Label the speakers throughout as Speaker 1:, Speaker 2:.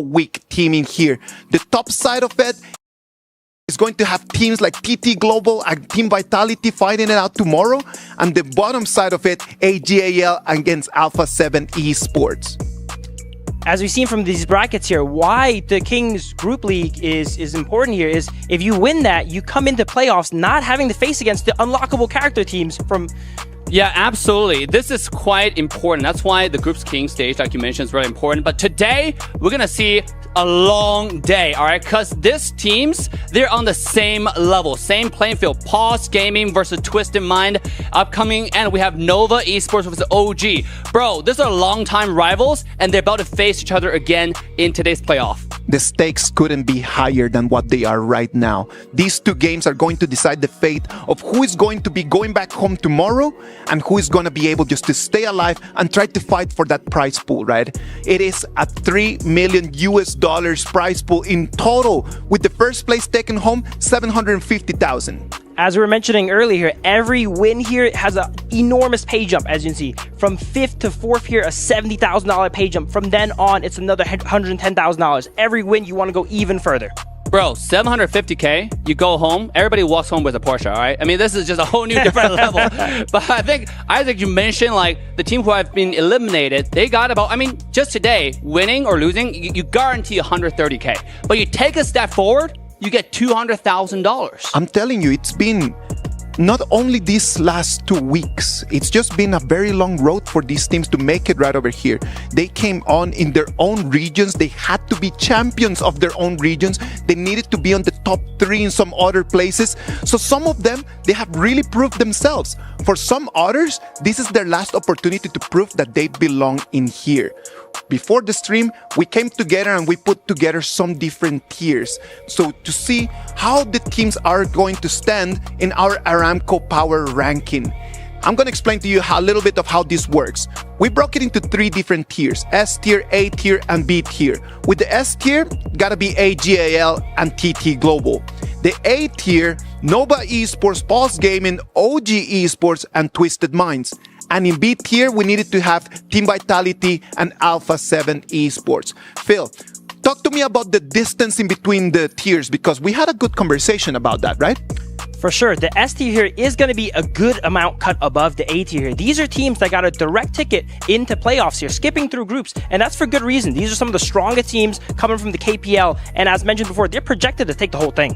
Speaker 1: week teaming here. The top side of it is going to have teams like TT Global and Team Vitality fighting it out tomorrow. And the bottom side of it, AGAL against Alpha 7 Esports.
Speaker 2: As we've seen from these brackets here, why the Kings Group League is important here is if you win that, you come into playoffs not having to face against the unlockable character teams from...
Speaker 3: Yeah, absolutely. This is quite important. That's why the Groups King stage, like you mentioned, is really important. But today, we're going to see a long day, all right? Because these teams, they're on the same level, same playing field. Pause Gaming versus Twisted Mind upcoming, and we have Nova Esports versus OG. Bro, these are longtime rivals, and they're about to face each other again in today's playoff.
Speaker 1: The stakes couldn't be higher than what they are right now. These two games are going to decide the fate of who is going to be going back home tomorrow and who is going to be able just to stay alive and try to fight for that prize pool, right? It is a $3 million prize pool in total, with the first place taking home $750,000.
Speaker 2: As we were mentioning earlier, every win here has an enormous pay jump, as you can see. From 5th to 4th here, a $70,000 pay jump. From then on, it's another $110,000. Every win, you want to go even further.
Speaker 3: Bro, $750K, you go home, everybody walks home with a Porsche, all right? I mean, this is just a whole new different level. But I think, Isaac, you mentioned, like, the team who have been eliminated, they got about, I mean, just today, winning or losing, you guarantee $130K. But you take a step forward, you get $200,000.
Speaker 1: I'm telling you, it's been not only these last 2 weeks, it's just been a very long road for these teams to make it right over here. They came on in their own regions. They had to be champions of their own regions. They needed to be on the top 3 in some other places. So some of them, they have really proved themselves. For some others, this is their last opportunity to prove that they belong in here. Before the stream, we came together and we put together some different tiers. So to see how the teams are going to stand in our Aramco Power ranking. I'm going to explain to you a little bit of how this works. We broke it into 3 different tiers: S tier, A tier, and B tier. With the S tier, gotta be AGAL and TT Global. The A tier, Nova Esports, Pulse Gaming, OG Esports, and Twisted Minds. And in B tier, we needed to have Team Vitality and Alpha 7 Esports. Phil, talk to me about the distance in between the tiers, because we had a good conversation about that, right?
Speaker 2: For sure, the S tier here is going to be a good amount cut above the A tier here. These are teams that got a direct ticket into playoffs here, skipping through groups, and that's for good reason. These are some of the strongest teams coming from the KPL, and as mentioned before, they're projected to take the whole thing.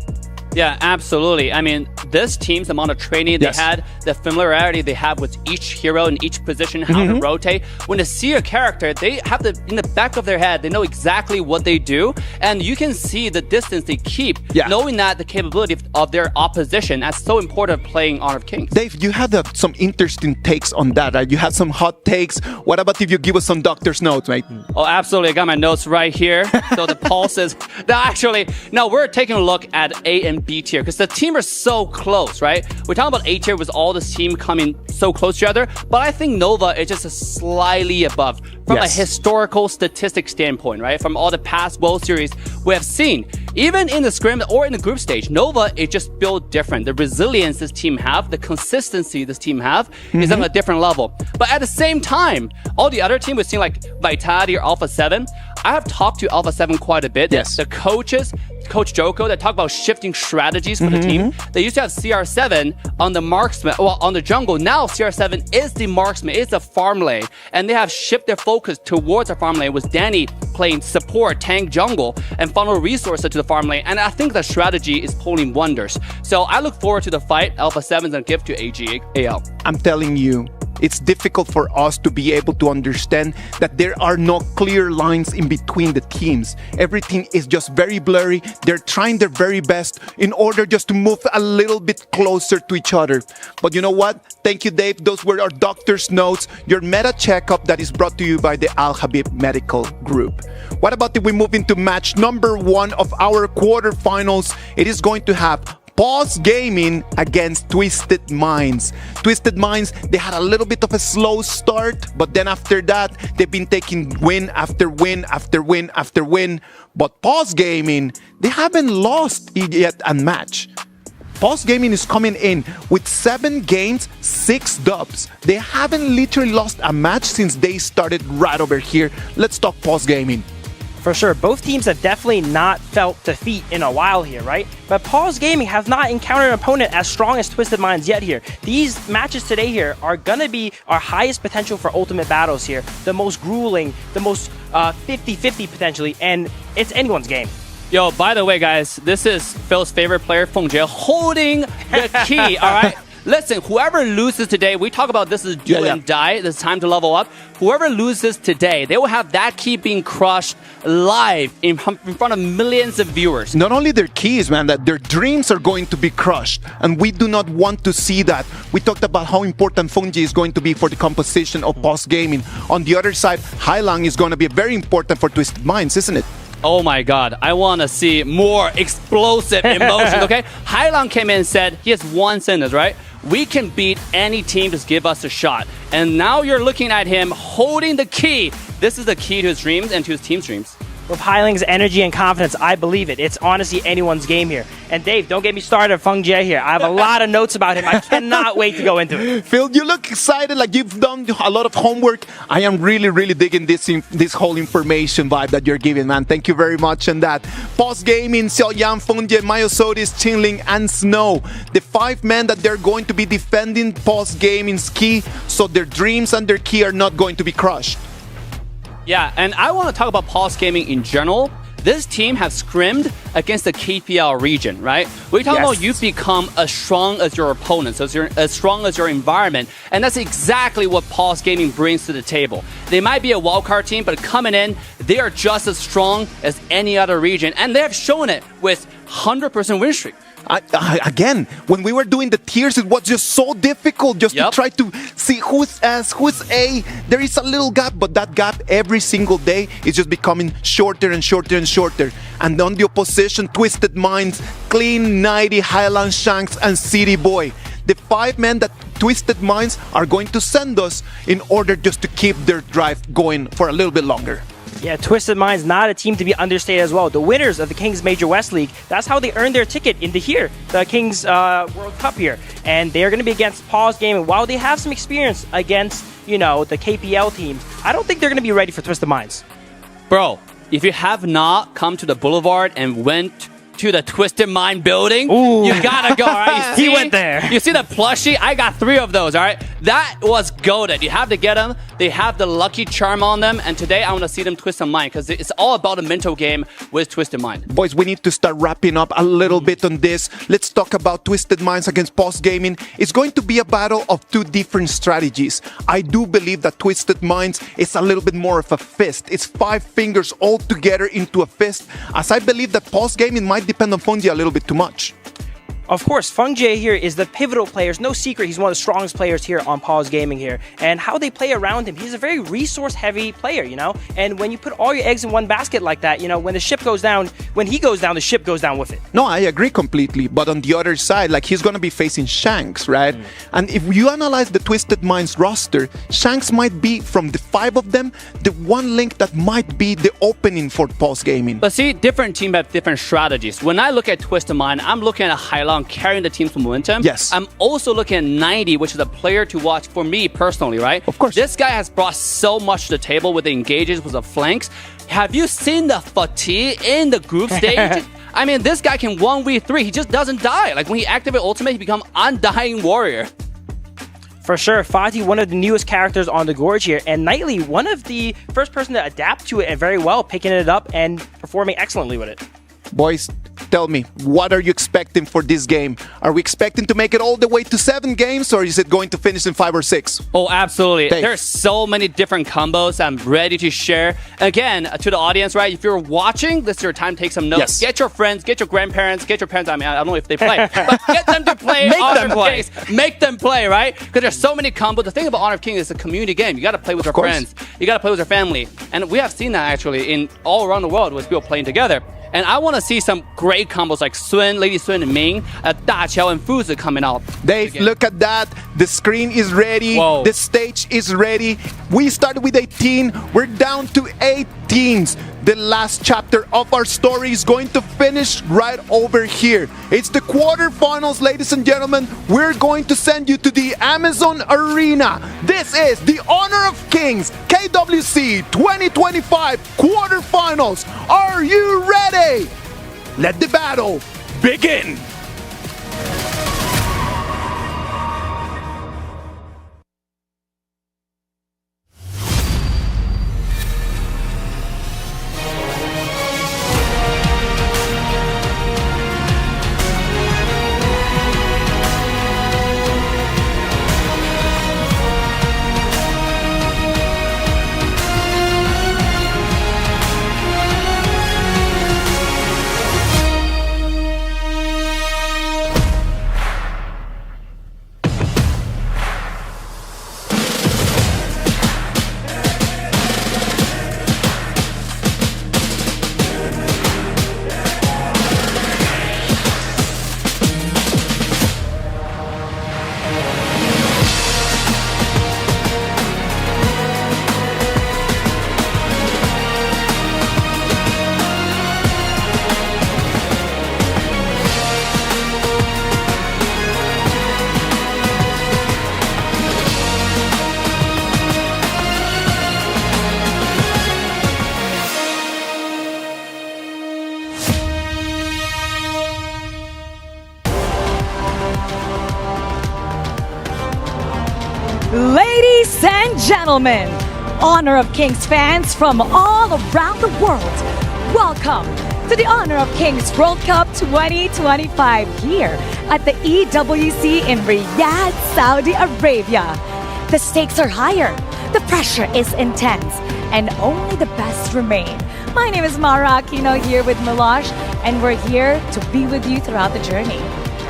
Speaker 3: Yeah, absolutely. I mean, this team's amount of training they had, the familiarity they have with each hero in each position, how to rotate. When they see a character, they have in the back of their head, they know exactly what they do, and you can see the distance they keep, knowing that the capability of their opposition. That's so important playing Honor of Kings.
Speaker 1: Dave, you had some interesting takes on that, right? You had some hot takes. What about if you give us some doctor's notes, mate?
Speaker 3: Oh, absolutely. I got my notes right here. So the pulses. No, we're taking a look at A and B tier because the team are so close, right? We're talking about A tier with all this team coming so close to each other, but I think Nova is just slightly above from a historical statistic standpoint, right? From all the past World Series we have seen. Even in the scrim or in the group stage, Nova is just built different. The resilience this team have, the consistency this team have is on a different level. But at the same time, all the other teams we've seen like Vitality or Alpha 7, I have talked to Alpha 7 quite a bit.
Speaker 1: Yes.
Speaker 3: The coaches, Coach Joko, that talk about shifting strategies for the team. They used to have CR7 on the marksman, well, on the jungle. Now CR7 is the marksman, is the farm lane, and they have shifted their focus towards the farm lane with Danny playing support, tank, jungle, and funnel resources to the farm lane. And I think the strategy is pulling wonders. So I look forward to the fight Alpha 7 is going to give to AGAL.
Speaker 1: I'm telling you, it's difficult for us to be able to understand that there are no clear lines in between the teams. Everything is just very blurry. They're trying their very best in order just to move a little bit closer to each other. But you know what? Thank you, Dave. Those were our doctor's notes, your meta checkup that is brought to you by the Al Habib Medical Group. What about if we move into match number 1 of our quarterfinals? It is going to have Pause Gaming against Twisted Minds. Twisted Minds, they had a little bit of a slow start, but then after that, they've been taking win after win after win after win. But Pause Gaming, they haven't lost yet a match. Pulse Gaming is coming in with 7 games, 6 dubs. They haven't literally lost a match since they started right over here. Let's talk Pulse Gaming.
Speaker 2: For sure, both teams have definitely not felt defeat in a while here, right? But Pause Gaming have not encountered an opponent as strong as Twisted Minds yet here. These matches today here are gonna be our highest potential for ultimate battles here, the most grueling, the most 50-50 potentially, and it's anyone's game.
Speaker 3: Yo, by the way, guys, this is Phil's favorite player, Feng Jie, holding the key, all right? Listen, whoever loses today, we talk about this is do and die. This is time to level up. Whoever loses today, they will have that key being crushed live in front of millions of viewers.
Speaker 1: Not only their keys, man, that their dreams are going to be crushed. And we do not want to see that. We talked about how important Feng Jie is going to be for the composition of Pause Gaming. On the other side, Hailang is going to be very important for Twisted Minds, isn't it?
Speaker 3: Oh my god, I want to see more explosive emotions, okay? Hailang came in and said, he has one sentence, right? We can beat any team, just give us a shot. And now you're looking at him holding the key. This is the key to his dreams and to his team's dreams.
Speaker 2: With Hailang's energy and confidence, I believe it. It's honestly anyone's game here. And Dave, don't get me started on Feng Jie here. I have a lot of notes about him. I cannot wait to go into it.
Speaker 1: Phil, you look excited, like you've done a lot of homework. I am really digging this whole information vibe that you're giving, man. Thank you very much on that. Pause Gaming, Xiaoyan, Feng Jie, Myosotis, Qingling, and Snow. The 5 men that they're going to be defending Pause Gaming's key, so their dreams and their key are not going to be crushed.
Speaker 3: Yeah, and I want to talk about Pause Gaming in general. This team has scrimmed against the KPL region, right? We're talking about you become as strong as your opponent, so you're as strong as your environment, and that's exactly what Pause Gaming brings to the table. They might be a wildcard team, but coming in, they are just as strong as any other region, and they have shown it with 100% win streak.
Speaker 1: Again, when we were doing the tiers, it was just so difficult just to try to see who's S, who's A. There is a little gap, but that gap every single day is just becoming shorter and shorter and shorter. And on the opposition, Twisted Minds, Clean, 90, Highland Shanks, and City Boy. The 5 men that Twisted Minds are going to send us in order just to keep their drive going for a little bit longer.
Speaker 2: Yeah, Twisted Minds, not a team to be understated as well. The winners of the Kings Major West League, that's how they earned their ticket into here, the Kings World Cup here. And they're going to be against Pause Gaming. While they have some experience against, you know, the KPL teams, I don't think they're going to be ready for Twisted Minds.
Speaker 3: Bro, if you have not come to the Boulevard and went to the Twisted Mind building, you gotta go, all right?
Speaker 2: He went there.
Speaker 3: You see the plushie? I got 3 of those, all right? That was goated. You have to get them. They have the lucky charm on them, and today I want to see them Twisted Mind because it's all about a mental game with Twisted Mind.
Speaker 1: Boys, we need to start wrapping up a little bit on this. Let's talk about Twisted Minds against Pause Gaming. It's going to be a battle of 2 different strategies. I do believe that Twisted Minds is a little bit more of a fist. It's 5 fingers all together into a fist, as I believe that Pause Gaming might depend on Feng Jie a little bit too much.
Speaker 2: Of course, Feng Jie here is the pivotal player. No secret, he's one of the strongest players here on Pause Gaming here. And how they play around him, he's a very resource-heavy player, you know? And when you put all your eggs in one basket like that, you know, when the ship goes down, when he goes down, the ship goes down with it.
Speaker 1: No, I agree completely. But on the other side, like, he's going to be facing Shanks, right? And if you analyze the Twisted Minds roster, Shanks might be, from the 5 of them, the one link that might be the opening for Pause Gaming.
Speaker 3: But see, different teams have different strategies. When I look at Twisted Mind, I'm looking at Hailang carrying the team's momentum.
Speaker 1: Yes.
Speaker 3: I'm also looking at 90, which is a player to watch for me personally, right?
Speaker 1: Of course.
Speaker 3: This guy has brought so much to the table with the engages, with the flanks. Have you seen the fatigue in the group stage? I mean, this guy can 1v3. He just doesn't die. Like, when he activates Ultimate, he becomes Undying Warrior.
Speaker 2: For sure, Fatih, one of the newest characters on the Gorge here, and Knightley, one of the first person to adapt to it and very well, picking it up and performing excellently with it.
Speaker 1: Boys, tell me, what are you expecting for this game? Are we expecting to make it all the way to 7 games, or is it going to finish in 5 or 6?
Speaker 3: Oh, absolutely.
Speaker 1: Dave.
Speaker 3: There's so many different combos I'm ready to share. Again, to the audience, right? If you're watching, this is your time to take some notes.
Speaker 1: Yes.
Speaker 3: Get your friends, get your grandparents, get your parents. I mean, I don't know if they play, but get them to play
Speaker 1: Make
Speaker 3: Honor
Speaker 1: them
Speaker 3: of
Speaker 1: play.
Speaker 3: Kings. Make them play, right? Because there's so many combos. The thing about Honor of Kings is a community game. You got to play with your
Speaker 1: course.
Speaker 3: friends. You got to play with your family. And we have seen that actually in all around the world with people playing together. And I want to see some great combos like Sun, Lady Sun and Ming, Da Qiao and Fuzi coming out.
Speaker 1: Dave, look at that. The screen is ready.
Speaker 3: Whoa.
Speaker 1: The stage is ready. We started with 18. We're down to 8 teams. The last chapter of our story is going to finish right over here. It's the quarterfinals, ladies and gentlemen. We're going to send you to the Amazon Arena. This is the Honor of Kings KWC 2025 quarterfinals. Are you ready? Let the battle begin!
Speaker 4: Ladies and gentlemen, Honor of Kings fans from all around the world, welcome to the Honor of Kings World Cup 2025 here at the EWC in Riyadh, Saudi Arabia. The stakes are higher, the pressure is intense, and only the best remain. My name is Mara Aquino here with Milosh, and we're here to be with you throughout the journey.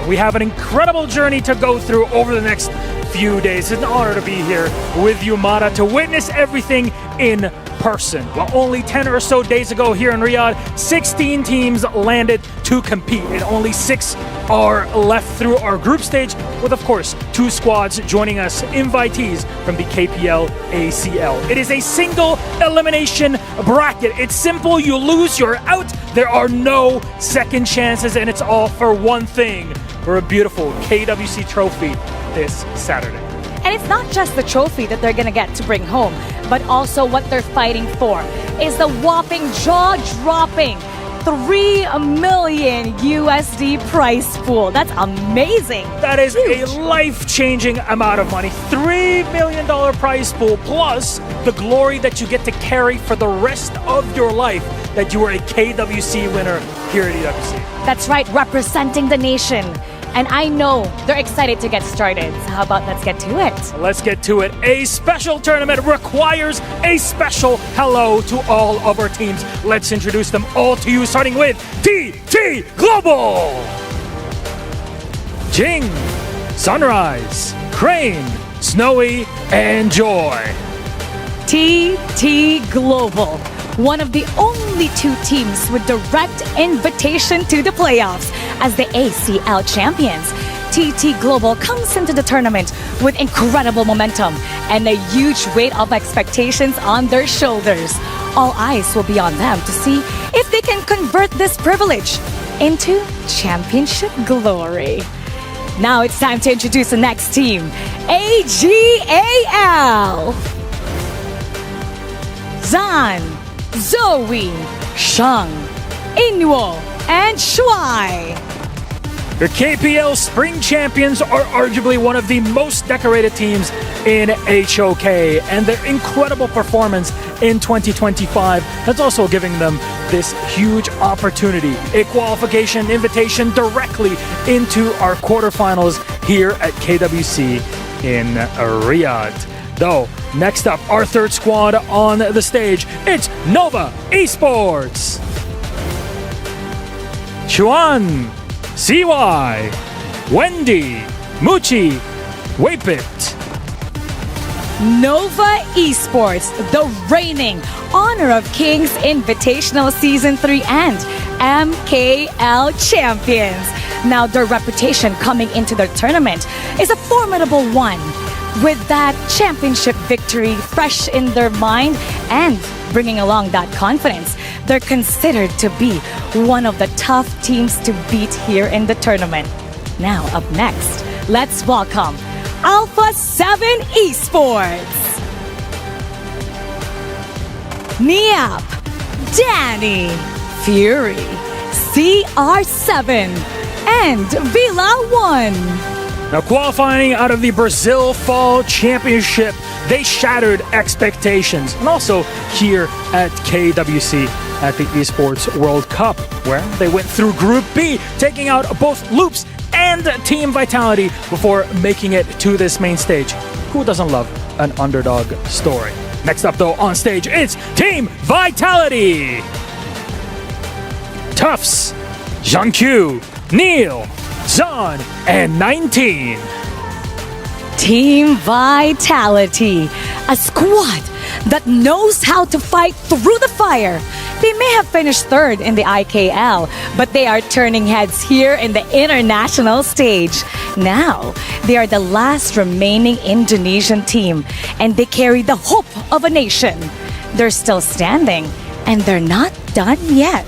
Speaker 5: We have an incredible journey to go through over the next few days. It's an honor to be here with you, Mara, to witness everything in person. Well, only 10 or so days ago here in Riyadh, 16 teams landed to compete, and only 6 are left through our group stage, with, of course, 2 squads joining us, invitees from the KPL ACL. It is a single elimination bracket. It's simple. You lose, you're out. There are no second chances, and it's all for one thing, for a beautiful KWC trophy this Saturday.
Speaker 4: And it's not just the trophy that they're gonna get to bring home, but also what they're fighting for is the whopping, jaw-dropping $3 million USD prize pool. That's amazing.
Speaker 5: That is
Speaker 4: Huge.
Speaker 5: a life-changing amount of money. $3 million prize pool, plus the glory that you get to carry for the rest of your life that you were a KWC winner here at EWC.
Speaker 4: That's right, representing the nation. And I know they're excited to get started. So how about let's get to it?
Speaker 5: Let's get to it. A special tournament requires a special hello to all of our teams. Let's introduce them all to you, starting with TT Global, Jing, Sunrise, Crane, Snowy, and Joy.
Speaker 4: TT Global, one of the only 2 teams with direct invitation to the playoffs as the ACL champions. TT Global comes into the tournament with incredible momentum and a huge weight of expectations on their shoulders. All eyes will be on them to see if they can convert this privilege into championship glory. Now it's time to introduce the next team, AGAL. Zan, Zoe, Shang, Inwo, and Shuai.
Speaker 5: The KPL Spring Champions are arguably one of the most decorated teams in HOK, and their incredible performance in 2025 has also giving them this huge opportunity, a qualification invitation directly into our quarterfinals here at KWC in Riyadh. Though, next up, our third squad on the stage, it's MOBA Esports. Chuan, CY, Wendy, Muchi, Wapit.
Speaker 4: Nova Esports, the reigning Honor of Kings Invitational Season 3 and MKL champions. Now their reputation coming into their tournament is a formidable one. With that championship victory fresh in their mind and bringing along that confidence, they're considered to be one of the tough teams to beat here in the tournament. Now up next, let's welcome Alpha 7 Esports. Niap, Danny, Fury, CR7, and Villa 1.
Speaker 5: Now, qualifying out of the Brazil Fall Championship, they shattered expectations. And also here at KWC at the Esports World Cup, where they went through Group B, taking out both Loops and Team Vitality before making it to this main stage. Who doesn't love an underdog story? Next up, though, on stage, it's Team Vitality. Tufts, Jean-Q, Neil, Zon, and 19.
Speaker 4: Team Vitality, a squad that knows how to fight through the fire. They may have finished third in the IKL, but they are turning heads here in the international stage. Now, they are the last remaining Indonesian team, and they carry the hope of a nation. They're still standing, and they're not done yet.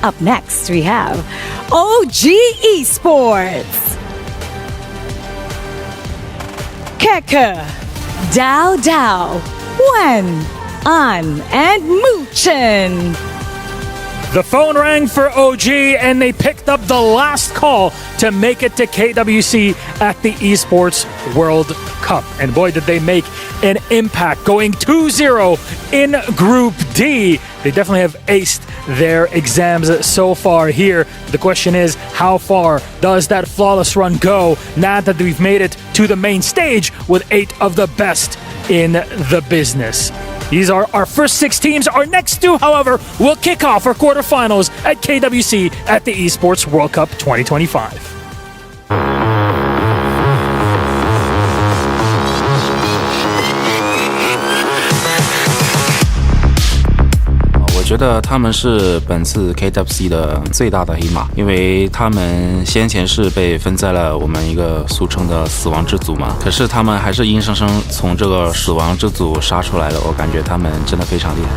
Speaker 4: Up next, we have OG Esports. Keke, Dao Dao, Wen, An, and Muchen.
Speaker 5: The phone rang for OG and they picked up the last call to make it to KWC at the Esports World Cup. And boy, did they make an impact, going 2-0 in Group D. They definitely have aced their exams so far here. The question is, how far does that flawless run go now that we've made it to the main stage with 8 of the best in the business? These are our first 6 teams. Our next 2, however, will kick off our quarterfinals at KWC at the Esports World Cup 2025.
Speaker 6: 我觉得他们是本次 KWC 的最大的黑马，因为他们先前是被分在了我们一个俗称的死亡之组嘛，可是他们还是硬生生从这个死亡之组杀出来了，我感觉他们真的非常厉害。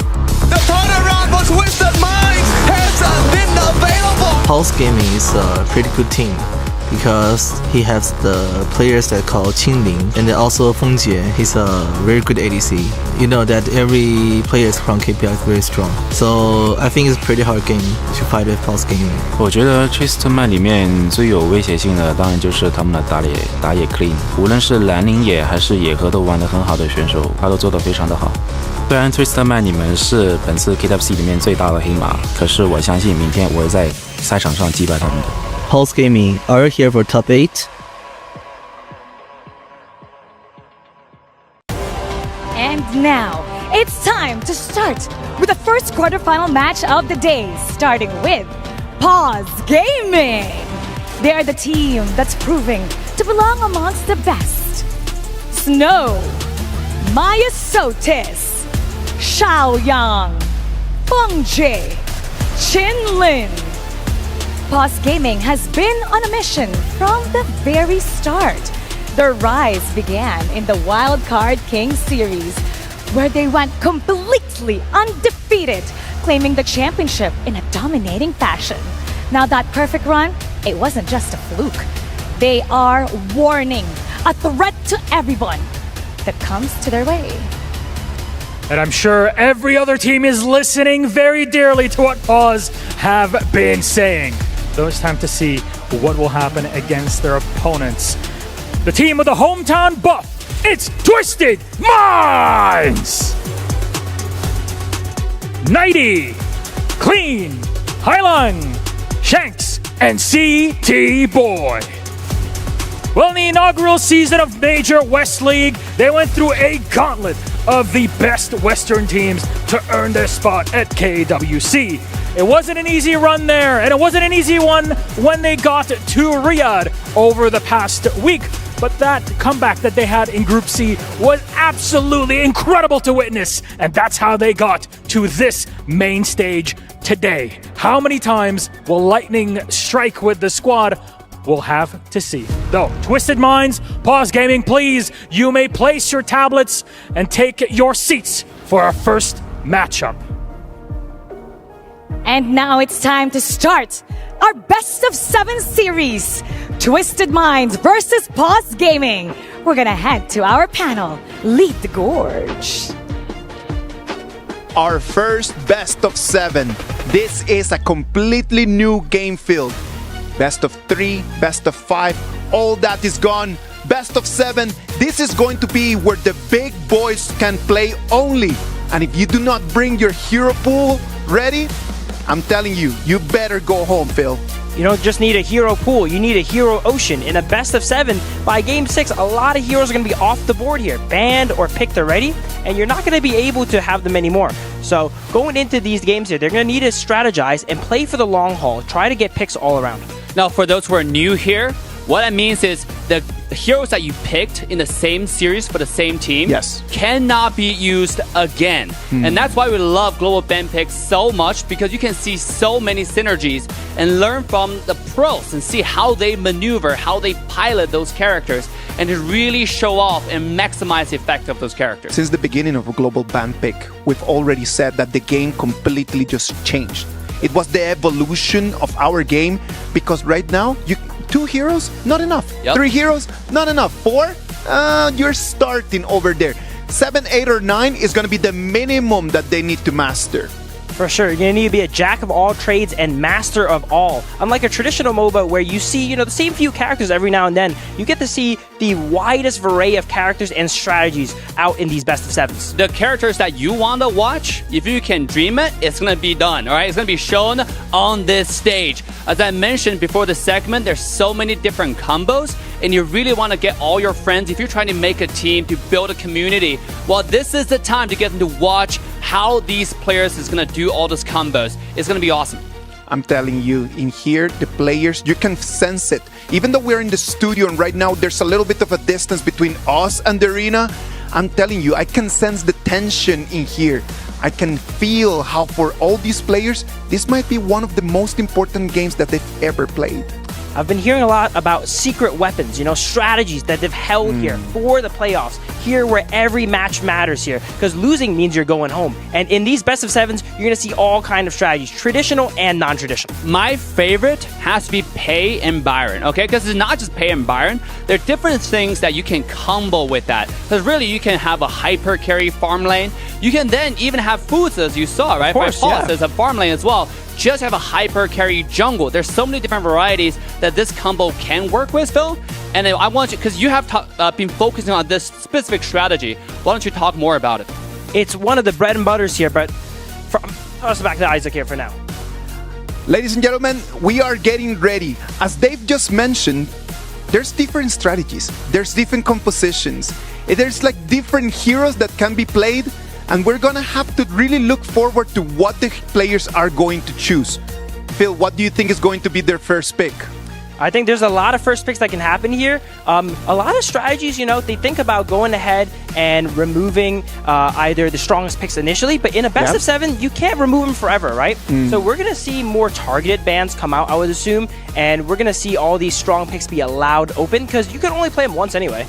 Speaker 7: Pulse Gaming is a pretty good team because he has the players that call Qingling, and then also Feng Jie. He's a very good ADC. You know that every players from KPL is very strong, so I think it's a pretty hard game to fight with Pulse Gaming.
Speaker 6: 我觉得 Twisted Mind 里面最有威胁性的，当然就是他们的打野 Clean， 无论是蓝领野还是野河都玩得很好的选手，他都做得非常的好。虽然 Twisted Mind 你们是本次 KWC 里面最大的黑马，可是我相信明天我会在赛场上击败他们的。
Speaker 7: Pulse Gaming are here for top 8.
Speaker 4: And now, it's time to start with the first quarterfinal match of the day, starting with Pause Gaming. They are the team that's proving to belong amongst the best. Snow, Maya Sotis, Xiaoyang, Feng Jie, Qinlin. Pause Gaming has been on a mission from the very start. Their rise began in the Wildcard King series, where they went completely undefeated, claiming the championship in a dominating fashion. Now that perfect run, it wasn't just a fluke. They are warning, a threat to everyone that comes to their way.
Speaker 5: And I'm sure every other team is listening very dearly to what Pause have been saying. So it's time to see what will happen against their opponents. The team with the hometown buff, it's Twisted Minds! Nighty, Clean, Hailang, Shanks, and CT Boy. Well, in the inaugural season of Major West League, they went through a gauntlet of the best Western teams to earn their spot at KWC. It wasn't an easy run there, and it wasn't an easy one when they got to Riyadh over the past week. But that comeback that they had in Group C was absolutely incredible to witness, and that's how they got to this main stage today. How many times will Lightning strike with the squad? We'll have to see. Though, Twisted Minds, Pause Gaming, please, you may place your tablets and take your seats for our first matchup.
Speaker 4: And now it's time to start our best of 7 series. Twisted Minds versus Pause Gaming. We're gonna head to our panel, Lead the Gorge.
Speaker 1: our first best of 7. This is a completely new game field. Best of 3, best of 5, all that is gone. Best of 7, this is going to be where the big boys can play only. And if you do not bring your hero pool ready, I'm telling you, you better go home, Phil.
Speaker 2: You don't just need a hero pool, you need a hero ocean. In a best of 7, by game 6, a lot of heroes are going to be off the board here, banned or picked already, and you're not going to be able to have them anymore. So going into these games here, they're going to need to strategize and play for the long haul, try to get picks all around.
Speaker 3: Now, for those who are new here, what that means is the heroes that you picked in the same series for the same team cannot be used again. And that's why we love Global Ban Picks so much, because you can see so many synergies and learn from the pros and see how they maneuver, how they pilot those characters, and to really show off and maximize the effect of those characters.
Speaker 1: Since the beginning of a Global Ban Pick, we've already said that the game completely just changed. It was the evolution of our game, because right now, 2 heroes, not enough. 3 heroes, not enough. 4, you're starting over there. 7, 8, or 9 is going to be the minimum that they need to master.
Speaker 2: For sure, you're going to need to be a jack of all trades and master of all. Unlike a traditional MOBA where you see, the same few characters every now and then, you get to see the widest array of characters and strategies out in these best of 7s.
Speaker 3: The characters that you want to watch, if you can dream it, it's going to be done, all right? It's going to be shown on this stage. As I mentioned before the segment, there's so many different combos, and you really want to get all your friends, if you're trying to make a team, to build a community, well, this is the time to get them to watch how these players is going to do all those combos. It's going to be awesome.
Speaker 1: I'm telling you, in here, the players, you can sense it. Even though we're in the studio and right now there's a little bit of a distance between us and the arena, I'm telling you, I can sense the tension in here. I can feel how for all these players, this might be one of the most important games that they've ever played.
Speaker 2: I've been hearing a lot about secret weapons, strategies that they've held here for the playoffs, here where every match matters here, because losing means you're going home. And in these best of 7s, you're going to see all kinds of strategies, traditional and non-traditional.
Speaker 3: My favorite has to be Pei and Byron, okay? Because it's not just Pei and Byron. There are different things that you can combo with that. Because really, you can have a hyper carry farm lane. You can then even have Foods, as you saw, right?
Speaker 2: Of course,
Speaker 3: There's a farm lane as well. Just have a hyper carry jungle. There's so many different varieties that this combo can work with, Phil. And I want you, because you have been focusing on this specific strategy, why don't you talk more about it?
Speaker 2: It's one of the bread and butters here, but toss it back to Isaac here for now.
Speaker 1: Ladies and gentlemen, we are getting ready. As Dave just mentioned, there's different strategies. There's different compositions. There's like different heroes that can be played. And we're going to have to really look forward to what the players are going to choose. Phil, what do you think is going to be their first pick?
Speaker 2: I think there's a lot of first picks that can happen here. A lot of strategies, they think about going ahead and removing either the strongest picks initially, but in a best of 7, you can't remove them forever, right? So we're going to see more targeted bans come out, I would assume, and we're going to see all these strong picks be allowed open, because you can only play them once anyway.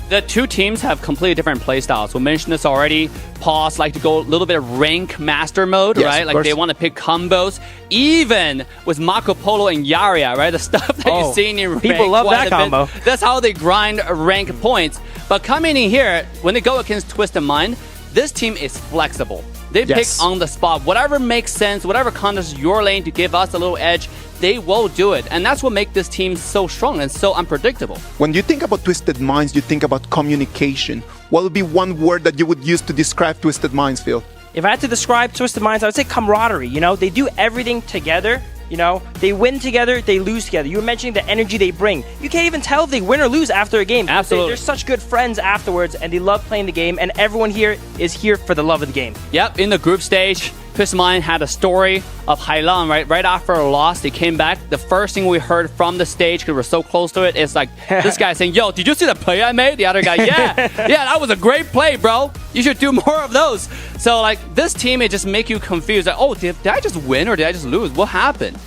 Speaker 3: The 2 teams have completely different playstyles. We mentioned this already. Paws like to go a little bit of rank master mode, right? Like they want to pick combos. Even with Marco Polo and Yaria, right? The stuff that you've seen in rank.
Speaker 2: People love that combo.
Speaker 3: That's how they grind rank points. But coming in here, when they go against Twisted Mind, this team is flexible. They pick on the spot. Whatever makes sense, whatever contests your lane to give us a little edge, they will do it. And that's what makes this team so strong and so unpredictable. When
Speaker 1: you think about Twisted Minds, you think about communication. What would be one word that you would use to describe Twisted Minds, Phil?
Speaker 2: If I had to describe Twisted Minds, I would say camaraderie. They do everything together. They win together, they lose together. You were mentioning the energy they bring. You can't even tell if they win or lose after a game.
Speaker 3: Absolutely.
Speaker 2: They're such good friends afterwards, and they love playing the game, and everyone here is here for the love of the game.
Speaker 3: Yep, in the group stage, Twisted Mind had a story of Hailan, right after a loss, they came back. The first thing we heard from the stage, because we're so close to it, is like this guy saying, yo, did you see the play I made? The other guy, yeah, that was a great play, bro. You should do more of those. So like this team, it just make you confused. Like, oh, did I just win or did I just lose? What happened?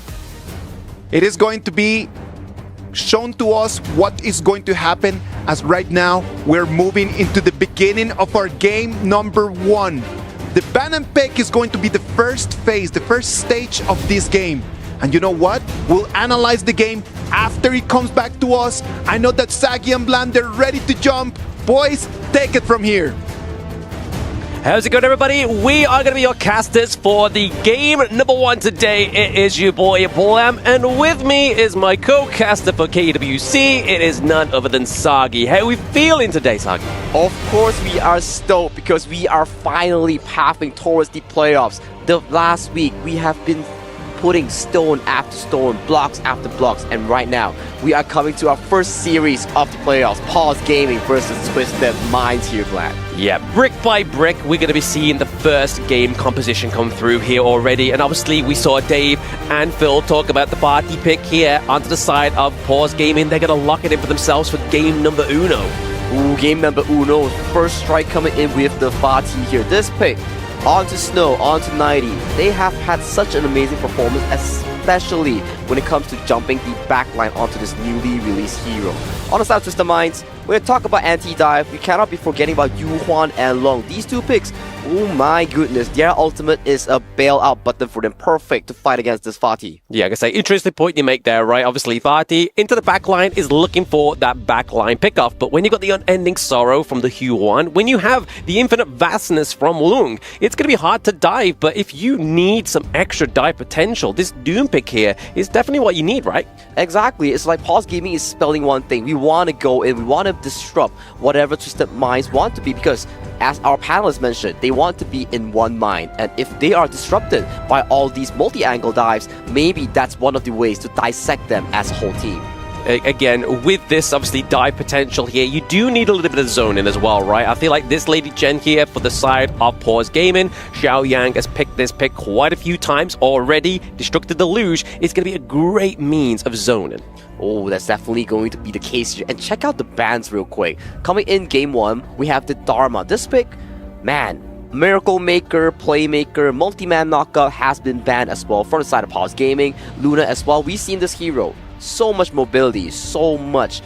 Speaker 1: It is going to be shown to us what is going to happen, as right now we're moving into the beginning of our game number 1. The ban and pick is going to be the first phase, the first stage of this game. And you know what? We'll analyze the game after it comes back to us. I know that Sagi and Bland, they're ready to jump. Boys, take it from here.
Speaker 8: How's it going, everybody? We are going to be your casters for the game number 1 today. It is your boy Blam, and with me is my co-caster for KWC. It is none other than Sagi. How are we feeling today, Sagi?
Speaker 9: Of course, we are stoked because we are finally pathing towards the playoffs. The last week, we have been putting stone after stone, blocks after blocks, and right now, we are coming to our first series of the playoffs. Pause Gaming versus Twisted Minds here, Vlad.
Speaker 8: Yeah, brick by brick, we're going to be seeing the first game composition come through here already. And obviously, we saw Dave and Phil talk about the party pick here onto the side of Pause Gaming. They're going to lock it in for themselves for game number uno.
Speaker 9: Ooh, game number uno. First strike coming in with the Fatih here. This pick, onto Snow, onto 90. They have had such an amazing performance, especially when it comes to jumping the backline onto this newly released hero. On the side of Twisted Minds, we're going to talk about anti-dive. We cannot be forgetting about Yu Huan and Long. These two picks, oh my goodness, their ultimate is a bailout button for them. Perfect to fight against this Fatih.
Speaker 8: Yeah, I can say, interesting point you make there, right? Obviously, Fatih into the backline is looking for that backline pickoff. But when you got the unending sorrow from the Yu Huan, when you have the infinite vastness from Lung, it's going to be hard to dive. But if you need some extra dive potential, this Doom pick here is definitely what you need, right?
Speaker 9: Exactly. It's like Pause Gaming is spelling one thing. We want to go in, we want to disrupt whatever Twisted Minds want to be, because as our panelists mentioned, they want to be in one mind. And if they are disrupted by all these multi-angle dives, maybe that's one of the ways to dissect them as a whole team.
Speaker 8: Again, with this obviously dive potential here, you do need a little bit of zoning as well, right? I feel like this Lady Jen here for the side of Pause Gaming, Xiao Yang has picked this pick quite a few times already. Destructed Deluge is going to be a great means of zoning.
Speaker 9: Oh, that's definitely going to be the case here. And check out the bans real quick. Coming in game 1, we have the Dharma. This pick, man, Miracle Maker, Playmaker, Multi-Man Knockout has been banned as well from the side of Pause Gaming. Luna as well. We've seen this hero. So much mobility, so much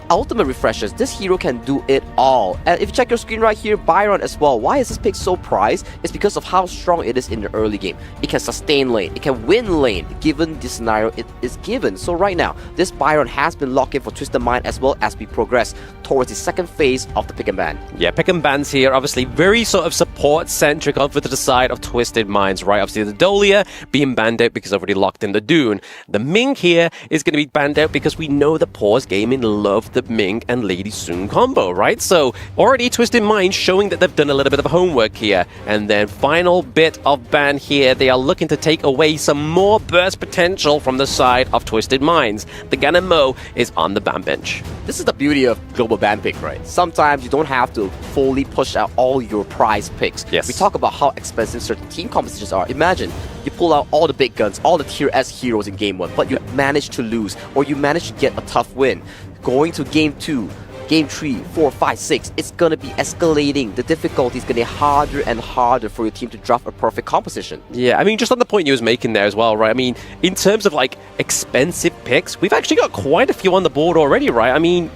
Speaker 9: ultimate refreshes. This hero can do it all. And if you check your screen right here, Byron as well. Why is this pick so prized? It's because of how strong it is in the early game. It can sustain lane, it can win lane, given the scenario it is given. So right now, this Byron has been locked in for Twisted Mind as well as we progress towards the second phase of the pick and ban.
Speaker 8: Yeah, pick and bans here, obviously very sort of support-centric over to the side of Twisted Minds, right? Obviously the Dolia being banned out because I've already locked in the Dune. The Ming here is going to be banned out because we know that Pause Gaming love the Ming and Lady Sun combo, right? So already Twisted Minds showing that they've done a little bit of homework here. And then final bit of ban here, they are looking to take away some more burst potential from the side of Twisted Minds. The Ganon Mo is on the ban bench.
Speaker 9: This is the beauty of global ban pick, right? Sometimes you don't have to fully push out all your prize picks.
Speaker 8: Yes.
Speaker 9: We talk about how expensive certain team compositions are. Imagine you pull out all the big guns, all the tier S heroes in game 1, but you manage to lose, or you manage to get a tough win. Going to game 2, game 3, 4, 5, 6, it's going to be escalating. The difficulty is going to get harder and harder for your team to draft a perfect composition.
Speaker 8: Yeah, I mean, just on the point you was making there as well, right? I mean, in terms of like expensive picks, we've actually got quite a few on the board already, right? I mean,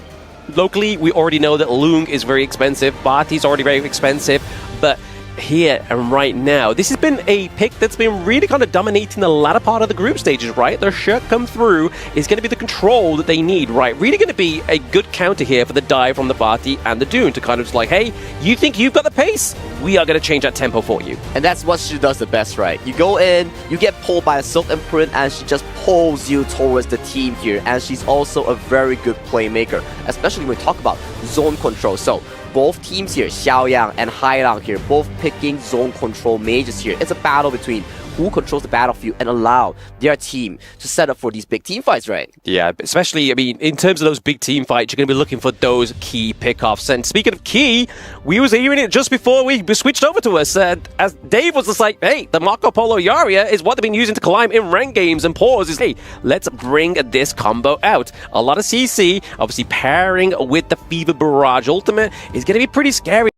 Speaker 8: locally, we already know that Lung is very expensive, Bati's already very expensive, but here and right now, this has been a pick that's been really kind of dominating the latter part of the group stages, right? Their shirt come through is going to be the control that they need, right? Really going to be a good counter here for the dive from the Bati and the Dune to kind of just like, hey, you think you've got the pace? We are going to change that tempo for you.
Speaker 9: And that's what she does the best, right? You go in, you get pulled by a Silk Imprint, and she just pulls you towards the team here. And she's also a very good playmaker, especially when we talk about zone control. So both teams here, Xiaoyang and Hailang here, both picking zone control mages here. It's a battle between who controls the battlefield and allow their team to set up for these big team fights, right?
Speaker 8: Yeah, especially, I mean, in terms of those big team fights, you're going to be looking for those key pickoffs. And speaking of key, we was hearing it just before we switched over to us. As Dave was just like, hey, the Marco Polo Yaria is what they've been using to climb in ranked games, and Pause is, hey, let's bring this combo out. A lot of CC, obviously pairing with the Fever Barrage Ultimate is going to be pretty scary.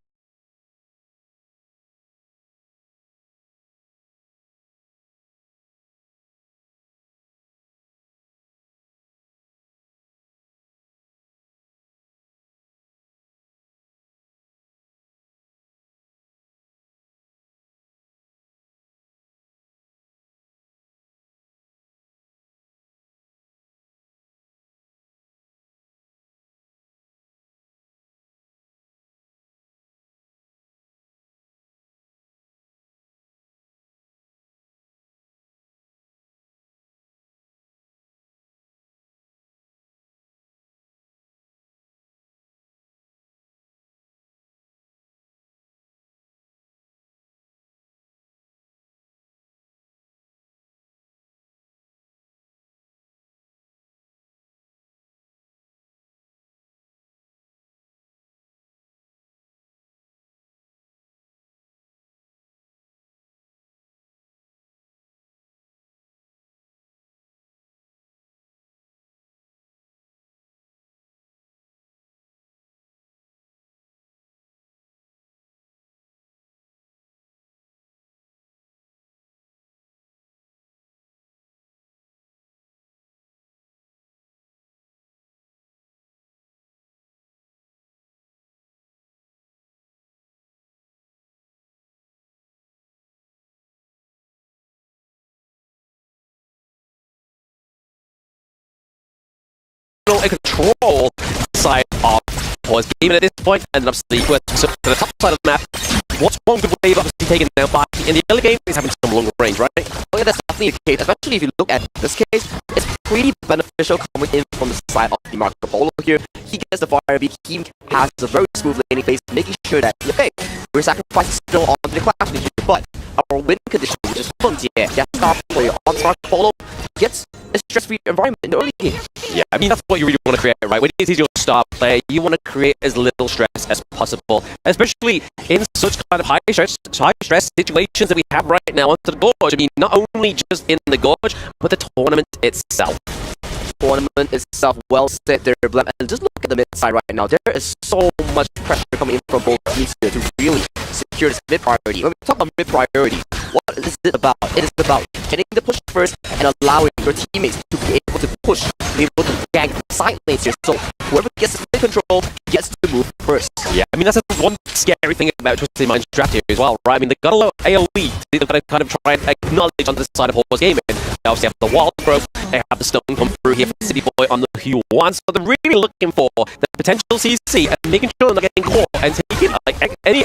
Speaker 8: and control side of Pause game at this point, and obviously we're to the top side of the map. What's one good wave obviously taken down by in the early game is having some long range, right?
Speaker 9: Oh yeah, that's definitely the case, especially if you look at this case. It's pretty beneficial coming in from the side of the Marco Polo here. He gets the fire beat, he has a very smooth laning phase, making sure that, okay, we're sacrificing still on the clash here, but our win condition, which is Feng Jie, gets star player on Marco Polo, gets a stress-free environment in the early game.
Speaker 8: Yeah, I mean, that's what you really want to create, right? When it is your star player, you want to create as little stress as possible, especially in such kind of high stress situations that we have right now onto the Gorge. I mean, not only just in the Gorge, but the tournament itself.
Speaker 9: Tournament itself, well said there, Blem. And just look at the mid side right now. There is so much pressure coming in from both teams here to really secure this mid priority. When we talk about mid priority, what is it about? It is about getting the push first and allowing your teammates to be able to push, be able to gank side lanes here. So whoever gets the control gets to move first.
Speaker 8: Yeah, I mean, that's one scary thing about Twisted Mind's draft here as well, right? I mean, they got a lot of AoE. They've got to kind of try and acknowledge on this side of Horse Gaming. They obviously have the Wild Growth. They have the Stone come through here for City Boy on the Q1. So they're really looking for the potential CC and making sure they're not getting caught and taking like any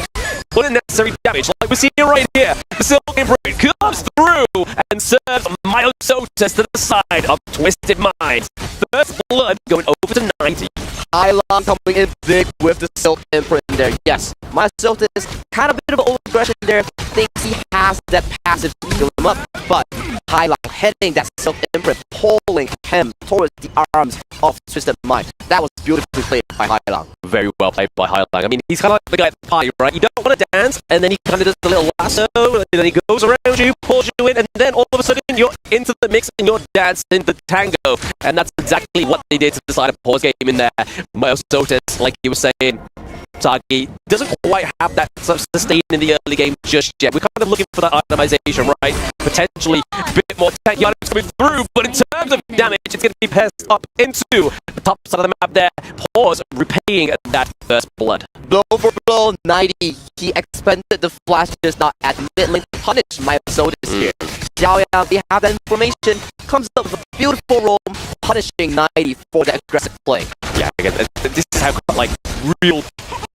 Speaker 8: unnecessary damage. Like we're seeing right here. The Silken Braid comes through and serves Myosotis to the side of Twisted Minds. First blood going over to 90.
Speaker 9: Ilon coming in big with the Silk Imprint there. Yes, Myosotis kind of a bit of over-aggression there. Thinks he has that passive to heal him up, but Ilon heading that Silk Imprint, pulling him towards the arms of Twisted Mind. That was beautifully played by Ilon.
Speaker 8: Very well played by Highlang. I mean, he's kind of like the guy at the party, right? You don't want to dance, and then he kind of does the little lasso, and then he goes around you, pulls you in, and then all of a sudden you're into the mix and you're dancing the tango. And that's exactly what they did to the side of Pause Game in there. Myosotis, like you were saying, Sagi doesn't quite have that sort of sustain in the early game just yet. We're kind of looking for that itemization, right? Potentially a bit more tanky items coming through, but in terms of damage, it's going to be passed up into the top side of the map there. Pause repaying that first blood.
Speaker 9: Blow for blow, 90. He expended the flash just not at mid lane to punish Myosotis here. Xiao Yang, they have that information, comes up with a beautiful roam, punishing 90 for the aggressive play.
Speaker 8: Yeah, again, this is how like real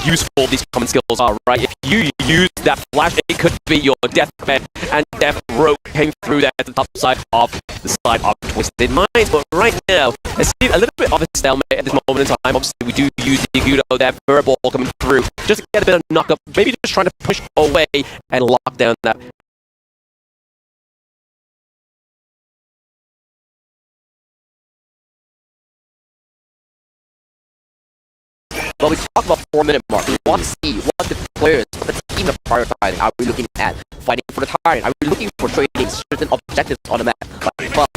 Speaker 8: useful these common skills are, right? If you use that flash, it could be your deathbed, and Death Rope came through there at the top side of Twisted Minds. But right now, it's a little bit of a stalemate at this moment in time. Obviously, we do use the Gudo there, Verbal coming through, just to get a bit of knock-up, maybe just trying to push away and lock down that.
Speaker 9: Well, we talk about 4-minute mark. We want to see what the players, what the team are prioritizing. Are we looking at fighting for the Tyrant? Are we looking for trading certain objectives on the map?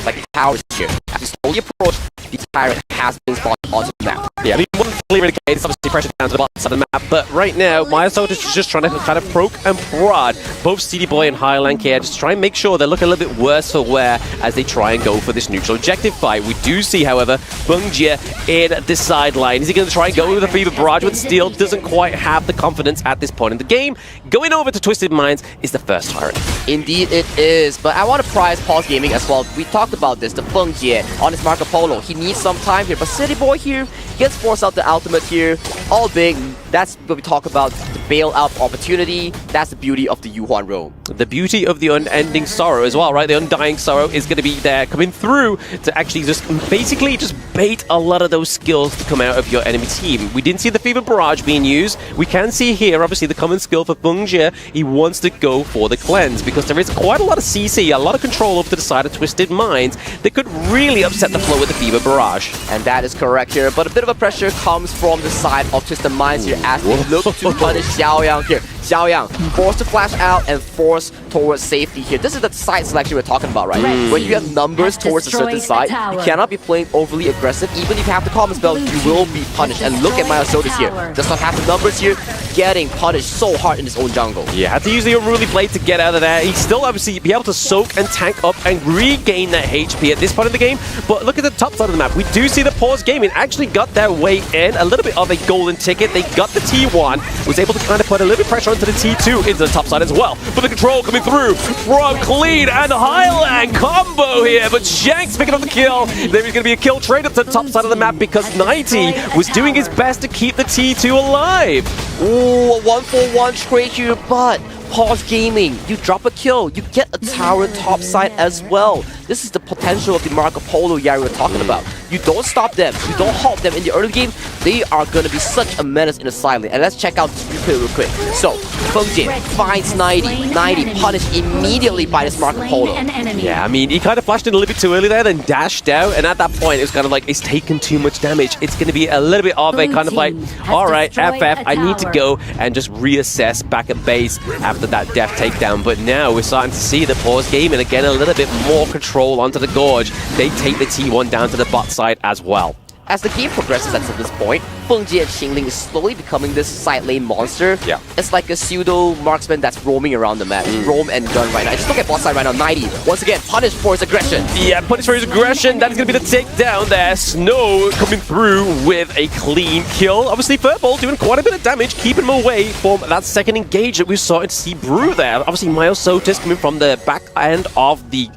Speaker 9: Like powers here. As we slowly approach, the Tyrant has been spawned onto the map.
Speaker 8: Yeah, I mean, one clear indicator, obviously pressure down to the bottom side of the map, but right now, Myosotis is just trying to kind of proc and prod both City Boy and Highland here, just try and make sure they look a little bit worse for wear as they try and go for this neutral objective fight. We do see, however, Feng Jie in the sideline. Is he going to try and go with the Fever Barrage, but still doesn't quite have the confidence at this point in the game? Going over to Twisted Minds is the first Tyrant.
Speaker 9: Indeed it is, but I want to prize Pause Gaming as well. We talked about this, the Feng Jie on his Marco Polo. He needs some time here, but City Boy here gets forced out the ultimate here. All big, that's what we talk about, the bailout opportunity. That's the beauty of the Yuhuan roam.
Speaker 8: The beauty of the unending sorrow as well, right? The undying sorrow is going to be there coming through to actually just basically just bait a lot of those skills to come out of your enemy team. We didn't see the Fever Barrage being used. We can see here, obviously, the common skill for Feng Jie. He wants to go for the cleanse because there is quite a lot of CC, a lot of control over to the side of Twisted Minds that could really upset the flow with the Fever Barrage.
Speaker 9: And that is correct here, but a bit of a pressure comes from the side of Twisted Minds here as they look to punish Xiao Yang here. Xiao Yang forced to flash out and forced towards safety here. This is the side selection we're talking about, right? When you have numbers towards a certain side, you cannot be playing overly aggressive. Even if you have the common spell, you will be punished. And look at Myosotis here. Does not have the numbers here. getting punished so hard in his own jungle.
Speaker 8: Yeah, had to use the Unruly Blade to get out of there. He'd still obviously be able to soak and tank up and regain that HP at this part of the game. But look at the top side of the map. We do see the Pause Gaming actually got their way in. A little bit of a golden ticket. They got the T1, was able to kind of put a little bit of pressure onto the T2 into the top side as well. But the control coming through from Clean and Highland combo here. But Shanks picking up the kill. There is going to be a kill trade up to the top side of the map because 90 was doing his best to keep the T2 alive.
Speaker 9: Ooh, a 1-for-1 trade here, but Pause Gaming, you drop a kill, you get a tower top side as well. This is the potential of the Marco Polo Yari we're talking about. You don't stop them, you don't halt them in the early game, they are going to be such a menace in the side lane. And let's check out this replay real quick. So, Fengjie finds 90. 90 punished immediately by this Marco Polo.
Speaker 8: Yeah, I mean, he kind of flashed in a little bit too early there, then dashed out. And at that point, it was kind of like, it's taken too much damage. It's going to be a little bit of a kind of like, all right, FF, I need to go and just reassess back at base after that death takedown. But now we're starting to see the Pause Gaming again, a little bit more control onto the Gorge. They take the T1 down to the bot side as well.
Speaker 9: As the game progresses at this point, Fengjie and Qingling is slowly becoming this side lane monster.
Speaker 8: Yeah.
Speaker 9: It's like a pseudo marksman that's roaming around the map. Roam and gun right now. Just look at bot side right now, 90. Once again, punished for his aggression.
Speaker 8: Yeah, punished for his aggression. That is going to be the takedown there. Snow coming through with a clean kill. Obviously, Furball doing quite a bit of damage, keeping him away from that second engage that we saw in see Brew there. Obviously, Myosotis coming from the back end of the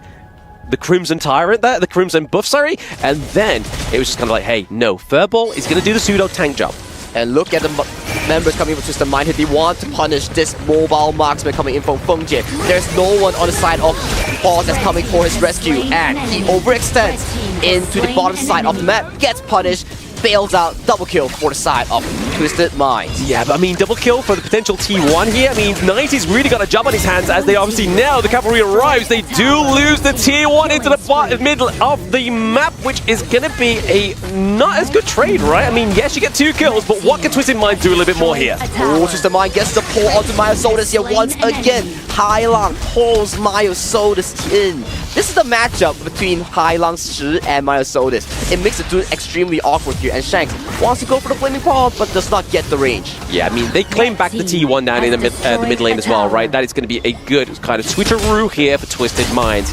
Speaker 8: Crimson Tyrant there, the Crimson buff, sorry. And then it was just kind of like, hey, no, Furball is going to do the pseudo tank job.
Speaker 9: And look at the members coming from Twisted Mind here. They want to punish this mobile marksman coming in from Fengjie. There's no one on the side of Pause that's coming for his rescue. And he overextends into the bottom side of the map, gets punished, bails out, double kill for the side of Twisted Minds.
Speaker 8: Yeah, but I mean, double kill for the potential T1 here. I mean, 90's really got a job on his hands as they obviously now the cavalry arrives. They do lose the T1 into the middle of the map, which is going to be a not as good trade, right? I mean, yes, you get 2 kills, but what can Twisted Minds do a little bit more here?
Speaker 9: Oh, Twisted Mind gets the pull onto Myosotis here once again. Hailang pulls Myosotis in. This is the matchup between Hailang Shi and Myosotis. It makes the dude extremely awkward here, and Shanks wants to go for the Flaming Paw, but does not get the range.
Speaker 8: Yeah, I mean, they claim back the T1 down in the mid lane as well, right? That is going to be a good kind of switcheroo here for Twisted Minds.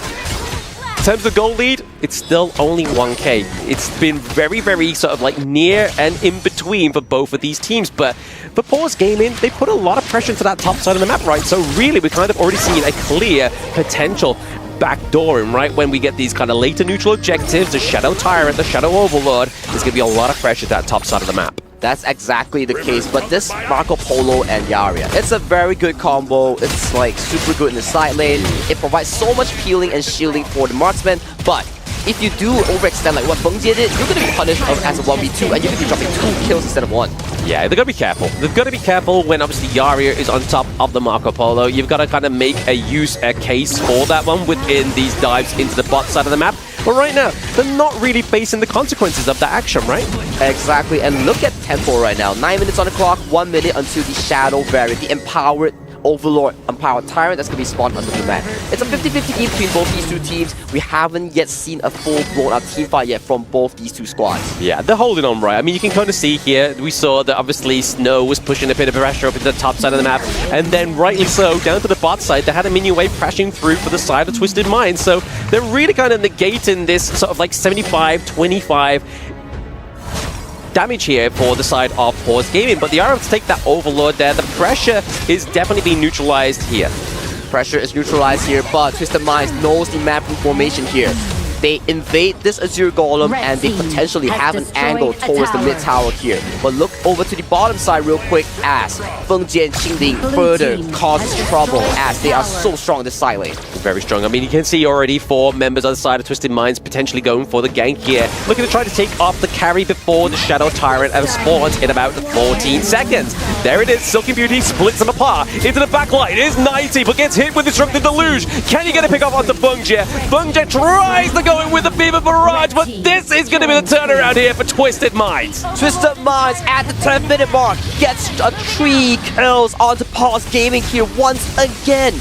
Speaker 8: In terms of goal lead, it's still only 1k. It's been very, very sort of like near and in between for both of these teams. But for Pause Gaming, they put a lot of pressure into that top side of the map, right? So really, we're kind of already seeing a clear potential backdooring, right? When we get these kind of later neutral objectives, the Shadow Tyrant, the Shadow Overlord, there's going to be a lot of pressure at that top side of the map.
Speaker 9: That's exactly the case, but this Marco Polo and Yaria, it's a very good combo. It's like super good in the side lane. It provides so much healing and shielding for the marksman, but if you do overextend like what Fengjie did, you're going to be punished as a 1v2, and you're going to be dropping 2 kills instead of 1.
Speaker 8: Yeah, they've got to be careful. They've got to be careful when obviously Yaria is on top of the Marco Polo. You've got to kind of make a case for that one within these dives into the bot side of the map. But right now, they're not really facing the consequences of that action, right?
Speaker 9: Exactly, and look at tempo right now. 9 minutes on the clock, 1 minute until the Shadow variant, the Empowered Overlord, Empowered Tyrant that's going to be spawned under the map. It's a 50-50 game between both these two teams. We haven't yet seen a full-blown out team fight yet from both these two squads.
Speaker 8: Yeah, they're holding on, right? I mean, you can kind of see here, we saw that obviously Snow was pushing a bit of pressure up into the top side of the map, and then rightly so, down to the bot side, they had a minion wave crashing through for the side of Twisted Minds. So they're really kind of negating this sort of like 75-25 damage here for the side of Pause Gaming, but they are able to take that Overlord there. The pressure is definitely being neutralized here.
Speaker 9: Pressure is neutralized here, but Twisted Minds knows the map formation here. They invade this Azure Golem and they potentially have an angle towards the mid tower here. But look over to the bottom side real quick as Fengjie and Qingling further causes trouble as they are so strong in this side lane.
Speaker 8: Very strong. I mean, you can see already 4 members on the side of Twisted Minds potentially going for the gank here. Looking to try to take off the carry before the Shadow Tyrant has spawned in about 14 seconds. There it is. Silky Beauty splits them apart into the backline. It is 90, but gets hit with Destructive Deluge. Can you get a pick off onto Fengjie? Fengjie tries to go in with a Fever Barrage, but this is going to be the turnaround here for Twisted Minds.
Speaker 9: Twisted Minds at the 10-minute mark gets a 3 kills onto Pause Gaming here once again.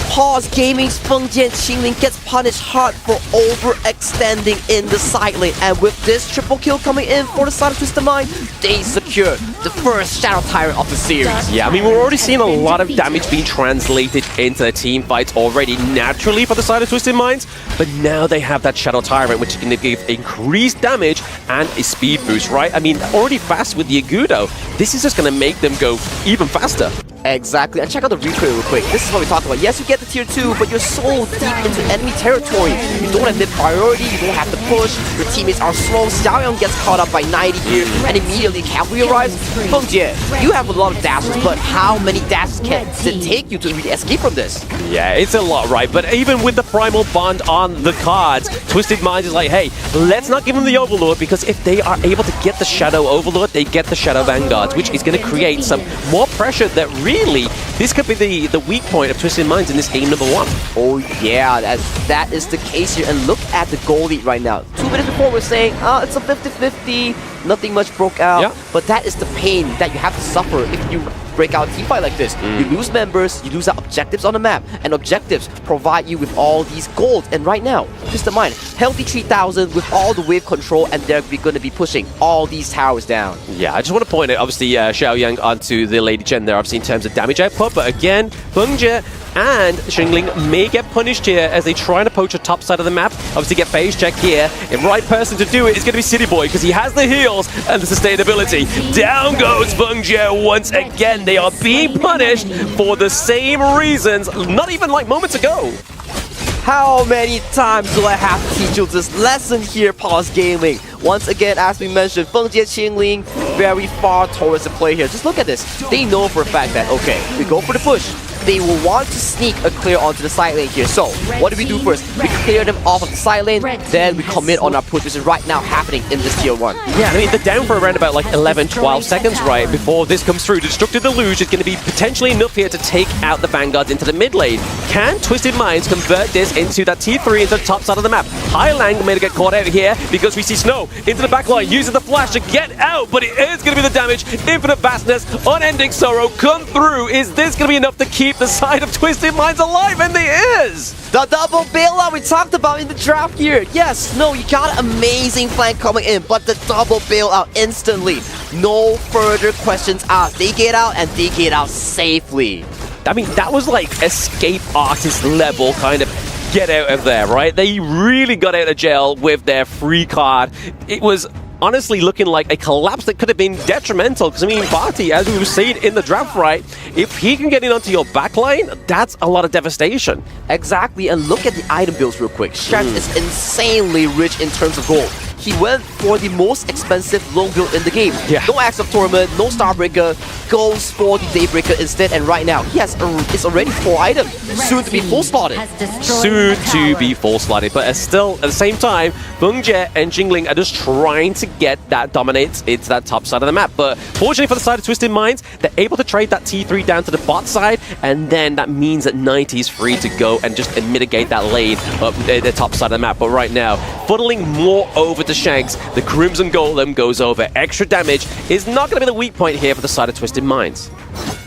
Speaker 9: Pause Gaming's Fengjian Qingling gets punished hard for overextending in the side lane. And with this triple kill coming in for the side of Twisted Mind, they secure the first Shadow Tyrant of the series.
Speaker 8: Yeah, I mean, we're already seeing a lot of damage being translated into the team fights already naturally for the side of Twisted Minds, but now they have that Shadow Tyrant, which is going to give increased damage and a speed boost, right? I mean, already fast with the Agudo. This is just going to make them go even faster.
Speaker 9: Exactly, and check out the replay real quick. This is what we talked about. Yes, you get the tier 2, but you're so deep into enemy territory. You don't have mid priority, you don't have to push, your teammates are slow. Xiaoyang gets caught up by 90 here, and immediately cavalry arrives. Fengjie, you have a lot of dashes, but how many dashes can it take you to really escape from this?
Speaker 8: Yeah, it's a lot, right? But even with the Primal Bond on the cards, Twisted Minds is like, hey, let's not give them the Overlord, because if they are able to get the Shadow Overlord, they get the Shadow Vanguards, which is going to create some more pressure that really, this could be the weak point of Twisted Minds in this game number 1.
Speaker 9: Oh yeah, that is the case here. And look at the goal lead right now. 2 minutes before we're saying, it's a 50-50, nothing much broke out.
Speaker 8: Yeah.
Speaker 9: But that is the pain that you have to suffer if you break out a team fight like this. You lose members, you lose out objectives on the map, and objectives provide you with all these gold. And right now, Twisted Mind, healthy 3000 with all the wave control, and they're going to be pushing all these towers down.
Speaker 8: Yeah, I just want to point out, obviously, Xiaoyang onto the Lady Chen there, obviously, in terms of damage output, but again, Fengjie and Qingling may get punished here as they try to poach the top side of the map. Obviously, get phase check here. The right person to do it is going to be City Boy, because he has the heals and the sustainability. Down goes Fengjie once again. They are being punished for the same reasons, not even like moments ago.
Speaker 9: How many times do I have to teach you this lesson here, Pause Gaming? Once again, as we mentioned, Fengjie Qingling very far towards the play here. Just look at this. They know for a fact that, okay, we go for the push. They will want to sneak a clear onto the side lane here. So, what do we do first? We clear them off of the side lane, then we commit on our push, which is right now happening in this tier 1.
Speaker 8: Yeah, I mean, they're down for around about like 11-12 seconds, right, before this comes through. Destructive Deluge is going to be potentially enough here to take out the Vanguards into the mid lane. Can Twisted Minds convert this into that T3 into the top side of the map? Hailang may get caught out here because we see Snow into the back line, using the flash to get out, but it is going to be the damage. Infinite Vastness, Unending Sorrow come through. Is this going to be enough to keep the side of Twisted Minds alive? And it is!
Speaker 9: The double bailout we talked about in the draft here. Yes, no, you got an amazing flank coming in, but the double bailout instantly. No further questions asked. They get out, and they get out safely.
Speaker 8: I mean, that was like escape artist level kind of get out of there, right? They really got out of jail with their free card. It was honestly looking like a collapse that could have been detrimental, because I mean, Barty, as we were saying in the draft, right, if he can get in onto your backline, that's a lot of devastation.
Speaker 9: Exactly, and look at the item builds real quick. Shat is insanely rich in terms of gold. He went for the most expensive lone build in the game.
Speaker 8: Yeah.
Speaker 9: No Axe of Torment, no Starbreaker, goes for the Daybreaker instead, and right now he has it's already 4 items, soon to be full slotted.
Speaker 8: Soon to be full slotted, but still, at the same time, Fengjie and Qingling are just trying to get that dominance into that top side of the map. But fortunately for the side of Twisted Minds, they're able to trade that T3 down to the bot side, and then that means that 90 is free to go and just mitigate that lane up the top side of the map. But right now, funneling more over to Shanks, the Crimson Golem goes over. Extra damage is not going to be the weak point here for the side of Twisted Minds.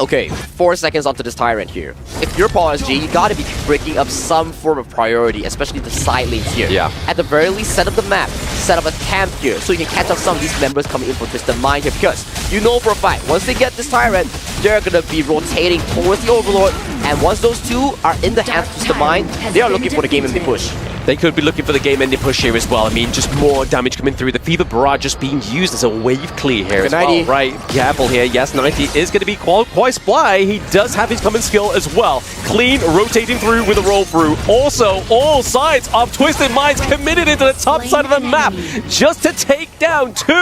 Speaker 9: Okay, 4 seconds onto this Tyrant here. If you're Paul SG, you gotta be breaking up some form of priority, especially the side lanes here.
Speaker 8: Yeah.
Speaker 9: At the very least, set up the map, set up a camp here, so you can catch up some of these members coming in for Twisted Mind here, because you know for a fact, once they get this Tyrant, they're gonna be rotating towards the Overlord, and once those two are in the hands of Twisted Mind, they are looking for the game-ending push.
Speaker 8: They could be looking for the game-ending push here as well. I mean, just more damage coming through. The Fever Barrage just being used as a wave clear here as well. Right, careful here. Yes, 90 is going to be quite spry. He does have his common skill as well. Clean, rotating through with a roll through. Also, all sides of Twisted Minds committed into the top side of the map just to take down 2.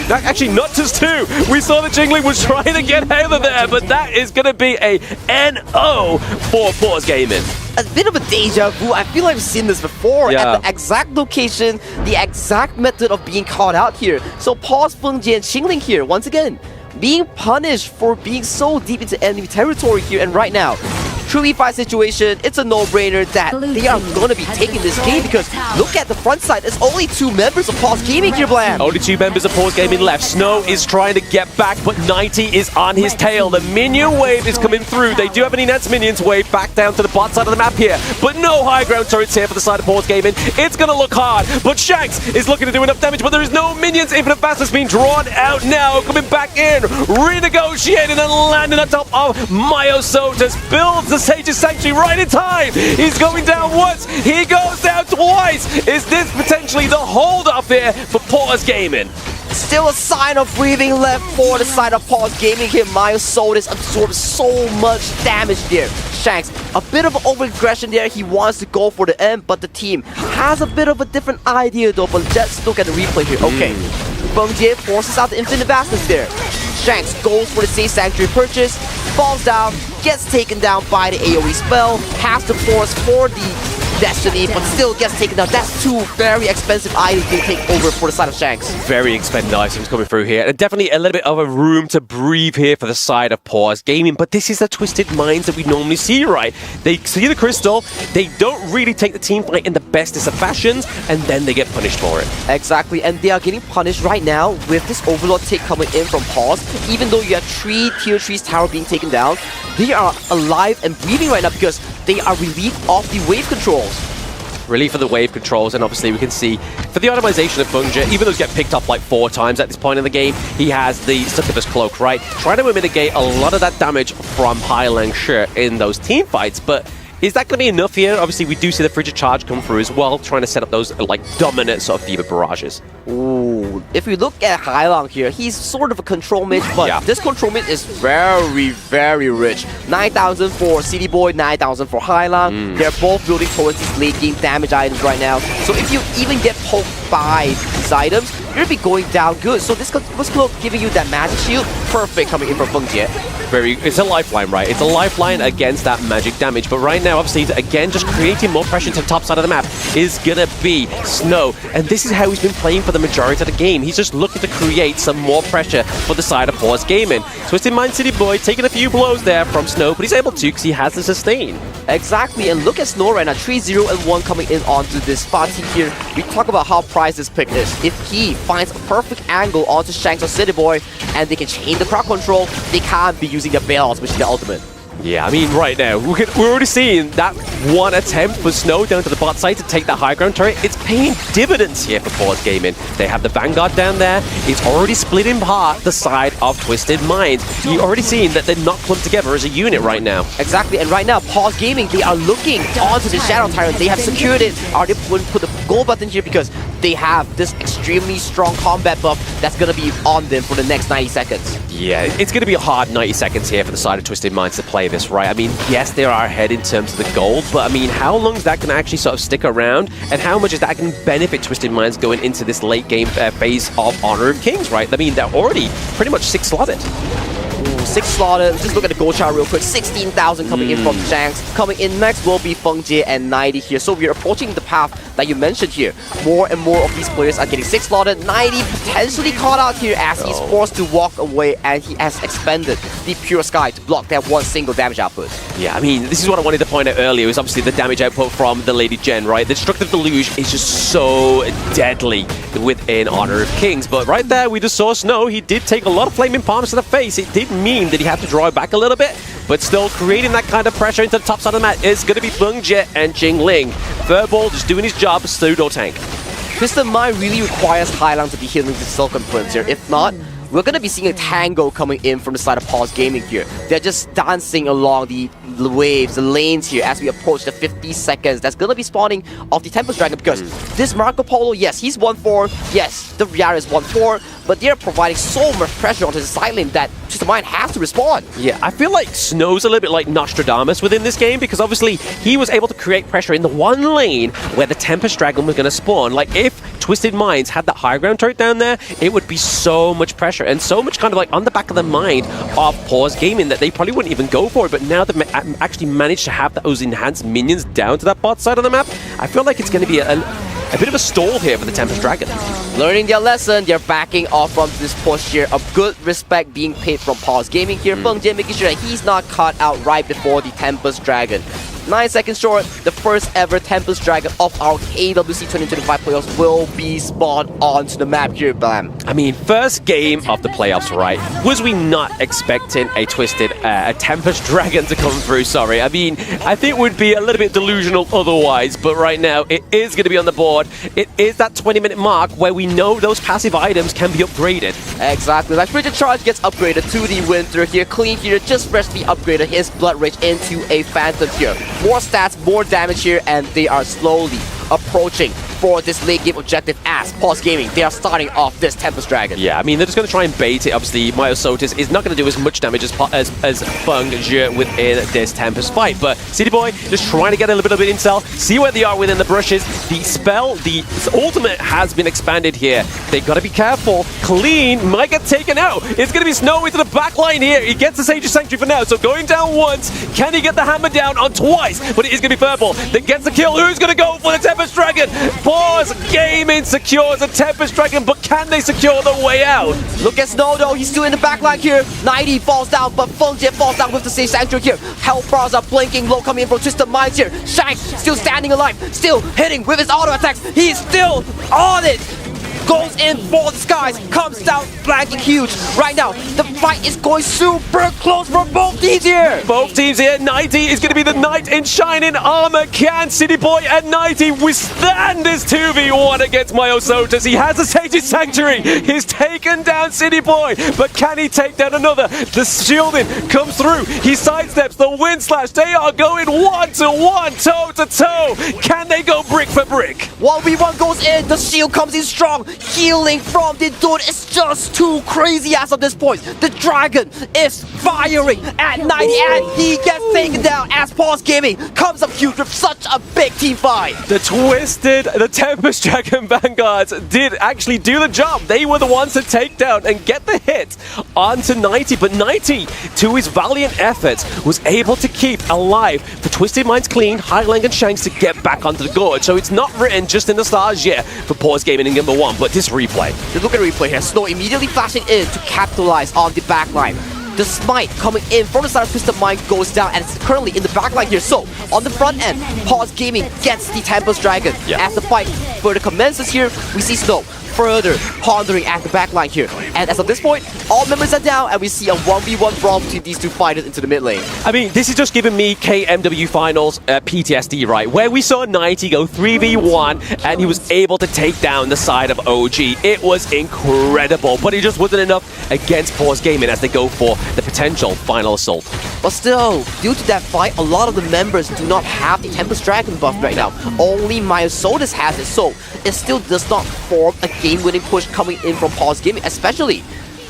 Speaker 8: Actually, not just 2. We saw that Qingling was trying to get out of there, but that is going to be a NO for Pause Gaming.
Speaker 9: A bit of a deja vu. I feel like I've seen this before at the exact location, the exact method of being caught out here. So Pause, Fengjie, and Qingling here, once again, being punished for being so deep into enemy territory here. And right now, 3v5 situation, it's a no-brainer that they are going to be taking this game because look at the front side. There's only 2 members of Pause Gaming here, Blam.
Speaker 8: Only 2 members of Pause Gaming left. Snow is trying to get back, but 90 is on his tail. The minion wave is coming through. They do have an enhanced minions wave back down to the bot side of the map here, but no high ground turrets here for the side of Pause Gaming. It's going to look hard, but Shanks is looking to do enough damage, but there is no minions. Infinite Blast has been drawn out now, coming back in, renegotiating and landing on top of Myosotus. Builds the Sage's Sanctuary right in time. He's going down once, he goes down twice. Is this potentially the hold-up here for Pause Gaming?
Speaker 9: Still a sign of breathing left for the side of Pause Gaming here. Myosotus absorbs so much damage there. Shanks, a bit of over-aggression there. He wants to go for the end, but the team has a bit of a different idea though. But let's look at the replay here. Okay, Fengjie forces out the Infinite Vastness there. Shanks goes for the Safe Sanctuary purchase, falls down, gets taken down by the AoE spell, has the force for the Destiny, but still gets taken down. That's 2 very expensive items being taken over for the side of Shanks.
Speaker 8: Very expensive items coming through here, and definitely a little bit of a room to breathe here for the side of Pause Gaming, but this is the Twisted Minds that we normally see, right? They see the crystal, they don't really take the team fight in the bestest of fashions, and then they get punished for it.
Speaker 9: Exactly, and they are getting punished right now with this Overlord tick coming in from Pause. Even though you have 3 tier 3's tower being taken down, they are alive and breathing right now because they are relieved of the wave controls.
Speaker 8: Relief of the wave controls, and obviously we can see for the automation of Fengjie, even though he's get picked up like 4 times at this point in the game, he has the Succubus Cloak, right? Trying to mitigate a lot of that damage from Highland Shirt in those team fights, but is that going to be enough here? Obviously, we do see the Frigid Charge come through as well, trying to set up those like dominant sort of Diva barrages.
Speaker 9: Ooh, if we look at Hailang here, he's sort of a control mage, but this control mage is very, very rich. 9,000 for City Boy, 9,000 for Hailang. They're both building towards these late game damage items right now. So if you even get poked by these items, you're going to be going down good. So this was close giving you that magic shield. Perfect coming in from Fengjie.
Speaker 8: It's a lifeline, right? It's a lifeline against that magic damage. But right now, obviously, again, just creating more pressure to the top side of the map is gonna be Snow. And this is how he's been playing for the majority of the game. He's just looking to create some more pressure for the side of Pause Gaming. Twisted Mind City Boy taking a few blows there from Snow, but he's able to because he has the sustain.
Speaker 9: Exactly, and look at Snow right now, 3-0 and 1 coming in onto this party here. We talk about how prized this pick is. If he finds a perfect angle onto Shanks or City Boy, and they can chain the crowd control, they can't be using their bailouts, which is the ultimate.
Speaker 8: Yeah, I mean, right now, we're already seeing that one attempt for Snow down to the bot side to take that high ground turret. It's paying dividends here for Pause Gaming. They have the Vanguard down there. It's already split in part the side of Twisted Minds. You're already seeing that they're not clumped together as a unit right now.
Speaker 9: Exactly, and right now, Pause Gaming, they are looking onto the Shadow Tyrant. They have secured it. Are they going to put the gold button here because they have this extremely strong combat buff that's going to be on them for the next 90 seconds.
Speaker 8: Yeah, it's going to be a hard 90 seconds here for the side of Twisted Minds to play this, right? I mean, yes, they are ahead in terms of the gold, but I mean, how long is that going to actually sort of stick around, and how much is that going to benefit Twisted Minds going into this late game phase of Honor of Kings, right? I mean, they're already pretty much 6 slotted.
Speaker 9: 6 slotted. Just look at the gold chart real quick. 16,000 coming in from Shanks. Coming in next will be Fengjie and 90 here. So we're approaching the path that you mentioned here. More and more of these players are getting 6 slotted. 90 potentially caught out here as he's forced to walk away, and he has expended the Pure Sky to block that one single damage output.
Speaker 8: Yeah, I mean, this is what I wanted to point out earlier, is obviously the damage output from the Lady Gen, right? The Destructive Deluge is just so deadly within Honor of Kings. But right there, we just saw Snow. He did take a lot of Flaming Palms to the face. It did mean that he had to draw it back a little bit, but still creating that kind of pressure into the top side of the mat is going to be Fengjie and Jingling. Furball just doing his job, pseudo tank.
Speaker 9: Twisted Mind really requires Hailang to be healing the Silken Prince here. If not, we're going to be seeing a tango coming in from the side of Pause Gaming here. They're just dancing along the waves, the lanes here as we approach the 50 seconds. That's going to be spawning off the Tempest Dragon because this Marco Polo, yes, he's 1-4. Yes, the Riara is 1-4. But they're providing so much pressure onto the side lane that Twisted Mind has to respond.
Speaker 8: Yeah, I feel like Snow's a little bit like Nostradamus within this game because obviously he was able to create pressure in the one lane where the Tempest Dragon was going to spawn. Like if Twisted Minds had that high ground turret down there, it would be so much pressure and so much kind of like on the back of the mind of Pause Gaming that they probably wouldn't even go for it. But now they've actually managed to have those enhanced minions down to that bot side of the map, I feel like it's going to be a bit of a stall here for the Tempest Dragon.
Speaker 9: Learning their lesson, they're backing off from this push here. A good respect being paid from Pause Gaming here. Feng Jie making sure that he's not caught out right before the Tempest Dragon. 9 seconds short, the first ever Tempest Dragon of our KWC 2025 playoffs will be spawned onto the map here, Bam.
Speaker 8: I mean, first game of the playoffs, right? Was we not expecting a a Tempest Dragon to come through? Sorry. I mean, I think we'd be a little bit delusional otherwise, but right now it is going to be on the board. It is that 20-minute mark where we know those passive items can be upgraded.
Speaker 9: Exactly. Like Frigid Charge gets upgraded to the Winter here. Clean here just freshly upgraded his Blood Rage into a Phantom here. More stats, more damage here, and they are slowly approaching for this late game objective as Pause Gaming. They are starting off this Tempest Dragon.
Speaker 8: Yeah, I mean, they're just going to try and bait it. Obviously, Myosotis is not going to do as much damage as Feng Jie within this Tempest fight. But City Boy just trying to get a little bit of intel, see where they are within the brushes. The spell, the ultimate has been expanded here. They've got to be careful. Clean might get taken out. It's going to be Snow into the back line here. He gets the Sage's Sanctuary for now. So going down once. Can he get the hammer down on twice? But it is going to be Purple that gets the kill. Who's going to go for the Tempest Dragon? Pause Gaming secures a Tempest Dragon, but can they secure the way out?
Speaker 9: Look at Snow though, he's still in the back line here. 90 falls down, but Feng Jie falls down with the Sage Sanctuary here. Health bars are blinking low coming in from Twisted Minds here. Shank still standing alive, still hitting with his auto attacks. He's still on it. Goes in for the skies, comes down flanking huge. Right now, the fight is going super close for both teams here.
Speaker 8: Both teams here. 90 is going to be the knight in shining armor. Can City Boy and 90 withstand this 2v1 against Myosotis? He has a Sage's Sanctuary. He's taken down City Boy, but can he take down another? The shielding comes through. He sidesteps the wind slash. They are going 1-to-1, toe-to-toe. Can they go brick for brick?
Speaker 9: 1v1 goes in, the shield comes in strong. Healing from the dude is just too crazy as of this point. The dragon is firing at 90 and he gets taken down as Pause Gaming comes up huge with such a big team fight.
Speaker 8: The Tempest Dragon Vanguards did actually do the job. They were the ones to take down and get the hit onto 90. But 90, to his valiant efforts, was able to keep alive the Twisted Minds Clean, Highland and Shanks to get back onto the gorge. So it's not written just in the stars yet for Pause Gaming in number 1. But this replay.
Speaker 9: Look at the replay here. Snow immediately flashing in to capitalize on the backline. The smite coming in from the side of Twisted Mind goes down and it's currently in the backline here. So, on the front end, Pause Gaming gets the Tempest Dragon.
Speaker 8: Yeah.
Speaker 9: As the fight further commences here, we see Snow further pondering at the backline here. And as of this point, all members are down and we see a 1v1 brawl between these two fighters into the mid lane.
Speaker 8: I mean, this is just giving me KMW Finals PTSD, right? Where we saw 90 go 3v1 and he was able to take down the side of OG. It was incredible, but it just wasn't enough against Pause Gaming as they go for the potential final assault.
Speaker 9: But still, due to that fight, a lot of the members do not have the Tempest Dragon buff right now. Only Myosotis has it, so it still does not form a game-winning push coming in from Pause Gaming, especially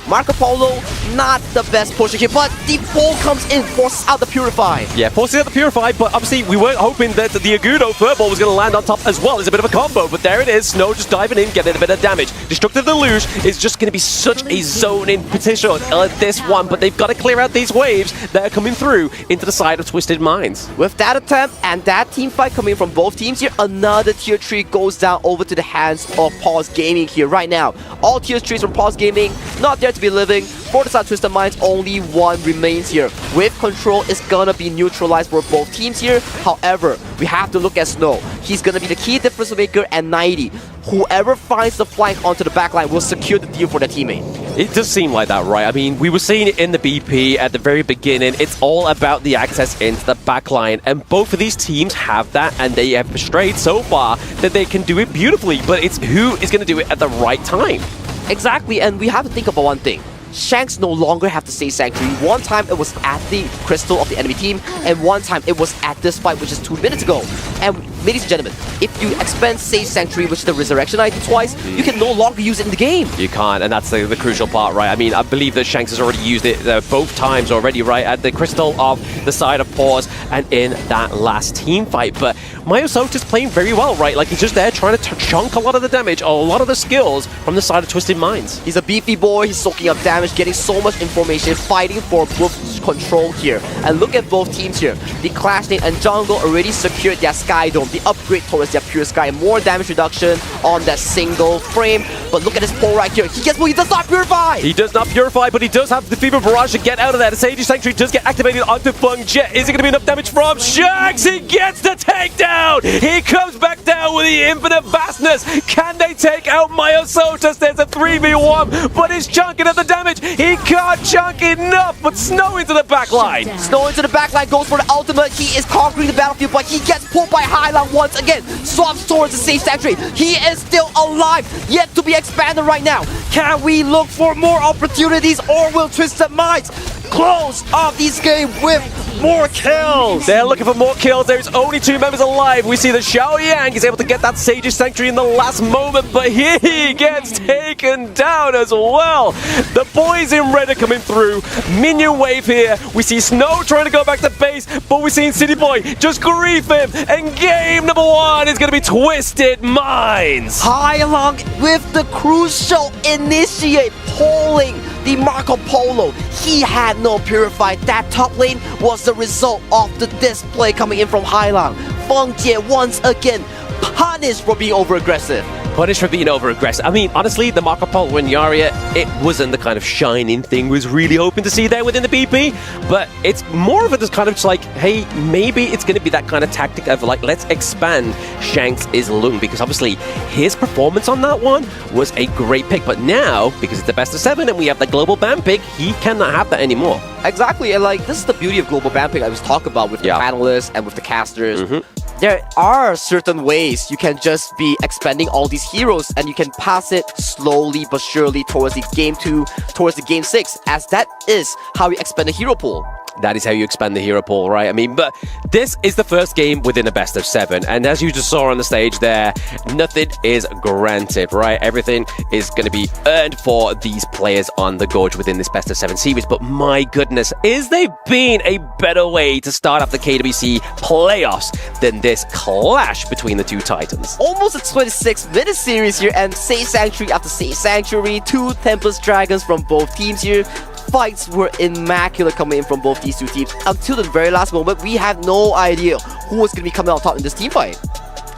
Speaker 9: Marco Polo, not the best pusher here, but the ball comes in, forces out the Purify.
Speaker 8: Yeah, forcing out the Purify, but obviously we weren't hoping that the Agudo Furball was going to land on top as well. It's a bit of a combo, but there it is. Snow just diving in, getting a bit of damage. Destructive Deluge is just going to be such a zoning petition at this one, but they've got to clear out these waves that are coming through into the side of Twisted Minds.
Speaker 9: With that attempt and that team fight coming from both teams here, another tier 3 goes down over to the hands of Pause Gaming here right now. All tier 3s from Pause Gaming, not there to be living. For the side Twisted Minds, only one remains here. With control, it's gonna be neutralized for both teams here. However, we have to look at Snow. He's gonna be the key difference maker and 90. Whoever finds the flank onto the backline will secure the deal for their teammate.
Speaker 8: It does seem like that, right? I mean, we were seeing it in the BP at the very beginning. It's all about the access into the backline, and both of these teams have that, and they have portrayed so far that they can do it beautifully, but it's who is going to do it at the right time.
Speaker 9: Exactly, and we have to think about one thing. Shanks no longer have to Sage Sanctuary. One time it was at the crystal of the enemy team, and one time it was at this fight, which is 2 minutes ago. And ladies and gentlemen, if you expend Sage Sanctuary, which is the resurrection item, twice, you can no longer use it in the game.
Speaker 8: You can't, and that's the crucial part, right? I mean, I believe that Shanks has already used it both times already, right? At the crystal of the side of Pause and in that last team fight. But Myosotis playing very well, right? Like, he's just there trying to chunk a lot of the damage, a lot of the skills from the side of Twisted Minds.
Speaker 9: He's a beefy boy, he's soaking up damage, getting so much information, fighting for both much control here. And look at both teams here. The Clash Lane and Jungle already secured their Sky Dome, the upgrade towards their Pure Sky, more damage reduction on that single frame. But look at this pull right here. He does not purify!
Speaker 8: He does not purify, but he does have the Fever Barrage to get out of there. The Sage Sanctuary does get activated onto Feng Jet. Is it going to be enough damage from Shanks? He gets the takedown! He comes back down with the infinite vastness. Can they take out Myosotus? There's a 3v1, but he's chunking at the damage. He can't chunk enough, but Snow into the backline.
Speaker 9: Snow into the backline, goes for the ultimate. He is conquering the battlefield, but he gets pulled by Highland once again. Swaps towards the Sage Sanctuary. He is still alive, yet to be expanded right now. Can we look for more opportunities, or will Twisted Minds close off this game with more kills?
Speaker 8: They're looking for more kills. There's only 2 members alive. We see that Xiao Yang is able to get that Sage's Sanctuary in the last moment, but he gets taken down as well. The boys in red are coming through. Minion wave here. We see Snow trying to go back to base, but we're seeing City Boy just grief him. And game number 1 is going to be Twisted Minds.
Speaker 9: Hailong with the crucial initiate, pulling the Marco Polo. He had no purify. That top lane was the result of the display coming in from Hailong. Feng Jie once again punished for being over-aggressive.
Speaker 8: Punished for being over-aggressive. I mean, honestly, the Marco Polo and Yaria, it wasn't the kind of shining thing we was really hoping to see there within the BP, but it's more of a just kind of just like, hey, maybe it's going to be that kind of tactic of like, let's expand Shanks is Lung, because obviously his performance on that one was a great pick, but now, because it's the best of 7 and we have the global ban pick, he cannot have that anymore.
Speaker 9: Exactly, and like, this is the beauty of global ban pick I was talking about with the panelists and with the casters. There are certain ways you can just be expanding all these heroes, and you can pass it slowly but surely towards the game 2, towards the game 6, as that is how you expand the hero pool.
Speaker 8: That is how you expand the hero pool, right? I mean, but this is the first game within a best of 7, and as you just saw on the stage there, nothing is granted, right? Everything is going to be earned for these players on the Gorge within this best of 7 series, but my goodness, is there been a better way to start off the KWC playoffs than this clash between the two titans?
Speaker 9: Almost a 26-minute series here, and Sage Sanctuary after Sage Sanctuary, 2 Tempest Dragons from both teams here. Fights were immaculate coming in from both these two teams. Until the very last moment, we had no idea who was going to be coming out top in this team fight.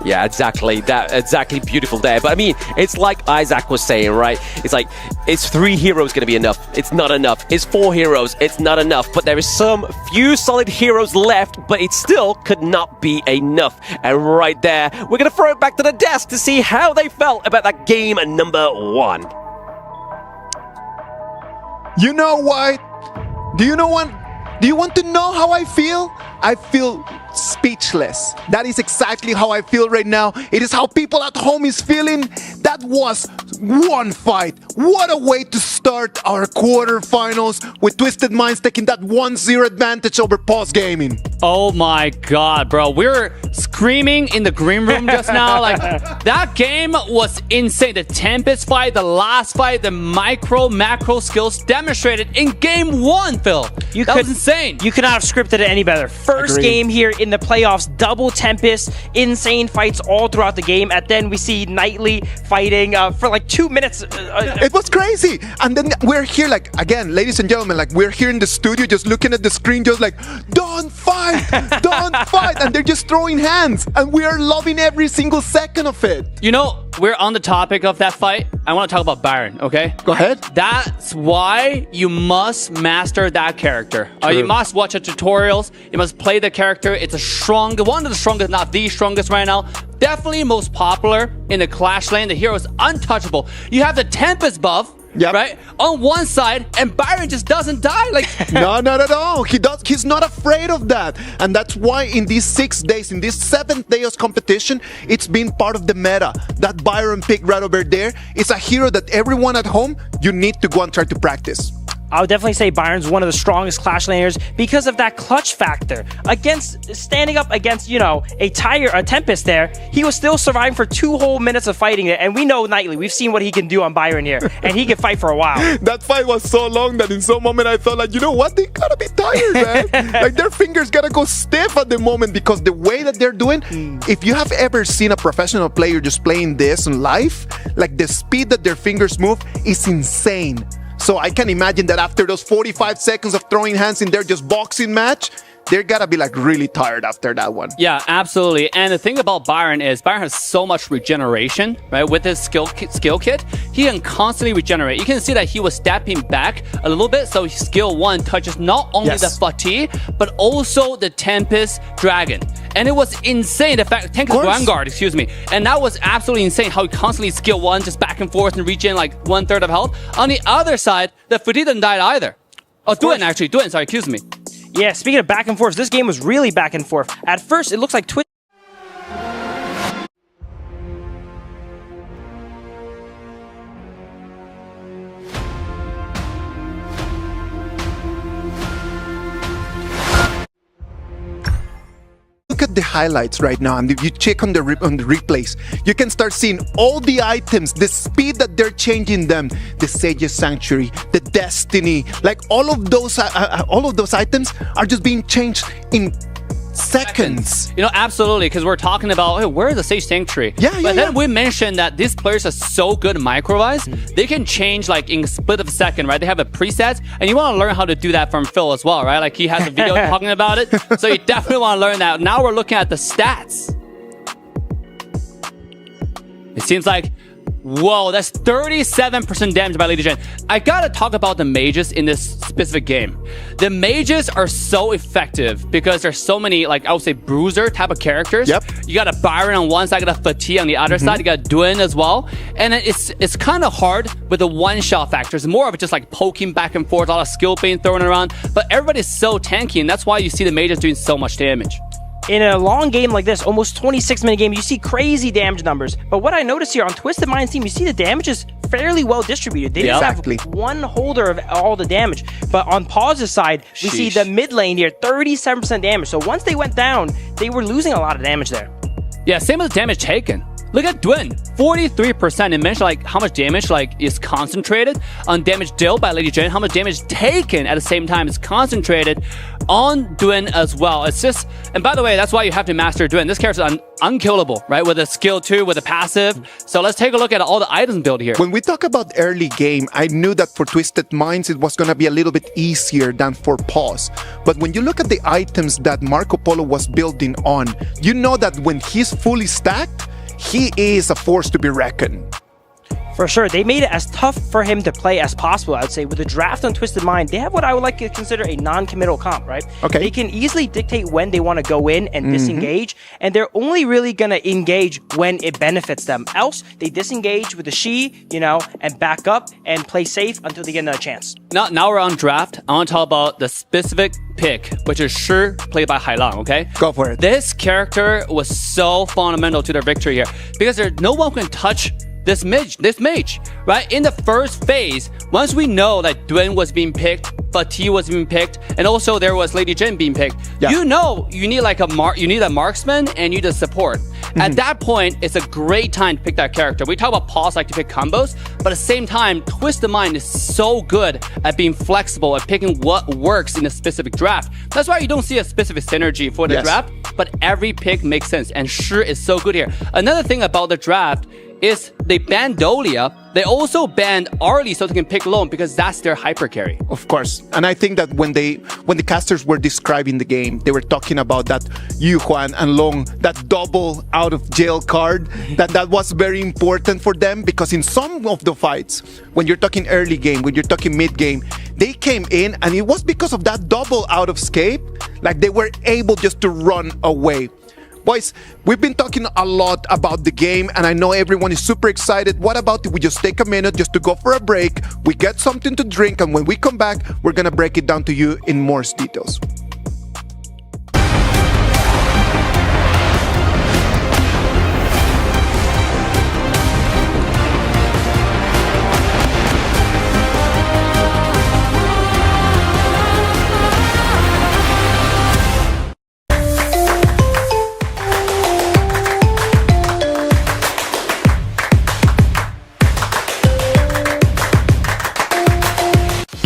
Speaker 8: Yeah, exactly. Exactly beautiful there. But I mean, it's like Isaac was saying, right? It's like, is 3 heroes going to be enough? It's not enough. Is 4 heroes? It's not enough. But there is some few solid heroes left, but it still could not be enough. And right there, we're going to throw it back to the desk to see how they felt about that game number 1.
Speaker 1: You know what? Do you know what? Do you want to know how I feel? I feel speechless. That is exactly how I feel right now. It is how people at home is feeling. That was one fight. What a way to start our quarterfinals with Twisted Minds taking that 1-0 advantage over Pulse Gaming.
Speaker 3: Oh my god, bro. We were screaming in the green room just now. Like, that game was insane. The Tempest fight, the last fight, the macro skills demonstrated in game 1, Phil. That was insane.
Speaker 2: You could not have scripted it any better. First game here in the playoffs, double Tempest, insane fights all throughout the game, and then we see Knightley fighting for like 2 minutes.
Speaker 1: It was crazy. And then we're here, like, again, ladies and gentlemen, like, we're here in the studio just looking at the screen, just like, don't fight, don't fight. And they're just throwing hands, and we are loving every single second of it.
Speaker 3: You know, we're on the topic of that fight. I want to talk about Byron, okay?
Speaker 1: Go ahead.
Speaker 3: That's why you must master that character. You must watch the tutorials. You must play the character. It's one of the strongest, not the strongest right now. Definitely most popular in the Clash lane. The hero is untouchable. You have the Tempest buff, right? On one side, and Byron just doesn't die. Like,
Speaker 1: no, not at all. He's not afraid of that. And that's why in these 6 days, in this 7th day of competition, it's been part of the meta. That Byron pick right over there is a hero that everyone at home, you need to go and try to practice.
Speaker 2: I would definitely say Byron's one of the strongest Clash laners because of that clutch factor. Standing up against, you know, a Tempest there, he was still surviving for 2 whole minutes of fighting it. And we know Knightley, we've seen what he can do on Byron here, and he can fight for a while.
Speaker 1: That fight was so long that in some moment I thought, like, you know what, they gotta be tired, man. Like, their fingers gotta go stiff at the moment, because the way that they're doing, if you have ever seen a professional player just playing this in live, like, the speed that their fingers move is insane. So I can imagine that after those 45 seconds of throwing hands in there, just boxing match, they're gotta be like really tired after that one.
Speaker 3: Yeah, absolutely. And the thing about Byron is Byron has so much regeneration, right? With his skill kit, he can constantly regenerate. You can see that he was stepping back a little bit, so skill 1 touches not only the fatigue, but also the Tempest Dragon. And it was insane, the fact, Tempest Vanguard, excuse me. And that was absolutely insane how he constantly skill 1, just back and forth and regen like 1/3 of health. On the other side, the fatigue didn't die either. Oh, Duen, sorry, excuse me.
Speaker 2: Yeah, speaking of back and forth, this game was really back and forth. At first, it looks like Twitch.
Speaker 1: Look at the highlights right now, and if you check on the replays, you can start seeing all the items, the speed that they're changing them, the Sage's Sanctuary, the Destiny, like all of those items are just being changed in seconds.
Speaker 3: You know, absolutely, because we're talking about, hey, where is the Sage Sanctuary? But then we mentioned that these players are so good micro-wise, they can change like in a split of a second, right? They have a preset, and you want to learn how to do that from Phil as well, right? Like he has a video talking about it, so you definitely want to learn that. Now we're looking at the stats. It seems like, whoa, that's 37% damage by Lady Jen. I gotta talk about the mages in this specific game. The mages are so effective because there's so many, like I would say, bruiser type of characters. You got a Byron on one side, you got a Fatigue on the other side, you got Duen as well. And it's kind of hard with the one-shot factor. It's more of just like poking back and forth, a lot of skill being thrown around. But everybody's so tanky, and that's why you see the mages doing so much damage.
Speaker 2: In a long game like this, almost 26-minute game, you see crazy damage numbers. But what I noticed here on Twisted Mind's team, you see the damage is fairly well distributed. They just have one holder of all the damage. But on Paw's side, we see the mid lane here, 37% damage. So once they went down, they were losing a lot of damage there.
Speaker 3: Yeah, same with the damage taken. Look at Duen, 43%. It mentioned like how much damage like is concentrated on damage dealt by Lady Jen, how much damage taken at the same time is concentrated on Duen as well. It's just, and by the way, that's why you have to master Duen. This character is unkillable, right? With a skill 2, with a passive. So let's take a look at all the items built here.
Speaker 1: When we talk about early game, I knew that for Twisted Minds, it was going to be a little bit easier than for Paws. But when you look at the items that Marco Polo was building on, you know that when he's fully stacked, he is a force to be reckoned.
Speaker 2: For sure. They made it as tough for him to play as possible, I would say. With the draft on Twisted Mind, they have what I would like to consider a non-committal comp, right?
Speaker 1: Okay.
Speaker 2: They can easily dictate when they want to go in and disengage, and they're only really going to engage when it benefits them. Else, they disengage with the Shi, you know, and back up and play safe until they get another chance.
Speaker 3: Now we're on draft. I want to talk about the specific pick, which is Shi, played by Hailang, okay?
Speaker 1: Go for it.
Speaker 3: This character was so fundamental to their victory here because there's no one can touch this mage, right? In the first phase, once we know that Duen was being picked, Fati was being picked, and also there was Lady Jen being picked, you know you need like you need a marksman and you need a support. At that point, it's a great time to pick that character. We talk about Paws like to pick combos, but at the same time, Twisted Mind is so good at being flexible, at picking what works in a specific draft. That's why you don't see a specific synergy for the draft, but every pick makes sense, and Shi is so good here. Another thing about the draft is they banned Dolia. They also banned Arlie so they can pick Lone because that's their hyper carry.
Speaker 1: Of course. And I think that when the casters were describing the game, they were talking about that Yu Huan and Long, that double out of jail card, that was very important for them because in some of the fights, when you're talking early game, when you're talking mid game, they came in and it was because of that double out of escape, like they were able just to run away. Boys, we've been talking a lot about the game, and I know everyone is super excited. What about if we just take a minute just to go for a break, we get something to drink, and when we come back, we're going to break it down to you in more details.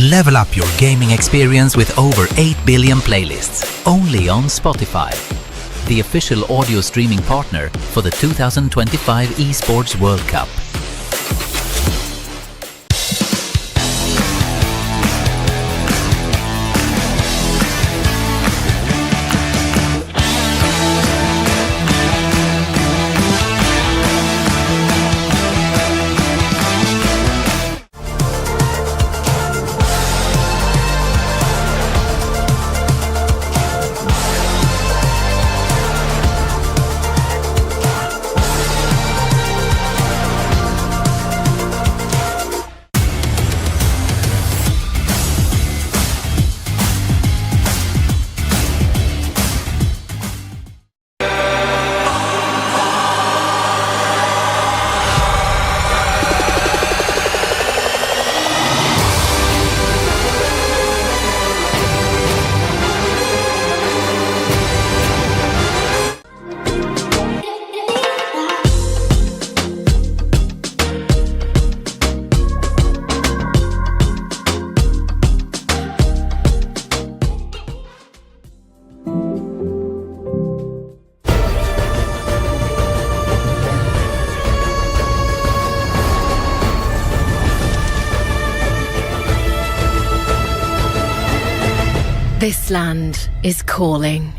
Speaker 10: Level up your gaming experience with over 8 billion playlists, only on Spotify, the official audio streaming partner for the 2025 Esports World Cup.
Speaker 11: This land is calling.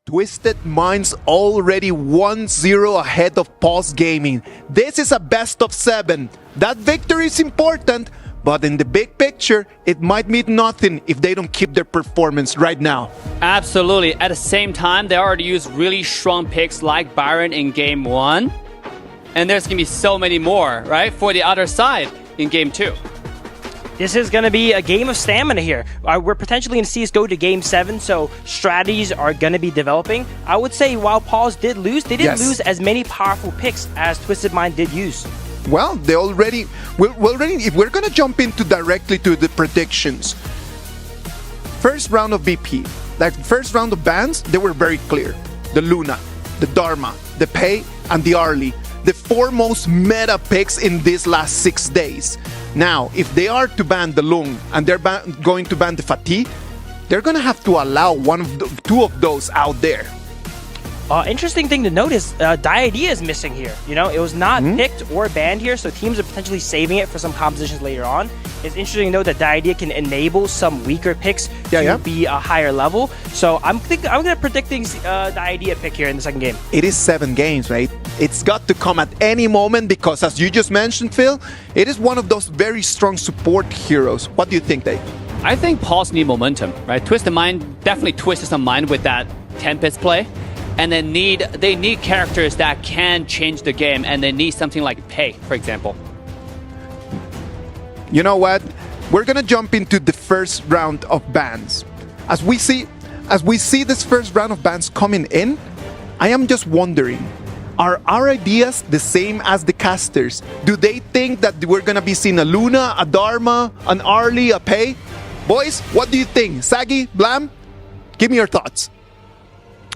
Speaker 1: Twisted Minds already 1-0 ahead of Pulse Gaming. This is a best of 7. That victory is important, but in the big picture, it might mean nothing if they don't keep their performance right now.
Speaker 3: Absolutely. At the same time, they already used really strong picks like Byron in Game 1. And there's going to be so many more, right, for the other side in Game 2.
Speaker 2: This is going to be a game of stamina here. We're potentially going to see us go to Game 7, so strategies are going to be developing. I would say while Pause did lose, they didn't lose as many powerful picks as Twisted Mind did use.
Speaker 1: Well, they already... if we're going to jump into directly to the predictions. First round of BP, like first round of bans, they were very clear. The Luna, the Dharma, the Pei, and the Arlie. The 4 most meta picks in these last 6 days. Now, if they are to ban the Lung and they're going to ban the Fatih, they're going to have to allow two of those out there.
Speaker 2: Interesting thing to notice, Diadea is missing here. You know, it was not picked or banned here, so teams are potentially saving it for some compositions later on. It's interesting to note that Diadea can enable some weaker picks to be a higher level. So I'm going to predict things Diadea pick here in the second game.
Speaker 1: It is 7 games, right? It's got to come at any moment because, as you just mentioned, Phil, it is one of those very strong support heroes. What do you think, Dave?
Speaker 3: I think Pulse need momentum, right? Twisted Mind definitely twisted some mind with that Tempest play. And they need characters that can change the game, and they need something like Pei, for example.
Speaker 1: You know what? We're gonna jump into the first round of bans. As we see this first round of bans coming in, I am just wondering, are our ideas the same as the casters? Do they think that we're gonna be seeing a Luna, a Dharma, an Arlie, a Pei? Boys, what do you think? Sagi, Blam? Give me your thoughts.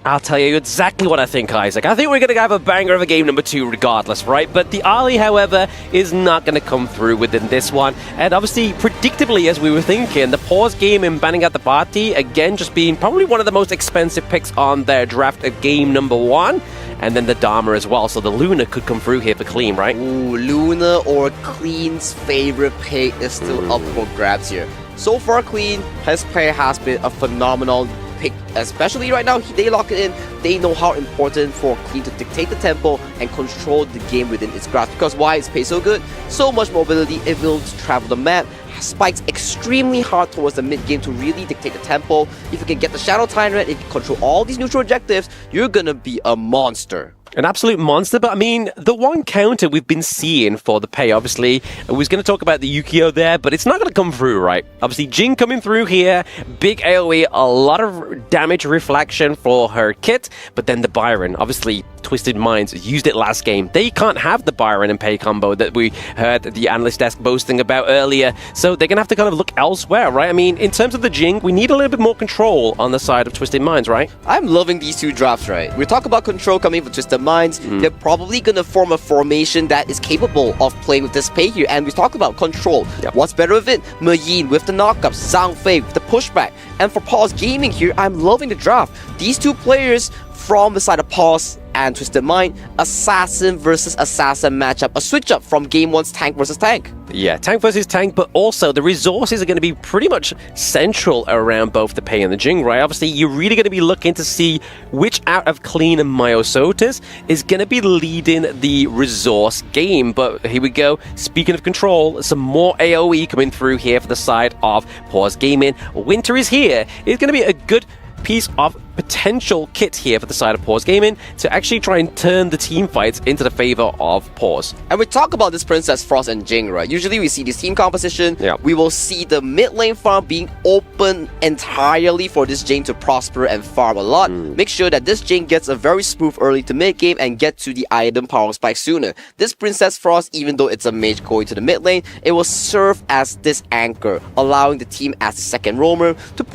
Speaker 8: I'll tell you exactly what I think, Isaac. I think we're going to have a banger of a game number 2 regardless, right? But the Arlie, however, is not going to come through within this one. And obviously, predictably, as we were thinking, the Pause game in banning out the party, again, just being probably one of the most expensive picks on their draft at game number 1. And then the Dharma as well, so the Luna could come through here for Clean, right?
Speaker 9: Ooh, Luna or Clean's favorite pick is still up for grabs here. So far, Clean, his play has been a phenomenal pick, especially right now. They lock it in. They know how important for Clean to dictate the tempo and control the game within its grasp. Because why is Pei so good? So much mobility, able to travel the map, spikes extremely hard towards the mid game to really dictate the tempo. If you can get the Shadow Tyrant, if you control all these neutral objectives, you're gonna be a monster.
Speaker 8: An absolute monster, but I mean, the one counter we've been seeing for the Pei, obviously, we was going to talk about the Yukio there, but it's not going to come through, right? Obviously, Jin coming through here, big AoE, a lot of damage reflection for her kit, but then the Byron, obviously, Twisted Minds used it last game. They can't have the Byron and Pei combo that we heard the analyst desk boasting about earlier. So they're going to have to kind of look elsewhere, right? I mean, in terms of the Jing, we need a little bit more control on the side of Twisted Minds, right?
Speaker 9: I'm loving these two drafts, right? We talk about control coming from Twisted Minds. They're probably going to form a formation that is capable of playing with this Pei here. And we talk about control. What's better with it? Meyin with the knockups, Zhang Fei with the pushback. And for Pause Gaming here, I'm loving the draft. These two players from the side of Pause and Twisted Mind, Assassin versus Assassin matchup, a switch up from Game 1's Tank versus Tank.
Speaker 8: Yeah, Tank versus Tank, but also the resources are going to be pretty much central around both the Pei and the Jing, right? Obviously, you're really going to be looking to see which out of Clean and Myosotis is going to be leading the resource game. But here we go. Speaking of control, some more AoE coming through here for the side of Pause Gaming. Winter is here. It's going to be a good piece of potential kit here for the side of Pause Gaming to actually try and turn the team fights into the favor of Pause.
Speaker 9: And we talk about this Princess Frost and Jing, right? Usually we see this team composition. We will see the mid lane farm being open entirely for this Jing to prosper and farm a lot. Make sure that this Jing gets a very smooth early to mid game and get to the item power spike sooner. This Princess Frost, even though it's a mage going to the mid lane, it will serve as this anchor, allowing the team as the second roamer to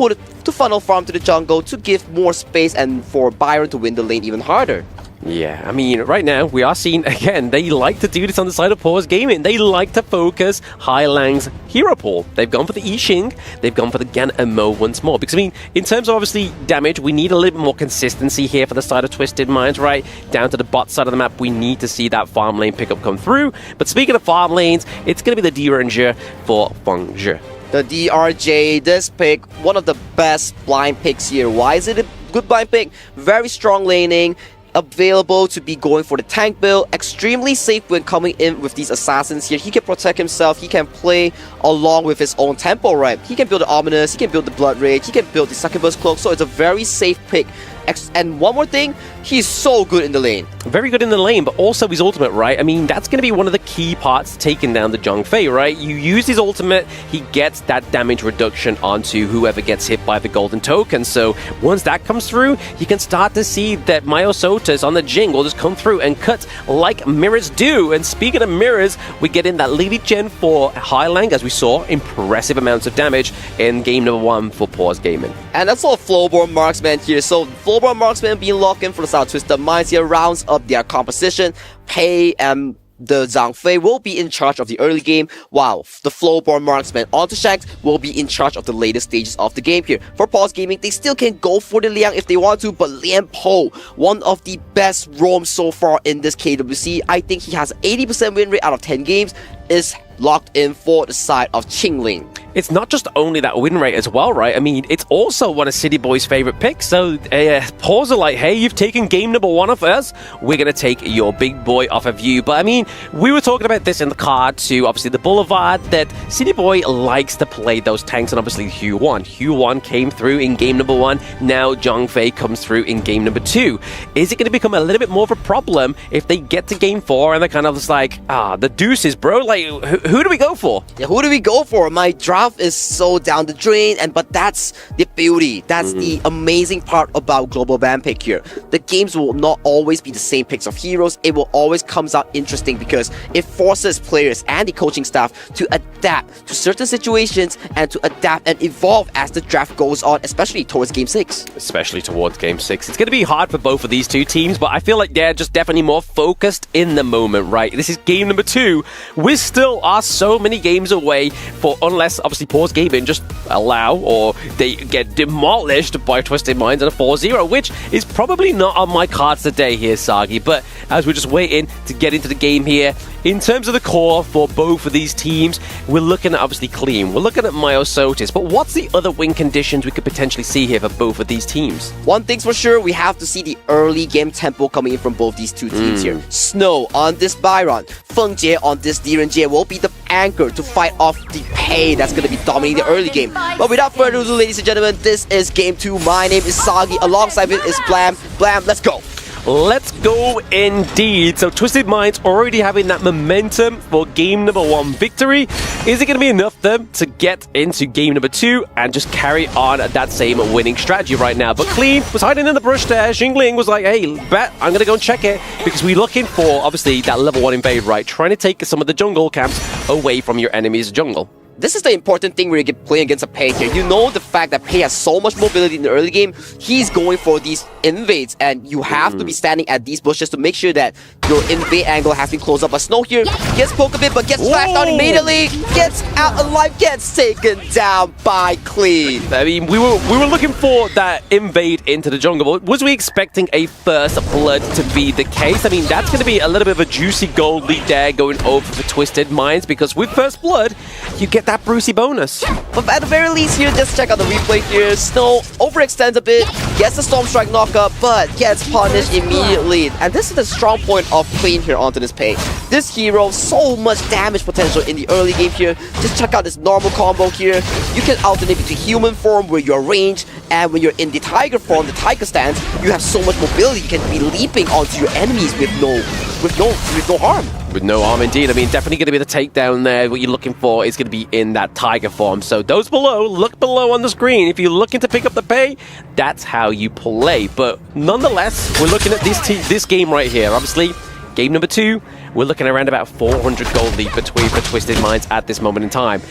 Speaker 9: funnel farm to the jungle to give more space and for Byron to win the lane even harder.
Speaker 8: Yeah, I mean, right now we are seeing, again, they like to do this on the side of Pause Gaming. They like to focus Hai Lang's hero pool. They've gone for the I Ching, they've gone for the Gan and Mo once more. Because, I mean, in terms of obviously damage, we need a little bit more consistency here for the side of Twisted Minds, right? Down to the bot side of the map, we need to see that farm lane pickup come through. But speaking of farm lanes, it's going to be the D-Ranger for Feng Zhe.
Speaker 9: The DRJ, this pick, one of the best blind picks here. Why is it a good blind pick? Very strong laning, available to be going for the tank build, extremely safe when coming in with these assassins here. He can protect himself, he can play along with his own tempo, right? He can build the Ominous, he can build the Blood Rage, he can build the Succubus Cloak, so it's a very safe pick. And one more thing, he's so good in the lane.
Speaker 8: Very good in the lane, but also his ultimate, right? I mean, that's going to be one of the key parts taking down the Zhang Fei, right? You use his ultimate, he gets that damage reduction onto whoever gets hit by the golden token. So once that comes through, you can start to see that Myosotis on the Jing will just come through and cut like mirrors do. And speaking of mirrors, we get in that Lady Gen for Hai Lang, as we saw, impressive amounts of damage in game number 1 for Pause Gaming.
Speaker 9: And that's all Flowborn Marksman here. So Flowborn Marksman being locked in for the South Twisted Minds here, rounds up their composition. Pei and the Zhang Fei will be in charge of the early game, while the Flowborn Marksman onto Shanks will be in charge of the later stages of the game here. For Pause Gaming, they still can go for the Liang if they want to, but Lian Po, one of the best roams so far in this KWC, I think he has 80% win rate out of 10 games, is locked in for the side of Qingling.
Speaker 8: It's not just only that win rate as well, right? I mean, it's also one of City Boy's favorite picks. So, Pause are like, hey, you've taken game number 1 of us. We're going to take your big boy off of you. But I mean, we were talking about this in the card to obviously the Boulevard, that City Boy likes to play those tanks, and obviously Hugh 1. Hugh 1 came through in game number 1. Now Zhang Fei comes through in game number 2. Is it going to become a little bit more of a problem if they get to game 4 and they're kind of just like, the deuces, bro? Like, who do we go for?
Speaker 9: Yeah, who do we go for? My draft is so down the drain, but that's the beauty. That's the amazing part about Global Ban pick here. The games will not always be the same picks of heroes. It will always comes out interesting because it forces players and the coaching staff to adapt to certain situations and to adapt and evolve as the draft goes on, especially towards Game 6.
Speaker 8: Especially towards Game 6. It's going to be hard for both of these two teams, but I feel like they're just definitely more focused in the moment, right? This is game number 2. We still are so many games away for, unless obviously Pause Gaming just allow or they get demolished by Twisted Minds and a 4-0, which is probably not on my cards today here, Sagi. But as we're just waiting to get into the game here, in terms of the core for both of these teams, we're looking at obviously Clean, we're looking at Myosotis, but what's the other win conditions we could potentially see here for both of these teams?
Speaker 9: One thing's for sure, we have to see the early game tempo coming in from both these two teams here. Snow on this Byron, Feng Jie on this Diren will be the anchor to fight off the Pei that's going to be dominating the early game. But without further ado, ladies and gentlemen, this is game 2. My name is Sagi, alongside it is Blam. Blam, let's go!
Speaker 8: Let's go indeed. So Twisted Minds already having that momentum for game number 1 victory. Is it going to be enough then to get into game number 2 and just carry on that same winning strategy right now? But Clean was hiding in the brush there. Xingling was like, hey, bet I'm going to go and check it, because we're looking for, obviously, that level 1 invade, right? Trying to take some of the jungle camps away from your enemy's jungle.
Speaker 9: This is the important thing when you get playing against a Pei here. You know the fact that Pei has so much mobility in the early game. He's going for these invades, and you have to be standing at these bushes to make sure that your invade angle has been closed up. But Snow here gets poked a bit, but gets flashed out immediately. Gets out alive, gets taken down by Clean.
Speaker 8: I mean, we were looking for that invade into the jungle, but was we expecting a first blood to be the case? I mean, that's going to be a little bit of a juicy gold lead there going over for Twisted Minds, because with first blood, you get that Brucey bonus.
Speaker 9: But at the very least here, just check out the replay here. Snow overextends a bit, gets the Storm Strike knockup, but gets punished immediately. And this is the strong point of Clean here onto this Pei. This hero, so much damage potential in the early game here. Just check out this normal combo here. You can alternate between human form where you're ranged, and when you're in the tiger form, the tiger stance, you have so much mobility. You can be leaping onto your enemies with no harm.
Speaker 8: With no harm indeed. I mean, definitely going to be the takedown there. What you're looking for is going to be in that tiger form. So those below, look below on the screen. If you're looking to pick up the Pei, that's how you play. But nonetheless, we're looking at this game right here. Obviously, game number 2, we're looking around about 400 gold lead for Twisted Minds at this moment in time.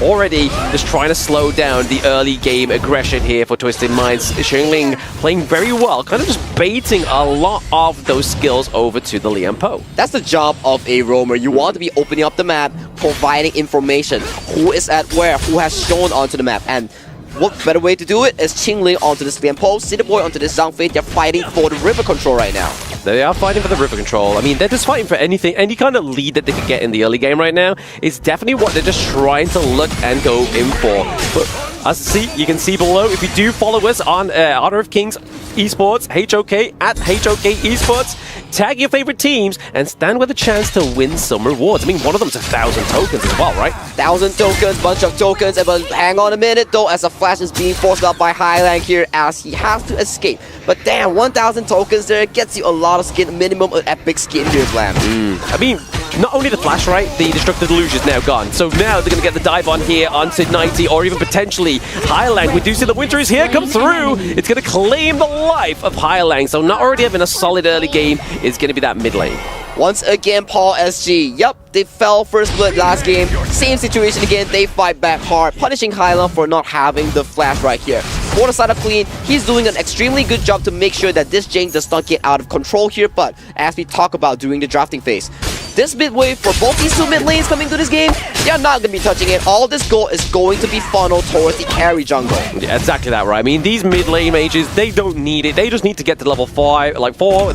Speaker 8: Already just trying to slow down the early game aggression here for Twisted Minds. Xingling playing very well, kind of just baiting a lot of those skills over to the Lian Po.
Speaker 9: That's the job of a roamer. You want to be opening up the map, providing information. Who is at where, who has shown onto the map, and what better way to do it is Qingling onto this Lian Po, City Boy onto this Zhang Fei. They're fighting for the river control right now.
Speaker 8: They are fighting for the river control. I mean, they're just fighting for anything, any kind of lead that they could get in the early game right now. It's definitely what they're just trying to look and go in for. But as you can see below, if you do follow us on Honor of Kings Esports, HOK, at HOK Esports, tag your favorite teams and stand with a chance to win some rewards. I mean, one of them's 1,000 tokens as well, right?
Speaker 9: 1,000 tokens, bunch of tokens, but hang on a minute though, as a Flash is being forced out by Highland here as he has to escape. But damn, 1,000 tokens there gets you a lot of skin, minimum epic skin here, Blam.
Speaker 8: I mean, not only the Flash, right? The Destructive Deluge is now gone. So now they're going to get the dive on here onto 90, or even potentially Highland. We do see the Winter is here, come through. It's going to claim the life of Highland. So not already having a solid early game, it's going to be that mid lane.
Speaker 9: Once again, Paul SG. Yup, they fell first blood last game. Same situation again, they fight back hard, punishing Highland for not having the Flash right here. For the side of Clean, he's doing an extremely good job to make sure that this Jane does not get out of control here, but as we talk about during the drafting phase, this mid wave for both these two mid lanes coming to this game, they're not going to be touching it. All this gold is going to be funneled towards the carry jungle.
Speaker 8: Yeah, exactly that, right? I mean, these mid lane mages, they don't need it. They just need to get to level 4,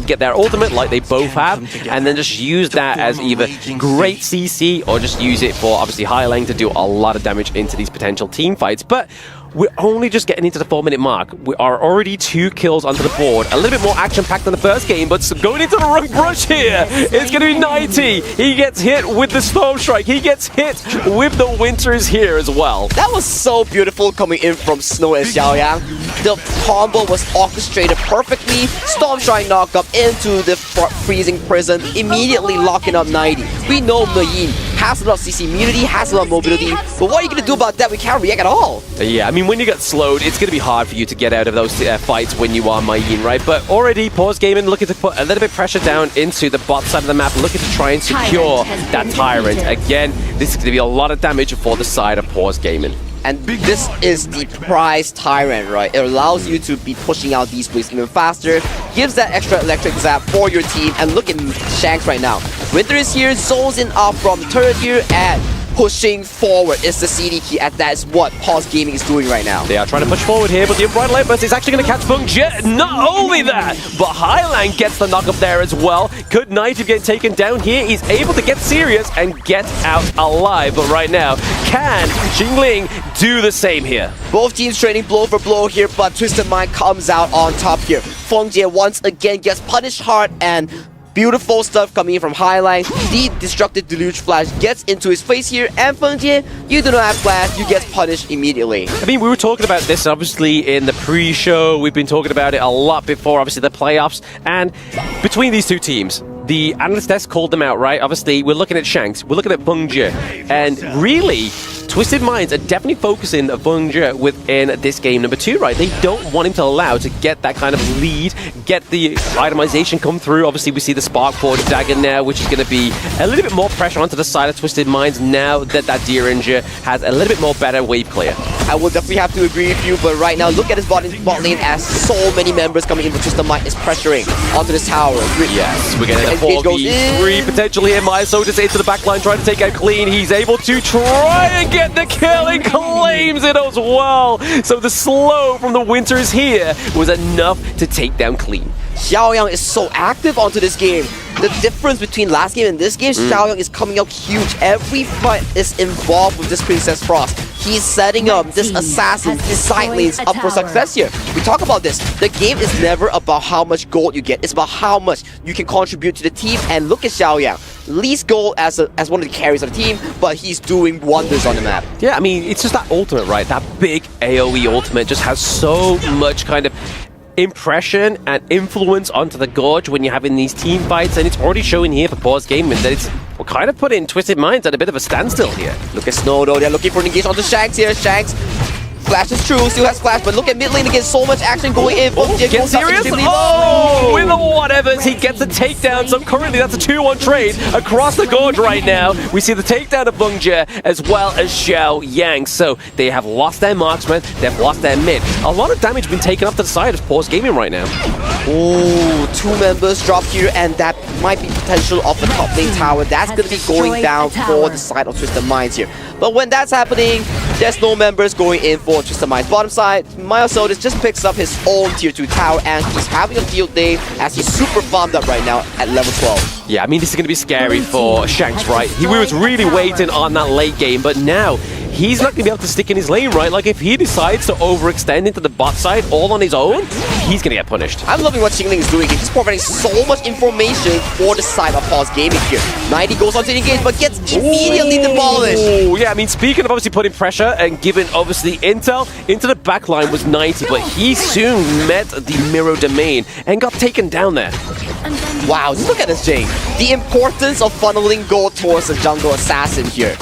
Speaker 8: get their ultimate like they both have, and then just use that as either great CC or just use it for, obviously, high lane to do a lot of damage into these potential team fights. But we're only just getting into the 4-minute mark. We are already 2 kills onto the board. A little bit more action-packed than the first game, but going into the wrong brush here. It's going to be 90. He gets hit with the Storm Strike. He gets hit with the Winters here as well.
Speaker 9: That was so beautiful coming in from Snow and Xiaoyang. The combo was orchestrated perfectly. Storm Strike knock up into the freezing prison, immediately locking up 90. We know Mayin has a lot of CC immunity, has a lot of mobility, but what are you going to do about that? We can't react at all.
Speaker 8: Yeah, I mean, when you get slowed, it's going to be hard for you to get out of those fights when you are Mayin, right? But already, Pause Gaming looking to put a little bit of pressure down into the bot side of the map, looking to try and secure that Tyrant. Again, this is going to be a lot of damage for the side of Pause Gaming.
Speaker 9: And this is the prize Tyrant, right? It allows you to be pushing out these waves even faster, gives that extra electric zap for your team, and look at Shanks right now. Winter is here, zones in off from the turret here, and pushing forward is the CD key, and that's what Pause Gaming is doing right now.
Speaker 8: They are trying to push forward here, but the Unbridled Light Burst is actually going to catch Feng Jie. Not only that, but Highland gets the knock up there as well. Good Night if getting taken down here. He's able to get serious and get out alive. But right now, can Xingling do the same here?
Speaker 9: Both teams trading blow for blow here, but Twisted Mind comes out on top here. Feng Jie once again gets punished hard, and Beautiful stuff coming in from Highline. The Destructive Deluge Flash gets into his face here, and Fengjie, you do not have Flash, you get punished immediately.
Speaker 8: I mean, we were talking about this obviously in the pre-show. We've been talking about it a lot before, obviously, the playoffs. And between these two teams, the analyst desk called them out, right? Obviously, we're looking at Shanks, we're looking at Fengjie, and really, Twisted Minds are definitely focusing Fengjie within this game number 2, right? They don't want him to allow to get that kind of lead, get the itemization come through. Obviously, we see the Spark Forge dagger now, which is going to be a little bit more pressure onto the side of Twisted Minds now that Diringer has a little bit more better wave clear.
Speaker 9: I will definitely have to agree with you, but right now, look at his bot lane as so many members coming in, but Twisted Mind is pressuring onto this tower.
Speaker 8: Yes, we're getting a 4v3 potentially here. Myosotis into the backline, trying to take out Clean. He's able to try and get the kill. He claims it as well. So the slow from the Winters here was enough to take down Clean.
Speaker 9: Xiaoyang is so active onto this game. The difference between last game and this game, Xiaoyang is coming out huge. Every fight is involved with this Princess Frost. He's setting up this assassin, his side lanes up for success here. We talk about this. The game is never about how much gold you get. It's about how much you can contribute to the team. And look at Xiaoyang. Least gold as one of the carries of the team, but he's doing wonders on the map.
Speaker 8: Yeah, I mean, it's just that ultimate, right? That big AoE ultimate just has so much kind of impression and influence onto the Gorge when you're having these team fights, and it's already showing here for Pause Gaming that it's kind of putting Twisted Minds at a bit of a standstill here.
Speaker 9: Look at Snow though, they're looking for an engage onto Shanks here. Shanks, Flash is true, still has Flash, but look at mid lane again, so much action going in.
Speaker 8: Get serious? Oh, with the whatevers, he gets a takedown. So currently that's a 2-1 trade across the Gorge right now. We see the takedown of Fengjie as well as Xiaoyang. So they have lost their marksman, they've lost their mid. A lot of damage been taken off to the side of Pause Gaming right now.
Speaker 9: Oh, 2 members dropped here, and that might be potential of the top lane tower. That's going to be going down for the side of Twisted Minds here. But when that's happening, there's no members going in for Twisted Minds. Bottom side, Myosotis just picks up his own tier 2 tower, and he's having a field day as he's super farmed up right now at level 12.
Speaker 8: Yeah, I mean, this is going to be scary for Shanks, right? He was really waiting on that late game, but now he's not going to be able to stick in his lane, right? Like, if he decides to overextend into the bot side all on his own, he's going to get punished.
Speaker 9: I'm loving what Xingling is doing. He's just providing so much information for the side of Pause Gaming here. 90 goes on to the engage, but gets immediately demolished.
Speaker 8: Oh, yeah, I mean, speaking of obviously putting pressure and giving obviously intel into the backline was 90, but he soon met the Mirror Domain and got taken down there.
Speaker 9: Wow, just look at this, Jane. The importance of funneling gold towards the jungle assassin here.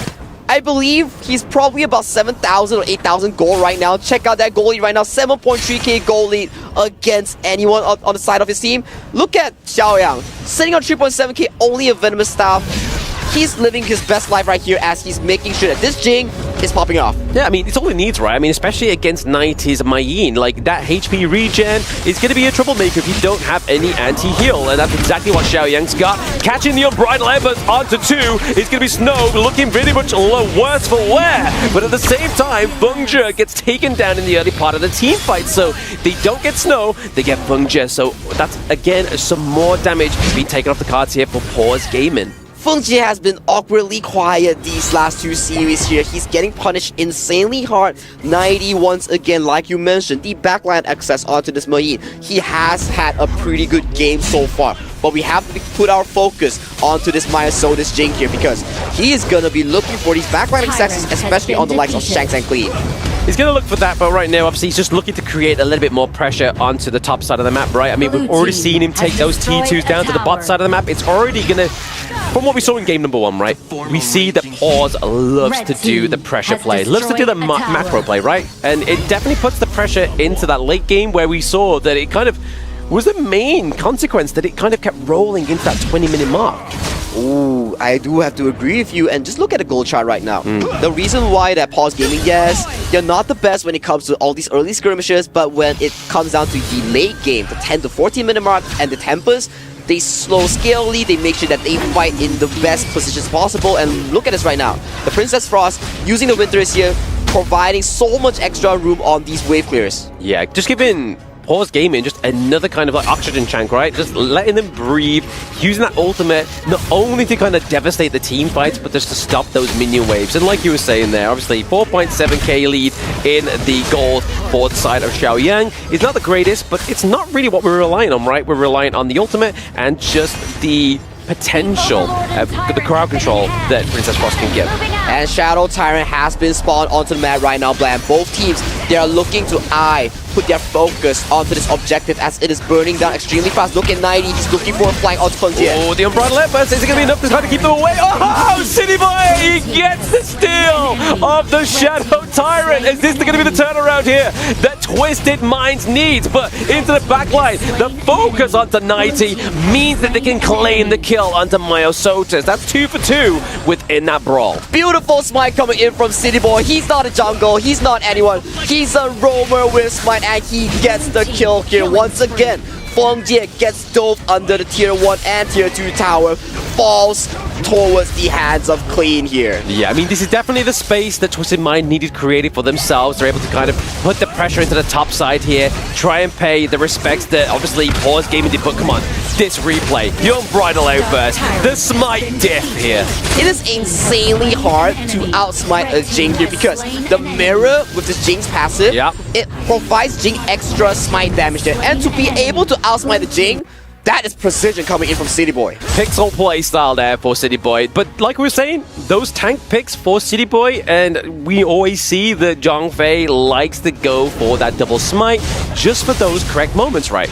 Speaker 9: I believe he's probably about 7,000 or 8,000 gold right now. Check out that goal lead right now. 7.3k gold lead against anyone on the side of his team. Look at Xiaoyang. Sitting on 3.7k, only a Venomous Staff. He's living his best life right here as he's making sure that this Jing is popping off.
Speaker 8: Yeah, I mean, it's all he needs, right? I mean, especially against 90's Mayin. Like, that HP regen is going to be a troublemaker if you don't have any anti-heal. And that's exactly what Xiaoyang's got. Catching the Unbridled Embers onto 2 is going to be Snow, looking very much worse for wear. But at the same time, Fengjie gets taken down in the early part of the team fight. So they don't get Snow, they get Fengjie. So that's, again, some more damage being taken off the cards here for Pause Gaming.
Speaker 9: Fengjie has been awkwardly quiet these last 2 series here. He's getting punished insanely hard. 90 once again, like you mentioned, the backline access onto this Mayin. He has had a pretty good game so far, but we have to put our focus onto this Myosotis Jing here because he is going to be looking for these backline accesses, especially on the likes of Shanks and Clean.
Speaker 8: He's going to look for that, but right now, obviously, he's just looking to create a little bit more pressure onto the top side of the map, right? I mean, we've already seen him take those T2s down to the bot side of the map. It's already going to... From what we saw in game number 1, right? We see that Pause loves to do the pressure play, loves to do the macro play, right? And it definitely puts the pressure into that late game where we saw that it kind of was the main consequence that it kind of kept rolling into that 20-minute mark.
Speaker 9: Ooh, I do have to agree with you, and just look at the goal chart right now. The reason why that Pause Gaming, yes, they're not the best when it comes to all these early skirmishes, but when it comes down to the late game, the 10 to 14 minute mark and the tempers, they slow scalely, they make sure that they fight in the best positions possible, and look at this right now. The Princess Frost using the Winters here, providing so much extra room on these wave clears.
Speaker 8: Yeah, just giving Pause Gaming, just another kind of like oxygen tank, right? Just letting them breathe, using that ultimate, not only to kind of devastate the team fights, but just to stop those minion waves. And like you were saying there, obviously 4.7k lead in the gold for the side of Xiaoyang. It's not the greatest, but it's not really what we're relying on, right? We're relying on the ultimate and just the potential, the crowd control that Princess Frost can give.
Speaker 9: And Shadow Tyrant has been spawned onto the map right now, Bland. Both teams, they are looking to put their focus onto this objective as it is burning down extremely fast. Look at 90, he's looking for a flank onto Feng Jie.
Speaker 8: Oh, the Unbridled Empress, is it going to be enough to try to keep them away? Oh, City Boy, he gets the steal of the Shadow Tyrant. Is this going to be the turnaround here that Twisted Minds needs? But into the backline, the focus onto 90 means that they can claim the kill onto Myosotis. That's 2 for 2 within that brawl.
Speaker 9: Beautiful smite coming in from City Boy. He's not a jungle, he's not anyone. He's a roamer with smite, and he gets the kill here once again. Feng Jie gets dove under the tier 1 and tier 2 tower, falls towards the hands of Clean here.
Speaker 8: Yeah, I mean, this is definitely the space that Twisted Mind needed created for themselves. They're able to kind of put the pressure into the top side here, try and pay the respects that obviously Pause Gaming did, but come on, this replay, the Unbridled Outburst, the smite diff here.
Speaker 9: It is insanely hard to outsmite a Jing here because the mirror with this Jing's passive, it provides Jing extra smite damage there, and to be able to outsmite the Jing, that is precision coming in from City Boy.
Speaker 8: Pixel play style there for City Boy. But like we were saying, those tank picks for City Boy, and we always see that Zhang Fei likes to go for that double smite just for those correct moments, right?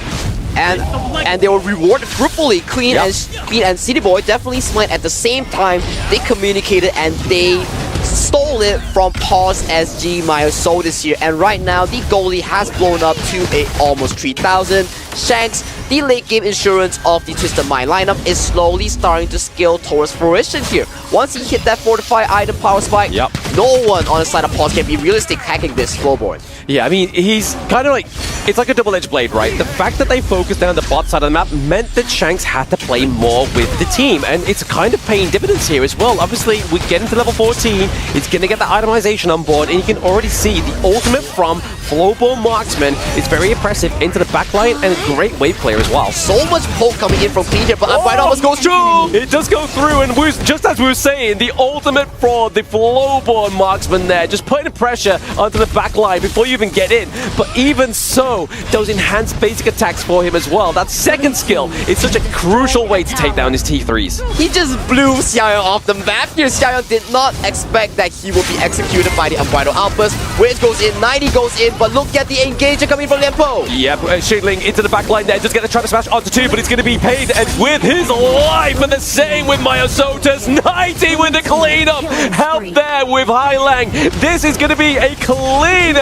Speaker 9: And they were rewarded fruitfully. Clean and City Boy definitely smite at the same time. They communicated and they stole it from Pause SG Myosotis here. And right now, the goalie has blown up to almost 3,000. Shanks, the late game insurance of the Twisted Mind lineup, is slowly starting to scale towards fruition here. Once he hit that fortified item power spike, no one on the side of Pause can be realistic hacking this flowboard.
Speaker 8: Yeah, I mean, he's kind of like, it's like a double-edged blade, right? The fact that they focused down the bot side of the map meant that Shanks had to play more with the team, and it's kind of paying dividends here as well. Obviously, we get into level 14, it's going to get the itemization on board, and you can already see the ultimate from Flowborn Marksman is very impressive into the backline and a great wave player as well.
Speaker 9: So much poke coming in from Clean here, but Unbridled almost goes through!
Speaker 8: It does go through, and just as we were saying, the ultimate fraud, the Flowborn Marksman there, just putting pressure onto the backline before you even get in. But even so, those enhanced basic attacks for him as well. That second skill is such a crucial way to take down his T3s.
Speaker 9: He just blew Xiaoyang off the map here. Xiaoyang did not expect that he would be executed by the Unbridled Outburst. Wiz goes in, 90 goes in, but look at the engager coming from Lianpo.
Speaker 8: Yep, Shigling into the backline there, just gonna try to smash onto 2, but he's gonna be paid and with his life, and the same with Myosotis. 90 with the cleanup. Help there with Hailang. This is gonna be a clean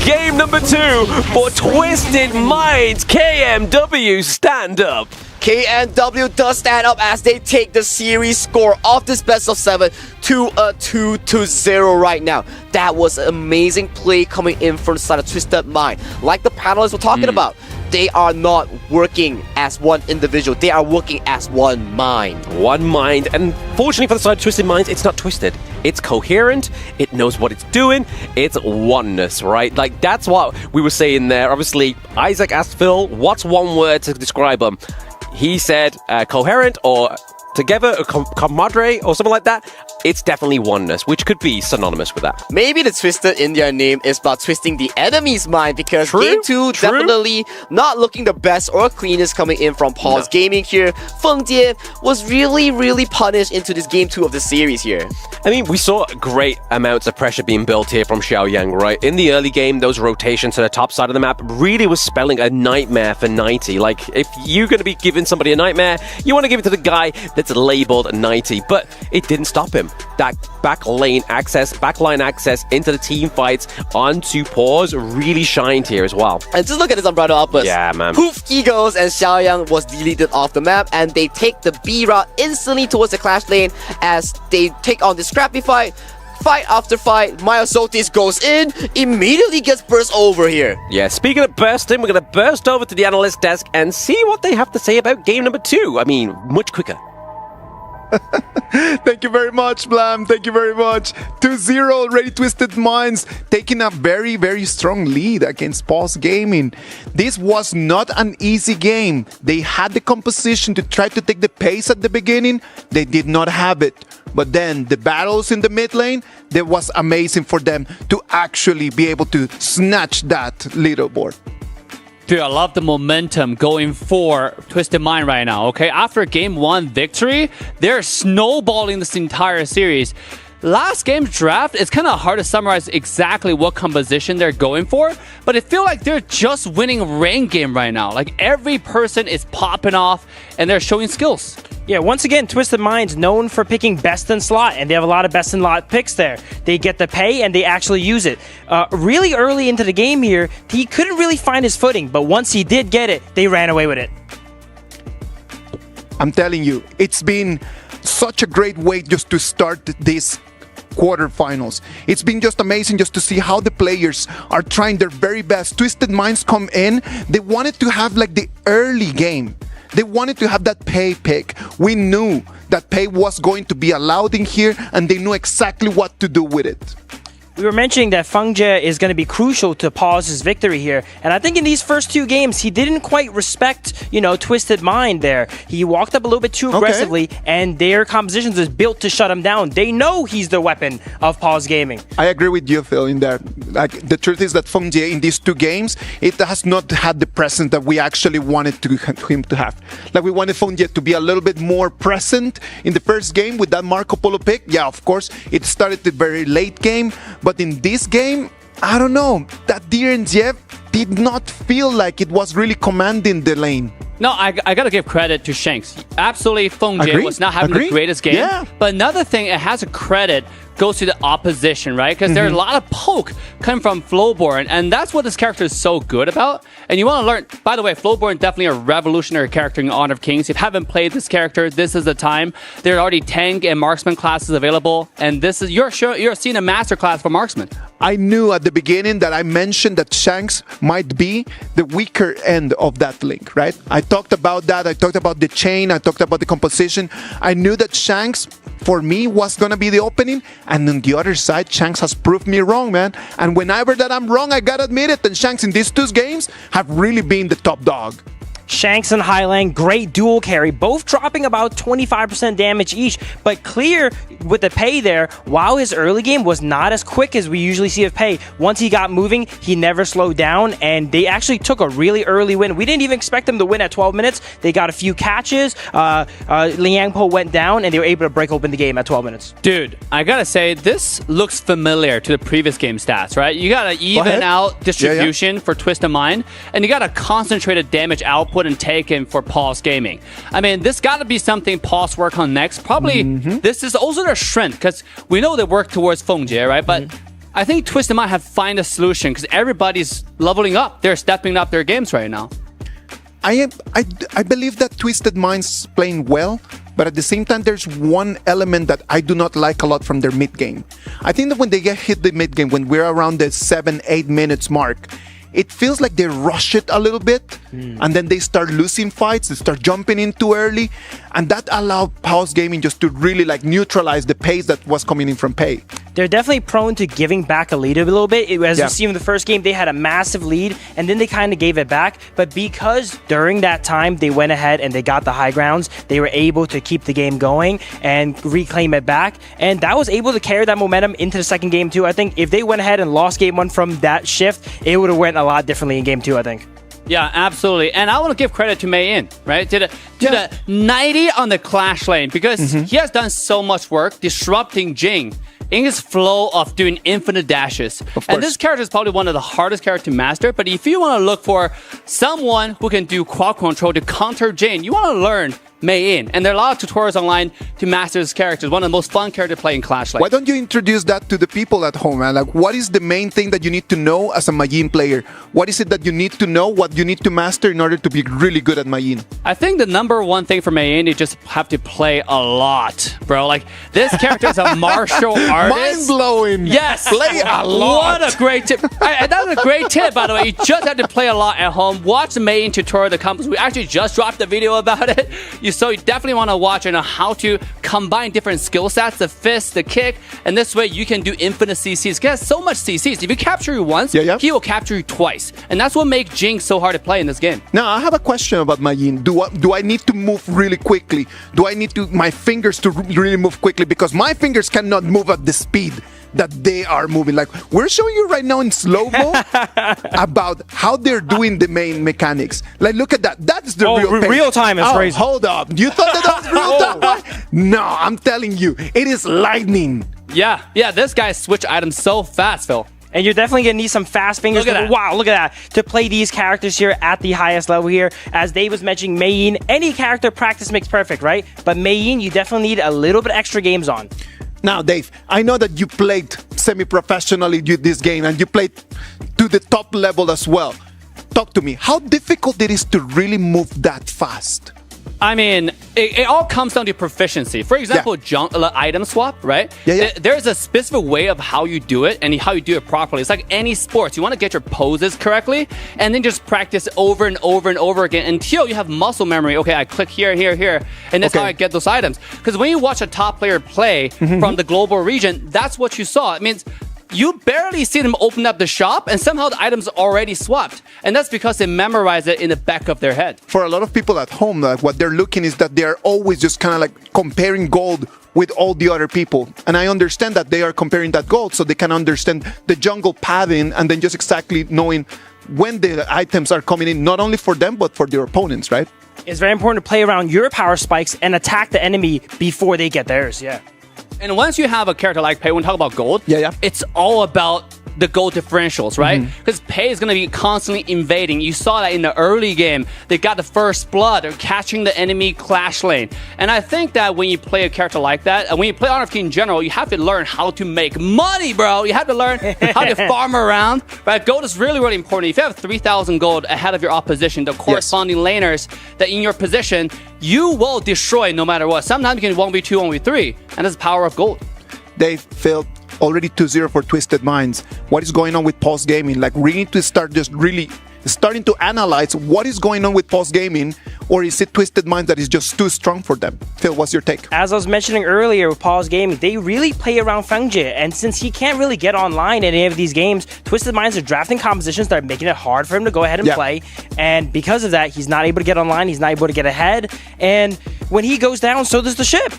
Speaker 8: game number 2 for Twisted Minds. KMW stand up.
Speaker 9: KMW does stand up as they take the series score of this best of 7 to a 2-0 right now. That was an amazing play coming in from the side of Twisted Mind. Like the panelists were talking about, they are not working as one individual. They are working as one mind.
Speaker 8: One mind. And fortunately for the side of Twisted Minds, it's not twisted. It's coherent. It knows what it's doing. It's oneness, right? Like, that's what we were saying there. Obviously, Isaac asked Phil, what's one word to describe them? He said coherent or together, or comradre or something like that. It's definitely oneness, which could be synonymous with that.
Speaker 9: Maybe the Twisted in their name is about twisting the enemy's mind, because Game 2 definitely not looking the best or cleanest coming in from Pause Gaming here. Feng Jie was really punished into this Game 2 of the series here.
Speaker 8: I mean, we saw great amounts of pressure being built here from Xiaoyang, right? In the early game, those rotations to the top side of the map really was spelling a nightmare for 90. Like, if you're going to be giving somebody a nightmare, you want to give it to the guy that's labeled 90. But it didn't stop him. That backline access into the team fights onto Pause really shined here as well.
Speaker 9: And just look at this Unbridled Outburst.
Speaker 8: Yeah, man.
Speaker 9: Poof, he goes, and Xiaoyang was deleted off the map, and they take the B route instantly towards the clash lane as they take on this scrappy fight. Fight after fight, Myosotis goes in, immediately gets burst over here.
Speaker 8: Yeah, speaking of bursting, we're going to burst over to the analyst desk and see what they have to say about game number 2. I mean, much quicker.
Speaker 1: Thank you very much, Blam. Thank you very much. 2-0 already. Twisted Minds taking a very, very strong lead against Pulse Gaming. This was not an easy game. They had the composition to try to take the pace at the beginning. They did not have it. But then the battles in the mid lane, that was amazing for them to actually be able to snatch that leaderboard.
Speaker 3: Dude, I love the momentum going for Twisted Mind right now, okay? After game 1 victory, they're snowballing this entire series. Last game's draft, it's kind of hard to summarize exactly what composition they're going for, but it feels like they're just winning ranked game right now. Like every person is popping off and they're showing skills.
Speaker 2: Yeah, once again, Twisted Mind's known for picking best in slot, and they have a lot of best in slot picks there. They get the pay, and they actually use it. Really early into the game here, he couldn't really find his footing, but once he did get it, they ran away with it.
Speaker 1: I'm telling you, it's been such a great way just to start this quarterfinals. It's been just amazing just to see how the players are trying their very best. Twisted Minds come in, they wanted to have like the early game. They wanted to have that pay pick. We knew that pay was going to be allowed in here, and they knew exactly what to do with it.
Speaker 2: We were mentioning that Fengjie is going to be crucial to Paul's victory here. And I think in these first 2 games, he didn't quite respect, Twisted Mind there. He walked up a little bit too aggressively, and their compositions is built to shut him down. They know he's the weapon of Paul's Gaming.
Speaker 1: I agree with you, Phil, in that. Like, the truth is that Fengjie in these 2 games, it has not had the presence that we actually wanted him to have. Like, we wanted Fengjie to be a little bit more present in the first game with that Marco Polo pick. Yeah, of course, it started the very late game. But in this game, I don't know, that DRNGF did not feel like it was really commanding the lane.
Speaker 3: No, I gotta give credit to Shanks. Absolutely, Fengjie was not having the greatest game.
Speaker 1: Yeah.
Speaker 3: But another thing, it has a credit goes to the opposition, right? Because there are a lot of poke coming from Flowborn, and that's what this character is so good about. And you want to learn, by the way, Flowborn definitely a revolutionary character in Honor of Kings. If you haven't played this character, this is the time. There are already tank and marksman classes available, and this is you're seeing a master class for marksman.
Speaker 1: I knew at the beginning that I mentioned that Shanks might be the weaker end of that link, right? I talked about that. I talked about the chain. I talked about the composition. I knew that Shanks, for me, was going to be the opening. And on the other side, Shanks has proved me wrong, man. And whenever that I'm wrong, I got to admit it. And Shanks in these 2 games have really been the top dog.
Speaker 2: Shanks and Highland, great dual carry, both dropping about 25% damage each, but clear with the pay there. While his early game was not as quick as we usually see of pay, once he got moving, he never slowed down, and they actually took a really early win. We didn't even expect them to win at 12 minutes. They got a few catches. Liang Po went down, and they were able to break open the game at 12 minutes.
Speaker 3: Dude, I gotta say, this looks familiar to the previous game stats, right? You got an even out distribution for Twisted Mind, and you got a concentrated damage output and taken for Pulse Gaming. I mean, this got to be something Pulse work on next. Probably this is also their strength, because we know they work towards Fengjie, right? But I think Twisted Mind have find a solution, because everybody's leveling up. They're stepping up their games right now.
Speaker 1: I believe that Twisted Mind's playing well, but at the same time, there's one element that I do not like a lot from their mid game. I think that when they get hit the mid game, when we're around the 7-8 minutes mark, it feels like they rush it a little bit, and then they start losing fights, they start jumping in too early, and that allowed Pulse Gaming just to really like neutralize the pace that was coming in from Pei.
Speaker 2: They're definitely prone to giving back a lead a little bit. As you see in the first game, they had a massive lead, and then they kind of gave it back. But because during that time, they went ahead and they got the high grounds, they were able to keep the game going and reclaim it back. And that was able to carry that momentum into the second game, too. I think if they went ahead and lost game 1 from that shift, it would have went a lot differently in game 2, I think.
Speaker 3: Yeah, absolutely. And I want to give credit to Mei In, right? To the 90 on the Clash lane, because he has done so much work disrupting Jing in his flow of doing infinite dashes. And this character is probably one of the hardest characters to master, but if you want to look for someone who can do quad control to counter Jing, you want to learn Mei In. And there are a lot of tutorials online to master this character. It's one of the most fun characters to play in Clash Lane.
Speaker 1: Why don't you introduce that to the people at home, man? Like, what is the main thing that you need to know as a Mei In player? What is it that you need to know, what you need to master in order to be really good at Mei In?
Speaker 3: I think the number one thing for Mei In, you just have to play a lot, bro. Like, this character is a martial artist.
Speaker 1: Mind-blowing.
Speaker 3: Yes.
Speaker 1: Play a lot.
Speaker 3: What a great tip. That's a great tip, by the way. You just have to play a lot at home. Watch the Mei In tutorial that comes. We actually just dropped a video about it. You So you definitely want to watch how to combine different skill sets, the fist, the kick, and this way you can do infinite CCs. He has so much CCs. If you capture you once, he will capture you twice. And that's what makes Jinx so hard to play in this game.
Speaker 1: Now, I have a question about my Yin. Do I need to move really quickly? Do I need my fingers to really move quickly? Because my fingers cannot move at the speed that they are moving. Like, we're showing you right now in slow-mo about how they're doing the main mechanics. Like, look at that. That's the real pace.
Speaker 2: Real time is crazy.
Speaker 1: Hold up. You thought that was real time? No, I'm telling you, it is lightning.
Speaker 3: Yeah, this guy switch items so fast, Phil.
Speaker 2: And you're definitely going to need some fast fingers.
Speaker 3: Look at that.
Speaker 2: Wow, look at that. To play these characters here at the highest level here. As Dave was mentioning, Mei Yin, any character practice makes perfect, right? But Mei Yin, you definitely need a little bit extra games on.
Speaker 1: Now, Dave, I know that you played semi-professionally this game and you played to the top level as well. Talk to me. How difficult it is to really move that fast?
Speaker 3: I mean, it all comes down to proficiency. For example, item swap, right? There's a specific way of how you do it and how you do it properly. It's like any sports. You want to get your poses correctly and then just practice over and over and over again until you have muscle memory. Okay, I click here, here, here, and that's how I get those items. Because when you watch a top player play from the global region, that's what you saw. It means you barely see them open up the shop and somehow the items are already swapped. And that's because they memorize it in the back of their head.
Speaker 1: For a lot of people at home, like, what they're looking is that they're always just kind of like comparing gold with all the other people. And I understand that they are comparing that gold so they can understand the jungle pathing and then just exactly knowing when the items are coming in, not only for them, but for their opponents, right?
Speaker 2: It's very important to play around your power spikes and attack the enemy before they get theirs,
Speaker 3: And once you have a character like Pei, when we talk about gold, it's all about the gold differentials, right? Because Pei is going to be constantly invading. You saw that in the early game. They got the first blood. They're catching the enemy clash lane. And I think that when you play a character like that, and when you play Honor of King in general, you have to learn how to make money, bro. You have to learn how to farm around. Right? Gold is really, really important. If you have 3,000 gold ahead of your opposition, the corresponding laners that in your position, you will destroy no matter what. Sometimes you can 1v2, 1v3, and that's the power of gold.
Speaker 1: Dave, Phil, already 2-0 for Twisted Minds. What is going on with Pulse Gaming? Like, we need to start just really starting to analyze what is going on with Pulse Gaming, or is it Twisted Minds that is just too strong for them? Phil, what's your take?
Speaker 2: As I was mentioning earlier with Pulse Gaming, they really play around Fengjie, and since he can't really get online in any of these games, Twisted Minds are drafting compositions that are making it hard for him to go ahead and play, and because of that, he's not able to get online, he's not able to get ahead, and when he goes down, so does the ship.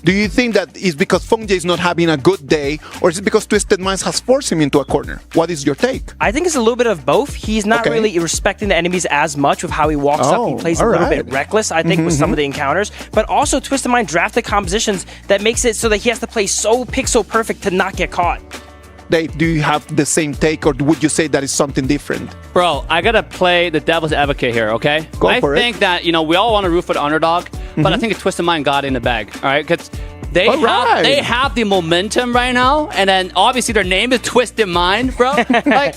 Speaker 1: Do you think that it's because Fengjie is not having a good day, or is it because Twisted Minds has forced him into a corner? What is your take?
Speaker 2: I think it's a little bit of both. He's not really respecting the enemies as much with how he walks up. He plays a little bit reckless, I think, with some of the encounters. But also, Twisted Mind drafted compositions that makes it so that he has to play so pixel perfect to not get caught.
Speaker 1: Dave, do you have the same take, or would you say that is something different?
Speaker 3: Bro, I gotta play the devil's advocate here, okay?
Speaker 1: Go for it.
Speaker 3: I think that, we all want to root for the underdog, but I think a Twisted Mind got in the bag, all right? Because they have the momentum right now, and then obviously their name is Twisted Mind, bro. Like,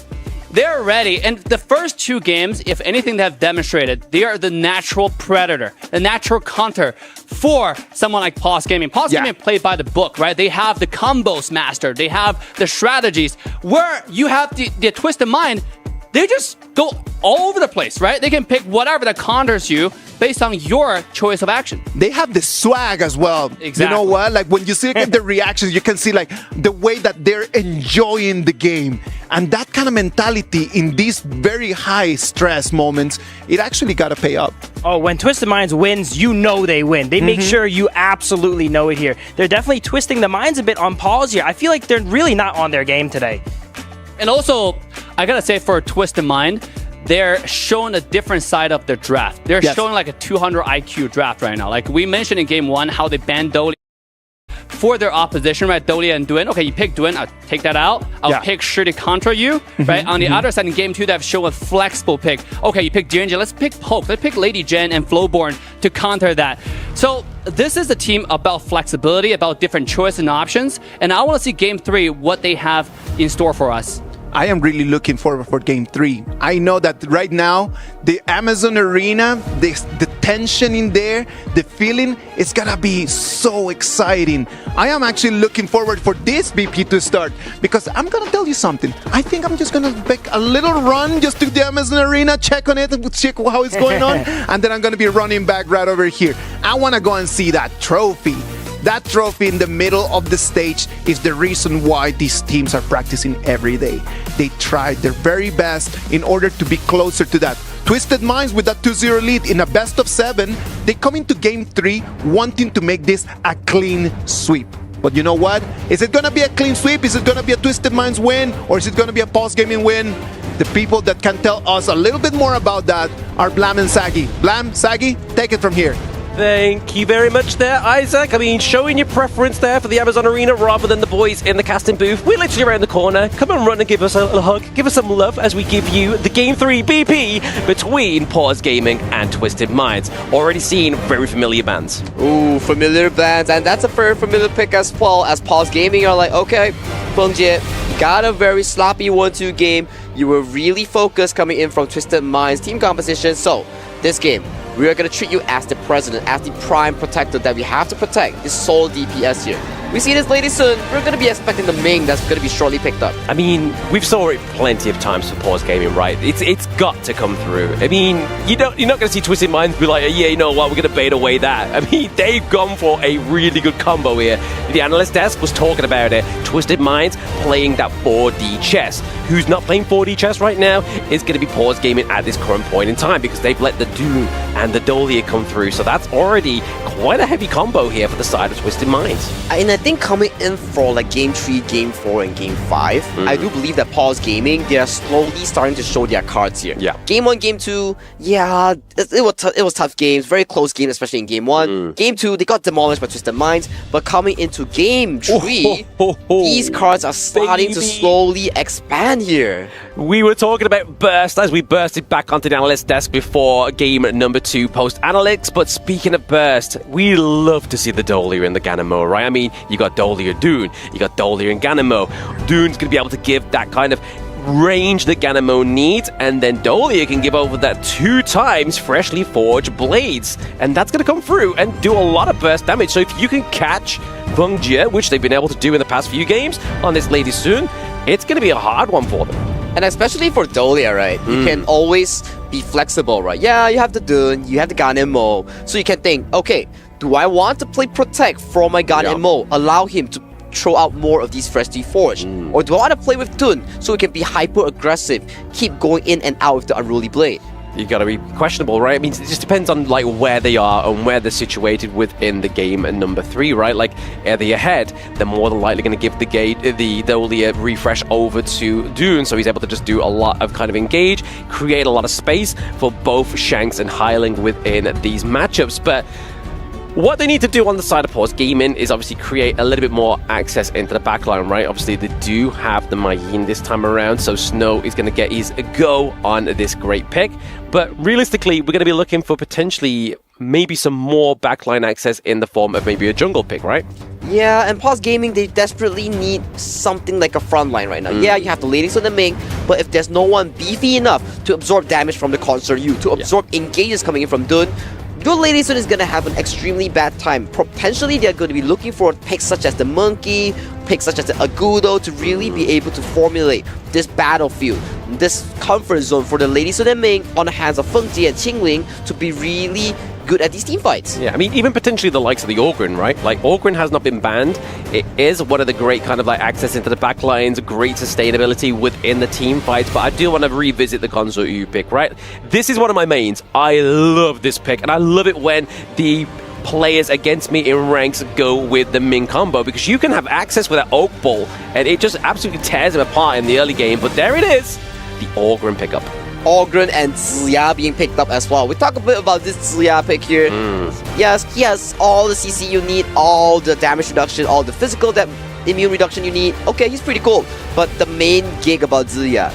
Speaker 3: they're ready. And the first two games, if anything, they have demonstrated they are the natural predator, the natural counter for someone like Pulse Gaming. Pulse Gaming played by the book, right? They have the combos mastered. They have the strategies. Where you have the Twisted Mind, they just go all over the place, right? They can pick whatever that counters you based on your choice of action.
Speaker 1: They have the swag as well.
Speaker 3: Exactly.
Speaker 1: You know what? Like, when you see the reactions, you can see like the way that they're enjoying the game. And that kind of mentality in these very high stress moments, it actually got to pay up.
Speaker 2: Oh, when Twisted Minds wins, you know they win. They make sure you absolutely know it here. They're definitely twisting the minds a bit on pause here. I feel like they're really not on their game today.
Speaker 3: And also, I gotta say, for Twisted Mind, they're showing a different side of their draft. They're showing like a 200 IQ draft right now. Like we mentioned in game one, how they banned Dolly for their opposition, right? Dolly and Duen. Okay, you pick Duen, I'll take that out. I'll pick Shi to counter you, right? On the other side, in game two, they've shown a flexible pick. Okay, you pick Jinja, let's pick Poke. Let's pick Lady Jen and Flowborn to counter that. So this is a team about flexibility, about different choices and options. And I want to see game three, what they have in store for us.
Speaker 1: I am really looking forward for Game 3. I know that right now, the Amazon Arena, the tension in there, the feeling, it's gonna be so exciting. I am actually looking forward for this BP to start because I'm gonna tell you something. I think I'm just gonna make a little run just to the Amazon Arena, check on it, check how it's going on, and then I'm gonna be running back right over here. I wanna go and see that trophy. That trophy in the middle of the stage is the reason why these teams are practicing every day. They tried their very best in order to be closer to that. Twisted Minds with that 2-0 lead in a best of 7, they come into Game 3 wanting to make this a clean sweep. But you know what? Is it going to be a clean sweep? Is it going to be a Twisted Minds win? Or is it going to be a Pulse Gaming win? The people that can tell us a little bit more about that are Blam and Saggy. Blam, Saggy, take it from here.
Speaker 8: Thank you very much there, Isaac. I mean, showing your preference there for the Amazon Arena rather than the boys in the casting booth. We're literally around the corner. Come and run and give us a hug. Give us some love as we give you the Game 3 BP between Pause Gaming and Twisted Minds. Already seen very familiar bands.
Speaker 9: Ooh, familiar bands, and that's a very familiar pick as well. As Pause Gaming are like, okay, Fengjie, you got a very sloppy 1-2 game. You were really focused coming in from Twisted Minds team composition. So, this game, we are going to treat you as the president, as the prime protector that we have to protect this sole DPS here. We see this lady soon. We're going to be expecting the Ming that's going to be shortly picked up.
Speaker 8: I mean, we've saw it plenty of times for Pause Gaming, right? It's got to come through. I mean, you're not going to see Twisted Minds be like, yeah, you know what, we're going to bait away that. I mean, they've gone for a really good combo here. The analyst desk was talking about it. Twisted Minds playing that 4D chess. Who's not playing 4D chess right now is going to be Pause Gaming at this current point in time because they've let the Dune and the Dolia come through. So that's already quite a heavy combo here for the side of Twisted Minds.
Speaker 9: And I think coming in for like Game 3, Game 4, and Game 5, I do believe that Pause Gaming, they are slowly starting to show their cards here.
Speaker 8: Yeah.
Speaker 9: Game 1, Game 2, yeah, it was tough games, very close games, especially in Game 1. Game 2, they got demolished by Twisted Minds, but coming into Game 3, these cards are starting to slowly expand here.
Speaker 8: We were talking about burst as we bursted back onto the analyst desk before game number 2 post analytics. But speaking of burst, we love to see the Dolia and the Ganamo, right? I mean, you got Dolia Dune, you got Dolia and Ganamo. Dune's going to be able to give that kind of range that Ganamo needs, and then Dolia can give over that 2 times freshly forged blades, and that's going to come through and do a lot of burst damage. So if you can catch Fengjie, which they've been able to do in the past few games on this Lady Soon, it's going to be a hard one for them.
Speaker 9: And especially for Dolia, right? You can always be flexible, right? Yeah, you have the Dune, you have the Ganemo, so you can think, okay, do I want to play Protect from my Ganemo, allow him to throw out more of these freshly forged? Or do I want to play with Dune so it can be hyper aggressive, keep going in and out with the Unruly Blade?
Speaker 8: You gotta be questionable, right? I mean, it just depends on like where they are and where they're situated within the game. And number 3, right? Like, are they ahead? They're more than likely going to give the Dolia refresh over to Dune, so he's able to just do a lot of kind of engage, create a lot of space for both Shanks and Hyling within these matchups. But what they need to do on the side of Pause Gaming is obviously create a little bit more access into the backline, right? Obviously, they do have the Mayin this time around, so Snow is going to get his go on this great pick. But realistically, we're going to be looking for potentially maybe some more backline access in the form of maybe a jungle pick, right?
Speaker 9: Yeah, and Pause Gaming, they desperately need something like a frontline right now. Yeah, you have the ladies on the Ming, but if there's no one beefy enough to absorb damage from the Concert U, to absorb engages coming in from Dune, your Lady Sun is going to have an extremely bad time. Potentially, they're going to be looking for picks such as the Monkey, picks such as the Agudo to really be able to formulate this battlefield, this comfort zone for the Lady Sun and Ming on the hands of Fengjie and Qingling to be really good at these team fights.
Speaker 8: Yeah, I mean, even potentially the likes of the Orgrin, right? Like, Orgrin has not been banned. It is one of the great kind of like access into the backlines, great sustainability within the team fights, but I do want to revisit the Gonzo U pick, right? This is one of my mains. I love this pick, and I love it when the players against me in ranks go with the Ming combo, because you can have access with that Oak Ball, and it just absolutely tears them apart in the early game, but there it is, the Orgrin pickup.
Speaker 9: Orgrin and Ziya being picked up as well. We talk a bit about this Ziya pick here. Yes, he has all the CC you need, all the damage reduction, all the physical immune reduction you need. Okay, he's pretty cool. But the main gig about Ziya,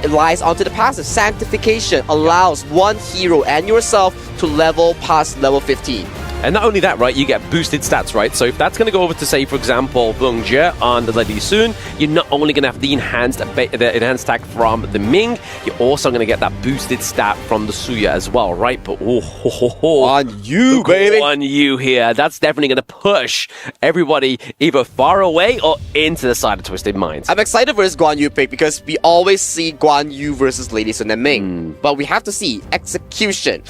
Speaker 9: it lies onto the passive. Sanctification allows one hero and yourself to level past level 15.
Speaker 8: And not only that, right, you get boosted stats, right? So if that's going to go over to, say, for example, Bung Jie on the Lady Sun, you're not only going to have the enhanced attack from the Ming, you're also going to get that boosted stat from the Suya as well, right? But
Speaker 9: Guan Yu, baby.
Speaker 8: Guan Yu here, that's definitely going to push everybody either far away or into the side of Twisted Minds.
Speaker 9: I'm excited for this Guan Yu pick because we always see Guan Yu versus Lady Sun and Ming. But we have to see execution.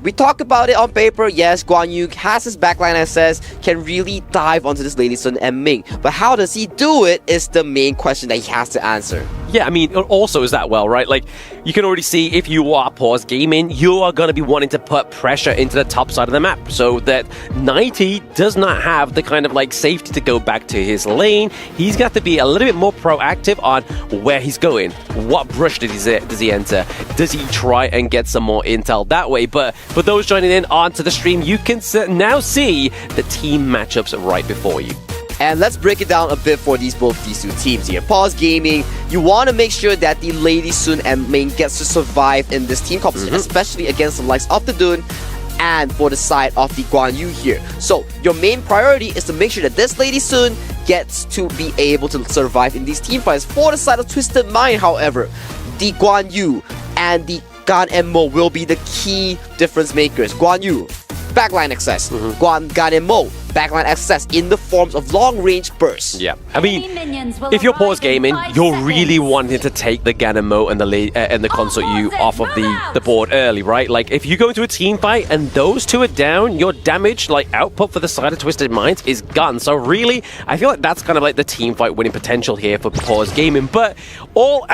Speaker 9: We talk about it on paper, yes, Guan Yu has his backline access, can really dive onto this Lady Sun and Ming. But how does he do it is the main question that he has to answer.
Speaker 8: Yeah, I mean, also is that well, right? Like, you can already see if you are Pause Gaming, you are going to be wanting to put pressure into the top side of the map so that 90 does not have the kind of like safety to go back to his lane. He's got to be a little bit more proactive on where he's going. What brush does he enter? Does he try and get some more intel that way? But for those joining in onto the stream, you can now see the team matchups right before you.
Speaker 9: And let's break it down a bit for both these two teams here. Pause Gaming, you want to make sure that the Lady Sun and Ming gets to survive in this team competition, especially against the likes of the Dun and for the side of the Guan Yu here. So your main priority is to make sure that this Lady Sun gets to be able to survive in these team fights. For the side of Twisted Mind, however, the Guan Yu and the Gan and Mo will be the key difference makers. Guan Yu, backline access. Gan and Mo, backline access in the forms of long-range bursts.
Speaker 8: Yeah, I mean, if you're Pause Gaming, you're really wanting to take the Ganemo and the Consort U off of the board early, right? Like, if you go into a team fight and those two are down, your damage, like, output for the side of Twisted Minds is gone. So really, I feel like that's kind of like the team fight winning potential here for Pause Gaming. But all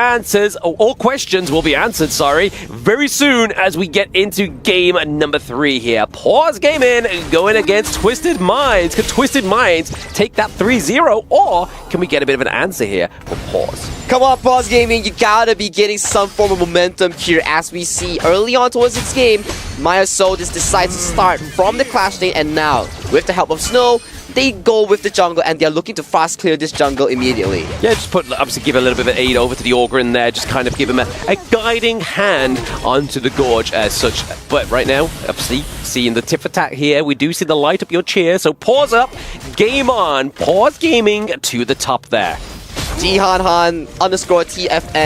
Speaker 8: questions will be answered, very soon as we get into game number 3 here. Pause Gaming going against Twisted Minds. Can Twisted Minds take that 3-0, or can we get a bit of an answer here for Pause?
Speaker 9: Come on, Pause Gaming, you gotta be getting some form of momentum here as we see early on towards this game. Maya Soldis decides to start from the Clash lane, and now, with the help of Snow, they go with the jungle and they're looking to fast clear this jungle immediately.
Speaker 8: Yeah, just obviously give a little bit of aid over to the Ogre there, just kind of give him a guiding hand onto the Gorge as such. But right now, obviously, seeing the Tiff attack here, we do see the light up your cheer, so pause up, game on, Pause Gaming to the top there.
Speaker 9: _TFN,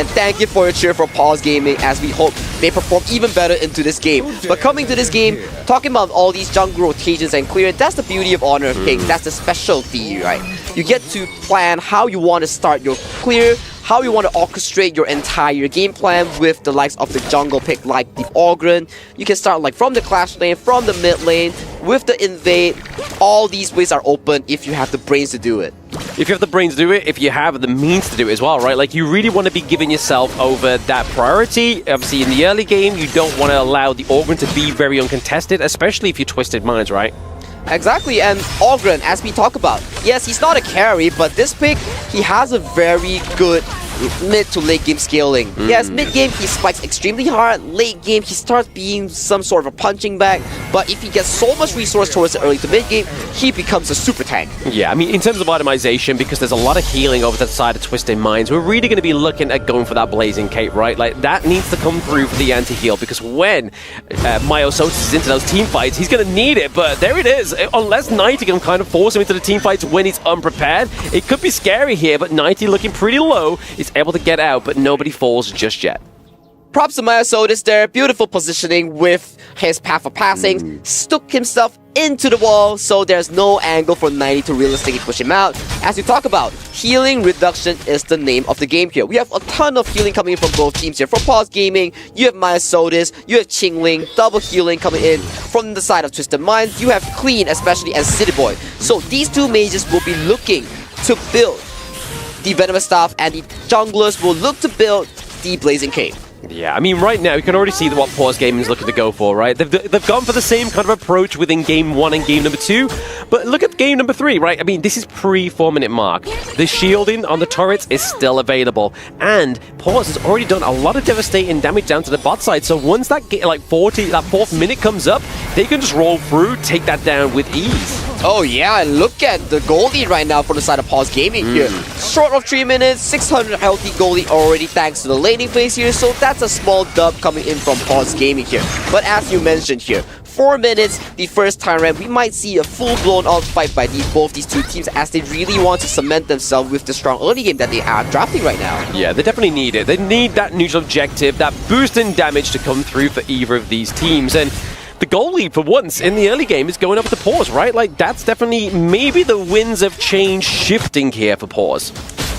Speaker 9: thank you for your cheer for Pause Gaming as we hope they perform even better into this game. But coming to this game, talking about all these jungle rotations and clear, that's the beauty of Honor of Kings. That's the specialty, right? You get to plan how you want to start your clear, how you want to orchestrate your entire game plan with the likes of the jungle pick like the Ogren. You can start like from the Clash lane, from the mid lane, with the invade. All these ways are open if you have the brains to do it.
Speaker 8: If you have the brains to do it, if you have the means to do it as well, right? Like, you really want to be giving yourself over that priority. Obviously, in the early game, you don't want to allow the Ogren to be very uncontested, especially if you're Twisted Minds, right?
Speaker 9: Exactly, and Ogren, as we talk about, yes, he's not a carry, but this pick, he has a very good mid to late game scaling. Yes, mid game he spikes extremely hard, late game he starts being some sort of a punching bag, but if he gets so much resource towards the early to mid game, he becomes a super tank.
Speaker 8: Yeah, I mean, in terms of itemization, because there's a lot of healing over to the side of Twisted Minds, we're really going to be looking at going for that Blazing Cape, right? Like, that needs to come through for the anti-heal, because when Myosotis is into those team fights, he's going to need it, but there it is. Unless 90 can kind of force him into the team fights when he's unprepared, it could be scary here, but 90 looking pretty low, is able to get out, but nobody falls just yet.
Speaker 9: Props to Myosotis there, beautiful positioning with his path of passing, stuck himself into the wall, so there's no angle for 90 to realistically push him out. As you talk about, healing reduction is the name of the game here. We have a ton of healing coming in from both teams here. From Pause Gaming, you have Myosotis, you have Qingling, double healing coming in. From the side of Twisted Minds, you have Clean, especially, and City Boy. So these two mages will be looking to build the Venomous Staff, and the junglers will look to build the Blazing Cape.
Speaker 8: Yeah, I mean, right now, you can already see what Pause Gaming is looking to go for, right? They've gone for the same kind of approach within Game 1 and Game number 2, but look at Game number 3, right? I mean, this is pre-4-minute mark. The shielding on the turrets is still available, and Pause has already done a lot of devastating damage down to the bot side, so once that, that 4th minute comes up, they can just roll through, take that down with ease.
Speaker 9: Oh yeah, and look at the gold lead right now for the side of Pause Gaming here. Short of 3 minutes, 600 healthy gold lead already thanks to the laning phase here, so that's a small dub coming in from Pause Gaming here. But as you mentioned here, 4 minutes, the first time around, we might see a full-blown on fight by both these two teams as they really want to cement themselves with the strong early game that they are drafting right now.
Speaker 8: Yeah, they definitely need it. They need that neutral objective, that boost in damage to come through for either of these teams. And the goal lead for once in the early game is going up to Pause, right? Like, that's definitely maybe the winds of change shifting here for Pause.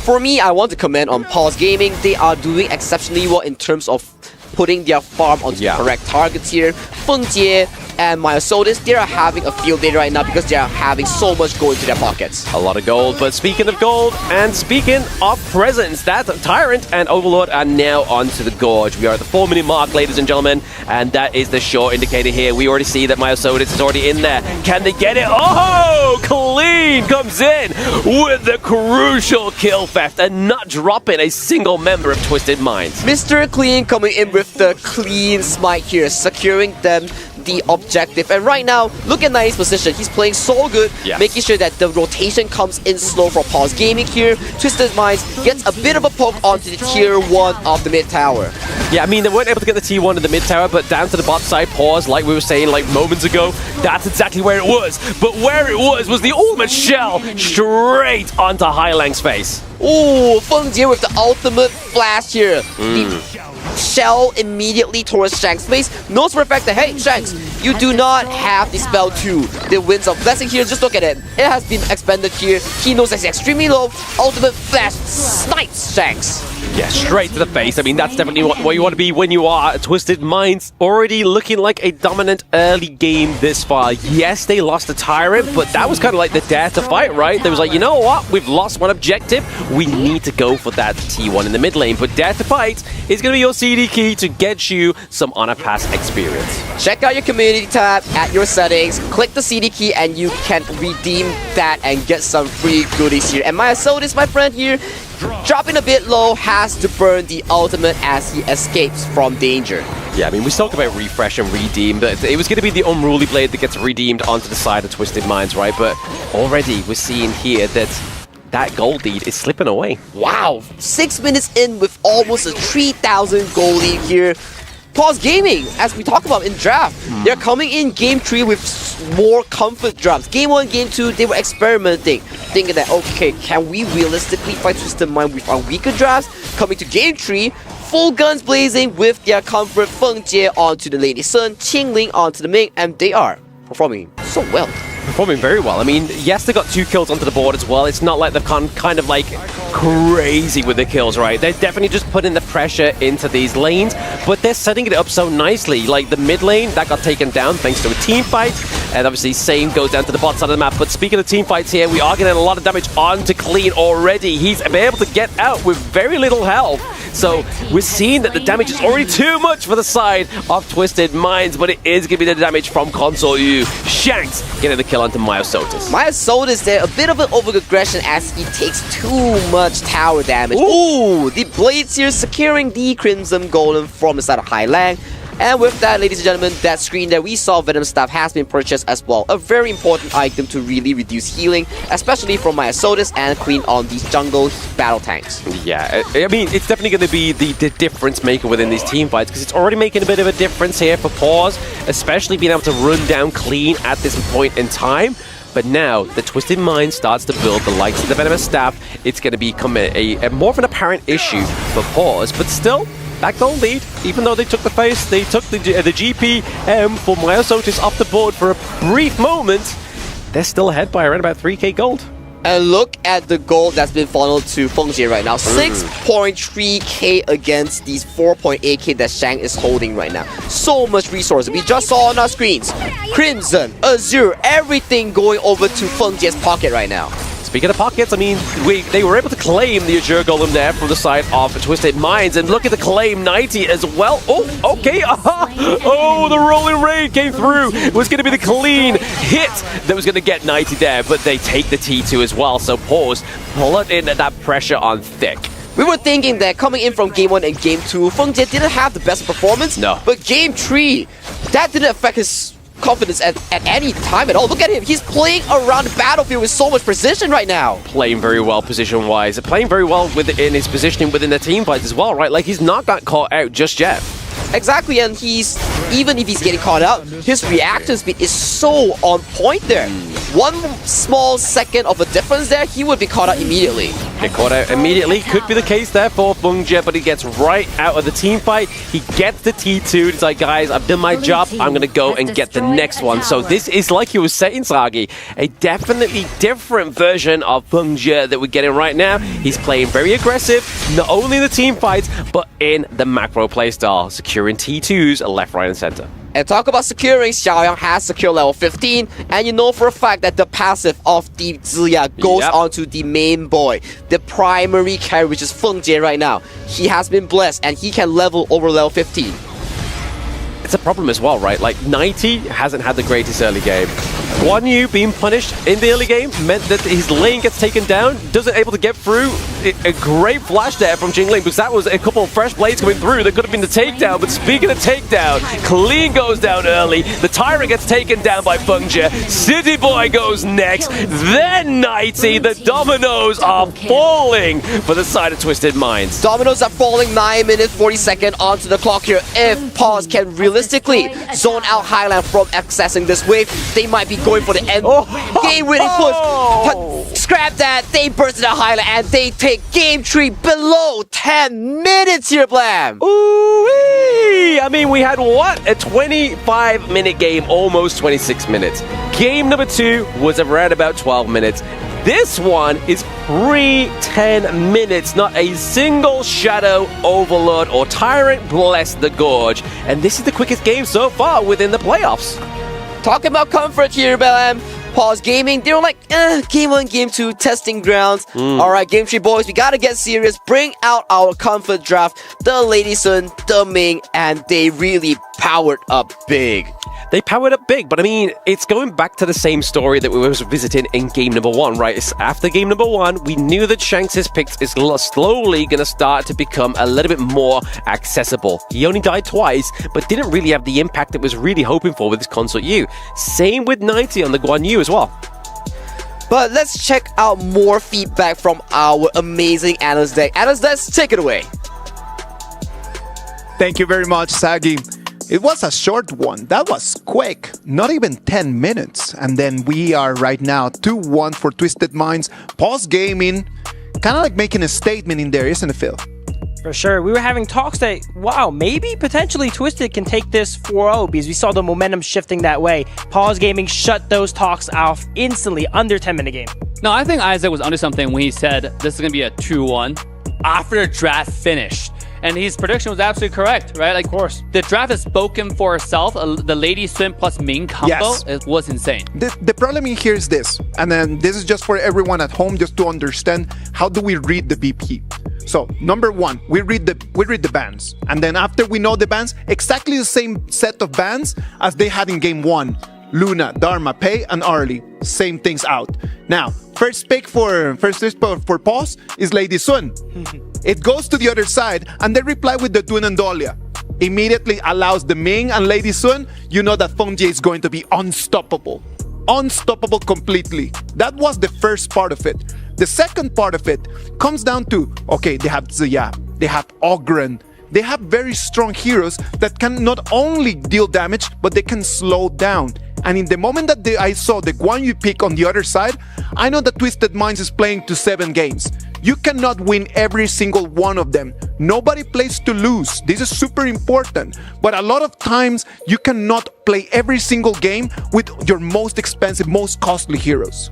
Speaker 9: For me, I want to comment on Pause Gaming. They are doing exceptionally well in terms of putting their farm onto the correct targets here. Feng Jie and Myosotis, they are having a field day right now because they are having so much gold into their pockets.
Speaker 8: A lot of gold, but speaking of gold and speaking of presents, that Tyrant and Overlord are now onto the Gorge. We are at the 4-minute mark, ladies and gentlemen, and that is the short indicator here. We already see that Myosotis is already in there. Can they get it? Oh, Clean comes in with the crucial kill theft and not dropping a single member of Twisted Minds.
Speaker 9: Mr. Clean coming in with the clean smite here, securing them the objective. And right now, look at Nai's position. He's playing so good, making sure that the rotation comes in slow for Pause Gaming here. Twisted Minds gets a bit of a poke onto the tier 1 of the mid tower.
Speaker 8: Yeah, I mean, they weren't able to get the T1 in the mid tower, but down to the bot side, Pause, like we were saying like moments ago, that's exactly where it was. But where it was the ultimate shell straight onto Hailang's face.
Speaker 9: Ooh, Feng Jie with the ultimate flash here. The shell immediately towards Shanks' face. Knows for a fact that, hey, Shanks, you do not have the spell 2. The Winds of Blessing here, just look at it. It has been expended here. He knows that's extremely low. Ultimate flash snipes Shanks.
Speaker 8: Yeah, straight to the face. I mean, that's definitely what you want to be when you are Twisted Minds. Already looking like a dominant early game this far. Yes, they lost the Tyrant, but that was kind of like the dare to fight, right? They was like, you know what? We've lost one objective. We need to go for that T1 in the mid lane. But dare to fight is going to be your CD key to get you some Honor Pass experience.
Speaker 9: Check out your community tab at your settings. Click the CD key and you can redeem that and get some free goodies here. And Myosotis, my friend here, dropping a bit low, has to burn the ultimate as he escapes from danger.
Speaker 8: Yeah, I mean, we talked about refresh and redeem, but it was going to be the Unruly Blade that gets redeemed onto the side of Twisted Minds, right? But already we're seeing here that gold lead is slipping away.
Speaker 9: Wow, 6 minutes in with almost a 3,000 gold lead here. Pause Gaming, as we talk about in draft, they're coming in game 3 with more comfort drops. Game 1, game 2, they were experimenting, thinking that, okay, can we realistically fight Twisted Mind with our weaker drafts? Coming to game 3, full guns blazing with their comfort. Feng Jie onto the Lady Sun, Qingling onto the Ming, and they are performing so well.
Speaker 8: Performing very well. I mean, yes, they got 2 kills onto the board as well. It's not like they've gone kind of like crazy with the kills, right? They're definitely just putting the pressure into these lanes, but they're setting it up so nicely. Like the mid lane, that got taken down thanks to a team fight, and obviously same goes down to the bot side of the map. But speaking of team fights here, we are getting a lot of damage onto Clean already. He's been able to get out with very little health. So we're seeing that the damage is already too much for the side of Twisted Minds, but it is going to be the damage from Console U. Shanks getting the kill onto Myosotis.
Speaker 9: Myosotis there, a bit of an over-aggression as he takes too much tower damage. Ooh, the blades here securing the Crimson Golem from the side of Hailang. And with that, ladies and gentlemen, that screen there, we saw Venom Staff has been purchased as well. A very important item to really reduce healing, especially from Myosotis and Queen on these jungle battle tanks.
Speaker 8: Yeah, I mean, it's definitely going to be the difference maker within these team fights, because it's already making a bit of a difference here for Pause, especially being able to run down Clean at this point in time. But now, the Twisted Mind starts to build the likes of the Venomous Staff. It's going to become a more of an apparent issue for Pause, but still, that gold lead, even though they took the face, they took the GPM for Myosotis off the board for a brief moment, they're still ahead by around about 3k gold.
Speaker 9: And look at the gold that's been funneled to Feng Jie right now. 6.3k against these 4.8k that Shang is holding right now. So much resources. We just saw on our screens. Crimson, Azure, everything going over to Feng Jie's pocket right now.
Speaker 8: Speaking of pockets, I mean, they were able to claim the Azure Golem there from the side of Twisted Minds, and look at the claim 90 as well. Oh, okay. Oh, the Rolling Raid came through. It was going to be the clean hit that was going to get 90 there, but they take the T2 as well. So Pause, pull it in that pressure on thick.
Speaker 9: We were thinking that coming in from Game 1 and Game 2, Feng Jie didn't have the best performance.
Speaker 8: No.
Speaker 9: But Game 3, that didn't affect his confidence at any time at all. Look at him. He's playing around the battlefield with so much precision right now.
Speaker 8: Playing very well position-wise. Playing very well in his positioning within the team fights as well, right? Like, he's not got caught out just yet.
Speaker 9: Exactly, and even if he's getting caught out, his reaction speed is so on point there. One small second of a difference there, he would be caught out immediately.
Speaker 8: Get caught out immediately. Could be the case there for Bungjie, but he gets right out of the team fight. He gets the T2. It's like, guys, I've done my job. I'm going to go and get the next one. So this is, like you were saying, Sagi, a definitely different version of Bungjie that we're getting right now. He's playing very aggressive, not only in the team fights, but in the macro playstyle, securing T2s left, right, and center.
Speaker 9: And talk about securing, Xiaoyang has secured level 15, and you know for a fact that the passive of the Ziya goes onto the main boy, the primary carry, which is Feng Jie right now. He has been blessed, and he can level over level 15.
Speaker 8: It's a problem as well, right? Like, 90 hasn't had the greatest early game. Guan Yu being punished in the early game meant that his lane gets taken down, doesn't able to get through. A great flash there from Jingling, because that was a couple of fresh blades coming through that could have been the takedown. But speaking of takedown, Clean goes down early. The Tyrant gets taken down by Bungjie. City Boy goes next. Then 90. The dominoes are falling for the side of Twisted Minds.
Speaker 9: Dominoes are falling 9 minutes 40 seconds onto the clock here. If Pause can realistically zone out Highland from accessing this wave, they might be going for the end game-winning push. But scrap that, they burst into Highland and they take game 3 below 10 minutes here, Blam.
Speaker 8: Ooh-wee! I mean, we had what? A 25-minute game, almost 26 minutes. Game number 2 was around about 12 minutes. This one is 10 minutes, not a single Shadow, Overlord, or Tyrant bless the Gorge. And this is the quickest game so far within the playoffs.
Speaker 9: Talking about comfort here, Bam. Pause Gaming, they were like, game 1, game 2, testing grounds. Alright, game 3, boys, we gotta get serious. Bring out our comfort draft, the Lady Sun, the Ming, and they really powered up big.
Speaker 8: They powered up big, but I mean, it's going back to the same story that we were visiting in game number 1, right? It's after game number 1, we knew that Shanks' picks is slowly going to start to become a little bit more accessible. He only died twice, but didn't really have the impact that was really hoping for with his Consort U. Same with 90 on the Guan Yu as well.
Speaker 9: But let's check out more feedback from our amazing analyst deck. Analyst deck, take it away.
Speaker 1: Thank you very much, Sagi. It was a short one. That was quick. Not even 10 minutes. And then we are right now 2-1 for Twisted Minds. Pause Gaming. Kind of like making a statement in there, isn't it, Phil?
Speaker 2: For sure. We were having talks that, wow, maybe potentially Twisted can take this 4-0 because we saw the momentum shifting that way. Pause Gaming shut those talks off instantly, under 10-minute game.
Speaker 3: No, I think Isaac was onto something when he said this is going to be a 2-1 after the draft finished. And his prediction was absolutely correct, right? Like, of course, the draft has spoken for itself. The Lady Swim plus Ming combo was insane.
Speaker 1: The problem in here is this, and then this is just for everyone at home, just to understand how do we read the BP. So, number 1, we read the bans, and then after we know the bans, exactly the same set of bans as they had in game 1. Luna, Dharma, Pei, and Arlie. Same things out. Now, first pick for Pause is Lady Sun. It goes to the other side, and they reply with the Dun and Dahlia. Immediately allows the Ming and Lady Sun. You know that Feng Jie is going to be unstoppable. Unstoppable completely. That was the first part of it. The second part of it comes down to, okay, they have Ziya, they have Ogren, they have very strong heroes that can not only deal damage, but they can slow down. And in the moment that I saw the Guan Yu pick on the other side, I know that Twisted Minds is playing to 7 games. You cannot win every single one of them. Nobody plays to lose. This is super important. But a lot of times, you cannot play every single game with your most expensive, most costly heroes.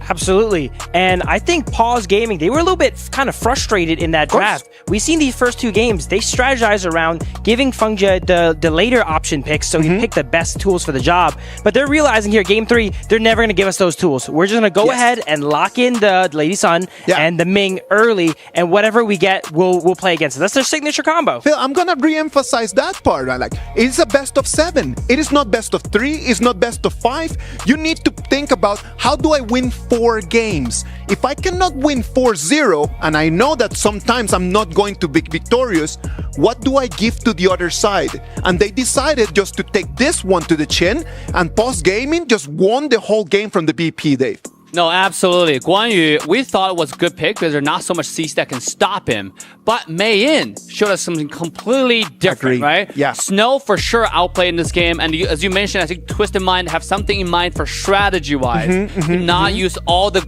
Speaker 2: Absolutely. And I think Pause Gaming, they were a little bit kind of frustrated in that draft. We've seen these first 2 games, they strategize around giving Feng Jie the later option picks so he pick the best tools for the job. But they're realizing here, game 3, they're never going to give us those tools. We're just going to go ahead and lock in the Lady Sun and the Ming early, and whatever we get, we'll play against it. That's their signature combo.
Speaker 1: Phil, I'm going to re-emphasize that part. Like, it's a best of 7. It is not best of 3. It's not best of 5. You need to think about, how do I win 4 games? If I cannot win 4-0, and I know that sometimes I'm not going to be victorious, what do I give to the other side? And they decided just to take this one to the chin, and Pause Gaming just won the whole game from the BP, Dave.
Speaker 3: No, absolutely. Guan Yu, we thought it was a good pick because there's not so much CC that can stop him. But Mei Yin showed us something completely different, right?
Speaker 1: Yeah.
Speaker 3: Snow for sure outplayed in this game. And as you mentioned, I think Twisted Mind have something in mind for strategy-wise. Not use all the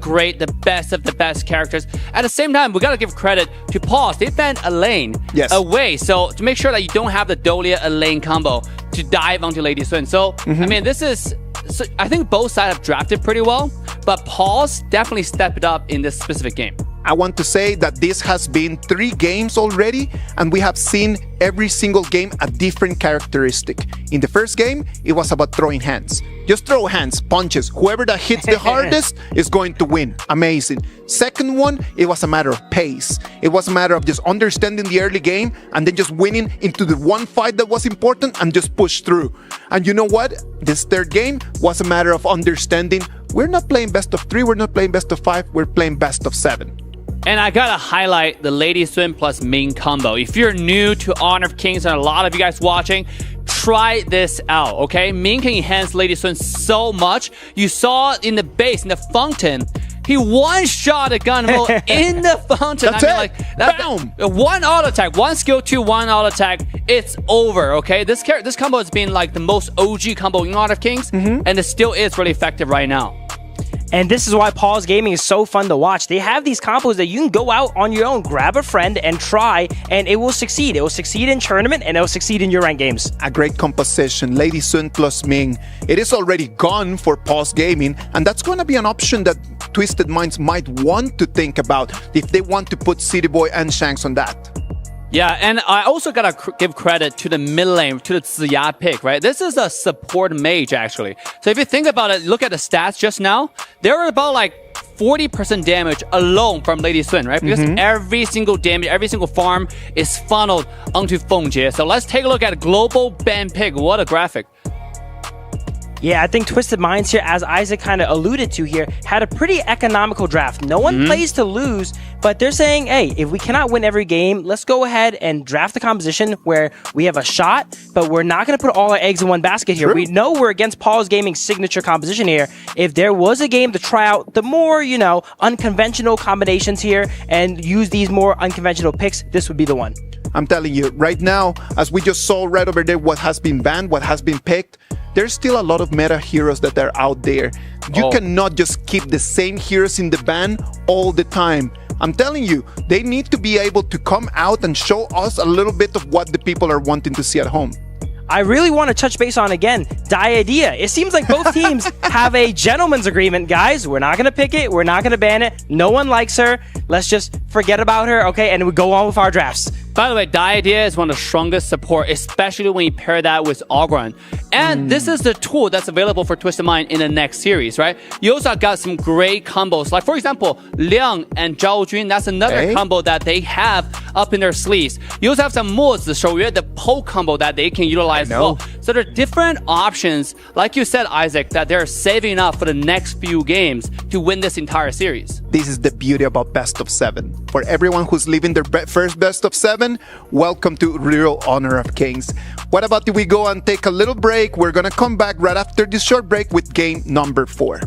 Speaker 3: best of the best characters. At the same time, we got to give credit to Pause. They banned Elaine away. So to make sure that you don't have the Dolia-Elaine combo to dive onto Lady Sun. So, I mean, this is... So I think both sides have drafted pretty well, but Pause definitely stepped it up in this specific game.
Speaker 1: I want to say that this has been 3 games already, and we have seen every single game a different characteristic. In the first game, it was about throwing hands. Just throw hands, punches. Whoever that hits the hardest is going to win. Amazing. Second one, it was a matter of pace. It was a matter of just understanding the early game and then just winning into the one fight that was important and just push through. And you know what? This third game was a matter of understanding we're not playing best of 3, we're not playing best of 5, we're playing best of 7.
Speaker 3: And I gotta highlight the Lady Sun plus Ming combo. If you're new to Honor of Kings, and a lot of you guys watching, try this out, okay? Ming can enhance Lady Sun so much. You saw in the base, in the fountain, he one-shot a gunmo in the fountain.
Speaker 1: That's
Speaker 3: Boom! One auto attack, one skill 2, one auto attack, it's over, okay? This combo has been like the most OG combo in Honor of Kings, and it still is really effective right now.
Speaker 2: And this is why Pause Gaming is so fun to watch. They have these combos that you can go out on your own, grab a friend and try, and it will succeed. It will succeed in tournament, and it will succeed in your ranked games.
Speaker 1: A great composition, Lady Sun plus Ming. It is already gone for Pause Gaming, and that's going to be an option that Twisted Minds might want to think about if they want to put City Boy and Shanks on that.
Speaker 3: Yeah, and I also gotta give credit to the mid lane, to the Ziya pick, right? This is a support mage, actually. So if you think about it, look at the stats just now. There are about like 40% damage alone from Lady Sun, right? Because every single damage, every single farm is funneled onto Fengjie. So let's take a look at global ban pick. What a graphic.
Speaker 2: Yeah, I think Twisted Minds here, as Isaac kind of alluded to here, had a pretty economical draft. No one plays to lose, but they're saying, hey, if we cannot win every game, let's go ahead and draft a composition where we have a shot, but we're not going to put all our eggs in one basket here. We know we're against Pause Gaming's signature composition here. If there was a game to try out the more, unconventional combinations here and use these more unconventional picks, this would be the one.
Speaker 1: I'm telling you, right now, as we just saw right over there, what has been banned, what has been picked, there's still a lot of meta heroes that are out there. You cannot just keep the same heroes in the ban all the time. I'm telling you, they need to be able to come out and show us a little bit of what the people are wanting to see at home.
Speaker 2: I really want to touch base on, again, Diadea. It seems like both teams have a gentleman's agreement. Guys, we're not going to pick it. We're not going to ban it. No one likes her. Let's just forget about her, okay? And we go on with our drafts.
Speaker 3: By the way, Diadea is one of the strongest support, especially when you pair that with Ogron. And this is the tool that's available for Twisted Mind in the next series, right? You also got some great combos. Like, for example, Liang and Zhao Jun, that's another combo that they have up in their sleeves. You also have some mods, the poke combo that they can utilize as well. So there are different options, like you said, Isaac, that they're saving up for the next few games to win this entire series.
Speaker 1: This is the beauty about best of 7. For everyone who's living their first best of 7, welcome to Real Honor of Kings. What about if we go and take a little break? We're going to come back right after this short break with game number 4.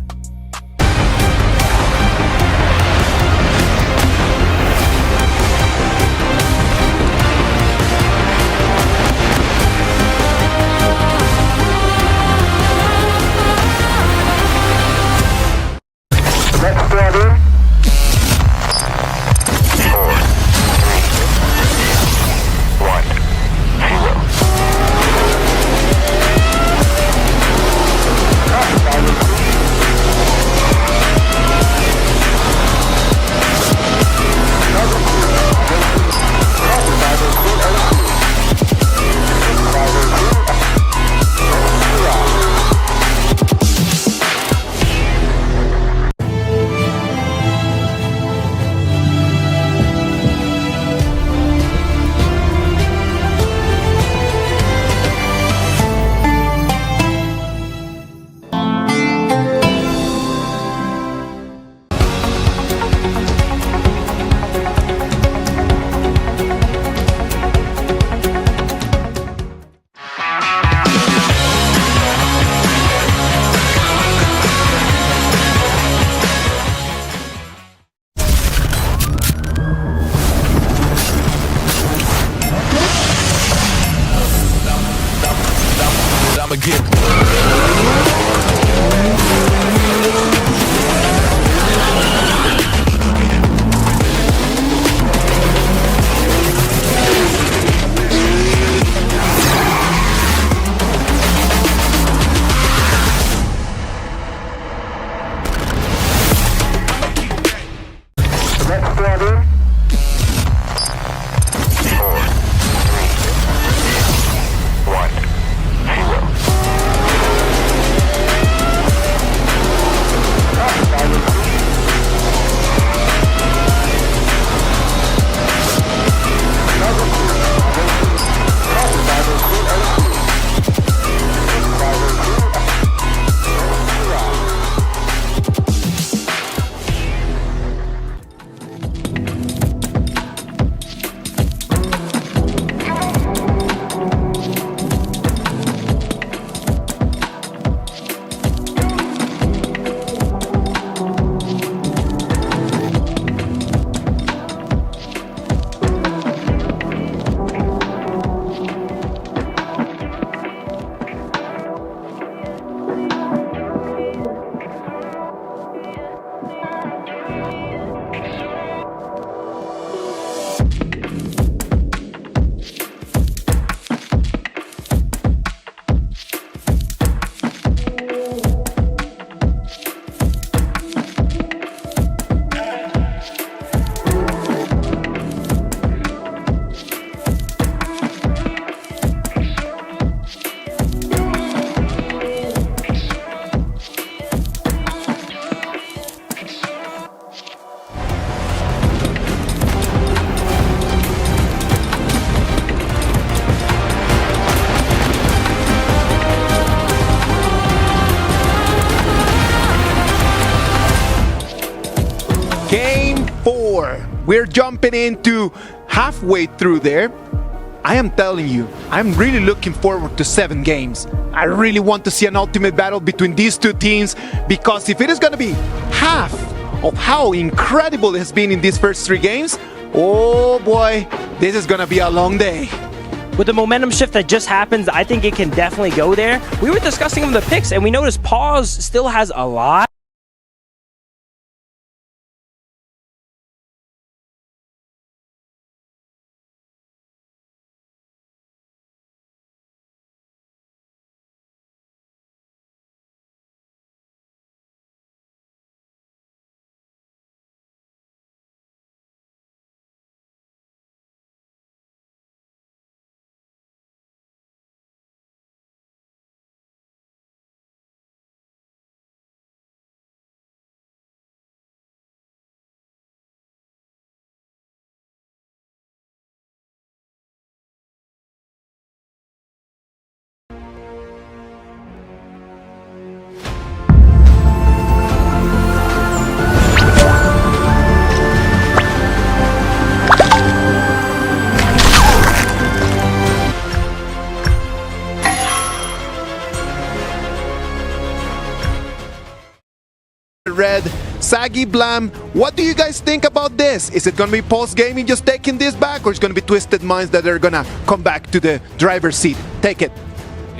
Speaker 1: 4. We're jumping into halfway through there. I am telling you, I'm really looking forward to 7 games. I really want to see an ultimate battle between these two teams, because if it is going to be half of how incredible it has been in these first 3 games, oh boy, this is going to be a long day.
Speaker 2: With the momentum shift that just happens, I think it can definitely go there. We were discussing the picks, and we noticed Pause still has a lot.
Speaker 1: Red, Saggy, Blam, what do you guys think about this? Is it going to be Pulse Gaming just taking this back, or is it going to be Twisted Minds that are going to come back to the driver's seat? Take it.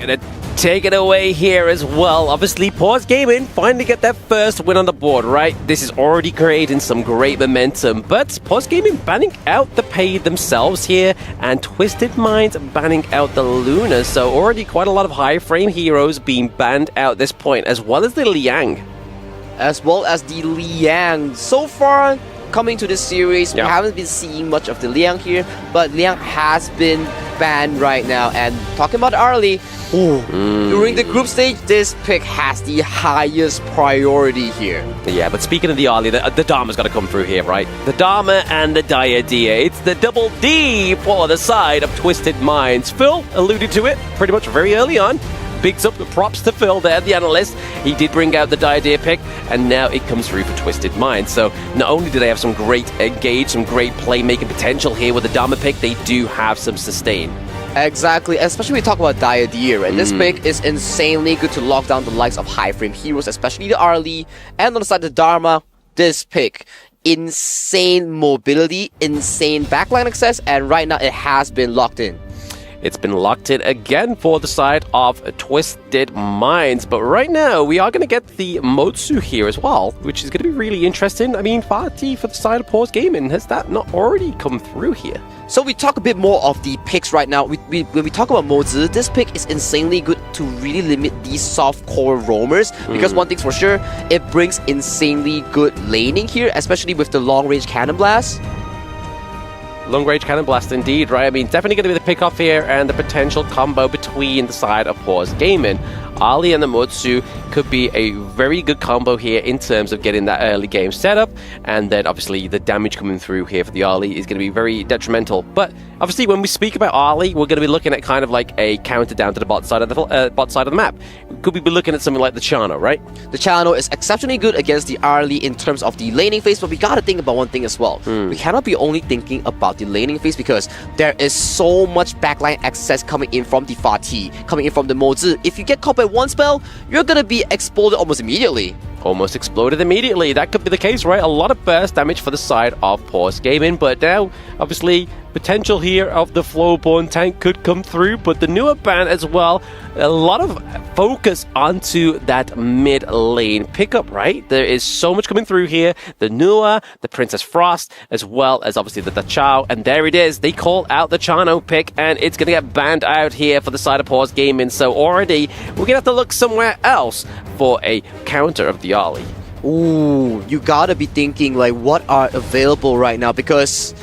Speaker 8: Gonna take it away here as well. Obviously, Pause Gaming finally get that first win on the board, right? This is already creating some great momentum, but Pause Gaming banning out the Pay themselves here, and Twisted Minds banning out the Luna. So already quite a lot of high frame heroes being banned out at this point, as well as the Liang.
Speaker 9: As well as the Liang. So far, coming to this series, we haven't been seeing much of the Liang here, but Liang has been banned right now. And talking about early, during the group stage, this pick has the highest priority here.
Speaker 8: Yeah, but speaking of the early, the Dharma's got to come through here, right? The Dharma and the Diadea. It's the double D for the side of Twisted Minds. Phil alluded to it pretty much very early on. Bigs up, props to Phil there, the analyst. He did bring out the Diadea pick, and now it comes through for Twisted Minds. So not only do they have some great engage, some great playmaking potential here with the Dharma pick, they do have some sustain.
Speaker 9: Exactly, especially when we talk about Diadea, and this pick is insanely good to lock down the likes of high frame heroes, especially the Arlie, and on the side of the Dharma, this pick. Insane mobility, insane backline access, and right now it has been locked in.
Speaker 8: It's been locked in again for the side of Twisted Minds. But right now, we are going to get the Motsu here as well, which is going to be really interesting. I mean, Fatih for the side of Pause Gaming, has that not already come through here?
Speaker 9: So we talk a bit more of the picks right now. When we talk about Motsu, this pick is insanely good to really limit these soft core roamers. Because one thing's for sure, it brings insanely good laning here, especially with the long range cannon blast.
Speaker 8: Long range cannon blast indeed, right? I mean, definitely going to be the pick off here and the potential combo between the side of Pause Gaming. Ali and the Motsu could be a very good combo here in terms of getting that early game setup, and then obviously the damage coming through here for the Ali is going to be very detrimental. But obviously when we speak about Ali, we're going to be looking at kind of like a counter down to the bot side of the map. Could we be looking at something like the Chano, right?
Speaker 9: The Chano is exceptionally good against the Ali in terms of the laning phase, but we gotta think about one thing as well. We cannot be only thinking about the laning phase, because there is so much backline access coming in from the Fatih, coming in from the Mozi. If you get caught by one spell, you're gonna be exploded almost immediately.
Speaker 8: Almost exploded immediately. That could be the case, right? A lot of burst damage for the side of Pause Gaming, but now, obviously, potential here of the Flowborn tank could come through, but the newer ban as well, a lot of focus onto that mid lane pickup, right? There is so much coming through here. The Nua, the Princess Frost, as well as obviously the Dachao, and there it is. They call out the Chano pick, and it's going to get banned out here for the side of Pause Gaming, so already we're going to have to look somewhere else for a counter of the Ali.
Speaker 9: Ooh, you gotta be thinking like what are available right now, because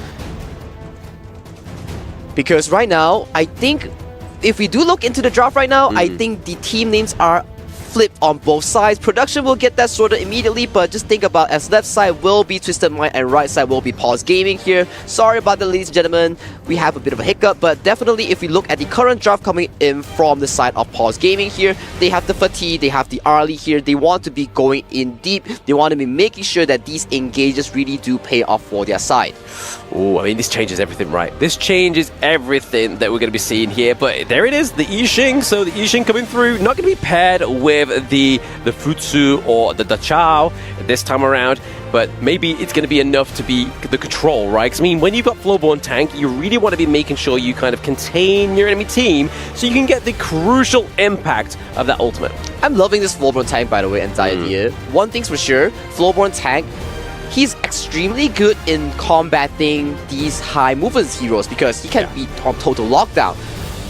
Speaker 9: right now I think if we do look into the draft right now, I think the team names are flipped on both sides. Production will get that sorted immediately, but just think about as left side will be Twisted Mind and right side will be Pause Gaming here. Sorry about that, ladies and gentlemen. We have a bit of a hiccup, but definitely if we look at the current draft coming in from the side of Pause Gaming here, they have the fatigue, they have the Arlie here. They want to be going in deep. They want to be making sure that these engages really do pay off for their side.
Speaker 8: Oh, I mean, this changes everything, right? This changes everything that we're going to be seeing here. But there it is, the Yixing. So the Yixing coming through, not going to be paired with the Futsu or the Dachao this time around. But maybe it's going to be enough to be the control, right? Because, I mean, when you've got Flowborn Tank, you really want to be making sure you kind of contain your enemy team so you can get the crucial impact of that ultimate.
Speaker 9: I'm loving this Flowborn Tank, by the way, and Diadea. One thing's for sure, Flowborn Tank, he's extremely good in combating these high movement heroes because he can be on total lockdown.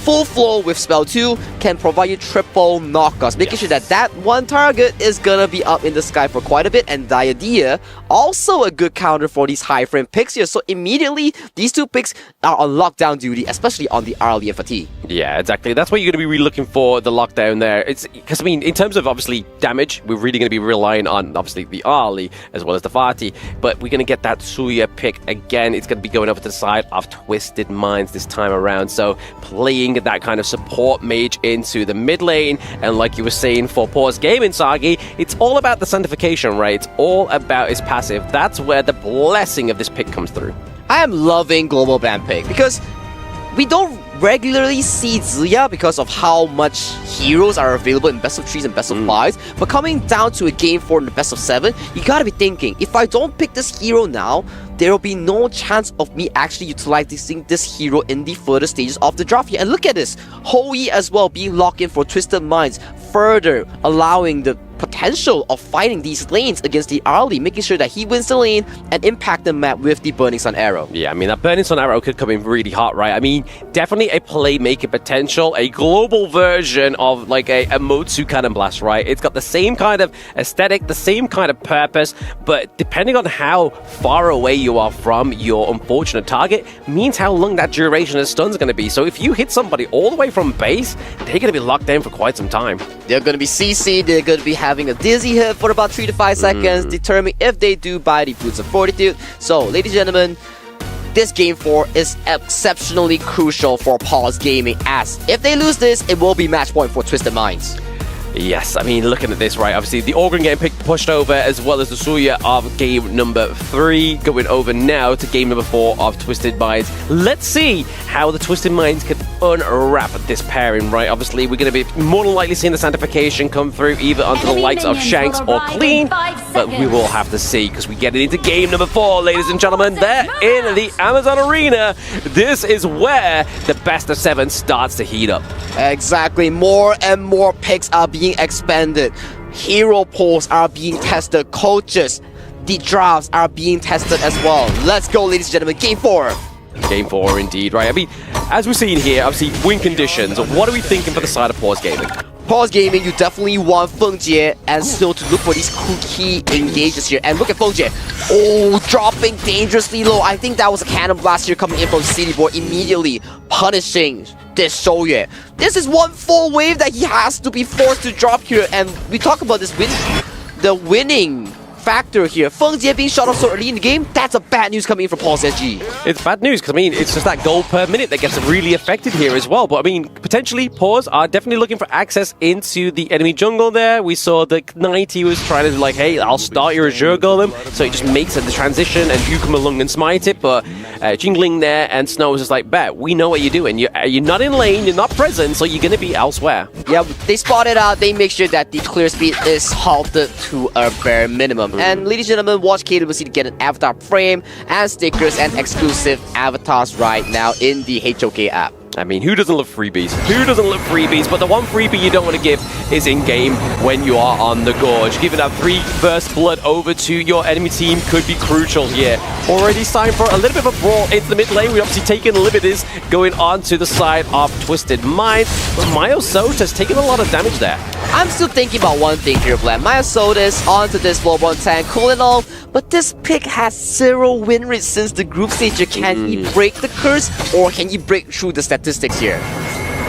Speaker 9: Full flow with spell 2 can provide you triple knockouts, making sure that that one target is gonna be up in the sky for quite a bit. And Diadea, also a good counter for these high frame picks here. So immediately, these two picks are on lockdown duty, especially on the Arlie and Fatigue.
Speaker 8: Yeah, exactly. That's what you're going to be really looking for, the lockdown there. It's because, I mean, in terms of obviously damage, we're really going to be relying on obviously the Arlie as well as the Fati. But we're going to get that Suya pick again. It's going to be going over to the side of Twisted Minds this time around. So playing that kind of support mage into the mid lane. And like you were saying for Pause Gaming, Sagi, it's all about the sanctification, right? It's all about his passive. That's where the blessing of this pick comes through.
Speaker 9: I am loving Global Ban pick because we don't regularly see Ziya because of how much heroes are available in best of 3s and best of 5s. But coming down to a game 4 in the best of 7, you gotta be thinking, if I don't pick this hero now, there will be no chance of me actually utilizing this hero in the further stages of the draft here. And look at this, Hoi as well being locked in for Twisted Minds, further allowing the potential of fighting these lanes against the Arlie, making sure that he wins the lane and impact the map with the Burning Sun Arrow.
Speaker 8: Yeah, I mean, that Burning Sun Arrow could come in really hot, right? I mean, definitely a playmaker potential, a global version of like a Motsu Cannon Blast, right? It's got the same kind of aesthetic, the same kind of purpose, but depending on how far away you are from your unfortunate target, means how long that duration of stun is going to be. So if you hit somebody all the way from base, they're going to be locked down for quite some time.
Speaker 9: They're going to be CC, they're going to be having a dizzy hit for about 3 to 5 seconds, determine if they do buy the Boots of Fortitude. So, ladies and gentlemen, this game 4 is exceptionally crucial for Pause Gaming, as if they lose this, it will be match point for Twisted Minds.
Speaker 8: Yes, I mean, looking at this, right, obviously the Organ getting pushed over, as well as the Suya of game number 3 going over now to game number 4 of Twisted Minds. Let's see how the Twisted Minds can unwrap this pairing, right? Obviously, we're going to be more than likely seeing the Sanctification come through either onto the likes of Shanks or Clean, but we will have to see because we get into game number 4, ladies and gentlemen. They're in the Amazon Arena. This is where the best of 7 starts to heat up.
Speaker 9: Exactly. More and more picks are being expanded. Hero pools are being tested. Coaches, the drafts are being tested as well. Let's go, ladies and gentlemen. Game 4.
Speaker 8: Game 4 indeed, right? I mean, as we're seeing here, obviously, win conditions. What are we thinking for the side of Pause Gaming?
Speaker 9: Pause Gaming, you definitely want Feng Jie and Snow to look for these key engages here. And look at Feng Jie. Oh, dropping dangerously low. I think that was a Cannon Blast here coming in from City Boy, immediately punishing this Shouyue. This is one full wave that he has to be forced to drop here. And we talk about this the winning factor here. Feng Jie being shot off so early in the game, that's a bad news coming in from Pause SG.
Speaker 8: It's bad news because, I mean, it's just that gold per minute that gets really affected here as well. But, I mean, potentially, Pause are definitely looking for access into the enemy jungle there. We saw that 90 was trying to, like, hey, I'll start your Azure Golem. So he just makes the transition and you come along and smite it. But Jingling there and Snow was just like, bet, we know what you're doing. You're not in lane, you're not present, so you're going to be elsewhere.
Speaker 9: Yeah, they spot it out. They make sure that the clear speed is halted to a bare minimum. And ladies and gentlemen, watch KWC to get an avatar frame and stickers and exclusive avatars right now in the HOK app.
Speaker 8: I mean, who doesn't love freebies? Who doesn't love freebies? But the one freebie you don't want to give is in-game when you are on the Gorge. Giving that 3 burst blood over to your enemy team could be crucial here. Already signed for a little bit of a brawl into the mid lane. We're obviously taking Liberties going on to the side of Twisted Minds. But Myosota's taking a lot of damage there.
Speaker 9: I'm still thinking about one thing here, Vlad. Myosota's onto this Flowborn tank, cool and all, but this pick has 0 win rate since the group stage. Can he break the curse, or can he break through the statistics here?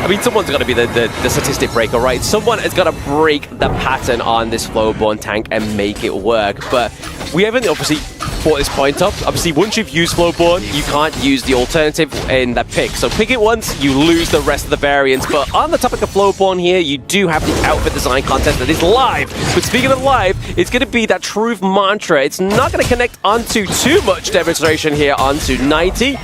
Speaker 8: I mean, someone's got to be the statistic breaker, right? Someone has got to break the pattern on this Flowborn tank and make it work. But we haven't obviously brought this point up. Obviously, once you've used Flowborn, you can't use the alternative in that pick. So pick it once, you lose the rest of the variants. But on the topic of Flowborn here, you do have the outfit design contest that is live. But speaking of live, it's going to be that truth mantra. It's not going to connect onto too much demonstration here onto 90.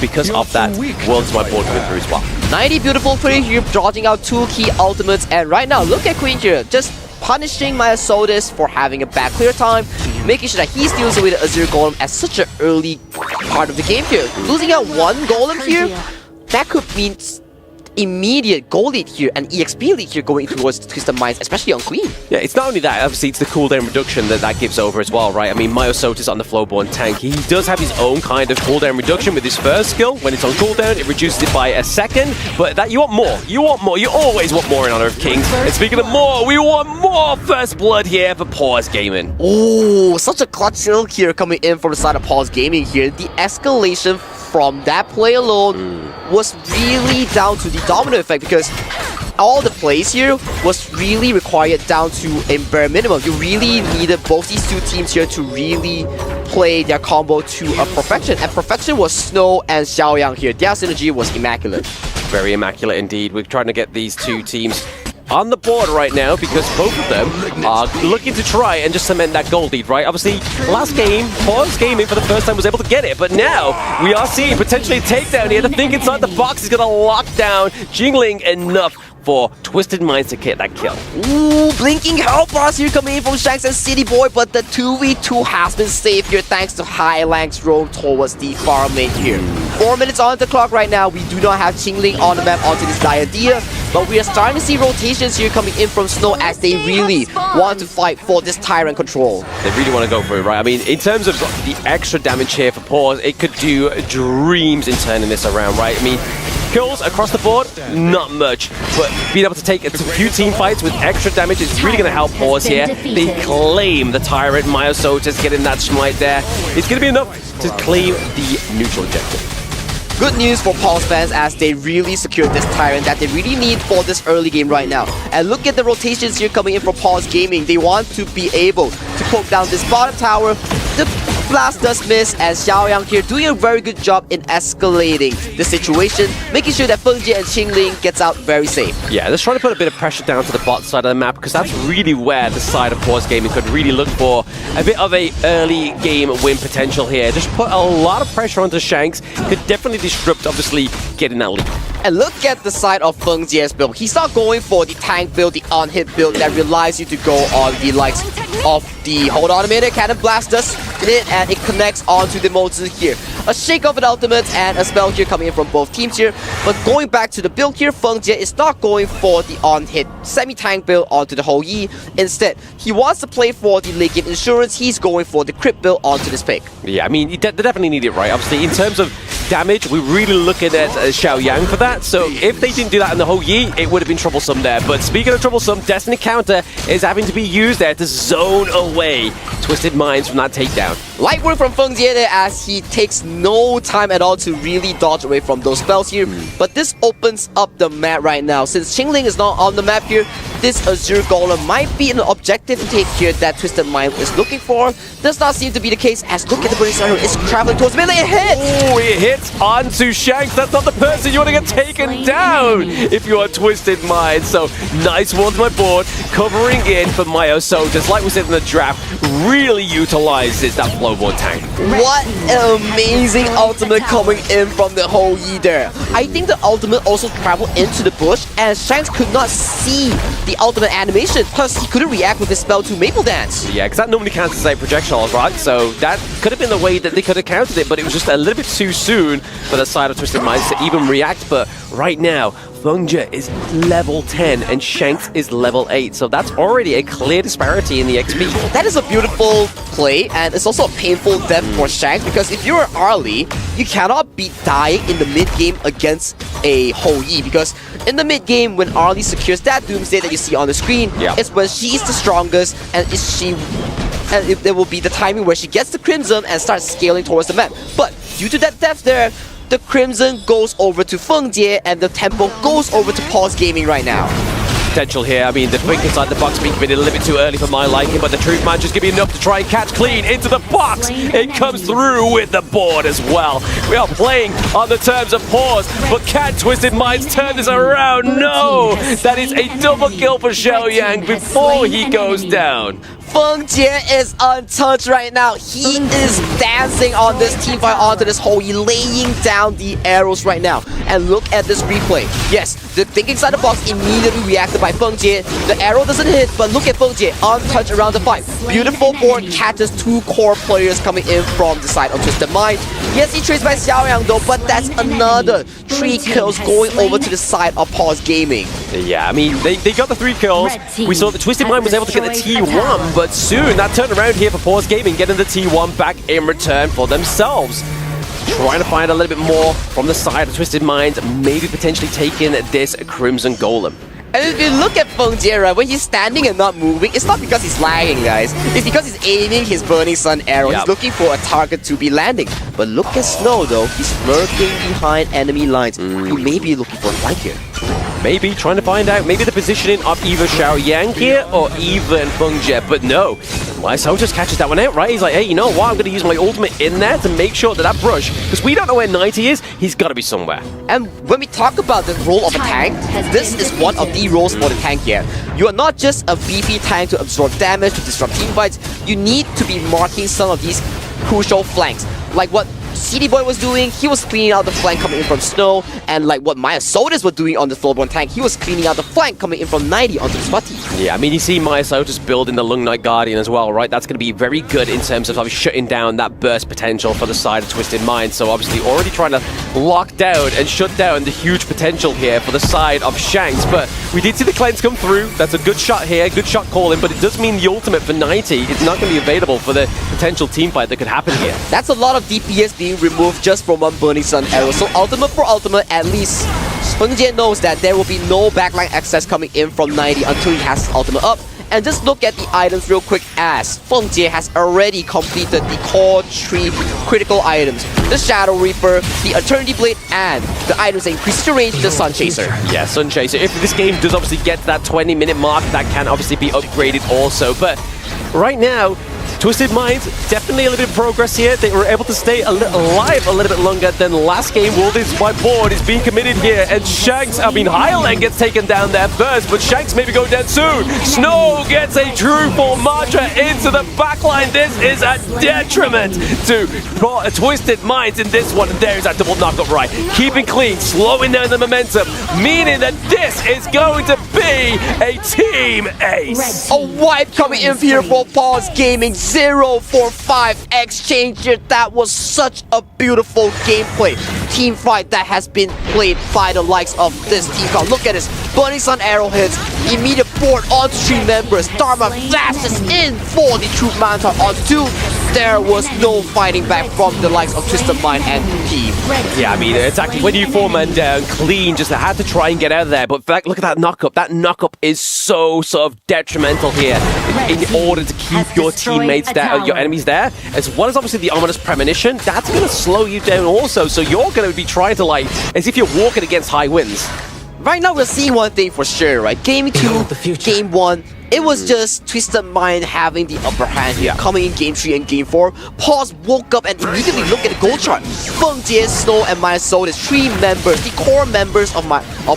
Speaker 8: Because of that, World's my board coming through as well.
Speaker 9: 90 beautiful play here, dodging out 2 key ultimates, and right now, look at Queen here, just punishing Myosotis for having a bad clear time, making sure that he steals away the Azure Golem at such an early part of the game here. Losing out 1 Golem here, that could mean immediate gold lead here and EXP lead here going towards Twisted Minds, especially on Queen.
Speaker 8: Yeah, it's not only that, obviously it's the cooldown reduction that gives over as well, right? I mean, Myosotis on the Flowborn tank, he does have his own kind of cooldown reduction with his first skill. When it's on cooldown, it reduces it by a second, but that you want more. You want more. You always want more in Honor of Kings. And speaking of more, we want more First Blood here for Pause Gaming.
Speaker 9: Oh, such a clutch kill here coming in from the side of Pause Gaming here. The escalation from that play alone was really down to the domino effect, because all the plays here was really required down to a bare minimum. You really needed both these two teams here to really play their combo to a perfection, and perfection was Snow and Xiaoyang here. Their synergy was immaculate.
Speaker 8: Very immaculate indeed. We're trying to get these two teams on the board right now because both of them are looking to try and just cement that gold lead, right? Obviously, last game, Pause Gaming for the first time was able to get it, but now we are seeing potentially a takedown here. The thing inside the box is going to lock down Jingling enough for Twisted Minds to get that kill.
Speaker 9: Ooh, blinking health bars here coming in from Shanks and City Boy, but the 2v2 has been saved here thanks to High Lang's roam towards the farm lane here. 4 minutes on the clock right now. We do not have Qingling on the map onto this Diadea, but we are starting to see rotations here coming in from Snow as they really want to fight for this Tyrant control.
Speaker 8: They really want to go for it, right? I mean, in terms of the extra damage here for Pause, it could do dreams in turning this around, right? I mean, kills across the board, not much, but being able to take a few team fights with extra damage is really going to help Pause here. They claim the Tyrant, Myosotis getting that smite there. It's going to be enough to claim the neutral objective.
Speaker 9: Good news for Pulse fans as they really secured this Tyrant that they really need for this early game right now. And look at the rotations here coming in for Pulse Gaming. They want to be able to poke down this bottom tower. The blast does miss, and Xiaoyang here doing a very good job in escalating the situation, making sure that Fengjie and Qingling gets out very safe.
Speaker 8: Yeah, let's try to put a bit of pressure down to the bot side of the map, because that's really where the side of Pause Gaming could really look for a bit of a early game win potential here. Just put a lot of pressure onto Shanks, could definitely disrupt, obviously, getting that lead.
Speaker 9: And look at the side of Fengjie's build. He's not going for the tank build, the on-hit build that relies you to go on the likes of the hold on a minute, Cannon Blast does hit and it connects onto the Mozi here. A shake of an ultimate and a spell here coming in from both teams here. But going back to the build here, Fengjie is not going for the on-hit semi-tank build onto the Hou Yi. Instead, he wants to play for the late game insurance. He's going for the crit build onto this pick.
Speaker 8: Yeah, I mean, they definitely need it, right? Obviously, in terms of damage, we're really looking at Xiaoyang for that. So if they didn't do that in the Hou Yi, it would have been troublesome there. But speaking of troublesome, Destiny Counter is having to be used there to zone away Twisted Minds from that takedown.
Speaker 9: Light work from Fengjie there as he takes no time at all to really dodge away from those spells here. But this opens up the map right now. Since Qingling is not on the map here, this Azure Golem might be an objective take here that Twisted Mind is looking for. Does not seem to be the case as look at the British Arrow is traveling towards melee. It hits!
Speaker 8: Oh, it hits onto Shanks. That's not the person you want to get taken down if you are Twisted Mind. So nice one to my board, covering in for Myosotis. Like we said in the draft, really utilizes that Flowborn tank.
Speaker 9: What an amazing ultimate coming in from the Hou Yi there. I think the ultimate also traveled into the bush and Shanks could not see the ultimate animation because he couldn't react with his spell to Maple Dance.
Speaker 8: Yeah, because that normally counts as a projectile, right? So that could have been the way that they could have countered it, but it was just a little bit too soon for the side of Twisted Minds to even react. But right now, Fengjie is level 10 and Shanks is level 8, so that's already a clear disparity in the XP.
Speaker 9: That is a beautiful play, and it's also a painful death for Shanks because if you're Arlie, you cannot be dying in the mid-game against a Hou Yi, because in the mid-game, when Arlie secures that Doomsday that you see on the screen, it's when she's the strongest, and there will be the timing where she gets the Crimson and starts scaling towards the map. But due to that death there, The Crimson goes over to Feng Jie, and the tempo goes over to Pause Gaming right now.
Speaker 8: Potential here. I mean, the blink inside the box being committed a little bit too early for my liking, but the Truth Man just give me enough to try and catch clean into the box. It comes through with the board as well. We are playing on the terms of pause, but can Twisted Minds turn this around? No! That is a double kill for Xiaoyang before he goes down.
Speaker 9: Feng Jie is untouched right now. He is dancing on this team fight onto this hole. He's laying down the arrows right now. And look at this replay. Yes, the think inside the box immediately reacted by Feng Jie. The arrow doesn't hit, but look at Feng Jie untouched around the fight. Beautiful board catches two core players coming in from the side of Twisted Mind. Yes, he trades by Xiaoyang though, but that's another 3 kills going over to the side of Pause Gaming.
Speaker 8: Yeah, I mean, they got the 3 kills. We saw that Twisted Mind was able to get the T1, but soon that turned around here for Pause Gaming, getting the T1 back in return for themselves. Trying to find a little bit more from the side of Twisted Minds, maybe potentially taking this Crimson Golem.
Speaker 9: And if you look at Feng Jie, right, when he's standing and not moving, it's not because he's lagging, guys. It's because he's aiming his Burning Sun arrow. He's looking for a target to be landing. But look at Snow, though. He's lurking behind enemy lines. He may be looking for a fight here.
Speaker 8: Maybe trying to find out maybe the positioning of either Xiaoyang here or even Feng Jie, but no. Myself just catches that one out, right? He's like, hey, you know what? I'm going to use my ultimate in there to make sure that brush, because we don't know where 90 is, he's got to be somewhere.
Speaker 9: And when we talk about the role of a tank, this is one of the roles for the tank here. You are not just a beefy tank to absorb damage, to disrupt team fights. You need to be marking some of these crucial flanks, like what CD Boy was doing. He was cleaning out the flank coming in from Snow, and like what Maya Sodas were doing on the Flowborn tank, he was cleaning out the flank coming in from 90 onto the Sputty.
Speaker 8: Yeah, I mean, you see Maya Sodas building the Lung Knight Guardian as well, right? That's going to be very good in terms of shutting down that burst potential for the side of Twisted Minds. So obviously already trying to lock down and shut down the huge potential here for the side of Shanks. But we did see the cleanse come through. That's a good shot here, good shot calling, but it does mean the ultimate for 90 is not going to be available for the potential team fight that could happen here.
Speaker 9: That's a lot of DPS being removed just from one Burning Sun arrow. So ultimate for ultimate, at least Feng Jie knows that there will be no backline access coming in from 90 until he has his ultimate up. And just look at the items real quick, as Feng Jie has already completed the core 3 critical items. The Shadow Reaper, the Eternity Blade, and the items that increase your range, the Sun Chaser.
Speaker 8: Yeah, Sun Chaser. If this game does obviously get to that 20-minute mark, that can obviously be upgraded also. But right now, Twisted Minds, definitely a little bit of progress here. They were able to stay alive a little bit longer than last game. Well, this whiteboard is being committed here, and Shanks, Highland gets taken down there first, but Shanks may be going down soon. Snow gets a true full Mantra into the backline. This is a detriment to Twisted Minds in this one, and there's that double knockup right. Keeping clean, slowing down the momentum, meaning that this is going to be a team ace.
Speaker 9: A wipe coming in here for Pause Gaming. 0-4-5 exchanger. That was such a beautiful gameplay. Team fight that has been played by the likes of this team. Look at this. Burning Sun arrow hits. Immediate board onto 3 members. Dharma flashes in for the Truth Manta onto 2. There was no fighting back from the likes of Twisted Mind and team.
Speaker 8: Yeah, I mean, it's actually when you 4-man down, clean, just had to try and get out of there. But in fact, look at that knockup. That knockup is so sort of detrimental here in order to keep your teammates there, your enemies there, as well as obviously the Ominous Premonition. That's going to slow you down also. So you're going to be trying to, like, as if you're walking against high winds.
Speaker 9: Right now, we're seeing one thing for sure, right? Game 2, Game 1, it was just Twisted Mind having the upper hand here. Coming in Game 3 and Game 4, Pause woke up and immediately looked at the goal chart. Feng Jie, Snow, and Maya Soul, there's 3 members, the core members of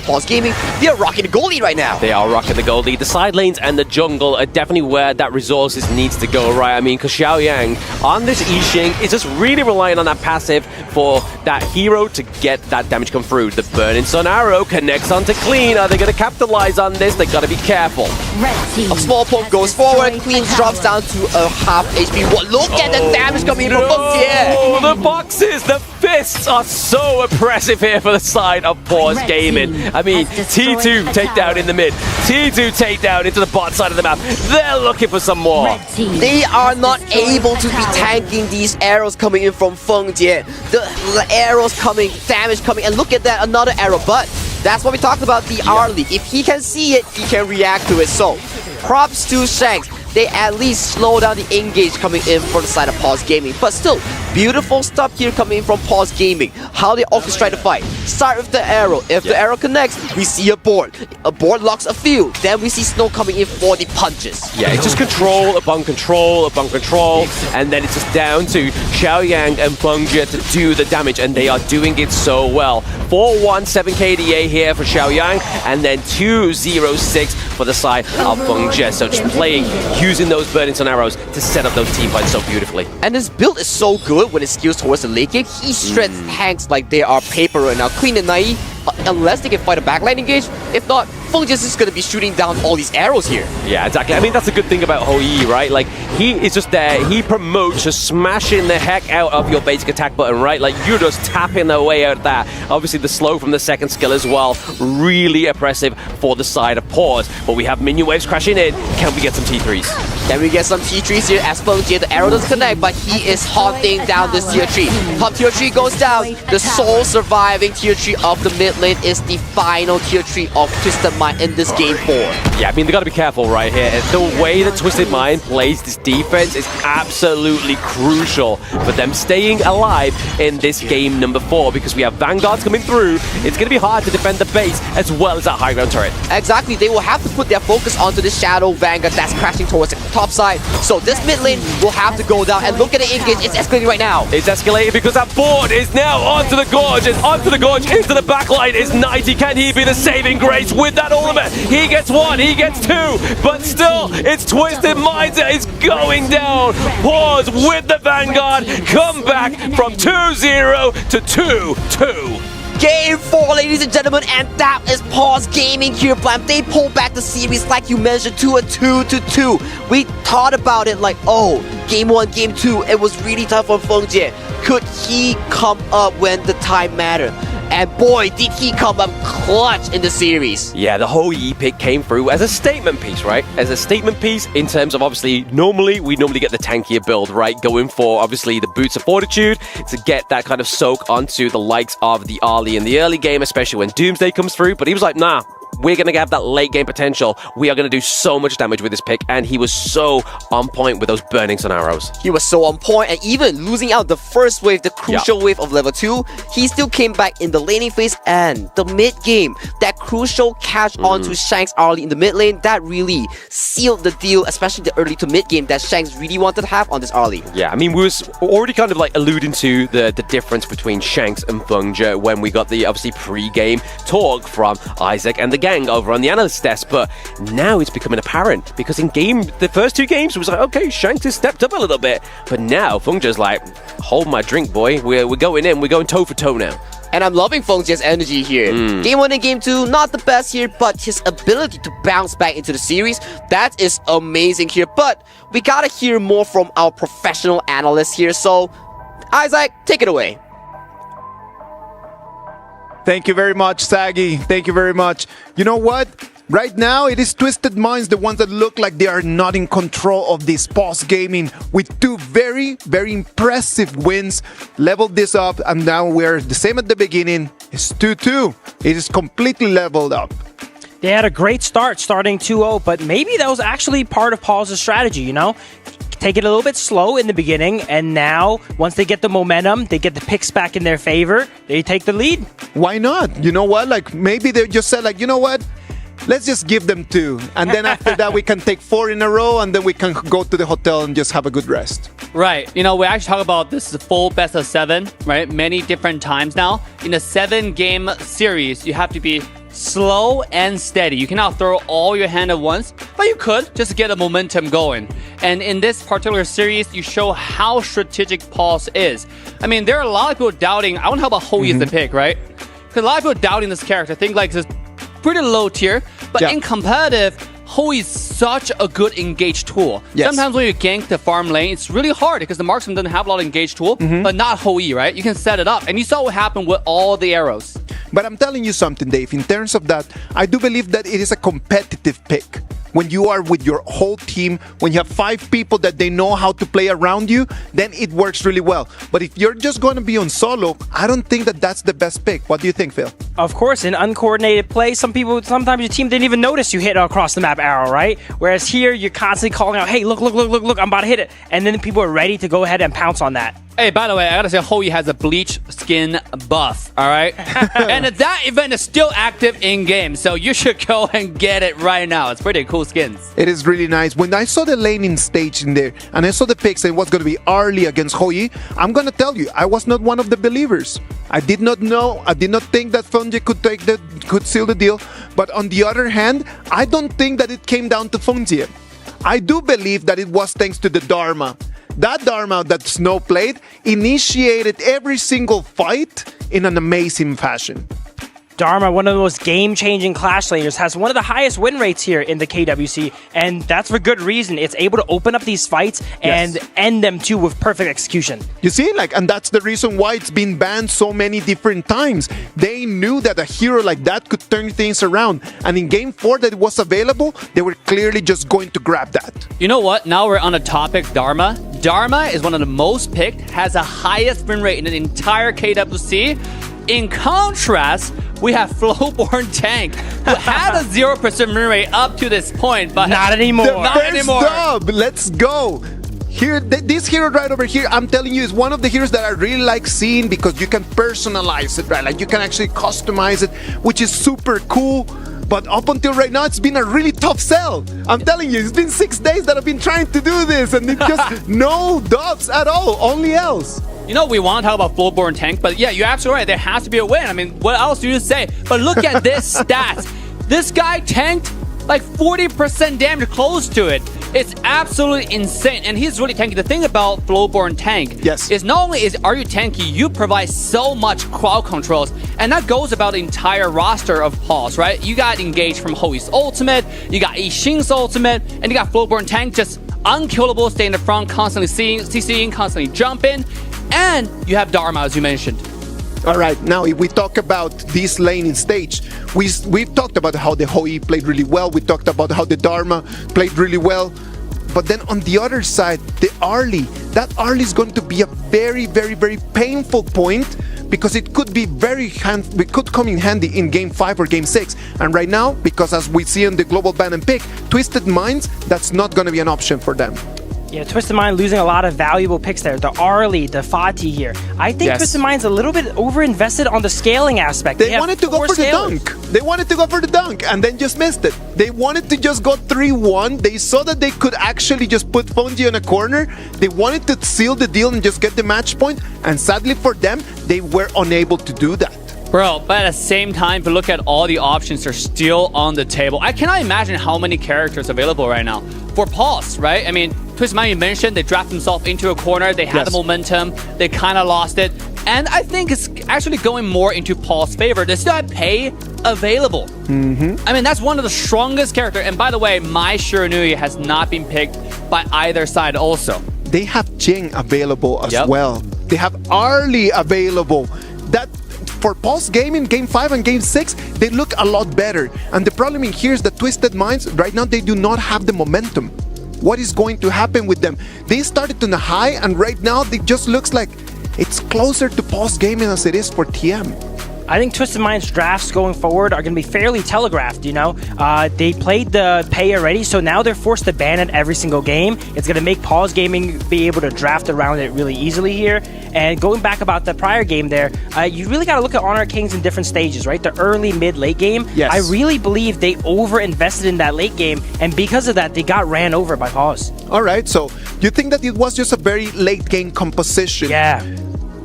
Speaker 9: Pause Gaming. They are rocking the goal lead right now.
Speaker 8: They are rocking the goal lead. The side lanes and the jungle are definitely where that resources needs to go, right? I mean, because Xiaoyang on this I Ching is just really relying on that passive for that hero to get that damage come through. The Burning Sun arrow connects onto Clean. Are they going to capitalize on this? They got to be careful.
Speaker 9: A small poke goes forward, Clean drops down to a half HP. What? Look at the damage coming in from Feng Jie.
Speaker 8: The boxes, the fists are so oppressive here for the side of Pause Gaming. I mean, T2 takedown in the mid, T2 takedown into the bot side of the map. They're looking for some more.
Speaker 9: They are not able to be tanking these arrows coming in from Feng Jie. The arrows coming, damage coming, and look at that, another arrow. But that's what we talked about, the R-League. If he can see it, he can react to it. So, props to Shanks. They at least slow down the engage coming in for the side of Pause Gaming. But still, Beautiful stuff here coming in from Pause Gaming. How they orchestrate the fight. Start with the arrow. If the arrow connects, we see a board. A board locks a field. Then we see Snow coming in for the punches.
Speaker 8: Yeah, it's just control upon control upon control, and then it's just down to Xiaoyang and Fengjie to do the damage, and they are doing it so well. 417 KDA here for Xiaoyang, and then 206 for the side of Fengjie. So just playing, using those burning sun arrows to set up those team fights so beautifully.
Speaker 9: And his build is so good when it skills towards the late game. He shreds tanks like they are paper right now. Clean and naive, unless they can fight a backline engage. If not, Feng just is going to be shooting down all these arrows here.
Speaker 8: Yeah, exactly. I mean, that's a good thing about Hou Yi, right? Like, he is just there. He promotes just smashing the heck out of your basic attack button, right? Like, you're just tapping the way out of that. Obviously, the slow from the second skill as well. Really oppressive for the side of Pause. But we have minion waves crashing in. Can we get some T3s?
Speaker 9: Can we get some T3s here as Feng Jie? The arrow doesn't connect, but he is haunting down this tier 3. Top tier 3 goes down. The sole surviving tier 3 of the mid lane is the final tier 3 of Twisted Mind in this game 4.
Speaker 8: Yeah, I mean, they got to be careful right here. The way that Twisted Mind plays this defense is absolutely crucial for them staying alive in this game number 4, because we have Vanguards coming through. It's going to be hard to defend the base as well as that high ground turret.
Speaker 9: Exactly, they will have to put their focus onto the Shadow Vanguard that's crashing towards the top side. So this mid lane will have to go down, and look at the engage, it's escalating right now.
Speaker 8: It's escalating because that board is now onto the gorge, and onto the gorge, into the backline is 90. Can he be the saving grace with that ultimate? He gets 1, he gets 2, but still, it's Twisted Minds that is going down. Pause with the Vanguard, come back from 2-0 to 2-2.
Speaker 9: Game 4, ladies and gentlemen, and that is Pause Gaming here, Blam. They pull back the series like you mentioned to a 2-2. We thought about it like, oh, game 1, game 2, it was really tough for Feng Jie. Could he come up when the time mattered? And boy, did he come up clutch in the series.
Speaker 8: Yeah, the Hou Yi pick came through as a statement piece, right? As a statement piece in terms of, obviously, we normally get the tankier build, right? Going for, obviously, the Boots of Fortitude to get that kind of soak onto the likes of the Ali in the early game, especially when Doomsday comes through. But he was like, nah, we're going to have that late game potential. We are going to do so much damage with this pick. And he was so on point with those burning sun arrows.
Speaker 9: He was so on point, and even losing out the first wave, the crucial wave of level 2, he still came back in the laning phase and the mid game. That crucial catch onto Shanks early in the mid lane, that really sealed the deal, especially the early to mid game that Shanks really wanted to have on this early.
Speaker 8: Yeah, I mean, we was already kind of like alluding to the difference between Shanks and Fengjie when we got the, obviously, pre-game talk from Isaac and the gang over on the analyst desk, but now it's becoming apparent because in the first 2 games it was like, okay, Shanks has stepped up a little bit, but now Fengjie's like, hold my drink, boy, we're going in, we're going toe for toe now.
Speaker 9: And I'm loving Feng Jie's energy here. Game 1 and Game 2, not the best here, but his ability to bounce back into the series, that is amazing here. But we gotta hear more from our professional analysts here, so Isaac, take it away.
Speaker 1: Thank you very much, Saggy. Thank you very much. You know what? Right now, it is Twisted Minds, the ones that look like they are not in control of this Pause Gaming, with 2 very, very impressive wins. Leveled this up, and now we're the same at the beginning. It's 2-2. It is completely leveled up.
Speaker 2: They had a great start, starting 2-0, but maybe that was actually part of Pause's strategy, you know? Take it a little bit slow in the beginning, and now, once they get the momentum, they get the picks back in their favor, they take the lead.
Speaker 1: Why not? You know what? Like, maybe they just said, like, you know what? Let's just give them 2. And then after that, we can take 4 in a row, and then we can go to the hotel and just have a good rest.
Speaker 3: Right. You know, we actually talk about this full best of 7, right? Many different times now. In a 7-game series, you have to be slow and steady. You cannot throw all your hand at once, but you could just to get a momentum going. And in this particular series, you show how strategic Pause is. I mean, there are a lot of people doubting, I wonder how about Hou Yi is the pick, right? Because a lot of people doubting this character. I think like it's pretty low tier, but in competitive, Hou Yi is such a good engage tool. Sometimes when you gank the farm lane, it's really hard because the marksman doesn't have a lot of engage tool, but not Hou Yi, right? You can set it up, and you saw what happened with all the arrows.
Speaker 1: But I'm telling you something, Dave. In terms of that, I do believe that it is a competitive pick. when you are with your whole team, when you have 5 people that they know how to play around you, then it works really well. But if you're just going to be on solo, I don't think that that's the best pick. What do you think, Phil?
Speaker 2: Of course, in uncoordinated play, sometimes your team didn't even notice you hit across the map arrow, right? Whereas here, you're constantly calling out, hey, look, I'm about to hit it. And then people are ready to go ahead and pounce on that.
Speaker 3: Hey, by the way, I gotta say, Hoi has a bleach skin buff, all right? And that event is still active in-game, so you should go and get it right now. It's pretty cool skins.
Speaker 1: It is really nice. When I saw the laning stage in there, and I saw the picks and it was going to be Arlie against Hoi, I'm going to tell you, I was not one of the believers. I did not know, I did not think that Fungi could seal the deal. But on the other hand, I don't think that it came down to Fungi. I do believe that it was thanks to the Dharma. That Dharma that Snow played initiated every single fight in an amazing fashion.
Speaker 2: Dharma, one of the most game-changing Clash Slayers, has one of the highest win rates here in the KWC, and that's for good reason. It's able to open up these fights and end them too with perfect execution.
Speaker 1: You see, and that's the reason why it's been banned so many different times. They knew that a hero like that could turn things around, and in Game 4 that it was available, they were clearly just going to grab that.
Speaker 3: You know what? Now we're on the topic Dharma. Dharma is one of the most picked, has the highest win rate in the entire KWC. In contrast, we have Flowborn Tank, who had a 0% win rate up to this point, but
Speaker 2: not anymore.
Speaker 1: Not anymore. Dub. Let's go. Here, this hero right over here, I'm telling you, is one of the heroes that I really like seeing because you can personalize it, right? Like you can actually customize it, which is super cool. But up until right now, it's been a really tough sell. I'm telling you, it's been 6 days that I've been trying to do this, and it's just no dubs at all, only else.
Speaker 3: You know, we want to talk about Flowborn Tank, but yeah, you're absolutely right. There has to be a win. I mean, what else do you say? But look at this stats. This guy tanked like 40% damage close to it. It's absolutely insane, and he's really tanky. The thing about Flowborn Tank is not only are you tanky, you provide so much crowd controls, and that goes about the entire roster of Pulse, right? You got engaged from Hoi's ultimate, you got Yixing's ultimate, and you got Flowborn Tank just unkillable, stay in the front, constantly CCing, constantly jumping, and you have Dharma, as you mentioned.
Speaker 1: All right, now if we talk about this laning stage, we've talked about how the Hoi played really well. We talked about how the Dharma played really well. But then on the other side, the Arlie, that Arlie is going to be a very, very, very painful point because it could be it could come in handy in Game 5 or Game 6. And right now, because as we see in the global ban and pick, Twisted Minds, that's not going to be an option for them.
Speaker 2: Yeah, Twisted Mind losing a lot of valuable picks there. The Arlie, the Fati here. I think Twisted Mind's a little bit over-invested on the scaling aspect.
Speaker 1: They wanted to go for the dunk. They wanted to go for the dunk and then just missed it. They wanted to just go 3-1. They saw that they could actually just put Fungi on a corner. They wanted to seal the deal and just get the match point. And sadly for them, they were unable to do that.
Speaker 3: Bro, but at the same time, if you look at all the options, they're still on the table. I cannot imagine how many characters available right now. For Pulse, right? I mean, Twisted Mind, you mentioned, they draft themselves into a corner, they had the momentum, they kind of lost it. And I think it's actually going more into Pulse's favor. They still have Pei available. I mean, that's one of the strongest characters. And by the way, my Shiranui has not been picked by either side also.
Speaker 1: They have Jing available as well. They have Arlie available. That for Pulse Gaming, Game 5 and Game 6, they look a lot better. And the problem in here is that Twisted Minds, right now, they do not have the momentum. What is going to happen with them? They started on a high, and right now, it just looks like it's closer to Pulse Gaming as it is for TM.
Speaker 2: I think Twisted Mind's drafts going forward are going to be fairly telegraphed, you know? They played the pay already, so now they're forced to ban it every single game. It's going to make Pause Gaming be able to draft around it really easily here. And going back about the prior game there, you really got to look at Honor Kings in different stages, right? The early, mid, late game. I really believe they over-invested in that late game, and because of that, they got ran over by Pause.
Speaker 1: All right, so you think that it was just a very late game composition?
Speaker 2: Yeah.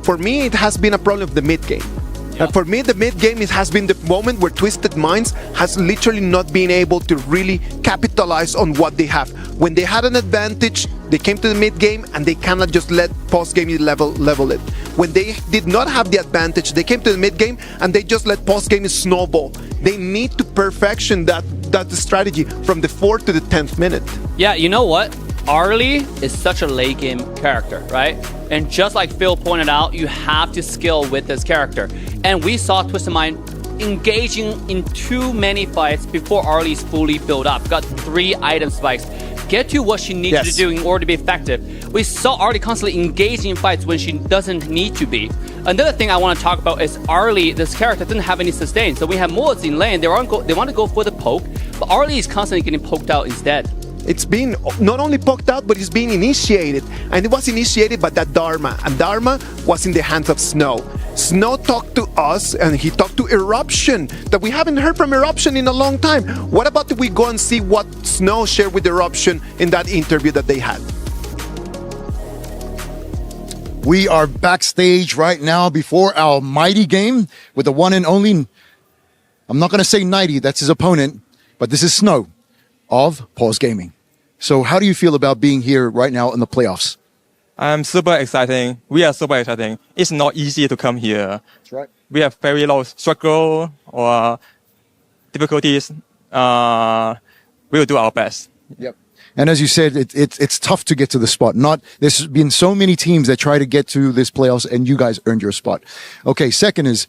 Speaker 1: For me, it has been a problem of the mid game. And for me, the mid-game, it has been the moment where Twisted Minds has literally not been able to really capitalize on what they have. When they had an advantage, they came to the mid-game and they cannot just let post-game level it. When they did not have the advantage, they came to the mid-game and they just let post-game snowball. They need to perfection that strategy from the 4th to the 10th minute.
Speaker 3: Yeah, you know what? Arlie is such a late game character, right? And just like Phil pointed out, you have to skill with this character. And we saw Twisted Mind engaging in too many fights before Arlie is fully built up. Got 3 item spikes. Get to what she needs to do in order to be effective. We saw Arlie constantly engaging in fights when she doesn't need to be. Another thing I want to talk about is Arlie, this character, doesn't have any sustain. So we have Mods in lane, they want to go for the poke, but Arlie is constantly getting poked out instead.
Speaker 1: It's been not only poked out, but it's being initiated. And it was initiated by that Dharma. And Dharma was in the hands of Snow. Snow talked to us and he talked to Eruption, that we haven't heard from Eruption in a long time. What about if we go and see what Snow shared with Eruption in that interview that they had?
Speaker 12: We are backstage right now before our mighty game with the one and only, I'm not going to say 90, that's his opponent, but this is Snow of Pause Gaming. So how do you feel about being here right now in the playoffs?
Speaker 13: I'm super excited. We are super excited. It's not easy to come here.
Speaker 12: That's right.
Speaker 13: We have very low struggle or difficulties. We will do our best.
Speaker 12: Yep. And as you said, it's tough to get to the spot. There's been so many teams that try to get to this playoffs, and you guys earned your spot. Okay. Second is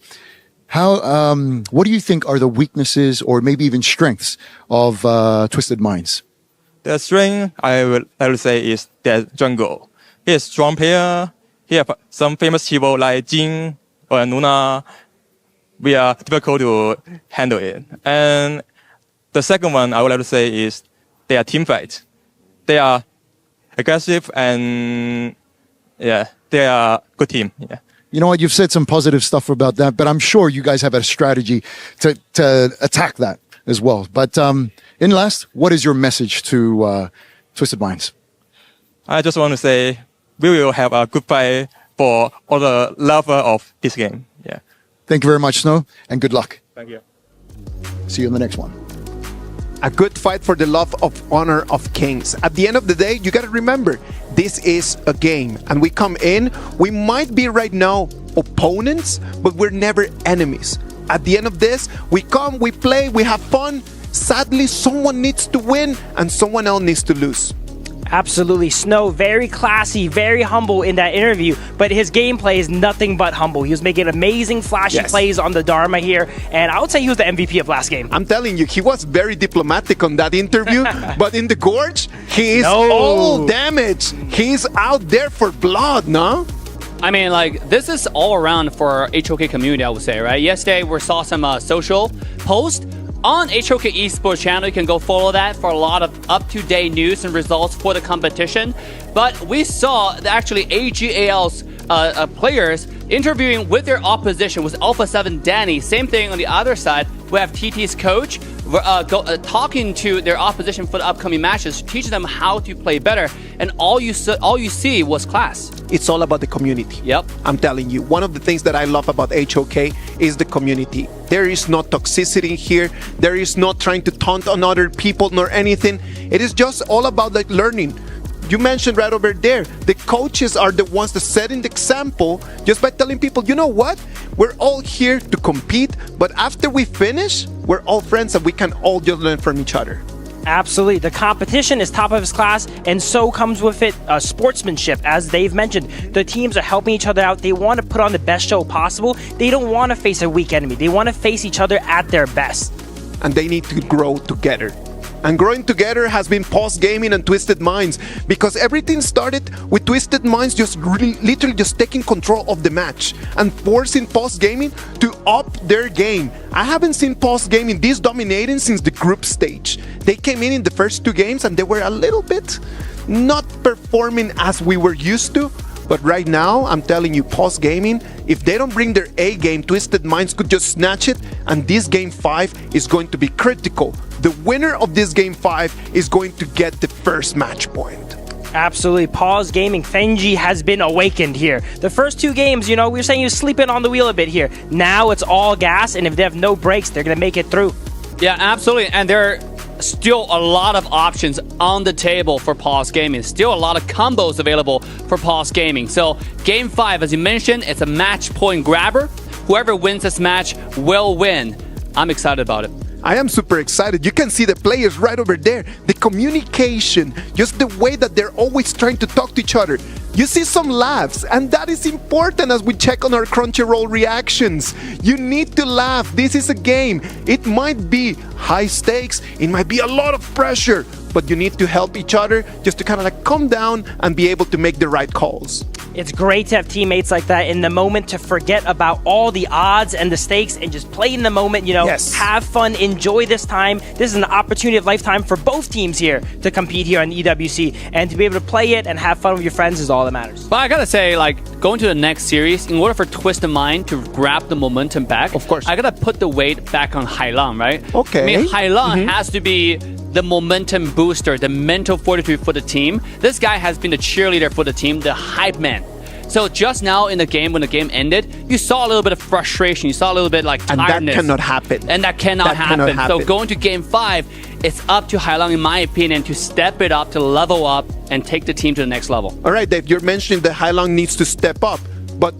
Speaker 12: what do you think are the weaknesses or maybe even strengths of Twisted Minds?
Speaker 13: The strength I would say is their jungle. He is a strong player. He have some famous hero like Jin or Nuna. We are difficult to handle it. And the second one I would like to say is their team fight. They are aggressive and they are good team. Yeah.
Speaker 12: You know what? You've said some positive stuff about that, but I'm sure you guys have a strategy to attack that as well. But in last, what is your message to Twisted Minds?
Speaker 13: I just want to say we will have a good fight for all the lover of this game. Yeah.
Speaker 12: Thank you very much, Snow, and good luck.
Speaker 13: Thank you.
Speaker 12: See you in the next one.
Speaker 1: A good fight for the love of honor of kings. At the end of the day, you got to remember, this is a game. And we come in, we might be right now opponents, but we're never enemies. At the end of this, we come, we play, we have fun. Sadly, someone needs to win and someone else needs to lose.
Speaker 2: Absolutely. Snow, very classy, very humble in that interview, but his gameplay is nothing but humble. He was making amazing flashy plays on the Dharma here, and I would say he was the MVP of last game.
Speaker 1: I'm telling you, he was very diplomatic on that interview, but in the Gorge, he is all damaged. He's out there for blood, no?
Speaker 3: I mean, like, this is all around for HOK community, I would say, right? Yesterday, we saw some social posts on HOK Esports channel. You can go follow that for a lot of up-to-date news and results for the competition. But we saw that actually AGAL's players interviewing with their opposition was Alpha 7 Danny. Same thing on the other side. We have TT's coach talking to their opposition for the upcoming matches, teaching them how to play better. And all you see was class.
Speaker 1: It's all about the community.
Speaker 3: Yep.
Speaker 1: I'm telling you, one of the things that I love about HOK is the community. There is no toxicity here. There is not trying to taunt on other people nor anything. It is just all about like learning. You mentioned right over there, the coaches are the ones that set an example just by telling people, you know what? We're all here to compete, but after we finish, we're all friends and we can all just learn from each other.
Speaker 2: Absolutely. The competition is top of its class, and so comes with it sportsmanship. As they've mentioned, the teams are helping each other out. They want to put on the best show possible. They don't want to face a weak enemy. They want to face each other at their best.
Speaker 1: And they need to grow together. And growing together has been Pause Gaming and Twisted Minds, because everything started with Twisted Minds just literally just taking control of the match and forcing Pause Gaming to up their game. I haven't seen Pause Gaming this dominating since the group stage. They came in the first 2 games and they were a little bit not performing as we were used to. But right now, I'm telling you, Pause Gaming, if they don't bring their A game, Twisted Minds could just snatch it, and this Game 5 is going to be critical. The winner of this Game 5 is going to get the first match point.
Speaker 2: Absolutely. Pause Gaming, Fenji has been awakened here. The first 2 games, we were saying he was sleeping on the wheel a bit here. Now it's all gas, and if they have no brakes, they're going to make it through.
Speaker 3: Yeah, absolutely. And they're still a lot of options on the table for Pause Gaming. Still a lot of combos available for Pause Gaming. So Game 5, as you mentioned, it's a match point grabber. Whoever wins this match will win. I'm excited about it.
Speaker 1: I am super excited. You can see the players right over there. The communication, just the way that they're always trying to talk to each other. you see some laughs, and that is important as we check on our Crunchyroll reactions. You need to laugh. This is a game. It might be high stakes, it might be a lot of pressure, but you need to help each other just to kind of like calm down and be able to make the right calls.
Speaker 2: It's great to have teammates like that in the moment to forget about all the odds and the stakes and just play in the moment, have fun, enjoy this time. This is an opportunity of lifetime for both teams here to compete here on EWC, and to be able to play it and have fun with your friends is all that matters.
Speaker 3: But I gotta say, going to the next series, in order for Twisted Mind to grab the momentum back,
Speaker 1: of course,
Speaker 3: I gotta put the weight back on Hailang, right?
Speaker 1: Okay.
Speaker 3: I mean, Hailang has to be the momentum booster, the mental fortitude for the team. This guy has been the cheerleader for the team, the hype man. So just now in the game, when the game ended, you saw a little bit of frustration. You saw a little bit tiredness.
Speaker 1: And that cannot happen.
Speaker 3: And that cannot happen. So going to game 5, it's up to Hailang, in my opinion, to step it up, to level up, and take the team to the next level.
Speaker 1: All right, Dave, you're mentioning that Hailang needs to step up, but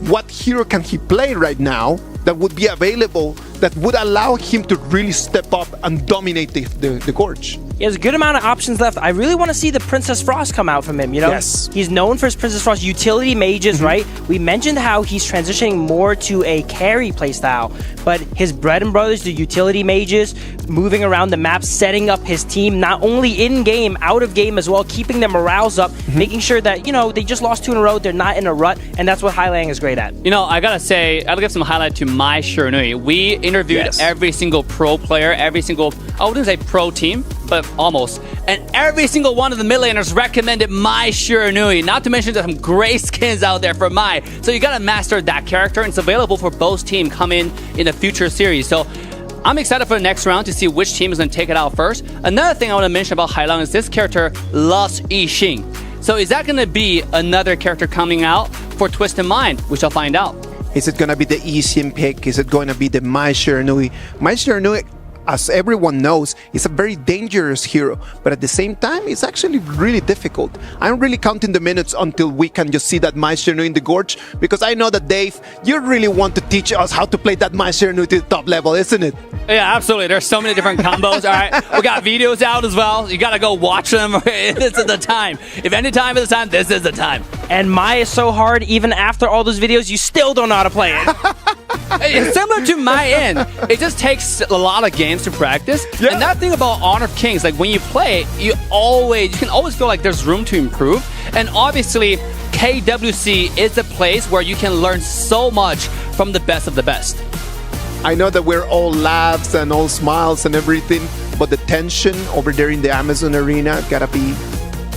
Speaker 1: what hero can he play right now that would be available that would allow him to really step up and dominate the Gorge?
Speaker 2: He has a good amount of options left. I really want to see the Princess Frost come out from him,
Speaker 1: Yes.
Speaker 2: He's known for his Princess Frost utility mages, right? We mentioned how he's transitioning more to a carry playstyle, but his bread and butter is the utility mages, moving around the map, setting up his team, not only in-game, out of game as well, keeping their morales up, making sure that, they just lost 2 in a row, they're not in a rut, and that's what Hailang is great at.
Speaker 3: I gotta say, I'll give some highlight to My Shiranui. We interviewed every single pro player, every single, I wouldn't say pro team, but almost. And every single one of the mid laners recommended My Shiranui, not to mention there's some great skins out there for Mai. So you gotta master that character, and it's available for both teams coming in the future series. So I'm excited for the next round to see which team is going to take it out first. Another thing I want to mention about Hailang is this character loves Yixing. So is that going to be another character coming out for Twisted Mind? We shall find out.
Speaker 1: Is it going to be the Yixing pick? Is it going to be the Mai Shiranui? Mai Shiranui, as everyone knows, is a very dangerous hero, but at the same time, it's actually really difficult. I'm really counting the minutes until we can just see that Mai Shiranui in the Gorge, because I know that, Dave, you really want to teach us how to play that Mai Shiranui to the top level, isn't it?
Speaker 3: Yeah, absolutely. There's so many different combos. All right, we got videos out as well. You gotta go watch them. This is the time. If any time is the time, this is the time.
Speaker 2: And Mai is so hard, even after all those videos, you still don't know how to play it.
Speaker 3: It's similar to my end. It just takes a lot of games to practice. And that thing about Honor of Kings, when you play, you can always feel like there's room to improve. And obviously, KWC is the place where you can learn so much from the best of the best.
Speaker 1: I know that we're all laughs and all smiles and everything, but the tension over there in the Amazon arena gotta be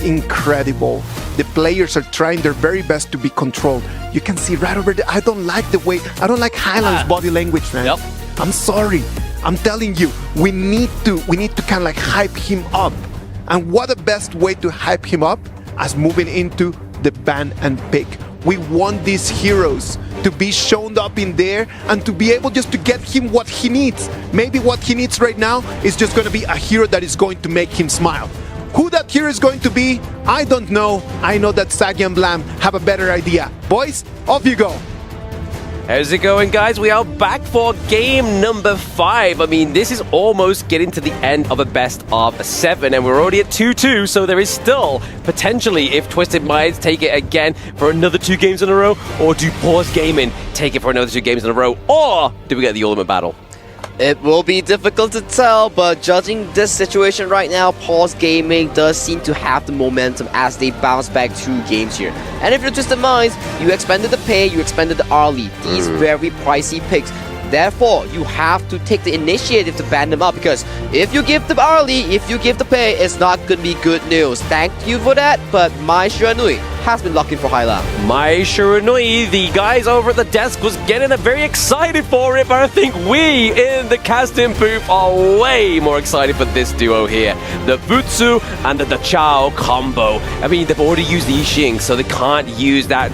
Speaker 1: incredible. The players are trying their very best to be controlled. You can see right over there. I don't like Hailang's body language, man.
Speaker 3: Yep.
Speaker 1: I'm sorry. I'm telling you, we need to kind of hype him up. And what a best way to hype him up as moving into the ban and pick. We want these heroes to be shown up in there and to be able just to get him what he needs. Maybe what he needs right now is just going to be a hero that is going to make him smile. Who that hero is going to be, I don't know. I know that Saggy and Blam have a better idea. Boys, off you go.
Speaker 8: How's it going, guys? We are back for game number 5. I mean, this is almost getting to the end of a best of 7, and we're already at 2-2, so there is still potentially, if Twisted Minds take it again for another 2 games in a row, or do Pause Gaming take it for another 2 games in a row, or do we get the ultimate battle?
Speaker 9: It will be difficult to tell, but judging this situation right now, Pause Gaming does seem to have the momentum as they bounce back 2 games here. And if you're Twisted Minds, you expended the pay, you expended the early, these very pricey picks. Therefore, you have to take the initiative to ban them up, because if you give the early, if you give the pay, it's not going to be good news. Thank you for that, but My Shiranui has been locking for Hailang.
Speaker 8: My Shiranui, the guys over at the desk was getting very excited for it, but I think we in the casting booth are way more excited for this duo here. The Butsu and the Chao combo. I mean, they've already used the Yixing, so they can't use that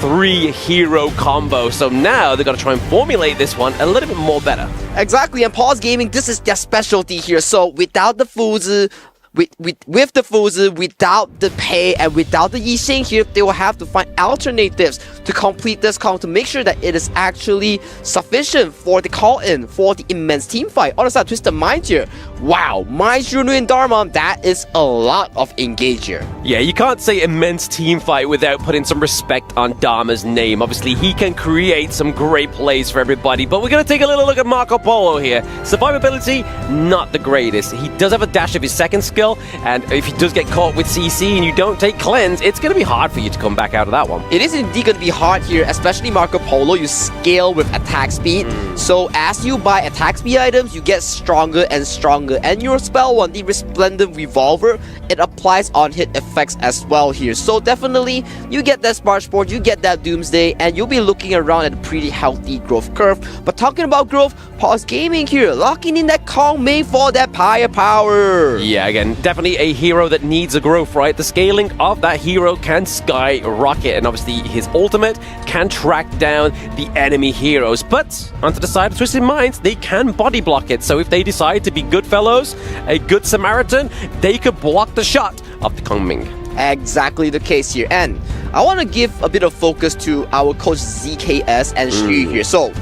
Speaker 8: 3-hero combo. So now they're going to try and formulate this one a little bit more better.
Speaker 9: Exactly, and Pause Gaming, this is their specialty here. So without the Fuzi, with the Fuzi, without the Pei, and without the Yixing here, they will have to find alternatives to complete this comp to make sure that it is actually sufficient for the call-in, for the immense team fight. On the side, Twisted Mind here. Wow, Maestro and Dharma, that is a lot of engage here.
Speaker 8: Yeah, you can't say immense team fight without putting some respect on Dharma's name. Obviously, he can create some great plays for everybody, but we're going to take a little look at Marco Polo here. Survivability, not the greatest. He does have a dash of his second skill, and if he does get caught with CC and you don't take cleanse, it's going to be hard for you to come back out of that one.
Speaker 9: It is indeed going to be hard here, especially Marco Polo. You scale with attack speed, so as you buy attack speed items, you get stronger and stronger, and your spell one, the Resplendent Revolver, it applies on hit effects as well here. So definitely, you get that Spark Sport, you get that Doomsday, and you'll be looking around at a pretty healthy growth curve. But talking about growth, Pause Gaming here, locking in that Kong Mei for that firepower.
Speaker 8: Yeah, again, definitely a hero that needs a growth, right? The scaling of that hero can skyrocket, and obviously his ultimate can track down the enemy heroes. But onto the side of Twisted Minds, they can body block it. So if they decide to be good fellows, a good Samaritan, they could block the shot of the Kong Ming.
Speaker 9: Exactly the case here. And I want to give a bit of focus to our coach ZKS and Shu here. So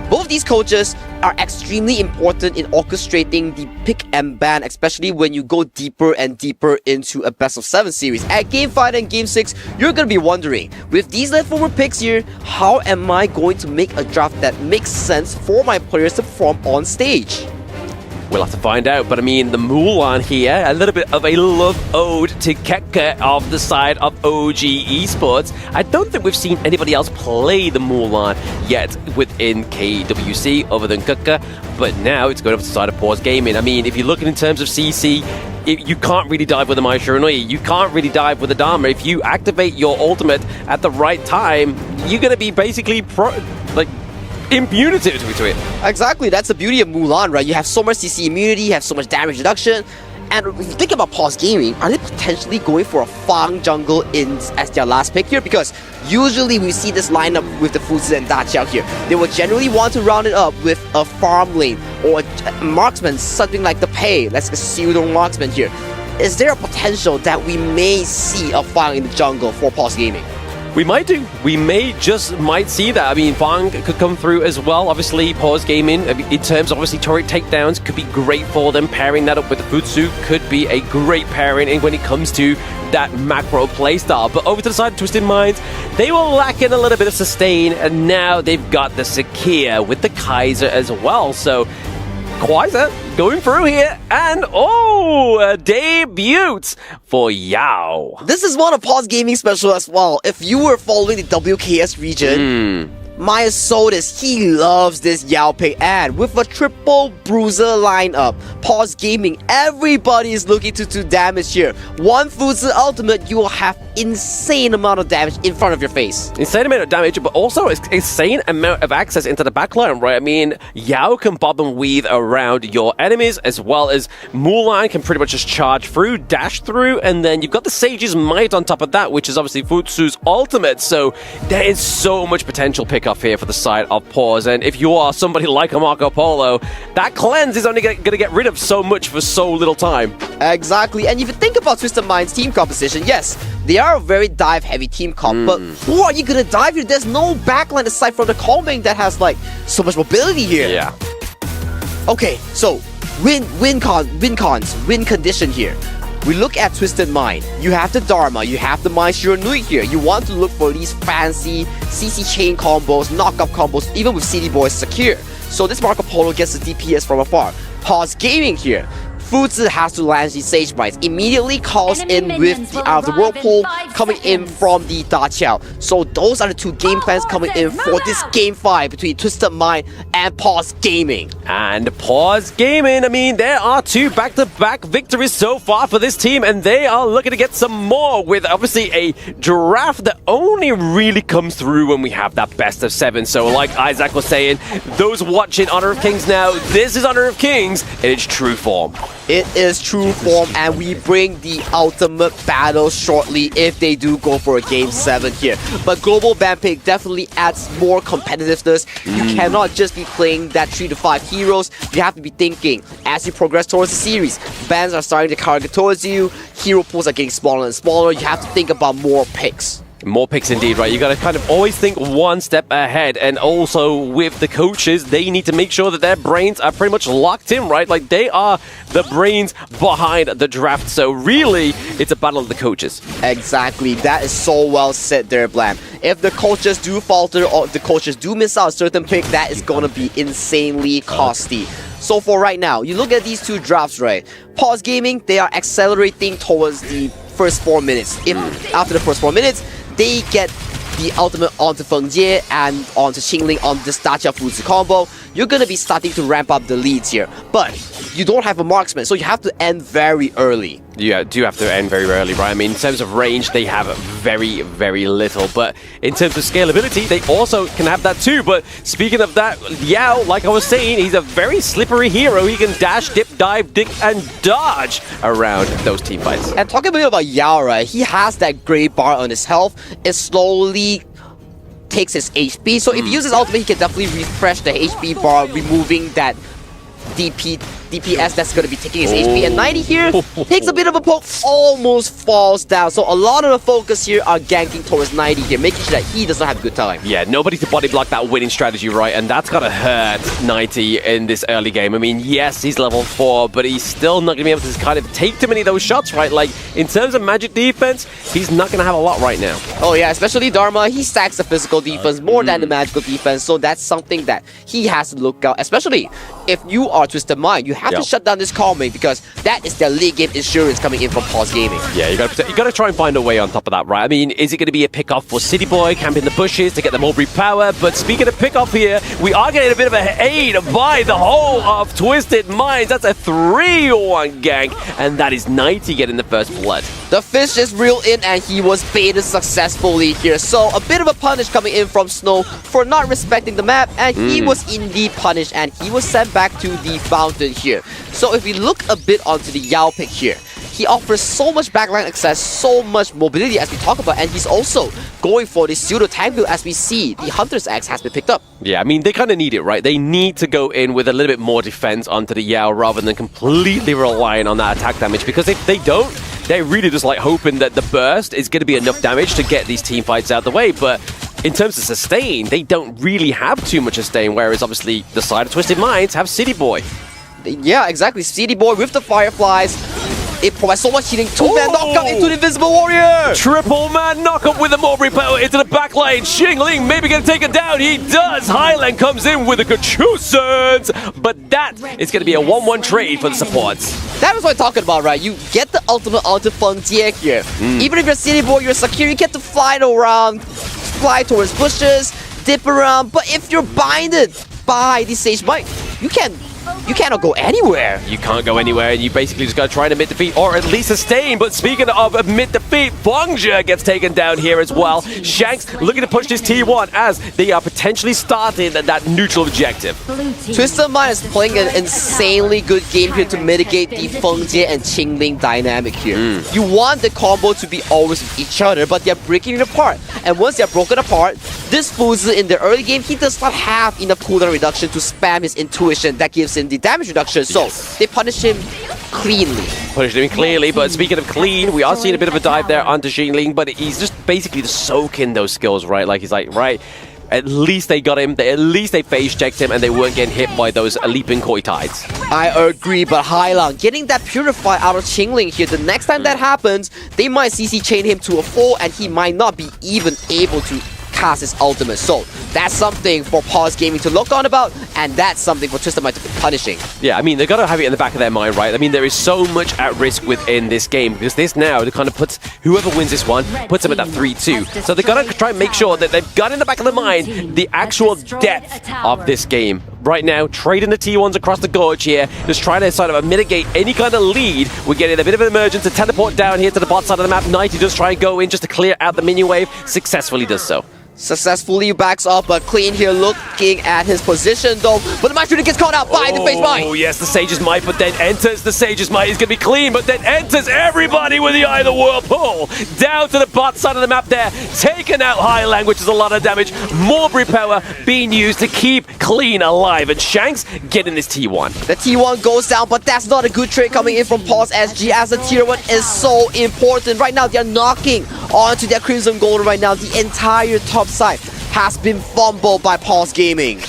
Speaker 9: both these coaches are extremely important in orchestrating the pick and ban, especially when you go deeper and deeper into a best of 7 series. At Game 5 and Game 6, you're going to be wondering, with these leftover picks here, how am I going to make a draft that makes sense for my players to perform on stage?
Speaker 8: We'll have to find out, but I mean, the Mulan here, a little bit of a love ode to Keka of the side of OG Esports. I don't think we've seen anybody else play the Mulan yet within KWC other than Keka, but now it's going over to the side of Pause Gaming. I mean, if you're looking in terms of CC, you can't really dive with a Maishiranui. You can't really dive with a Dharma. If you activate your ultimate at the right time, you're going to be basically immunity to it.
Speaker 9: Exactly, that's the beauty of Mulan, right? You have so much CC immunity, you have so much damage reduction, and if you think about Pause Gaming, are they potentially going for a Fang jungle as their last pick here? Because usually we see this lineup with the Fuzi and Da Qiao here. They will generally want to round it up with a farm lane or a marksman, something like the Pei. Let's a pseudo marksman here. Is there a potential that we may see a Fang in the jungle for Pause Gaming?
Speaker 8: We might do. We might see that. I mean, Fang could come through as well. Obviously, Pause Gaming, in terms of obviously turret takedowns, could be great for them. Pairing that up with the Futsu could be a great pairing when it comes to that macro playstyle. But over to the side of Twisted Minds, they were lacking a little bit of sustain, and now they've got the Sakia with the Kaiser as well. So Quasar going through here, and a debut for Yao.
Speaker 9: This is one of Pause Gaming special as well. If you were following the WKS region, my Sodus, he loves this Yao pick, and with a triple bruiser lineup, Pause Gaming, everybody is looking to do damage here. One Fuzi ultimate, you will have insane amount of damage in front of your face.
Speaker 8: Insane amount of damage, but also insane amount of access into the backline, right? I mean, Yao can bob and weave around your enemies, as well as Mulan can pretty much just charge through, dash through, and then you've got the Sage's Might on top of that, which is obviously Futsu's ultimate, so there is so much potential pickup here for the side of Pause, and if you are somebody like a Marco Polo, that cleanse is only going to get rid of so much for so little time.
Speaker 9: Exactly, and if you think about Twisted Mind's team composition, yes, they are a very dive-heavy team comp, but who are you going to dive here? There's no backline aside from the Calming that has, like, so much mobility here.
Speaker 8: Yeah.
Speaker 9: Okay, so, win condition here. We look at Twisted Mind. You have the Dharma, you have the Maishiranui here. You want to look for these fancy CC chain combos, knockup combos, even with CD Boys secure. So this Marco Polo gets the DPS from afar. Pause Gaming here. Fuzi has to land the Sage Mites, immediately calls in with the Out of the Whirlpool coming in from the Da Qiao. So those are the two game plans coming in for this Game 5 between Twisted Mind and Pause Gaming.
Speaker 8: And Pause Gaming, I mean, there are 2 back-to-back victories so far for this team, and they are looking to get some more with obviously a draft that only really comes through when we have that best of 7. So like Isaac was saying, those watching Honor of Kings now, this is Honor of Kings in its true form.
Speaker 9: It is true form, and we bring the ultimate battle shortly if they do go for a Game 7 here. But Global Ban Pick definitely adds more competitiveness. You cannot just be playing that 3 to 5 heroes. You have to be thinking, as you progress towards the series, bans are starting to target towards you, hero pools are getting smaller and smaller, you have to think about more picks.
Speaker 8: More picks indeed, right? You got to kind of always think one step ahead. And also with the coaches, they need to make sure that their brains are pretty much locked in, right? Like they are the brains behind the draft. So really, it's a battle of the coaches.
Speaker 9: Exactly. That is so well said there, Blam. If the coaches do falter or if the coaches do miss out a certain pick, that is going to be insanely costly. So for right now, you look at these two drafts, right? Pause Gaming, they are accelerating towards the first 4 minutes. If after the first 4 minutes, they get the ultimate onto Feng Jie and onto Qingling on this Dacha Fuzi combo, you're going to be starting to ramp up the leads here. But you don't have a marksman, so you have to end very early.
Speaker 8: You do have to end very early, right? I mean, in terms of range, they have very, very little. But in terms of scalability, they also can have that too. But speaking of that, Yao, like I was saying, he's a very slippery hero. He can dash, dip, dive, dig, and dodge around those team fights.
Speaker 9: And talking a bit about Yao, right? He has that gray bar on his health. It slowly takes his HP. So if he uses ultimate, he can definitely refresh the HP bar, removing that DPS that's going to be taking his HP. And 90 here takes a bit of a poke, almost falls down. So a lot of the focus here are ganking towards 90 here, making sure that he does not have a good time.
Speaker 8: Yeah, nobody to body block that winning strategy, right? And that's going to hurt 90 in this early game. I mean, yes, he's level 4, but he's still not going to be able to kind of take too many of those shots, right? Like, in terms of magic defense, he's not going to have a lot right now.
Speaker 9: Oh yeah, especially Dharma, he stacks the physical defense more than the magical defense, so that's something that he has to look out, especially if you are Twisted Mind. You have to shut down this calming because that is their league game insurance coming in from Pause Gaming.
Speaker 8: Yeah, you got to try and find a way on top of that, right? I mean, is it going to be a pick-off for City Boy, camping the bushes to get the Mulberry power? But speaking of pick-off here, we are getting a bit of an aid by the whole of Twisted Minds. That's a 3-1 gank, and that is 90 getting the first blood.
Speaker 9: The fish is reeled in and he was baited successfully here. So a bit of a punish coming in from Snow for not respecting the map, and he was indeed punished and he was sent back to the fountain here. So if we look a bit onto the Yao pick here, he offers so much backline access, so much mobility as we talk about, and he's also going for the pseudo tank build as we see the Hunter's Axe has been picked up.
Speaker 8: Yeah, I mean, they kind of need it, right? They need to go in with a little bit more defense onto the Yao rather than completely relying on that attack damage, because if they don't, they're really just like hoping that the burst is going to be enough damage to get these team fights out of the way. But in terms of sustain, they don't really have too much sustain, whereas obviously the side of Twisted Minds have City Boy.
Speaker 9: Yeah, exactly. City Boy with the Fireflies. It provides so much healing. Two-man knockout into the Invisible Warrior.
Speaker 8: Triple man knockup with the Mulberry power into the back lane. Qingling maybe going to take it down. He does. Highland comes in with the Kachusans. But that is going to be a 1-1 trade for the supports.
Speaker 9: That is what I'm talking about, right? You get the ultimate onto Feng Jie here. Even if you're City Boy, you're secure, you get to fly around, fly towards bushes, dip around. But if you're binded by the Sage Might, you cannot go anywhere.
Speaker 8: You can't go anywhere, and you basically just got to try and admit defeat, or at least sustain. But speaking of admit defeat, Bongja gets taken down here as well. Shanks looking to push this T1 as they are potentially starting that neutral objective.
Speaker 9: Twisted Mind is playing an insanely good game here to mitigate the Feng Jie and Qingling dynamic here. You want the combo to be always with each other, but they're breaking it apart. And once they're broken apart, this Fuzi in the early game, he does not have enough cooldown reduction to spam his intuition that gives him the damage reduction, so they punish him cleanly.
Speaker 8: Punish him clearly, but speaking of clean, we are seeing a bit of a dive there onto Qingling, but he's just basically just soaking those skills, right? Like, he's like, right, at least they got him, at least they phase checked him, and they weren't getting hit by those leaping Koi Tides.
Speaker 9: I agree, but Hailang getting that Purify out of Qingling here, the next time that happens, they might CC chain him to a 4, and he might not be even able to cast his ultimate. So that's something for Pause Gaming to look on about, and that's something for Twisted Mind to be punishing.
Speaker 8: Yeah, I mean, they've got to have it in the back of their mind, right? I mean, there is so much at risk within this game, because this now kind of puts whoever wins this one, puts them at that 3-2. So they've got to try and make sure that they've got in the back of their mind the actual depth of this game. Right now, trading the T1s across the gorge here, just trying to sort of mitigate any kind of lead. We're getting a bit of an emergence to teleport down here to the bot side of the map. 90 does try and go in just to clear out the minion wave, successfully does so.
Speaker 9: Successfully backs up, but Clean here looking at his position though. But the Master gets caught out by the Phase Might.
Speaker 8: Oh yes, the Sage's Might, but then enters the Sage's Might. He's going to be clean, but then enters everybody with the Eye of the Whirlpool. Down to the bot side of the map there. Taking out Highland, which is a lot of damage. Mulberry power being used to keep Clean alive. And Shanks getting this T1.
Speaker 9: The T1 goes down, but that's not a good trade coming in from Pulse SG, as the Tier 1 is so important. Right now, they're knocking onto their Crimson Gold right now. The entire top side has been fumbled by Pulse Gaming.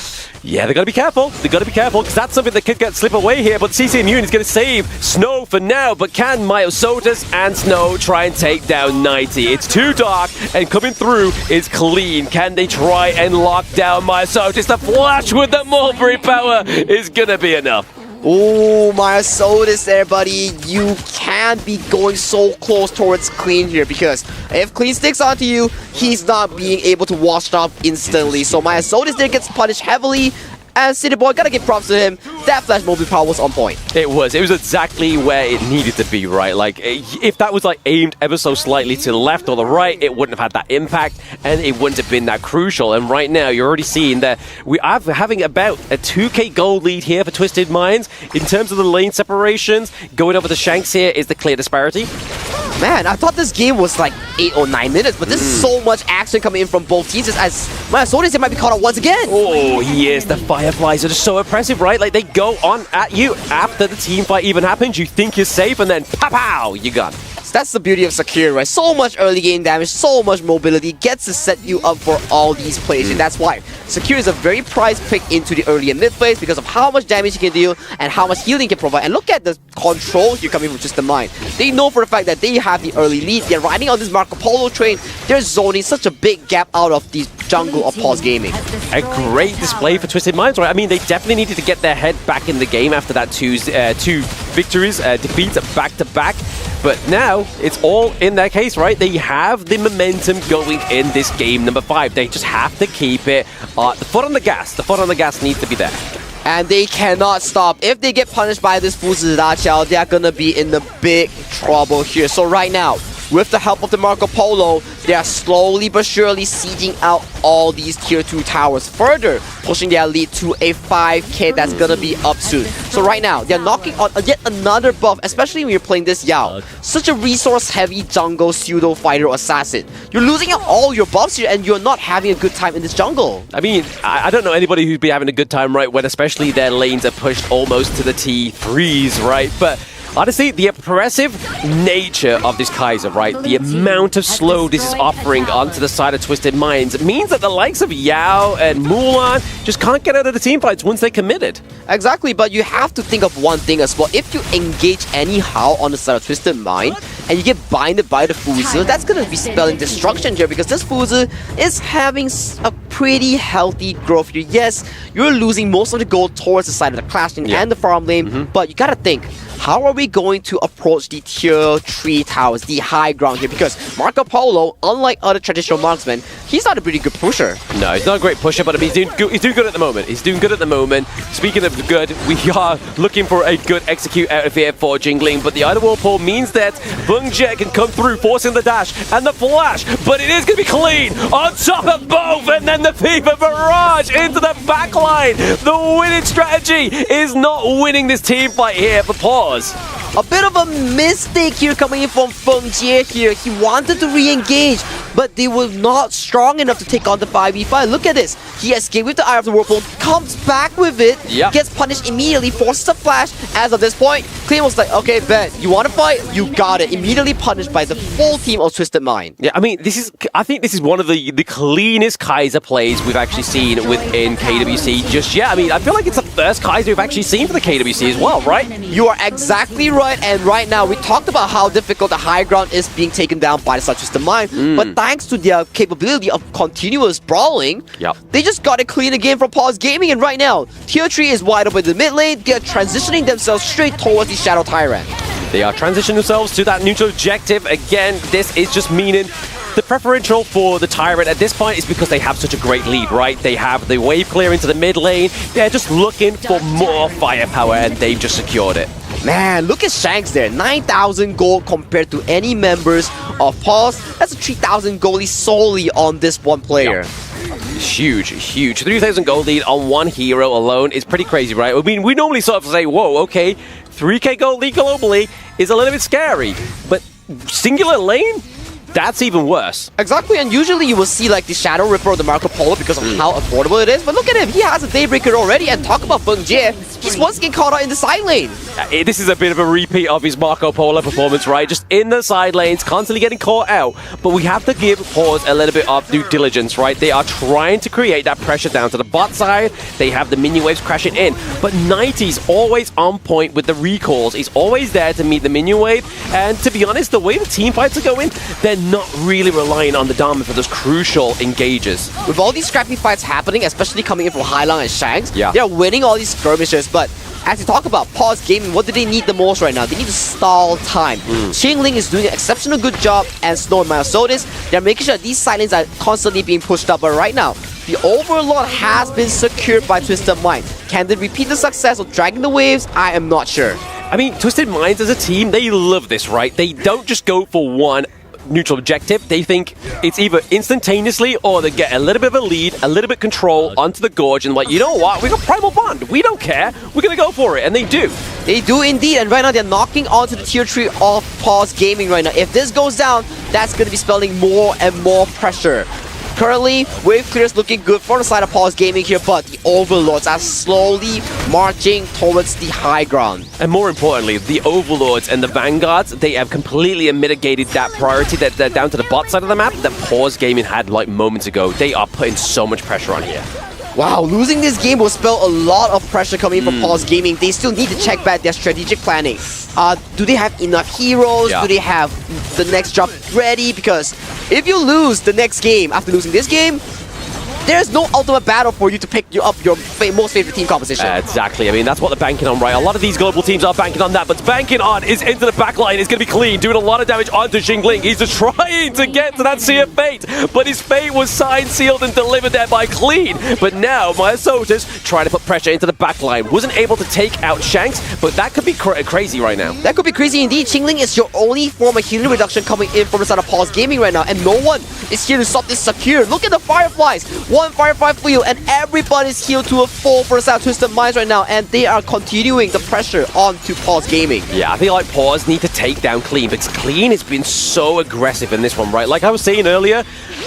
Speaker 8: Yeah, they got to be careful. They got to be careful, because that's something that could get slip away here. But CC Immune is going to save Snow for now. But can Myosotis and Snow try and take down 90? It's too dark, and coming through is Clean. Can they try and lock down Myosotis? The flash with the Mulberry power is going to be enough.
Speaker 9: Oh, Myosotis there, buddy. You can't be going so close towards Clean here, because if Clean sticks onto you, he's not being able to wash up instantly. So Myosotis there gets punished heavily, and City Boy, gotta give props to him. That flash Mulberry power was on point.
Speaker 8: It was exactly where it needed to be, right? Like, if that was like aimed ever so slightly to the left or the right, it wouldn't have had that impact, and it wouldn't have been that crucial. And right now, you're already seeing that we are having about a 2k gold lead here for Twisted Minds. In terms of the lane separations, going over the Shanks here is the clear disparity.
Speaker 9: Man, I thought this game was like 8 or 9 minutes, but there's so much action coming in from both teams as Myosotis might be caught out once again.
Speaker 8: Oh, yes, the Fireflies are just so oppressive, right? Like, they go on at you after the team fight even happens. You think you're safe, and then pow, you're gone.
Speaker 9: So that's the beauty of Sakura, right? So much early game damage, so much mobility, gets to set you up for all these plays, and that's why Sakura is a very prized pick into the early and mid phase, because of how much damage he can deal and how much healing he can provide. And look at the control here coming from Twisted Mind. They know for the fact that they have the early lead. They're riding on this Marco Polo train. They're zoning such a big gap out of the jungle of Pulse Gaming.
Speaker 8: A great display for Twisted Minds, right? I mean, they definitely needed to get their head back in the game after that two victories, defeats back to back. But now, it's all in their case, right? They have the momentum going in this game number 5. They just have to keep it. The foot on the gas. The foot on the gas needs to be there.
Speaker 9: And they cannot stop. If they get punished by this Fuzi Daqiao, they're gonna be in the big trouble here. So right now, with the help of the Marco Polo, they are slowly but surely sieging out all these tier 2 towers, further pushing their lead to a 5k that's gonna be up soon. So right now, they're knocking on yet another buff, especially when you're playing this Yao. Such a resource-heavy jungle pseudo fighter or assassin. You're losing out all your buffs here, and you're not having a good time in this jungle.
Speaker 8: I mean, I don't know anybody who'd be having a good time, right, when especially their lanes are pushed almost to the T3s, right? But honestly, the oppressive nature of this Kaiser, right? The amount of slow this is offering onto the side of Twisted Minds means that the likes of Yao and Mulan just can't get out of the team fights once they're committed.
Speaker 9: Exactly, but you have to think of one thing as well. If you engage anyhow on the side of Twisted Mind, and you get binded by the Fuzi, that's going to be spelling destruction here, because this Fuzi is having a pretty healthy growth here. Yes, you're losing most of the gold towards the side of the Clashing and the farm lane, but you gotta think, how are we going to approach the tier 3 towers, the high ground here? Because Marco Polo, unlike other traditional marksmen, he's not a pretty good pusher.
Speaker 8: No, he's not a great pusher, but I mean, he's doing good at the moment. He's doing good at the moment. Speaking of good, we are looking for a good execute out of here for Jingling, but the Eye of the Whirlpool means that Bung Jet can come through, forcing the dash and the flash, but it is going to be clean on top of both, and then the Fever Barrage into the backline. The winning strategy is not winning this team fight here for Pause.
Speaker 9: A bit of a mistake here coming in from Feng Jie here. He wanted to re-engage, but they were not strong enough to take on the 5v5. Look at this. He escaped with the Eye of the Whirlpool, comes back with it, gets punished immediately, forces a flash. As of this point, Clean was like, okay, bet, you want to fight? You got it. Immediately punished by the full team of Twisted Mind.
Speaker 8: Yeah, I mean, I think this is one of the cleanest Kaiser plays we've actually seen within KWC just yet. I mean, I feel like it's the first Kaiser we've actually seen for the KWC as well, right?
Speaker 9: You are exactly right. And right now, we talked about how difficult the high ground is being taken down by the Twisted Mind, but thanks to their capability of continuous brawling, they just got it clean again from Pause Gaming, and right now, Tier 3 is wide open in the mid lane. They're transitioning themselves straight towards the Shadow Tyrant.
Speaker 8: They are transitioning themselves to that neutral objective. Again, this is just meaning the preferential for the Tyrant at this point is because they have such a great lead, right? They have the wave clear into the mid lane. They're just looking for more firepower, and they've just secured it.
Speaker 9: Man, look at Shanks there. 9,000 gold compared to any members of Pause. That's a 3,000 gold lead solely on this one player.
Speaker 8: Huge. 3,000 gold lead on one hero alone is pretty crazy, right? I mean, we normally sort of say, whoa, okay, 3k gold lead globally is a little bit scary, but singular lane? That's even worse.
Speaker 9: Exactly, and usually you will see like the Shadow Ripper or the Marco Polo because of how affordable it is. But look at him, he has a Daybreaker already, and talk about Feng Jie. He's once again caught out in the side lane.
Speaker 8: This is a bit of a repeat of his Marco Polo performance, right? Just in the side lanes, constantly getting caught out. But we have to give Pause a little bit of due diligence, right? They are trying to create that pressure down to the bot side. They have the minion waves crashing in. But 90's always on point with the recalls. He's always there to meet the minion wave. And to be honest, the way the team fights are going, they're not really relying on the Dharma for those crucial engages.
Speaker 9: With all these scrappy fights happening, especially coming in from Hailang and Shanks,
Speaker 8: yeah,
Speaker 9: they're winning all these skirmishes, but as you talk about Pause Gaming, what do they need the most right now? They need to stall time. Qingling is doing an exceptional good job, and Snow and Myosotis, they're making sure these silence are constantly being pushed up, but right now, the Overlord has been secured by Twisted Mind. Can they repeat the success of dragging the waves? I am not sure.
Speaker 8: I mean, Twisted Minds as a team, they love this, right? They don't just go for one neutral objective. They think it's either instantaneously or they get a little bit of a lead, a little bit of control onto the gorge, and like, you know what, we got Primal Bond, we don't care, we're gonna go for it, and they do.
Speaker 9: They do indeed, and right now they're knocking onto the tier 3 of Pause Gaming right now. If this goes down, that's gonna be spelling more and more pressure. Currently, wave clear is looking good for the side of Pause Gaming here, but the Overlords are slowly marching towards the high ground.
Speaker 8: And more importantly, the Overlords and the Vanguards, they have completely mitigated that priority that they're down to the bot side of the map that Pause Gaming had like moments ago. They are putting so much pressure on here.
Speaker 9: Wow, losing this game will spell a lot of pressure coming from Pause Gaming. They still need to check back their strategic planning. Do they have enough heroes?
Speaker 8: Yeah.
Speaker 9: Do they have the next drop ready? Because if you lose the next game after losing this game, there's no ultimate battle for you to pick up your most favorite team composition.
Speaker 8: Exactly. I mean, that's what they're banking on, right? A lot of these global teams are banking on that, but banking on is into the backline. It's going to be clean, doing a lot of damage onto Qingling. He's just trying to get to that Sea of Fate, but his fate was signed, sealed, and delivered there by Clean. But now, Myosotis trying to put pressure into the backline. Wasn't able to take out Shanks, but that could be crazy right now.
Speaker 9: That could be crazy indeed. Qingling is your only form of healing reduction coming in from the side of Pause Gaming right now, and no one is here to stop this secure. Look at the Fireflies. One Firefly for you, and everybody's healed to a full for the side of Twisted Minds right now, and they are continuing the pressure onto Pause Gaming.
Speaker 8: Yeah, I feel like Pause need to take down Clean, because Clean has been so aggressive in this one, right? Like I was saying earlier,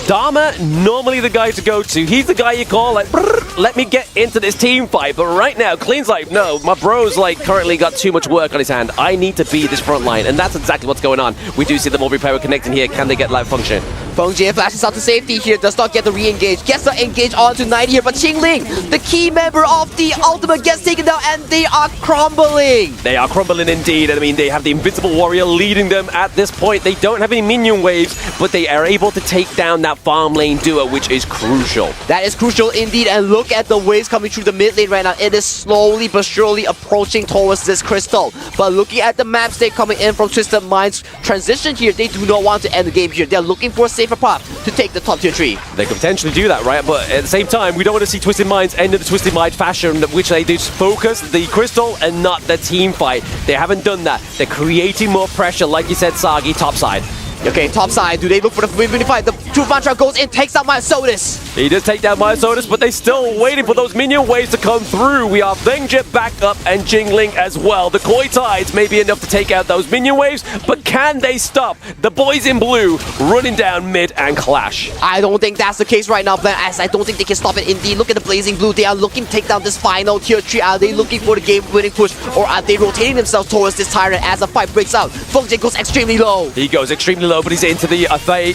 Speaker 8: Dharma, normally the guy to go to. He's the guy you call, like, let me get into this team fight. But right now, Clean's like, no, my bro's like currently got too much work on his hand. I need to be this front line, and that's exactly what's going on. We do see the Mulberry Power connecting here. Can they get live function?
Speaker 9: Feng Jie flashes out to safety here, does not get the re-engage, gets the engage onto 90 here, but Qingling, the key member of the ultimate, gets taken down, and they are crumbling.
Speaker 8: They are crumbling indeed. I mean, they have the Invincible Warrior leading them at this point. They don't have any minion waves, but they are able to take down that farm lane duo, which is crucial.
Speaker 9: That is crucial indeed, and look at the waves coming through the mid lane right now. It is slowly but surely approaching towards this crystal. But looking at the map state coming in from Twisted Minds transition here, they do not want to end the game here. They're looking for a safer path to take the top tier 3.
Speaker 8: They could potentially do that, right? But at the same time, we don't want to see Twisted Minds end in the Twisted Mind fashion, which they just focus the crystal and not the team fight. They haven't done that. They're creating more pressure, like you said, Sagi, topside.
Speaker 9: Okay, top side, do they look for the win fight? The True Mantra goes in, takes out Myosotis.
Speaker 8: He does take down Myosotis, but they're still waiting for those minion waves to come through. We are Vengjit back up and Qingling as well. The Koi Tides may be enough to take out those minion waves, but can they stop the boys in blue running down mid and clash?
Speaker 9: I don't think that's the case right now, Plan, as I don't think they can stop it indeed. Look at the Blazing Blue. They are looking to take down this final tier 3. Are they looking for the game-winning push, or are they rotating themselves towards this Tyrant as the fight breaks out? Feng Jie goes extremely low.
Speaker 8: He goes extremely low, but he's into the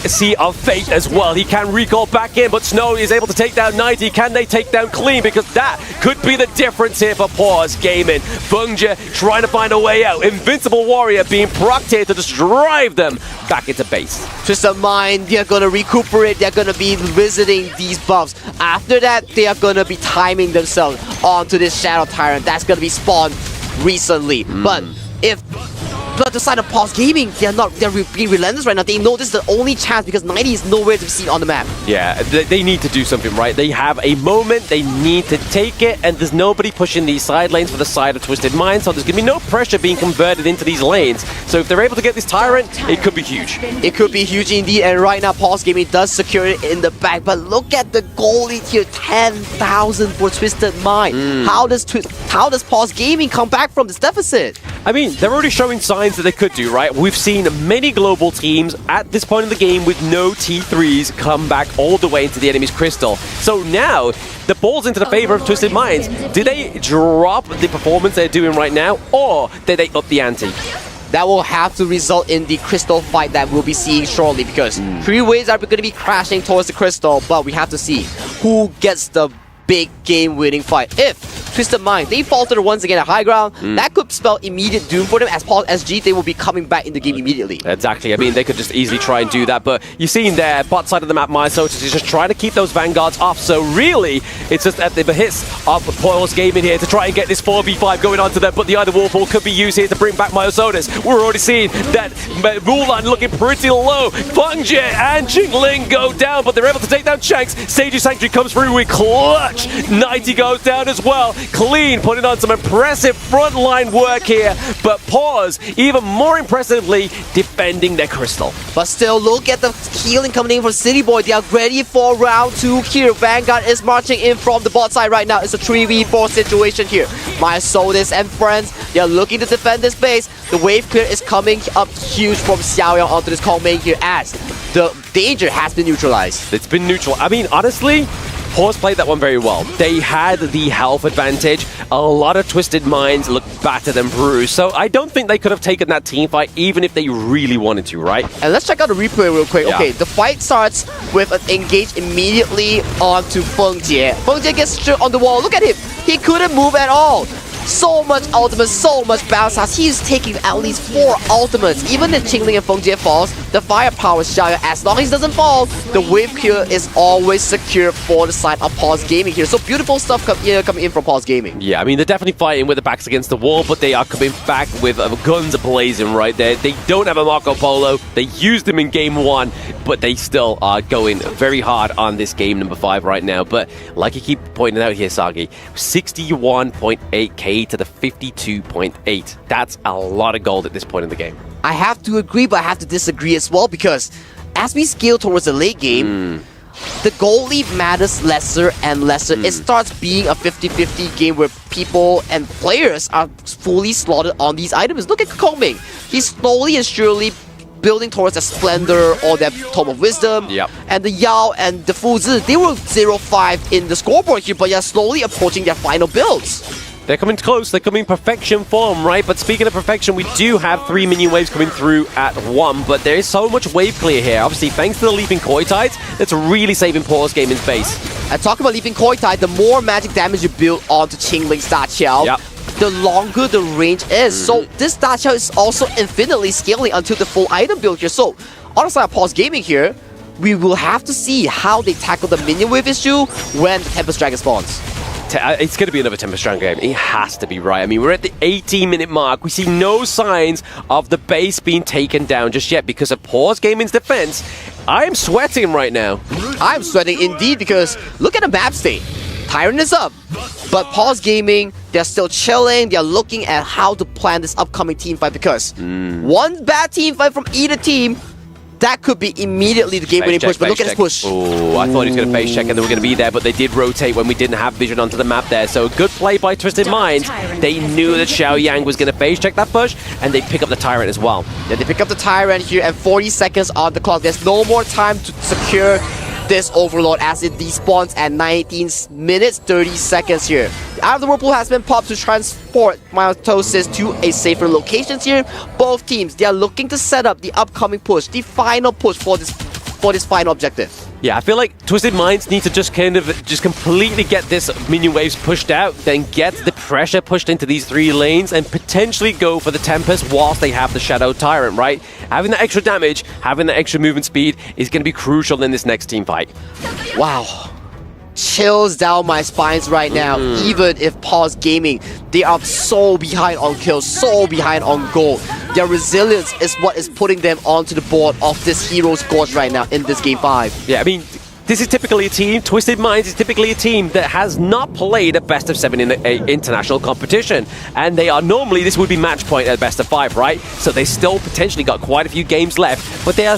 Speaker 8: Sea of Fate as well. He can recall back in, but Snow is able to take down 90. Can they take down Clean? Because that could be the difference here for Pause Gaming. Feng Jie trying to find a way out. Invincible Warrior being procced here to just drive them back into base.
Speaker 9: Twisted Mind, they're gonna recuperate. They're gonna be visiting these buffs. After that, they are gonna be timing themselves onto this Shadow Tyrant that's gonna be spawned recently. But if But the side of Pulse Gaming, they're being relentless right now. They know this is the only chance because 90 is nowhere to be seen on the map.
Speaker 8: Yeah, they need to do something, right? They have a moment, they need to take it, and there's nobody pushing these side lanes for the side of Twisted Mind, so there's going to be no pressure being converted into these lanes. So if they're able to get this Tyrant, it could be huge.
Speaker 9: It could be huge indeed, and right now Pulse Gaming does secure it in the back, but look at the goal lead here, 10,000 for Twisted Mind. How does Pulse Gaming come back from this deficit?
Speaker 8: I mean, they're already showing signs that they could do, right? We've seen many global teams at this point in the game with no T3s come back all the way into the enemy's crystal. So now, the ball's into the favor of Twisted Minds. Did they drop the performance they're doing right now, or did they up the ante?
Speaker 9: That will have to result in the crystal fight that we'll be seeing shortly, because three waves are going to be crashing towards the crystal, but we have to see who gets the big game-winning fight. If Twisted Mind, they faltered once again at high ground, that could spell immediate doom for them. As Pulse SG, they will be coming back in the game immediately.
Speaker 8: Exactly. I mean, they could just easily try and do that, but you've seen there, bot side of the map, Myosotis is just trying to keep those Vanguards off, so really, it's just at the hits of Pulse Gaming here to try and get this 4v5 going on to them, but the other Warpool could be used here to bring back Myosotis. We're already seeing that Mulan looking pretty low. Fengje and Jingling go down, but they're able to take down Shanks. Sage's Sanctuary comes through with clutch. 90 goes down as well. Clean putting on some impressive frontline work here, but Pause even more impressively defending their crystal.
Speaker 9: But still, look at the healing coming in from City Boy. They are ready for round 2 here. Vanguard is marching in from the bot side right now. It's a 3v4 situation here. Myosotis and friends, they are looking to defend this base. The wave clear is coming up huge from Xiaoyang onto this Kong main here as the danger has been neutralized.
Speaker 8: It's been neutral. I mean, honestly, Pause played that one very well. They had the health advantage. A lot of Twisted Minds looked battered and bruised, so I don't think they could have taken that team fight even if they really wanted to, right?
Speaker 9: And let's check out the replay real quick.
Speaker 8: Yeah.
Speaker 9: Okay, the fight starts with an engage immediately onto Fengjie. Fengjie gets straight on the wall. Look at him. He couldn't move at all. So much ultimate, so much bounce house. He's taking at least 4 ultimates. Even if Qingling and Fengjie falls, the firepower is Xiaoyang. As long as he doesn't fall, the wave kill is always secure for the side of Pause Gaming here. So beautiful stuff coming in from Pause Gaming.
Speaker 8: Yeah, I mean, they're definitely fighting with their backs against the wall, but they are coming back with guns blazing right there. They don't have a Marco Polo. They used him in game 1, but they still are going very hard on this game number 5 right now. But like you keep pointing out here, Sagi, 61.8k to the 52.8. That's a lot of gold at this point in the game.
Speaker 9: I have to agree, but I have to disagree as well, because as we scale towards the late game, the goal lead matters lesser and lesser. It starts being a 50-50 game where people and players are fully slotted on these items. Look at Kongming. He's slowly and surely building towards a Splendor or that Tome of Wisdom. And the Yao and the Fuzi, they were 0-5 in the scoreboard here, but they're slowly approaching their final builds.
Speaker 8: They're coming close. They're coming perfection form, right? But speaking of perfection, we do have 3 minion waves coming through at 1, but there is so much wave clear here. Obviously, thanks to the Leaping Koi Tides, that's really saving Pause Gaming's base.
Speaker 9: And talking about Leaping Koi Tide, the more magic damage you build onto Qingling's Da Qiao, the longer the range is. So this Da Qiao is also infinitely scaling until the full item build here. So on the side of Pause Gaming here, we will have to see how they tackle the minion wave issue when the Tempest Dragon spawns.
Speaker 8: It's going to be another Tempest Dragon game. It has to be, right? I mean, we're at the 18-minute mark. We see no signs of the base being taken down just yet because of Pause Gaming's defense. I am sweating right now.
Speaker 9: I'm sweating indeed, because look at the map state. Tyrant is up, but Pause Gaming, they're still chilling. They're looking at how to plan this upcoming team fight, because one bad team fight from either team, that could be immediately the game-winning push, but look at this push.
Speaker 8: Oh, I thought he was going to face check and they were going to be there, but they did rotate when we didn't have vision onto the map there. So good play by Twisted Minds. They knew that Xiaoyang was going to face check that push, and they pick up the Tyrant as well.
Speaker 9: Yeah, they pick up the Tyrant here, and 40 seconds on the clock. There's no more time to secure this Overlord as it despawns at 19 minutes 30 seconds here. Out of the Whirlpool has been popped to transport Myosotis to a safer location here. Both teams, they are looking to set up the upcoming push, the final push for this final objective.
Speaker 8: Yeah, I feel like Twisted Minds need to just completely get this minion waves pushed out, then get the pressure pushed into these 3 lanes, and potentially go for the Tempest whilst they have the Shadow Tyrant, right? Having that extra damage, having that extra movement speed is going to be crucial in this next team fight.
Speaker 9: Wow. chills down my spines right now. Even if Pause Gaming, they are so behind on kills, so behind on gold. Their resilience is what is putting them onto the board of this Heroes Gorge right now in this Game 5.
Speaker 8: Yeah, I mean, this is typically a team, Twisted Minds is typically a team that has not played a best of 7 in an international competition. And they are normally, this would be match point at best of 5, right? So they still potentially got quite a few games left, but they are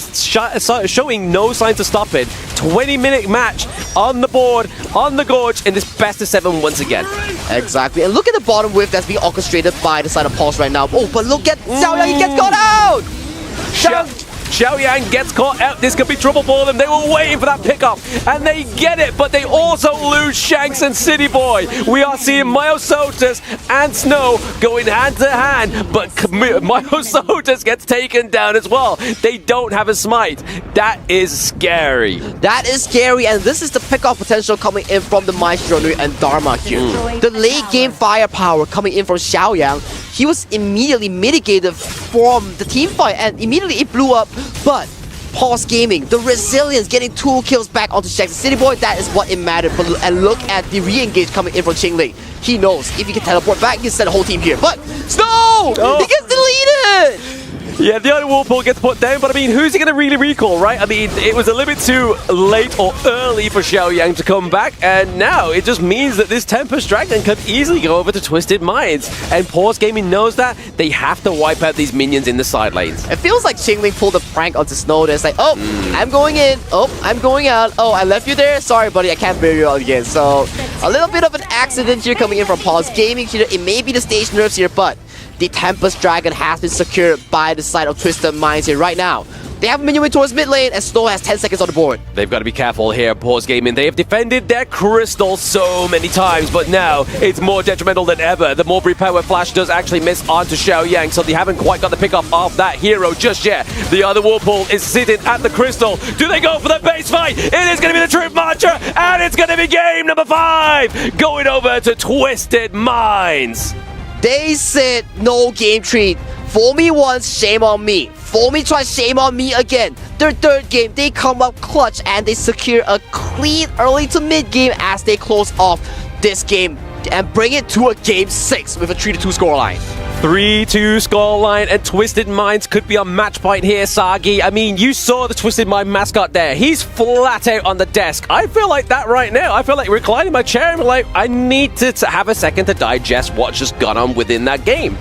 Speaker 8: showing no signs of stopping. 20-minute match on the board, on the Gorge in this best of 7 once again.
Speaker 9: Exactly, and look at the bottom wave that's being orchestrated by the side of Pulse right now. Oh, but look at Xiaoyang, he gets caught out!
Speaker 8: Xiaoyang gets caught out. This could be trouble for them. They were waiting for that pickup, and they get it, but they also lose Shanks and City Boy. We are seeing Myosotus and Snow going hand to hand, but Myosotus gets taken down as well. They don't have a smite. That is scary.
Speaker 9: That is scary, and this is the pickoff potential coming in from the Maestro Nui and Dharma here. The late game firepower coming in from Xiaoyang. He was immediately mitigated from the team fight, and immediately it blew up. But Pause Gaming, the resilience, getting 2 kills back onto Shanks City Boy, that is what it mattered. And look at the re-engage coming in from Qingling. He knows if he can teleport back, he can send the whole team here. But Snow! He gets deleted!
Speaker 8: Yeah, the other Whirlpool gets put down, but I mean, who's he going to really recall, right? I mean, it was a little bit too late or early for Xiaoyang to come back, and now it just means that this Tempest Dragon could easily go over to Twisted Minds. And Pause Gaming knows that. They have to wipe out these minions in the side lanes.
Speaker 9: It feels like Qingling pulled a prank onto Snow. It's like, oh, I'm going in. Oh, I'm going out. Oh, I left you there. Sorry, buddy, I can't bury you out again. So, a little bit of an accident here coming in from Pause Gaming. It may be the stage nerfs here, but the Tempest Dragon has been secured by the side of Twisted Minds here right now. They have a minion towards mid lane, and Snow has 10 seconds on the board.
Speaker 8: They've got to be careful here, Pause Gaming. They have defended their crystal so many times, but now it's more detrimental than ever. The Mulberry Power Flash does actually miss onto Xiaoyang, so they haven't quite got the pickup of that hero just yet. The other Whirlpool is sitting at the crystal. Do they go for the base fight? It is going to be the Troop Marcher, and it's going to be game number 5, going over to Twisted Minds.
Speaker 9: They said no game treat. Fool me once, shame on me. Fool me twice, shame on me again. Their third game, they come up clutch and they secure a clean early to mid game as they close off this game and bring it to a game 6 with a 3-2 scoreline.
Speaker 8: 3-2 scoreline, and Twisted Minds could be on match point here, Sagi. I mean, you saw the Twisted Mind mascot there. He's flat out on the desk. I feel like that right now. I feel like reclining in my chair and like, I need to have a second to digest what's just gone on within that game.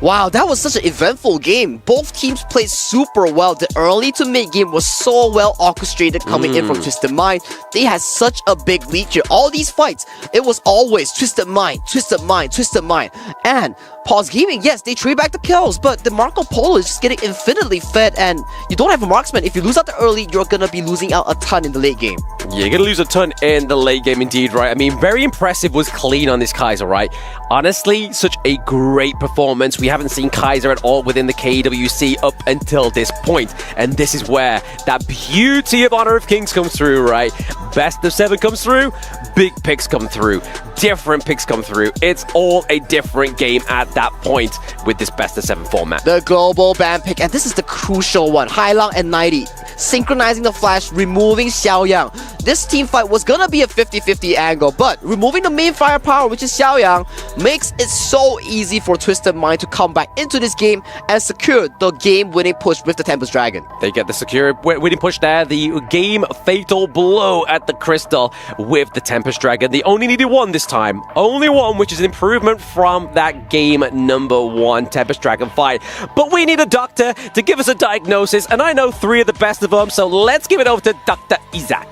Speaker 9: Wow, that was such an eventful game. Both teams played super well. The early to mid game was so well orchestrated coming in from Twisted Mind. They had such a big lead here. All these fights, it was always Twisted Mind, Twisted Mind, Twisted Mind. And Pause Gaming, yes, they trade back the kills, but the Marco Polo is just getting infinitely fed, and you don't have a marksman. If you lose out the early, you're gonna be losing out a ton in the late game.
Speaker 8: Yeah, you're gonna lose a ton in the late game indeed, right? I mean, very impressive was Clean on this Kaiser, right? Honestly, such a great performance. We haven't seen Kaiser at all within the KWC up until this point, and this is where that beauty of Honor of Kings comes through, right? Best of 7 comes through, big picks come through, different picks come through. It's all a different game at that point with this best of 7 format.
Speaker 9: The global ban pick, and this is the crucial one. Hailong and 90 synchronizing the flash, removing Xiaoyang. This team fight was gonna be a 50-50 angle, but removing the main firepower, which is Xiaoyang, makes it so easy for Twisted Mind to come back into this game and secure the game-winning push with the Tempest Dragon.
Speaker 8: They get the secure winning push there, the game fatal blow at the crystal with the Tempest Dragon. They only needed one this time, only one, which is an improvement from that game number 1 Tempest Dragon fight. But we need a doctor to give us a diagnosis, and I know 3 of the best of them, so let's give it over to Dr. Isaac.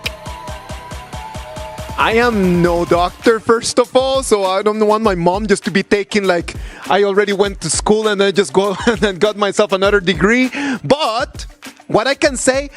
Speaker 1: I am no doctor, first of all, so I don't want my mom just to be taking like I already went to school and I just go and got myself another degree. But what I can say,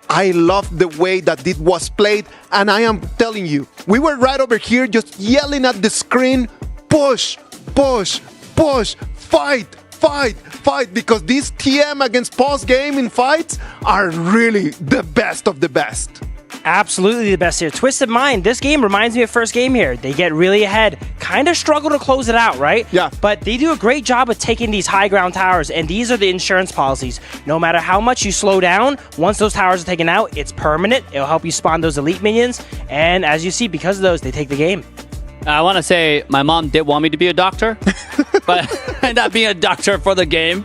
Speaker 1: I love the way that it was played, and I am telling you, we were right over here just yelling at the screen, push, push, push, fight, fight, fight, because these TM against Pause Gaming fights are really the best of the best.
Speaker 2: Absolutely the best here. Twisted Mind, this game reminds me of first game here. They get really ahead, kind of struggle to close it out, right?
Speaker 1: Yeah.
Speaker 2: But they do a great job of taking these high ground towers, and these are the insurance policies. No matter how much you slow down, once those towers are taken out, it's permanent. It'll help you spawn those elite minions, and as you see, because of those, they take the game.
Speaker 3: I want to say my mom did want me to be a doctor, but I ended up being a doctor for the game.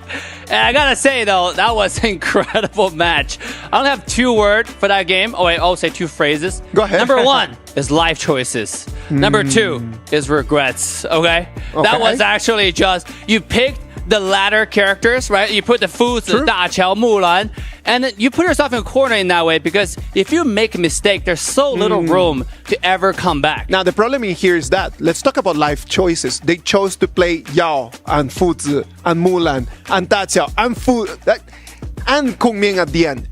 Speaker 3: And I gotta say, though, that was an incredible match. I don't have 2 words for that game. Oh, wait, I'll say 2 phrases.
Speaker 1: Go ahead.
Speaker 3: Number 1 is life choices. Number 2 is regrets, okay? That was actually just, you picked the latter characters, right? You put the Fuzi, Da Qiao, Mulan, and you put yourself in a corner in that way because if you make a mistake, there's so little room to ever come back.
Speaker 1: Now, the problem in here is that, let's talk about life choices. They chose to play Yao and Fuzi and Mulan and Da Qiao and Kung Ming at the end.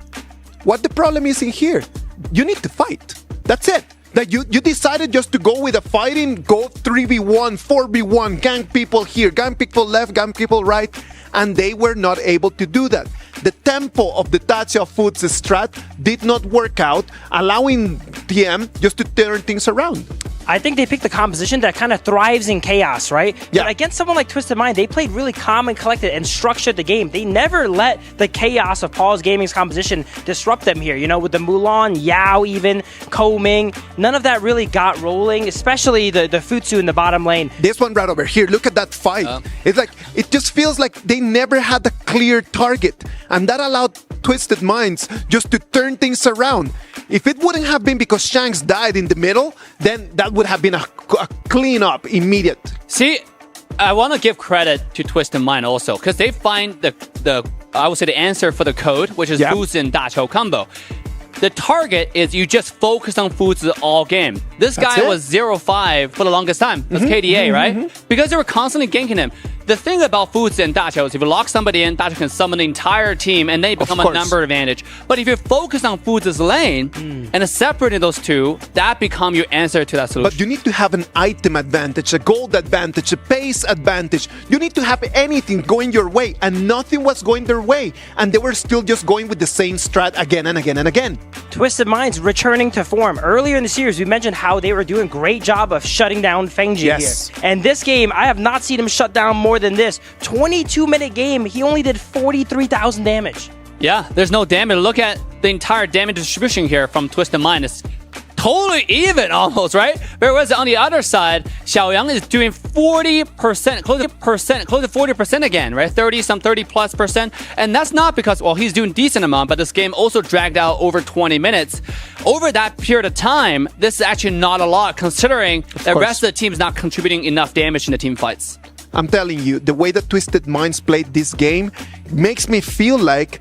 Speaker 1: What the problem is in here? You need to fight. That's it. That you decided just to go with a fighting, go 3v1, 4v1, gang people here, gang people left, gang people right, and they were not able to do that. The tempo of the Da Qiao Fuzi strat did not work out, allowing TM just to turn things around.
Speaker 2: I think they picked the composition that kind of thrives in chaos, right?
Speaker 1: Yeah.
Speaker 2: But against someone like Twisted Mind, they played really calm and collected and structured the game. They never let the chaos of Paul's Gaming's composition disrupt them here. You know, with the Mulan, Yao even, Ko Ming, none of that really got rolling, especially the Futsu in the bottom lane.
Speaker 1: This one right over here, look at that fight. It's like, it just feels like they never had a clear target. And that allowed Twisted Minds just to turn things around. If it wouldn't have been because Shanks died in the middle, then that would have been a clean-up immediate.
Speaker 3: See, I want to give credit to Twisted Mind also, because they find the I would say the answer for the code, which is Fuzi and Da Qiao combo. The target is you just focus on Fuzi all game. This guy was 0-5 for the longest time. That's KDA, right? Because they were constantly ganking him. The thing about Fuzi and Da Qiao is if you lock somebody in, Da Qiao can summon the entire team and they become a number advantage. But if you focus on Fuzi's lane and separating those two, that becomes your answer to that solution.
Speaker 1: But you need to have an item advantage, a gold advantage, a pace advantage. You need to have anything going your way, and nothing was going their way. And they were still just going with the same strat again and again and again.
Speaker 2: Twisted Minds returning to form. Earlier in the series, we mentioned how they were doing a great job of shutting down Feng Jie here. And this game, I have not seen him shut down more than this. 22-minute game, he only did 43,000 damage.
Speaker 3: Yeah, there's no damage. Look at the entire damage distribution here from Twisted Mind. It's totally even almost, right? Whereas on the other side, Xiaoyang is doing 40%, close to 40% again, right? 30+%. And that's not because, well, he's doing decent amount, but this game also dragged out over 20 minutes. Over that period of time, this is actually not a lot considering the rest of the team is not contributing enough damage in the team fights.
Speaker 1: I'm telling you, the way that Twisted Minds played this game makes me feel like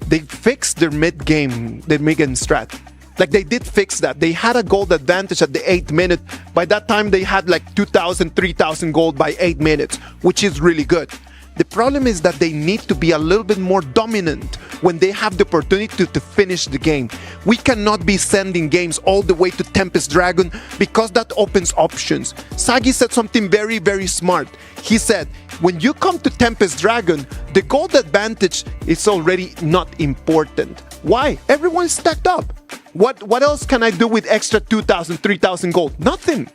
Speaker 1: they fixed their mid-game strat. Like, they did fix that. They had a gold advantage at the 8th minute. By that time, they had like 2,000, 3,000 gold by 8 minutes, which is really good. The problem is that they need to be a little bit more dominant when they have the opportunity to finish the game. We cannot be sending games all the way to Tempest Dragon because that opens options. Sagi said something very, very smart. He said, when you come to Tempest Dragon, the gold advantage is already not important. Why? Everyone's stacked up. What else can I do with extra 2,000, 3,000 gold? Nothing.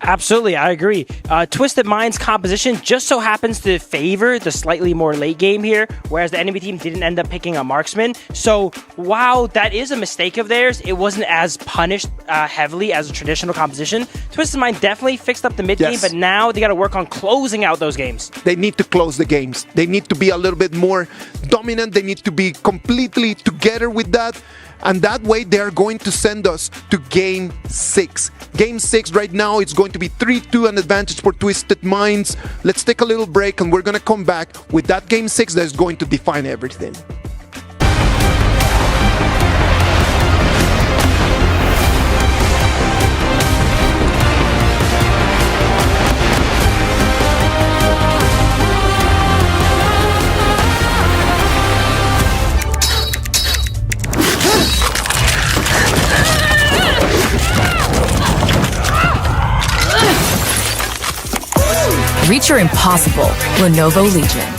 Speaker 2: Absolutely, I agree. Twisted Mind's composition just so happens to favor the slightly more late game here, whereas the enemy team didn't end up picking a marksman. So while that is a mistake of theirs, it wasn't as punished heavily as a traditional composition. Twisted Mind definitely fixed up the mid game, but now they got to work on closing out those games.
Speaker 1: They need to close the games. They need to be a little bit more dominant. They need to be completely together with that. And that way, they are going to send us to Game 6. Game 6 right now, it's going to be 3-2 an advantage for Twisted Minds. Let's take a little break and we're going to come back with that Game 6 that is going to define everything.
Speaker 11: Reach your impossible. Lenovo Legion.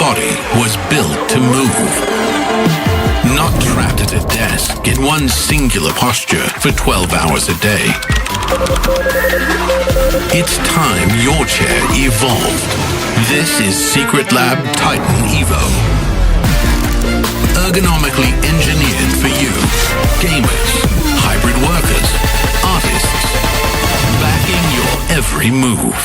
Speaker 14: body was built to move. Not trapped at a desk in one singular posture for 12 hours a day. It's time your chair evolved. This is Secret Lab Titan Evo. Ergonomically engineered for you, gamers, hybrid workers, artists, backing your every move.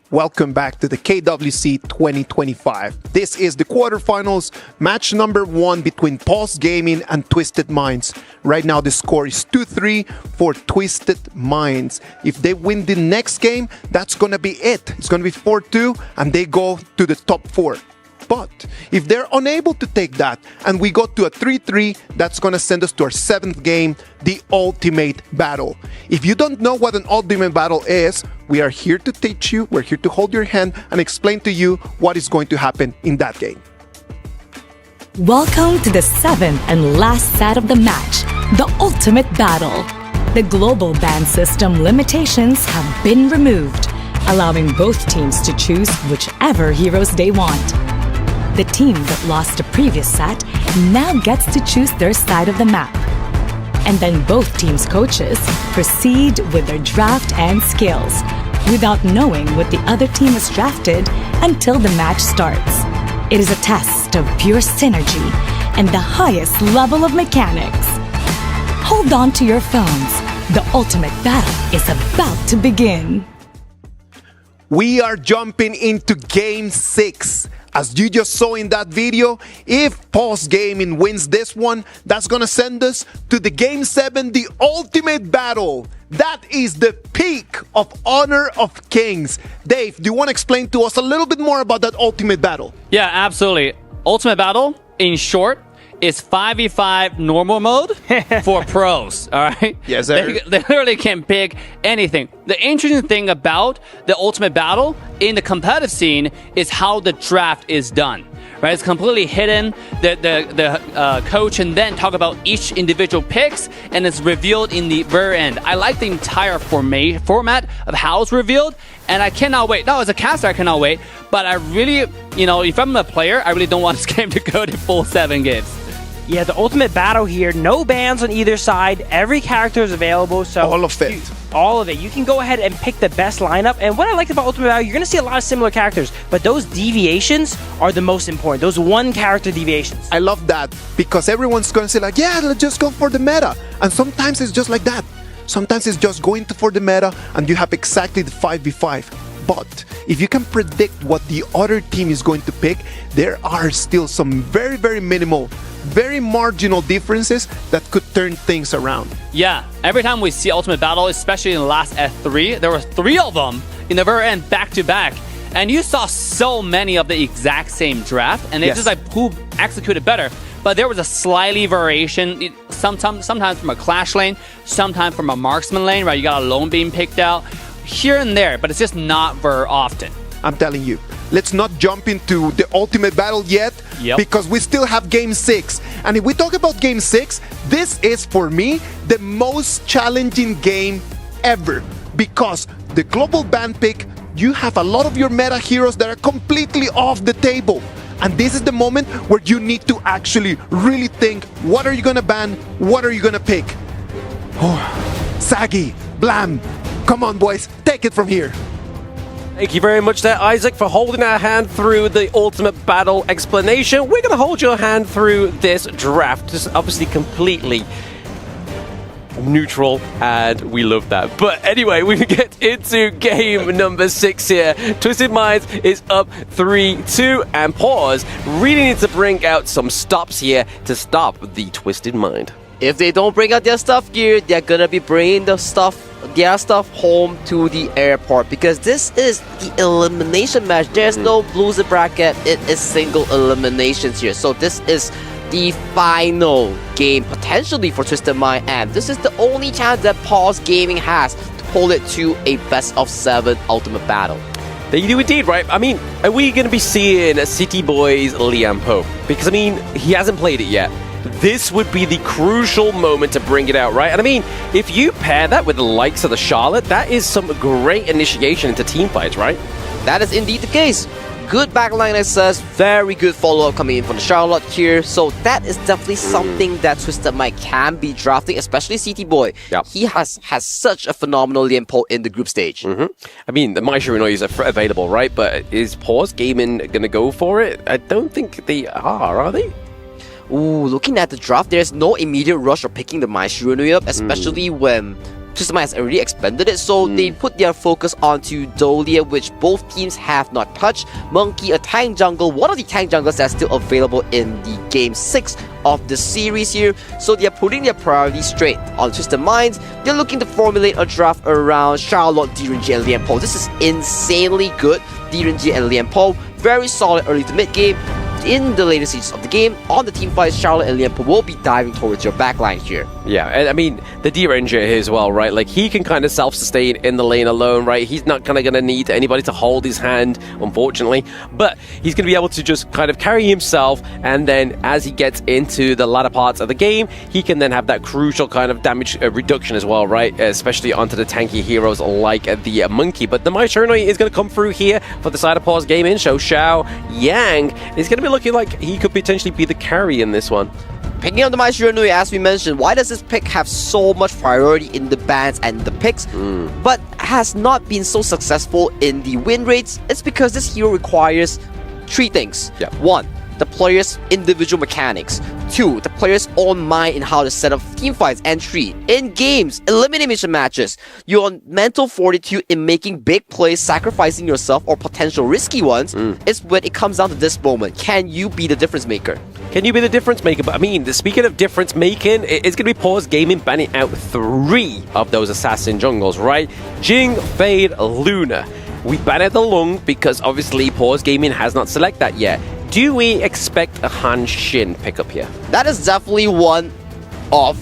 Speaker 1: Welcome back to the KWC 2025. This is the quarterfinals, match number 1 between Pulse Gaming and Twisted Minds. Right now the score is 2-3 for Twisted Minds. If they win the next game, that's gonna be it. It's gonna be 4-2 and they go to the top 4. But if they're unable to take that and we go to a 3-3, that's going to send us to our 7th game, the Ultimate Battle. If you don't know what an Ultimate Battle is, we are here to teach you, we're here to hold your hand and explain to you what is going to happen in that game.
Speaker 4: Welcome to the 7th and last set of the match, the Ultimate Battle. The global ban system limitations have been removed, allowing both teams to choose whichever heroes they want. The team that lost the previous set now gets to choose their side of the map. And then both teams' coaches proceed with their draft and skills without knowing what the other team has drafted until the match starts. It is a test of pure synergy and the highest level of mechanics. Hold on to your phones. The ultimate battle is about to begin.
Speaker 1: We are jumping into Game 6. As you just saw in that video, if Pulse Gaming wins this one, that's going to send us to the Game 7, the Ultimate Battle. That is the peak of Honor of Kings. Dave, do you want to explain to us a little bit more about that Ultimate Battle?
Speaker 3: Yeah, absolutely. Ultimate Battle, in short, is 5v5 normal mode for pros, all right?
Speaker 1: Yes, sir.
Speaker 3: They literally can pick anything. The interesting thing about the Ultimate Battle in the competitive scene is how the draft is done, right? It's completely hidden. The coach and then talk about each individual picks, and it's revealed in the very end. I like the entire format of how it's revealed, and I cannot wait. No, as a caster, I cannot wait, but I really, if I'm a player, I really don't want this game to go to full 7 games.
Speaker 2: Yeah, the Ultimate Battle here, no bans on either side. Every character is available, so
Speaker 1: all of it.
Speaker 2: All of it. You can go ahead and pick the best lineup. And what I like about Ultimate Battle, you're going to see a lot of similar characters, but those deviations are the most important. Those one character deviations.
Speaker 1: I love that because everyone's going to say like, yeah, let's just go for the meta. And sometimes it's just like that. Sometimes it's just going for the meta and you have exactly the 5v5. But if you can predict what the other team is going to pick, there are still some very, very minimal very marginal differences that could turn things around.
Speaker 3: Yeah, every time we see Ultimate Battle, especially in the last F3, there were 3 of them in the very end, back to back. And you saw so many of the exact same draft, and it's just like who executed better. But there was a slightly variation, sometimes from a clash lane, sometimes from a marksman lane, right? You got a lone being picked out here and there, but it's just not very often.
Speaker 1: I'm telling you, let's not jump into the ultimate battle yet, because we still have Game 6. And if we talk about Game 6, this is, for me, the most challenging game ever. Because the global ban pick, you have a lot of your meta heroes that are completely off the table. And this is the moment where you need to actually really think, what are you going to ban? What are you going to pick? Oh, Saggy, Blam, come on, boys, take it from here.
Speaker 8: Thank you very much there, Isaac, for holding our hand through the Ultimate Battle explanation. We're going to hold your hand through this draft. Just obviously completely neutral, and we love that. But anyway, we get into game number 6 here. Twisted Minds is up 3-2, and Pause really needs to bring out some stops here to stop the Twisted Mind.
Speaker 9: If they don't bring out their stuff gear, they're gonna be bringing their stuff home to the airport, because this is the elimination match. There's no loser bracket. It is single eliminations here. So this is the final game potentially for Twisted Mind, and this is the only chance that Pause Gaming has to pull it to a best of 7 ultimate battle.
Speaker 8: They do indeed, right? I mean, are we going to be seeing City Boy's Liam Pope? Because, I mean, he hasn't played it yet. This would be the crucial moment to bring it out, right? And I mean, if you pair that with the likes of the Charlotte, that is some great initiation into team fights, right?
Speaker 9: That is indeed the case. Good backline access, very good follow-up coming in from the Charlotte here. So that is definitely something that Twisted Mind can be drafting, especially CT Boy.
Speaker 8: Yep.
Speaker 9: He has such a phenomenal Liampo in the group stage.
Speaker 8: I mean, the My Shiranui is available, right? But is Pause Gaming going to go for it? I don't think they are they?
Speaker 9: Ooh, looking at the draft, there's no immediate rush of picking the My Shiranui up, especially when Twisted Mind has already expended it, so they put their focus onto Dolia, which both teams have not touched. Monkey, a tank jungle, one of the tank junglers that's still available in the Game 6 of the series here. So they're putting their priority straight on Twisted Minds. They're looking to formulate a draft around Charlotte, Direnji, and Liampo. This is insanely good. Direnji and Liampo, very solid early to mid game. In the later stages of the game, on the team fights, Charlotte and Liampo will be diving towards your backline here.
Speaker 8: Yeah, and I mean, the D-Ranger here as well, right? Like, he can kind of self-sustain in the lane alone, right? He's not kind of going to need anybody to hold his hand, unfortunately. But he's going to be able to just kind of carry himself, and then as he gets into the latter parts of the game, he can then have that crucial kind of damage reduction as well, right? Especially onto the tanky heroes like the Monkey. But the My Shiranui is going to come through here for the side of Pause Gaming. So Xiao Yang is going to be looking like he could potentially be the carry in this one.
Speaker 9: Picking up the My Shiranui, as we mentioned, why does this pick have so much priority in the bans and the picks, but has not been so successful in the win rates? It's because this hero requires 3 things. 1, the player's individual mechanics. 2, the player's own mind in how to set up team fights. And 3, in games, elimination matches, your mental fortitude in making big plays, sacrificing yourself or potential risky ones, is when it comes down to this moment. Can you be the difference maker?
Speaker 8: Can you be the difference maker? But I mean, speaking of difference making, it's going to be Pause Gaming banning out 3 of those assassin jungles, right? Jing, Fade, Luna. We ban out the Lung because obviously Pause Gaming has not selected that yet. Do we expect a Han Shin pickup here?
Speaker 9: That is definitely one of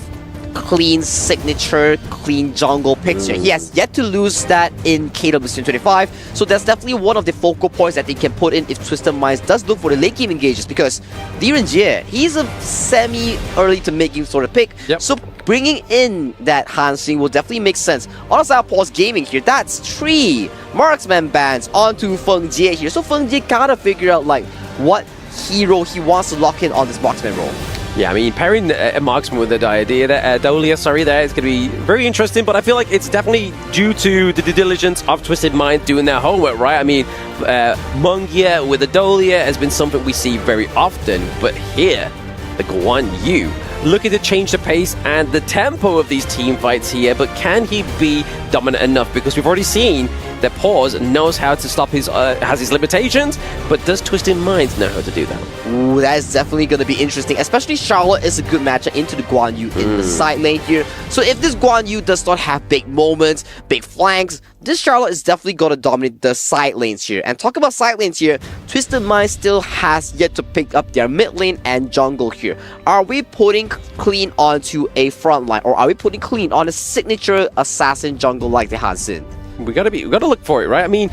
Speaker 9: clean signature, clean jungle picks here. He has yet to lose that in KWC 25, so that's definitely one of the focal points that they can put in if Twisted Minds does look for the late game engages, because Direnji, he's a semi-early to mid game sort of pick, so bringing in that Han Shin will definitely make sense. On the side of Pause Gaming here, that's 3 marksman bans onto Feng Jie here, so Feng Jie gotta figure out like what hero he wants to lock in on this marksman role.
Speaker 8: Yeah, I mean, pairing a marksman with a Dolia, there is going to be very interesting, but I feel like it's definitely due to the due diligence of Twisted Mind doing their homework, right? I mean, Mungia with a Dolia has been something we see very often, but here, the Guan Yu looking to change the pace and the tempo of these team fights here, but can he be dominant enough? Because we've already seen that Pause knows how to stop his, has his limitations, but does Twisted Minds know how to do that?
Speaker 9: Ooh, that is definitely going to be interesting, especially Charlotte is a good matchup into the Guan Yu in the side lane here. So if this Guan Yu does not have big moments, big flanks, this Charlotte is definitely going to dominate the side lanes here. And talk about side lanes here, Twisted Mind still has yet to pick up their mid lane and jungle here. Are we putting Clean onto a front line, or are we putting Clean on a signature assassin jungle like the Hansen?
Speaker 8: We gotta look for it, right? I mean,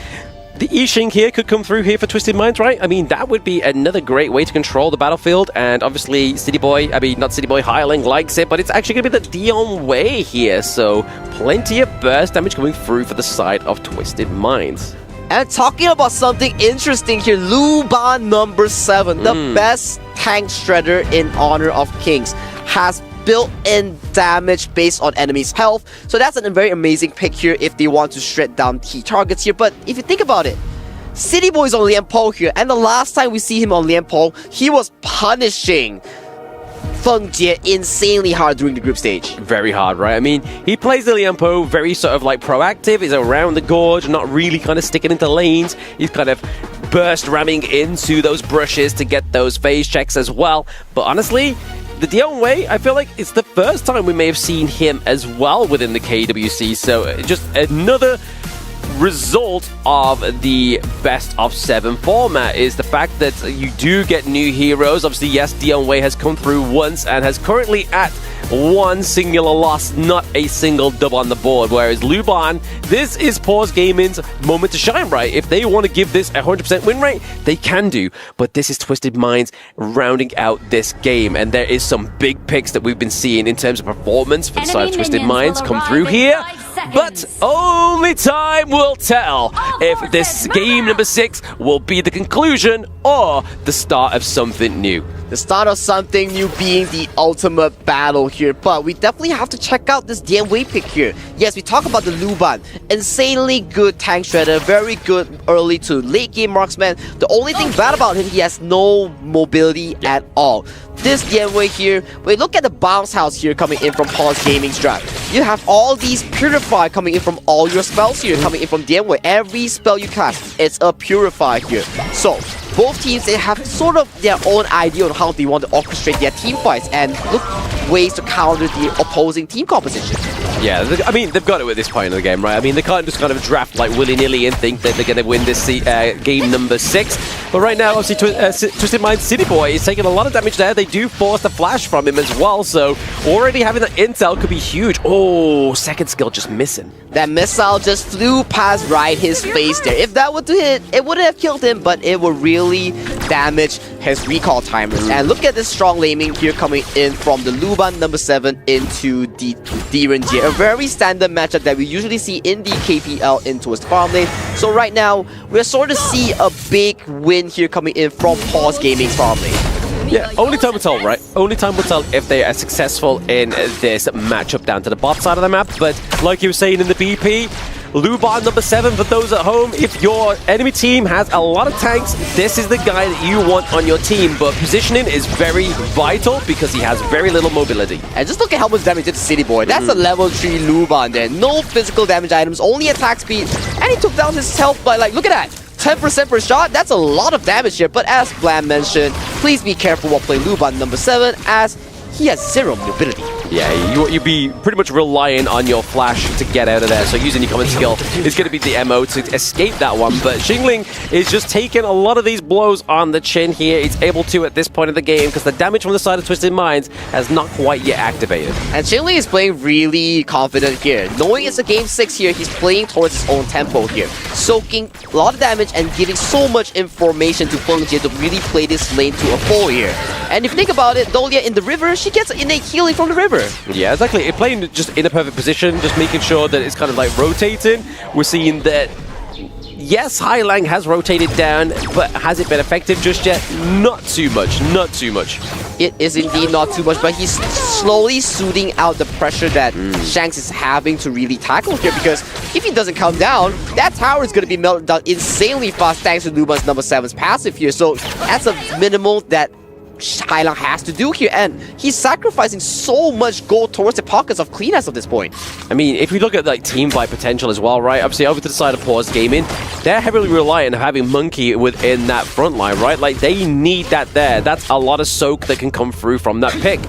Speaker 8: the Yixing here could come through here for Twisted Minds, right? I mean, that would be another great way to control the battlefield, and obviously not City Boy, Highling likes it, but it's actually going to be the Dion Wei here, so plenty of burst damage coming through for the side of Twisted Minds.
Speaker 9: And talking about something interesting here, Luban number 7, the best tank shredder in Honor of Kings, has built-in damage based on enemies' health. So that's a very amazing pick here if they want to shred down key targets here. But if you think about it, City Boy's on Lian Po here, and the last time we see him on Lian Po, he was punishing Feng Jie insanely hard during the group stage.
Speaker 8: Very hard, right? I mean, he plays the Lian Po very sort of like proactive, he's around the gorge, not really kind of sticking into lanes. He's kind of burst ramming into those brushes to get those phase checks as well. But honestly, the Dion Wei, I feel like it's the first time we may have seen him as well within the KWC, so just another result of the best of 7 format is the fact that you do get new heroes. Obviously, yes, Dion Wei has come through once and has currently at one singular loss, not a single dub on the board, whereas Luban, this is Pause Gaming's moment to shine, right? If they want to give this a 100% win rate, they can do, but this is Twisted Minds rounding out this game, and there is some big picks that we've been seeing in terms of performance for the side of Twisted Minds come through here, but only time will tell if this game number 6 will be the conclusion or the start of something new.
Speaker 9: The start of something new being the ultimate battle here, but we definitely have to check out this Dian Wei pick here. Yes, we talk about the Luban, insanely good tank shredder, very good early to late game marksman. The only thing bad about him, he has no mobility at all. This Dian Wei here, we look at the bounce house here coming in from Pause Gaming's draft. You have all these purify coming in from all your spells here, coming in from Dian Wei. Every spell you cast, it's a purify here. So both teams, they have sort of their own idea on how they want to orchestrate their team fights and look ways to counter the opposing team composition.
Speaker 8: Yeah, I mean, they've got it at this point in the game, right? I mean, they can't just kind of draft like willy-nilly and think that they're going to win this game number 6. But right now, obviously, Twisted Minds City Boy is taking a lot of damage there. They do force the flash from him as well, so already having that intel could be huge. Oh, second skill just missing.
Speaker 9: That missile just flew past right his face there. If that were to hit, it wouldn't have killed him, but it would really damage his recall timers. And look at this strong laming here coming in from the Luban number 7 into the Direnjie. A very standard matchup that we usually see in the KPL in Twisted Farm Lane. So right now, we're sort of see a big win here coming in from Pause Gaming's Farm Lane.
Speaker 8: Yeah, only time will tell, right? Only time will tell if they are successful in this matchup down to the bot side of the map. But like you were saying in the BP, Luban number 7 for those at home. If your enemy team has a lot of tanks, this is the guy that you want on your team. But positioning is very vital because he has very little mobility.
Speaker 9: And just look at how much damage did City Boy. That's a level 3 Luban there. No physical damage items, only attack speed. And he took down his health by, like, look at that. 10% per shot, that's a lot of damage here. But as Blam mentioned, please be careful while playing Luban number 7 as he has 0 mobility.
Speaker 8: Yeah, you'd be pretty much relying on your flash to get out of there, so using your common skill is going to be the MO to escape that one. But Xingling is just taking a lot of these blows on the chin here. He's able to at this point of the game because the damage from the side of Twisted Minds has not quite yet activated.
Speaker 9: And Xingling is playing really confident here. Knowing it's a game 6 here, he's playing towards his own tempo here. Soaking a lot of damage and giving so much information to Feng Jie to really play this lane to a full here. And if you think about it, Dolia in the river, she gets innate healing from the river.
Speaker 8: Yeah, exactly. Playing just in a perfect position, just making sure that it's kind of like rotating. We're seeing that, yes, Highlang has rotated down, but has it been effective just yet? Not too much, not too much.
Speaker 9: It is indeed not too much, but he's slowly soothing out the pressure that Shanks is having to really tackle here, because if he doesn't come down, that tower is going to be melted down insanely fast thanks to Luban's number 7's passive here. So that's a minimal that Hailang has to do here, and he's sacrificing so much gold towards the pockets of Clean as of this point.
Speaker 8: I mean, if we look at like team fight potential as well, right? Obviously, over to the side of Pause Gaming, they're heavily reliant on having Monkey within that front line, right? Like, they need that there. That's a lot of soak that can come through from that pick.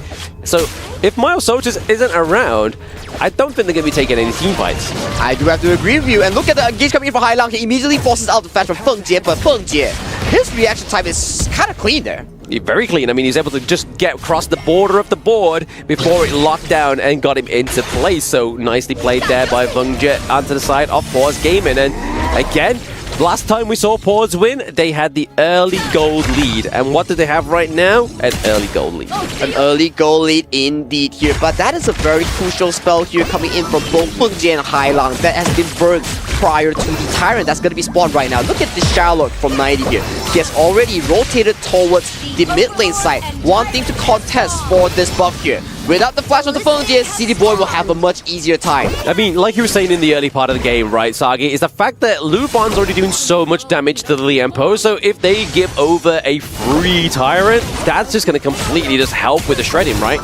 Speaker 8: So, if Miles Soldiers isn't around, I don't think they're going to be taking any team fights.
Speaker 9: I do have to agree with you. And look at the engage coming in for Hailang. He immediately forces out the flash from Feng Jie, but Feng Jie, his reaction time is kind of clean there.
Speaker 8: Very clean. I mean, he's able to just get across the border of the board before it locked down and got him into place. So nicely played there by Feng Jie onto the side of Pause Gaming. And again, last time we saw Pause win, they had the early gold lead. And what do they have right now? An early gold lead.
Speaker 9: An early goal lead indeed here. But that is a very crucial spell here coming in from both Feng Jie and Hailang that has been burned prior to the Tyrant that's going to be spawned right now. Look at this Sherlock from 90 here. He has already rotated towards the mid lane side, wanting to contest for this buff here. Without the flash of the Feng Jie, City Boy will have a much easier time.
Speaker 8: I mean, like you were saying in the early part of the game, right, Sagi, is the fact that Luban's already doing so much damage to the Liempo, so if they give over a free Tyrant, that's just going to completely just help with the shredding, right?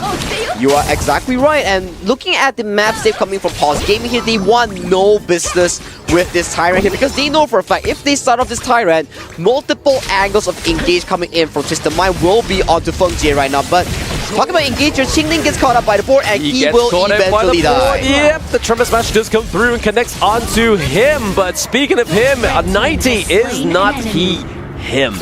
Speaker 9: You are exactly right, and looking at the map save coming from Pause Gaming here, they want no business with this Tyrant here, because they know for a fact, if they start off this Tyrant, multiple angles of engage coming in from Twisted Mind will be onto Feng Jie right now, but talking about engager, Qingling gets caught up by the board, and he will eventually die.
Speaker 8: Yep, the Tremor Smash does come through and connects onto him, but speaking of him, 90 is not him.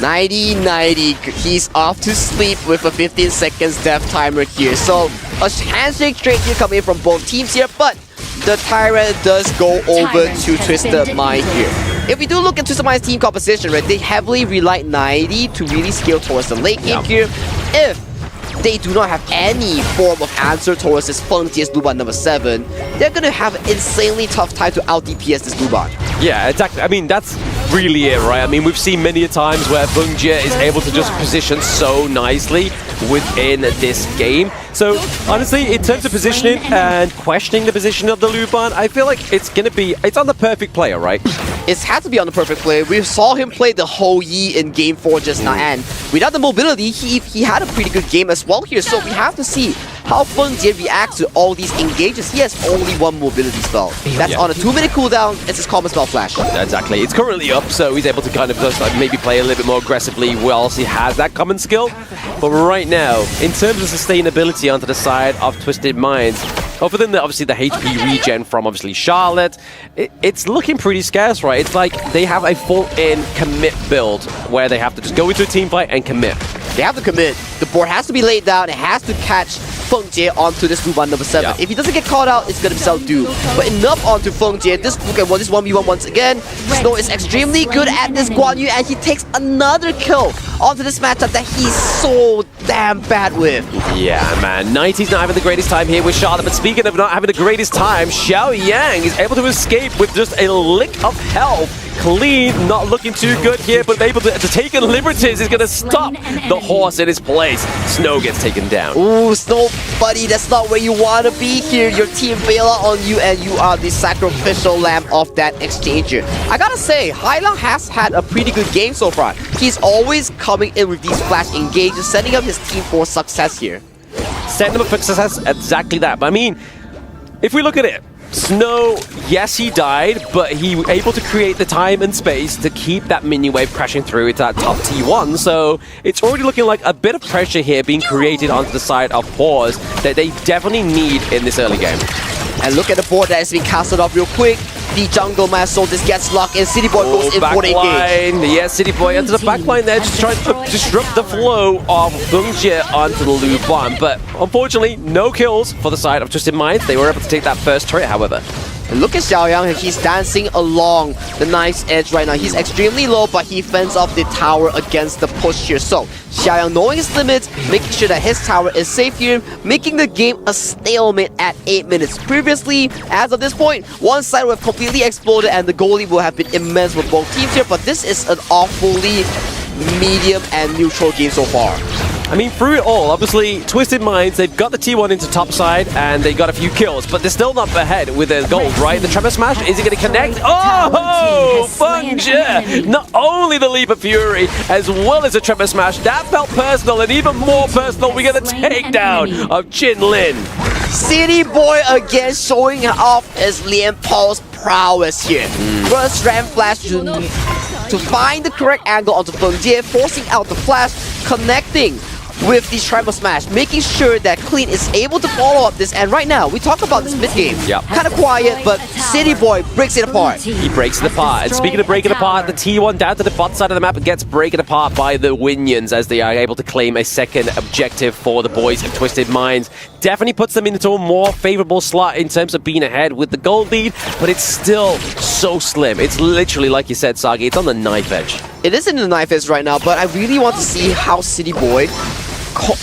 Speaker 9: 90, he's off to sleep with a 15 seconds death timer here. So a handshake trade here coming in from both teams here, but the Tyrant does go over to Twisted Mind here. If we do look at Twisted Mind's team composition, right, they heavily rely 90 to really scale towards the late game here. If they do not have any form of answer towards this Feng Jie's Luban number 7, they're gonna have an insanely tough time to out DPS this Luban.
Speaker 8: Yeah, exactly. I mean, that's really it, right? I mean, we've seen many a times where Feng Jie is able to just position so nicely within this game. So, honestly, in terms of positioning and questioning the position of the Luban, I feel like it's on the perfect player, right?
Speaker 9: It's had to be on the perfect play. We saw him play the whole Yi in Game 4 just now, and without the mobility, he had a pretty good game as well here. So we have to see how Feng Jie reacts to all these engages. He has only one mobility spell. That's on a 2-minute cooldown. It's his common spell flash.
Speaker 8: Exactly. It's currently up, so he's able to kind of just like maybe play a little bit more aggressively whilst he has that common skill. But right now, in terms of sustainability onto the side of Twisted Minds, other than obviously the HP regen from obviously Charlotte, it's looking pretty scarce, right? It's like they have a full-in commit build where they have to just go into a team fight and commit.
Speaker 9: They have to commit. The board has to be laid down. It has to catch Feng Jie onto this Luban number 7. If he doesn't get caught out, it's going to be self-due. But enough onto Feng Jie. This 1v1 once again. Snow is extremely good at this Guan Yu, and he takes another kill onto this matchup that he's so damn bad with.
Speaker 8: Yeah, man. 90's not having the greatest time here with Charlotte, but speaking of not having the greatest time, Xiao Yang is able to escape with just a lick of health. Clean, not looking too good here, but able to take in liberties is going to stop the horse in his place. Snow gets taken down.
Speaker 9: Ooh, Snow, buddy, that's not where you want to be here. Your team bail out on you, and you are the sacrificial lamb of that exchanger. I gotta say, Hailang has had a pretty good game so far. He's always coming in with these flash engages, setting up his team for success here.
Speaker 8: Setting them up for success, exactly that. But I mean, if we look at it, Snow, yes, he died, but he was able to create the time and space to keep that minion wave crashing through into that top T1. So it's already looking like a bit of pressure here being created onto the side of Pause that they definitely need in this early game.
Speaker 9: And look at the board that has been casted off real quick. The jungle mass soldiers gets locked, and City Boy goes in for the engage.
Speaker 8: Yeah, City Boy into the back line there, just trying to disrupt the flow of Feng Jie onto the Luban. But unfortunately, no kills for the side of Twisted Minds. They were able to take that first turret, however.
Speaker 9: And look at Xiao Yang, he's dancing along the knife's edge right now. He's extremely low, but he fends off the tower against the push here. So, Xiao Yang knowing his limits, making sure that his tower is safe here, making the game a stalemate at 8 minutes. Previously, as of this point, one side would have completely exploded and the goalie will have been immense for both teams here, but this is an awfully medium and neutral game so far.
Speaker 8: I mean, through it all, obviously, Twisted Minds, they've got the T1 into top side, and they got a few kills, but they're still not ahead with their gold, right? The Tremor Smash, is it going to connect? Oh, Bunja! Not only the Leap of Fury, as well as the Tremor Smash, that felt personal, and even more personal, we get the takedown of Jin Lin.
Speaker 9: City Boy again showing off his Lian Paul's prowess here. First Ram Flash to find the correct angle onto Feng Jie, forcing out the flash, connecting with the Tremor Smash, making sure that Clean is able to follow up this. And right now, we talk about this mid-game.
Speaker 8: Yep.
Speaker 9: Kind of quiet, but City Boy breaks it apart.
Speaker 8: He breaks it apart. And speaking of breaking apart, the T1 down to the bot side of the map gets broken apart by the Winions as they are able to claim a second objective for the boys of Twisted Minds. Definitely puts them into a more favorable slot in terms of being ahead with the gold lead, but it's still so slim. It's literally, like you said, Sagi, it's on the knife edge.
Speaker 9: It is in the knife edge right now, but I really want to see how City Boy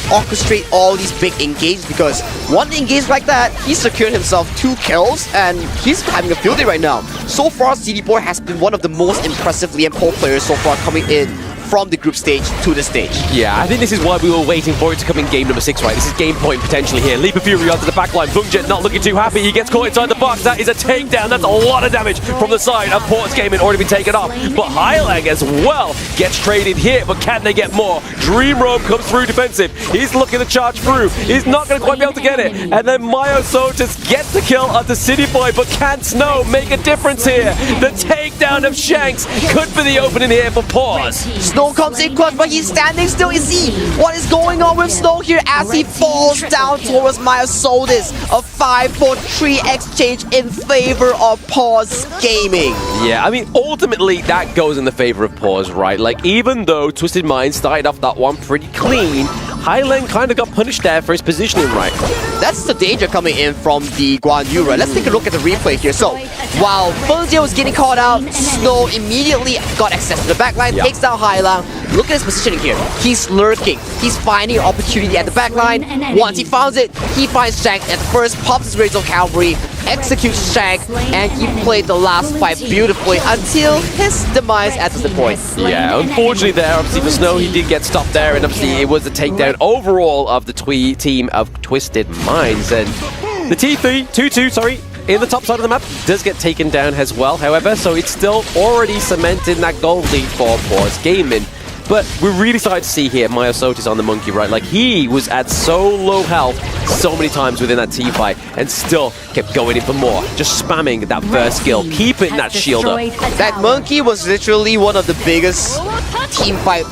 Speaker 9: orchestrate all these big engages, because one engage like that, he secured himself 2 kills and he's having a field day right now. So far, City Boy has been one of the most impressive Lian Po players so far coming in from the group stage to the stage.
Speaker 8: Yeah, I think this is why we were waiting for it to come in game number 6, right? This is game point potentially here. Leap of Fury onto the backline. Bungjet not looking too happy. He gets caught inside the box. That is a takedown. That's a lot of damage from the side of Port's Gaming, already been taken off. But Hylang as well gets traded here, but can they get more? Dream Roam comes through defensive. He's looking to charge through. He's not going to quite be able to get it. And then Myosotis gets the kill onto City Boy, but can Snow make a difference here? The takedown of Shanks could be the opening here for Pause.
Speaker 9: Snow comes in clutch, but he's standing still. You see what is going on with Snow here as he falls down towards Myosotis. A 5-4-3 exchange in favor of Pause Gaming.
Speaker 8: Yeah, I mean, ultimately, that goes in the favor of Pause, right? Like, even though Twisted Minds started off that one pretty clean, Hyland kind of got punished there for his positioning, right?
Speaker 9: That's the danger coming in from the Guan Yu, right? Let's take a look at the replay here. So, while Feng Jie was getting caught out, Snow immediately got access to the backline, takes down Hylang. Look at his positioning here. He's lurking. He's finding an opportunity at the backline. Once he finds it, he finds Shank at the first, pops his Razor Cavalry, executes Shank, and he played the last fight beautifully until his demise at the point.
Speaker 8: Yeah, unfortunately there, obviously for Snow, he did get stopped there, and obviously it was a takedown overall of the team of Twisted Minds. And the T2, in the top side of the map does get taken down as well, however, so it's still already cementing that gold lead for Pause Gaming. But we're really starting to see here Myosotis on the monkey, right? Like, he was at so low health so many times within that team fight and still kept going in for more. Just spamming that first skill, keeping that shield up.
Speaker 9: That monkey was literally one of the biggest team fight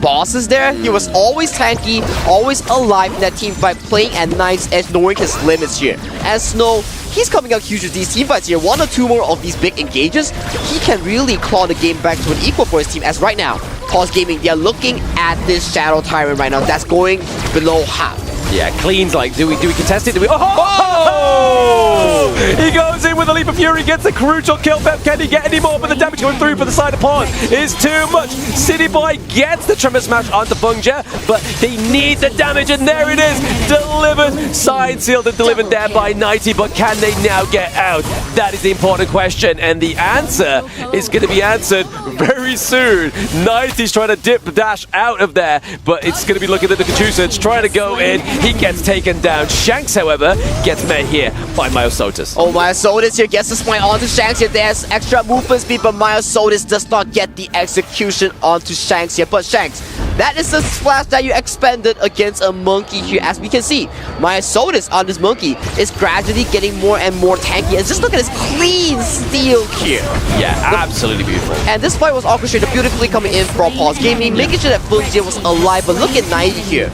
Speaker 9: bosses there. He was always tanky, always alive in that team fight, playing at knife's edge, knowing his limits here. And Snow, he's coming out huge with these team fights here. 1 or 2 more of these big engages, he can really claw the game back to an equal for his team. As right now, Pause Gaming, they're looking at this Shadow Tyrant right now. That's going below half.
Speaker 8: Yeah, Clean's like, do we contest it? Do we? He goes in with a Leap of Fury, gets the crucial kill. Pep, can he get any more? But the damage going through for the side of Pause is too much. City Boy gets the Tremor Smash onto Bunja, but they need the damage, and there it is. Delivered, signed, sealed, and delivered there by 90, but can they now get out? That is the important question, and the answer is going to be answered very soon. 90's trying to dip the dash out of there, but it's going to be looking at the Kachusa. It's trying to go in. He gets taken down. Shanks, however, gets met here by Myosotis.
Speaker 9: Oh, Myosotis here gets the spine onto Shanks here. There's extra movement speed, but Myosotis does not get the execution onto Shanks here. But Shanks, that is the splash that you expended against a monkey here. As we can see, Myosotis on this monkey is gradually getting more and more tanky. And just look at his clean steal here.
Speaker 8: Yeah, absolutely beautiful.
Speaker 9: And this fight was orchestrated beautifully coming in from Pause Gaming, making sure that Feng Jie was alive. But look at 90 here,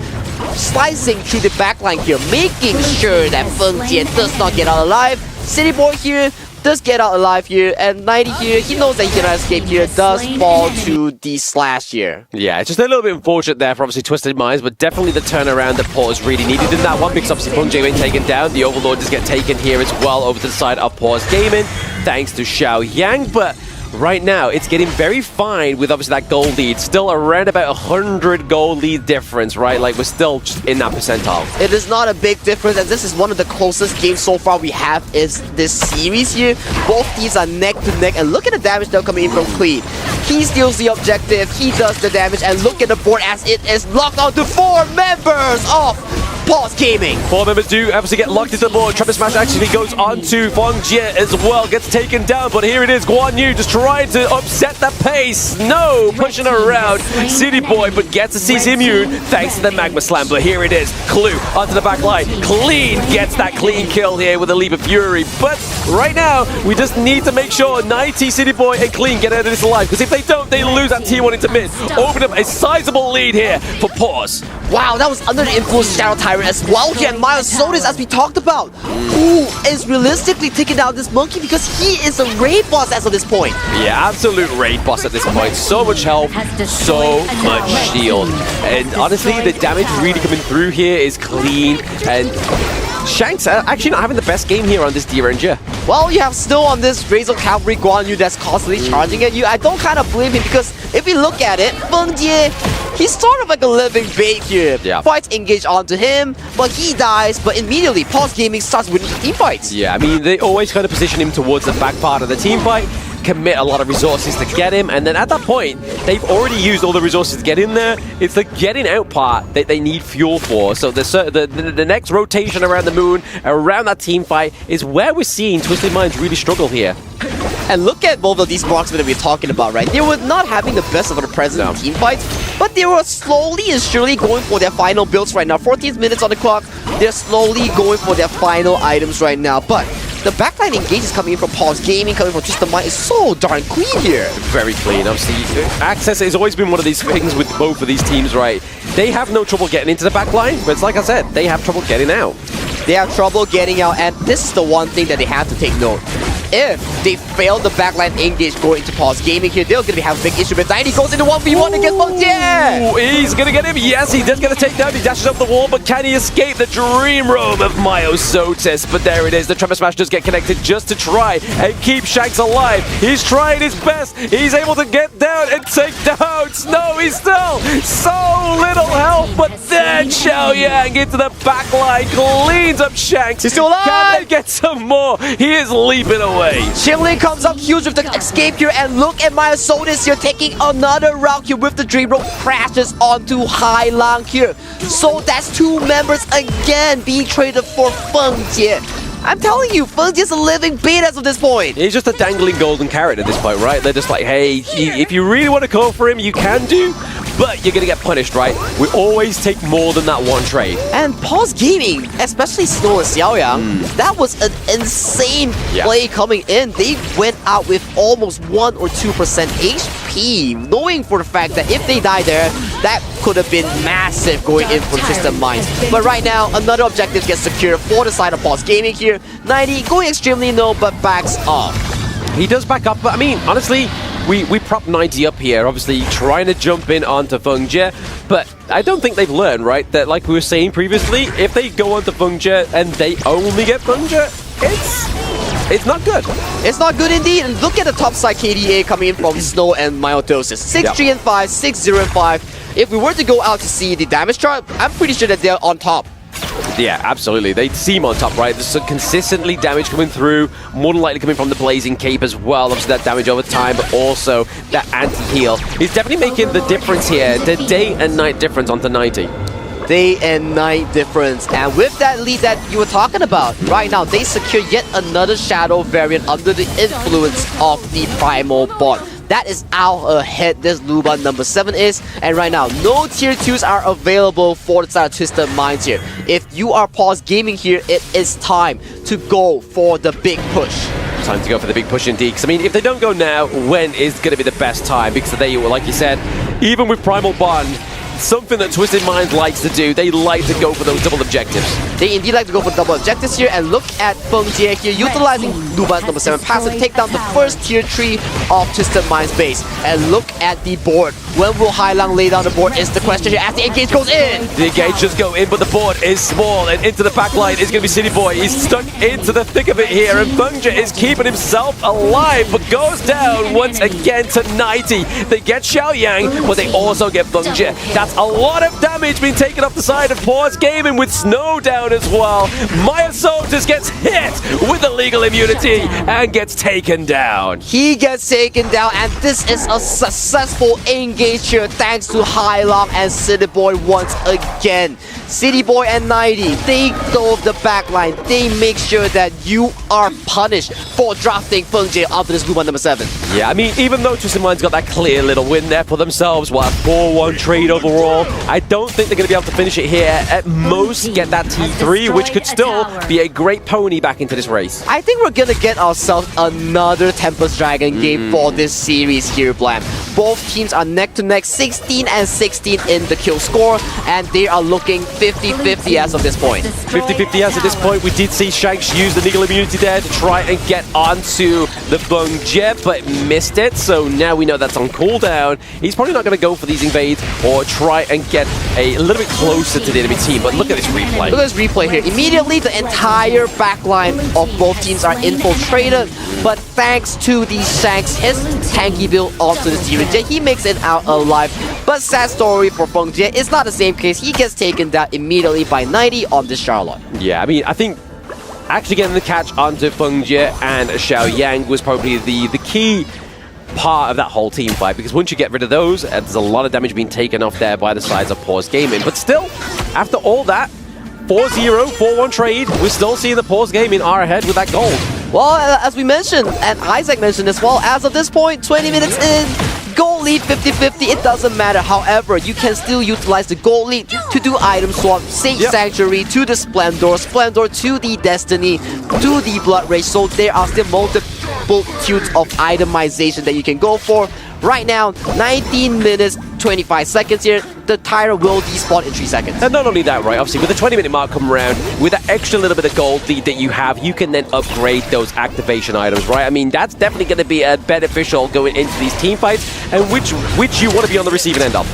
Speaker 9: slicing through the backline here, making sure that Feng Jie does not get out alive. City Boy here does get out alive here, and 90 here, he knows that he cannot escape here, does fall to the slash here.
Speaker 8: Yeah, it's just a little bit unfortunate there for obviously Twisted Minds, but definitely the turnaround that Pause really needed in that one, because obviously Feng Jie being taken down, the Overlord does get taken here as well over to the side of Pause Gaming, thanks to Xiao Yang. But right now it's getting very fine with obviously that gold lead. Still around about 100 gold lead difference, right? Like we're still just in that percentile.
Speaker 9: It is not a big difference, and this is one of the closest games so far we have is this series here. Both teams are neck to neck, and look at the damage that coming in from Clean. He steals the objective, he does the damage, and look at the board as it is locked onto 4 members of Pause Gaming.
Speaker 8: 4 members do obviously get locked into the board. Trumpet Smash actually goes onto Feng Jie as well, gets taken down, but here it is, Guan Yu just trying to upset the pace. No, pushing around City Boy, but gets a CC immune thanks to the Magma Slam. But here it is, Clue onto the back line. Clean gets that clean kill here with a Leap of Fury. But right now, we just need to make sure 90 City Boy and Clean get out of this alive, because if they don't, they lose that T1 into mid. Open up a sizable lead here for Pause.
Speaker 9: Wow, that was under the influence of Shadow Tyrant as well here, and Miles Sotis, as we talked about, who is realistically taking down this monkey because he is a raid boss as of this point.
Speaker 8: Yeah, absolute raid boss at this point. So much health, so much shield. And honestly, the damage really coming through here is Clean, and Shanks actually not having the best game here on this D-Ranger.
Speaker 9: Well, you have Snow on this Razor Cavalry Guan Yu that's constantly charging at you. I don't kind of blame him, because if we look at it, Feng Jie, he's sort of like a living bait here.
Speaker 8: Yeah.
Speaker 9: Fights engage onto him, but he dies, but immediately Pause Gaming starts winning the team fights.
Speaker 8: Yeah, I mean, they always kind of position him towards the back part of the team fight, commit a lot of resources to get him, and then at that point, they've already used all the resources to get in there. It's the getting out part that they need fuel for. So the next rotation around the moon, around that team fight, is where we're seeing Twisted Minds really struggle here.
Speaker 9: And look at both of these marksmen that we're talking about, right? They were not having the best of the present in team fights, but they were slowly and surely going for their final builds right now. 14 minutes on the clock, they're slowly going for their final items right now. But the backline engage is coming in from Pause Gaming, coming from Twisted Mind, is so darn clean here.
Speaker 8: Very clean. Obviously, access has always been one of these things with both of these teams, right? They have no trouble getting into the backline, but it's like I said, they have trouble getting out.
Speaker 9: They have trouble getting out, and this is the one thing that they have to take note. If they fail the backline engage going into Pause Gaming here, they're going to have a big issue. But 90 goes into 1v1 against Feng Jie.
Speaker 8: He's going to get him. Yes, he does get a takedown. He dashes up the wall, but can he escape the dream roam of Myosotis? But there it is. The Tremor Smash does get connected just to try and keep Shanks alive. He's trying his best. He's able to get down and take down Snow. He's still so little health, but then Xiaoyang into the backline cleans up Shanks.
Speaker 9: He's still alive.
Speaker 8: Can they get some more? He is leaping away.
Speaker 9: Qingling comes up huge with the escape here, and look at Myosotis here taking another round here with the Dream Rope, crashes onto Hai Lang here. So that's 2 members again being traded for Feng Jie. I'm telling you, Feng Jie's a living bait as of this point.
Speaker 8: He's just a dangling golden carrot at this point, right? They're just like, hey, if you really want to go for him, you can do, but you're going to get punished, right? We always take more than that one trade.
Speaker 9: And Pause Gaming, especially Snow and Xiaoyang, that was an insane play coming in. They went out with almost 1 or 2% HP, knowing for the fact that if they die there, that could have been massive going in for Twisted Minds. But right now, another objective gets secured for the side of Pause Gaming here. 90 going extremely low, but backs up.
Speaker 8: He does back up, but I mean, honestly, we prop 90 up here, obviously trying to jump in onto Feng Jie, but I don't think they've learned, right, that like we were saying previously, if they go onto Feng Jie and they only get Feng Jie, it's not good.
Speaker 9: It's not good indeed. And look at the top side KDA coming in from Snow and Myosotis. 6-3 and 5, 6-0 and 5. If we were to go out to see the damage chart, I'm pretty sure that they're on top.
Speaker 8: Yeah, absolutely. They seem on top, right? There's some consistently damage coming through, more than likely coming from the Blazing Cape as well. Obviously that damage over time, but also that anti-heal is definitely making the difference here. The day and night difference onto 90.
Speaker 9: Day and night difference. And with that lead that you were talking about, right now they secure yet another Shadow variant under the influence of the Primal Bond. That is how ahead this Luba number 7 is. And right now, no tier 2s are available for the side of Twisted Minds here. If you are Pause Gaming here, it is time to go for the big push.
Speaker 8: Time to go for the big push indeed. Because I mean, if they don't go now, when is going to be the best time? Because they, like you said, even with Primal Bond, It's something that Twisted Minds likes to do. They like to go for those double objectives.
Speaker 9: They indeed like to go for double objectives here, and look at Feng Jie here utilizing Luban's number 7 passive to take down the first tier 3 of Twisted Minds base. And look at the board. When will Hailang lay down the board is the question here as the engage goes in.
Speaker 8: The engage just go in, but the board is small, and into the back line is going to be City Boy. He's stuck into the thick of it here, and Feng Jie is keeping himself alive, but goes down once again to 90. They get Xiao Yang, but they also get Feng Jie. That's a lot of damage being taken off the side of Pause Gaming with Snow down as well. Maya Sotis gets hit with illegal immunity and gets taken down.
Speaker 9: He gets taken down, and this is a successful engage here thanks to Hailang and City Boy once again. City Boy and 90, they go the backline. They make sure that you are punished for drafting Feng Jie after this Luban number 7.
Speaker 8: Yeah, I mean, even though Twisted Minds got that clear little win there for themselves, what, a 4-1 trade overall, I don't think they're going to be able to finish it here. At most, get that T3, which could still be a great pony back into this race.
Speaker 9: I think we're going to get ourselves another Tempest Dragon game for this series here, Blam. Both teams are neck to neck, 16 and 16 in the kill score, and they are looking 50-50 as of this point.
Speaker 8: 50-50 as of this point. We did see Shanks use the legal immunity there to try and get onto the Feng Jie, but missed it. So now we know that's on cooldown. He's probably not going to go for these invades or try and get a little bit closer to the enemy team. But look at this replay.
Speaker 9: Look at this replay here. Immediately, the entire backline of both teams are infiltrated. But thanks to the Shanks, his tanky build onto the T-Ray, he makes it out alive. But sad story for Feng Jie, it's not the same case. He gets taken down immediately by 90 on this Charlotte.
Speaker 8: Yeah, I mean, I think actually getting the catch onto Feng Jie and Xiao Yang was probably the key part of that whole team fight, because once you get rid of those, there's a lot of damage being taken off there by the sides of Pause Gaming. But still, after all that, 4-0, 4-1 trade, we're still seeing the Pause Gaming are ahead with that gold.
Speaker 9: Well, as we mentioned, and Isaac mentioned as well, as of this point, 20 minutes in, gold lead 50-50, it doesn't matter. However, you can still utilize the gold lead to do item swap, Sage Sanctuary to the Splendor, Splendor to the Destiny, to the Blood Rage, so there are still multitudes of itemization that you can go for. Right now, 19 minutes, 25 seconds here. The Tyra will despawn in 3 seconds.
Speaker 8: And not only that, right, obviously, with the 20-minute mark come around, with that extra little bit of gold lead that you have, you can then upgrade those activation items, right? I mean, that's definitely going to be beneficial going into these team fights, and which you want to be on the receiving end of.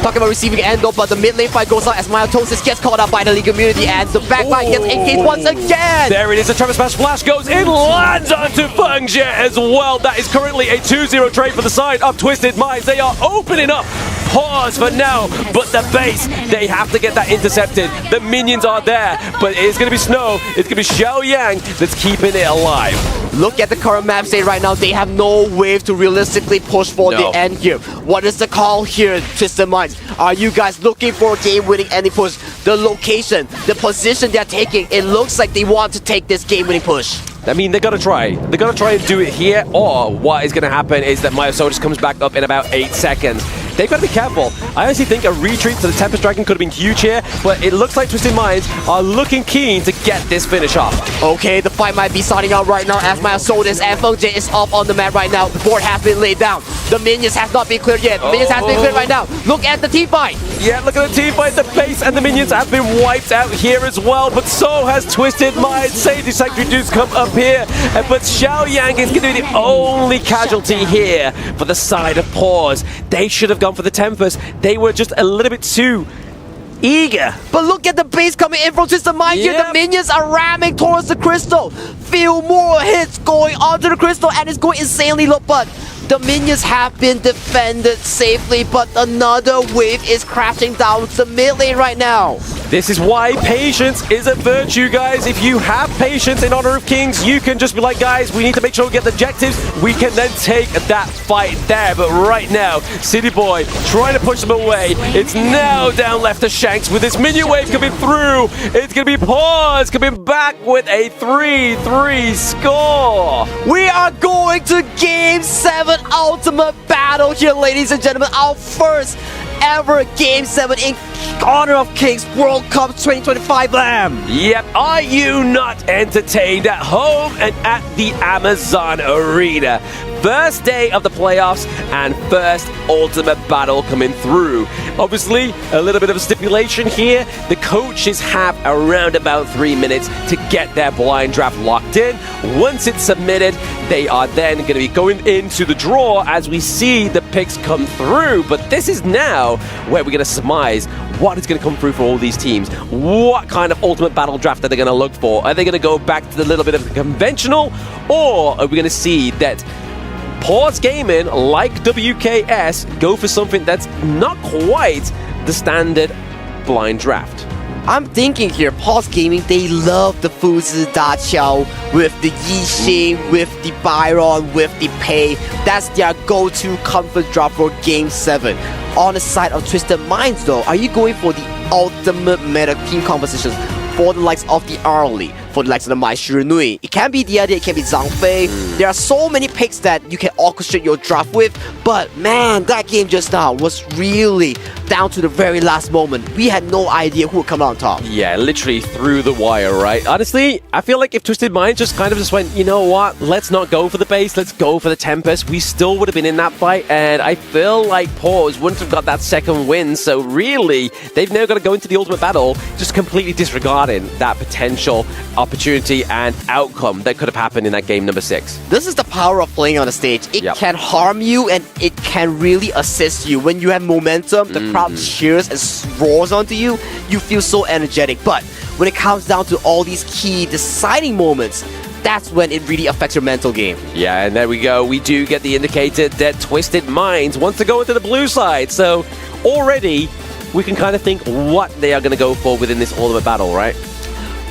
Speaker 9: Talking about receiving end though, but the mid lane fight goes on as Myotosis gets caught up by the league community, and the backline gets engaged once again.
Speaker 8: There it is, the Trevor Smash Flash goes in, lands onto Feng Jie as well. That is currently a 2-0 trade for the side of Twisted Minds. They are opening up. Pause for now, but the base, they have to get that intercepted. The minions are there, but it's going to be Snow, it's going to be Xiao Yang that's keeping it alive.
Speaker 9: Look at the current map state right now. They have no wave to realistically push for the end here. What is the call here, Twisted Minds? Are you guys looking for a game-winning ending push? The location, the position they're taking, it looks like they want to take this game-winning push.
Speaker 8: I mean, they're going to try. They're going to try and do it here, or what is going to happen is that Maya Sotis comes back up in about 8 seconds. They've got to be careful. I honestly think a retreat to the Tempest Dragon could have been huge here, but it looks like Twisted Minds are looking keen to get this finish off.
Speaker 9: Okay, the fight might be starting out right now as Maya Sotis and Feng Jie is up on the map right now. The board has been laid down. The minions have not been cleared yet. The minions have been cleared right now. Look at the team fight.
Speaker 8: Yeah, look at the team fight. The base and the minions have been wiped out here as well, but so has Twisted Minds. Sage Sanctuary dudes come up here, but Xiao Yang is going to be the only casualty here for the side of Pause. They should have gone for the Tempest. They were just a little bit too eager.
Speaker 9: But look at the base coming in from Twisted Minds here. The minions are ramming towards the crystal. Few more hits going onto the crystal, and it's going insanely low, but the minions have been defended safely, but another wave is crashing down the mid lane right now.
Speaker 8: This is why patience is a virtue, guys. If you have patience in Honor of Kings, you can just be like, guys, we need to make sure we get the objectives. We can then take that fight there. But right now, City Boy trying to push them away. It's now down left to Shanks with this minion wave coming through. It's going to be Pause coming back with a 3-3 score.
Speaker 9: We are going to Game 7 Ultimate Battle here, ladies and gentlemen. Our first ever Game 7 in Honor of Kings World Cup 2025, Blam.
Speaker 8: Yep, are you not entertained at home and at the Amazon Arena? first day of the playoffs and first ultimate battle coming through. Obviously, a little bit of a stipulation here. The coaches have around about 3 minutes to get their blind draft locked in. Once it's submitted, they are then going to be going into the draw as we see the picks come through. But this is now where we're going to surmise what is going to come through for all these teams. What kind of ultimate battle draft are they going to look for? Are they going to go back to the little bit of the conventional, or are we going to see that Pause Gaming, like WKS, go for something that's not quite the standard blind draft?
Speaker 9: I'm thinking here, Pause Gaming, they love the Fuzi Da Qiao with the Yixing, with the Byron, with the Pei. That's their go-to comfort drop for Game 7. On the side of Twisted Minds though, are you going for the ultimate meta team compositions for the likes of the Arlie, for the likes of the Mai Shiranui? It can be Diade, it can be Zhang Fei. There are so many picks that you can orchestrate your draft with, but man, that game just now was really down to the very last moment. We had no idea who would come out on top.
Speaker 8: Yeah, literally through the wire, right? Honestly, I feel like if Twisted Minds just kind of just went, you know what, let's not go for the base, let's go for the Tempest, we still would have been in that fight, and I feel like Pause wouldn't have got that second win, so really, they've now got to go into the ultimate battle, just completely disregarding that potential opportunity and outcome that could have happened in that game number 6.
Speaker 9: This is the power of playing on the stage. It can harm you and it can really assist you. When you have momentum, the crowd cheers and roars onto you, you feel so energetic. But when it comes down to all these key deciding moments, that's when it really affects your mental game.
Speaker 8: Yeah, and there we go. We do get the indicator that Twisted Minds wants to go into the blue side. So already we can kind of think what they are going to go for within this ultimate battle, right?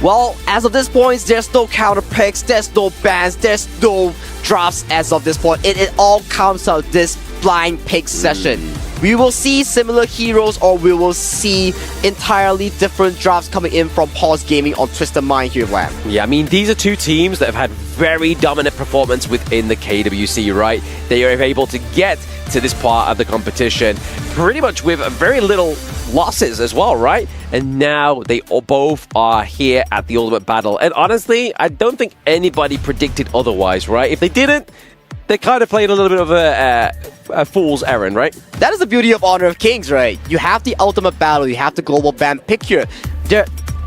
Speaker 9: Well, as of this point, there's no counter picks, there's no bans, there's no drops as of this point. It all comes out this blind pick session. We will see similar heroes, or we will see entirely different drops coming in from Pause Gaming on Twisted Mind here, Lam.
Speaker 8: Yeah, I mean, these are two teams that have had very dominant performance within the KWC, right? They are able to get to this part of the competition pretty much with very little losses as well, right? And now they both are here at the Ultimate Battle. And honestly, I don't think anybody predicted otherwise, right? If they didn't, they kind of played a little bit of a fool's errand, right?
Speaker 9: That is the beauty of Honor of Kings, right? You have the Ultimate Battle, you have the Global Ban pick here.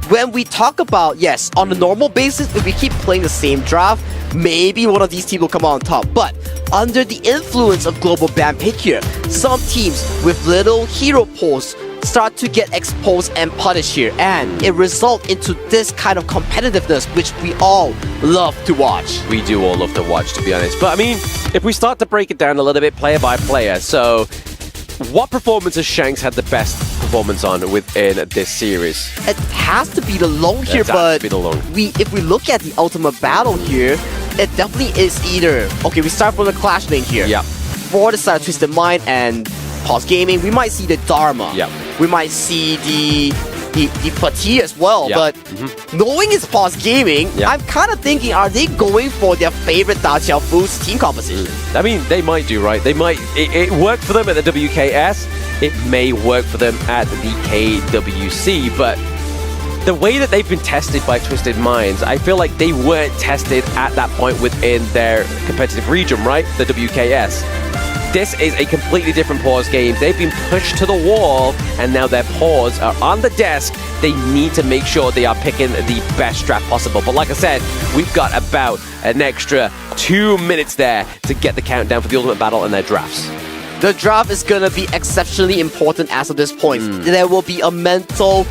Speaker 9: When we talk about, yes, on a normal basis, if we keep playing the same draft, maybe one of these teams will come out on top. But under the influence of Global Ban pick here, some teams with little hero pools start to get exposed and punished here, and it results into this kind of competitiveness which we all love to watch.
Speaker 8: We do all love to watch, to be honest. But I mean, if we start to break it down a little bit player by player, so what performance has Shanks had the best performance on within this series?
Speaker 9: It has to be the Long here, but if we look at the Ultimate Battle here, it definitely is either... Okay, we start from the Clash lane here.
Speaker 8: Yeah.
Speaker 9: For the side of Twisted Mind and Pause Gaming, we might see the Dharma.
Speaker 8: Yeah.
Speaker 9: We might see the Fatigue as well, but knowing it's Pause Gaming, I'm kind of thinking, are they going for their favorite Da Qiao Fu's team composition?
Speaker 8: I mean, they might do, right? They might. It worked for them at the WKS. It may work for them at the KWC, but the way that they've been tested by Twisted Minds, I feel like they weren't tested at that point within their competitive region, right? The WKS. This is a completely different Pause game. They've been pushed to the wall, and now their paws are on the desk. They need to make sure they are picking the best draft possible. But like I said, we've got about an extra 2 minutes there to get the countdown for the Ultimate Battle and their drafts.
Speaker 9: The draft is going to be exceptionally important as of this point. There will be a mental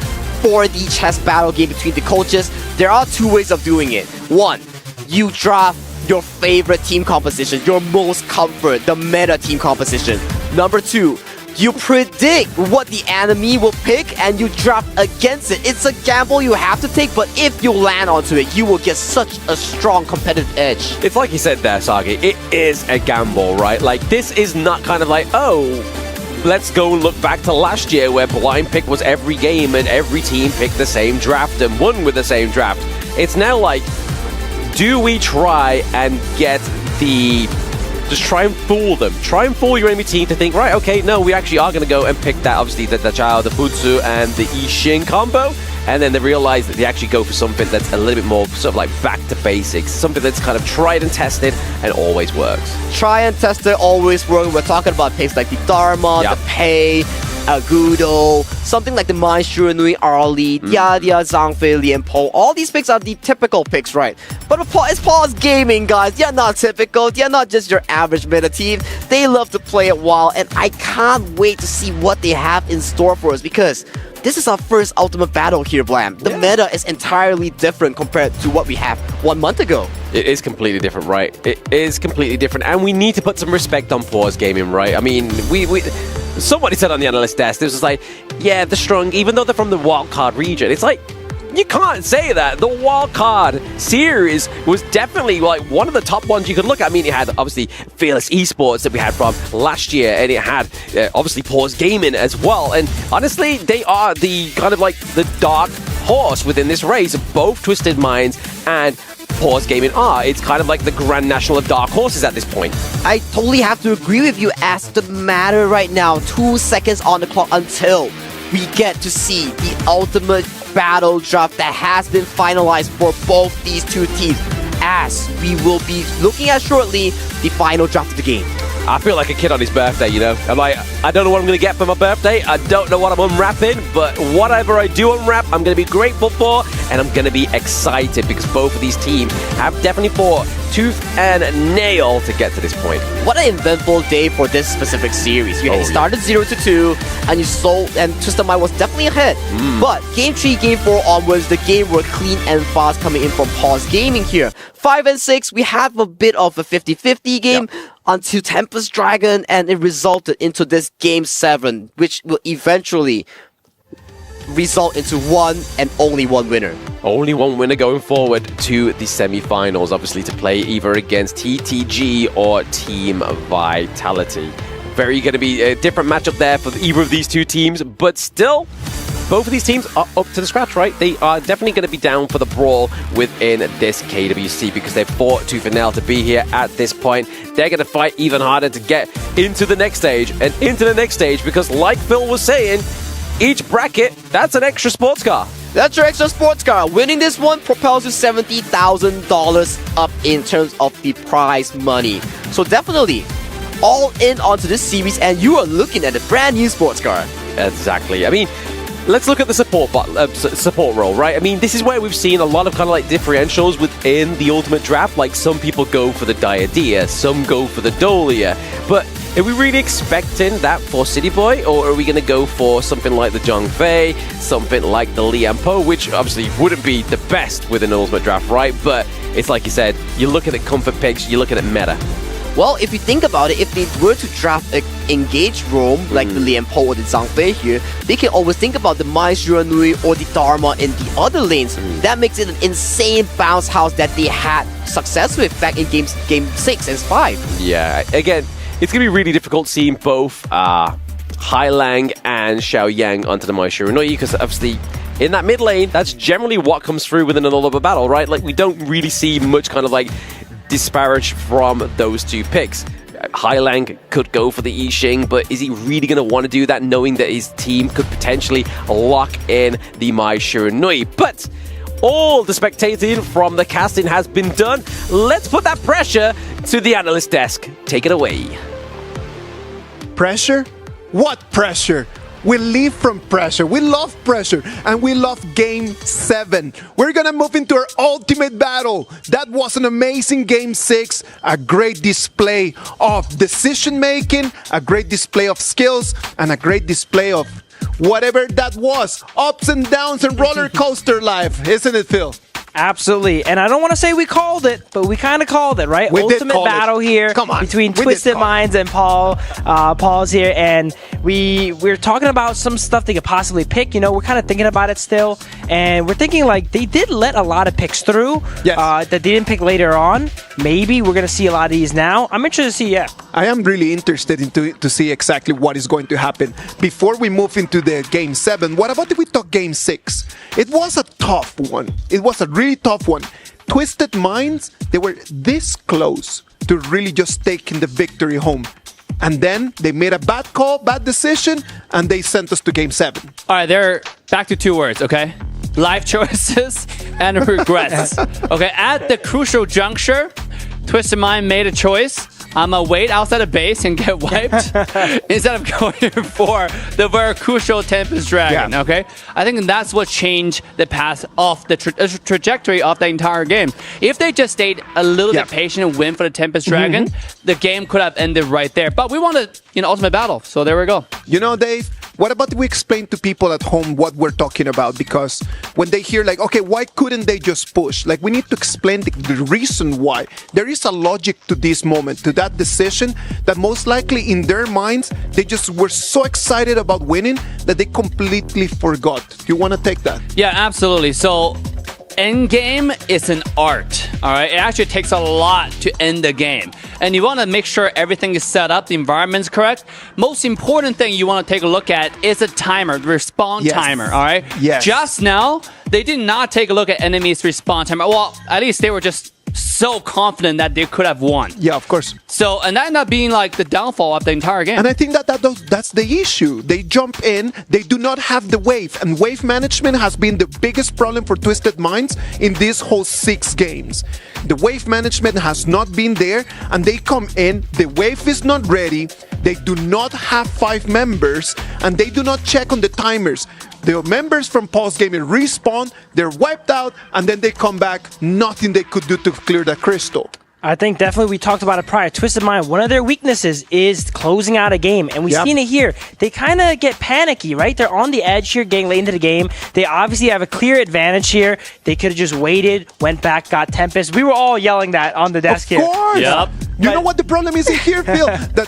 Speaker 9: 4D chess battle game between the coaches. There are two ways of doing it. One, you draft your favorite team composition, your most comfort, the meta team composition. Number two, you predict what the enemy will pick and you draft against it. It's a gamble you have to take, but if you land onto it, you will get such a strong competitive edge.
Speaker 8: It's like you said there, Sagi, it is a gamble, right? Like, this is not kind of like, oh, let's go and look back to last year where blind pick was every game and every team picked the same draft and won with the same draft. It's now like, do we try and get the... Just try and fool them. Try and fool your enemy team to think, right, okay, no, we actually are going to go and pick that, obviously, the Chao, the Futsu, and the Yixing combo. and then they realize that they actually go for something that's a little bit more sort of like back to basics, something that's kind of tried and tested and always works.
Speaker 9: Try and test it, always work. We're talking about picks like the Dharma, the Pei, Agudo, something like the Mai Shurenui, Arlie, Diadia, Zhangfei, Lian Po. All these picks are the typical picks, right? But it's Paul's Gaming, guys. They're not typical. They're not just your average meta team. They love to play it wild, and I can't wait to see what they have in store for us, because this is our first Ultimate Battle here, Blam. The meta is entirely different compared to what we have 1 month ago.
Speaker 8: It is completely different, right? It is completely different, and we need to put some respect on Paul's Gaming, right? I mean, somebody said on the analyst desk, this was like, yeah, they're strong, even though they're from the wildcard region. It's like, you can't say that. The wildcard series was definitely like one of the top ones you could look at. I mean, it had obviously Fearless Esports that we had from last year, and it had obviously Paws Gaming as well. And honestly, they are the kind of like the dark horse within this race. Both Twisted Minds and Paws Gaming are. It's kind of like the Grand National of dark horses at this point.
Speaker 9: I totally have to agree with you. As the matter right now, 2 seconds on the clock until we get to see the ultimate battle draft that has been finalized for both these two teams, as we will be looking at shortly the final draft of the game.
Speaker 8: I feel like a kid on his birthday, you know? I'm like, I don't know what I'm going to get for my birthday. I don't know what I'm unwrapping, but whatever I do unwrap, I'm going to be grateful for, and I'm going to be excited because both of these teams have definitely fought tooth and nail to get to this point.
Speaker 9: What an eventful day for this specific series. You started 0-2, and you sold, and Twisted Mind was definitely ahead. But Game 3, Game 4 onwards, the game were clean and fast coming in from Paws Gaming here. 5 and 6, we have a bit of a 50-50 game until Tempest Dragon, and it resulted into this Game 7, which will eventually result into one and only one winner.
Speaker 8: Only one winner going forward to the semi-finals, obviously to play either against TTG or Team Vitality. Very going to be a different matchup there for either of these two teams, but still, both of these teams are up to the scratch, right? They are definitely going to be down for the brawl within this KWC because they've fought tooth and nail to be here at this point. They're going to fight even harder to get into the next stage and into the next stage because, like Phil was saying, each bracket, that's an extra sports car.
Speaker 9: That's your extra sports car. Winning this one propels you $70,000 up in terms of the prize money. So definitely, all in onto this series, and you are looking at a brand new sports car.
Speaker 8: Exactly. I mean, let's look at the support role, right? I mean, this is where we've seen a lot of kind of like differentials within the Ultimate Draft. Like, some people go for the Diadea, some go for the Dolia. But are we really expecting that for City Boy? Or are we going to go for something like the Zhangfei, something like the Lian Po, which obviously wouldn't be the best within an Ultimate Draft, right? But it's like you said, you're looking at comfort picks, you're looking at meta.
Speaker 9: Well, if you think about it, if they were to draft an engaged roam like the Lian Po or the Zhangfei here, they can always think about the Mai Shurenui or the Dharma in the other lanes. That makes it an insane bounce house that they had success with back in game 6 and 5.
Speaker 8: Yeah, again, it's going to be really difficult seeing both Hailang and Xiao Yang onto the Mai Shurenui because obviously in that mid lane, that's generally what comes through within an Ultimate Battle, right? Like, we don't really see much kind of like disparage from those two picks. Hailang could go for the I Ching, but is he really going to want to do that knowing that his team could potentially lock in the Mai Shurenui? But all the spectating from the casting has been done. Let's put that pressure to the analyst desk. Take it away.
Speaker 1: Pressure? What pressure? We live from pressure. We love pressure. And we love Game 7. We're going to move into our ultimate battle. That was an amazing Game 6. A great display of decision-making, a great display of skills, and a great display of whatever that was. Ups and downs and roller coaster life. Isn't it, Phil?
Speaker 2: Absolutely. And I don't want to say we called it, but we kind of called it, right? Ultimate battle here between Twisted Minds and Paul's here. And we're talking about some stuff they could possibly pick. You know, we're kind of thinking about it still. And we're thinking, like, they did let a lot of picks through that they didn't pick later on. Maybe we're going to see a lot of these now. I'm interested to see,
Speaker 1: I am really interested to see exactly what is going to happen. Before we move into the Game 7, what about if we talk Game 6? It was a tough one. It was a really tough one. Twisted Minds, they were this close to really just taking the victory home. And then they made a bad call, bad decision, and they sent us to Game 7.
Speaker 3: All right, they're back to 2 words, okay? life choices and regrets. Okay, at the crucial juncture, Twisted Mind made a choice. I'm gonna wait outside the base and get wiped instead of going for the very crucial Tempest Dragon.
Speaker 1: Yeah.
Speaker 3: Okay, I think that's what changed the path of the trajectory of the entire game. If they just stayed a little bit patient and win for the Tempest Dragon, the game could have ended right there. But we wanted, ultimate battle, so there we go.
Speaker 1: Dave, what about we explain to people at home what we're talking about? Because when they hear like, okay, why couldn't they just push? Like, we need to explain the reason why. There is a logic to this moment, to that decision, that most likely in their minds, they just were so excited about winning that they completely forgot. Do you want to take that?
Speaker 3: Yeah, absolutely. So, endgame is an art, all right? It actually takes a lot to end the game. And you want to make sure everything is set up, the environment's correct. Most important thing you want to take a look at is the timer, the respawn timer, all right?
Speaker 1: Yes.
Speaker 3: Just now, they did not take a look at enemies' respawn timer. Well, at least they were just so confident that they could have won.
Speaker 1: Yeah, of course.
Speaker 3: So, and that ended up being like the downfall of the entire game.
Speaker 1: And I think that's the issue. They jump in, they do not have the wave, and wave management has been the biggest problem for Twisted Minds in these whole 6 games. The wave management has not been there, and they come in, the wave is not ready, they do not have 5 members, and they do not check on the timers. The members from Pulse Gaming respawn, they're wiped out, and then they come back, nothing they could do to clear that crystal.
Speaker 2: I think definitely we talked about it prior. Twisted Mind, one of their weaknesses is closing out a game. And we've seen it here. They kind of get panicky, right? They're on the edge here, getting late into the game. They obviously have a clear advantage here. They could have just waited, went back, got Tempest. We were all yelling that on the desk here.
Speaker 1: Of course!
Speaker 3: Yep.
Speaker 1: You know what the problem is in here, Phil? That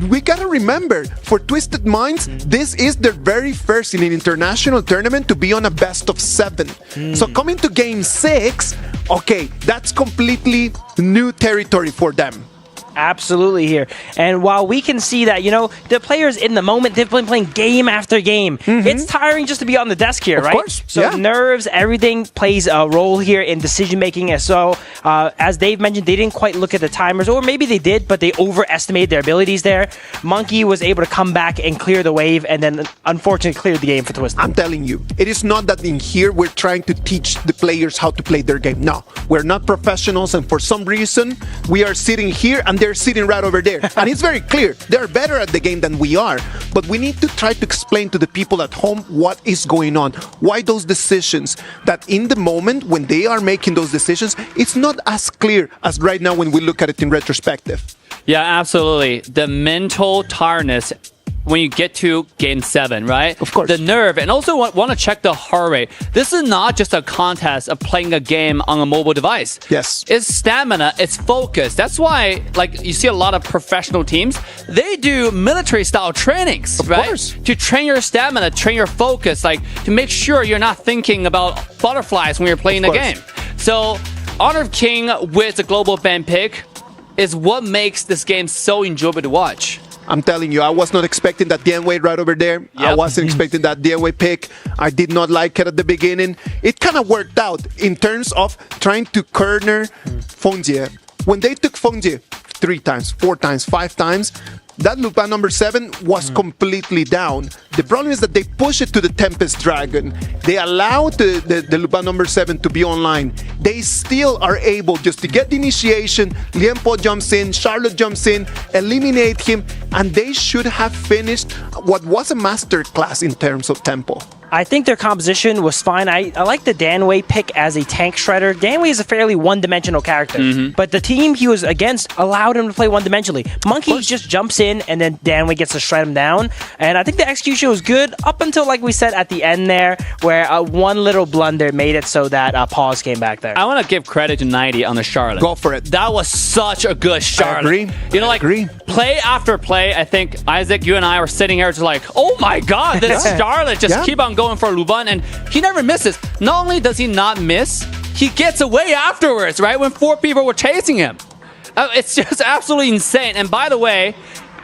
Speaker 1: we gotta remember, for Twisted Minds, this is their very first in an international tournament to be on a best of 7. So coming to game 6, okay, that's completely new territory for them.
Speaker 2: Absolutely here. And while we can see that, the players in the moment, they've been playing game after game. It's tiring just to be on the desk here, right?
Speaker 1: Of course.
Speaker 2: So nerves, everything plays a role here in decision making. And so, as Dave mentioned, they didn't quite look at the timers, or maybe they did, but they overestimated their abilities there. Monkey was able to come back and clear the wave, and then unfortunately cleared the game for Twisted.
Speaker 1: I'm telling you, it is not that in here we're trying to teach the players how to play their game. No, we're not professionals, and for some reason, we are sitting here and they're sitting right over there. And it's very clear, they're better at the game than we are. But we need to try to explain to the people at home what is going on. Why those decisions, that in the moment when they are making those decisions, it's not as clear as right now when we look at it in retrospective.
Speaker 3: Yeah, absolutely. The mental tiredness when you get to game 7, right?
Speaker 1: Of course.
Speaker 3: The nerve, and also want to check the heart rate. This is not just a contest of playing a game on a mobile device.
Speaker 1: Yes.
Speaker 3: It's stamina, it's focus. That's why, like, you see a lot of professional teams, they do military-style trainings,
Speaker 1: Of
Speaker 3: right?
Speaker 1: course.
Speaker 3: To train your stamina, train your focus, like, to make sure you're not thinking about butterflies when you're playing the game. So, Honor of King with the global ban pick is what makes this game so enjoyable to watch.
Speaker 1: I'm telling you, I was not expecting that Dianwei right over there. I wasn't expecting that Dianwei pick. I did not like it at the beginning. It kind of worked out in terms of trying to corner Fonjie. When they took Fonjie 3 times, 4 times, 5 times, that Lupin number 7 was completely down. The problem is that they push it to the Tempest Dragon. They allow the Lupin number 7 to be online. They still are able just to get the initiation. Lianpo jumps in, Charlotte jumps in, eliminate him, and they should have finished what was a master class in terms of tempo.
Speaker 2: I think their composition was fine. I like the Dianwei pick as a tank shredder. Dianwei is a fairly one-dimensional character, but the team he was against allowed him to play one-dimensionally. Monkey just jumps in, and then Dianwei gets to shred him down. And I think the execution was good up until, like we said, at the end there, where one little blunder made it so that pause came back there.
Speaker 3: I want to give credit to 90 on the Charlotte.
Speaker 1: Go for it.
Speaker 3: That was such a good Charlotte.
Speaker 1: I agree.
Speaker 3: You know, like, play after play, I think, Isaac, you and I were sitting here just like, oh my god, this Charlotte just keep on going for Luban, and he never misses. Not only does he not miss, he gets away afterwards, right? When 4 people were chasing him. It's just absolutely insane. And by the way,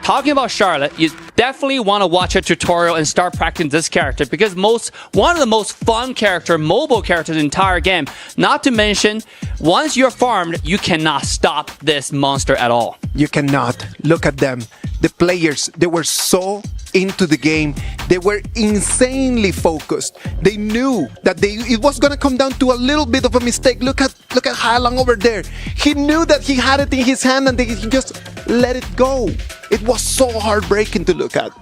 Speaker 3: talking about Charlotte, you definitely want to watch a tutorial and start practicing this character, because one of the most fun mobile characters in the entire game. Not to mention, once you're farmed, you cannot stop this monster at all.
Speaker 1: You cannot. Look at them. The players, they were so into the game, they were insanely focused. They knew that it was going to come down to a little bit of a mistake. Look at Hailong over there. He knew that he had it in his hand and he just let it go. It was so heartbreaking to look at.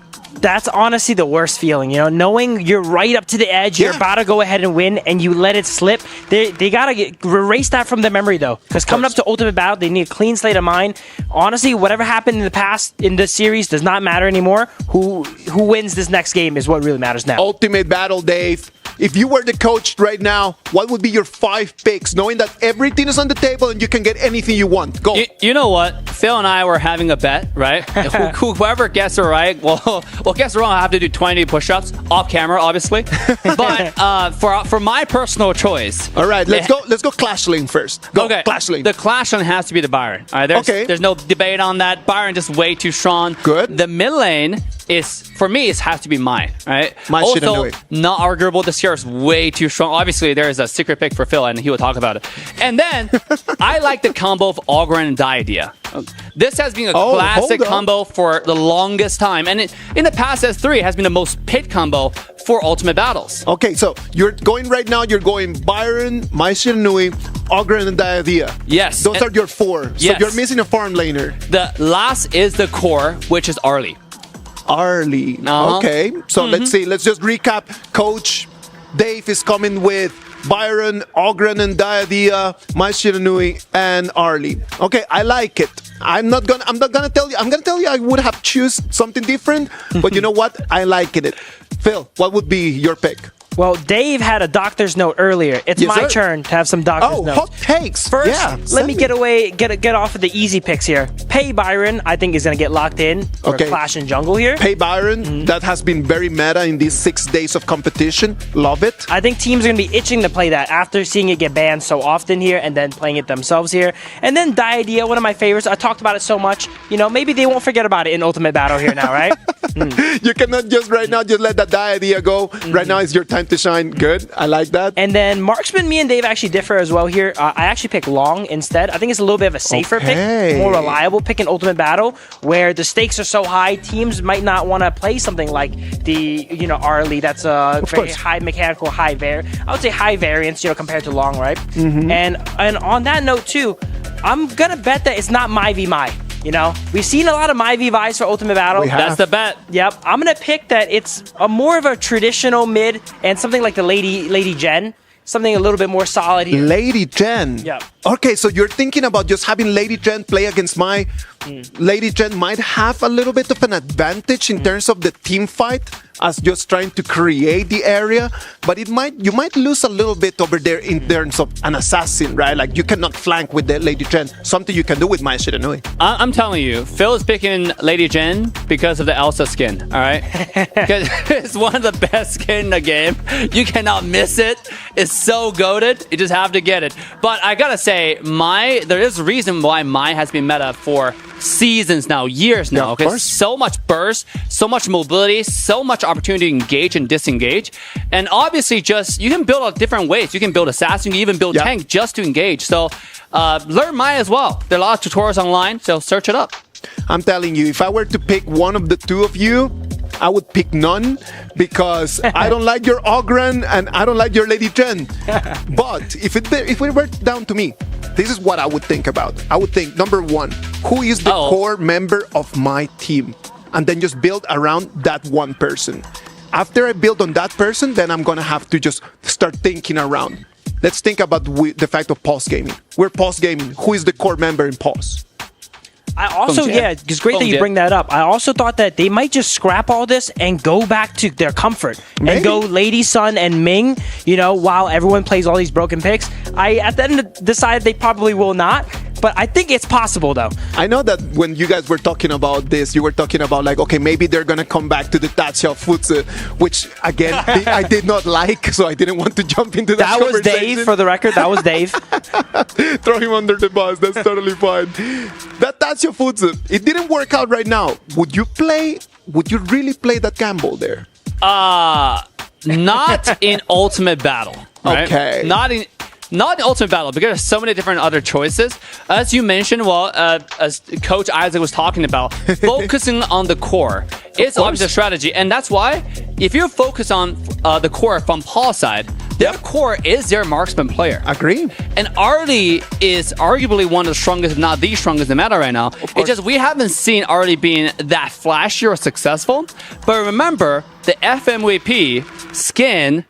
Speaker 2: That's honestly the worst feeling, knowing you're right up to the edge, you're about to go ahead and win, and you let it slip. They got to erase that from their memory, though, because coming up to Ultimate Battle, they need a clean slate of mind. Honestly, whatever happened in the past in this series does not matter anymore. Who wins this next game is what really matters now.
Speaker 1: Ultimate Battle, Dave. If you were the coach right now, what would be your 5 picks, knowing that everything is on the table and you can get anything you want? Go.
Speaker 3: You know what? Phil and I were having a bet, right? Whoever gets it right, well, guess wrong. I have to do 20 push-ups off camera, obviously. But for my personal choice,
Speaker 1: all right, let's go. Clash Lane first. Go,
Speaker 3: okay,
Speaker 1: Clash Lane.
Speaker 3: The Clash Lane has to be the Byron. All right, there's no debate on that. Byron just way too strong.
Speaker 1: Good.
Speaker 3: The mid lane is, for me, it has to be mine. Right. Also, not arguable. The CR is way too strong. Obviously, there is a secret pick for Phil, and he will talk about it. And then I like the combo of Ogren and Diadea. This has been a classic combo for the longest time, and in the past S3 has been the most picked combo for Ultimate Battles.
Speaker 1: Okay, so you're going right now. You're going Byron, Mai Shiranui, Ogren, and Diadea.
Speaker 3: Yes,
Speaker 1: those are your 4.
Speaker 3: Yes.
Speaker 1: So you're missing a farm laner.
Speaker 3: The last is the core, which is Arlie.
Speaker 1: Arlie. Okay, so let's see. Let's just recap. Coach Dave is coming with Byron, Ogren, and Diadea, Mai Shiranui, and Arlie. Okay, I like it. I'm not gonna tell you. I'm gonna tell you I would have choose something different, but you know what? I like it. Phil, what would be your pick?
Speaker 2: Well, Dave had a doctor's note earlier. It's my turn to have some doctor's notes.
Speaker 1: Hot takes.
Speaker 2: First, let me get off of the easy picks here. Pay Byron, I think, is going to get locked in for Clash in Jungle here.
Speaker 1: Pay Byron, that has been very meta in these 6 days of competition. Love it.
Speaker 2: I think teams are going to be itching to play that after seeing it get banned so often here and then playing it themselves here. And then Diadea, one of my favorites. I talked about it so much. Maybe they won't forget about it in Ultimate Battle here now, right?
Speaker 1: You cannot just right now just let that Diadea go. Right now is your time to shine. Good. I like that.
Speaker 2: And then Marksman, me and Dave actually differ as well here. I actually pick Long instead. I think it's a little bit of a safer pick, more reliable pick in Ultimate Battle, where the stakes are so high, teams might not want to play something like the, Arlie. That's a very high mechanical, I would say high variance, compared to Long, right? And on that note too, I'm gonna bet that it's not Mai v Mai. We've seen a lot of Mai v Vi's for Ultimate Battle.
Speaker 3: That's the bet.
Speaker 2: Yep. I'm going to pick that it's more of a traditional mid and something like the Lady Jen. Something a little bit more solid here.
Speaker 1: Lady Jen.
Speaker 2: Yep.
Speaker 1: Okay, so you're thinking about just having Lady Jen play against Mai. Lady Jen might have a little bit of an advantage in terms of the team fight as just trying to create the area, but you might lose a little bit over there in terms of an assassin, right? Like you cannot flank with the Lady Jen. Something you can do with Mai Shiranui.
Speaker 3: I'm telling you, Phil is picking Lady Jen because of the Elsa skin, all right? Because it's one of the best skin in the game. You cannot miss it. It's so goated. You just have to get it. But I gotta say, there is a reason why Mai has been meta for seasons now, years now. Okay, so much burst, so much mobility, so much opportunity to engage and disengage, and obviously, you can build out different ways. You can build assassin, you can even build tank just to engage. So, learn Mai as well. There are a lot of tutorials online, so search it up.
Speaker 1: I'm telling you, if I were to pick one of the two of you, I would pick none because I don't like your Ogren and I don't like your Lady Jen. But if it were down to me, this is what I would think about. I would think, number one, who is the core member of my team? And then just build around that one person. After I build on that person, then I'm going to have to just start thinking around. Let's think about the fact of Pulse Gaming. We're Pulse Gaming. Who is the core member in Pulse?
Speaker 2: I also, it's great that you bring that up. I also thought that they might just scrap all this and go back to their comfort and go Lady Sun and Ming, while everyone plays all these broken picks. I, at the end, decided they probably will not. But I think it's possible, though.
Speaker 1: I know that when you guys were talking about this, you were talking about okay, maybe they're going to come back to the Tatsia Futsu, which, again, I did not like, so I didn't want to jump into that conversation.
Speaker 2: That was Dave, for the record. That was Dave.
Speaker 1: Throw him under the bus. That's totally fine. That Tatsia Futsu, it didn't work out right now. Would you really play that gamble there?
Speaker 3: Not in Ultimate Battle. Right?
Speaker 1: Okay.
Speaker 3: Not the ultimate battle, because there's so many different other choices. As you mentioned, as Coach Isaac was talking about, focusing on the core is obviously a strategy. And that's why, if you focus on the core from Paul's side, their core is their marksman player.
Speaker 1: Agree.
Speaker 3: And Arlie is arguably one of the strongest, if not the strongest in meta right now. It's just we haven't seen Arlie being that flashy or successful. But remember, the FMVP skin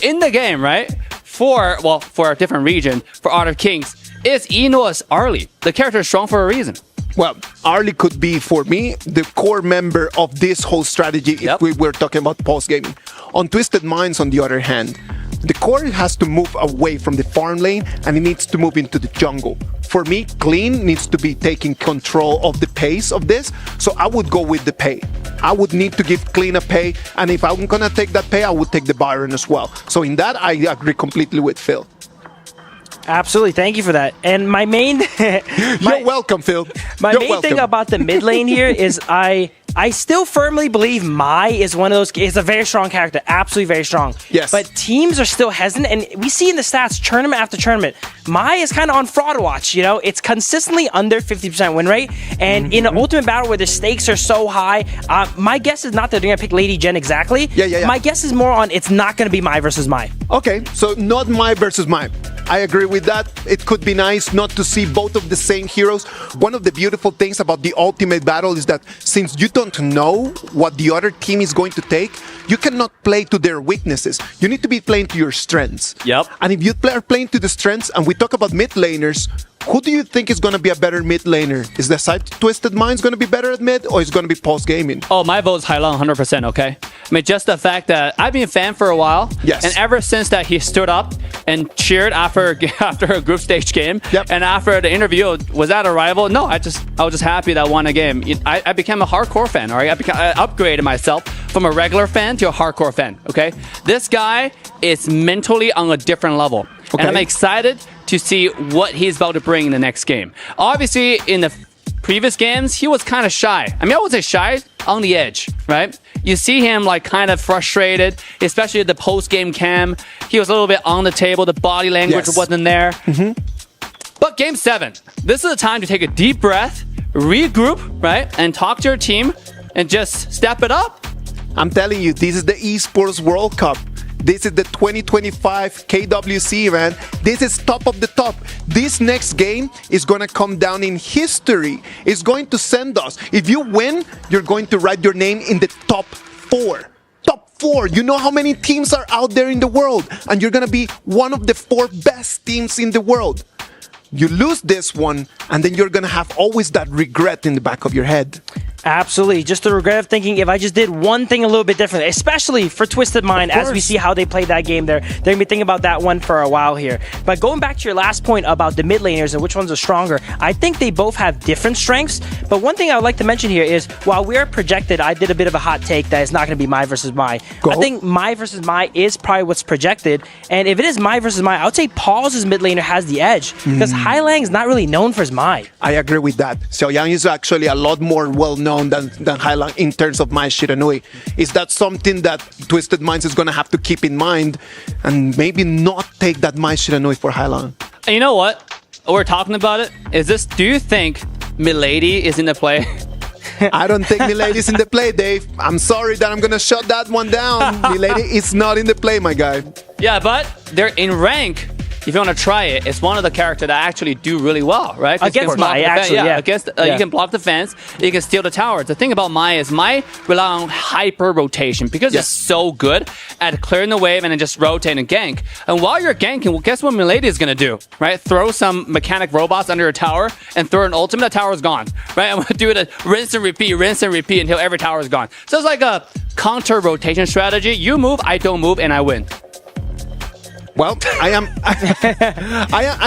Speaker 3: in the game, right? For a different region, for Art of Kings, is Eno's Arlie. The character is strong for a reason.
Speaker 1: Well, Arlie could be, for me, the core member of this whole strategy if we were talking about pulse gaming. On Twisted Minds, on the other hand, the core has to move away from the farm lane and it needs to move into the jungle. For me, Clean needs to be taking control of the pace of this, so I would go with the pay. I would need to give Clean a pay, and if I'm gonna take that pay, I would take the Byron as well. So in that, I agree completely with Phil.
Speaker 2: Absolutely, thank you for that. And my main...
Speaker 1: You're welcome, Phil.
Speaker 2: My main thing about the mid lane here is I still firmly believe Mai is one of those. Is a very strong character, absolutely very strong.
Speaker 1: Yes.
Speaker 2: But teams are still hesitant, and we see in the stats, tournament after tournament, Mai is kind of on fraud watch. You know, it's consistently under 50% win rate, and in an ultimate battle where the stakes are so high, my guess is not that they're gonna pick Lady Jen exactly.
Speaker 1: Yeah.
Speaker 2: My guess is more on it's not gonna be Mai versus Mai.
Speaker 1: Okay, so not Mai versus Mai. I agree with that. It could be nice not to see both of the same heroes. One of the beautiful things about the ultimate battle is that since you don't know what the other team is going to take, you cannot play to their weaknesses. You need to be playing to your strengths.
Speaker 3: Yep.
Speaker 1: And if you are playing to the strengths, and we talk about mid laners, who do you think is going to be a better mid laner? Is the side Twisted Minds going to be better at mid, or is it going to be Pulse Gaming?
Speaker 3: Oh, my vote is Hailang 100%, okay? I mean, just the fact that I've been a fan for a while.
Speaker 1: Yes.
Speaker 3: And ever since that he stood up and cheered after a group stage game.
Speaker 1: Yep.
Speaker 3: And after the interview, was that a rival? No, I was just happy that I won a game. I became a hardcore fan, all right? I upgraded myself from a regular fan to a hardcore fan, okay? This guy is mentally on a different level.
Speaker 1: Okay.
Speaker 3: And I'm excited to see what he's about to bring in the next game. Obviously, in the previous games, he was kind of shy. I mean, I would say shy, on the edge, right? You see him like kind of frustrated, especially the post-game cam. He was a little bit on the table. The body language wasn't there. But game 7, this is the time to take a deep breath, regroup, right? And talk to your team and just step it up.
Speaker 1: I'm telling you, this is the Esports World Cup. This is the 2025 KWC, man. This is top of the top. This next game is going to come down in history. It's going to send us. If you win, you're going to write your name in the top 4. Top 4. You know how many teams are out there in the world, and you're going to be one of the 4 best teams in the world. You lose this one, and then you're going to have always that regret in the back of your head.
Speaker 2: Absolutely. Just the regret of thinking if I just did one thing a little bit different, especially for Twisted Mind, as we see how they played that game there. They're going to be thinking about that one for a while here. But going back to your last point about the mid laners and which ones are stronger, I think they both have different strengths. But one thing I would like to mention here is while we are projected, I did a bit of a hot take that it's not going to be Mai versus Mai. I think Mai versus Mai is probably what's projected. And if it is Mai versus Mai, I would say Paul's mid laner has the edge because Hailang's not really known for his Mai.
Speaker 1: I agree with that. Xiaoyang is actually a lot more well-known than Hailang in terms of Mai Shiranui. Is that something that Twisted Minds is going to have to keep in mind and maybe not take that Mai Shiranui for Hailang?
Speaker 3: And you know what? We're talking about it. Do you think Milady is in the play?
Speaker 1: I don't think Milady is in the play, Dave. I'm sorry that I'm going to shut that one down. Milady is not in the play, my guy.
Speaker 3: Yeah, but they're in rank. If you want to try it, it's one of the characters that actually do really well, right?
Speaker 2: Against Mai, actually, yeah.
Speaker 3: You can block the fence, you can steal the tower. The thing about Mai is Mai rely on hyper rotation because it's so good at clearing the wave and then just rotate and gank. And while you're ganking, well, guess what Milady is going to do, right? Throw some mechanic robots under a tower and throw an ultimate, that tower is gone, right? I'm going to do it rinse and repeat until every tower is gone. So it's like a counter rotation strategy. You move, I don't move, and I win.
Speaker 1: Well, I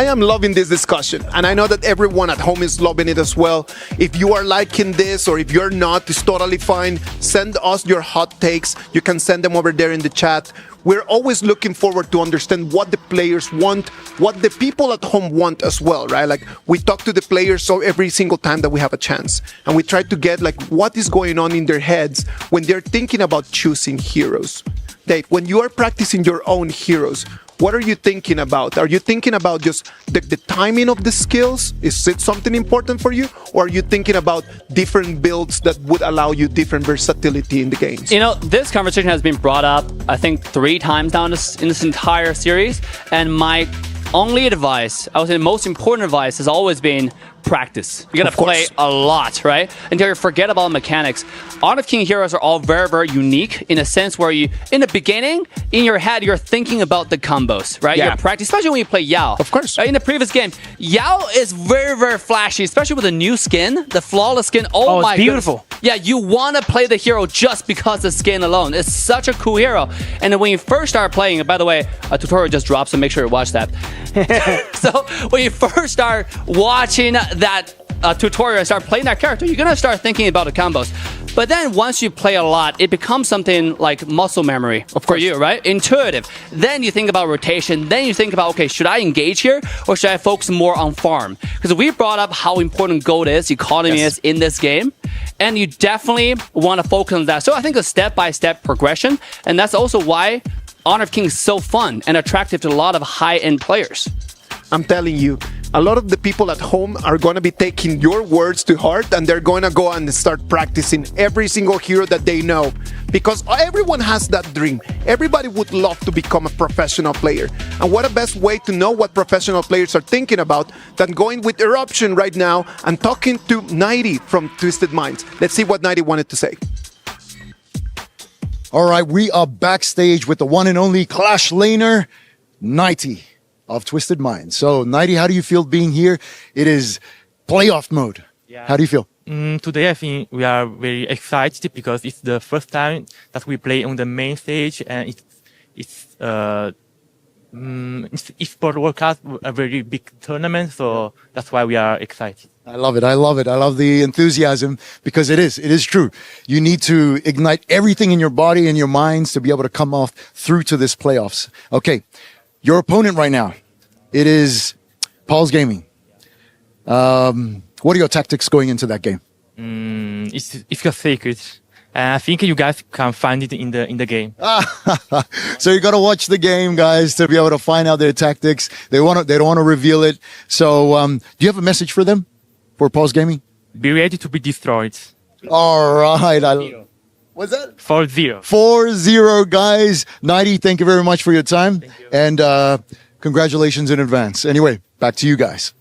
Speaker 1: am loving this discussion, and I know that everyone at home is loving it as well. If you are liking this, or if you're not, it's totally fine. Send us your hot takes. You can send them over there in the chat. We're always looking forward to understand what the players want, what the people at home want as well, right? Like, we talk to the players so every single time that we have a chance, and we try to get like what is going on in their heads when they're thinking about choosing heroes. Dave, when you are practicing your own heroes, what are you thinking about? Are you thinking about just the timing of the skills? Is it something important for you? Or are you thinking about different builds that would allow you different versatility in the games?
Speaker 3: You know, this conversation has been brought up, I think, 3 times now in this entire series. And my only advice, I would say the most important advice, has always been practice. You gotta play a lot, right? Until you forget about mechanics. Honor of King heroes are all very, very unique in a sense where you, in the beginning, in your head, you're thinking about the combos, right?
Speaker 1: Yeah.
Speaker 3: You're practicing, especially when you play Yao.
Speaker 1: Of course.
Speaker 3: In the previous game, Yao is very, very flashy, especially with the new skin, the flawless skin. Oh my
Speaker 2: it's beautiful.
Speaker 3: goodness. Yeah, you want to play the hero just because the skin alone. It's such a cool hero. And then when you first start playing, and by the way, a tutorial just dropped, so make sure you watch that. So when you first start watching that tutorial and start playing that character, you're going to start thinking about the combos. But then once you play a lot, it becomes something like muscle memory for you, right? Intuitive. Then you think about rotation. Then you think about, okay, should I engage here or should I focus more on farm? Because we brought up how important gold is, economy is in this game. And you definitely want to focus on that. So I think a step-by-step progression. And that's also why Honor of King is so fun and attractive to a lot of high-end players.
Speaker 1: I'm telling you, a lot of the people at home are going to be taking your words to heart, and they're going to go and start practicing every single hero that they know, because everyone has that dream. Everybody would love to become a professional player. And what a best way to know what professional players are thinking about than going with Eruption right now and talking to Nighty from Twisted Minds. Let's see what Nighty wanted to say.
Speaker 12: All right, we are backstage with the one and only Clash laner, Nighty of Twisted Minds. So, Nighty, how do you feel being here? It is playoff mode. Yeah. How do you feel?
Speaker 13: Today, I think we are very excited because it's the first time that we play on the main stage, and it's Esport World Cup, a very big tournament. So that's why we are excited.
Speaker 12: I love it. I love it. I love the enthusiasm because it is true. You need to ignite everything in your body and your minds to be able to come off through to this playoffs. Okay. Your opponent right now, it is Paul's Gaming. What are your tactics going into that game?
Speaker 13: It's a secret. I think you guys can find it in the game.
Speaker 12: So you got to watch the game, guys, to be able to find out their tactics. They don't want to reveal it. So, do you have a message for them, for Paul's Gaming?
Speaker 13: Be ready to be destroyed.
Speaker 12: All right. What's that?
Speaker 13: 4-0.
Speaker 12: 4-0, guys. Nighty, thank you very much for your time. And congratulations in advance. Anyway, back to you guys.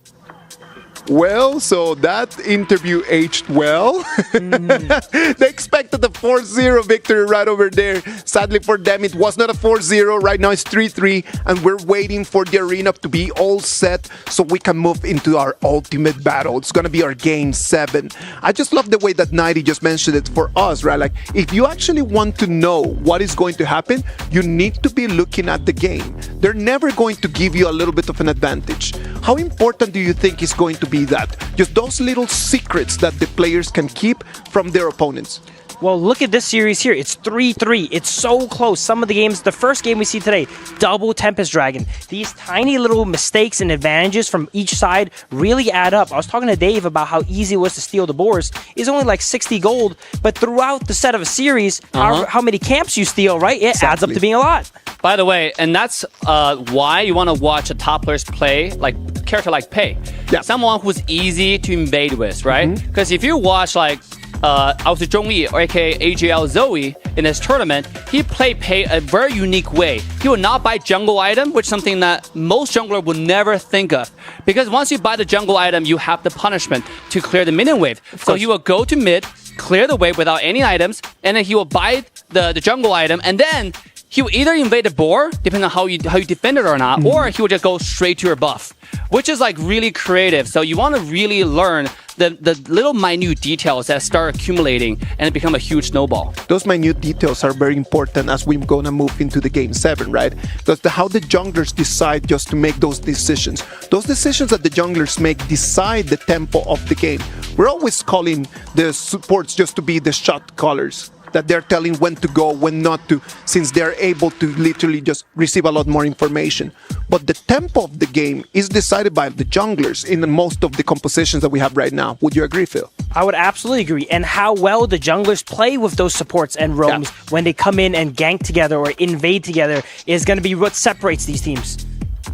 Speaker 1: Well, so that interview aged well. They expected a 4-0 victory right over there. Sadly for them, it was not a 4-0. Right now it's 3-3, and we're waiting for the arena to be all set so we can move into our ultimate battle. It's going to be our game 7. I just love the way that Nighty just mentioned it for us, right? Like, if you actually want to know what is going to happen, you need to be looking at the game. They're never going to give you a little bit of an advantage. How important do you think is going to be that? Just those little secrets that the players can keep from their opponents.
Speaker 2: Well, look at this series here. It's 3-3. It's so close. Some of the games, the first game we see today, double Tempest Dragon. These tiny little mistakes and advantages from each side really add up. I was talking to Dave about how easy it was to steal the boars. It's only like 60 gold, but throughout the set of a series, how many camps you steal, right? It adds up to being a lot.
Speaker 3: By the way, and that's why you want to watch a top players play, like character like Pei. Yeah. Someone who's easy to invade with, right? Because if you watch like Zhongyi, or aka AGL Zoe, in this tournament, he played Pei a very unique way. He will not buy jungle item, which is something that most jungler would never think of. Because once you buy the jungle item, you have the punishment to clear the minion wave. So he will go to mid, clear the wave without any items, and then he will buy the jungle item, and then he will either invade the board, depending on how you defend it or not, or he will just go straight to your buff, which is like really creative. So you want to really learn the little minute details that start accumulating and it become a huge snowball.
Speaker 1: Those minute details are very important as we're going to move into the game 7, right? Because how the junglers decide just to make those decisions. Those decisions that the junglers make decide the tempo of the game. We're always calling the supports just to be the shot callers. that they're telling when to go, when not to, since they're able to literally just receive a lot more information. But the tempo of the game is decided by the junglers in most of the compositions that we have right now. Would you agree, Phil?
Speaker 2: I would absolutely agree. And how well the junglers play with those supports and roams when they come in and gank together or invade together is going to be what separates these teams.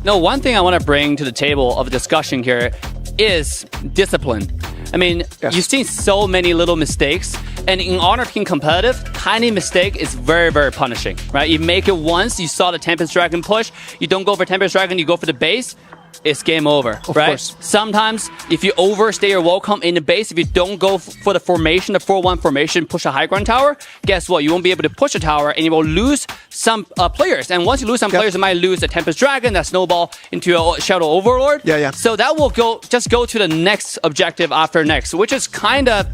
Speaker 3: No, one thing I want to bring to the table of discussion here is discipline. I mean, you've seen so many little mistakes, and in Honor of King competitive, tiny mistake is very, very punishing, right? You make it once, you saw the Tempest Dragon push, you don't go for Tempest Dragon, you go for the base, it's game over,
Speaker 1: of
Speaker 3: right?
Speaker 1: Course.
Speaker 3: Sometimes, if you overstay your welcome in the base, if you don't go for the formation, the 4-1 formation, push a high ground tower, guess what? You won't be able to push a tower, and you will lose some players. And once you lose some players, you might lose a Tempest Dragon, that snowball into a Shadow Overlord. So that will go to the next objective after next, which is kind of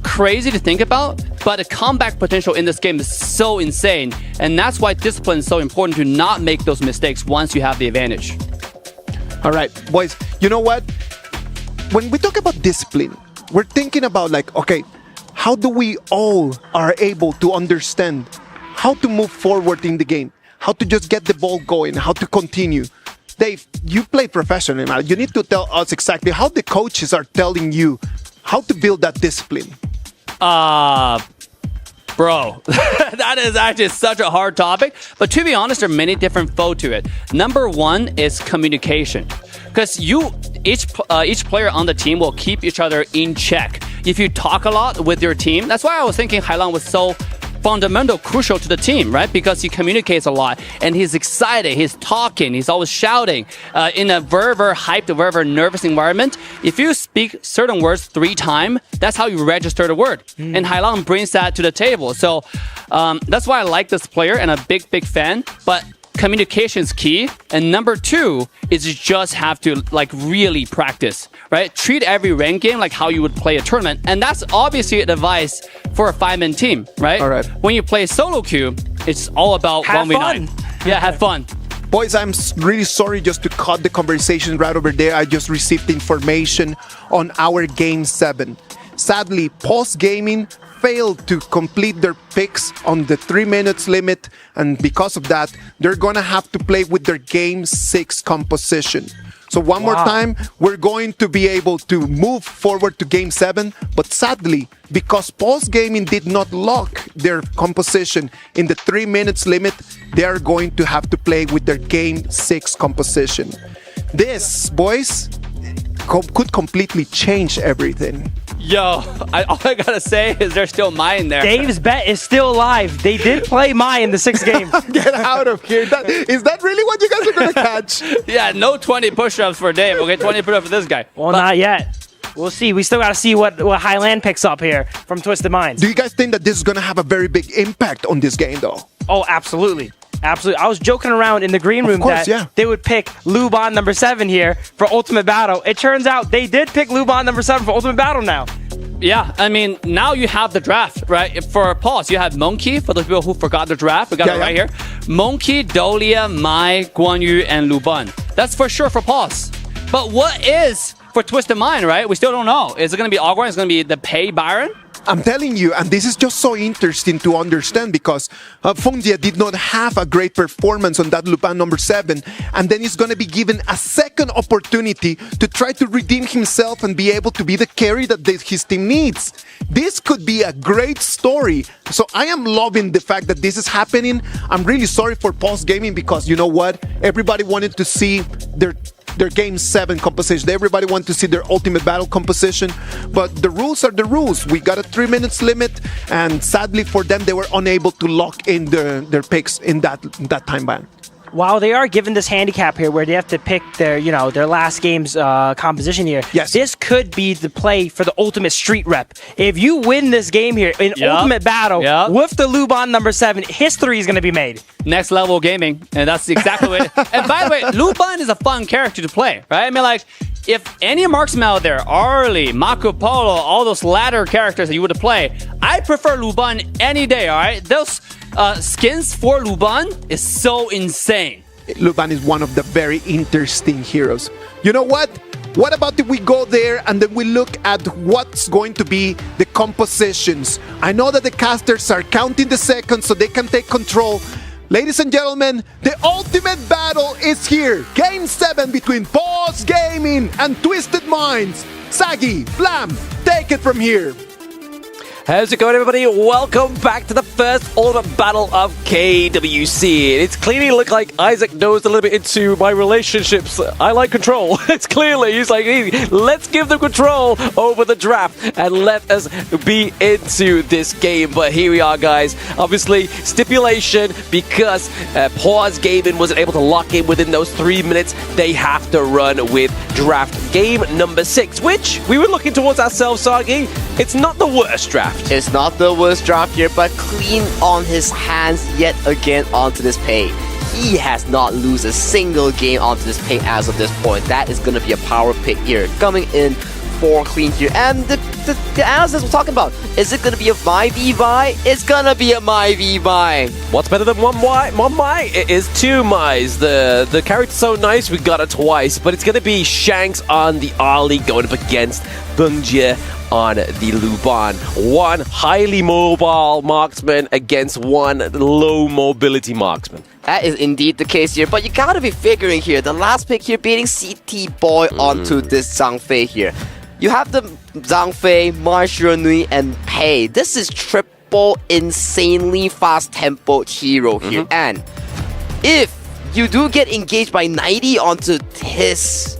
Speaker 3: crazy to think about, but the comeback potential in this game is so insane. And that's why discipline is so important to not make those mistakes once you have the advantage.
Speaker 1: All right, boys, you know what? When we talk about discipline, we're thinking about like, okay, how do we all are able to understand how to move forward in the game, how to just get the ball going, how to continue. Dave, you play professionally now. You need to tell us exactly how the coaches are telling you how to build that discipline.
Speaker 3: Bro, that is actually such a hard topic. But to be honest, there are many different foes to it. Number one is communication. Because each player on the team will keep each other in check. If you talk a lot with your team, that's why I was thinking Hailan was so fundamental, crucial to the team, right? Because he communicates a lot and he's excited, he's talking, he's always shouting. In a very, very hyped, very, very nervous environment, if you speak certain words 3 times, that's how you register the word. And Hailan brings that to the table. So that's why I like this player and a big, big fan. But communication is key. And number 2 is you just have to like really practice, right? Treat every rank game like how you would play a tournament. And that's obviously advice for a 5-man team, right?
Speaker 1: All right.
Speaker 3: When you play solo queue, it's all about
Speaker 2: have
Speaker 3: 1v9.
Speaker 2: fun.
Speaker 3: Yeah, have fun.
Speaker 1: Boys, I'm really sorry just to cut the conversation right over there. I just received information on our Game 7. Sadly, Pulse Gaming failed to complete their picks on the 3 minutes limit, and because of that, they're gonna have to play with their Game 6 composition. So one more time, we're going to be able to move forward to Game 7, but sadly, because Pulse Gaming did not lock their composition in the 3 minutes limit, they are going to have to play with their Game 6 composition. This, boys, could completely change everything.
Speaker 3: Yo, all I gotta say is there's still Mai in there.
Speaker 2: Dave's bet is still alive. They did play Mai in the 6th game.
Speaker 1: Get out of here. Is that really what you guys are going to catch?
Speaker 3: Yeah, no 20 push-ups for Dave. Okay, 20 push-ups for this guy.
Speaker 2: Well, not yet. We'll see. We still got to see what Hailan picks up here from Twisted Minds.
Speaker 1: Do you guys think that this is going to have a very big impact on this game, though?
Speaker 2: Oh, absolutely. Absolutely. I was joking around in the green room that they would pick Luban number 7 here for Ultimate Battle. It turns out they did pick Luban number 7 for Ultimate Battle now.
Speaker 3: Yeah, I mean, now you have the draft, right? For Pulse, you have Monkey, for those people who forgot the draft. We got it right here. Monkey, Dolia, Mai, Guan Yu, and Luban. That's for sure for Pulse. But what is for Twisted Mind, right? We still don't know. Is it going to be Ogron? Is it going to be the Pei Baron?
Speaker 1: I'm telling you, and this is just so interesting to understand because Fengjie did not have a great performance on that Luban number 7, and then he's going to be given a second opportunity to try to redeem himself and be able to be the carry that his team needs. This could be a great story. So I am loving the fact that this is happening. I'm really sorry for Pulse Gaming because you know what? Everybody wanted to see their Game 7 composition. Everybody wanted to see their Ultimate Battle composition, but the rules are the rules. We got a 3 minutes limit, and sadly for them, they were unable to lock in their picks in that time ban.
Speaker 2: While they are given this handicap here where they have to pick their last game's composition here, this could be the play for the ultimate street rep. If you win this game here in Ultimate Battle with the Luban number 7, history is going to be made.
Speaker 3: Next level gaming, and that's exactly what it is. And by the way, Luban is a fun character to play, right? I mean, like, if any marksman out there, Arlie, Marco Polo, all those ladder characters that you would play, I prefer Luban any day, all right? Those skins for Luban is so insane.
Speaker 1: Luban is one of the very interesting heroes. You know what? What about if we go there and then we look at what's going to be the compositions? I know that the casters are counting the seconds so they can take control. Ladies and gentlemen, the ultimate battle is here. Game 7 between Pause Gaming and Twisted Minds. Sagi, Blam, take it from here.
Speaker 8: How's it going, everybody? Welcome back to the first ultimate battle of KWC. It's clearly look like Isaac knows a little bit into my relationships. I like control. It's clearly, he's like, hey, let's give them control over the draft and let us be into this game. But here we are, guys. Obviously, stipulation, because Pause Gaming wasn't able to lock in within those 3 minutes, they have to run with draft game number 6, which we were looking towards ourselves, Sagi. It's not the worst draft.
Speaker 9: It's not the worst draft here, but clean on his hands yet again onto this pay. He has not lost a single game onto this pay as of this point. That is going to be a power pick here. Coming in for clean here. And the analysts we're talking about, is it going to be a 5v5? It's going to be a 5v5.
Speaker 8: What's better than one my? It is 2 my's. The character's so nice, we got it twice. But it's going to be Shanks on the Ali going up against Bungjie on the Luban. One highly mobile marksman against one low mobility marksman.
Speaker 9: That is indeed the case here, but you gotta be figuring here, the last pick here beating CT Boy onto this Zhang Fei here. You have the Zhang Fei, Marshall Nui, and Pei. This is triple insanely fast tempo hero here. And if you do get engaged by 90 onto his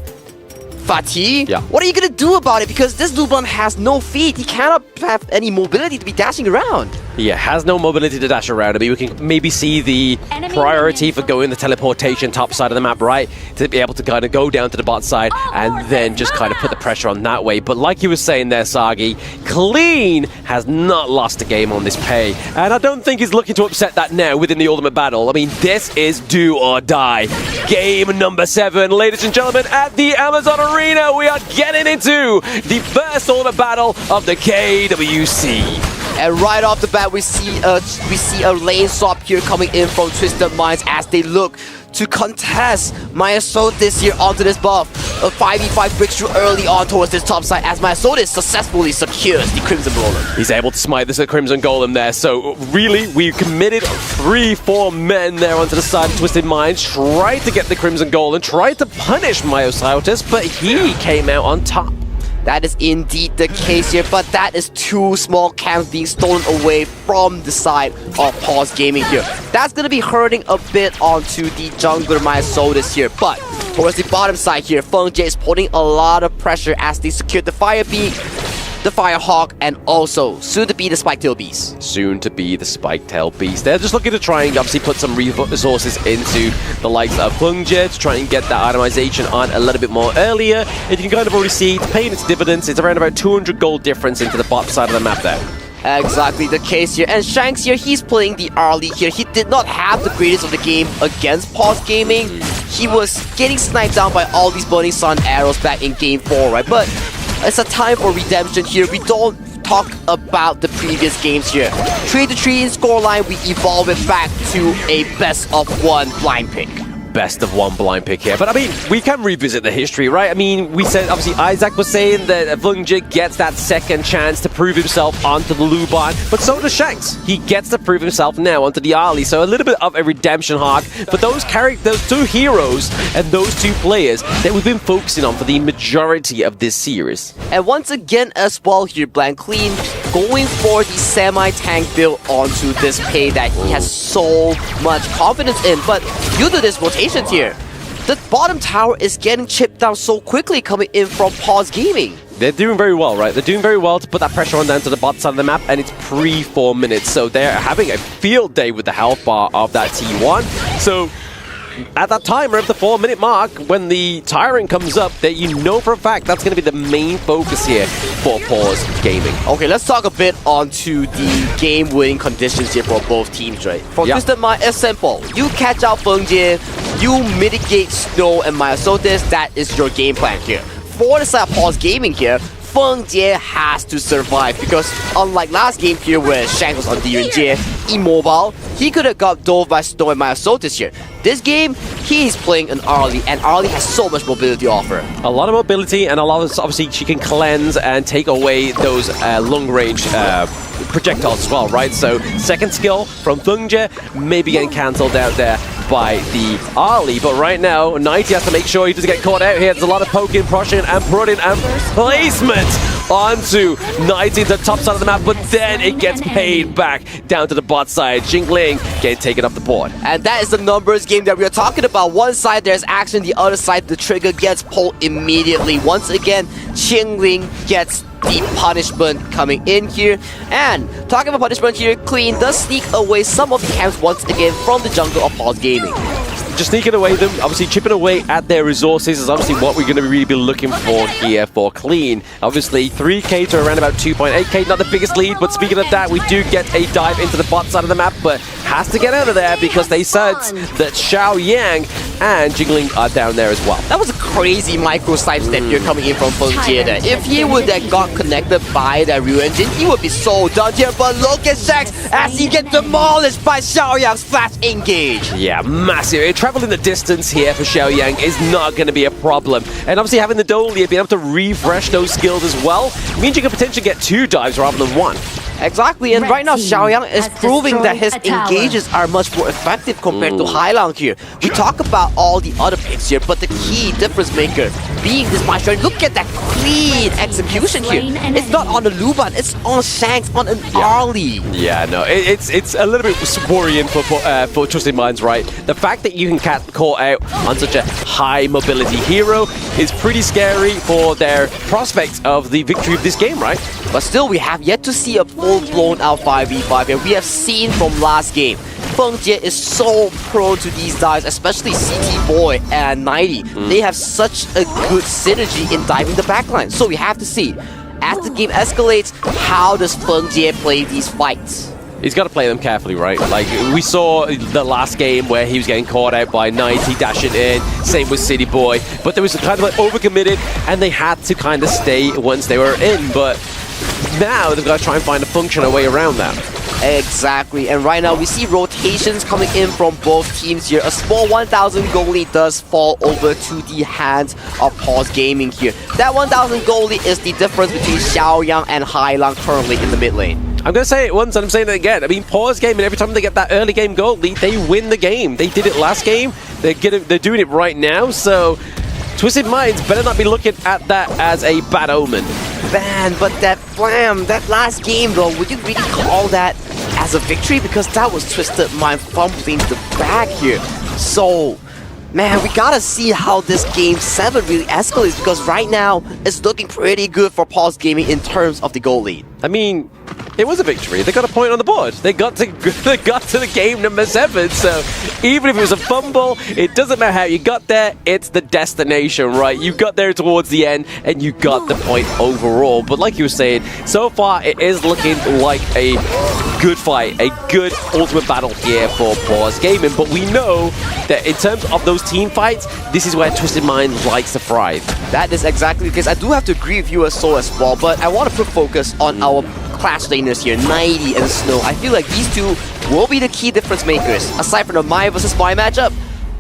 Speaker 9: Fatih, what are you going to do about it? Because this Luban has no feet. He cannot have any mobility to be dashing around.
Speaker 8: Yeah, has no mobility to dash around. I mean, we can maybe see the priority for going the teleportation top side of the map, right? To be able to kind of go down to the bot side and then just kind of put the pressure on that way. But like you were saying there, Sagi, Clean has not lost a game on this pay. And I don't think he's looking to upset that now within the ultimate battle. I mean, this is do or die. Game number 7, ladies and gentlemen, at the Amazon Arena, we are getting into the first ultimate battle of the KWC.
Speaker 9: And right off the bat, we see a lane swap here coming in from Twisted Minds as they look to contest Myosotis here onto this buff. A 5v5 breakthrough early on towards this top side as Myosotis successfully secures the Crimson Golem.
Speaker 8: He's able to smite this Crimson Golem there. So really, we committed 3-4 men there onto the side of Twisted Minds, tried to get the Crimson Golem, tried to punish Myosotis, but he came out on top.
Speaker 9: That is indeed the case here, but that is 2 small camps being stolen away from the side of Pause Gaming here. That's going to be hurting a bit onto the jungler Myosotis here, but towards the bottom side here, Fengjie is putting a lot of pressure as they secure the Fire Beak, the Firehawk, and also soon to be the Spiketail Beast.
Speaker 8: Soon to be the Spiketail Beast. They're just looking to try and obviously put some resources into the likes of Fengjie to try and get that itemization on a little bit more earlier. And you can kind of already see it's paying its dividends. It's around about 200 gold difference into the bottom side of the map there.
Speaker 9: Exactly the case here. And Shanks here, he's playing the early here. He did not have the greatest of the game against Pause Gaming. He was getting sniped down by all these Burning Sun arrows back in game 4, right? But it's a time for redemption here. We don't talk about the previous games here. 3-3 in scoreline, we evolve it back to a best of 1 blind pick.
Speaker 8: Best of 1 blind pick here. But I mean, we can revisit the history, right? I mean, we said, obviously, Isaac was saying that Fengjie gets that second chance to prove himself onto the Luban, but so does Shanks. He gets to prove himself now onto the Ali. So a little bit of a redemption arc for those 2 heroes and those 2 players that we've been focusing on for the majority of this series.
Speaker 9: And once again as well here, Blank Clean going for the semi-tank build onto this pay that he has so much confidence in. But due to this rotations here, the bottom tower is getting chipped down so quickly coming in from Pause Gaming.
Speaker 8: They're doing very well, right? They're doing very well to put that pressure on down to the bottom side of the map, and it's pre-4 minutes. So they're having a field day with the health bar of that T1. So at that timer of the 4-minute mark, when the Tyrant comes up, that you know for a fact that's going to be the main focus here for Pause Gaming.
Speaker 9: Okay, let's talk a bit onto the game-winning conditions here for both teams, right? For Twisted Mind, it's simple. You catch out Fengjie, you mitigate Snow and Myosotis, that is your game plan here. For the side of Pause Gaming here, Feng Jie has to survive because unlike last game here where Shanks was on the Yunjie, immobile, he could have got dove by Snow and Myosotis here. This game, he's playing an Arlie, and Arlie has so much mobility to offer.
Speaker 8: A lot of mobility, and a lot of, obviously, she can cleanse and take away those long-range projectiles as well, right? So, second skill from Feng Jie, maybe getting cancelled out there by the Arlie, but right now, 90 has to make sure he doesn't get caught out here. There's a lot of poking, pushing, and prodding, and placement onto 90 the top side of the map, but then it gets paid back down to the bot side. Jingling getting taken off the board.
Speaker 9: And that is the numbers game that we are talking about. One side there's action, the other side the trigger gets pulled immediately. Once again, Jingling gets the punishment coming in here. And talking about punishment here, Clean does sneak away some of the camps once again from the jungle of Pulse Gaming.
Speaker 8: Just sneaking away them, obviously chipping away at their resources is obviously what we're going to really be looking for here for Clean. Obviously 3k to around about 2.8k, not the biggest lead, but speaking of that, we do get a dive into the bot side of the map, but has to get out of there because they said that Xiao Yang and Jingling are down there as well.
Speaker 9: That was a crazy micro sidestep here coming in from Feng Jie there. If he would have got connected by that Ryu engine, he would be so done here, but look at Shanks as he gets demolished by Xiao Yang's flash engage.
Speaker 8: Yeah, massive. Traveling the distance here for Xiao Yang is not going to be a problem. And obviously having the Dolly, being able to refresh those skills as well, means you can potentially get 2 dives rather than 1.
Speaker 9: Exactly, and right now Xiao Yang is proving that his engages are much more effective compared to Hailang here. We talk about all the other picks here, but the key difference maker being this Maestro. Look at that clean execution here. It's not on the Luban, it's on Shanks, on an Arlie.
Speaker 8: Yeah, no, it's a little bit worrying for Twisted Minds, right? The fact that you can get caught out on such a high mobility hero is pretty scary for their prospects of the victory of this game, right?
Speaker 9: But still, we have yet to see a full-blown out 5v5, and we have seen from last game, Feng Jie is so prone to these dives, especially CT Boy and 90. They have such a good synergy in diving the backline. So we have to see, as the game escalates, how does Feng Jie play these fights?
Speaker 8: He's got to play them carefully, right? Like, we saw the last game where he was getting caught out by 90, dashing in. Same with City Boy. But there was kind of like overcommitted, and they had to kind of stay once they were in. But now they've got to try and find a functional way around that.
Speaker 9: Exactly, and right now we see rotations coming in from both teams here. A small 1,000 gold lead does fall over to the hands of Pulse Gaming here. That 1,000 gold lead is the difference between Xiao Yang and Hailang currently in the mid lane.
Speaker 8: I'm going to say it once and I'm saying it again. I mean, Pause Gaming, every time they get that early game gold lead, they win the game. They did it last game. They're doing it right now. So Twisted Minds better not be looking at that as a bad omen.
Speaker 9: Man, but that Flam, that last game though, would you really call that as a victory? Because that was Twisted Mind fumbling the bag here. So, man, we gotta see how this game 7 really escalates, because right now it's looking pretty good for Pulse Gaming in terms of the goal lead.
Speaker 8: I mean, it was a victory. They got a point on the board. They got to the game number 7. So even if it was a fumble, it doesn't matter how you got there. It's the destination, right? You got there towards the end, and you got the point overall. But like you were saying, so far it is looking like a good fight, a good ultimate battle here for Pause Gaming. But we know that in terms of those team fights, this is where Twisted Mind likes to thrive.
Speaker 9: That is exactly the case. I do have to agree with you as well, but I want to put focus on our clash laners here, 90 and Snow. I feel like these two will be the key difference makers. Aside from the Mai versus Mai matchup,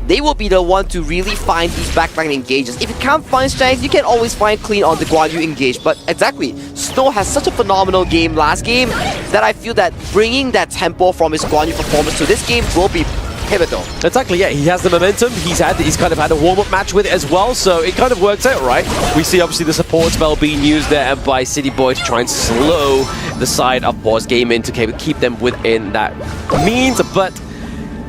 Speaker 9: they will be the one to really find these backline engages. If you can't find Shanks, you can always find Clean on the Guan Yu engage. But exactly, Snow has such a phenomenal game last game that I feel that bringing that tempo from his Guan Yu performance to this game will be pivotal.
Speaker 8: Exactly, yeah, he has the momentum. He's kind of had a warm-up match with it as well, so it kind of works out, right? We see obviously the support spell being used there by City Boy to try and slow the side of Pause Gaming to keep them within that means, but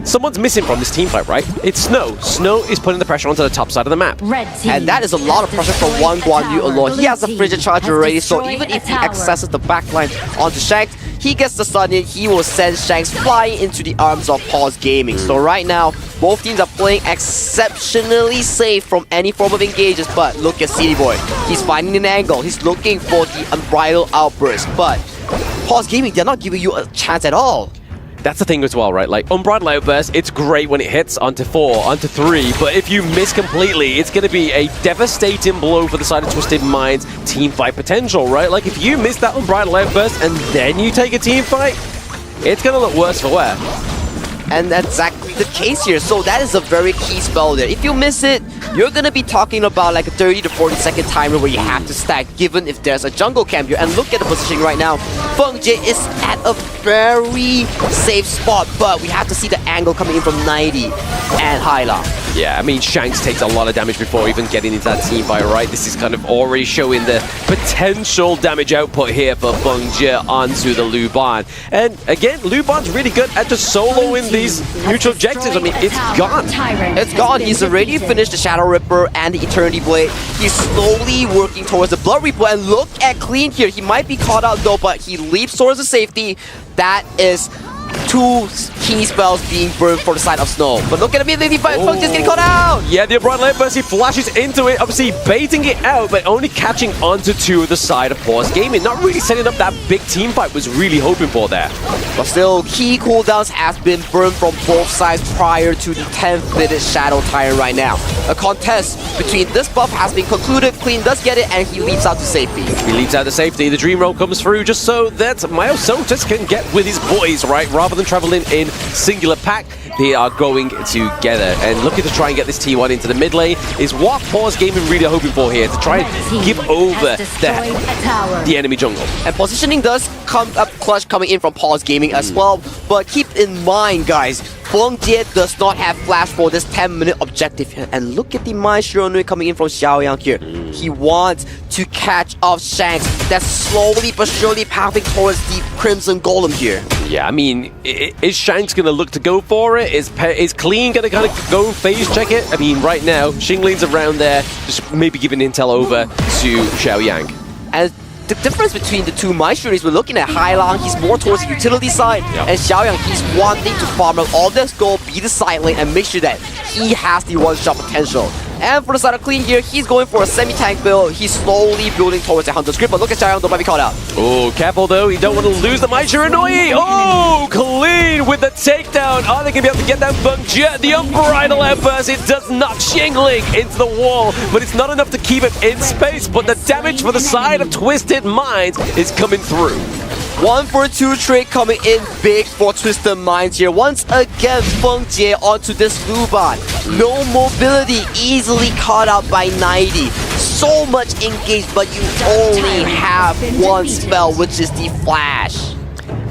Speaker 8: someone's missing from this team fight, right? It's Snow. Snow is putting the pressure onto the top side of the map.
Speaker 9: And that is a lot of pressure for one Guan Yu alone. He has the Frigid Charge already, so even if he accesses the backline onto Shanks, he gets the stun in, he will send Shanks flying into the arms of Pause Gaming. So right now, both teams are playing exceptionally safe from any form of engages, but look at City Boy. He's finding an angle, he's looking for the unbridled outburst, but Pause Gaming, they're not giving you a chance at all.
Speaker 8: that's the thing as well, right? Like, Unbridled Outburst, it's great when it hits onto 4, onto 3, but if you miss completely, it's going to be a devastating blow for the side of Twisted Mind's team fight potential, right? Like, if you miss that Unbridled Outburst and then you take a team fight, it's going to look worse for wear.
Speaker 9: And that's exactly the case here. So that is a very key spell there. If you miss it, you're gonna be talking about like a 30 to 40 second timer where you have to stack, given if there's a jungle camp here. And look at the positioning right now. Feng Jie is at a very safe spot, but we have to see the angle coming in from 90 and Hyla.
Speaker 8: Yeah, I mean, Shanks takes a lot of damage before even getting into that team fight, right? This is kind of already showing the potential damage output here for Feng Jie onto the Luban. And again, Luban's really good at just soloing these neutral objectives. I mean, it's gone.
Speaker 9: It's gone. He's already finished the Shadow Ripper and the Eternity Blade. He's slowly working towards the Blood Reaper. And look at Clean here. He might be caught out though, but he leaps towards the safety. That is 2 key spells being burned for the side of Snow. But look at him, maybe Feng Jie's getting caught out!
Speaker 8: Yeah, the Unbridled Outburst, he flashes into it, obviously baiting it out, but only catching onto 2 of the side of Pause Gaming. Not really setting up that big team fight was really hoping for there.
Speaker 9: But still, key cooldowns has been burned from both sides prior to the 10th minute Shadow Tyrant right now. A contest between this buff has been concluded, Clean does get it, and he leaps out to safety.
Speaker 8: He leaps out to safety, the Dream Roll comes through just so that Miles Sotis can get with his boys, right? Rather than traveling in singular pack, they are going together and looking to try and get this T1 into the mid lane is what Pause Gaming really are hoping for here, to try and give over the enemy jungle.
Speaker 9: And positioning does come up clutch coming in from Pause Gaming as well, but keep in mind guys, Feng Jie does not have flash for this 10-minute objective here. And look at the Mai Shiranui coming in from Xiaoyang here. He wants to catch off Shanks that's slowly but surely pathing towards the Crimson Golem here.
Speaker 8: Yeah, I mean, is Shanks going to look to go for it? Is Clean going to kind of go phase check it? I mean, right now, Xingling's around there, just maybe giving intel over to Xiaoyang.
Speaker 9: And the difference between the two Maestros, we're looking at Hailang, he's more towards the utility side, and Xiaoyang, he's wanting to farm out all this gold, be the side lane, and make sure that he has the one-shot potential. And for the side of Clean here, he's going for a semi-tank build. He's slowly building towards the Hunter's Grip, but look at Xiaoyang, don't might be caught out.
Speaker 8: Oh, careful though, you don't want to lose the Mai Shiranui. Oh, Clean with the takedown. Are they going to be able to get down Feng Jie? The Unbridled Outburst, it does not Xingling into the wall, but it's not enough to keep it in space, but the damage for the side of Twisted Minds is coming through.
Speaker 9: 1 for 2 trade coming in big for Twisted Minds here. Once again, Feng Jie onto this Luban. No mobility, easily caught out by 90. So much engaged, but you only have one spell, which is the Flash.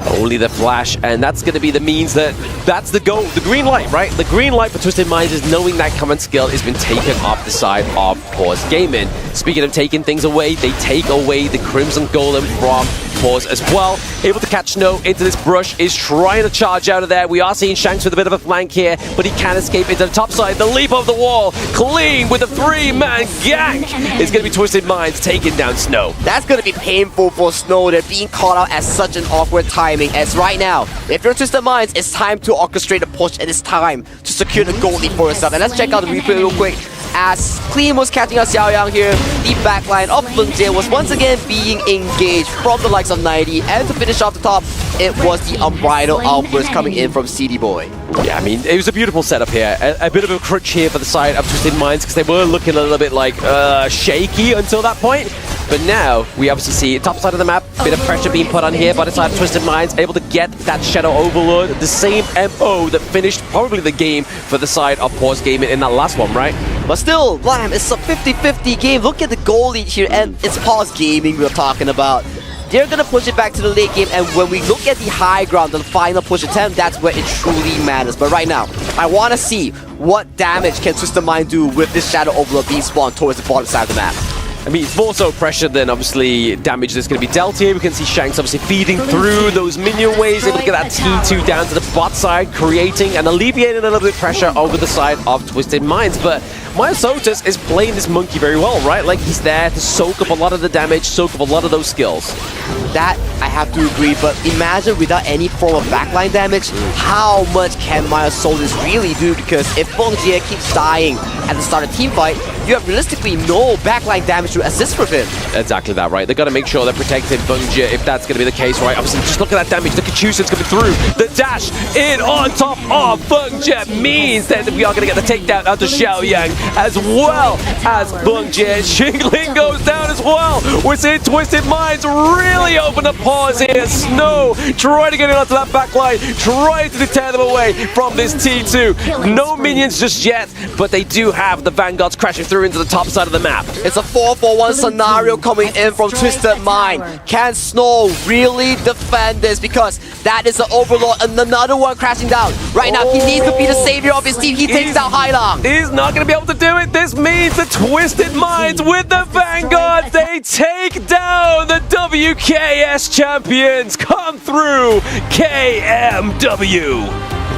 Speaker 8: Only the Flash, and that's going to be the means that's the goal, the green light, right? The green light for Twisted Minds is knowing that command skill has been taken off the side of Pause Gaming. Speaking of taking things away, they take away the Crimson Golem from Pause as well. Able to catch Snow into this brush, is trying to charge out of there. We are seeing Shanks with a bit of a flank here, but he can escape into the top side. The leap of the wall, Clean with a 3-man gank. It's going to be Twisted Minds taking down Snow.
Speaker 9: That's going to be painful for Snow. They're being caught out at such an awkward timing. As right now, if you're Twisted Minds, it's time to orchestrate a push, and it's time to secure the gold lead for yourself. And let's check out the replay real quick. As Clean was catching out Xiaoyang here, the backline of Feng Jie was once again being engaged from the likes of 90, and to finish off the top, it was the Unbridled Outburst coming in from CD Boy.
Speaker 8: Yeah, I mean, it was a beautiful setup here. A bit of a crutch here for the side of Twisted Minds, because they were looking a little bit like shaky until that point. But now, we obviously see top side of the map, bit of pressure being put on here by the side of Twisted Minds, able to get that Shadow Overlord, the same MO that finished probably the game for the side of Pause Gaming in that last one, right?
Speaker 9: But still, Lamb, it's a 50-50 game. Look at the goal lead here, and it's Pause Gaming we're talking about. They're going to push it back to the late game, and when we look at the high ground, the final push attempt, that's where it truly matters. But right now, I want to see what damage can Twisted Mind do with this Shadow Overlord being spawned towards the bottom side of the map.
Speaker 8: I mean, it's more so pressure than obviously damage that's going to be dealt here. We can see Shanks obviously feeding through those minion waves, able to get that T2 down to the bot side, creating and alleviating a little bit of pressure over the side of Twisted Minds. But Myosotis is playing this monkey very well, right? Like, he's there to soak up a lot of the damage, soak up a lot of those skills.
Speaker 9: That, I have to agree, but imagine without any form of backline damage, how much can Myosotis really do? Because if Bungjie keeps dying at the start of team fight, you have realistically no backline damage to assist from him.
Speaker 8: Exactly that, right? They've got to make sure they're protecting Bungjie if that's going to be the case, right? Obviously, just look at that damage. The Kachusen's coming through. The dash in on top of Bungjie means that we are going to get the takedown out to Xiaoyang, as well as Bungjie. Xingling goes down as well. We're seeing Twisted Minds really open up paws here. Snow trying to get in onto that backline, trying to deter them away from this T2. No minions just yet, but they do have the Vanguards crashing through into the top side of the map.
Speaker 9: It's a 4-for-1 scenario coming in from Twisted Mind. Can Snow really defend this? Because that is the Overlord and another one crashing down. Right now, he needs to be the savior of his team. He takes down Hailang.
Speaker 8: He's not going to be able to do it. This means the Twisted Minds with the Vanguards, they take down the WKS champions. Come through, KMW.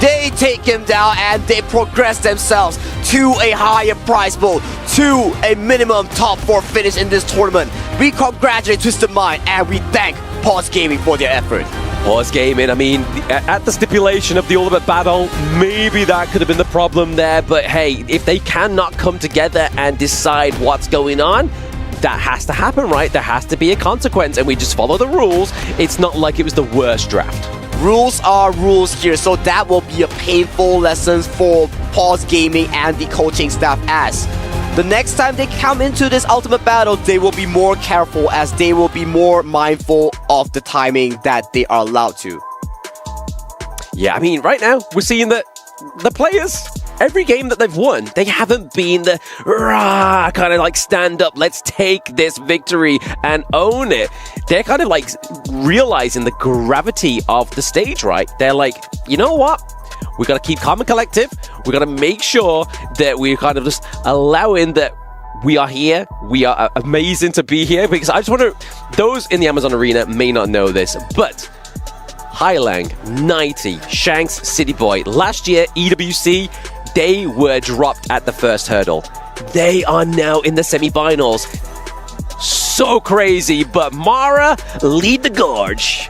Speaker 9: They take him down and they progress themselves to a higher prize pool, to a minimum top 4 finish in this tournament. We congratulate Twisted Mind and we thank Pause Gaming for their effort.
Speaker 8: Pause Gaming, I mean, at the stipulation of the Ultimate Battle, maybe that could have been the problem there, but hey, if they cannot come together and decide what's going on, that has to happen, right? There has to be a consequence, and we just follow the rules. It's not like it was the worst draft.
Speaker 9: Rules are rules here, so that will be a painful lesson for Pause Gaming and the coaching staff, as the next time they come into this Ultimate Battle, they will be more careful, as they will be more mindful of the timing that they are allowed to.
Speaker 8: Yeah, I mean, right now, we're seeing that the players, every game that they've won, they haven't been the rah, kind of like stand up, let's take this victory and own it. They're kind of like realizing the gravity of the stage, right? They're like, you know what? We got to keep calm and collective. We got to make sure that we're kind of just allowing that we are here. We are amazing to be here, because I just want to, those in the Amazon Arena may not know this, but Hailang, 90, Shanks, City Boy. Last year, EWC, they were dropped at the first hurdle. They are now in the semi-finals. So crazy, but Mara lead the gorge.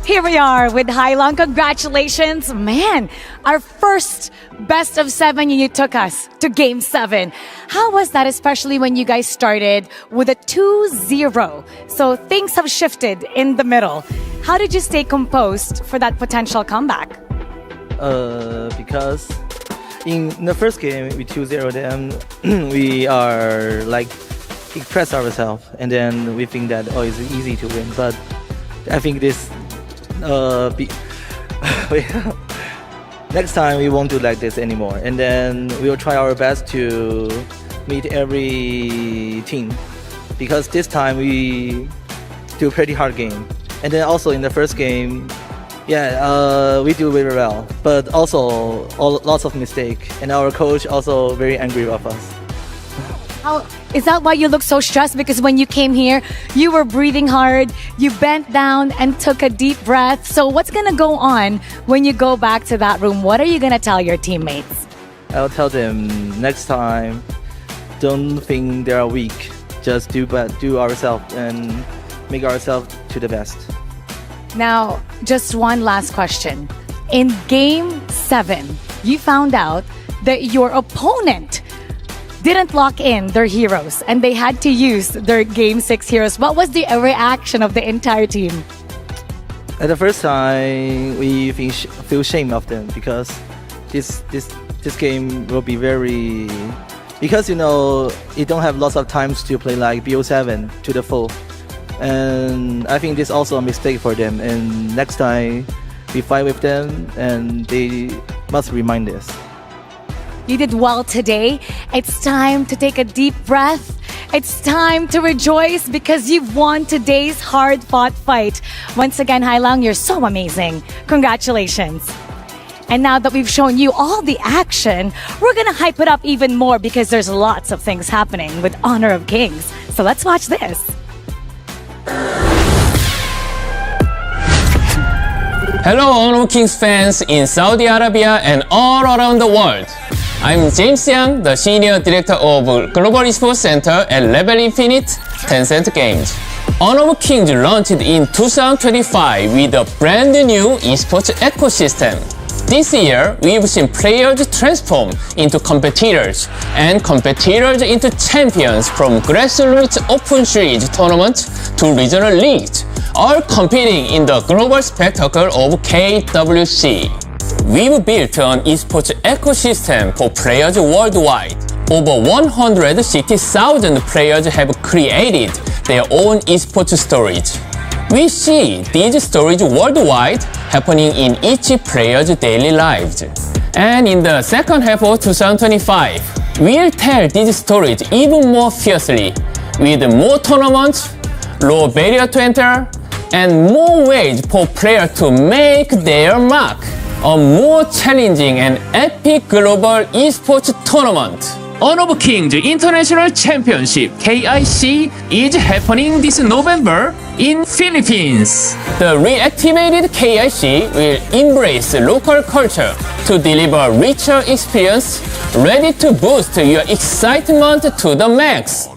Speaker 4: Here we are with Hailang. Congratulations. Man, our first best of 7 you took us to game 7. How was that, especially when you guys started with a 2-0? So things have shifted in the middle. How did you stay composed for that potential comeback?
Speaker 7: Because in the first game we 2-0 them, we are like express ourselves, and then we think that it's easy to win. But I think this next time we won't do like this anymore, and then we will try our best to meet every team, because this time we do a pretty hard game. And then also in the first game, we do very well, but also lots of mistake, and our coach also very angry with us.
Speaker 4: Is that why you look so stressed? Because when you came here, you were breathing hard, you bent down and took a deep breath. So what's going to go on when you go back to that room? What are you going to tell your teammates?
Speaker 7: I'll tell them next time, don't think they are weak. Just do ourselves and make ourselves to the best.
Speaker 4: Now, just one last question. In game 7, you found out that your opponent didn't lock in their heroes and they had to use their game 6 heroes. What was the reaction of the entire team?
Speaker 7: At the first time, we feel shame of them, because this game will be very, because you don't have lots of times to play like BO7 to the full, and I think this is also a mistake for them. And next time we fight with them, and they must remind us.
Speaker 4: You did well today. It's time to take a deep breath. It's time to rejoice, because you've won today's hard-fought fight. Once again, Hailang, you're so amazing. Congratulations. And now that we've shown you all the action, we're going to hype it up even more, because there's lots of things happening with Honor of Kings. So let's watch this.
Speaker 15: Hello, Honor of Kings fans in Saudi Arabia and all around the world. I'm James Yang, the Senior Director of Global Esports Center at Level Infinite Tencent Games. Honor of Kings launched in 2025 with a brand new esports ecosystem. This year, we've seen players transform into competitors and competitors into champions from grassroots open series tournaments to regional leagues, all competing in the global spectacle of KWC. We've built an esports ecosystem for players worldwide. Over 160,000 players have created their own esports stories. We see these stories worldwide happening in each player's daily lives. And in the second half of 2025, we'll tell these stories even more fiercely, with more tournaments, low barrier to enter, and more ways for players to make their mark. A more challenging and epic global esports tournament. Honor of Kings International Championship (KIC) is happening this November in Philippines. The reactivated KIC will embrace local culture to deliver richer experience, ready to boost your excitement to the max.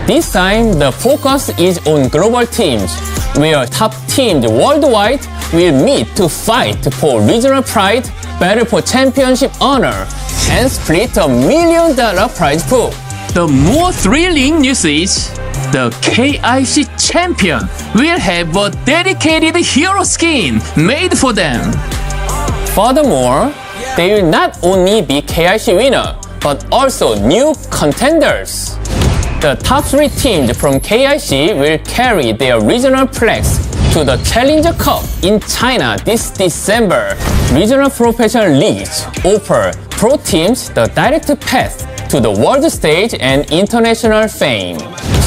Speaker 15: This time, the focus is on global teams, where top teams worldwide will meet to fight for regional pride, battle for championship honor, and split $1 million prize pool. The more thrilling news is the KIC champion will have a dedicated hero skin made for them. Furthermore, they will not only be KIC winner, but also new contenders. The top 3 teams from KIC will carry their regional flags to the Challenger Cup in China this December. Regional professional leagues offer pro teams the direct path to the world stage and international fame.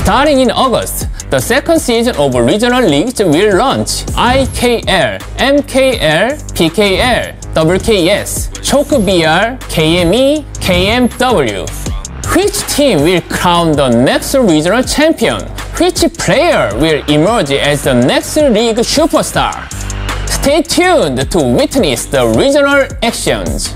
Speaker 15: Starting in August, the second season of regional leagues will launch IKL, MKL, PKL, WKS, ChokeBR, KME, KMW. Which team will crown the next regional champion? Which player will emerge as the next league superstar? Stay tuned to witness the regional actions.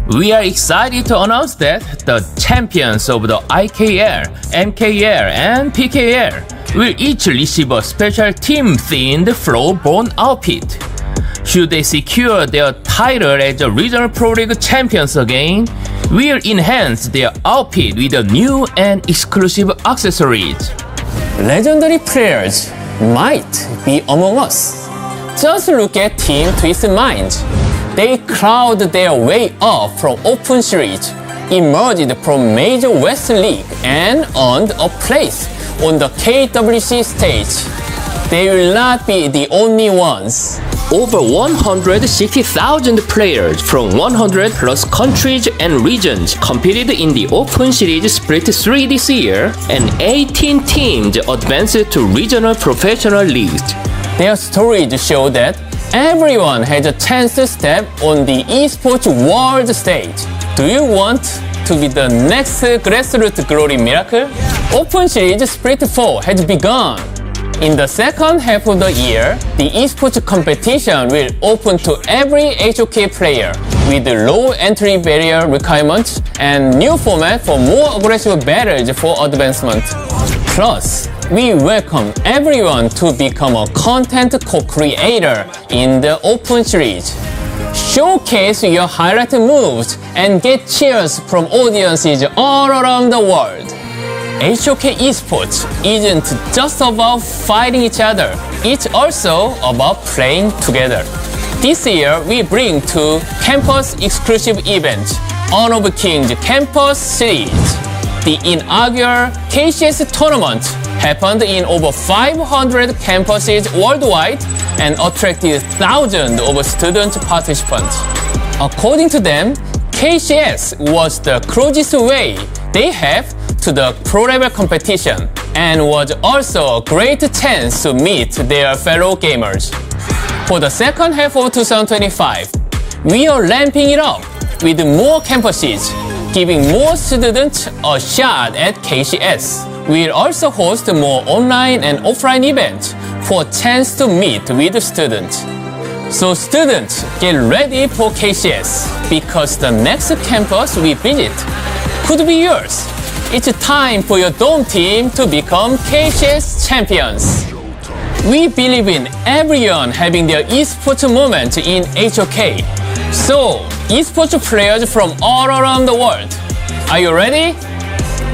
Speaker 15: We are excited to announce that the champions of the IKL, MKL, and PKL will each receive a special team-themed Flowborn outfit. Should they secure their title as the regional pro league champions again, we'll enhance their outfit with a new and exclusive accessories. Legendary players might be among us. Just look at Team Twist Mind. They clawed their way up from Open Series, emerged from Major West League, and earned a place on the KWC stage. They will not be the only ones. Over 160,000 players from 100 plus countries and regions competed in the Open Series Split 3 this year, and 18 teams advanced to regional professional leagues. Their stories show that everyone has a chance to step on the esports world stage. Do you want to be the next grassroots glory miracle? Open Series Split 4 has begun. In the second half of the year, the esports competition will open to every HOK player with low entry barrier requirements and new format for more aggressive battles for advancement. Plus, we welcome everyone to become a content co-creator in the Open Series. Showcase your highlight moves and get cheers from audiences all around the world. HOK Esports isn't just about fighting each other, it's also about playing together. This year, we bring 2 campus-exclusive events, Honor of Kings Campus Series. The inaugural KCS tournament happened in over 500 campuses worldwide and attracted thousands of student participants. According to them, KCS was the closest way they have to the pro-level competition and was also a great chance to meet their fellow gamers. For the second half of 2025, we are ramping it up with more campuses, giving more students a shot at KCS. We'll also host more online and offline events for a chance to meet with students. So students, get ready for KCS because the next campus we visit could be yours. It's time for your dome team to become KCS champions. We believe in everyone having their esports moment in HOK. So, esports players from all around the world, are you ready?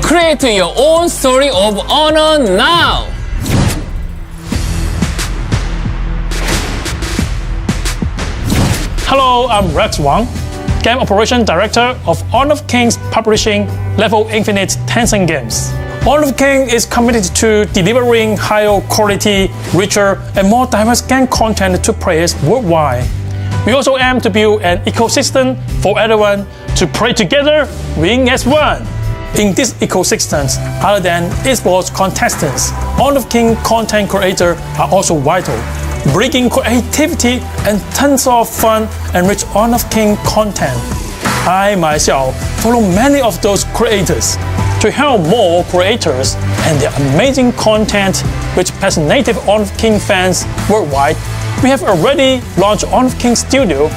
Speaker 15: Create your own story of honor now!
Speaker 5: Hello, I'm Rex Wang, Game Operation Director of Honor of Kings Publishing Level Infinite Tencent Games. Honor of Kings is committed to delivering higher quality, richer, and more diverse game content to players worldwide. We also aim to build an ecosystem for everyone to play together, win as one. In this ecosystem, other than esports contestants, Honor of Kings content creators are also vital, bringing creativity and tons of fun and rich Honor of Kings content. I myself follow many of those creators to help more creators and their amazing content which passionate Honor of Kings fans worldwide. We have already launched Honor of Kings Studio,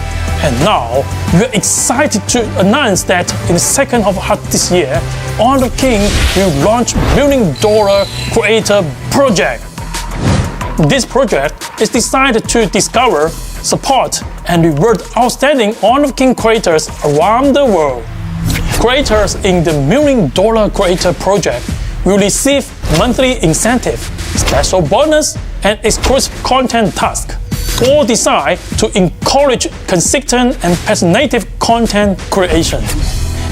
Speaker 5: and now we are excited to announce that in the second half of this year, Honor of Kings will launch $1 million creator project. This project is designed to discover, support, and reward outstanding Honor of Kings creators around the world. Creators in the $1 million creator project will receive monthly incentive, special bonus, and exclusive content tasks, all designed to encourage consistent and passionate content creation.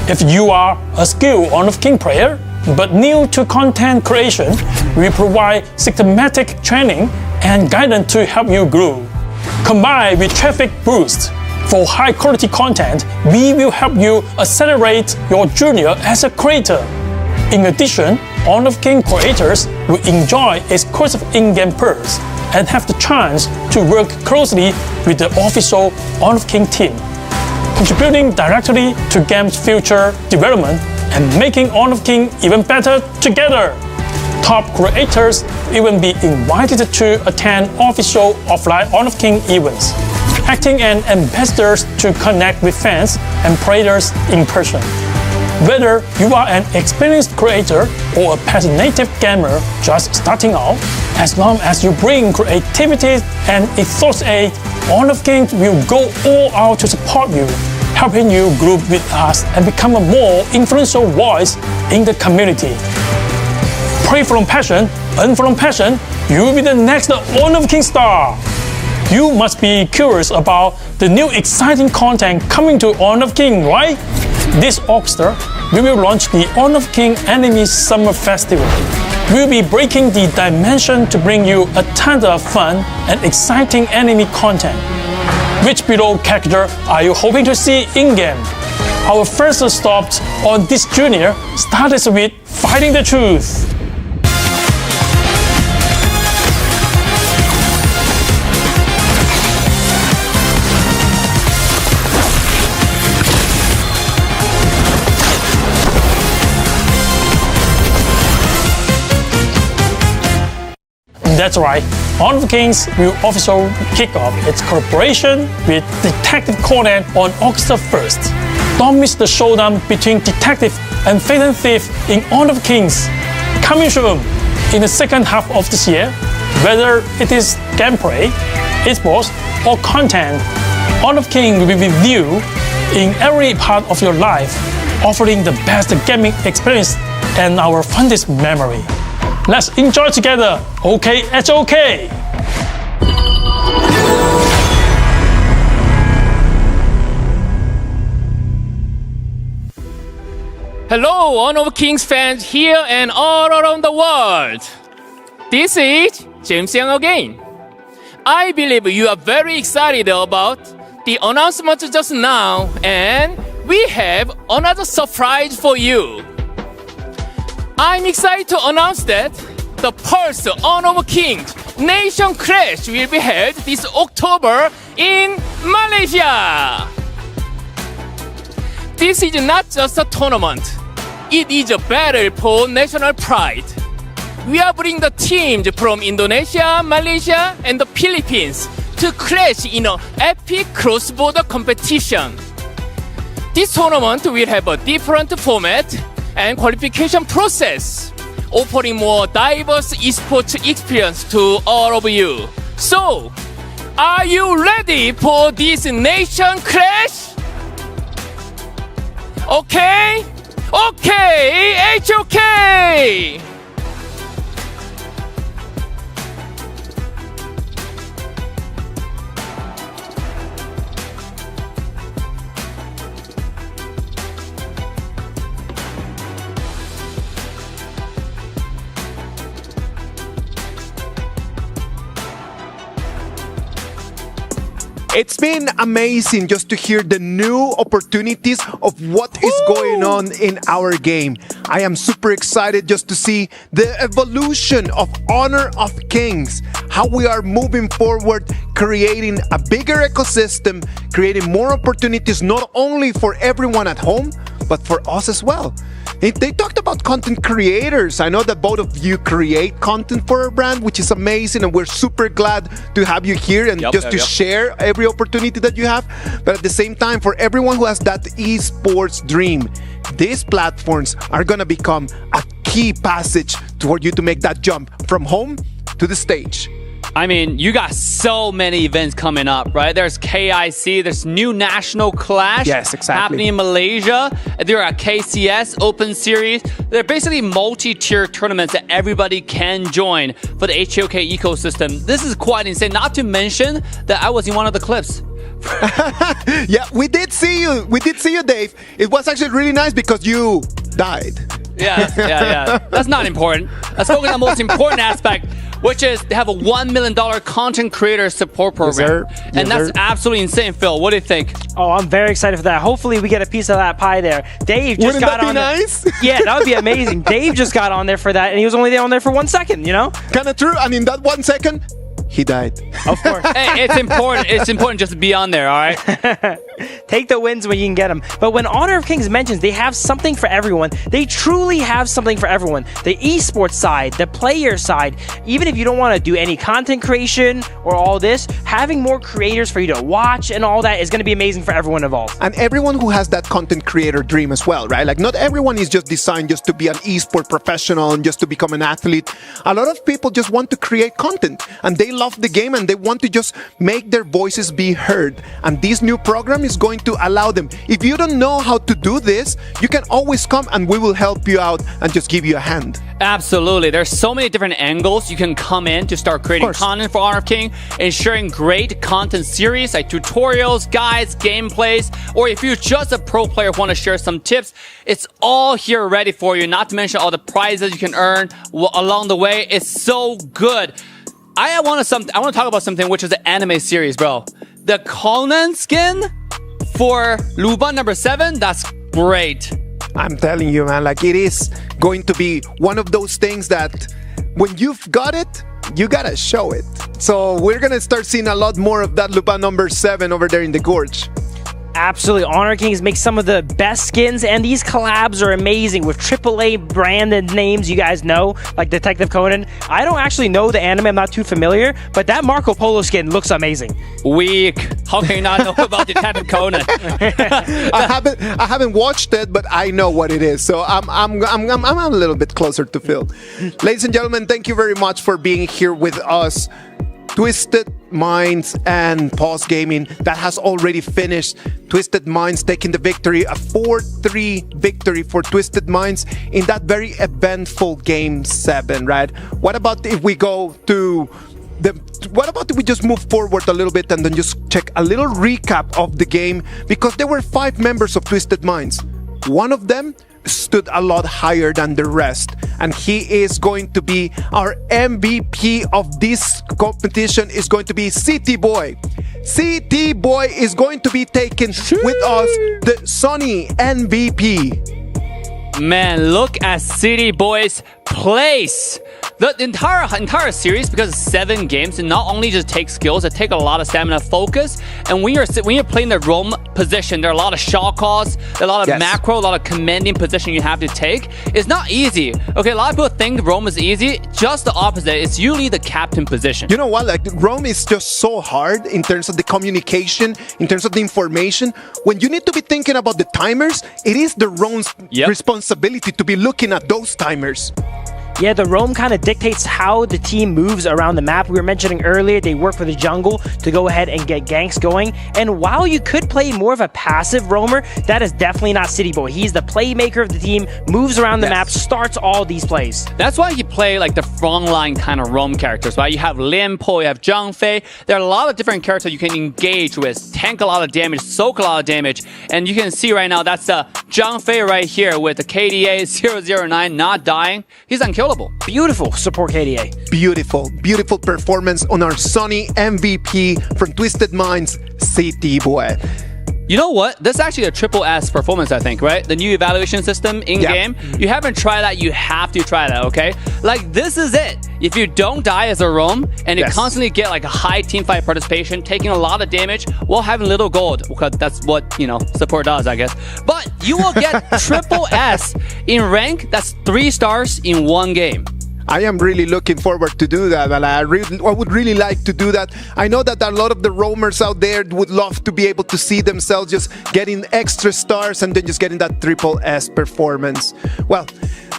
Speaker 5: If you are a skilled Honor of Kings player but new to content creation, we provide systematic training and guidance to help you grow. Combined with traffic boost for high quality content, we will help you accelerate your journey as a creator. In addition, Honor of Kings creators will enjoy exclusive in-game perks and have the chance to work closely with the official Honor of Kings team, contributing directly to game's future development and making Honor of Kings even better together. Top creators will be invited to attend official offline Honor of Kings events, acting as ambassadors to connect with fans and players in person. Whether you are an experienced creator or a passionate gamer just starting out, as long as you bring creativity and ethos, Honor of Kings will go all out to support you, helping you grow with us and become a more influential voice in the community. Play from passion, earn from passion, you will be the next Honor of Kings star. You must be curious about the new exciting content coming to Honor of Kings, right? This August, we will launch the Honor of Kings Anime Summer Festival. We'll be breaking the dimension to bring you a ton of fun and exciting anime content. Which below character are you hoping to see in-game? Our first stop on this journey started with Fighting the Truth. That's right, Honor of Kings will also kick off its collaboration with Detective Conan on August 1st. Don't miss the showdown between Detective and Fatal Thief in Honor of Kings. Coming soon in the second half of this year, whether it is gameplay, esports, or content, Honor of Kings will be with you in every part of your life, offering the best gaming experience and our fondest memory. Let's enjoy together, OKHOK!
Speaker 15: Hello, Honor of Kings fans here and all around the world. This is James Young again. I believe you are very excited about the announcement just now, and we have another surprise for you. I'm excited to announce that the first Honor of Kings Nation Clash will be held this October in Malaysia. This is not just a tournament, it is a battle for national pride. We are bringing the teams from Indonesia, Malaysia, and the Philippines to clash in an epic cross-border competition. This tournament will have a different format and qualification process, offering more diverse esports experience to all of you. So, are you ready for this nation clash? Okay? Okay, HOK!
Speaker 1: It's been amazing just to hear the new opportunities of what is going on in our game. I am super excited just to see the evolution of Honor of Kings, how we are moving forward, creating a bigger ecosystem, creating more opportunities not only for everyone at home, but for us as well. They talked about content creators. I know that both of you create content for our brand, which is amazing, and we're super glad to have you here and to share every opportunity that you have. But at the same time, for everyone who has that esports dream, these platforms are going to become a key passage for you to make that jump from home to the stage.
Speaker 3: I mean, you got so many events coming up, right? There's KIC, there's new National Clash happening in Malaysia. There are KCS Open Series. They're basically multi-tier tournaments that everybody can join for the HOK ecosystem. This is quite insane. Not to mention that I was in one of the clips.
Speaker 1: Yeah, we did see you. We did see you, Dave. It was actually really nice because you died.
Speaker 3: Yeah. That's not important. Let's focus on the most important aspect, which is they have a $1 million content creator support program. And that's absolutely insane, Phil. What do you think?
Speaker 2: Oh, I'm very excited for that. Hopefully we get a piece of that pie there. Dave just got on.
Speaker 1: Wouldn't that be nice?
Speaker 2: Yeah, that would be amazing. Dave just got on there for that, and he was only on there for 1 second, you know?
Speaker 1: Kind of true. And in that 1 second, he died.
Speaker 2: Of course.
Speaker 3: Hey, it's important. It's important just to be on there, all right?
Speaker 2: Take the wins when you can get them. But when Honor of Kings mentions they have something for everyone, they truly have something for everyone. The esports side, the player side, even if you don't want to do any content creation or all this, having more creators for you to watch and all that is going to be amazing for everyone involved.
Speaker 1: And everyone who has that content creator dream as well, right? Like, not everyone is just designed just to be an esport professional and just to become an athlete. A lot of people just want to create content, and they love the game and they want to just make their voices be heard. And this new program is going to allow them. If you don't know how to do this, you can always come and we will help you out and just give you a hand.
Speaker 3: Absolutely. There's so many different angles you can come in to start creating content for Honor of King, ensuring great content series like tutorials, guides, gameplays, or if you're just a pro player who want to share some tips, it's all here ready for you. Not to mention all the prizes you can earn along the way. It's so good. I want to talk about something which is the anime series, bro. The Conan skin for Luban number 7, that's great.
Speaker 1: I'm telling you, man, like, it is going to be one of those things that when you've got it, you gotta show it. So we're gonna start seeing a lot more of that Luban number 7 over there in the gorge.
Speaker 2: Absolutely. Honor Kings make some of the best skins, and these collabs are amazing with AAA branded names you guys know, like Detective Conan. I don't actually know the anime, I'm not too familiar, but that Marco Polo skin looks amazing.
Speaker 3: Weak. How can you not know about Detective Conan?
Speaker 1: I haven't watched it, but I know what it is. So I'm a little bit closer to Phil. Ladies and gentlemen, thank you very much for being here with us. Twisted Minds and Pause Gaming, that has already finished. Twisted Minds taking the victory, a 4-3 victory for Twisted Minds in that very eventful Game 7, right? What about if we go to what about if we just move forward a little bit and then just check a little recap of the game? Because there were 5 members of Twisted Minds. One of them stood a lot higher than the rest, and he is going to be our MVP of this competition. Is going to be CT Boy. CT Boy is going to be taken with us, the Sony MVP.
Speaker 3: Man, look at City Boy's place. The entire series, because it's 7 games, it not only just takes skills, it takes a lot of stamina, focus. And when you're playing the roam position, there are a lot of shot calls, there are a lot of macro, a lot of commanding position you have to take. It's not easy. Okay, a lot of people think roam is easy. Just the opposite. It's usually the captain position.
Speaker 1: You know what? Like roam is just so hard in terms of the communication, in terms of the information. When you need to be thinking about the timers, it is the roam's responsibility to be looking at those timers.
Speaker 2: Yeah, the roam kind of dictates how the team moves around the map. We were mentioning earlier, they work for the jungle to go ahead and get ganks going. And while you could play more of a passive roamer, that is definitely not City Boy. He's the playmaker of the team, moves around the map, starts all these plays.
Speaker 3: That's why you play like the frontline kind of roam characters, right? You have Lian Po, you have Zhang Fei. There are a lot of different characters you can engage with, tank a lot of damage, soak a lot of damage. And you can see right now, that's Zhang Fei right here with the KDA 009 not dying. He's unkillable.
Speaker 2: Beautiful support KDA.
Speaker 1: Beautiful performance on our Sunny MVP from Twisted Minds, City Boy.
Speaker 3: You know what? This is actually a triple S performance, I think, right? The new evaluation system in-game. You haven't tried that, you have to try that, okay? Like, this is it. If you don't die as a roam, and you constantly get like a high teamfight participation, taking a lot of damage, while having little gold, because that's what, you know, support does, I guess. But you will get triple S in rank, that's 3 stars in 1 game.
Speaker 1: I am really looking forward to do that, and I would really like to do that. I know that a lot of the roamers out there would love to be able to see themselves just getting extra stars and then just getting that triple S performance. Well,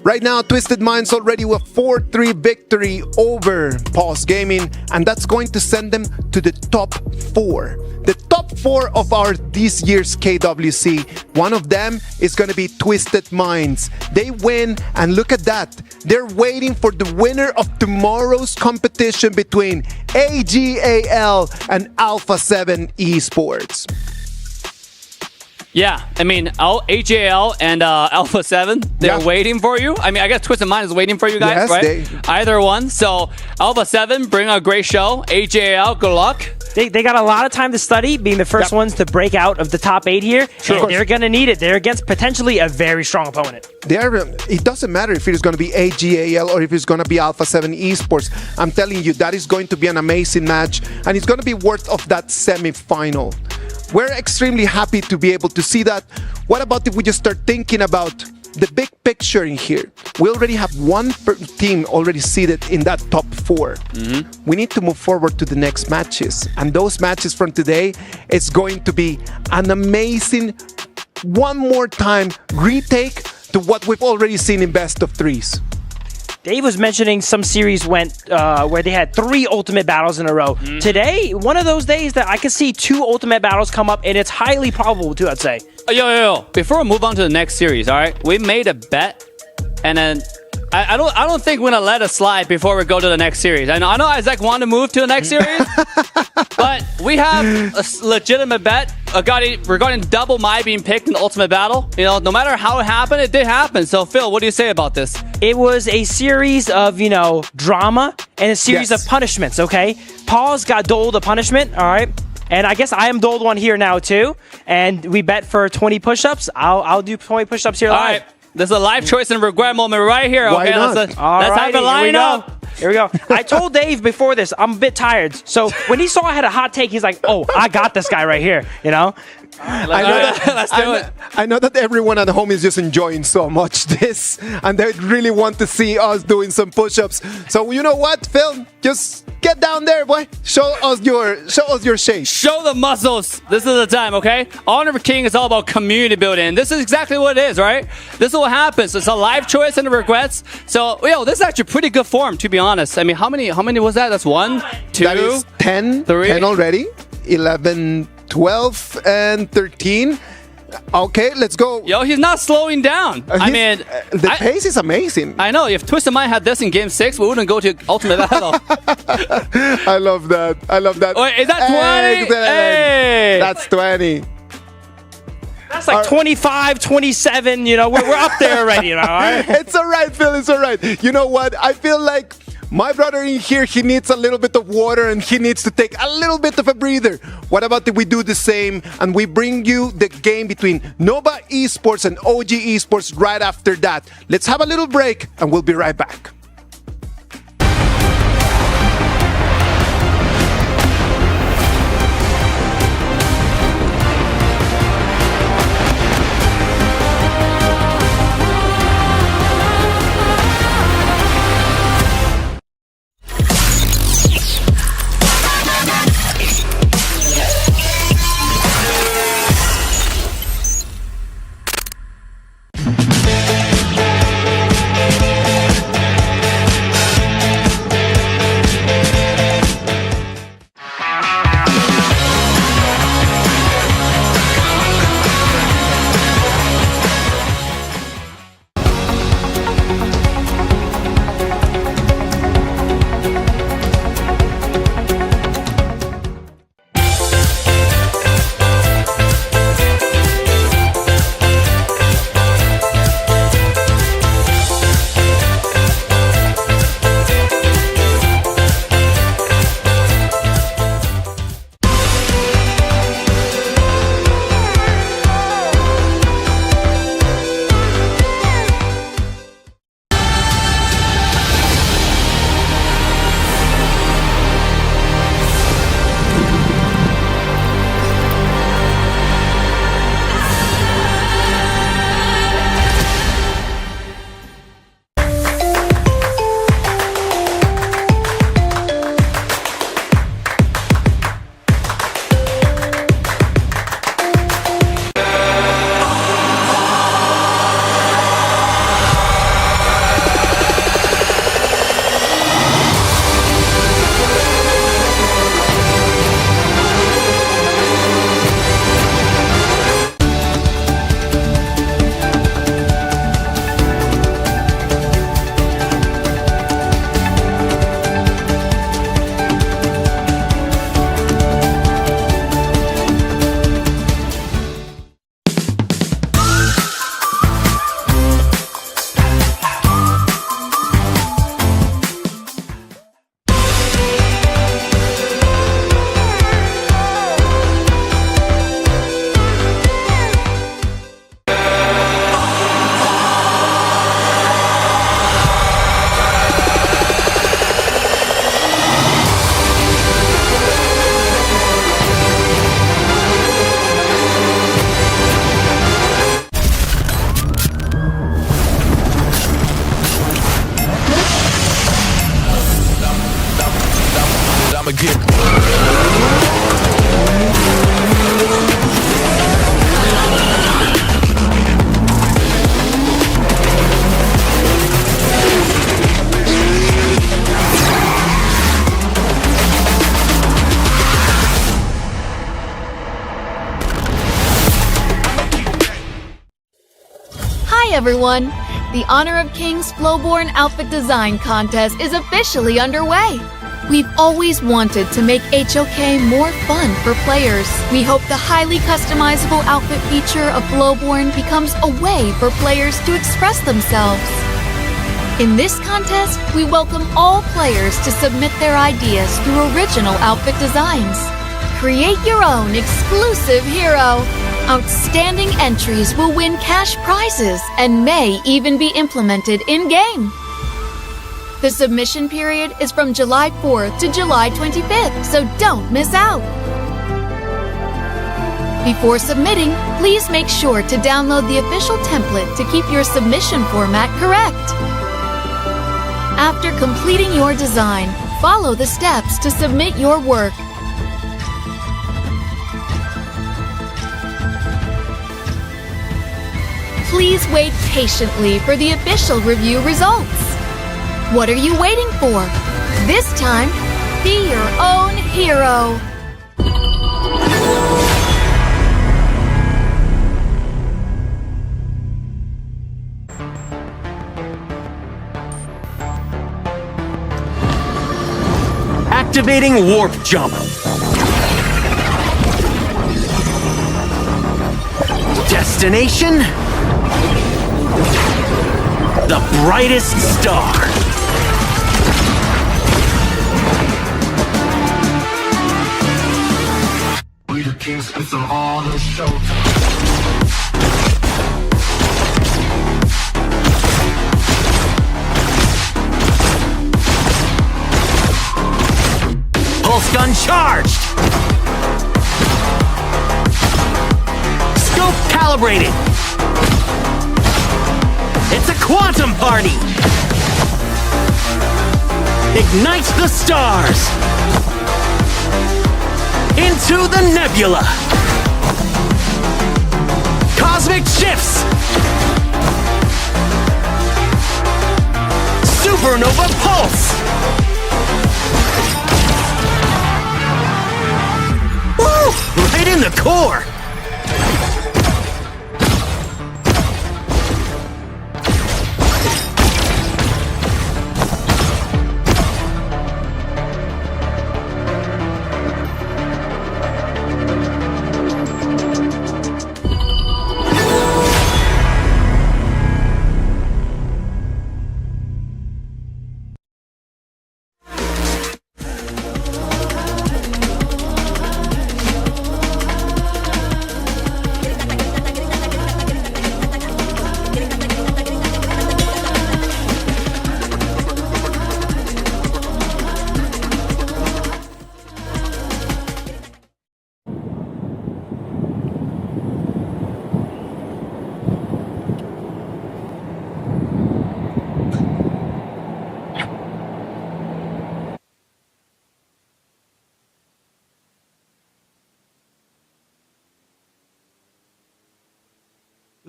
Speaker 1: right now, Twisted Minds already with 4-3 victory over Pulse Gaming, and that's going to send them to the top 4. The top 4 of our this year's KWC. One of them is going to be Twisted Minds. They win, and look at that. They're waiting for the winner of tomorrow's competition between AGAL and Alpha 7 Esports.
Speaker 3: Yeah, I mean, AJL and Alpha 7, they're waiting for you. I mean, I guess Twisted Mind is waiting for you guys, right? Either one. So, Alpha 7, bring a great show. AJL, good luck.
Speaker 2: They got a lot of time to study, being the first ones to break out of the top 8 here. And they're going to need it. They're against potentially a very strong opponent.
Speaker 1: It doesn't matter if it is going to be AGAL or if it's going to be Alpha 7 Esports. I'm telling you, that is going to be an amazing match, and it's going to be worth of that semi-final. We're extremely happy to be able to see that. What about if we just start thinking about the big picture in here? We already have one team already seated in that top 4. We need to move forward to the next matches. And those matches from today, it's going to be an amazing, one more time, retake to what we've already seen in best of 3s.
Speaker 2: Dave was mentioning some series went where they had 3 ultimate battles in a row. Today, one of those days that I could see 2 ultimate battles come up, and it's highly probable too, I'd say.
Speaker 3: Yo. Before we move on to the next series, all right? We made a bet, and then I don't think we're gonna let it slide before we go to the next series. I know Isaac wanted to move to the next series, but we have a legitimate bet regarding Double Mai being picked in the ultimate battle. You know, no matter how it happened, it did happen. So Phil, what do you say about this?
Speaker 2: It was a series of, drama and a series of punishments, okay? Paul's got doled a punishment, all right? And I guess I am doled one here now too. And we bet for 20 push-ups. I'll do 20 push-ups here live.
Speaker 3: All right. There's a life choice and regret moment right here.
Speaker 1: Why not?
Speaker 3: Let's have it line up.
Speaker 2: Here we go. I told Dave before this, I'm a bit tired. So when he saw I had a hot take, he's like, oh, I got this guy right here,
Speaker 3: Let's do it.
Speaker 1: I know that everyone at home is just enjoying so much this, and they really want to see us doing some push-ups. So you know what, Phil? Just get down there, boy. Show us your shape.
Speaker 3: Show the muscles. This is the time, okay? Honor of King is all about community building. This is exactly what it is, right? This is what happens. It's a life choice and regrets. So, this is actually pretty good form, to be honest. I mean, how many was that? That's 1, 2,
Speaker 1: that is 10,
Speaker 3: 3.
Speaker 1: 10 already. 11, 12, and 13. Okay, let's go.
Speaker 3: Yo, he's not slowing down.
Speaker 1: The pace is amazing.
Speaker 3: I know. If Twisted Mind had this in Game 6, we wouldn't go to Ultimate Battle.
Speaker 1: I love that.
Speaker 3: Wait, is that 20? Hey!
Speaker 1: That's 20.
Speaker 2: That's like 25, 27, we're up there already, all right?
Speaker 1: It's all right, Phil, it's all right. You know what? I feel like My brother in here, he needs a little bit of water and he needs to take a little bit of a breather. What about if we do the same and we bring you the game between Nova Esports and OG Esports right after that? Let's have a little break and we'll be right back.
Speaker 16: Hi everyone! The Honor of Kings Flowborn Outfit Design Contest is officially underway. We've always wanted to make HOK more fun for players. We hope the highly customizable outfit feature of Flowborn becomes a way for players to express themselves. In this contest, we welcome all players to submit their ideas through original outfit designs. Create your own exclusive hero. Outstanding entries will win cash prizes and may even be implemented in-game. The submission period is from July 4th to July 25th, so don't miss out. Before submitting, please make sure to download the official template to keep your submission format correct. After completing your design, follow the steps to submit your work. Please wait patiently for the official review results. What are you waiting for? This time, be your own hero.
Speaker 17: Activating Warp Jump. Destination? The brightest star.
Speaker 18: Kings spits on all the show.
Speaker 17: Pulse gun charged! Scope calibrated! It's a quantum party! Ignites the stars! Into the nebula! Cosmic shifts! Supernova pulse! Woo! Right in the core!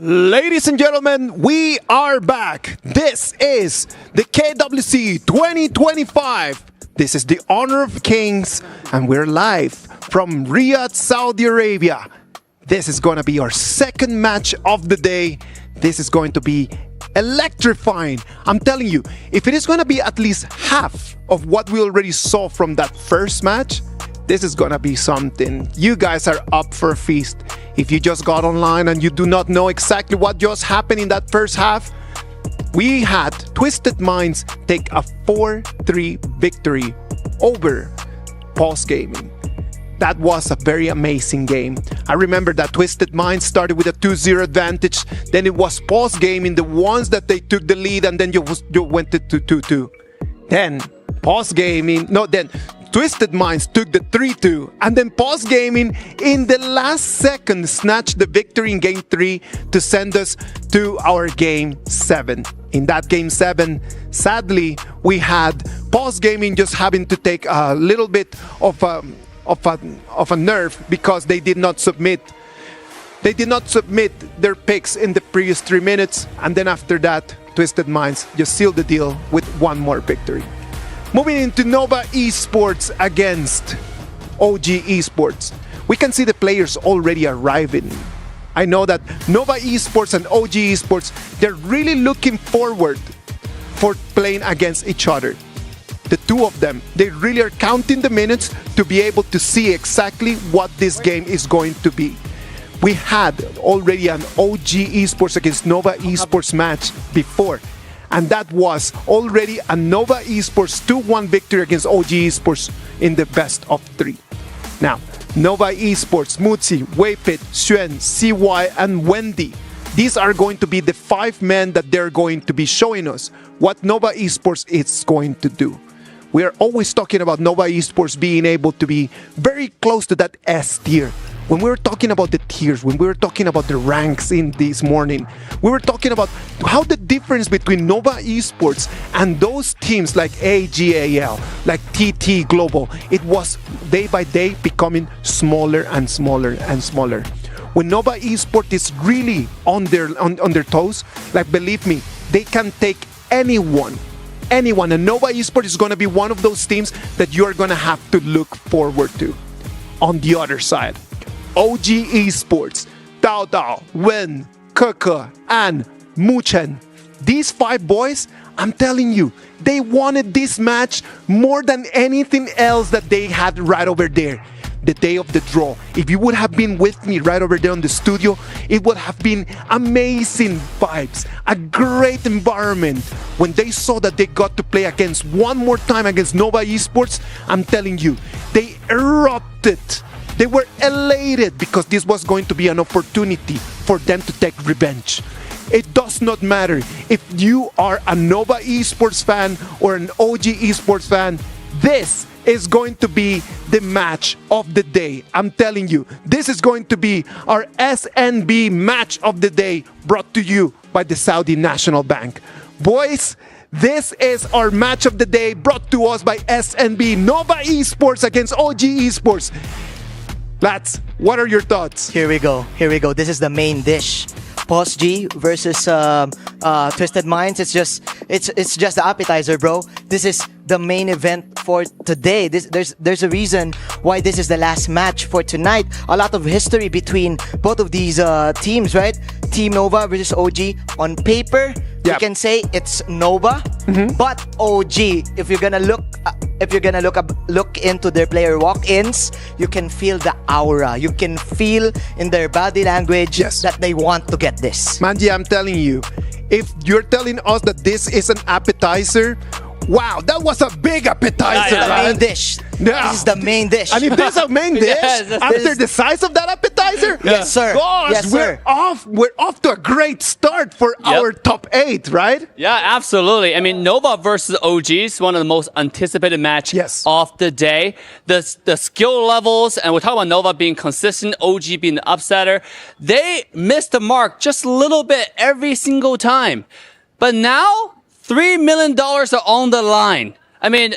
Speaker 1: Ladies and gentlemen, we are back. This is the KWC 2025. This is the Honor of Kings, and we're live from Riyadh, Saudi Arabia. This is going to be our second match of the day. This is going to be electrifying. I'm telling you, if it is going to be at least half of what we already saw from that first match, this is going to be something. You guys are up for a feast. If you just got online and you do not know exactly what just happened in that first half, we had Twisted Minds take a 4-3 victory over Pulse Gaming. That was a very amazing game. I remember that Twisted Minds started with a 2-0 advantage. Then it was Pulse Gaming, the ones that they took the lead, and then you went to 2-2. Then Pulse Gaming, then Twisted Minds took the 3-2, and then Pulse Gaming in the last second snatched the victory in Game 3 to send us to our Game 7. In that Game 7, sadly, we had Pulse Gaming just having to take a little bit of a nerve because they did not submit. They did not submit their picks in the previous 3 minutes, and then after that, Twisted Minds just sealed the deal with one more victory. Moving into Nova Esports against OG Esports. We can see the players already arriving. I know that Nova Esports and OG Esports, they're really looking forward for playing against each other. The two of them, they really are counting the minutes to be able to see exactly what this game is going to be. We had already an OG Esports against Nova Esports match before. And that was already a Nova Esports 2-1 victory against OG Esports in the best of 3. Now, Nova Esports, Mutsi, Waypit, Xuan, CY, and Wendy. These are going to be the 5 men that they're going to be showing us what Nova Esports is going to do. We are always talking about Nova Esports being able to be very close to that S tier. When we were talking about the tiers, when we were talking about the ranks in this morning, we were talking about how the difference between Nova Esports and those teams like AGAL, like TT Global, it was day by day becoming smaller and smaller and smaller. When Nova Esports is really on their toes, like believe me, they can take anyone. And Nova Esports is going to be one of those teams that you're going to have to look forward to. On the other side, OG Esports, Dao Dao, Wen, Keke, and Muchen. These 5 boys, I'm telling you, they wanted this match more than anything else that they had right over there. The day of the draw. If you would have been with me right over there in the studio, it would have been amazing vibes, a great environment. When they saw that they got to play against one more time against Nova Esports, I'm telling you, they erupted They were elated because this was going to be an opportunity for them to take revenge. It does not matter if you are a Nova Esports fan or an OG Esports fan. This is going to be the match of the day. I'm telling you, this is going to be our SNB match of the day, brought to you by the Saudi National Bank. Boys, this is our match of the day, brought to us by SNB, Nova Esports against OG Esports. Lads, what are your thoughts?
Speaker 19: Here we go. This is the main dish. Pulse G versus Twisted Minds. It's just the appetizer, bro. This is the main event for today. There's a reason why this is the last match for tonight. A lot of history between both of these teams, right? Team Nova versus OG. On paper, you can say it's Nova, but OG. If you're gonna look into their player walk-ins, you can feel the aura. You can feel in their body language that they want to get this.
Speaker 1: Manji, I'm telling you, if you're telling us that this is an appetizer, wow, that was a big appetizer, right?
Speaker 19: Main dish.
Speaker 1: Yeah.
Speaker 19: This is the main dish.
Speaker 1: And if there's a main dish, after the size of that appetizer,
Speaker 19: yes, sir.
Speaker 1: Gosh,
Speaker 19: Yes, sir.
Speaker 1: we're off to a great start for our top 8, right?
Speaker 3: Yeah, absolutely. I mean, Nova versus OG is one of the most anticipated matches of the day. The skill levels, and we're talking about Nova being consistent, OG being the upsetter. They missed the mark just a little bit every single time. But now, $3 million are on the line. I mean,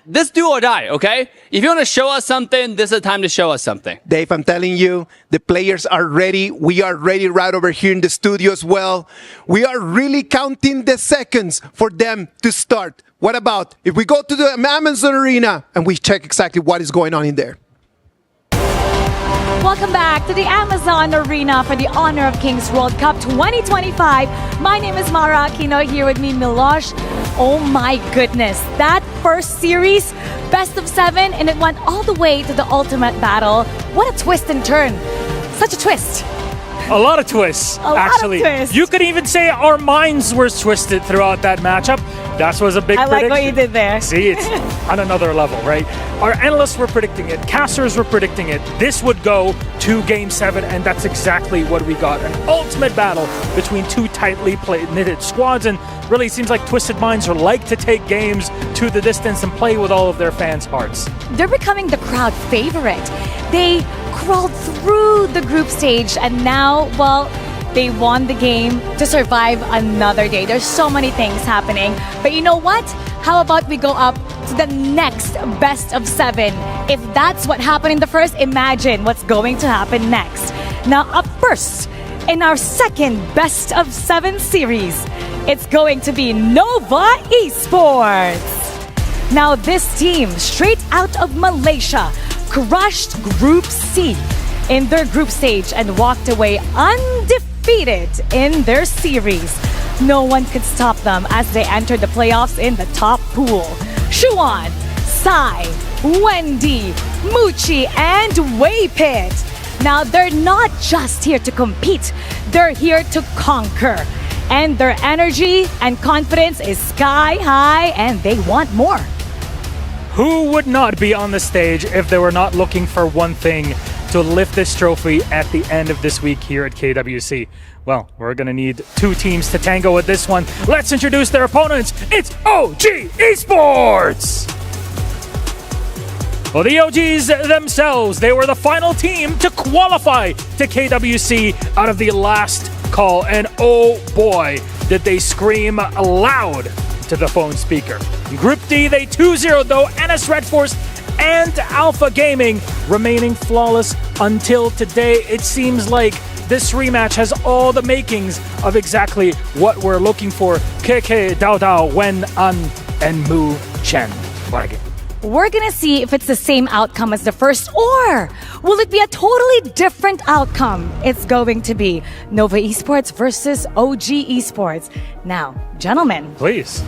Speaker 3: this do or die, okay? If you want to show us something, this is the time to show us something.
Speaker 1: Dave, I'm telling you, the players are ready. We are ready right over here in the studio as well. We are really counting the seconds for them to start. What about if we go to the Amazon Arena and we check exactly what is going on in there?
Speaker 4: Welcome back to the Amazon Arena for the Honor of Kings World Cup 2025. My name is Mara Aquino, here with me, Milosh. Oh my goodness, that first series, best of 7, and it went all the way to the ultimate battle. What a twist and turn. Such a twist.
Speaker 5: A lot of twists, actually. You could even say our minds were twisted throughout that matchup. That was a big prediction.
Speaker 4: I like what you did there.
Speaker 5: See, it's on another level, right? Our analysts were predicting it. Casters were predicting it. This would go to Game 7, and that's exactly what we got. An ultimate battle between two tightly knitted squads, and really it seems like Twisted Minds are like to take games to the distance and play with all of their fans' hearts.
Speaker 4: They're becoming the crowd favorite. They crawled through the group stage, and now, well, they won the game to survive another day. There's so many things happening. But you know what? How about we go up to the next best of 7? If that's what happened in the first, imagine what's going to happen next. Now, up first, in our second best of 7 series, it's going to be Nova Esports. Now, this team, straight out of Malaysia, crushed Group C in their group stage and walked away undefeated in their series. No one could stop them as they entered the playoffs in the top pool. Shuan, Sai, Wendy, Muchi, and Waypit. Now, they're not just here to compete, they're here to conquer. And their energy and confidence is sky high, and they want more.
Speaker 5: Who would not be on the stage if they were not looking for one thing, to lift this trophy at the end of this week here at KWC? Well, we're going to need 2 teams to tango with this one. Let's introduce their opponents. It's OG Esports! Well, the OGs themselves, they were the final team to qualify to KWC out of the last call. And oh boy, did they scream loud to the phone speaker. In Group D, they 2-0 though NS Red Force and Alpha Gaming, remaining flawless until today. It seems like this rematch has all the makings of exactly what we're looking for. KK, Dao Dao, Wen, An, and Mu Chen.
Speaker 4: We're gonna see if it's the same outcome as the first, or will it be a totally different outcome? It's going to be Nova Esports versus OG Esports. Now, gentlemen,
Speaker 5: please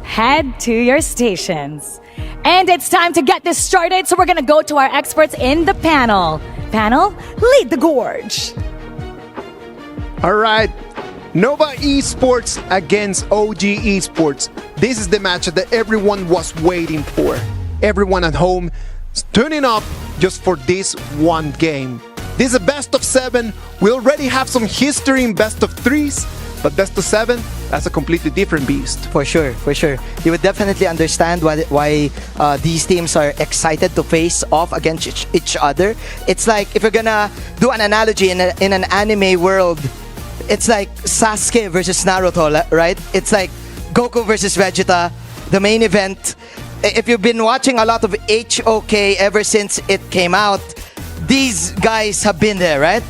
Speaker 4: head to your stations. And it's time to get this started, so we're gonna go to our experts in the panel. Panel, lead the gorge.
Speaker 1: All right, Nova Esports against OG Esports. This is the match that everyone was waiting for. Everyone at home is tuning up, just for this one game. This is a best of 7. We already have some history in best of 3s, but best of 7, that's a completely different beast.
Speaker 19: For sure, for sure. You would definitely understand why these teams are excited to face off against each other. It's like, if you're gonna do an analogy in an anime world, it's like Sasuke versus Naruto, right? It's like Goku versus Vegeta, the main event. If you've been watching a lot of HOK ever since it came out, these guys have been there, right?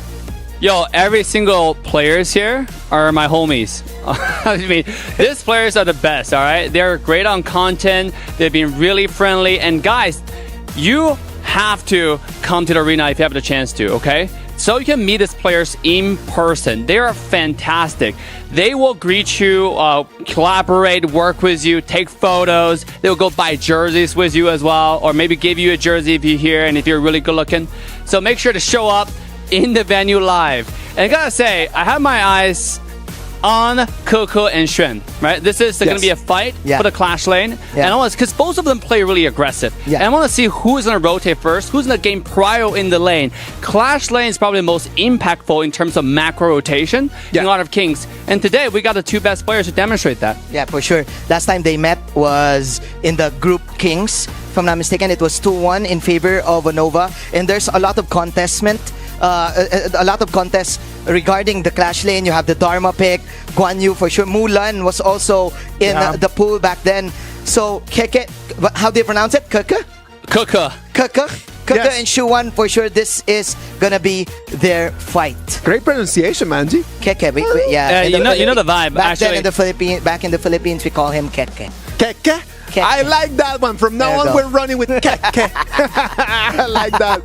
Speaker 3: Yo, every single players here are my homies. I mean, these players are the best, all right? They're great on content. They've been really friendly. And guys, you have to come to the arena if you have the chance to, okay? So you can meet these players in person. They are fantastic. They will greet you, collaborate, work with you, take photos. They'll go buy jerseys with you as well, or maybe give you a jersey if you're here and if you're really good looking. So make sure to show up in the venue live. And I gotta say, I have my eyes on Coco and Xuan, right? This is going to be a fight for the Clash lane. And I want because both of them play really aggressive. And I want to see who's going to rotate first, who's going to gain prio in the lane. Clash lane is probably the most impactful in terms of macro rotation in Honor of Kings. And today, we got the two best players to demonstrate that.
Speaker 19: Yeah, for sure. Last time they met was in the Group Kings. If I'm not mistaken, it was 2-1 in favor of Nova. And there's a lot of contests regarding the Clash lane. You have the Dharma pick, Guan Yu for sure. Mulan was also in the pool back then. So Keke, how do you pronounce it? Keke? Keke and Shuwan for sure. This is gonna be their fight.
Speaker 1: Great pronunciation, Manji.
Speaker 19: Keke,
Speaker 3: you know the vibe.
Speaker 19: Back then in the Philippines, we call him Keke.
Speaker 1: Keke. I like that one. From now on, we're running with Keke. I like that.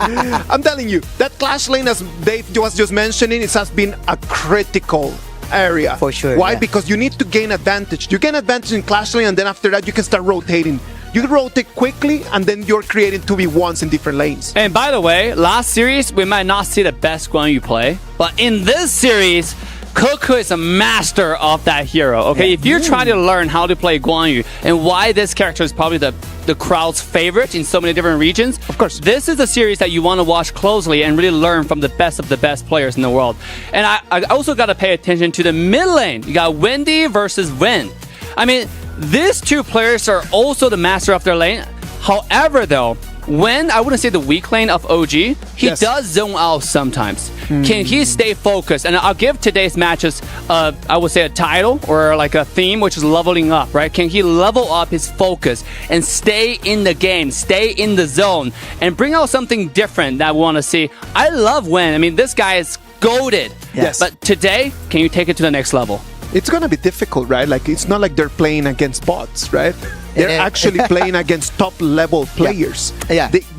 Speaker 1: I'm telling you, that Clash lane, as Dave was just mentioning, it has been a critical area.
Speaker 19: For sure.
Speaker 1: Why? Because you need to gain advantage. You gain advantage in Clash lane, and then after that, you can start rotating. You can rotate quickly, and then you're creating 2v1s in different lanes.
Speaker 3: And by the way, last series, we might not see the best Guan Yu play, but in this series, Coco is a master of that hero, okay? If you're trying to learn how to play Guan Yu and why this character is probably the crowd's favorite in so many different regions, of course, this is a series that you want to watch closely and really learn from the best of the best players in the world. And I also got to pay attention to the mid lane. You got Wendy versus Wen. I mean, these two players are also the master of their lane. However, though, when I wouldn't say the weak lane of OG, he does zone out sometimes. Can he stay focused? And I'll give today's matches, I would say a title or like a theme, which is leveling up, right? Can he level up his focus and stay in the game, stay in the zone, and bring out something different that we want to see? I love Wen. I mean, this guy is goated.
Speaker 1: Yes.
Speaker 3: But today, can you take it to the next level?
Speaker 1: It's going to be difficult, right? Like, it's not like they're playing against bots, right? They're actually playing against top-level players.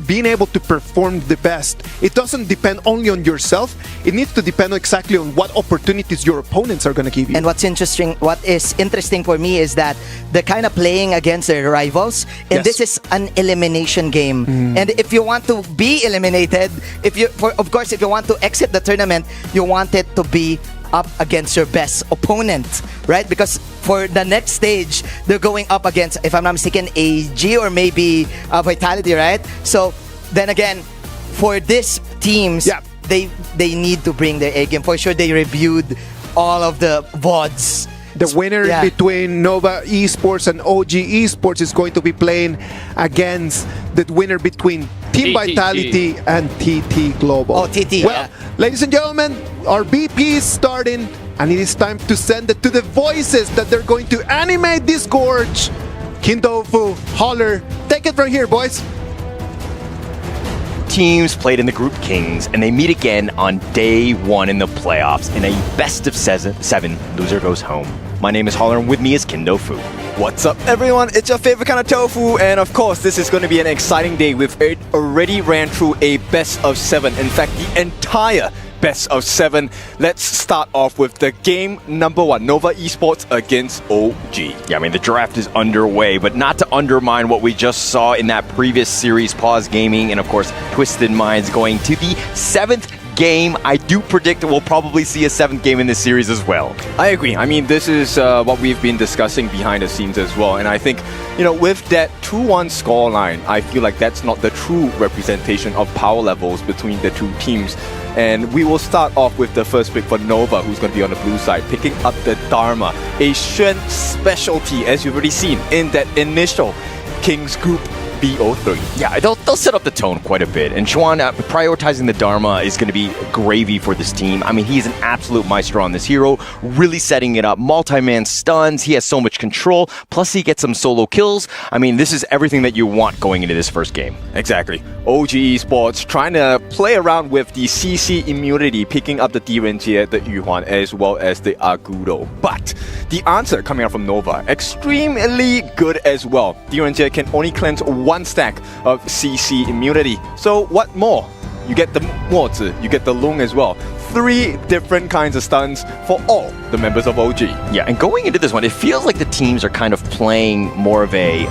Speaker 1: Being able to perform the best, it doesn't depend only on yourself. It needs to depend exactly on what opportunities your opponents are going to give you.
Speaker 19: And what is interesting for me is that they're kind of playing against their rivals, and this is an elimination game. And if you want to be eliminated, if you want to exit the tournament, you want it to be up against your best opponent, right? Because for the next stage, they're going up against, if I'm not mistaken, AG or maybe Vitality, right? So then again, for these teams, they need to bring their A game. For sure, they reviewed all of the VODs.
Speaker 1: The winner between Nova Esports and OG Esports is going to be playing against the winner between Team Vitality and TT Global.
Speaker 19: Oh, TT,
Speaker 1: well, ladies and gentlemen, our BP is starting, and it is time to send it to the voices that they're going to animate this gorge. Kindofu, Holler, take it from here, boys.
Speaker 20: Teams played in the Group Kings, and they meet again on day 1 in the playoffs in a best of 7. Loser goes home. My name is Holler, and with me is Kindofu.
Speaker 21: What's up, everyone? It's your favorite kind of tofu, and of course, this is going to be an exciting day. We've already ran through a best of 7. In fact, the entire best of 7. Let's start off with the game number 1, Nova Esports against OG.
Speaker 20: Yeah, I mean, the draft is underway, but not to undermine what we just saw in that previous series, Pause Gaming, and of course, Twisted Minds going to the 7th game. I do predict we'll probably see a 7th game in this series as well.
Speaker 21: I agree. I mean, this is what we've been discussing behind the scenes as well. And I think, with that 2-1 scoreline, I feel like that's not the true representation of power levels between the two teams. And we will start off with the first pick for Nova, who's going to be on the blue side, picking up the Dharma, a Xuan specialty, as you've already seen in that initial Kings Group BO3.
Speaker 20: Yeah, they'll set up the tone quite a bit. And Xuan, prioritizing the Dharma is going to be gravy for this team. I mean, he's an absolute maestro on this hero, really setting it up. Multi-man stuns, he has so much control, plus he gets some solo kills. I mean, this is everything that you want going into this first game.
Speaker 21: Exactly. OG Esports trying to play around with the CC immunity, picking up the Direnjie, the Yuan, as well as the Agudo. But the answer coming out from Nova, extremely good as well. Direnjie can only cleanse 1 stack of CC immunity. So what more? You get the Mozi, you get the Lung as well. 3 different kinds of stuns for all the members of OG.
Speaker 20: Yeah, and going into this one, it feels like the teams are kind of playing more of a,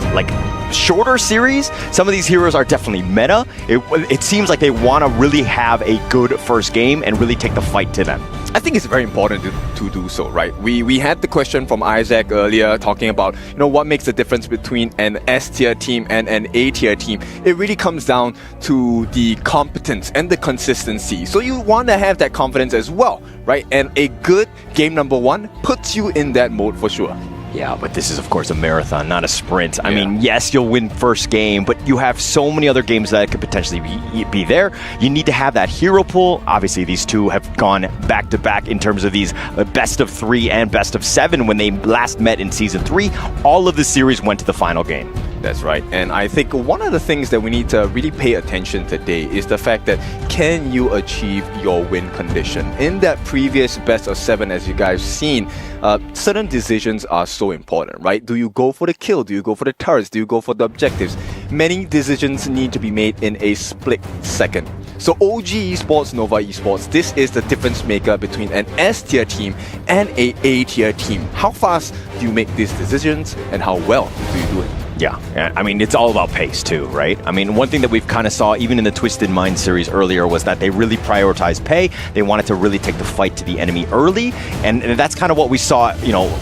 Speaker 20: shorter series. Some of these heroes are definitely meta. It seems like they want to really have a good first game and really take the fight to them.
Speaker 21: I think it's very important to do so, right? We had the question from Isaac earlier talking about, what makes the difference between an S-tier team and an A-tier team. It really comes down to the competence and the consistency. So you want to have that confidence as well, right? And a good game number 1 puts you in that mode for sure.
Speaker 20: Yeah, but this is, of course, a marathon, not a sprint. I mean, yes, you'll win first game, but you have so many other games that could potentially be there. You need to have that hero pool. Obviously, these two have gone back-to-back in terms of these best of 3 and best of 7 when they last met in Season 3. All of the series went to the final game.
Speaker 21: That's right. And I think one of the things that we need to really pay attention today is the fact that can you achieve your win condition? In that previous best of 7, as you guys seen, certain decisions are so important, right? Do you go for the kill? Do you go for the turrets? Do you go for the objectives? Many decisions need to be made in a split second. So OG Esports, Nova Esports, this is the difference maker between an S-tier team and a A-tier team. How fast do you make these decisions and how well do you do it?
Speaker 20: Yeah, I mean, it's all about pace too, right? I mean, one thing that we've kind of saw even in the Twisted Mind series earlier was that they really prioritized pay. They wanted to really take the fight to the enemy early, and that's kind of what we saw.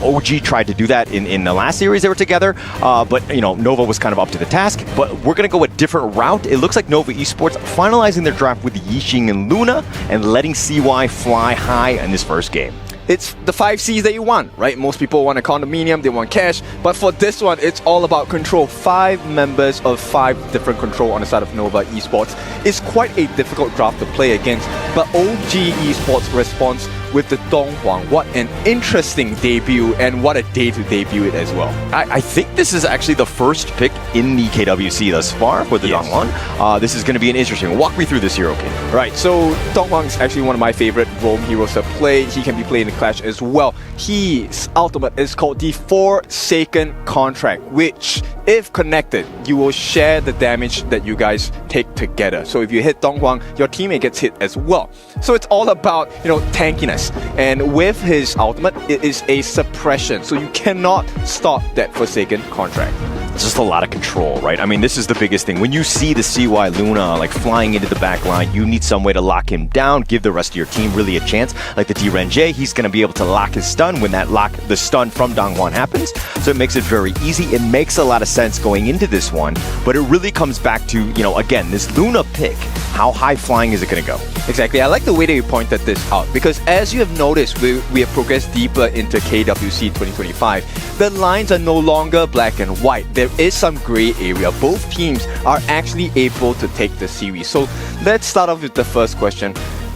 Speaker 20: OG tried to do that in the last series they were together, but Nova was kind of up to the task. But we're going to go a different route. It looks like Nova Esports finalizing their draft with Yixing and Luna and letting CY fly high in this first game.
Speaker 21: It's the 5 C's that you want, right? Most people want a condominium, they want cash, but for this one, it's all about control. 5 members of 5 different control on the side of Nova Esports. It's quite a difficult draft to play against, but OG Esports responds with the Donghuang. What an interesting debut, and what a day to debut it as well.
Speaker 20: I think this is actually the first pick in the KWC thus far for the Donghuang. This is going to be an interesting one. Walk me through this hero, King.
Speaker 21: Right, so Donghuang is actually one of my favorite roam heroes to play. He can be played in the Clash as well. His ultimate is called the Forsaken Contract, which, if connected, you will share the damage that you guys take together. So if you hit Donghuang, your teammate gets hit as well. So it's all about, tankiness. And with his ultimate, it is a suppression. So you cannot stop that Forsaken Contract.
Speaker 20: It's just a lot of control, right? I mean, this is the biggest thing. When you see the CY Luna flying into the back line, you need some way to lock him down, give the rest of your team really a chance. Like the Direnjie, he's going to be able to lock his stun when the stun from Donghuang happens. So it makes it very easy. It makes a lot of sense going into this one, but it really comes back to, again, this Luna pick. How high flying is it going to go?
Speaker 21: Exactly. I like the way that you pointed this out, because as you have noticed, we have progressed deeper into KWC 2025. The lines are no longer black and white. There is some gray area. Both teams are actually able to take the series. So let's start off with the first question.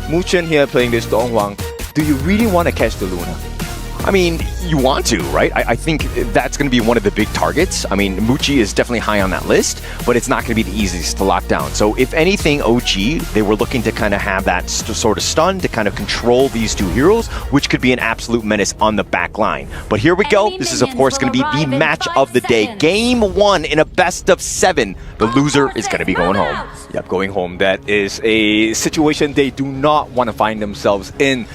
Speaker 21: Muchen here playing this Donghuang. Do you really want to catch the Luna?
Speaker 20: I mean, you want to, right? I think that's going to be one of the big targets. I mean, Muchi is definitely high on that list, but it's not going to be the easiest to lock down. So if anything, OG, they were looking to kind of have that sort of stun to kind of control these two heroes, which could be an absolute menace on the back line. But here we go. This is, of course, going to be the match of the day. Game 1 in a best of 7. The loser is going to be going home.
Speaker 21: Yep, going home. That is a situation they do not want to find themselves in.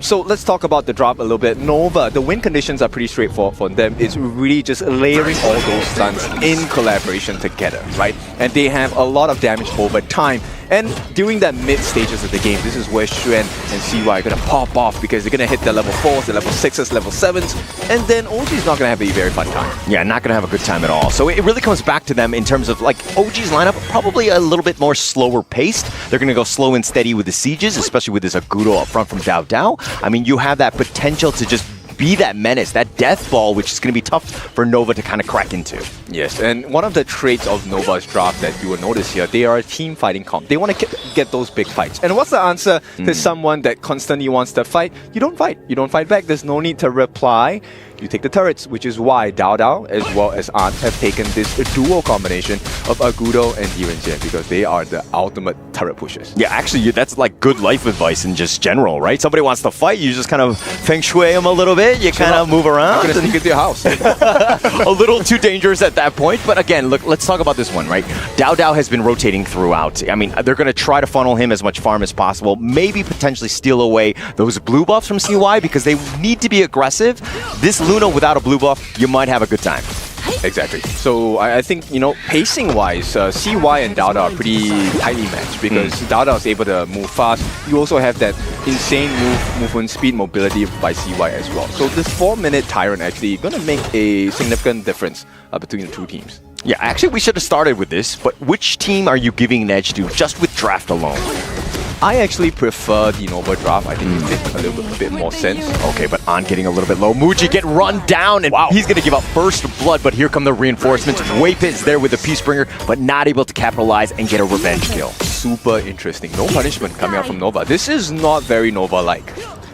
Speaker 21: So let's talk about the drop a little bit. Nova, the win conditions are pretty straightforward for them. It's really just layering all those stuns in collaboration together, right? And they have a lot of damage over time. And during that mid stages of the game, this is where Xuan and CY are going to pop off because they're going to hit the level 4s, the level 6s, level 7s, and then OG is not going to have a very fun time.
Speaker 20: Yeah, not going to have a good time at all. So it really comes back to them in terms of like OG's lineup, probably a little bit more slower paced. They're going to go slow and steady with the sieges, especially with this Agudo up front from Dao Dao. I mean, you have that potential to just be that menace, that death ball, which is going to be tough for Nova to kind of crack into.
Speaker 21: Yes, and one of the traits of Nova's draft that you will notice here, they are a team fighting comp. They want to get those big fights. And what's the answer to someone that constantly wants to fight? You don't fight. You don't fight back. There's no need to reply. You take the turrets, which is why Dao Dao as well as Ant have taken this duo combination of Agudo and Yiren, because they are the ultimate turret pushers.
Speaker 20: Yeah, actually, that's like good life advice in just general, right? Somebody wants to fight, you just kind of feng shui them a little bit, you kind of move around.
Speaker 21: I'm going to sneak into your house.
Speaker 20: A little too dangerous at that point, but again, look, let's talk about this one, right? Dao Dao has been rotating throughout. I mean, they're going to try to funnel him as much farm as possible, maybe potentially steal away those blue buffs from CY because they need to be aggressive. This Luna without a blue buff, you might have a good time.
Speaker 21: Exactly. So I think, you know, pacing-wise, CY and Dao Dao are pretty tightly matched because Dao Dao is able to move fast. You also have that insane movement speed, mobility by CY as well. So this 4-minute Tyrant actually going to make a significant difference between the two teams.
Speaker 20: Yeah, actually, we should have started with this, but which team are you giving an edge to just with draft alone?
Speaker 21: I actually prefer the Nova draft. I think it makes a little bit more sense.
Speaker 20: Okay, but on getting a little bit low. Muji get run down, and he's going to give up first blood, but here come the reinforcements. Wapit is there with the Peacebringer, but not able to capitalize and get a revenge kill.
Speaker 21: Super interesting. No punishment coming out from Nova. This is not very Nova-like.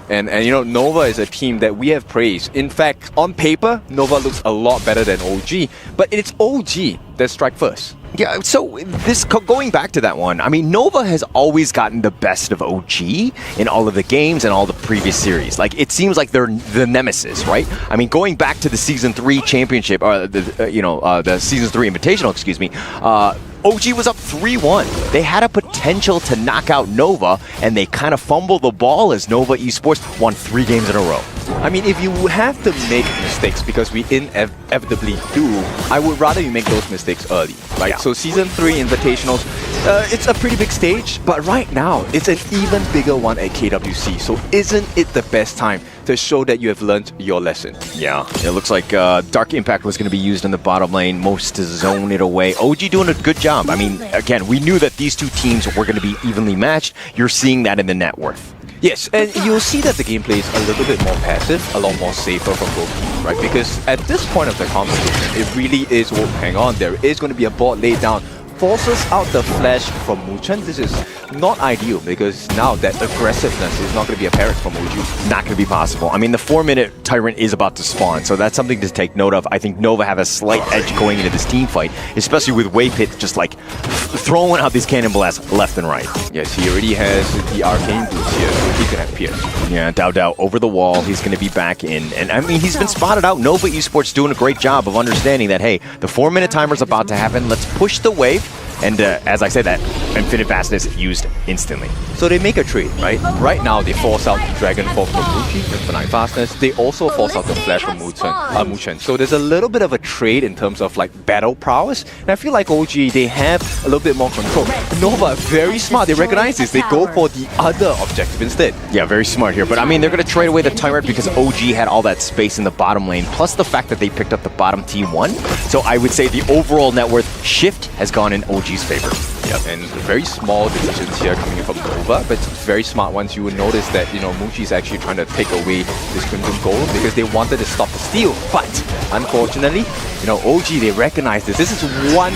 Speaker 21: And you know, Nova is a team that we have praised. In fact, on paper, Nova looks a lot better than OG, but it's OG that strike first.
Speaker 20: Yeah, so this going back to that one, I mean, Nova has always gotten the best of OG in all of the games and all the previous series. Like, it seems like they're the nemesis, right? I mean, going back to the Season 3 championship, or the Season 3 Invitational, excuse me, OG was up 3-1. They had a potential to knock out Nova, and they kind of fumbled the ball as Nova Esports won 3 games in a row.
Speaker 21: I mean, if you have to make mistakes, because we inevitably do, I would rather you make those mistakes early, right? Yeah. So Season 3 Invitationals, it's a pretty big stage, but right now, it's an even bigger one at KWC. So isn't it the best time to show that you have learned your lesson?
Speaker 20: Yeah, it looks like Dark Impact was going to be used in the bottom lane, most to zone it away. OG doing a good job. I mean, again, we knew that these two teams were going to be evenly matched. You're seeing that in the net worth.
Speaker 21: Yes, and you'll see that the gameplay is a little bit more passive, a lot more safer from both teams, right? Because at this point of the competition, it really is, well, hang on, there is going to be a board laid down, forces out the flash from Muchen. This is not ideal because now that aggressiveness is not going to be apparent from OG.
Speaker 20: Not going to be possible. I mean, the 4-minute Tyrant is about to spawn, so that's something to take note of. I think Nova have a slight edge going into this team fight, especially with Wapit just like throwing out these cannon blasts left and right.
Speaker 21: Yes, he already has the arcane boots here, so he can have Pierce.
Speaker 20: Yeah, Dao Dao over the wall. He's going to be back in. And I mean, he's been spotted out. Nova Esports doing a great job of understanding that, hey, the 4-minute timer's about to happen. Let's push the wave. And as I said, that infinite fastness used instantly.
Speaker 21: So they make a trade, right? Right now, they force out the Dragon Force from Muji, infinite fastness. They also force out the Flash from Muchen. So there's a little bit of a trade in terms of like battle prowess. And I feel like OG, they have a little bit more control. Nova, very smart. They recognize this. They go for the other objective instead.
Speaker 20: Yeah, very smart here. But I mean, they're going to trade away the Tyrant because OG had all that space in the bottom lane, plus the fact that they picked up the bottom T1. So I would say the overall net worth shift has gone in OG's favor.
Speaker 21: Yep, and very small decisions here coming from Nova, but very smart ones. You will notice that, you know, Muji is actually trying to take away this Crimson Gold because they wanted to stop the steal. But unfortunately, you know, OG, they recognize this. This is one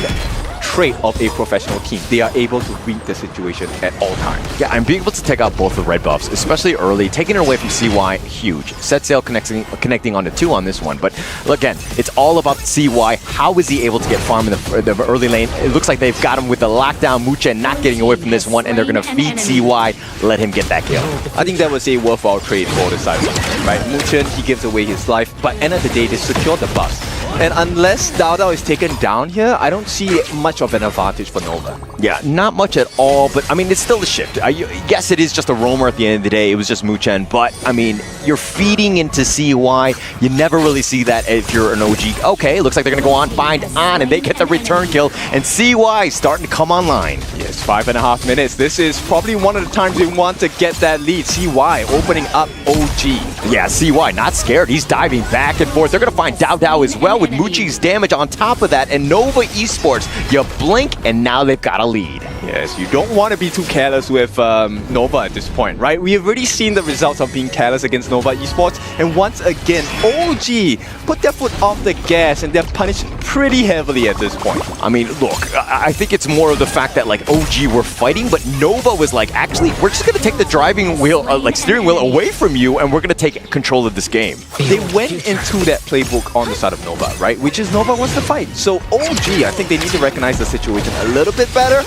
Speaker 21: trait of a professional team. They are able to read the situation at all times.
Speaker 20: Yeah, and being able to take out both the red buffs, especially early, taking it away from CY, huge. Set sail connecting on to 2 on this one, but again, it's all about CY. How is he able to get farm in the early lane? It looks like they've got him with the lockdown. Muchen not getting away from this one, and they're going to feed CY, let him get that kill.
Speaker 21: I think that was a worthwhile trade for the side, right? Muchen, he gives away his life, but end of the day, they secure the buffs. And unless Dao Dao is taken down here, I don't see much of an advantage for Nova.
Speaker 20: Yeah, not much at all, but I mean, it's still a shift. Yes, it is just a roamer at the end of the day. It was just Muchen, but I mean, you're feeding into CY. You never really see that if you're an OG. Okay, looks like they're going to go on, find on, and they get the return kill, and CY starting to come online.
Speaker 21: Yes, 5.5 minutes. This is probably one of the times we want to get that lead. CY opening up OG.
Speaker 20: Yeah, CY not scared. He's diving back and forth. They're going to find Dao Dao as well with Muchi's damage on top of that, and Nova Esports, you blink, and now they've got a lead.
Speaker 21: Yes, you don't want to be too careless with Nova at this point, right? We have already seen the results of being careless against Nova Esports, and once again, OG put their foot off the gas, and they're punished pretty heavily at this point.
Speaker 20: I mean, look, I think it's more of the fact that like OG were fighting, but Nova was like, actually, we're just going to take the driving wheel, steering wheel away from you, and we're going to take control of this game.
Speaker 21: They went into that playbook on the side of Nova, right? Which is Nova wants to fight. So OG, I think they need to recognize the situation a little bit better.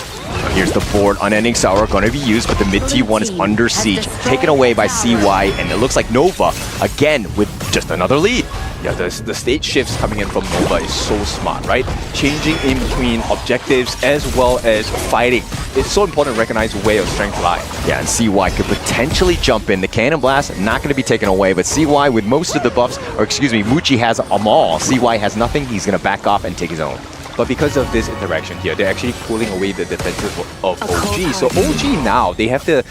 Speaker 20: Here's the board. Unending Sour going to be used, but the mid T1 is under siege, taken away by CY, and it looks like Nova, again, with just another lead.
Speaker 21: Yeah, the stage shifts coming in from Nova is so smart, right? Changing in between objectives as well as fighting. It's so important to recognize where your strength lies.
Speaker 20: Yeah, and CY could potentially jump in. The Cannon Blast, not going to be taken away, but CY with most of the buffs, or excuse me, Muchi has them all. CY has nothing. He's going to back off and take his own.
Speaker 21: But because of this interaction here, they're actually pulling away the defenses of OG. So OG now, they have to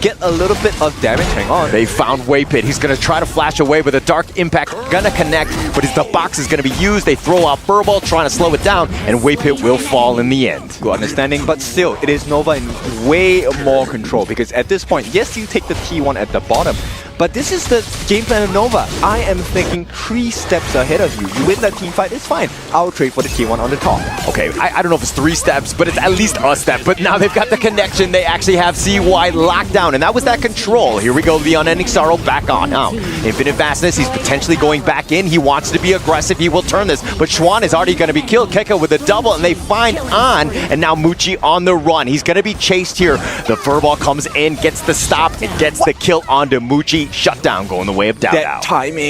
Speaker 21: get a little bit of damage. Hang on.
Speaker 20: They found Way Pit. He's going to try to flash away with a Dark Impact. Gonna connect, but the box is going to be used. They throw out Furball, trying to slow it down, and Way Pit will fall in the end.
Speaker 21: Good understanding, but still, it is Nova in way more control, because at this point, yes, you take the T1 at the bottom, but this is the game plan of Nova. I am thinking 3 steps ahead of you. You win that team fight, it's fine. I'll trade for the T1 on the top.
Speaker 20: Okay, I don't know if it's 3 steps, but it's at least a step. But now they've got the connection. They actually have CY locked down, and that was that control. Here we go, the Unending Sorrow back on now. Infinite Vastness, he's potentially going back in. He wants to be aggressive. He will turn this, but Schwan is already going to be killed. Keka with a double, and they find On, and now Muchi on the run. He's going to be chased here. The Furball comes in, gets the stop, and gets the kill onto Muchi. Shut down, going the way of Dao Dao.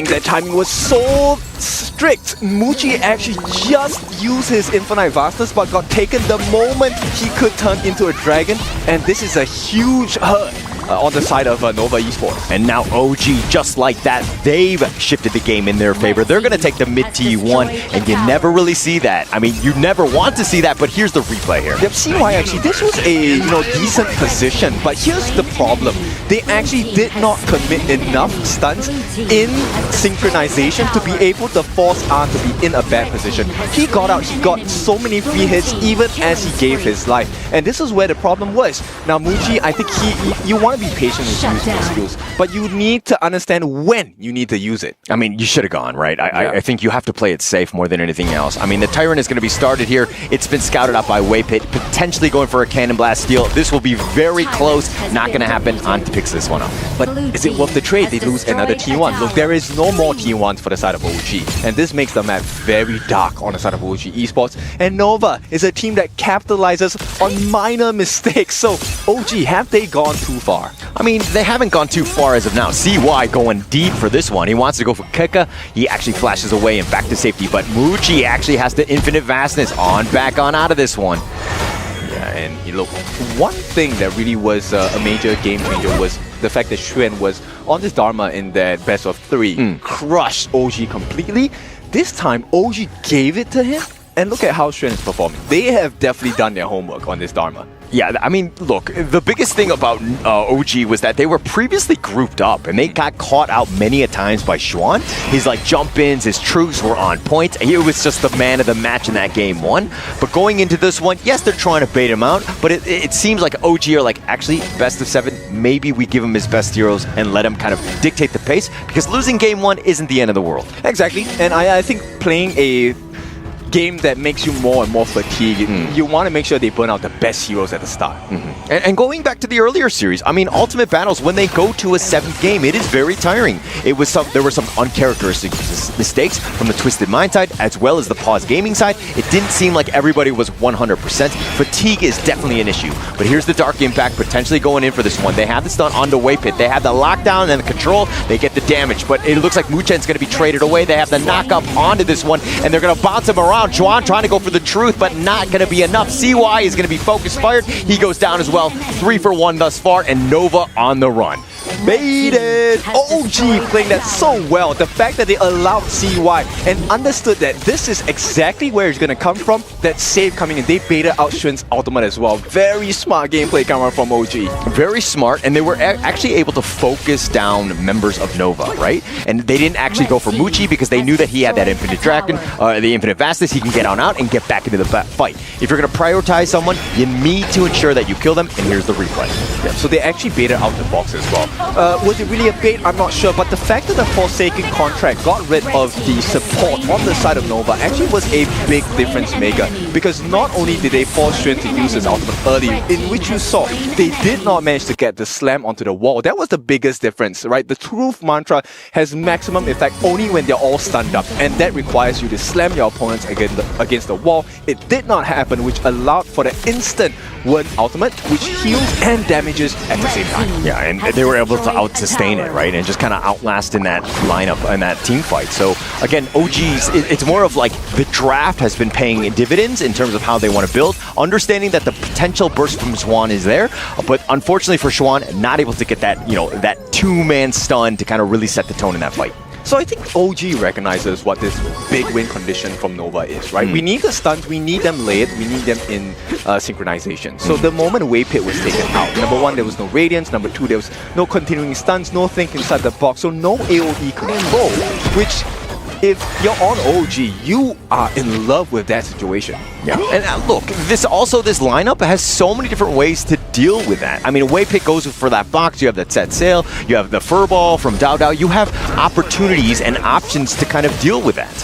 Speaker 21: That timing was so strict. Muchi actually just used his Infinite Vastness, but got taken the moment he could turn into a dragon, and this is a huge hurt on the side of Nova Esports.
Speaker 20: And now OG, just like that, they've shifted the game in their favor. They're going to take the mid T1, and you never really see that. I mean, you never want to see that, but here's the replay here.
Speaker 21: Yep, CY actually, this was a decent position, but here's the problem. They actually did not commit enough stunts in synchronization to be able to force On to be in a bad position. He got out, he got so many free hits even as he gave his life. And this is where the problem was. Now Muchi, I think you want to be patient with using your skills, but you need to understand when you need to use it.
Speaker 20: I mean, you should have gone, right? I think you have to play it safe more than anything else. I mean, the Tyrant is going to be started here. It's been scouted out by Way Pit, potentially going for a Cannon Blast steal. This will be very close. Not going to happen. On picks this one up.
Speaker 21: But is it worth the trade? They lose another T1. Look, there is no more T1s for the side of OG, and this makes the map very dark on the side of OG Esports. And Nova is a team that capitalizes on minor mistakes. So OG, have they gone too far?
Speaker 20: I mean, they haven't gone too far as of now. CY going deep for this one. He wants to go for Keka. He actually flashes away and back to safety, but Muchi actually has the Infinite Vastness on back on out of this one.
Speaker 21: Yeah, and look, one thing that really was a major game changer was the fact that Xuan was on this Dharma in that best of 3, crushed OG completely. This time, OG gave it to him, and look at how Xuan is performing. They have definitely done their homework on this Dharma.
Speaker 20: Yeah, I mean, look, the biggest thing about OG was that they were previously grouped up, and they got caught out many a times by Xuan. His jump-ins, his truths were on point. He was just the man of the match in that game 1. But going into this one, yes, they're trying to bait him out, but it seems like OG are like, actually, best of 7, maybe we give him his best heroes and let him kind of dictate the pace, because losing game 1 isn't the end of the world.
Speaker 21: Exactly, and I think playing a game that makes you more and more fatigued. You want to make sure they burn out the best heroes at the start.
Speaker 20: And going back to the earlier series, I mean, Ultimate Battles, when they go to a 7th game, it is very tiring. There were some uncharacteristic mistakes from the Twisted Mind side, as well as the Pause Gaming side. It didn't seem like everybody was 100%. Fatigue is definitely an issue. But here's the Dark Impact potentially going in for this one. They have the stun on the Way Pit. They have the lockdown and the control. They get the damage. But it looks like Muchen's going to be traded away. They have the knock up onto this one, and they're going to bounce him around. Juan trying to go for the truth, but not going to be enough. CY is going to be focus fired. He goes down as well. 3 for 1 thus far, and Nova on the run.
Speaker 21: Baited! OG playing that so well. The fact that they allowed CY and understood that this is exactly where it's going to come from, that save coming in. They baited out Xuan's ultimate as well. Very smart gameplay coming from OG.
Speaker 20: Very smart, and they were actually able to focus down members of Nova, right? And they didn't actually go for Muchi because they knew that he had that Infinite Dragon, the Infinite Vastus. He can get on out and get back into the fight. If you're going to prioritize someone, you need to ensure that you kill them, and here's the replay.
Speaker 21: Yeah, so they actually baited out the box as well. Was it really a bait? I'm not sure, but the fact that the Forsaken contract got rid of the support on the side of Nova actually was a big difference maker, because not only did they force Xuan to use his ultimate early, in which you saw they did not manage to get the slam onto the wall. That was the biggest difference, right? The Truth mantra has maximum effect only when they're all stunned up, and that requires you to slam your opponents against the wall. It did not happen, which allowed for the instant Wen ultimate, which heals and damages at the same time.
Speaker 20: Yeah, and they were able to out-sustain it, right? And just kind of outlast in that lineup, in that team fight. So, again, OG's, it's more of like the draft has been paying dividends in terms of how they want to build, understanding that the potential burst from Xuan is there, but unfortunately for Xuan, not able to get that, that 2-man stun to kind of really set the tone in that fight.
Speaker 21: So I think OG recognizes what this big win condition from Nova is, right? We need the stuns, we need them layered, we need them in synchronization. So the moment Way Pit was taken out, number 1, there was no Radiance, number 2, there was no continuing stuns, no think inside the box, so no AoE control, which if you're on OG, you are in love with that situation.
Speaker 20: Yeah, and look, this lineup has so many different ways to deal with that. I mean, Way Pit goes for that box, you have that set sail, you have the furball from Dao Dao, you have opportunities and options to kind of deal with that.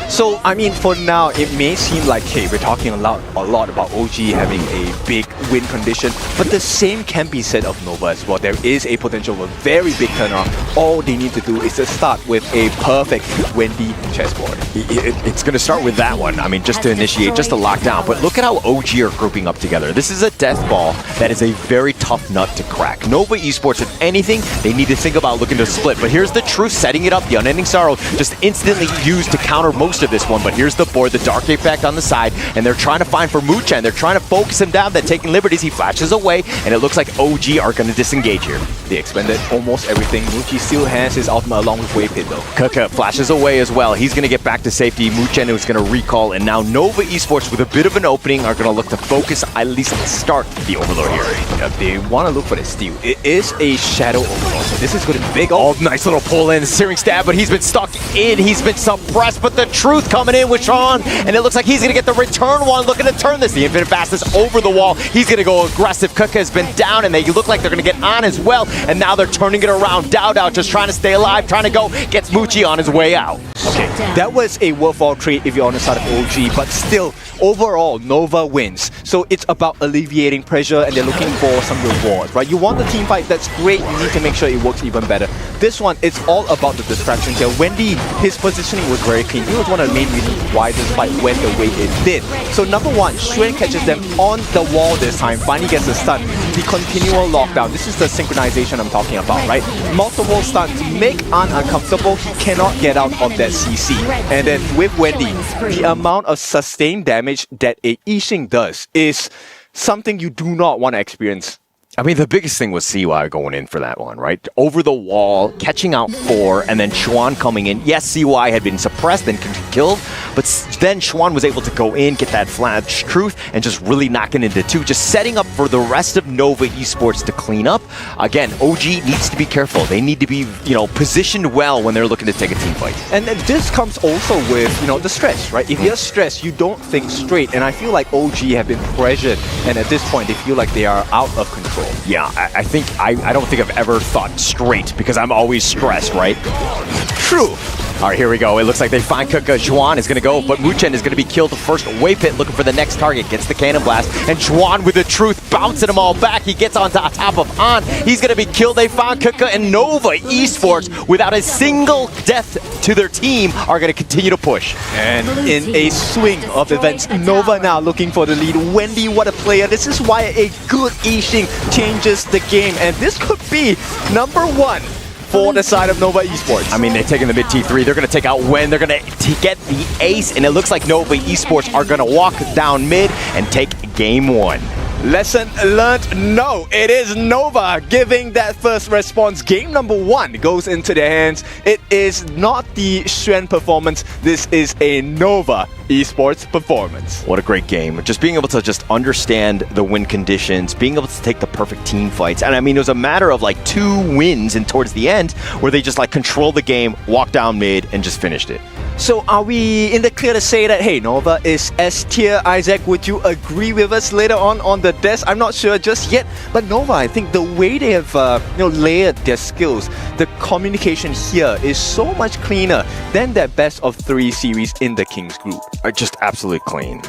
Speaker 21: So, I mean, for now, it may seem like, hey, we're talking a lot about OG having a big win condition, but the same can be said of Nova as well. There is a potential of a very big turnaround. All they need to do is to start with a perfect Wendy chessboard.
Speaker 20: It's going to start with that one. I mean, just to initiate, just to lock down. But look at how OG are grouping up together. This is a death ball that is a very tough nut to crack. Nova Esports, if anything, they need to think about looking to split. But here's the truth, setting it up. The Unending Sorrow just instantly used to counter most of this one. But here's the board, the Dark Impact on the side, and they're trying to find for Muchen. They're trying to focus him down. They're taking liberties. He flashes away, and it looks like OG are going to disengage here.
Speaker 21: They expended almost everything. Muchi still has his ultimate along with Way Pit though.
Speaker 20: Kaka flashes away as well. He's going to get back to safety. Muchen is going to recall, and now Nova Esports with a bit of an opening are going to look to focus, at least start the Overlord here.
Speaker 21: Yeah, they want to look for the steal. It is a Shadow Overlord, so this is going to be big.
Speaker 20: Oh, nice little pull in, searing stab, but he's been stuck in. He's been suppressed, but the truth coming in with Sean, and it looks like he's going to get the return one, looking to turn this. The Infinite Fastest over the wall. He's going to go aggressive. Kaka has been down, and they look like they're going to get on as well, and now they're turning it around. Dao Dao just trying to stay alive, trying to go, gets Muchi on his way out.
Speaker 21: Okay, that was a worthwhile trade if you're on the side of OG, but still, overall, Nova wins. So it's about alleviating pressure, and they're looking for some rewards, right? You want the team fight, that's great. You need to make sure it works even better. This one, it's all about the distractions here. Wendy, his positioning was very clean. He was one of the main reasons why this fight went the way it did. So number 1, Xuan catches them on the wall this time, finally gets a stun. The continual lockdown, this is the synchronization I'm talking about, right? Multiple stuns make An uncomfortable. He cannot get out of that CC. And then with Wendy, the amount of sustained damage that a Yixing does is something you do not want to experience.
Speaker 20: I mean, the biggest thing was CY going in for that one, right? Over the wall, catching out 4, and then Xuan coming in. Yes, CY had been suppressed and killed, but then Xuan was able to go in, get that flash truth, and just really knocking into 2, just setting up for the rest of Nova Esports to clean up. Again, OG needs to be careful. They need to be, positioned well when they're looking to take a team fight.
Speaker 21: And this comes also with, the stress, right? If you're stressed, you don't think straight, and I feel like OG have been pressured, and at this point, they feel like they are out of control.
Speaker 20: Yeah, I don't think I've ever thought straight because I'm always stressed, right?
Speaker 21: True.
Speaker 20: All right, here we go. It looks like they find Kuka. Juan is going to go, but Muchen is going to be killed the first wave pit, looking for the next target. Gets the cannon blast, and Juan with the truth, bouncing them all back. He gets on top of An. He's going to be killed. They found Kuka, and Nova Esports, without a single death to their team, are going to continue to push.
Speaker 21: And in a swing of events, Nova now looking for the lead. Wendy, what a player. This is why a good Yixing changes the game, and this could be number one for the side of Nova Esports.
Speaker 20: I mean, they're taking the mid T3. They're going to take out Wen. They're going to get the ace, and it looks like Nova Esports are going to walk down mid and take game one.
Speaker 21: Lesson learned, no, it is Nova giving that first response. Game number one goes into their hands. It is not the Xuan performance. This is a Nova Esports performance.
Speaker 20: What a great game. Just being able to just understand the win conditions, being able to take the perfect team fights. And I mean, it was a matter of like 2 wins and towards the end where they just like controlled the game, walked down mid, and just finished it.
Speaker 21: So are we in the clear to say that, hey, Nova is S tier? Isaac, would you agree with us later on the desk? I'm not sure just yet, but Nova, I think the way they have layered their skills, the communication here is so much cleaner than that best of 3 series in the Kings group.
Speaker 20: Just absolutely clean.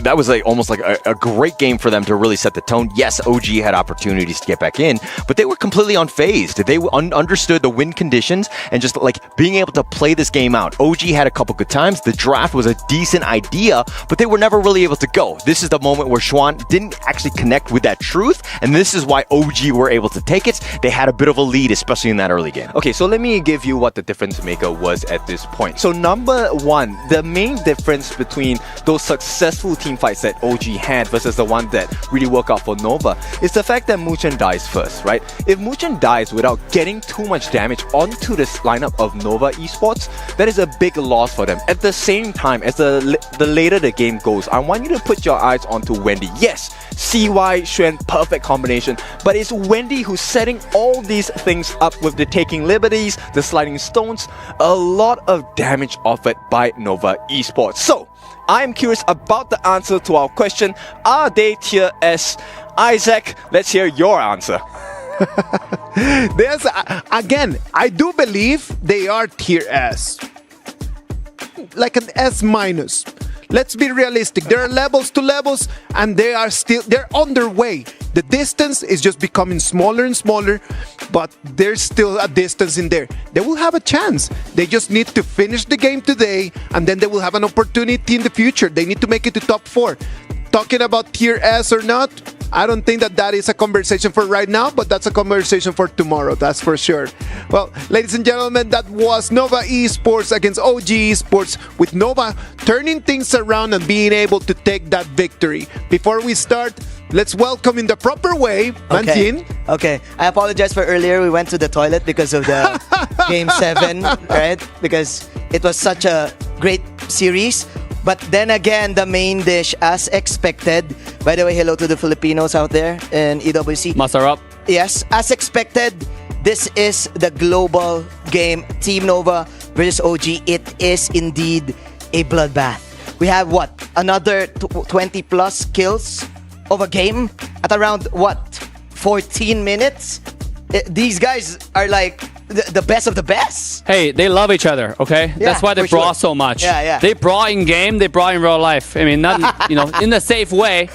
Speaker 20: That was like almost like a great game for them to really set the tone. Yes, OG had opportunities to get back in, but they were completely unfazed. They understood the win conditions and just like being able to play this game out. OG had a couple good times. The draft was a decent idea, but they were never really able to go. This is the moment where Xuan didn't actually connect with that truth, and this is why OG were able to take it. They had a bit of a lead, especially in that early game.
Speaker 21: Okay, so let me give you what the difference maker was at this point. So number one, the main difference between those successful team fights that OG had versus the one that really worked out for Nova is the fact that Muchen dies first, right? If Muchen dies without getting too much damage onto this lineup of Nova Esports, that is a big loss for them. At the same time, as the later the game goes, I want you to put your eyes onto Wendy. Yes, CY, Xuan, perfect combination, but it's Wendy who's setting all these things up with the taking liberties, the sliding stones, a lot of damage offered by Nova Esports. So, I am curious about the answer to our question, are they tier S? Isaac, let's hear your answer.
Speaker 1: Again, I do believe they are tier S. Like an S minus. Let's be realistic. There are levels to levels, and they're on their way. The distance is just becoming smaller and smaller, but there's still a distance in there. They will have a chance. They just need to finish the game today, and then they will have an opportunity in the future. They need to make it to top 4. Talking about tier S or not, I don't think that is a conversation for right now, but that's a conversation for tomorrow, that's for sure. Well, ladies and gentlemen, that was Nova Esports against OG Esports, with Nova turning things around and being able to take that victory. Before we start, let's welcome in the proper way, Mantin.
Speaker 19: Okay, I apologize for earlier. We went to the toilet because of the Game 7, right? Because it was such a great series. But then again, the main dish, as expected. By the way, hello to the Filipinos out there in EWC.
Speaker 3: Masarap.
Speaker 19: Yes, as expected, this is the global game. Team Nova versus OG. It is indeed a bloodbath. We have what? Another 20 plus kills of a game at around what? 14 minutes? These guys are like the best of the best.
Speaker 3: Hey, they love each other, okay?
Speaker 19: Yeah,
Speaker 3: that's why they brawl so much.
Speaker 19: Yeah.
Speaker 3: They brawl in game, they brawl in real life. I mean, not in a safe way.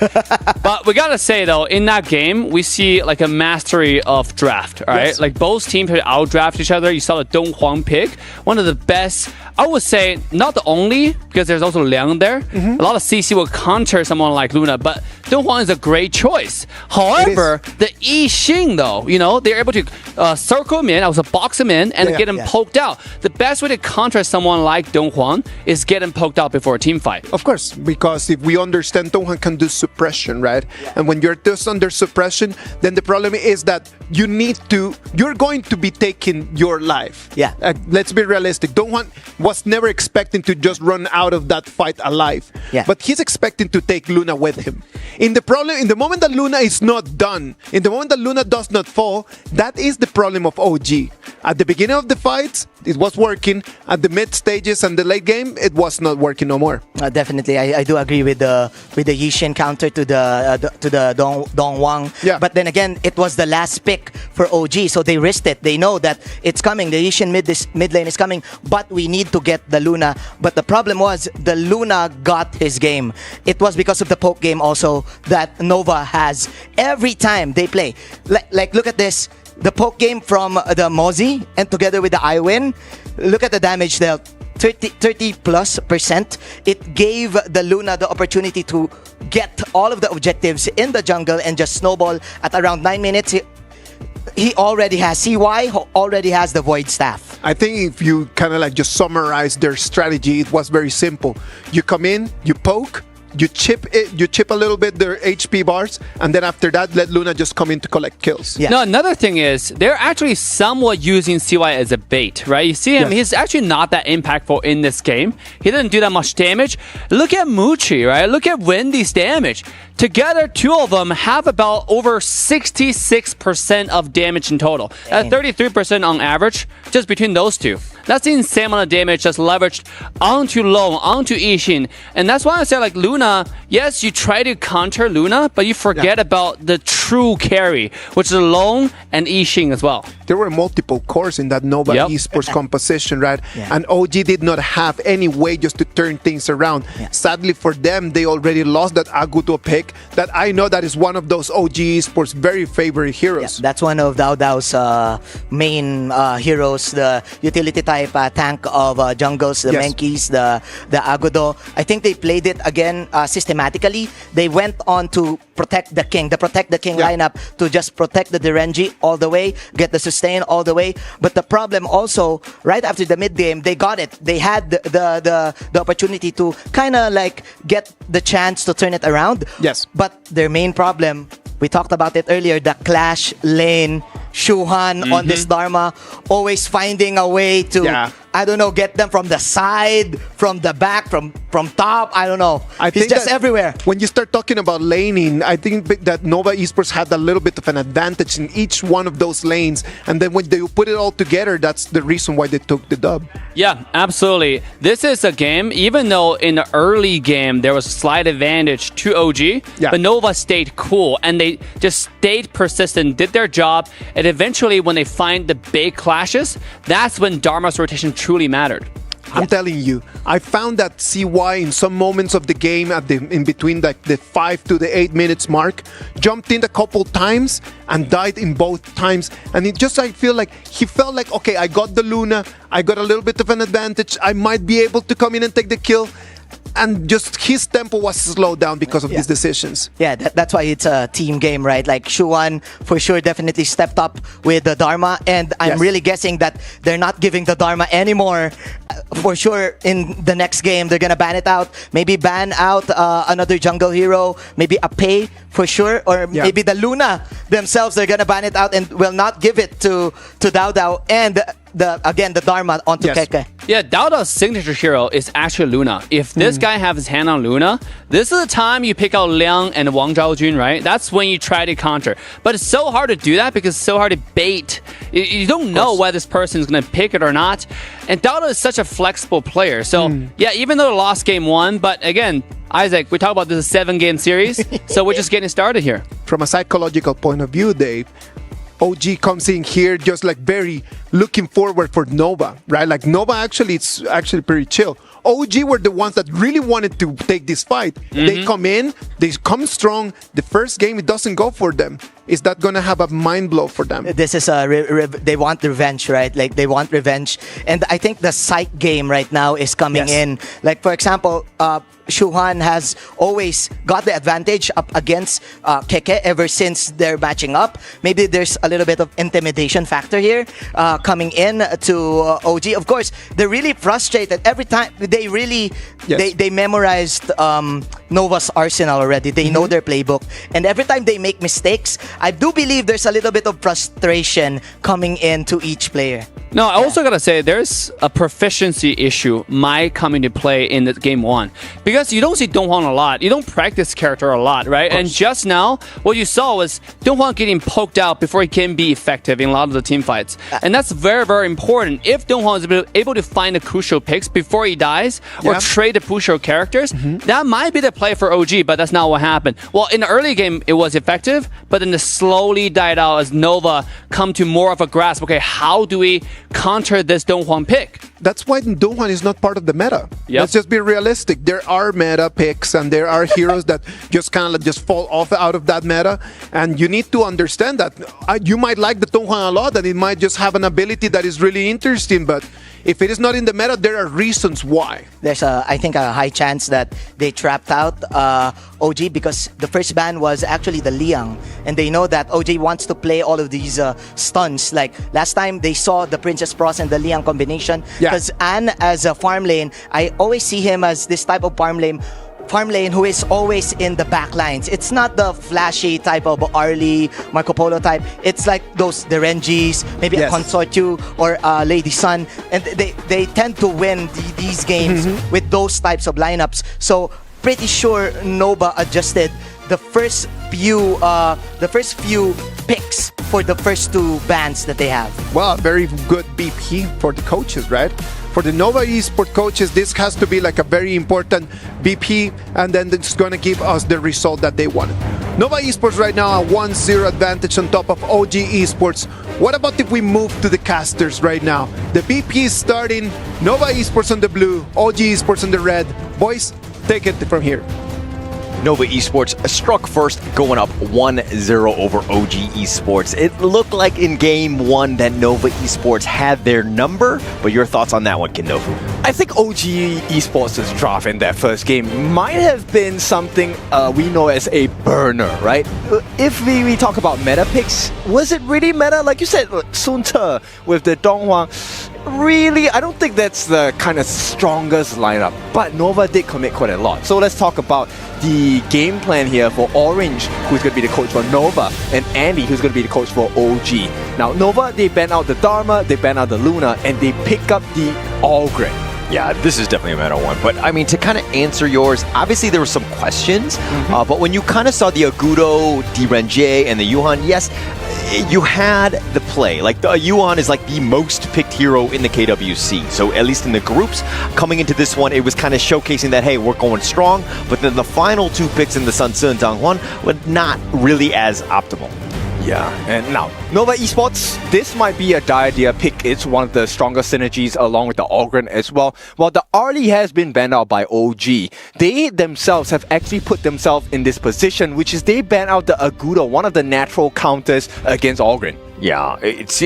Speaker 3: But we gotta say though, in that game, we see like a mastery of draft, all right?
Speaker 19: Yes.
Speaker 3: Like both teams had outdraft each other. You saw the Dong Huang pick, one of the best. I would say not the only, because there's also Liang there. A lot of CC will counter someone like Luna, but Dong Huang is a great choice. However, the Yixing though, they're able to circle him in, box him in, and get him poked out. The best way to counter someone like Dong Huang is get him poked out before a team fight.
Speaker 1: Of course, because if we understand Dong Huang can do suppression, right? Yeah. And when you're just under suppression, then the problem is that you're going to be taking your life.
Speaker 19: Yeah.
Speaker 1: Let's be realistic. Dong Huang was never expecting to just run out of that fight alive.
Speaker 19: Yeah.
Speaker 1: But he's expecting to take Luna with him. In the moment that Luna is not done, in the moment that Luna does not fall, that is the problem of OG. At the beginning of the fights, it was working. At the mid stages and the late game, it was not working no more.
Speaker 19: Definitely, I do agree with the Yixin counter to the Dong Wang.
Speaker 1: Yeah.
Speaker 19: But then again, it was the last pick for OG, so they risked it. They know that it's coming. The Yixin mid lane is coming, but we need to get the Luna. But the problem was the Luna got his game. It was because of the poke game also that Nova has every time they play. Like look at this. The poke game from the Mozi and together with the iWin, look at the damage dealt. 30+%. It gave the Luna the opportunity to get all of the objectives in the jungle and just snowball at around 9 minutes. He already has CY, already has the Void Staff.
Speaker 1: I think if you kind of like just summarize their strategy, it was very simple. You come in, you poke, you chip a little bit their HP bars, and then after that, let Luna just come in to collect kills.
Speaker 19: Yes.
Speaker 3: No, another thing is they're actually somewhat using CY as a bait, right? You see him; he's actually not that impactful in this game. He doesn't do that much damage. Look at Muchi, right? Look at Wendy's damage. Together, two of them have about over 66% of damage in total. That's 33% on average, just between those two. That's the insane amount of damage that's leveraged onto Long, onto Yixin. And that's why I say, like, Luna, yes, you try to counter Luna, but you forget about the true carry, which is Long and Yixin as well.
Speaker 1: There were multiple cores in that Nova esports composition, right? And OG did not have any way just to turn things around. Sadly for them, they already lost that Agudo pick that I know that is one of those OG esports very favorite heroes.
Speaker 19: That's one of Dao Dao's main heroes, the utility type tank of jungles, the Menkeys, the Agudo. I think they played it again systematically. They went on to protect the king, lineup, to just protect the Derenji all the way, get the sustain all the way. But the problem also, right after the mid game, they got it. They had the opportunity to kind of like get the chance to turn it around.
Speaker 1: Yes.
Speaker 19: But their main problem, we talked about it earlier, the clash lane, Shuhan on this Dharma, always finding a way to, I don't know, get them from the side, from the back, from top, I don't know. He's just everywhere.
Speaker 1: When you start talking about laning, I think that Nova Esports had a little bit of an advantage in each one of those lanes. And then when they put it all together, that's the reason why they took the dub.
Speaker 3: Yeah, absolutely. This is a game, even though in the early game there was a slight advantage to OG, but Nova stayed cool and they just stayed persistent, did their job, and eventually when they find the big clashes, that's when Dharma's rotation truly mattered.
Speaker 1: I'm telling you, I found that CY in some moments of the game in between the 5 to the 8 minutes mark, jumped in a couple times and died in both times. And it just, I feel like he felt like, okay, I got the Luna, I got a little bit of an advantage, I might be able to come in and take the kill. And just his tempo was slowed down because of these decisions.
Speaker 19: Yeah, that's why it's a team game, right? Like Shuan for sure definitely stepped up with the Dharma, and I'm really guessing that they're not giving the Dharma anymore. For sure, in the next game they're gonna ban it out. Maybe ban out another jungle hero, maybe a Pei for sure, or maybe the Luna themselves. They're gonna ban it out and will not give it to Dao Dao and the Dharma onto Keke.
Speaker 3: Yeah, Dao Dao's signature hero is actually Luna. If this guy has his hand on Luna, this is the time you pick out Liang and Wang Zhaojun, right? That's when you try to counter. But it's so hard to do that because it's so hard to bait. You don't know whether this person is going to pick it or not. And Dao Dao is such a flexible player. So, yeah, even though they lost game 1, but again, Isaac, we talk about this 7-game series, so we're just getting started here.
Speaker 1: From a psychological point of view, Dave, OG comes in here just like very looking forward for Nova, right? Like Nova it's actually pretty chill. OG were the ones that really wanted to take this fight. They come in, they come strong. The first game, it doesn't go for them. Is that going to have a mind blow for them?
Speaker 19: This is they want revenge, right? Like they want revenge. And I think the psych game right now is coming in. Like for example, Shuhan has always got the advantage up against Keke ever since they're matching up. Maybe there's a little bit of intimidation factor here coming in to OG. Of course, they're really frustrated every time. They really they memorized Nova's arsenal already. They know their playbook, and every time they make mistakes, I do believe there's a little bit of frustration coming into each player.
Speaker 3: No, I also gotta say there's a proficiency issue might come into play in the game 1 because you don't see Donghwan a lot. You don't practice character a lot, right? And just now, what you saw was Donghwan getting poked out before he can be effective in a lot of the team fights, and that's very, very important. If Donghwan is able to find the crucial picks before he dies or trade the crucial characters, that might be the play for OG, but that's not what happened. Well, in the early game, it was effective, but then it slowly died out as Nova come to more of a grasp. Okay, how do we counter this Donghwan pick?
Speaker 1: That's why Donghwan is not part of the meta. Let's just be realistic. There are meta picks and there are heroes that just kind of just fall off out of that meta. And you need to understand that you might like the Donghwan a lot and it might just have an ability that is really interesting. But if it is not in the meta, there are reasons why.
Speaker 19: There's, I think, a high chance that they trapped out OG because the first ban was actually the Liang. And they know that OG wants to play all of these stuns. Like last time, they saw the Princess Frost and the Liang combination. Because Anne, as a farm lane, I always see him as this type of farm lane who is always in the back lines. It's not the flashy type of Arlie, Marco Polo type. It's like those the Rengis, maybe a Consortiu or Lady Sun, and they tend to win these games with those types of lineups. So pretty sure Nova adjusted the first few picks for the first 2 bans that they have.
Speaker 1: Well, very good BP for the coaches, right? For the Nova Esports coaches, this has to be like a very important BP, and then it's going to give us the result that they wanted. Nova Esports right now a 1-0 advantage on top of OG Esports. What about if we move to the casters right now? The BP is starting. Nova Esports on the blue, OG Esports on the red. Boys, take it from here.
Speaker 20: Nova Esports struck first, going up 1-0 over OG Esports. It looked like in game 1 that Nova Esports had their number, but your thoughts on that one, Kindofu?
Speaker 21: I think OG Esports' draft in that first game might have been something we know as a burner, right? If we talk about meta picks, was it really meta? Like you said, Sun Ce with the Donghwan. Really, I don't think that's the kind of strongest lineup, but Nova did commit quite a lot. So let's talk about the game plan here for Orange, who's going to be the coach for Nova, and Andy, who's going to be the coach for OG. Now, Nova, they ban out the Dharma, they ban out the Luna, and they pick up the Allgren.
Speaker 20: Yeah, this is definitely a meta one. But I mean, to kind of answer yours, obviously there were some questions, but when you kind of saw the Agudo, the Renjie, and the Yuhan, yes, you had the play. Like, the Yuan is like the most picked hero in the KWC. So at least in the groups, coming into this one, it was kind of showcasing that, hey, we're going strong. But then the final 2 picks in the Sun Ce and Donghwan were not really as optimal.
Speaker 21: Yeah, and now, Nova Esports, this might be a idea pick. It's one of the strongest synergies along with the Allgren as well. While the Arlie has been banned out by OG, they themselves have actually put themselves in this position, which is they ban out the Agudo, one of the natural counters against Allgren.
Speaker 20: Yeah,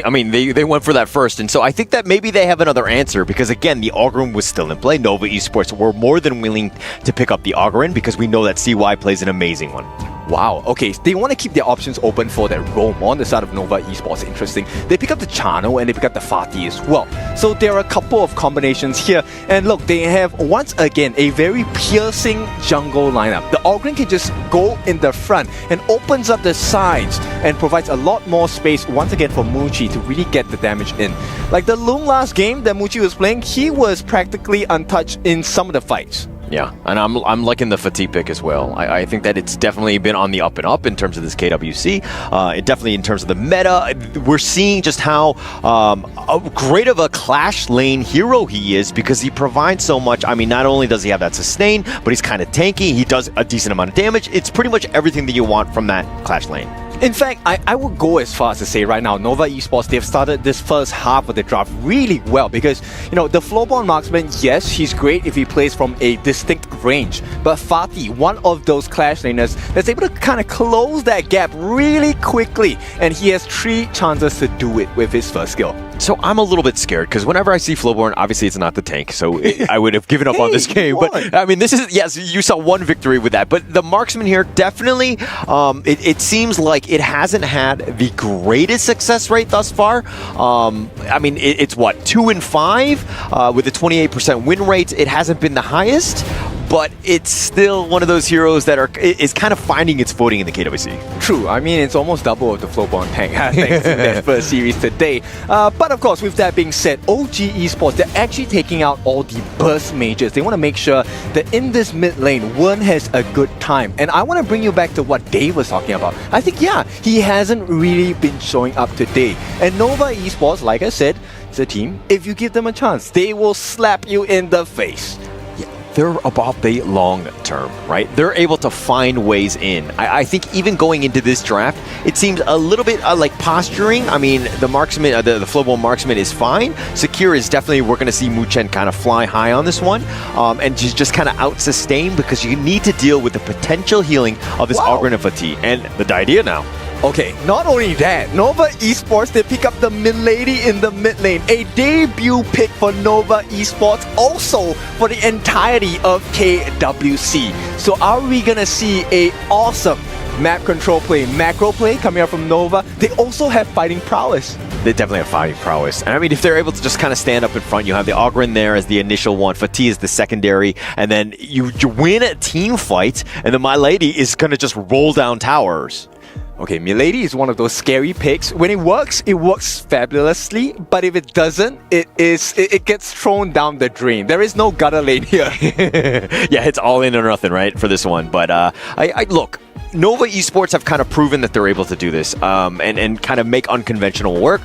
Speaker 20: I mean, they went for that first, and so I think that maybe they have another answer, because again, the Allgren was still in play. Nova Esports were more than willing to pick up the Allgren because we know that CY plays an amazing one.
Speaker 21: Wow, okay, they want to keep their options open for that roam on the side of Nova Esports. Interesting. They pick up the Chano and they pick up the Fatih as well. So there are a couple of combinations here. And look, they have, once again, a very piercing jungle lineup. The Allgren can just go in the front and opens up the sides and provides a lot more space, once again, for Muchi to really get the damage in. Like the Lung last game that Muchi was playing, he was practically untouched in some of the fights.
Speaker 20: Yeah, and I'm liking the Fatih pick as well. I think that it's definitely been on the up and up in terms of this KWC. It definitely in terms of the meta, we're seeing just how great of a Clash lane hero he is, because he provides so much. I mean, not only does he have that sustain, but he's kind of tanky. He does a decent amount of damage. It's pretty much everything that you want from that Clash lane.
Speaker 21: In fact, I would go as far as to say right now, Nova Esports, they've started this first half of the draft really well, because, you know, the Flowborn marksman, yes, he's great if he plays from a distinct range, but Fatih, one of those Clash laners that's able to kind of close that gap really quickly, and he has 3 chances to do it with his first skill.
Speaker 20: So I'm a little bit scared, because whenever I see Flowborn, obviously it's not the tank, so I would have given up on this game. But I mean, this is, yes, you saw one victory with that, but the marksman here definitely, it seems like it hasn't had the greatest success rate thus far. I mean, it's what, 2 and 5 with a 28% win rate. It hasn't been the highest, but it's still one of those heroes that is kind of finding its footing in the KWC.
Speaker 21: True. I mean, it's almost double of the Flowborn tank thanks to that first series today. But of course, with that being said, OG Esports, they're actually taking out all the burst mages. They want to make sure that in this mid lane, Wen has a good time. And I want to bring you back to what Dave was talking about. I think, yeah, he hasn't really been showing up today. And Nova Esports, like I said, is a team, if you give them a chance, they will slap you in the face.
Speaker 20: They're about the long term, right? They're able to find ways in. I think even going into this draft, it seems a little bit like posturing. I mean, the marksman, the Flowborn marksman is fine. Secure is definitely, we're going to see Muchen kind of fly high on this one. And just kind of out-sustain because you need to deal with the potential healing of this Ogren and Fati. And the idea now.
Speaker 21: Okay, not only that, Nova Esports, they pick up the Milady in the mid lane. A debut pick for Nova Esports, also for the entirety of KWC. So are we gonna see a awesome map control play, macro play coming out from Nova? They also have fighting prowess.
Speaker 20: They definitely have fighting prowess. And I mean, if they're able to just kind of stand up in front, you have the Ogren there as the initial one, Fati is the secondary, and then you win a team fight, and then My Lady is gonna just roll down towers.
Speaker 21: Okay, Milady is one of those scary picks. When it works fabulously, but if it doesn't, it gets thrown down the drain. There is no gutter lane here.
Speaker 20: Yeah, it's all in or nothing, right, for this one. But I look, Nova Esports have kind of proven that they're able to do this and kind of make unconventional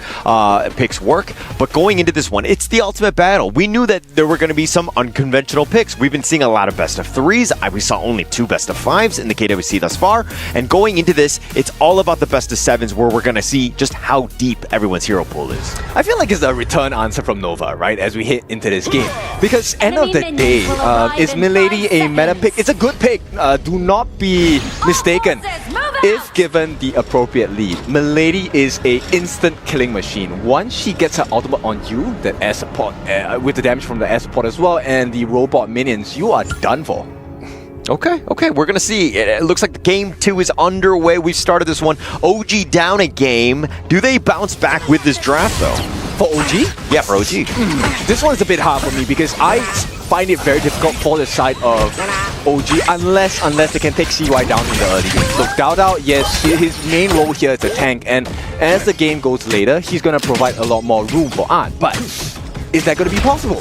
Speaker 20: picks work. But going into this one, it's the ultimate battle. We knew that there were going to be some unconventional picks. We've been seeing a lot of best of 3s. We saw only 2 best of 5s in the KWC thus far. And going into this, it's all about the best of 7s where we're going to see just how deep everyone's hero pool is.
Speaker 21: I feel like it's a return answer from Nova, right, as we hit into this game. Because end of the day, is Milady a meta pick? It's a good pick. Do not be mistaken. If given the appropriate lead, Milady is a instant killing machine. Once she gets her ultimate on you, that air support, with the damage from the air support as well, and the robot minions, you are done for.
Speaker 20: Okay, we're going to see. It looks like the game 2 is underway. We've started this one. OG down a game. Do they bounce back with this draft, though?
Speaker 21: For OG?
Speaker 20: Yeah, for OG.
Speaker 21: This one's a bit hard for me because I find it very difficult for the side of OG unless they can take CY down in the early game. Look, Dao, yes, his main role here is a tank, and as the game goes later, he's going to provide a lot more room for Ant. But is that going to be possible?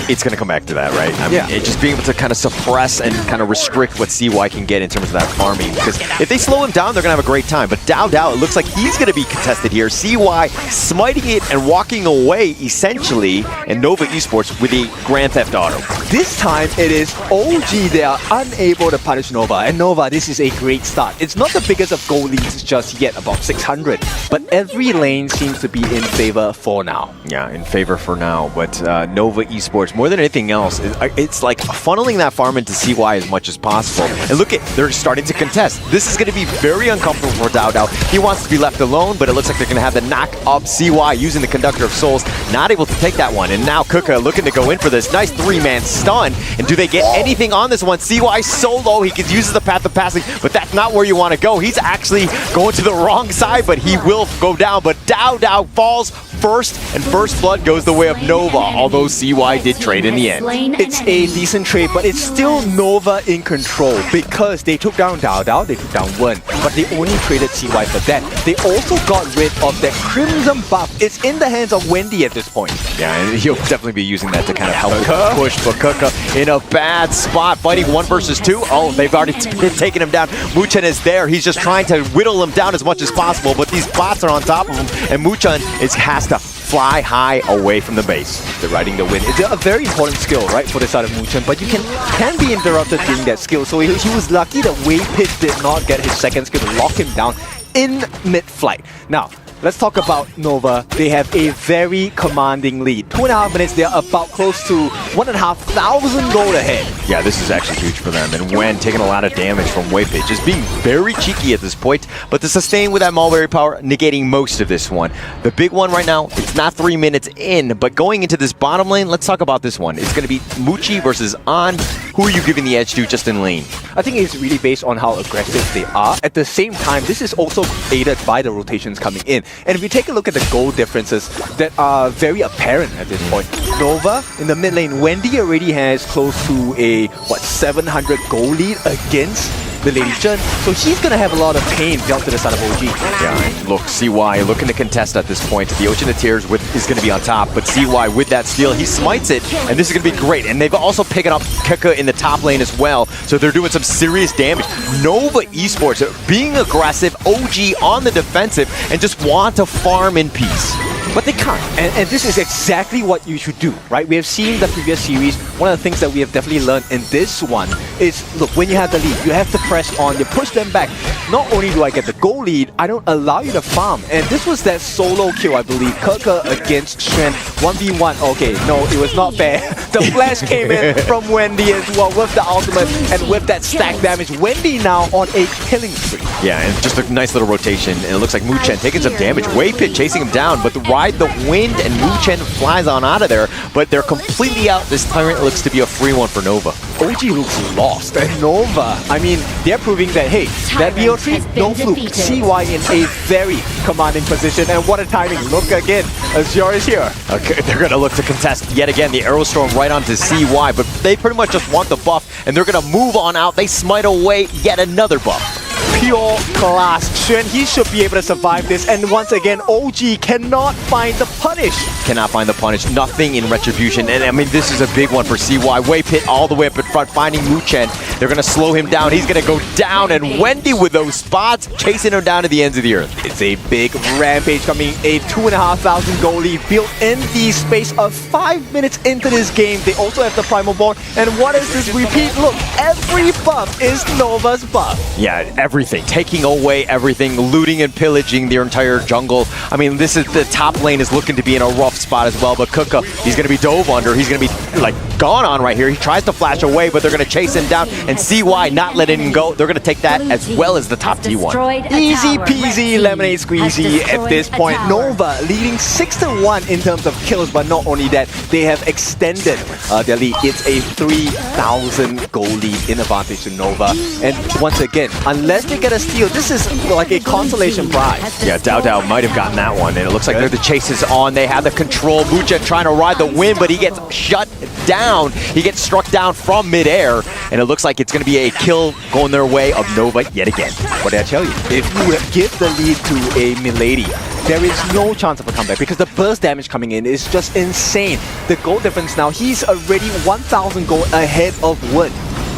Speaker 20: It's going to come back to that, right? I mean, just being able to kind of suppress and kind of restrict what CY can get in terms of that farming. Because if they slow him down, they're going to have a great time. But Dao, it looks like he's going to be contested here. CY smiting it and walking away, essentially, and Nova Esports with a Grand Theft Auto.
Speaker 21: This time, it is OG. They are unable to punish Nova. And Nova, this is a great start. It's not the biggest of goal leads just yet, about 600. But every lane seems to be in favor for now.
Speaker 20: Yeah, in favor for now. But Nova Esports, more than anything else, it's like funneling that farm into CY as much as possible. And look they're starting to contest. This is going to be very uncomfortable for Dao. He wants to be left alone, but it looks like they're going to have the knock up CY using the Conductor of Souls. Not able to take that one. And now Kuka looking to go in for this. Nice 3-man stun. And do they get anything on this one? CY so low, he uses the path of passing, but that's not where you want to go. He's actually going to the wrong side, but he will go down. But Dao falls first, and first blood goes the way of Nova, although CY did trade in the end.
Speaker 21: It's a decent trade, but it's still Nova in control because they took down Dao, they took down Wen, but they only traded CY for that. They also got rid of that Crimson buff. It's in the hands of Wendy at this point.
Speaker 20: Yeah, and he'll definitely be using that to kind of help push, but Kuka in a bad spot, fighting 1 versus 2. Oh, they've already taken him down. Muchen is there. He's just trying to whittle him down as much as possible, but these bots are on top of him, and Muchen has to fly high away from the base.
Speaker 21: They're riding the wind. It's a very important skill, right, for the side of Muchen, but you can be interrupted during that skill. So he was lucky that Wei Pit did not get his second skill to lock him down in mid-flight. Now, let's talk about Nova. They have a very commanding lead. 2.5 minutes, they're about close to 1,500 gold ahead.
Speaker 20: Yeah, this is actually huge for them. And Wen taking a lot of damage from Wei Pit, just being very cheeky at this point, but to sustain with that Mulberry power, negating most of this one. The big one right now, it's not 3 minutes in, but going into this bottom lane, let's talk about this one. It's going to be Muchi versus An. who are you giving the edge to just in lane?
Speaker 21: I think it's really based on how aggressive they are. At the same time, this is also aided by the rotations coming in. And if you take a look at the goal differences that are very apparent at this point, Nova in the mid lane, Wendy already has close to a 700 goal lead against the Lady Chen, so he's gonna have a lot of pain down to the side of OG.
Speaker 20: Yeah, look, CY looking to contest at this point. The Ocean of Tears is gonna be on top, but CY with that steal, he smites it, and this is gonna be great. And they've also picking up Keka in the top lane as well, so they're doing some serious damage. Nova Esports being aggressive, OG on the defensive, and just want to farm in peace.
Speaker 21: But they can't, and this is exactly what you should do, right? We have seen the previous series. One of the things that we have definitely learned in this one is, look, when you have the lead, you have to press on, you push them back. Not only do I get the goal lead, I don't allow you to farm. And this was that solo kill, I believe. Keka against Shen, 1v1. Okay, no, it was not fair. The flash came in from Wendy as well with the ultimate, and with that stack damage, Wendy now on a killing spree.
Speaker 20: Yeah, and just a nice little rotation, and it looks like Mu Chen taking some damage. Waypit chasing him down, but the ride the wind, and Mu Chen flies on out of there, but they're completely out. This Tyrant looks to be a free one for Nova.
Speaker 21: OG looks lost, and Nova, I mean, they're proving that, hey, that BO3, no fluke. CY in a very commanding position, and what a timing. Look again, Azure is here.
Speaker 20: Okay, they're going to look to contest yet again the Aerostorm right onto CY, but they pretty much just want the buff, and they're going to move on out. They smite away yet another buff.
Speaker 21: Pure class. Shen, he should be able to survive this, and once again, OG cannot find the punish.
Speaker 20: Cannot find the punish. Nothing in retribution, and I mean, this is a big one for CY. Waypit all the way up in front, finding Mu Chen. They're going to slow him down. He's going to go down, and Wendy with those spots, chasing him down to the ends of the earth.
Speaker 21: It's a big rampage coming, a 2,500 goal lead built in the space of 5 minutes into this game. They also have the Primal Bond, and what is this repeat? Look, every buff is Nova's buff.
Speaker 20: Yeah, everything. Taking away everything, looting and pillaging their entire jungle. I mean, this is the top lane is looking to be in a rough spot as well, but Kuka, he's going to be dove under. He's going to be like gone on right here. He tries to flash away, but they're going to chase him down, and CY not letting him go. They're going to take that as well as the top T1.
Speaker 21: Easy peasy lemonade squeezy at this point. Nova leading 6-1 in terms of kills, but not only that, they have extended their lead. It's a 3,000 goal lead in advantage to Nova. And once again, unless they get a steal, this is like a consolation prize.
Speaker 20: Yeah, Dao might have gotten that one, and it looks like the chase is on. They have the control. Mu Chen trying to ride the wind, but he gets shut down. He gets struck down from midair, and it looks like it's going to be a kill going their way of Nova yet again.
Speaker 21: What did I tell you? If you give the lead to a Milady, there is no chance of a comeback because the burst damage coming in is just insane. The goal difference now, he's already 1,000 gold ahead of Wood.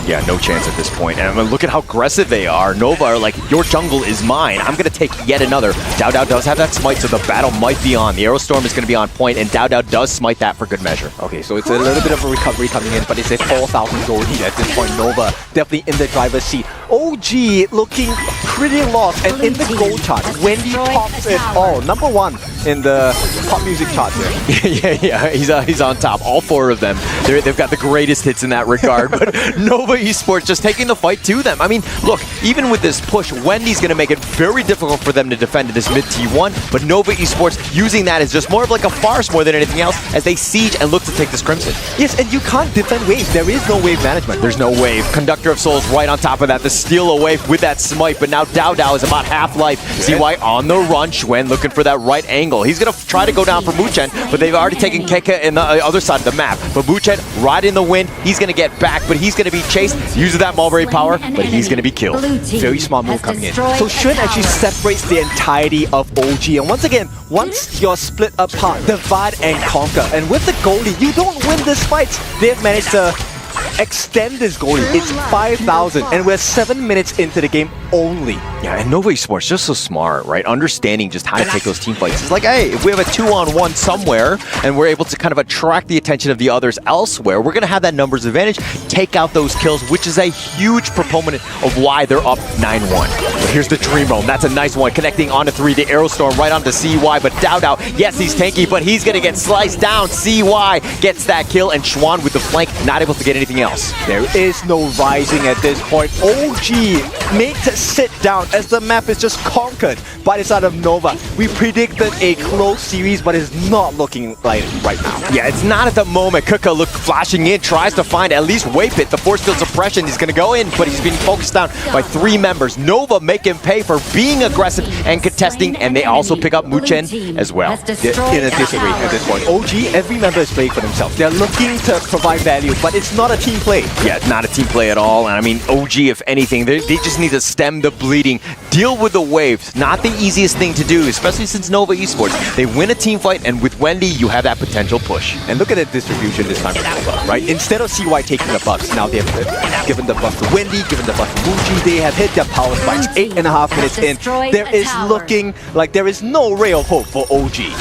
Speaker 20: Yeah, no chance at this point. And I mean, look at how aggressive they are. Nova are like, your jungle is mine. I'm going to take yet another. Dao does have that smite, so the battle might be on. The Aerostorm is going to be on point, and Dao does smite that for good measure.
Speaker 21: Okay, so it's a little bit of a recovery coming in, but it's a 4,000 gold lead at this point. Nova definitely in the driver's seat. OG looking pretty lost, and in the gold chart, Wendy pops it all. Number one in the pop music chart here.
Speaker 20: yeah, he's on top. All four of them. They've got the greatest hits in that regard, but Nova Esports just taking the fight to them. I mean, look, even with this push, Wendy's going to make it very difficult for them to defend this mid T1, but Nova Esports using that as just more of like a farce more than anything else as they siege and look to take this Crimson.
Speaker 21: Yes, and you can't defend waves. There is no wave management.
Speaker 20: There's no wave. Conductor of Souls right on top of that. The steal away with that smite, but now Dao is about half-life. CY on the run. Xuen looking for that right angle. He's going to try to go down for Mu Chen, but they've already taken Keka in the other side of the map. But Mu Chen right in the wind. He's going to get back, but he's going to be chased. Uses that Mulberry power, but he's going to be killed.
Speaker 21: Very smart move coming in. So Xuen actually separates the entirety of OG. And once again, once you're split apart, divide and conquer. And with the goalie, you don't win this fight. They've managed to extend this goalie. It's 5,000, and we're 7 minutes into the game only.
Speaker 20: Yeah, and Nova Esports just so smart, right? Understanding just how to take those team fights. It's like, hey, if we have a 2-on-1 somewhere and we're able to kind of attract the attention of the others elsewhere, we're going to have that numbers advantage, take out those kills, which is a huge proponent of why they're up 9-1. But here's the Dream Roam. That's a nice one. Connecting onto 3. The Aerostorm right onto CY. But Dao, yes, he's tanky, but he's going to get sliced down. CY gets that kill, and Schwan with the flank, not able to get anything else.
Speaker 21: There is no rising at this point. OG made to sit down as the map is just conquered by the side of Nova. We predicted a close series, but it's not looking like it right now.
Speaker 20: Yeah, it's not at the moment. Kuka look flashing in, tries to find at least Waypit. The force field suppression, he's going to go in, but he's being focused down by 3 members. Nova make him pay for being aggressive and contesting, and they also pick up Muchen as well.
Speaker 21: They're in a disarray at this point. OG, every member is playing for themselves. They're looking to provide value, but it's not a team play.
Speaker 20: Yeah, not a team play at all. And I mean, OG, if anything, they just need to stem the bleeding, deal with the waves. Not the easiest thing to do, especially since Nova Esports. They win a team fight, and with Wendy, you have that potential push.
Speaker 21: And look at the distribution this time for Nova, right? Instead of CY taking the buffs, now they have given the buff to Wendy, given the buff to Muji. They have hit their power spikes 8.5 minutes in. There is looking like there is no ray of hope for OG.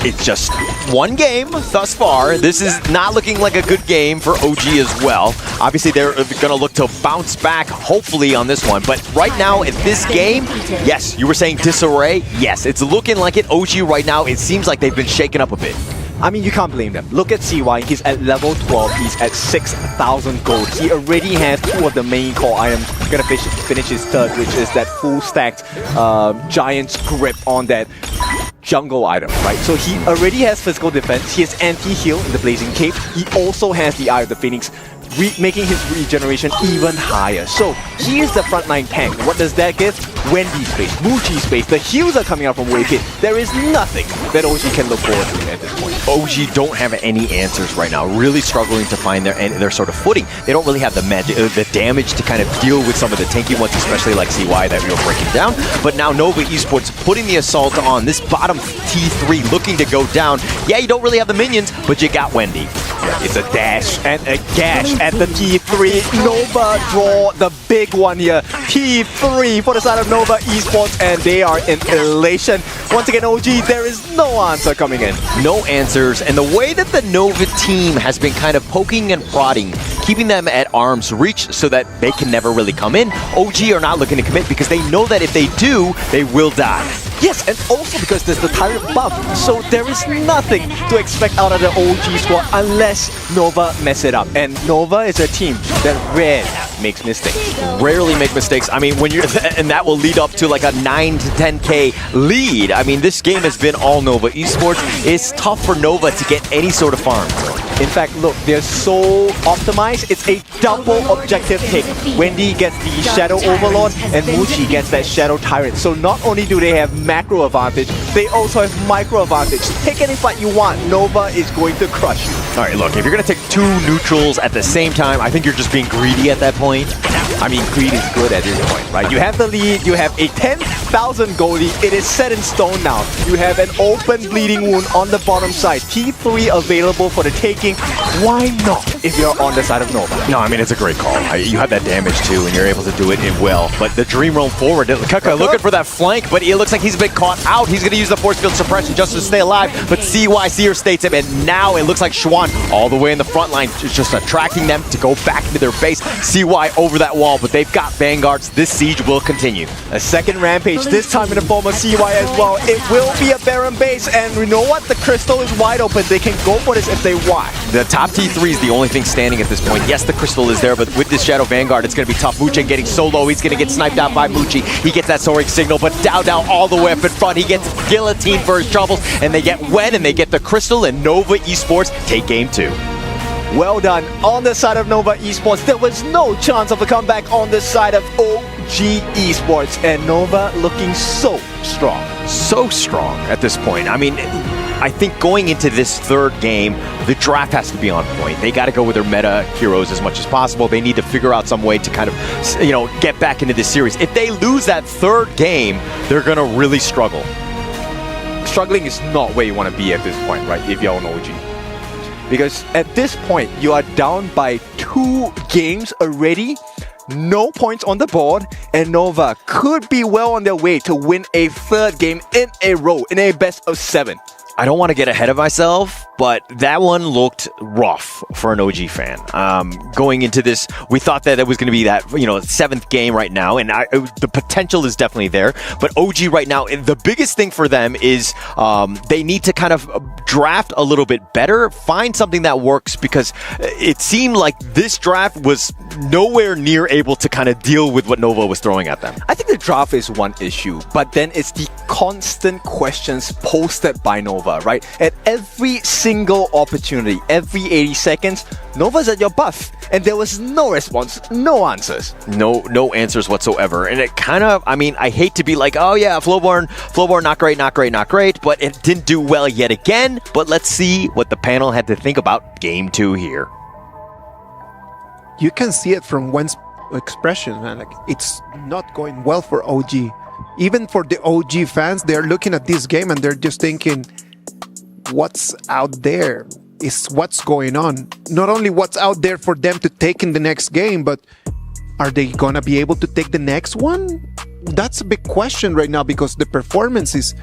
Speaker 20: It's just one game thus far. This is not looking like a good game for OG as well. Obviously, they're going to look to bounce back, hopefully, on this one. But right now, at this game, yes, you were saying disarray. Yes, it's looking like it. OG right now, it seems like they've been shaken up a bit.
Speaker 21: I mean, you can't blame them. Look at CY. He's at level 12. He's at 6,000 gold. He already has 2 of the main core items. Gonna finish his third, which is that full stacked Giant's Grip on that jungle item, right? So he already has physical defense. He has anti-heal in the Blazing Cape. He also has the Eye of the Phoenix, making his regeneration even higher. So he is the frontline tank. What does that give? Wendy space, Muji space. The heals are coming out from Waypit. There is nothing that OG can look forward to at this point.
Speaker 20: OG don't have any answers right now. Really struggling to find their sort of footing. They don't really have the magic, the damage to kind of deal with some of the tanky ones, especially like CY that we were breaking down. But now Nova Esports putting the assault on. This bottom T3 looking to go down. Yeah, you don't really have the minions, but you got Wendy.
Speaker 21: It's a dash and a gash at the T3. Nova draw the big one here. T3 for the side of Nova Esports, and they are in elation. Once again, OG, there is no answer coming in.
Speaker 20: No answers, and the way that the Nova team has been kind of poking and prodding, keeping them at arm's reach so that they can never really come in, OG are not looking to commit because they know that if they do, they will die.
Speaker 21: Yes, and also because there's the Tyrant buff, so there is nothing to expect out of the OG squad unless Nova mess it up. And Nova is a team that rarely makes mistakes.
Speaker 20: Rarely make mistakes. I mean, when you're, and that will lead up to like a 9 to 10k lead. I mean, this game has been all Nova Esports. It's tough for Nova to get any sort of farm.
Speaker 21: In fact, look, they're so optimized. It's a double objective take. Wendy gets the Shadow Overlord, and Muji gets that Shadow Tyrant. So not only do they have macro advantage, they also have micro advantage. Take any fight you want, Nova is going to crush you.
Speaker 20: All right, look, if you're going to take 2 neutrals at the same time, I think you're just being greedy at that point.
Speaker 21: I mean, greed is good at this point, right? You have the lead, you have a 10,000 gold lead. It is set in stone now. You have an open bleeding wound on the bottom side. T3 available for the taking. Why not if you're on the side of Nova?
Speaker 20: No, I mean, it's a great call. You have that damage too, and you're able to do it well. But the Dream Roam forward, Kuka looking for that flank, but it looks like he's been caught out. He's going to use the force field suppression just to stay alive, but CY Seer states him, and now it looks like Schwan all the way in the front line, just attracting them to go back into their base. CY over that wall, but they've got Vanguards. This siege will continue.
Speaker 21: A second rampage, this time in the form of CY as well. It will be a barren base, and you know what? The crystal is wide open. They can go for this if they want.
Speaker 20: The top T3 is the only thing standing at this point. Yes, the crystal is there, but with this Shadow Vanguard, it's going to be tough. Muchen getting so low, he's going to get sniped out by Muchi. He gets that soaring signal, but Dao all the way up in front. He gets guillotine for his troubles, and they get Wen, and they get the crystal, and Nova Esports take game 2.
Speaker 21: Well done. On the side of Nova Esports, there was no chance of a comeback on the side of OG Esports, and Nova looking so strong.
Speaker 20: So strong at this point. I mean, I think going into this third game, the draft has to be on point. They got to go with their meta heroes as much as possible. They need to figure out some way to kind of, get back into this series. If they lose that third game, they're going to really struggle.
Speaker 21: Struggling is not where you want to be at this point, right? If you're on OG. Because at this point, you are down by 2 games already. No points on the board, and Nova could be well on their way to win a third game in a row, in a best of 7.
Speaker 20: I don't want to get ahead of myself, but that one looked rough for an OG fan. Going into this, we thought that it was going to be that 7th game right now, and the potential is definitely there. But OG right now, the biggest thing for them is they need to kind of draft a little bit better, find something that works, because it seemed like this draft was nowhere near able to kind of deal with what Nova was throwing at them.
Speaker 21: I think the draft is one issue, but then it's the constant questions posted by Nova, right? At every single opportunity, every 80 seconds, Nova's at your buff, and there was no response, no answers.
Speaker 20: No answers whatsoever. And it kind of, I hate to be like, oh yeah, Flowborn, not great, but it didn't do well yet again. But let's see what the panel had to think about Game 2 here.
Speaker 1: You can see it from Wen's expression, man. Like, it's not going well for OG. Even for the OG fans, they're looking at this game and they're just thinking, what's out there is what's going on. Not only what's out there for them to take in the next game, but are they gonna be able to take the next one? That's a big question right now, because the performance is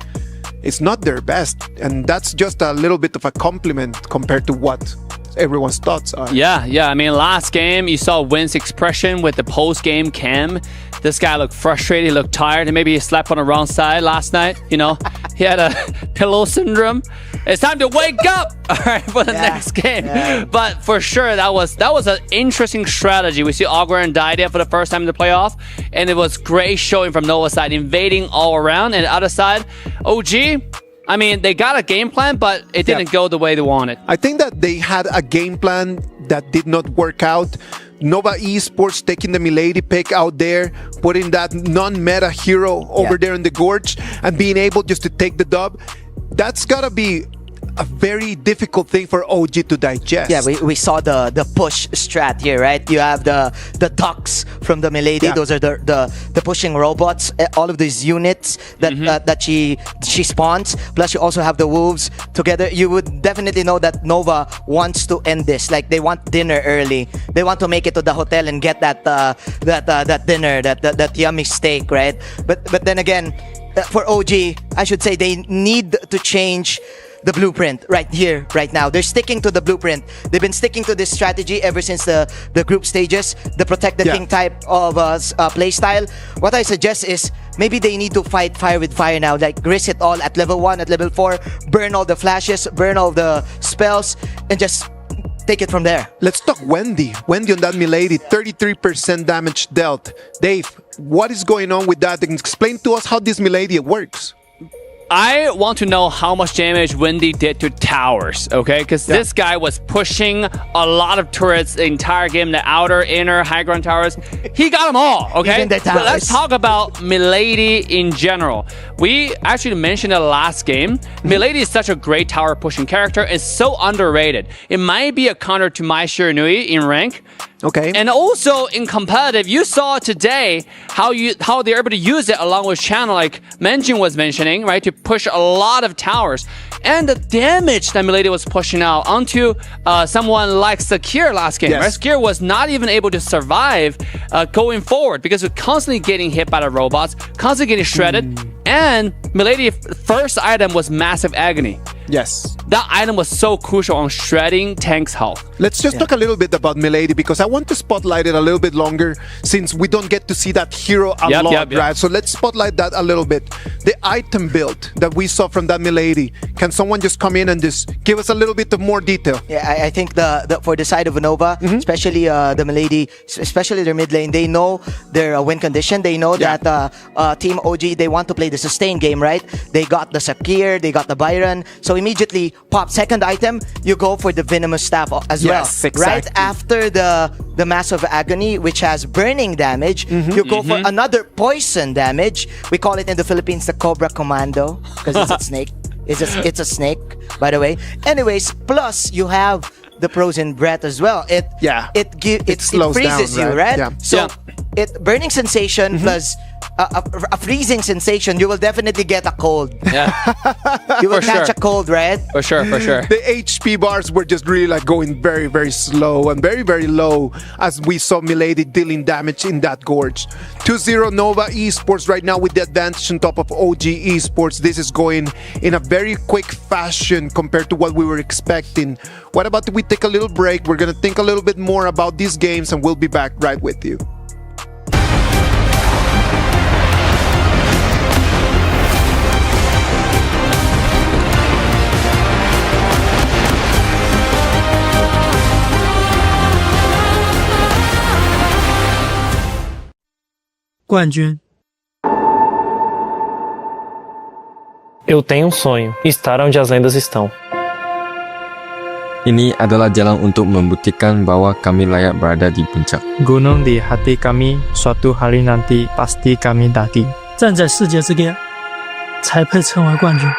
Speaker 1: not their best, and that's just a little bit of a compliment compared to what everyone's thoughts are.
Speaker 3: Yeah. Last game, you saw Win's expression with the post-game cam. This guy looked frustrated, he looked tired, and maybe he slept on the wrong side last night. He had a pillow syndrome. It's time to wake up, all right, for the next game. Yeah. But for sure, that was an interesting strategy. We see Augur and Didia for the first time in the playoff, and it was great showing from Nova's side, invading all around. And the other side, OG, they got a game plan, but it didn't go the way they wanted.
Speaker 1: I think that they had a game plan that did not work out. Nova Esports taking the Milady pick out there, putting that non-meta hero over there in the Gorge, and being able just to take the dub. That's gotta be a very difficult thing for OG to digest.
Speaker 19: Yeah, we saw the push strat here, right? You have the ducks from the Milady. Those are the pushing robots. All of these units that she spawns. Plus, you also have the wolves together. You would definitely know that Nova wants to end this. Like, they want dinner early. They want to make it to the hotel and get that dinner, that yummy steak, right? But then again, for OG, I should say they need to change the blueprint right here, right now. They're sticking to the blueprint. They've been sticking to this strategy ever since the group stages, the protect the king type of play style. What I suggest is maybe they need to fight fire with fire now, like gris it all at level 1, at level 4, burn all the flashes, burn all the spells, and just take it from there.
Speaker 1: Let's talk Wendy. Wendy on that Milady, 33% damage dealt. Dave, what is going on with that? Explain to us how this Milady works.
Speaker 3: I want to know how much damage Wendy did to towers, okay? Because this guy was pushing a lot of turrets the entire game, the outer, inner, high ground towers. He got them all, okay?
Speaker 19: Even the towers.
Speaker 3: But let's talk about Milady in general. We actually mentioned it last game. Milady is such a great tower pushing character. It's so underrated. It might be a counter to Mai Shiranui in rank.
Speaker 1: Okay.
Speaker 3: And also in competitive, you saw today how they're able to use it along with channel, like Menjin was mentioning, right? To push a lot of towers. And the damage that Milady was pushing out onto someone like Sakir last game. Right? Sakir was not even able to survive going forward because of constantly getting hit by the robots, constantly getting shredded. And Milady's first item was Massive Agony.
Speaker 1: Yes.
Speaker 3: That item was so crucial on shredding tank's health.
Speaker 1: Let's just talk a little bit about Milady, because I want to spotlight it a little bit longer since we don't get to see that hero a lot, right? So let's spotlight that a little bit. The item build that we saw from that Milady. Can someone just come in and just give us a little bit of more detail?
Speaker 19: Yeah, I think the for the side of Nova, especially the Milady, especially their mid lane, they know their win condition. They know that Team OG, they want to play the sustain game, right? They got the Sakir, they got the Byron. So immediately pop second item, you go for the Venomous Staff as well.
Speaker 1: Exactly.
Speaker 19: Right after the Massive Agony, which has burning damage, you go for another poison damage. We call it in the Philippines the Cobra Commando, because it's a snake. It's a snake, by the way. Anyways, plus you have the Frozen Breath as well. It
Speaker 1: slows
Speaker 19: freezes
Speaker 1: down,
Speaker 19: you, right?
Speaker 1: Yeah.
Speaker 19: So burning sensation plus a freezing sensation, you will definitely get a cold.
Speaker 3: Yeah.
Speaker 19: You will
Speaker 3: For
Speaker 19: catch
Speaker 3: sure.
Speaker 19: a cold, right?
Speaker 3: For sure.
Speaker 1: The HP bars were just really like going very, very slow and very, very low as we saw Milady dealing damage in that gorge. 2-0 Nova Esports right now with the advantage on top of OG Esports. This is going in a very quick fashion compared to what we were expecting. What about we take a little break? We're going to think a little bit more about these games and we'll be back right with you.
Speaker 6: Eu tenho um sonho, estar onde as lendas estão.
Speaker 22: Ini adalah jalan untuk membuktikan bahwa kami layak berada di puncak.
Speaker 23: Gunung di hati kami, suatu hari nanti pasti kami daki.
Speaker 24: 站在世界之巅，才配称为冠军。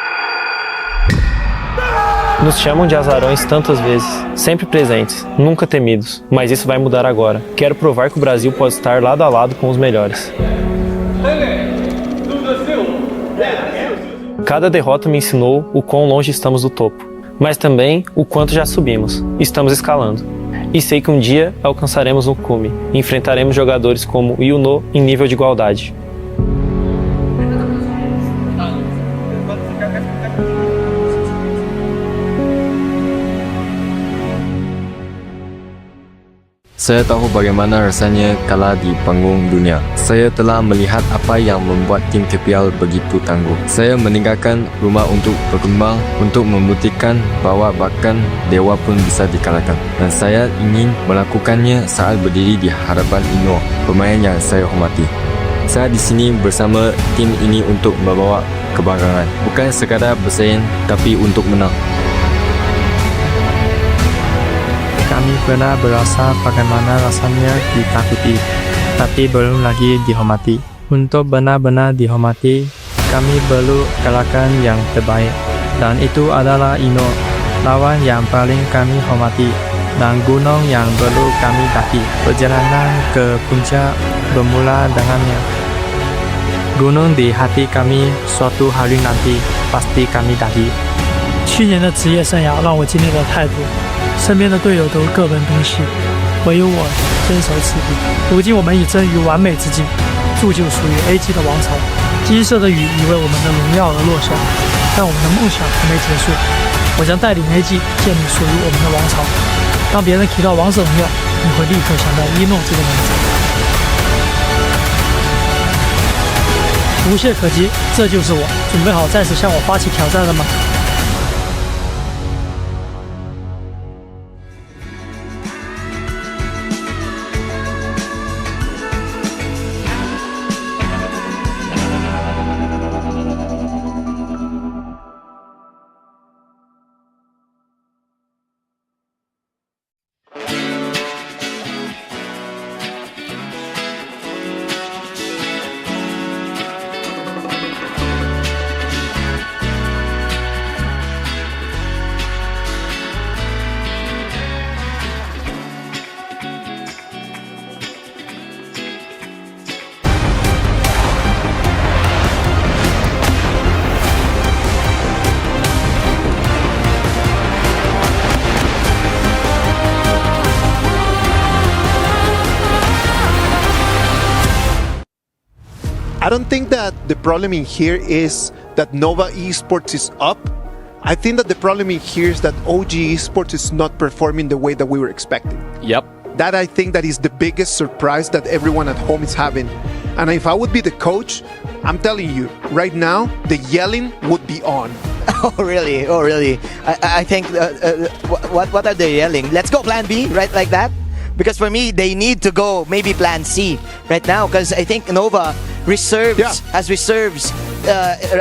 Speaker 6: Nos chamam de azarões tantas vezes, sempre presentes, nunca temidos, mas isso vai mudar agora. Quero provar que o Brasil pode estar lado a lado com os melhores. Cada derrota me ensinou o quão longe estamos do topo, mas também o quanto já subimos. Estamos escalando. E sei que um dia alcançaremos o cume e enfrentaremos jogadores como Yuno em nível de igualdade.
Speaker 22: Saya tahu bagaimana rasanya kalah di panggung dunia. Saya telah melihat apa yang membuat tim KPL begitu tangguh. Saya meninggalkan rumah untuk berkembang, untuk membuktikan bahwa bahkan dewa pun bisa dikalahkan. Dan saya ingin melakukannya saat berdiri di hadapan Ino, pemain yang saya hormati. Saya di sini bersama tim ini untuk membawa kebanggaan, bukan sekadar bersaing, tapi untuk menang.
Speaker 23: Kami pernah berasa bagaimana rasanya ditakuti, tapi belum lagi dihormati. Untuk benar-benar dihormati, kami perlu kalahkan yang terbaik. Dan itu adalah Ino, lawan yang paling kami hormati, dan gunung yang perlu kami daki. Perjalanan ke puncak bermula dengannya. Gunung di hati kami, suatu hari nanti pasti kami daki.
Speaker 24: 去年的职业生涯让我经历了太多，身边的队友都各奔东西，唯有我坚守此地。如今我们已臻于完美之境，铸就属于 AG 的王朝。金色的雨已为我们的荣耀而落下，但我们的梦想还没结束。我将带领 AG 建立属于我们的王朝。当别人提到王者荣耀，你会立刻想到一诺这个名字。无懈可击，这就是我。准备好再次向我发起挑战了吗？
Speaker 1: I don't think that the problem in here is that Nova Esports is up. I think that the problem in here is that OG Esports is not performing the way that we were expecting.
Speaker 3: Yep.
Speaker 1: That I think that is the biggest surprise that everyone at home is having. And if I would be the coach, I'm telling you, right now, the yelling would be on.
Speaker 19: Oh, really? Oh, really? I think, what are they yelling? Let's go plan B, right? Like that? Because for me, they need to go maybe plan C right now. Because I think Nova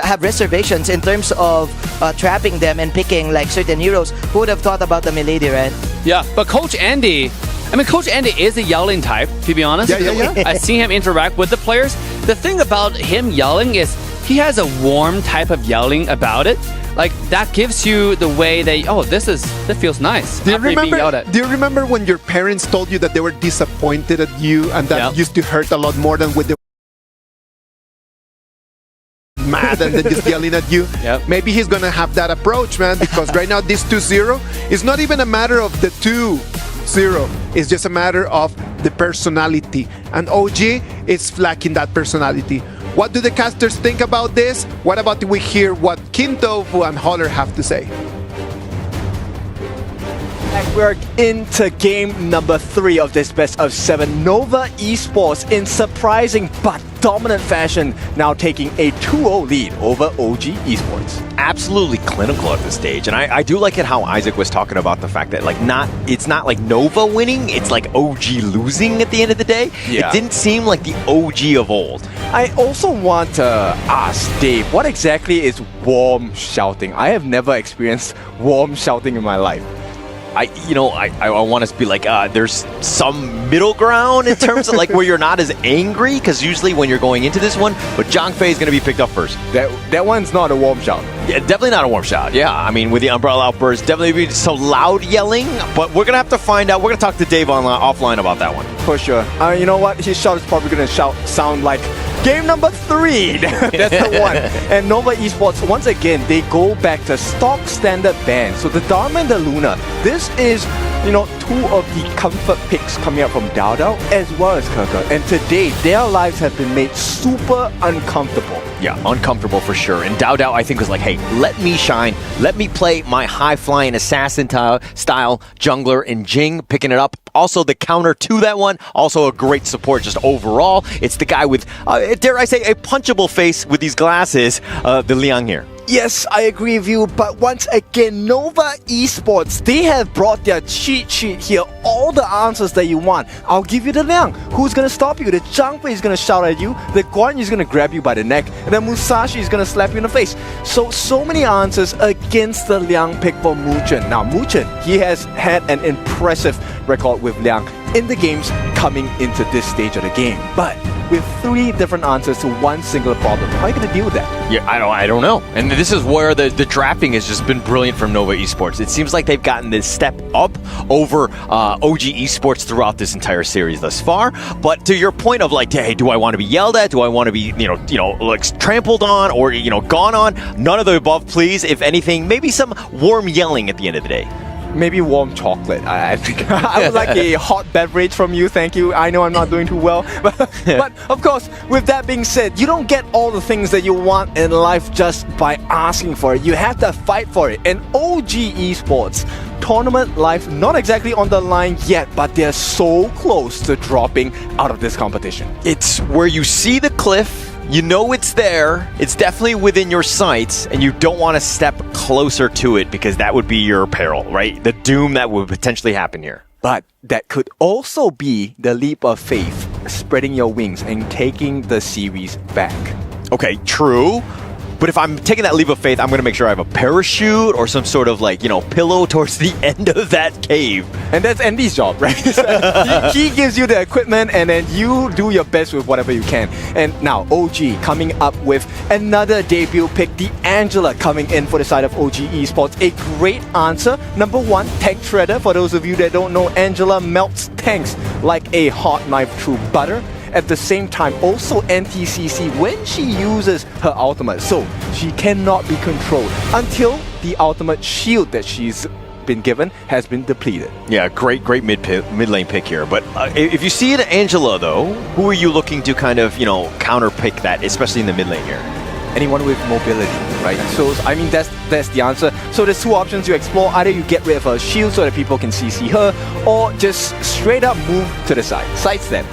Speaker 19: have reservations in terms of trapping them and picking like certain heroes. Who would have thought about the Milady, right?
Speaker 3: Yeah, but Coach Andy is a yelling type, to be honest.
Speaker 1: Yeah.
Speaker 3: I see him interact with the players. The thing about him yelling is he has a warm type of yelling about it, like that gives you the way that this feels nice.
Speaker 1: Do you
Speaker 3: after being yelled at.
Speaker 1: remember when your parents told you that they were disappointed at you and that used to hurt a lot more than with the mad and then just yelling at you?
Speaker 3: Yep.
Speaker 1: Maybe he's gonna have that approach, man, because right now this 2-0 is not even a matter of the 2-0. It's just a matter of the personality, and OG is lacking that personality. What do the casters think about this? What about we hear what King Tofu and Holler have to say?
Speaker 21: We're into game number 3 of this best of 7. Nova Esports in surprising but dominant fashion, now taking a 2-0 lead over OG Esports.
Speaker 20: Absolutely clinical at this stage, and I do like it how Isaac was talking about the fact that it's not like Nova winning, it's like OG losing at the end of the day.
Speaker 21: Yeah.
Speaker 20: It didn't seem like the OG of old.
Speaker 21: I also want to ask Dave, what exactly is warm shouting? I have never experienced warm shouting in my life.
Speaker 20: I want to be like, there's some middle ground in terms of like where you're not as angry, because usually when you're going into this one, but Zhang Fei is going to be picked up first.
Speaker 21: That one's not a warm shout.
Speaker 20: Yeah, definitely not a warm shout. Yeah, I mean, with the umbrella outburst, definitely be so loud yelling, but we're going to have to find out. We're going to talk to Dave offline about that one.
Speaker 21: For sure. You know what? His shout is probably going to sound like game number 3. That's the one. And Nova Esports, once again, they go back to stock standard bans. So the Dharma and the Luna, this is, 2 of the comfort picks coming out from Dao Dao as well as Keke. And today, their lives have been made super uncomfortable.
Speaker 20: Yeah, uncomfortable for sure. And Dao Dao, I think, was like, hey, let me shine. Let me play my high-flying assassin style jungler and Jing, picking it up. Also, the counter to that one, also a great support just overall. It's the guy with, dare I say, a punchable face with these glasses, the Liang here.
Speaker 21: Yes, I agree with you, but once again, Nova Esports, they have brought their cheat sheet here, all the answers that you want. I'll give you the Liang. Who's going to stop you? The Zhang Fei is going to shout at you, the Guan Yu is going to grab you by the neck, and then Musashi is going to slap you in the face. So many answers against the Liang pick for Muchen. Now, Muchen, he has had an impressive record with Liang in the games coming into this stage of the game. But with 3 different answers to one singular problem, how are you going to deal with that?
Speaker 20: Yeah, I don't know. And this is where the drafting has just been brilliant from Nova Esports. It seems like they've gotten this step up over OG Esports throughout this entire series thus far. But to your point of like, hey, do I want to be yelled at? Do I want to be, like trampled on or, gone on? None of the above, please. If anything, maybe some warm yelling at the end of the day.
Speaker 21: Maybe warm chocolate. I think I would like a hot beverage from you. Thank you. I know I'm not doing too well. But of course, with that being said, you don't get all the things that you want in life just by asking for it. You have to fight for it. And OG Esports, tournament life not exactly on the line yet, but they're so close to dropping out of this competition.
Speaker 20: It's where you see the cliff. You know it's there, it's definitely within your sights, and you don't want to step closer to it because that would be your peril, right? The doom that would potentially happen here.
Speaker 21: But that could also be the leap of faith, spreading your wings and taking the series back.
Speaker 20: Okay, true. But if I'm taking that leap of faith, I'm going to make sure I have a parachute or some sort of pillow towards the end of that cave.
Speaker 21: And that's Andy's job, right? he gives you the equipment and then you do your best with whatever you can. And now OG coming up with another debut pick, the Angela coming in for the side of OG Esports. A great answer. Number 1, tank shredder. For those of you that don't know, Angela melts tanks like a hot knife through butter. At the same time, also anti-CC when she uses her ultimate. So she cannot be controlled until the ultimate shield that she's been given has been depleted.
Speaker 20: Yeah, great mid lane pick here. But if you see it, Angela, though, who are you looking to kind of, counter pick that, especially in the mid lane here?
Speaker 21: Anyone with mobility, right? So, I mean, that's the answer. So there's 2 options you explore. Either you get rid of her shield so that people can CC her, or just straight up move to the side. Sidestep.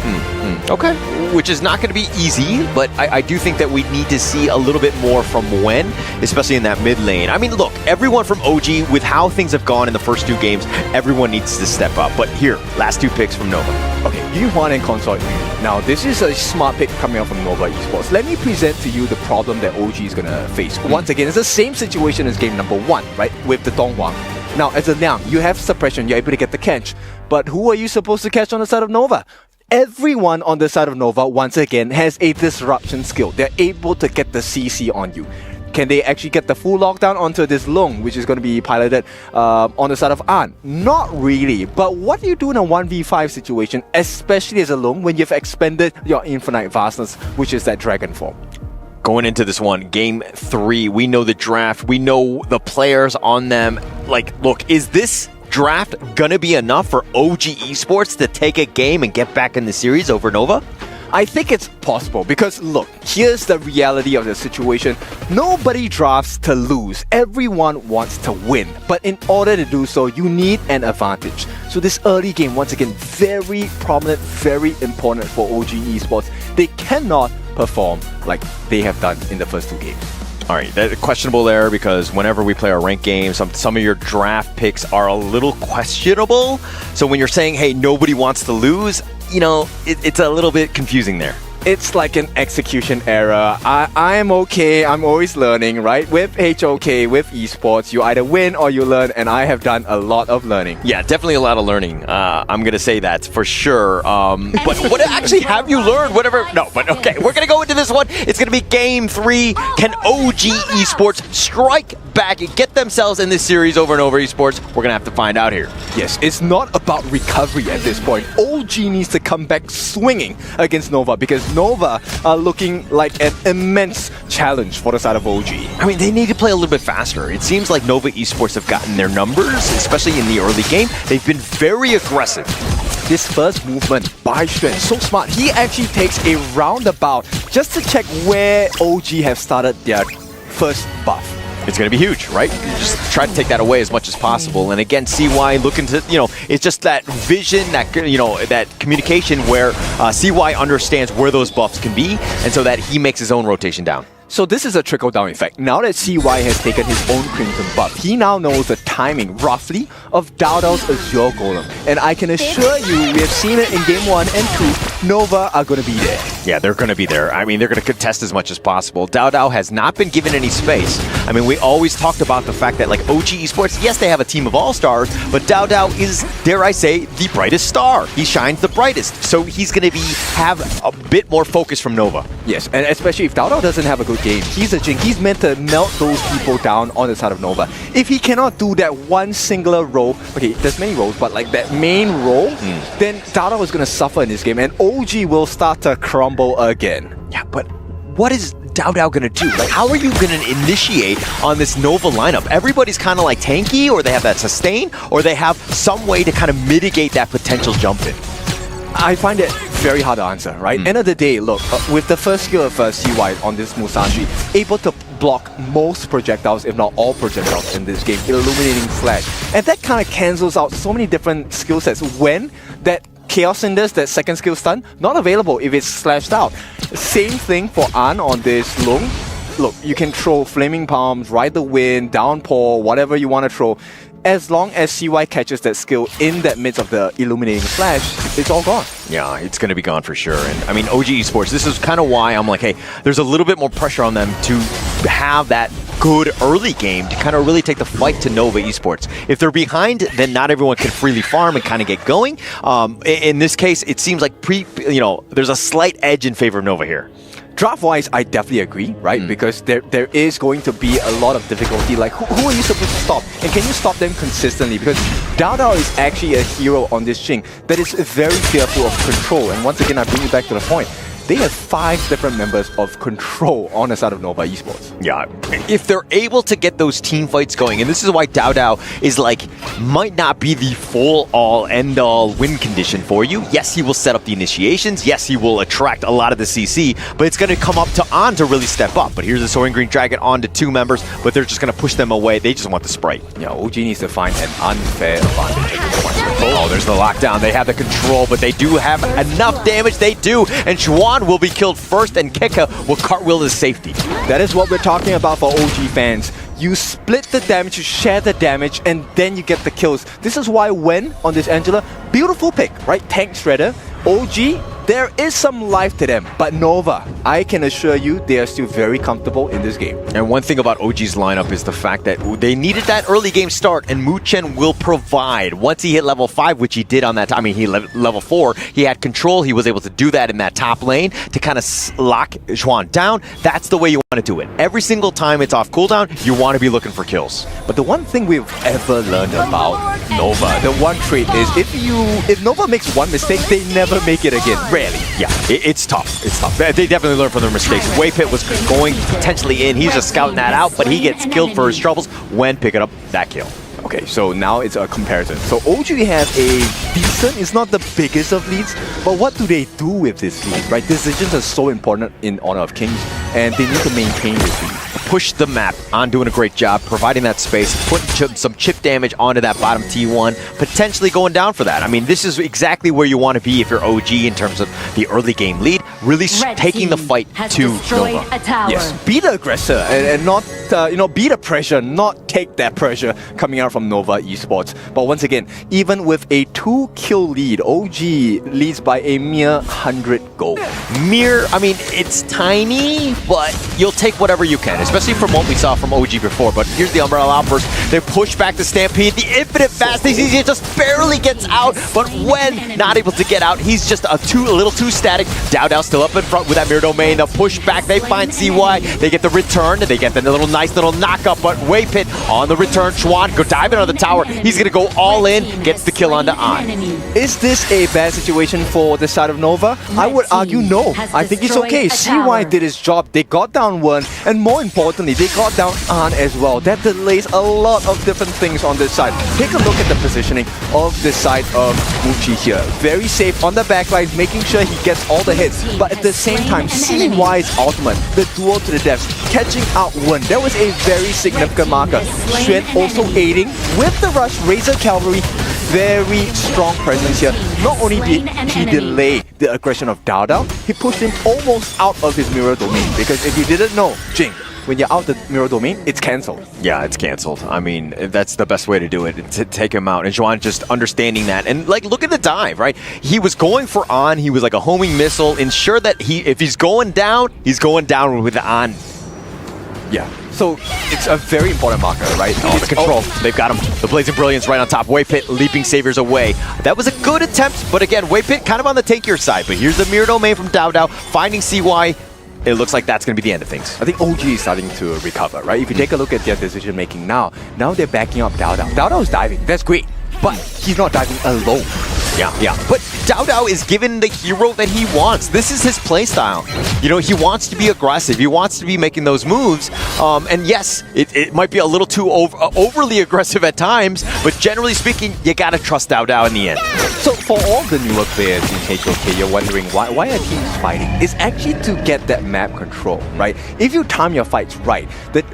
Speaker 20: Okay. Which is not going to be easy, but I do think that we need to see a little bit more from Wen, especially in that mid lane. I mean, look, everyone from OG, with how things have gone in the first 2 games, everyone needs to step up. But here, last 2 picks from Nova.
Speaker 21: Okay, Yuan and Consort Yu. Now, this is a smart pick coming out from Nova Esports. Let me present to you the problem that OG is going to face. Once again, it's the same situation as game number 1, right? With the Donghuang. Now, as a Liang, you have suppression, you're able to get the catch. But who are you supposed to catch on the side of Nova? Everyone on the side of Nova, once again, has a disruption skill. They're able to get the CC on you. Can they actually get the full lockdown onto this Lung, which is going to be piloted on the side of An? Not really. But what do you do in a 1v5 situation, especially as a Lung, when you've expended your infinite vastness, which is that dragon form?
Speaker 20: Going into this one, game 3, we know the draft, we know the players on them. Like, look, is this draft gonna be enough for OG Esports to take a game and get back in the series over Nova?
Speaker 21: I think it's possible because look, here's the reality of the situation. Nobody drafts to lose. Everyone wants to win. But in order to do so, you need an advantage. So this early game, once again, very prominent, very important for OG Esports. They cannot perform like they have done in the first 2 games.
Speaker 20: All right, that's questionable there because whenever we play our ranked games, some of your draft picks are a little questionable. So when you're saying, hey, nobody wants to lose, you know, it's a little bit confusing there.
Speaker 21: It's like an execution error. I am okay. I'm always learning, right? With HOK, with esports, you either win or you learn, and I have done a lot of learning.
Speaker 20: Yeah, definitely a lot of learning. I'm going to say that for sure. But what actually have you learned? Whatever. No, but okay. We're going to go into this one. It's going to be game 3. Can OG Esports strike back and get themselves in this series over and over Esports? We're going to have to find out here.
Speaker 21: Yes, it's not about recovery at this point. OG needs to come back swinging against Nova because Nova are looking like an immense challenge for the side of OG.
Speaker 20: I mean, they need to play a little bit faster. It seems like Nova Esports have gotten their numbers, especially in the early game. They've been very aggressive.
Speaker 21: This first movement by Xuan, so smart. He actually takes a roundabout just to check where OG have started their first buff.
Speaker 20: It's going to be huge, right? You just try to take that away as much as possible. And again, CY looking to, it's just that vision, that, that communication where CY understands where those buffs can be, and so that he makes his own rotation down.
Speaker 21: So this is a trickle-down effect. Now that CY has taken his own Crimson buff, he now knows the timing, roughly, of Dao Dao's Azure Golem. And I can assure you, we have seen it in Game 1 and 2, Nova are going to be there.
Speaker 20: Yeah, they're going to be there. I mean, they're going to contest as much as possible. Dao Dao has not been given any space. I mean, we always talked about the fact that, like, OG Esports, yes, they have a team of all-stars, but Dao Dao is, dare I say, the brightest star. He shines the brightest. So he's going to have a bit more focus from Nova.
Speaker 21: Yes, and especially if Dao Dao doesn't have a good game. He's a Jing. He's meant to melt those people down on the side of Nova. If he cannot do that one singular role, okay, there's many roles, but like that main role, then Dao Dao is going to suffer in this game, and OG will start to crumble again.
Speaker 20: Yeah, but what is Dao Dao going to do? Like, how are you going to initiate on this Nova lineup? Everybody's kind of like tanky, or they have that sustain, or they have some way to kind of mitigate that potential jump in.
Speaker 21: I find it very hard to answer, right? End of the day, look, with the first skill of CY on this Musashi, able to block most projectiles, if not all projectiles in this game, illuminating flash. And that kind of cancels out so many different skill sets when that Chaos Cinders, that second skill stun, not available if it's slashed out. Same thing for An on this Lung. Look, you can throw Flaming Palms, Ride the Wind, Downpour, whatever you want to throw. As long as CY catches that skill in that midst of the illuminating flash, it's all gone.
Speaker 20: Yeah, it's going to be gone for sure. And I mean, OG Esports, this is kind of why I'm like, hey, there's a little bit more pressure on them to have that good early game to kind of really take the fight to Nova Esports. If they're behind, then not everyone can freely farm and kind of get going. In this case, it seems like there's a slight edge in favor of Nova here.
Speaker 21: Draft-wise, I definitely agree, right? Because there is going to be a lot of difficulty. Like, who are you supposed to stop? And can you stop them consistently? Because Dao Dao is actually a hero on this Jing that is very fearful of control. And once again, I bring you back to the point. They have 5 different members of control on the side of Nova Esports.
Speaker 20: Yeah, if they're able to get those team fights going, and this is why Dao Dao is like, might not be the full all end all win condition for you. Yes, he will set up the initiations. Yes, he will attract a lot of the CC, but it's going to come up to An to really step up. But here's the Soaring Green Dragon on to 2 members, but they're just going to push them away. They just want the Sprite.
Speaker 21: Yeah, OG needs to find an unfair advantage at this point.
Speaker 20: Oh, there's the lockdown. They have the control, but they do have enough damage. They do, and Chuan will be killed first, and Keka will cartwheel to safety.
Speaker 21: That is what we're talking about for OG fans. You split the damage, you share the damage, and then you get the kills. This is why when on this Angela, beautiful pick, right? Tank Shredder, OG there is some life to them. But Nova, I can assure you, they are still very comfortable in this game.
Speaker 20: And one thing about OG's lineup is the fact that they needed that early game start, and Mu Chen will provide. Once he hit level 5, which he did on that, I mean, he level 4, he had control. He was able to do that in that top lane to kind of lock Xuan down. That's the way you want to do it. Every single time it's off cooldown, you want to be looking for kills.
Speaker 21: But the one thing we've ever learned about Nova, the one trait is if Nova makes one mistake, they never make it again. Rarely.
Speaker 20: Yeah, it's tough. It's tough. They definitely learn from their mistakes. Waypit was going potentially in. He's just scouting that out, but he gets killed for his troubles when picking up that kill.
Speaker 21: Okay, so now it's a comparison. So OG have a decent, it's not the biggest of leads, but what do they do with this lead, right? Decisions are so important in Honor of Kings, and they need to maintain this lead.
Speaker 20: Push the map on, doing a great job, providing that space, putting some chip damage onto that bottom T1, potentially going down for that. I mean, this is exactly where you want to be if you're OG in terms of the early game lead, really taking the fight to Nova.
Speaker 21: Yes, be the aggressor and not, be the pressure, not take that pressure coming out from Nova Esports. But once again, even with a 2-kill lead, OG leads by a mere 100 gold.
Speaker 20: I mean, it's tiny, but you'll take whatever you can, especially from what we saw from OG before. But here's the Umbrella Outburst. They push back the Stampede. The Infinite Fast, he just barely gets out, but when not able to get out, he's just a little too static. Dowdow's still up in front with that mirror domain. The push back, they find CY. They get the return, they get the nice little knockup, but Waypit on the return. Xuan go diving on the tower. He's going to go all in, gets the kill onto An.
Speaker 21: Is this a bad situation for the side of Nova? I would argue no. I think it's okay. CY did his job. They got down one, and more importantly, they got down An as well. That delays a lot of different things on this side. Take a look at the positioning of this side of Muchi here. Very safe on the backlines, making sure he gets all the hits, but at the same time, CY's ultimate, the duel to the depths, catching out one. That was a very significant marker. Xuan also aiding with the rush, Razor Cavalry, very strong presence here. Not only did he delay the aggression of Dowdow, he pushed him almost out of his mirror domain, because if you didn't know, Jing, when you're out the mirror domain, it's cancelled.
Speaker 20: Yeah, it's cancelled. I mean, that's the best way to do it, to take him out. And Xuan just understanding that. And like, look at the dive, right? He was going for An. He was like a homing missile. Ensure that if he's going down with An.
Speaker 21: Yeah. So it's a very important marker, right?
Speaker 20: Oh, the control. They've got him. The Blazing Brilliance right on top. Waypit leaping Saviors away. That was a good attempt, but again, Waypit kind of on the tankier side. But here's the mirror domain from Dowdow, finding CY. It looks like that's going to be the end of things.
Speaker 21: I think OG is starting to recover, right? If you take a look at their decision making now they're backing up Dowdow. Dowdow is diving. That's great. But he's not diving alone.
Speaker 20: Yeah. But Dowdow is given the hero that he wants. This is his playstyle. He wants to be aggressive. He wants to be making those moves. And yes, it might be a little too overly aggressive at times, but generally speaking, you got to trust Dowdow in the end.
Speaker 21: So for all the newer players in HOK, you're wondering why are teams fighting? It's actually to get that map control, right? If you time your fights right, the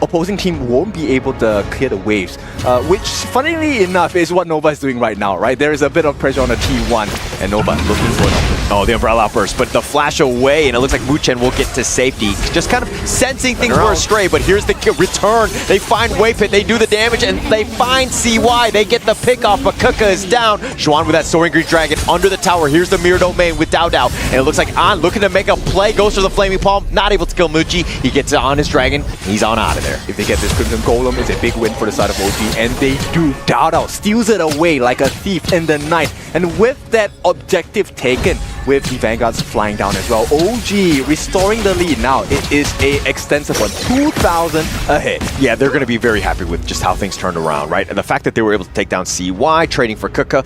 Speaker 21: opposing team won't be able to clear the waves, which, funnily enough, is what Nova is doing right now, right? There is a bit of pressure on the T1, and Nova looking for
Speaker 20: the Umbrella Outburst, but the flash away, and it looks like Mu Chen will get to safety. Just kind of sensing things were astray, but here's the return. They find Waypit, they do the damage, and they find CY. They get the pick off, but Kuka is down. Xuan with that Soaring Green Dragon under the tower. Here's the mirror domain with Dowdow, and it looks like An looking to make a play, goes for the Flaming Palm, not able to kill Muchi. He gets it on his dragon. He's on out of there.
Speaker 21: If they get this Crimson Golem, it's a big win for the side of OG, and they do. Dowdow steals it away like a thief in the night, and with that objective taken, with the Vanguards flying down as well, OG restoring the lead. Now it is a extensive one, 2,000 ahead.
Speaker 20: Yeah, they're going to be very happy with just how things turned around, right? And the fact that they were able to take down CY, trading for Kuka,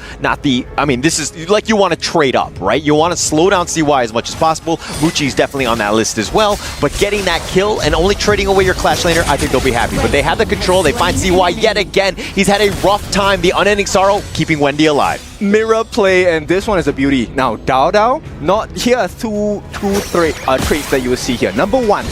Speaker 20: this is like you want to trade up, right? You want to slow down CY as much as possible. Muchi's definitely on that list as well, but getting that kill and only trading away your Clash laner, I think they'll be happy. But they have the control, they find CY yet again. He's had a rough time, the Unending Sorrow keeping Wendy alive.
Speaker 21: Mirror play, and this one is a beauty. Now, Dowdow, here are two traits that you will see here. Number one,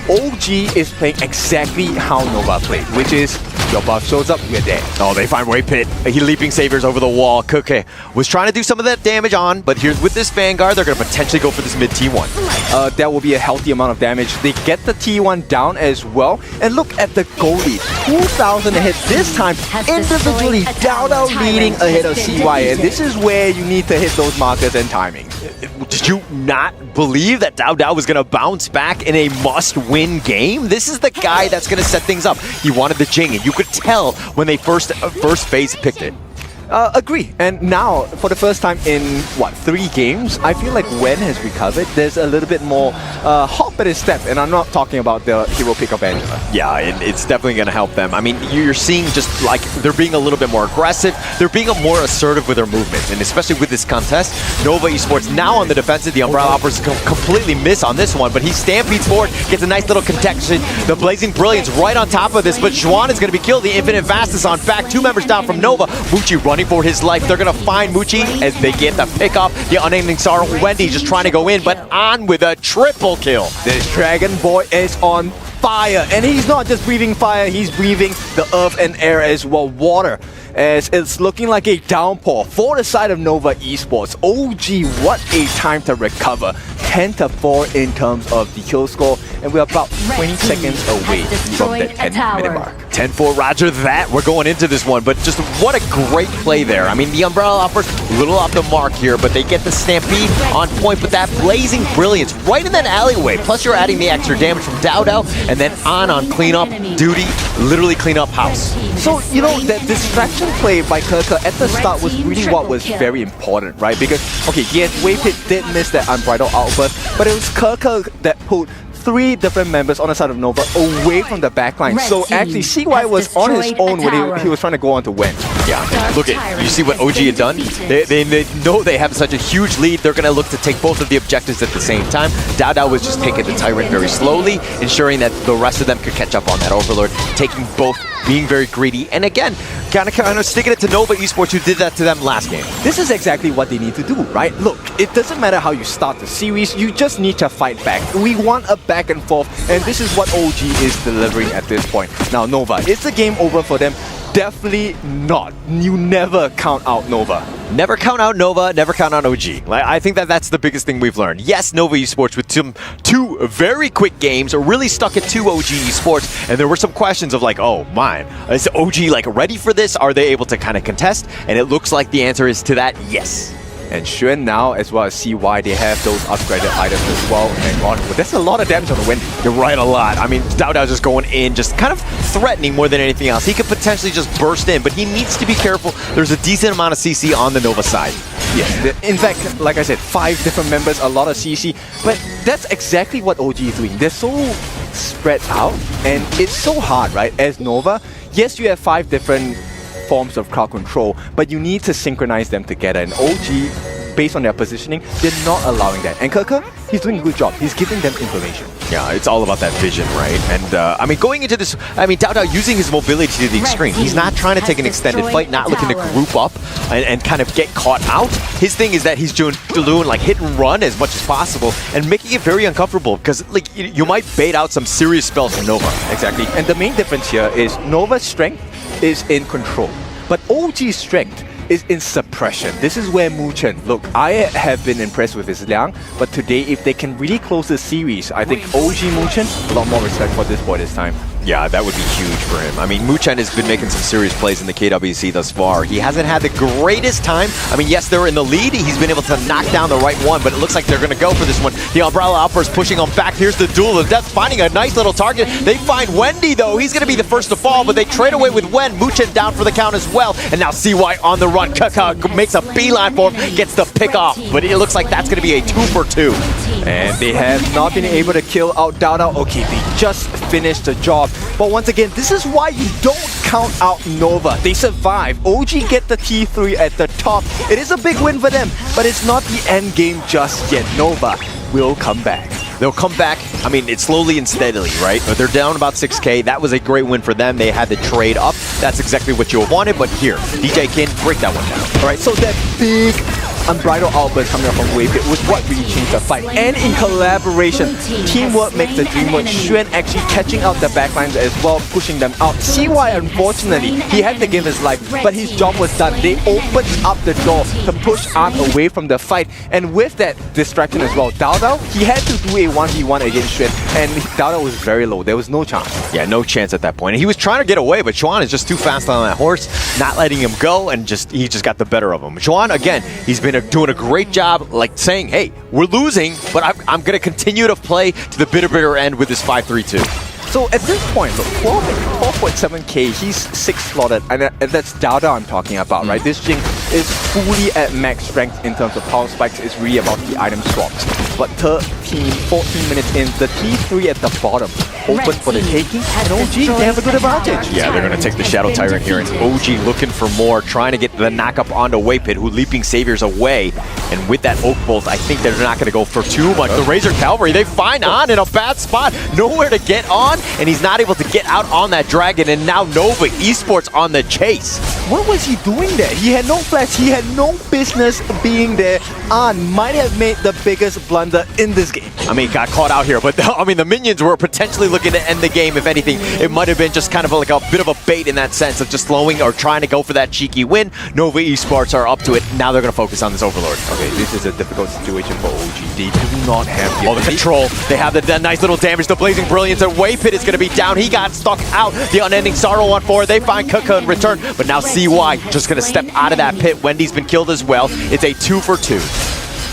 Speaker 21: OG is playing exactly how Nova played, which is your buff shows up, we're there.
Speaker 20: Oh, they find Wave Pit. He leaping saviors over the wall. Kuke was trying to do some of that damage on, but here's with this Vanguard, they're going to potentially go for this mid T1.
Speaker 21: That will be a healthy amount of damage. They get the T1 down as well. And look at the goalie. 2,000 ahead this time. Individually, Dao leading ahead of CY. And this is where you need to hit those markers and timings.
Speaker 20: Did you not believe that Dao was going to bounce back in a must-win game? This is the guy that's going to set things up. He wanted the Jing, and you could tell when they first phase picked it.
Speaker 21: Agree. And now, for the first time in, 3 games, I feel like Wen has recovered. There's a little bit more hop at his step, and I'm not talking about the hero pick of Angela.
Speaker 20: Yeah, it's definitely going to help them. I mean, you're seeing just like they're being a little bit more aggressive. They're being more assertive with their movements, and especially with this contest, Nova Esports now on the defensive. The Umbrella Operas completely miss on this one, but he stampedes forward, gets a nice little contection. The Blazing Brilliance right on top of this, but Xuan is going to be killed. The Infinite Vastus on back. 2 members down from Nova. Muchi running for his life. They're going to find Muchi as they get the pick up. The unnamed Star Wendy just trying to go in, but on with a triple kill.
Speaker 21: This Dragon Boy is on fire, and he's not just breathing fire, he's breathing the earth and air as well, water, as it's looking like a downpour for the side of Nova Esports. OG, what a time to recover. 10-4 in terms of the kill score, and we're about 20 seconds away from the 10-minute mark.
Speaker 20: 10-4, roger that. We're going into this one, but just what a great play there. I mean, the Umbrella Operas a little off the mark here, but they get the Stampede on point, but that Blazing Brilliance right in that alleyway. Plus, you're adding the extra damage from Dao, and then on cleanup duty, literally clean up house.
Speaker 21: So, you know, that distraction play by Kirker at the start was really what was very important, right? Because, okay, yes, Wave Pit did miss that unbridled outburst, but it was Kirker that pulled 3 different members on the side of Nova away from the backline. So actually, CY was on his own when he was trying to go on to win.
Speaker 20: Yeah, look at, you see what OG had done? They know they have such a huge lead. They're going to look to take both of the objectives at the same time. Dao was just taking the Tyrant very slowly, ensuring that the rest of them could catch up on that Overlord, taking both, being very greedy, and again, kind of sticking it to Nova Esports, who did that to them last game.
Speaker 21: This is exactly what they need to do, right? Look, it doesn't matter how you start the series, you just need to fight back. We want a back and forth, and this is what OG is delivering at this point. Now, Nova, is the game over for them? Definitely not. You never count out Nova.
Speaker 20: Never count out Nova, never count out OG. I think that's the biggest thing we've learned. Yes, Nova Esports with 2 very quick games really stuck it to OG Esports, and there were some questions of like, oh man, is OG like ready for this? Are they able to kind of contest? And it looks like the answer is to that, yes.
Speaker 21: And Xuan now, as well as CY, they have those upgraded items as well. And well, that's a lot of damage on the Wendy.
Speaker 20: You're right, a lot. I mean, Dao just going in, just kind of threatening more than anything else. He could potentially just burst in, but he needs to be careful. There's a decent amount of CC on the Nova side.
Speaker 21: Yes, in fact, like I said, 5 different members, a lot of CC. But that's exactly what OG is doing. They're so spread out, and it's so hard, right? As Nova, yes, you have 5 different forms of crowd control, but you need to synchronize them together, and OG, based on their positioning, they're not allowing that. And Kirker, he's doing a good job. He's giving them information.
Speaker 20: Yeah, it's all about that vision, right? And I mean, going into this, I mean, Dao using his mobility to the extreme. He's not trying to take an extended fight, not looking to group up and kind of get caught out. His thing is that he's doing like hit and run as much as possible and making it very uncomfortable because like you might bait out some serious spells from Nova.
Speaker 21: Exactly. And the main difference here is Nova's strength is in control, but OG's strength is in suppression. This is where Mu Chen, look, I have been impressed with his Liang, but today if they can really close the series, I think OG Mu Chen, a lot more respect for this boy this time.
Speaker 20: Yeah, that would be huge for him. I mean, Mu Chen has been making some serious plays in the KWC thus far. He hasn't had the greatest time. I mean, yes, they're in the lead. He's been able to knock down the right one, but it looks like they're going to go for this one. The Umbrella Outburst pushing on back. Here's the Duel of Death, finding a nice little target. They find Wendy, though. He's going to be the first to fall, but they trade away with Wen. Mu Chen down for the count as well. And now CY on the run. Kaka makes a beeline for him, gets the pick off, but it looks like that's going to be a 2 for 2.
Speaker 21: And they have not been able to kill out Dao. Okay, they just finished the job. But once again, this is why you don't count out Nova. They survive. OG get the T3 at the top. It is a big win for them, but it's not the end game just yet. Nova will come back.
Speaker 20: They'll come back. I mean, it's slowly and steadily, right? But they're down about 6K. That was a great win for them. They had to trade up. That's exactly what you wanted. But here, DJ Kin, break that one down.
Speaker 21: All right, so that big unbridled outburst coming up from Waypit was what really changed the fight. And in collaboration, teamwork makes the dream work. Xuan actually catching out the backlines as well, pushing them out. CY, unfortunately, he had to give his life, but his job was done. They opened up the door to push Arn away from the fight, and with that distraction as well, Dao, he had to do a 1v1 against Xuan, and Dao was very low. There was no chance.
Speaker 20: Yeah, no chance at that point. And he was trying to get away, but Xuan is just too fast on that horse, not letting him go, and he just got the better of him. Xuan, again, he's been doing a great job, like saying, hey, we're losing, but I'm going to continue to play to the bitter end with this 5-3-2.
Speaker 21: So at this point, look, 12.7k, he's 6 slotted, and that's Dao I'm talking about, right? This Jing is fully at max strength in terms of power spikes. It's really about the item swaps. But 14 minutes in, the T3 at the bottom, open for the taking, and OG, they have a good advantage.
Speaker 20: Yeah, they're going to take the Shadow Tyrant here, and OG looking for more, trying to get the knock-up onto Waypit, who Leaping Saviors away. And with that Oak Bolt, I think they're not going to go for too much. The Razor Cavalry, they find On in a bad spot, nowhere to get on, and he's not able to get out on that Dragon, and now Nova Esports on the chase.
Speaker 21: What was he doing there? He had no flash, he had no business being there. On might have made the biggest blunder in this game.
Speaker 20: I mean, got caught out here, but the minions were potentially looking to end the game. If anything, it might have been just kind of like a bit of a bait in that sense of just slowing or trying to go for that cheeky win. Nova Esports are up to it. Now they're going to focus on this Overlord.
Speaker 21: Okay, this is a difficult situation for OG. They do not have the
Speaker 20: control. They have the nice little damage. The Blazing Brilliance, and Waypit is going to be down. He got stuck out. The Unending Sorrow on 4. They find Kuka in return, but now CY just going to step out of that pit. Wendy's been killed as well. It's a 2 for 2.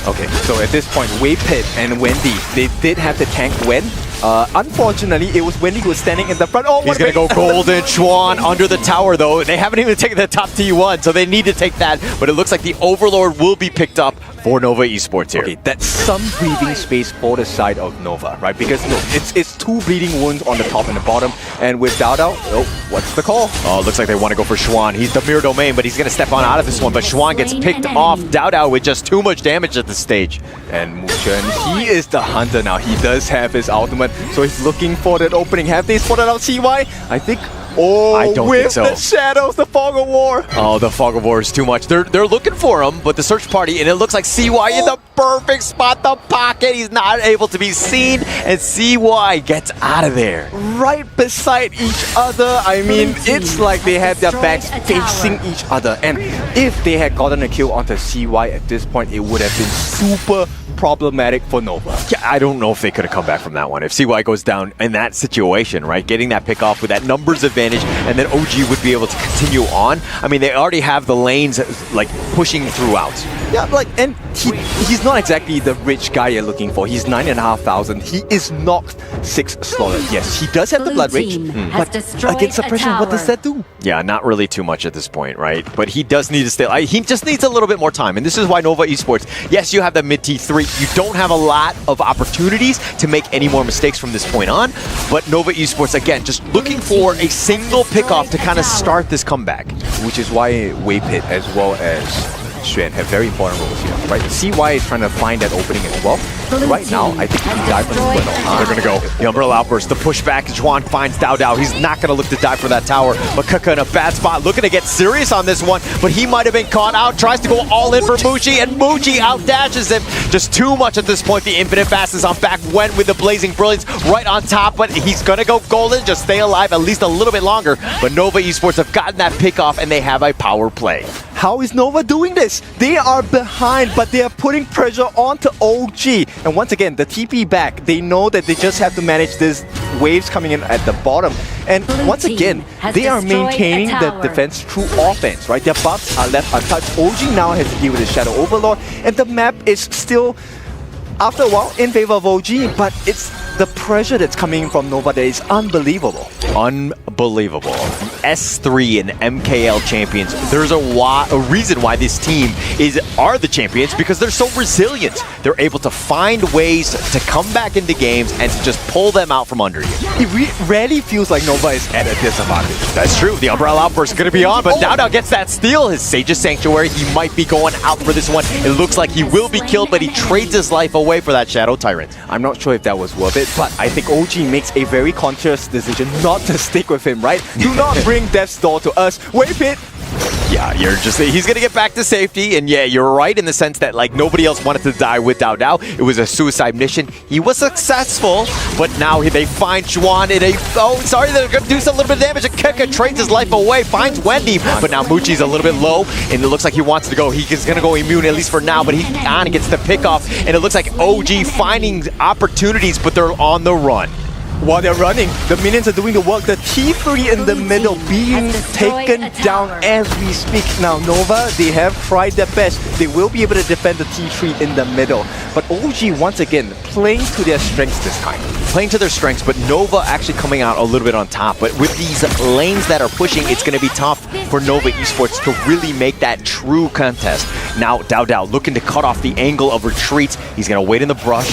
Speaker 21: Okay, so at this point, Waypit and Wendy, they did have to tank Wen. Unfortunately, it was Wendy who was standing in the front. Oh,
Speaker 20: he's going to go Golden Xuan under the tower, though. They haven't even taken the top T1, so they need to take that. But it looks like the Overlord will be picked up for Nova Esports here.
Speaker 21: Okay, that's some breathing space for the side of Nova, right? Because look, it's 2 bleeding wounds on the top and the bottom, and with Dao, oh, what's the call?
Speaker 20: Oh, looks like they want to go for Xuan. He's the Mirror Domain, but he's going to step on out of this one. But Xuan gets picked off. Dao with just too much damage at this stage.
Speaker 21: And Muchen, he is the hunter now. He does have his ultimate, so he's looking for that opening. Have they spotted out CY? I think. Oh,
Speaker 20: I don't
Speaker 21: with
Speaker 20: think so.
Speaker 21: The shadows, the fog of war.
Speaker 20: Oh, the fog of war is too much. They're looking for him, but the search party, and it looks like CY in the perfect spot, the pocket. He's not able to be seen, and CY gets out of there.
Speaker 21: Right beside each other. I mean, it's like they had their backs facing each other. And if they had gotten a kill onto CY at this point, it would have been super problematic for Nova.
Speaker 20: Yeah, I don't know if they could have come back from that one. If CY goes down in that situation, right, getting that pick off with that numbers advantage, and then OG would be able to continue on. I mean, they already have the lanes like pushing throughout.
Speaker 21: Yeah, like, and he's not exactly the rich guy you're looking for. He's 9,500. He is not 6 slotted. Yes, he does have the blood rage, but against suppression, what does that do?
Speaker 20: Yeah, not really too much at this point, right? But he does need to stay. He just needs a little bit more time, and this is why Nova Esports. Yes, you have the mid T3. You don't have a lot of opportunities to make any more mistakes from this point on, but Nova Esports, again, just looking for a single pickoff to kind of start this comeback.
Speaker 21: Which is why Waypit as well as Xuan have very important roles here, right? CY is trying to find that opening as well. Right now, I think he dive for the
Speaker 20: They're going to go the Umbrella Outburst, the pushback. Xuan finds Dao. He's not going to look to dive for that tower, but Kuka in a bad spot, looking to get serious on this one, but he might have been caught out, tries to go all in for Muji, and Muji outdashes him. Just too much at this point. The Infinite Fast is on back, Wen with the Blazing Brilliance right on top, but he's going to go golden, just stay alive at least a little bit longer. But Nova Esports have gotten that pick off, and they have a power play.
Speaker 21: How is Nova doing this? They are behind, but they are putting pressure onto OG. And once again, the TP back, they know that they just have to manage these waves coming in at the bottom. And once again, they are maintaining the defense through offense, right? Their buffs are left untouched. OG now has to deal with the Shadow Overlord, and the map is still, after a while, in favor of OG, but it's the pressure that's coming from Nova that is unbelievable.
Speaker 20: Unbelievable. The S3 and MKL champions, there's a reason why this team are the champions, because they're so resilient. They're able to find ways to come back into games and to just pull them out from under you.
Speaker 21: It rarely feels like Nova is at a disadvantage.
Speaker 20: That's true. The Umbrella Outburst is going to be on, but Dao gets that steal. His Sage's Sanctuary, he might be going out for this one. It looks like he will be killed, but he trades his life away for that Shadow Tyrant.
Speaker 21: I'm not sure if that was worth it, but I think OG makes a very conscious decision not to stick with him, right? Do not bring Death's Door to us. Waypit
Speaker 20: Yeah, he's going to get back to safety. And yeah, you're right in the sense that like nobody else wanted to die with Dao Dao. It was a suicide mission. He was successful, but now they find Juan in a... Oh, sorry, they're going to do a little bit of damage. And Keka trades his life away, finds Wendy. But now Muchi's a little bit low, and it looks like he wants to go. He's going to go immune, at least for now, but An gets the pick off. And it looks like OG finding opportunities, but they're on the run.
Speaker 21: While they're running, the minions are doing the work. The T3 in the middle being taken down as we speak. Now, Nova, they have tried their best. They will be able to defend the T3 in the middle. But OG, once again, playing to their strengths this time.
Speaker 20: Playing to their strengths, but Nova actually coming out a little bit on top. But with these lanes that are pushing, it's going to be tough for Nova Esports to really make that true contest. Now, Dao Dao looking to cut off the angle of retreats. He's going to wait in the brush.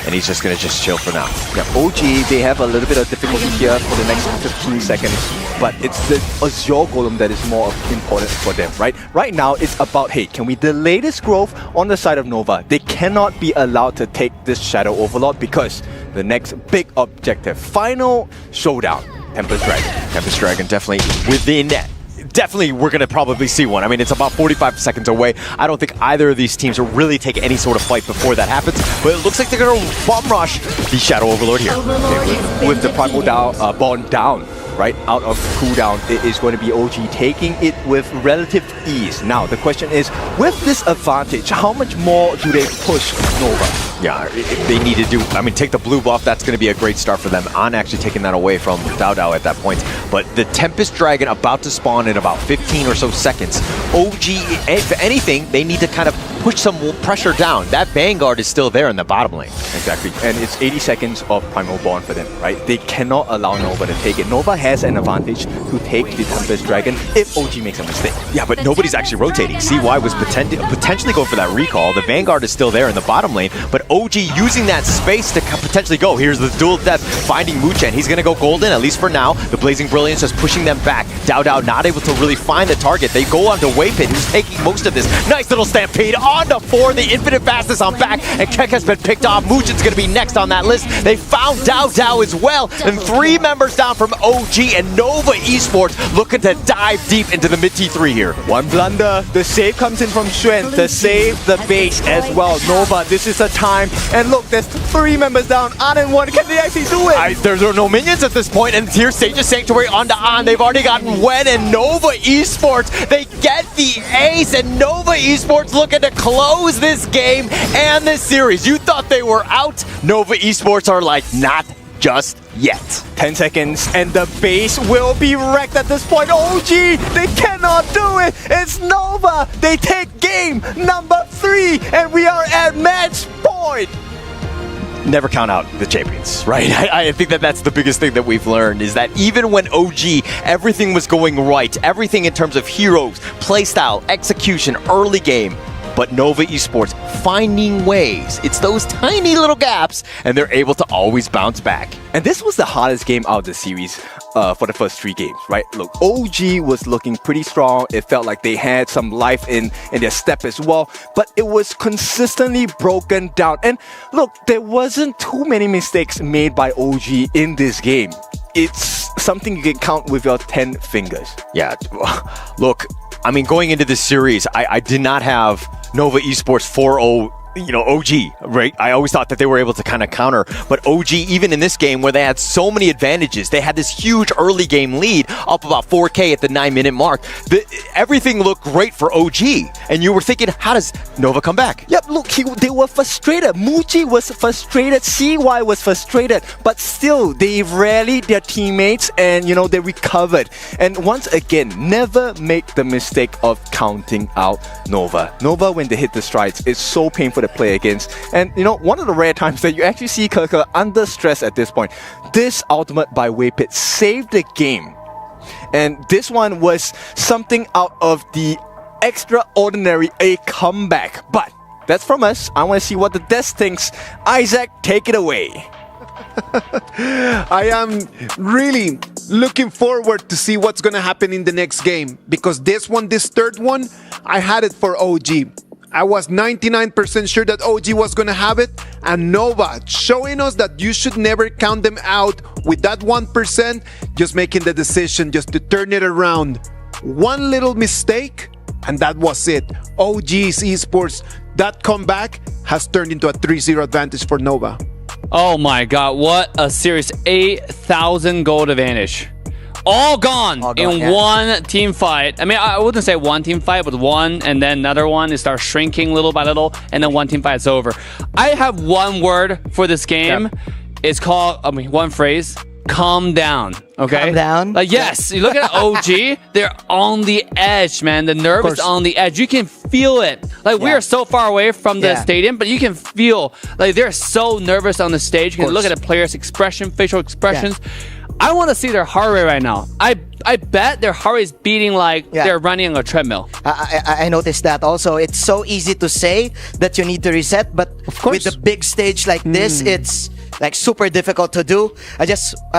Speaker 20: And he's just going to chill for now.
Speaker 21: Yeah, OG, they have a little bit of difficulty here for the next 15 seconds. But it's the Azure Golem that is more important for them, right? Right now, it's about, hey, can we delay this growth on the side of Nova? They cannot be allowed to take this Shadow Overlord because the next big objective, final showdown, Tempest Dragon.
Speaker 20: Tempest Dragon definitely within that. Definitely, we're going to probably see one. I mean, it's about 45 seconds away. I don't think either of these teams will really take any sort of fight before that happens. But it looks like they're going to bomb rush the Shadow Overlord here.
Speaker 21: Okay, with the Primal Bond down, right, out of cooldown, it is going to be OG taking it with relative ease. Now, the question is, with this advantage, how much more do they push Nova?
Speaker 20: Yeah, if they need to do, I mean, take the blue buff, that's going to be a great start for them. An actually taking that away from Dao Dao at that point. But the Tempest Dragon about to spawn in about 15 or so seconds. OG, if anything, they need to kind of push some pressure down. That Vanguard is still there in the bottom lane.
Speaker 21: Exactly, and it's 80 seconds of Primal Bond for them, right? They cannot allow Nova to take it. Nova has an advantage to take the Tempest Dragon if OG makes a mistake.
Speaker 20: Yeah, but nobody's actually rotating. CY was potentially going for that recall. The Vanguard is still there in the bottom lane, but OG using that space to potentially go. Here's the dual death, finding Muchen. He's going to go golden, at least for now. The Blazing Brilliance is pushing them back. Dao Dao not able to really find the target. They go on to Waypit, who's taking most of this. Nice little stampede on to 4. The Infinite Fastness on back, and Keck has been picked off. Muchen's going to be next on that list. They found Dao Dao as well, and 3 members down from OG and Nova Esports looking to dive deep into the mid T3 here.
Speaker 21: One blunder, the save comes in from Xuan to save the base as well. Nova, this is a time, and look, there's 3 members down. An and 1, can they actually do it?
Speaker 20: There are no minions at this point, and here's Sage's Sanctuary onto An. They've already gotten Wen, and Nova Esports, they get the ace, and Nova Esports looking to close this game and this series. You thought they were out. Nova Esports are like, not just yet.
Speaker 21: 10 seconds, and the base will be wrecked at this point. OG, they cannot do it. It's Nova. They take game number 3, and we are at match point.
Speaker 20: Never count out the champions, right? I think that's the biggest thing that we've learned, is that even when OG, everything was going right, everything in terms of heroes, playstyle, execution, early game, but Nova Esports finding ways. It's those tiny little gaps, and they're able to always bounce back.
Speaker 21: And this was the hardest game out of the series for the first 3 games, right? Look, OG was looking pretty strong. It felt like they had some life in their step as well, but it was consistently broken down. And look, there wasn't too many mistakes made by OG in this game. It's something you can count with your 10 fingers.
Speaker 20: Yeah, look, I mean, going into this series, I did not have Nova Esports 4-0, OG, right? I always thought that they were able to kind of counter, but OG, even in this game where they had so many advantages, they had this huge early game lead, up about 4K at the 9-minute mark. Everything looked great for OG, and you were thinking, how does Nova come back?
Speaker 21: Yep, look, they were frustrated. Muji was frustrated, CY was frustrated, but still, they rallied their teammates and, they recovered. And once again, never make the mistake of counting out Nova. Nova, when they hit the strides, is so painful to play against. And one of the rare times that you actually see Kirker under stress at this point. This ultimate by Waypit saved the game. And this one was something out of the extraordinary, a comeback. But that's from us. I want to see what the desk thinks. Isaac, take it away.
Speaker 1: I am really looking forward to see what's going to happen in the next game, because this 3rd one, I had it for OG. I was 99% sure that OG was going to have it, and Nova showing us that you should never count them out with that 1%, just making the decision just to turn it around. one little mistake, and that was it. OG's Esports, that comeback has turned into a 3-0 advantage for Nova.
Speaker 3: Oh my god, what a series. 8,000 gold advantage. All gone in one team fight. I mean, I wouldn't say one team fight, but one and then another one. It starts shrinking little by little, and then one team fight is over. I have one word for this game. It's called, one phrase, calm down. Okay?
Speaker 19: Calm down?
Speaker 3: Yes, you look at OG, they're on the edge, man. The nerve is on the edge. You can feel it. Like, we are so far away from the stadium, but you can feel, like, they're so nervous on the stage. You can look at the players' expression, facial expressions. I want to see their heart rate right now. I bet their heart rate is beating like they're running on a treadmill.
Speaker 19: I noticed that also. It's so easy to say that you need to reset, but with a big stage like this, it's like super difficult to do. I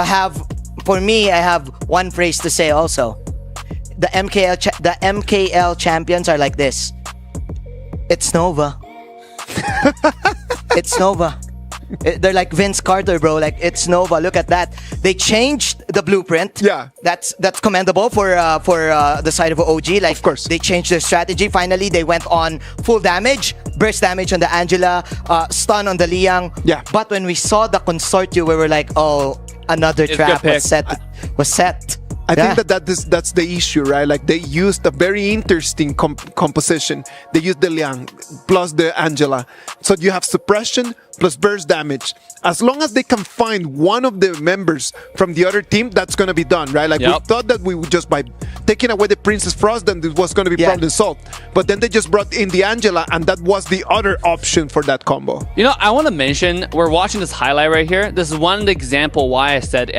Speaker 19: have one phrase to say also. The MKL champions are like this. It's Nova. It's Nova. They're like Vince Carter, bro. Like, it's Nova. Look at that. They changed the blueprint.
Speaker 1: Yeah,
Speaker 19: that's commendable for the side of OG. Like, of course, they changed their strategy. Finally, they went on full damage, burst damage on the Angela, stun on the Liang.
Speaker 1: Yeah.
Speaker 19: But when we saw the consortium, we were like, oh, another trap was set.
Speaker 1: I think that's the issue, right? Like, they used a very interesting composition. They used the Liang plus the Angela. So you have suppression plus burst damage. As long as they can find one of the members from the other team, that's going to be done, right? Like, we thought that we would just, by taking away the Princess Frost, then it was going to be problem solved. But then they just brought in the Angela, and that was the other option for that combo.
Speaker 3: You know, I want to mention, we're watching this highlight right here. This is one example why I said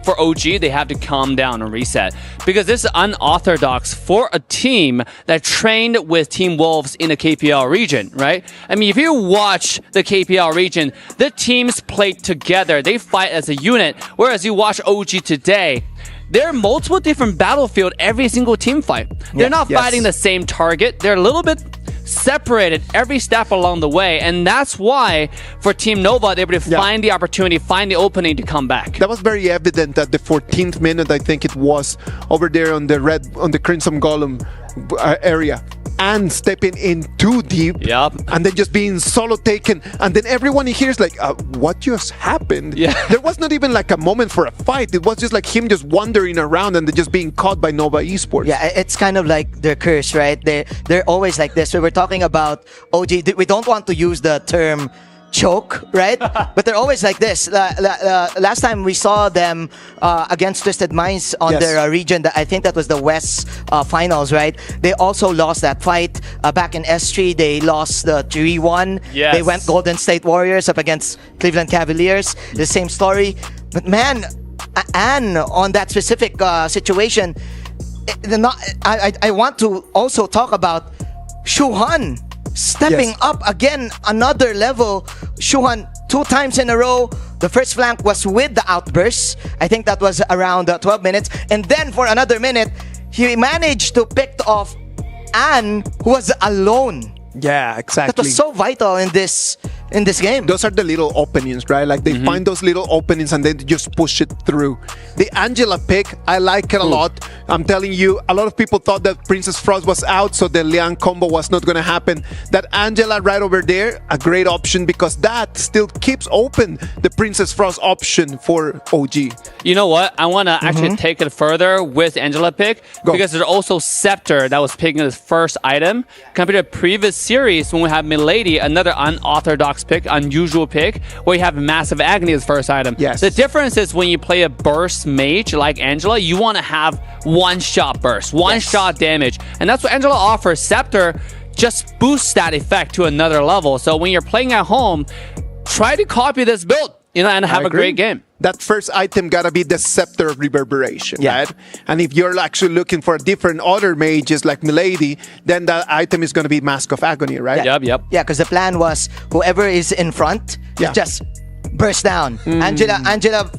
Speaker 3: for OG, they have to calm down and reset. Because this is unorthodox for a team that trained with Team Wolves in the KPL region, right? I mean, if you watch the KPL region, the teams play together. They fight as a unit. Whereas you watch OG today, there are multiple different battlefield every single team fight. They're not fighting the same target. They're a little bit separated every step along the way, and that's why for Team Nova they're able to find the opportunity, find the opening to come back.
Speaker 1: That was very evident at the 14th minute, I think it was, over there on the Crimson Golem area, and stepping in too deep, and then just being solo taken, and then everyone hears like, what just happened? There was not even like a moment for a fight. It was just like him just wandering around and then just being caught by Nova Esports.
Speaker 19: Yeah, it's kind of like their curse, right? They're always like this. We were talking about OG. We don't want to use the term choke, right? But they're always like this. Last time we saw them against Twisted Minds on their region, I think that was the West finals, right? They also lost that fight back in S3. They lost the 3-1. They went Golden State Warriors up against Cleveland Cavaliers. The same story. But man, and on that specific situation, I want to also talk about Shuhan stepping up again, another level. Shuhan 2 times in a row. The first flank was with the outbursts. I think that was around 12 minutes. And then for another minute, he managed to pick off Anne, who was alone.
Speaker 1: Yeah, exactly.
Speaker 19: That was so vital in this game.
Speaker 1: Those are the little openings, right? Like, they find those little openings and they just push it through. The Angela pick, I like it a lot. I'm telling you, a lot of people thought that Princess Frost was out, so the Liang combo was not going to happen. That Angela right over there, a great option, because that still keeps open the Princess Frost option for OG.
Speaker 3: You know what? I want to actually take it further with Angela pick, because there's also Scepter that was picking his first item compared to previous series when we have Milady, another unorthodox pick, unusual pick, where you have Massive Agony as first item. The difference is when you play a burst mage like Angela, you want to have one-shot burst, one-shot damage. And that's what Angela offers. Scepter just boosts that effect to another level. So when you're playing at home, try to copy this build, and have a great game.
Speaker 1: That first item gotta be the Scepter of Reverberation, right? And if you're actually looking for a different other mages like Milady, then that item is gonna be Mask of Agony, right?
Speaker 19: Yeah, because the plan was whoever is in front, just burst down. Angela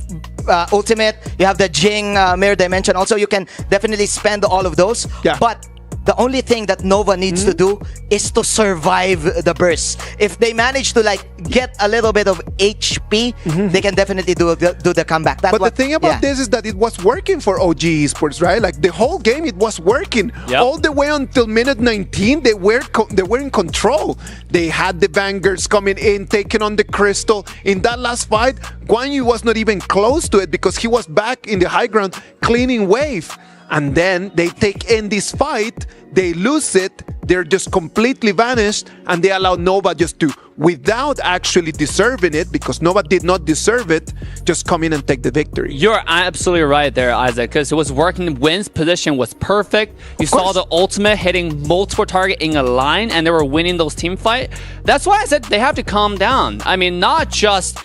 Speaker 19: ultimate, you have the Jing Mirror Dimension. Also, you can definitely spend all of those. But the only thing that Nova needs to do is to survive the burst. If they manage to like get a little bit of HP, they can definitely do the comeback.
Speaker 1: But the thing about this is that it was working for OG Esports, right? Like the whole game, it was working all the way until minute 19. They were in control. They had the bangers coming in, taking on the crystal. In that last fight, Guan Yu was not even close to it because he was back in the high ground cleaning wave. And then they take in this fight, they lose it, they're just completely vanished, and they allow Nova just to, without actually deserving it, because Nova did not deserve it, just come in and take the victory.
Speaker 3: You're absolutely right there, Isaac, because it was working. Win's position was perfect. You saw the ultimate hitting multiple targets in a line, and they were winning those team fight. That's why I said they have to calm down. I mean, not just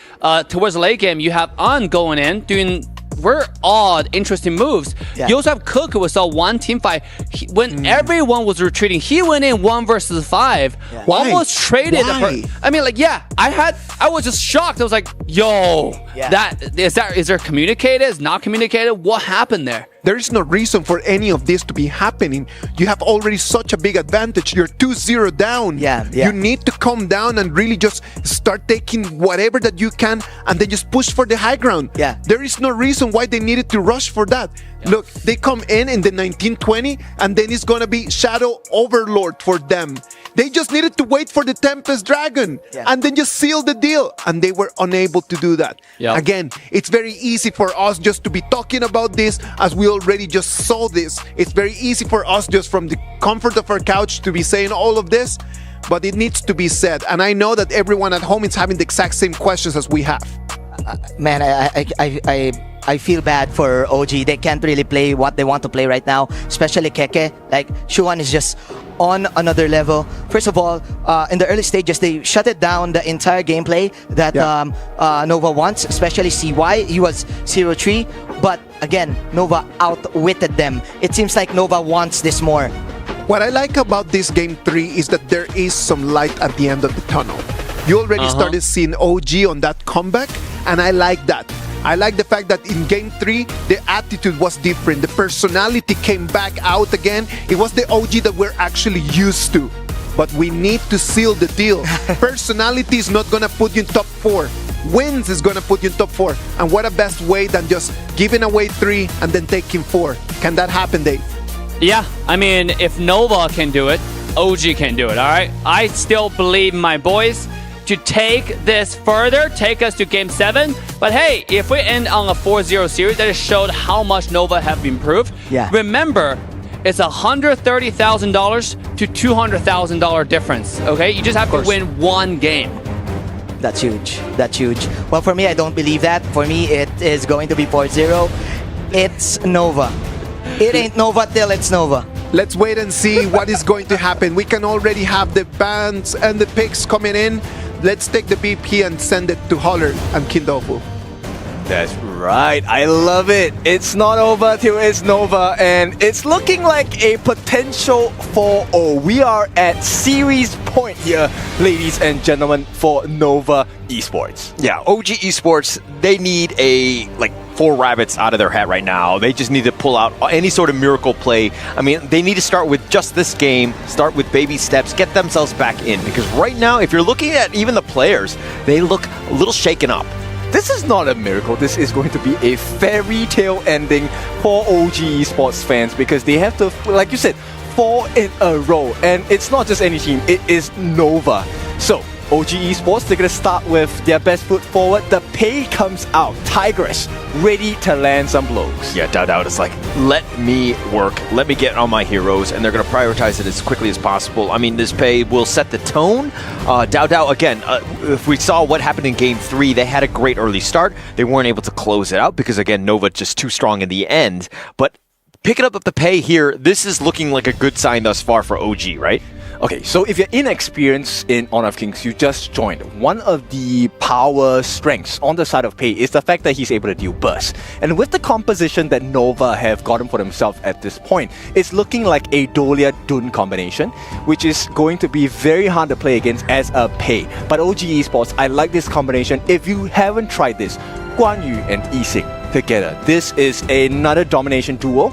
Speaker 3: towards the late game, you have Un going in, doing very odd, interesting moves. You also have Cook, who was a one team fight. When everyone was retreating, he went in 1 versus 5. Almost traded. I mean, like, I was just shocked. I was like, yo, is there communicated? Is not communicated? What happened there?
Speaker 1: There is no reason for any of this to be happening. You have already such a big advantage. You're 2-0 down. You need to calm down and really just start taking whatever that you can and then just push for the high ground. There is no reason why they needed to rush for that. Look, they come in the 1920 and then it's going to be Shadow Overlord for them. They just needed to wait for the Tempest Dragon and then just seal the deal. And they were unable to do that. Again, it's very easy for us just to be talking about this as we already just saw this. It's very easy for us just from the comfort of our couch to be saying all of this, but it needs to be said. And I know that everyone at home is having the exact same questions as we have.
Speaker 19: Man, I feel bad for OG. They can't really play what they want to play right now, especially Keke. Like, Shuan is just on another level. First of all, in the early stages, they shut it down, the entire gameplay that Nova wants, especially CY. He was 0-3, but again, Nova outwitted them. It seems like Nova wants this more.
Speaker 1: What I like about this Game 3 is that there is some light at the end of the tunnel. You already started seeing OG on that comeback, and I like that. I like the fact that in Game 3, the attitude was different. The personality came back out again. It was the OG that we're actually used to. But we need to seal the deal. Personality is not going to put you in top 4. Wins is going to put you in top 4. And what a best way than just giving away 3 and then taking 4. Can that happen, Dave?
Speaker 3: Yeah, I mean, if Nova can do it, OG can do it, all right? I still believe my boys to take this further, take us to Game 7. But hey, if we end on a 4-0 series, that just showed how much Nova have improved. Remember, it's $130,000 to $200,000 difference, okay? You just have to win one game.
Speaker 19: That's huge. That's huge. Well, for me, I don't believe that. For me, it is going to be 4-0. It's Nova. It ain't Nova till it's Nova.
Speaker 1: Let's wait and see what is going to happen. We can already have the bans and the picks coming in. Let's take the BP and send it to Holler and Kindofu.
Speaker 21: That's right. I love it. It's not over till it's Nova, and it's looking like a potential 4-0. We are at series point here, ladies and gentlemen, for Nova Esports.
Speaker 20: Yeah, OG Esports, they need 4 rabbits out of their hat right now. They just need to pull out any sort of miracle play. I mean, they need to start with just this game, start with baby steps, get themselves back in. Because right now, if you're looking at even the players, they look a little shaken up.
Speaker 21: This is not a miracle. This is going to be a fairy tale ending for OG Esports fans because they have to, like you said, 4 in a row. And it's not just any team, it is Nova. So, OG Esports, they're going to start with their best foot forward. The pay comes out. Tigress, ready to land some blows.
Speaker 20: Yeah, Dao is like, let me work. Let me get on my heroes. And they're going to prioritize it as quickly as possible. I mean, this pay will set the tone. Dao, again, if we saw what happened in Game 3, they had a great early start. They weren't able to close it out because, again, Nova just too strong in the end. But picking up the pay here, this is looking like a good sign thus far for OG, right?
Speaker 21: Okay, so if you're inexperienced in Honor of Kings, you just joined. One of the power strengths on the side of Pei is the fact that he's able to deal burst. And with the composition that Nova have gotten for themselves at this point, it's looking like a Dolia-Dun combination, which is going to be very hard to play against as a Pei. But OG Esports, I like this combination. If you haven't tried this, Guan Yu and Yixing, together. This is another domination duo.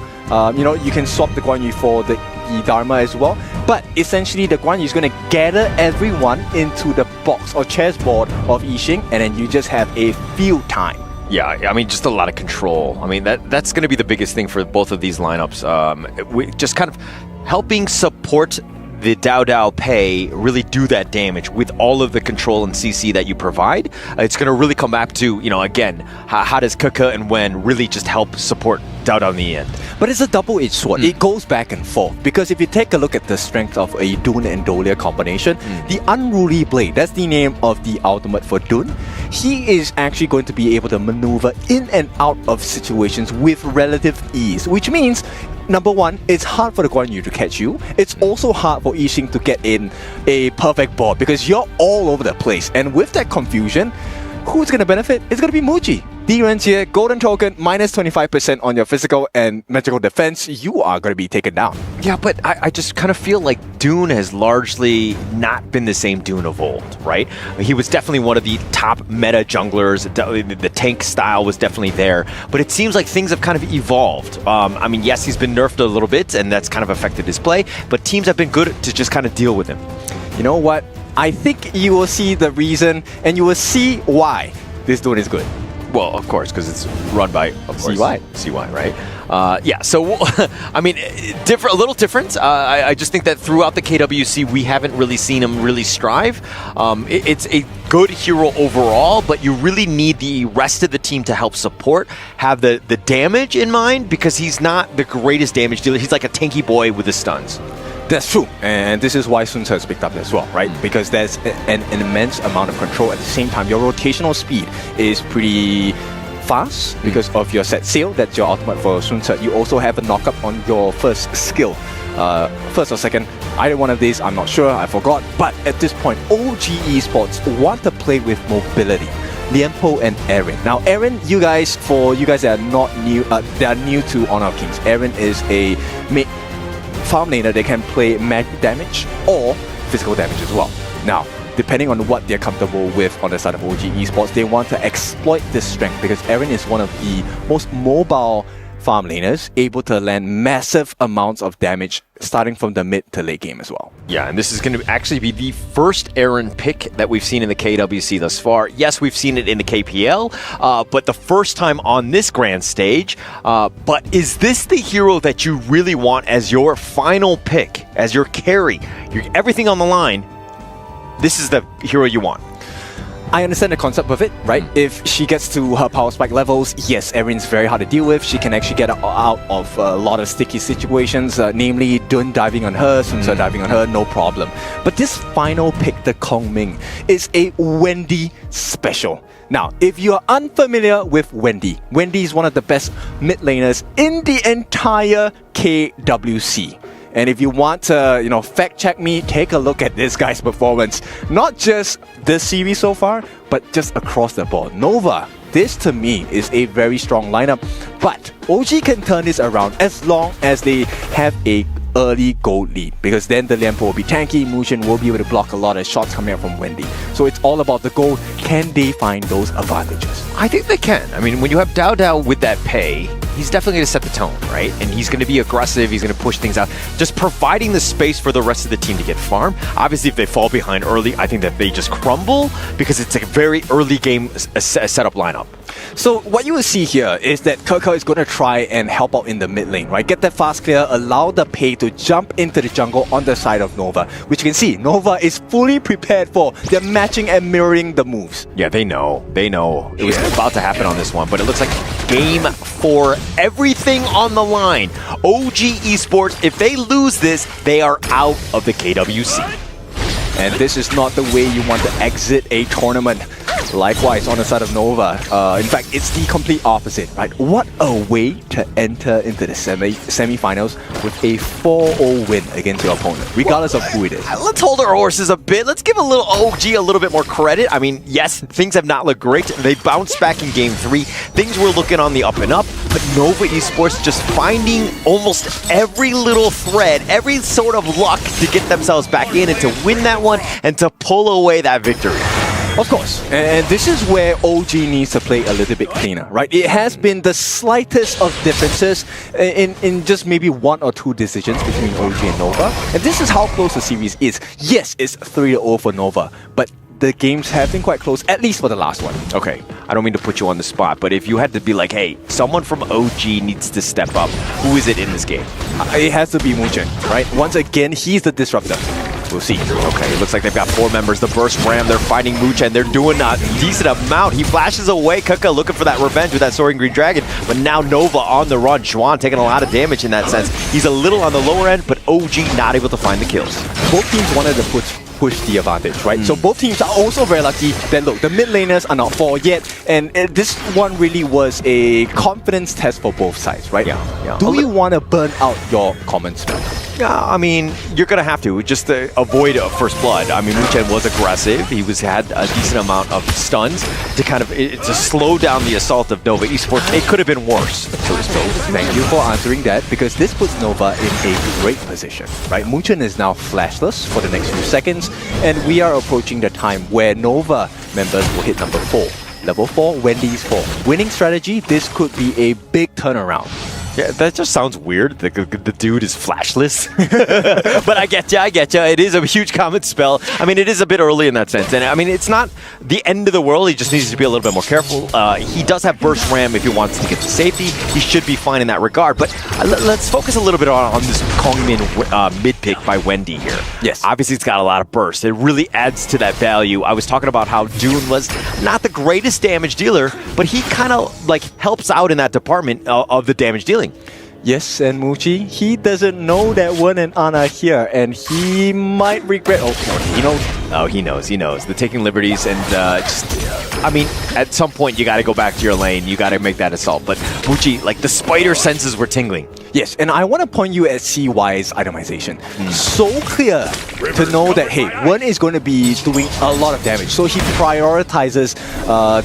Speaker 21: You can swap the Guan Yu for the Dharma as well, but essentially the Guan Yu is going to gather everyone into the box or chessboard of Yixing, and then you just have a field time.
Speaker 20: Yeah, I mean, just a lot of control. I mean, that's going to be the biggest thing for both of these lineups. We just kind of helping support the Dao Pei really do that damage with all of the control and CC that you provide. It's going to really come back to, again, how does Keke and Wen really just help support Dao in the end?
Speaker 21: But it's a double-edged sword. It goes back and forth. Because if you take a look at the strength of a Dune and Dolia combination, the Unruly Blade, that's the name of the ultimate for Dune, he is actually going to be able to maneuver in and out of situations with relative ease, which means number one, it's hard for the Guan Yu to catch you. It's also hard for Yixing to get in a perfect board because you're all over the place. And with that confusion, who's going to benefit? It's going to be Muji. D-Rens here, golden token, minus 25% on your physical and magical defense. You are going to be taken down.
Speaker 20: Yeah, but I just kind of feel like Dune has largely not been the same Dune of old, right? He was definitely one of the top meta junglers. The tank style was definitely there, but it seems like things have kind of evolved. I mean, yes, he's been nerfed a little bit, and that's kind of affected his play, but teams have been good to just kind of deal with him.
Speaker 21: You know what? I think you will see the reason, and you will see why this Dune is good.
Speaker 20: Well, of course, because it's run by, of course, CY, right? Yeah, so, I mean, a little different. I just think that throughout the KWC, we haven't really seen him really strive. It's a good hero overall, but you really need the rest of the team to help support, have the damage in mind, because he's not the greatest damage dealer. He's like a tanky boy with the stuns.
Speaker 21: That's true, and this is why Sun Tzu has picked up as well, right? Because there's an immense amount of control. At the same time, your rotational speed is pretty fast because of your set sail. That's your ultimate for Sun Tzu. You also have a knock-up on your first skill. First or second, either one of these, I'm not sure, I forgot. But at this point, OG Esports want to play with mobility. Lianpo and Aaron. Now, Aaron, you guys that are not new, they are new to Honor of Kings. Aaron is a farm laner. They can play magic damage or physical damage as well. Now, depending on what they're comfortable with on the side of OG Esports, they want to exploit this strength because Aaron is one of the most mobile farm laners, able to land massive amounts of damage starting from the mid to late game as well.
Speaker 20: Yeah, and this is going to actually be the first Aaron pick that we've seen in the KWC thus far. Yes, we've seen it in the KPL, but the first time on this grand stage. But is this the hero that you really want as your final pick, as your carry? Everything on the line, this is the hero you want.
Speaker 21: I understand the concept of it, right? If she gets to her power spike levels, yes, Erin's very hard to deal with. She can actually get out of a lot of sticky situations, namely Dun diving on her, Sun Tzu diving on her, no problem. But this final pick, the Kong Ming, is a Wendy special. Now, if you are unfamiliar with Wendy, Wendy is one of the best mid laners in the entire KWC. And if you want to, fact check me, take a look at this guy's performance. Not just this series so far, but just across the board. Nova, this to me is a very strong lineup. But OG can turn this around as long as they have a early gold lead, because then the Lianpo will be tanky, Mushin will be able to block a lot of shots coming out from Wendy. So it's all about the gold. Can they find those advantages?
Speaker 20: I think they can. I mean, when you have Dao with that pay, he's definitely going to set the tone, right? And he's going to be aggressive, he's going to push things out, just providing the space for the rest of the team to get farm. Obviously, if they fall behind early, I think that they just crumble, because it's a very early game setup lineup.
Speaker 21: So what you will see here is that Keke is going to try and help out in the mid lane, right? Get that fast clear, allow the Pei to jump into the jungle on the side of Nova, which you can see, Nova is fully prepared for. They're matching and mirroring the moves.
Speaker 20: Yeah, they know. It was about to happen on this one, but it looks like game 4, everything on the line. OG Esports, if they lose this, they are out of the KWC.
Speaker 21: And this is not the way you want to exit a tournament. Likewise, on the side of Nova, in fact, it's the complete opposite, right? What a way to enter into the semi-finals with a 4-0 win against your opponent, regardless of who it is.
Speaker 20: Let's hold our horses a bit. Let's give a little OG a little bit more credit. I mean, yes, things have not looked great. They bounced back in Game 3. Things were looking on the up and up, but Nova Esports just finding almost every little thread, every sort of luck to get themselves back in and to win that one and to pull away that victory.
Speaker 21: Of course, and this is where OG needs to play a little bit cleaner, right? It has been the slightest of differences in just maybe 1 or 2 decisions between OG and Nova, and this is how close the series is. Yes, it's 3-0 for Nova, but the games have been quite close, at least for the last one.
Speaker 20: Okay, I don't mean to put you on the spot, but if you had to be like, hey, someone from OG needs to step up, who is it in this game?
Speaker 21: It has to be Muchen, right? Once again, he's the disruptor.
Speaker 20: We'll see. Okay, it looks like they've got 4 members. The Burst Ram, they're fighting Muchen. They're doing a decent amount. He flashes away. Kuka looking for that revenge with that Soaring Green Dragon, but now Nova on the run. Xuan taking a lot of damage in that sense. He's a little on the lower end, but OG not able to find the kills.
Speaker 21: Both teams wanted to push the advantage, right? So both teams are also very lucky that, look, the mid laners are not 4 yet, and this one really was a confidence test for both sides, right?
Speaker 20: Yeah.
Speaker 21: Do you want to burn out your common spell?
Speaker 20: Yeah, I mean, you're going to have to, just to avoid a first blood. I mean, Muchen was aggressive. He had a decent amount of stuns to kind of to slow down the assault of Nova Esports. It could have been worse.
Speaker 21: Thank you for answering that, because this puts Nova in a great position, right? Muchen is now flashless for the next few seconds, and we are approaching the time where Nova members will hit number 4. Level 4, Wendy's 4. Winning strategy, this could be a big turnaround.
Speaker 20: Yeah, that just sounds weird. The dude is flashless. But I get you. It is a huge common spell. I mean, it is a bit early in that sense. And I mean, it's not the end of the world. He just needs to be a little bit more careful. He does have Burst Ram if he wants to get to safety. He should be fine in that regard. But let's focus a little bit on this Kongmin mid pick by Wendy here.
Speaker 21: Yes.
Speaker 20: Obviously, it's got a lot of burst. It really adds to that value. I was talking about how Dune was not the greatest damage dealer, but he kind of like helps out in that department of the damage dealing.
Speaker 21: Yes, and Muchi, he doesn't know that Wen and Ana are here, and he might regret. Oh, he knows.
Speaker 20: Oh, he knows. The taking liberties, and I mean, at some point you got to go back to your lane. You got to make that assault. But Muchi, like the spider senses were tingling.
Speaker 21: Yes, and I want to point you at CY's itemization. So clear to know that, hey, Wen is going to be doing a lot of damage. So he prioritizes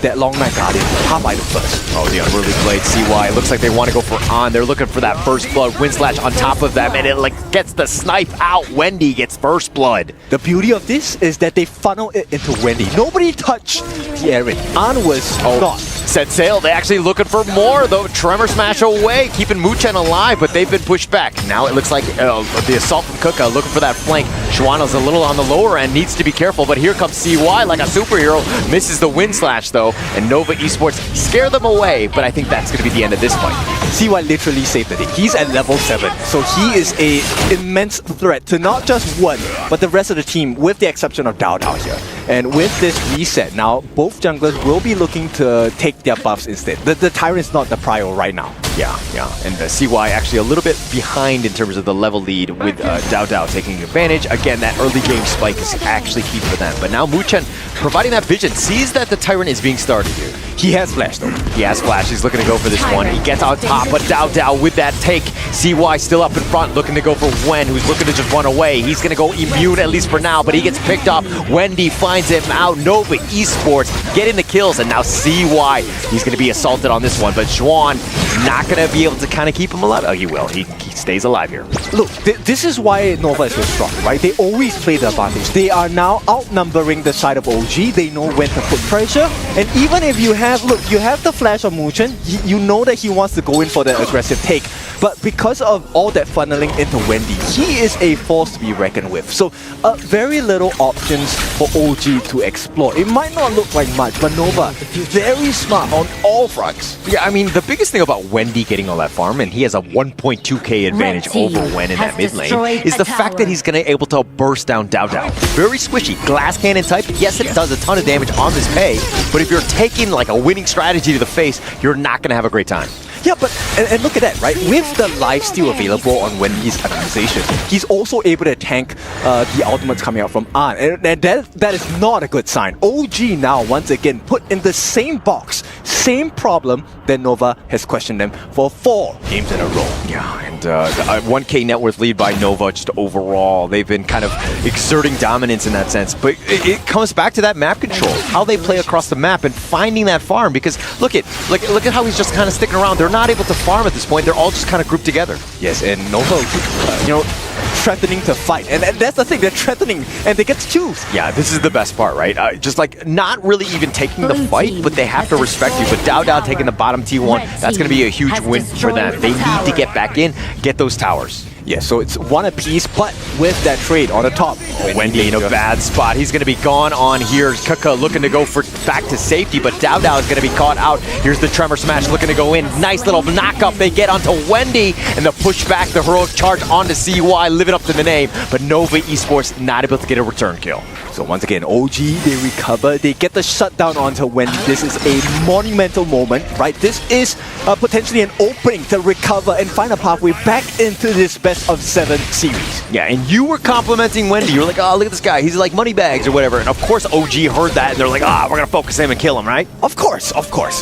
Speaker 21: that Long Night Guardian top item first.
Speaker 20: Oh, the unruly blade, CY. It looks like they want to go for On. They're looking for that first blood. Wind Slash on top of them, and it like gets the snipe out. Wendy gets first blood.
Speaker 21: The beauty of this is that they funnel it into Wendy. Nobody touched the Aaron. On was not.
Speaker 20: Set sail. They actually looking for more, though. Tremor Smash away, keeping Muchen alive, but they've been pushed back. Now it looks like the assault from Kuka looking for that flank. Xuano's a little on the lower end, needs to be careful, but here comes CY like a superhero. Misses the Wind Slash, though, and Nova Esports scare them away, but I think that's going to be the end of this fight.
Speaker 21: CY literally saved the day. He's at level 7, so he is an immense threat to not just one, but the rest of the team, with the exception of Dao Dao here. And with this reset, now both junglers will be looking to take their buffs instead. The Tyrant's not the prio right now.
Speaker 20: Yeah. And CY actually a little bit behind in terms of the level lead with Dao Dao taking advantage. Again, that early game spike is actually key for them. But now Muchen, providing that vision, sees that the Tyrant is being started here.
Speaker 21: He has Flash though.
Speaker 20: He has Flash. He's looking to go for this one. He gets on top, but Dao Dao with that take. CY still up in front, looking to go for Wen, who's looking to just run away. He's going to go immune, at least for now, but he gets picked up. Wendy finds him out. Nova Esports getting the kills, and now CY, he's going to be assaulted on this one, but Xuan not going to be able to kind of keep him alive. Oh, he will. He stays alive here.
Speaker 21: Look, this is why Nova is so strong, right? They always play the advantage. They are now outnumbering the side of OG. They know when to put pressure, and even if you have, look, you have the flash of Muchen, you know that he wants to go in for the aggressive take, but because of all that funneling into Wendy, he is a force to be reckoned with. So very little options for OG to explore. It might not look like much, but Nova, very smart on all fronts.
Speaker 20: Yeah, I mean, the biggest thing about Wendy getting all that farm, and he has a 1.2k advantage over Wen in that mid lane, is the fact that he's going to be able to burst down Dao Dao. Very squishy. Glass cannon type. Yes, it does a ton of damage on this pay, but if you're taking like a winning strategy to the face, you're not going to have a great time.
Speaker 21: Yeah, but and look at that, right? With the lifesteal available on Wendy's itemization, he's also able to tank the ultimates coming out from An, and that is not a good sign. OG now once again put in the same box, same problem that Nova has questioned them for 4 games in a row.
Speaker 20: Yeah, and 1k net worth lead by Nova just overall. They've been kind of exerting dominance in that sense, but it comes back to that map control, how they play across the map and finding that farm. Because look at how he's just kind of sticking around. They're not able to farm at this point. They're all just kind of grouped together.
Speaker 21: Yes, and Nova, threatening to fight. And that's the thing, they're threatening and they get to choose.
Speaker 20: Yeah, this is the best part, right? Just like not really even taking the fight, but they have to respect you. But Dao taking the bottom T1, that's going to be a huge win for them. They need to get back in, get those towers.
Speaker 21: Yeah, so it's one apiece, but with that trade on the top.
Speaker 20: Wendy in a bad spot. He's going to be gone on here. Kuka looking to go for back to safety, but Dao is going to be caught out. Here's the Tremor Smash looking to go in. Nice little knock-up. They get onto Wendy, and the push back, the heroic charge onto CY, living up to the name, but Nova Esports not able to get a return kill.
Speaker 21: So once again, OG, they recover. They get the shutdown onto Wendy. This is a monumental moment, right? This is potentially an opening to recover and find a pathway back into this best-of-7 series.
Speaker 20: Yeah, and you were complimenting Wendy. You were like, oh, look at this guy. He's like money bags or whatever. And of course, OG heard that, and they're like, we're going to focus him and kill him, right?
Speaker 21: Of course,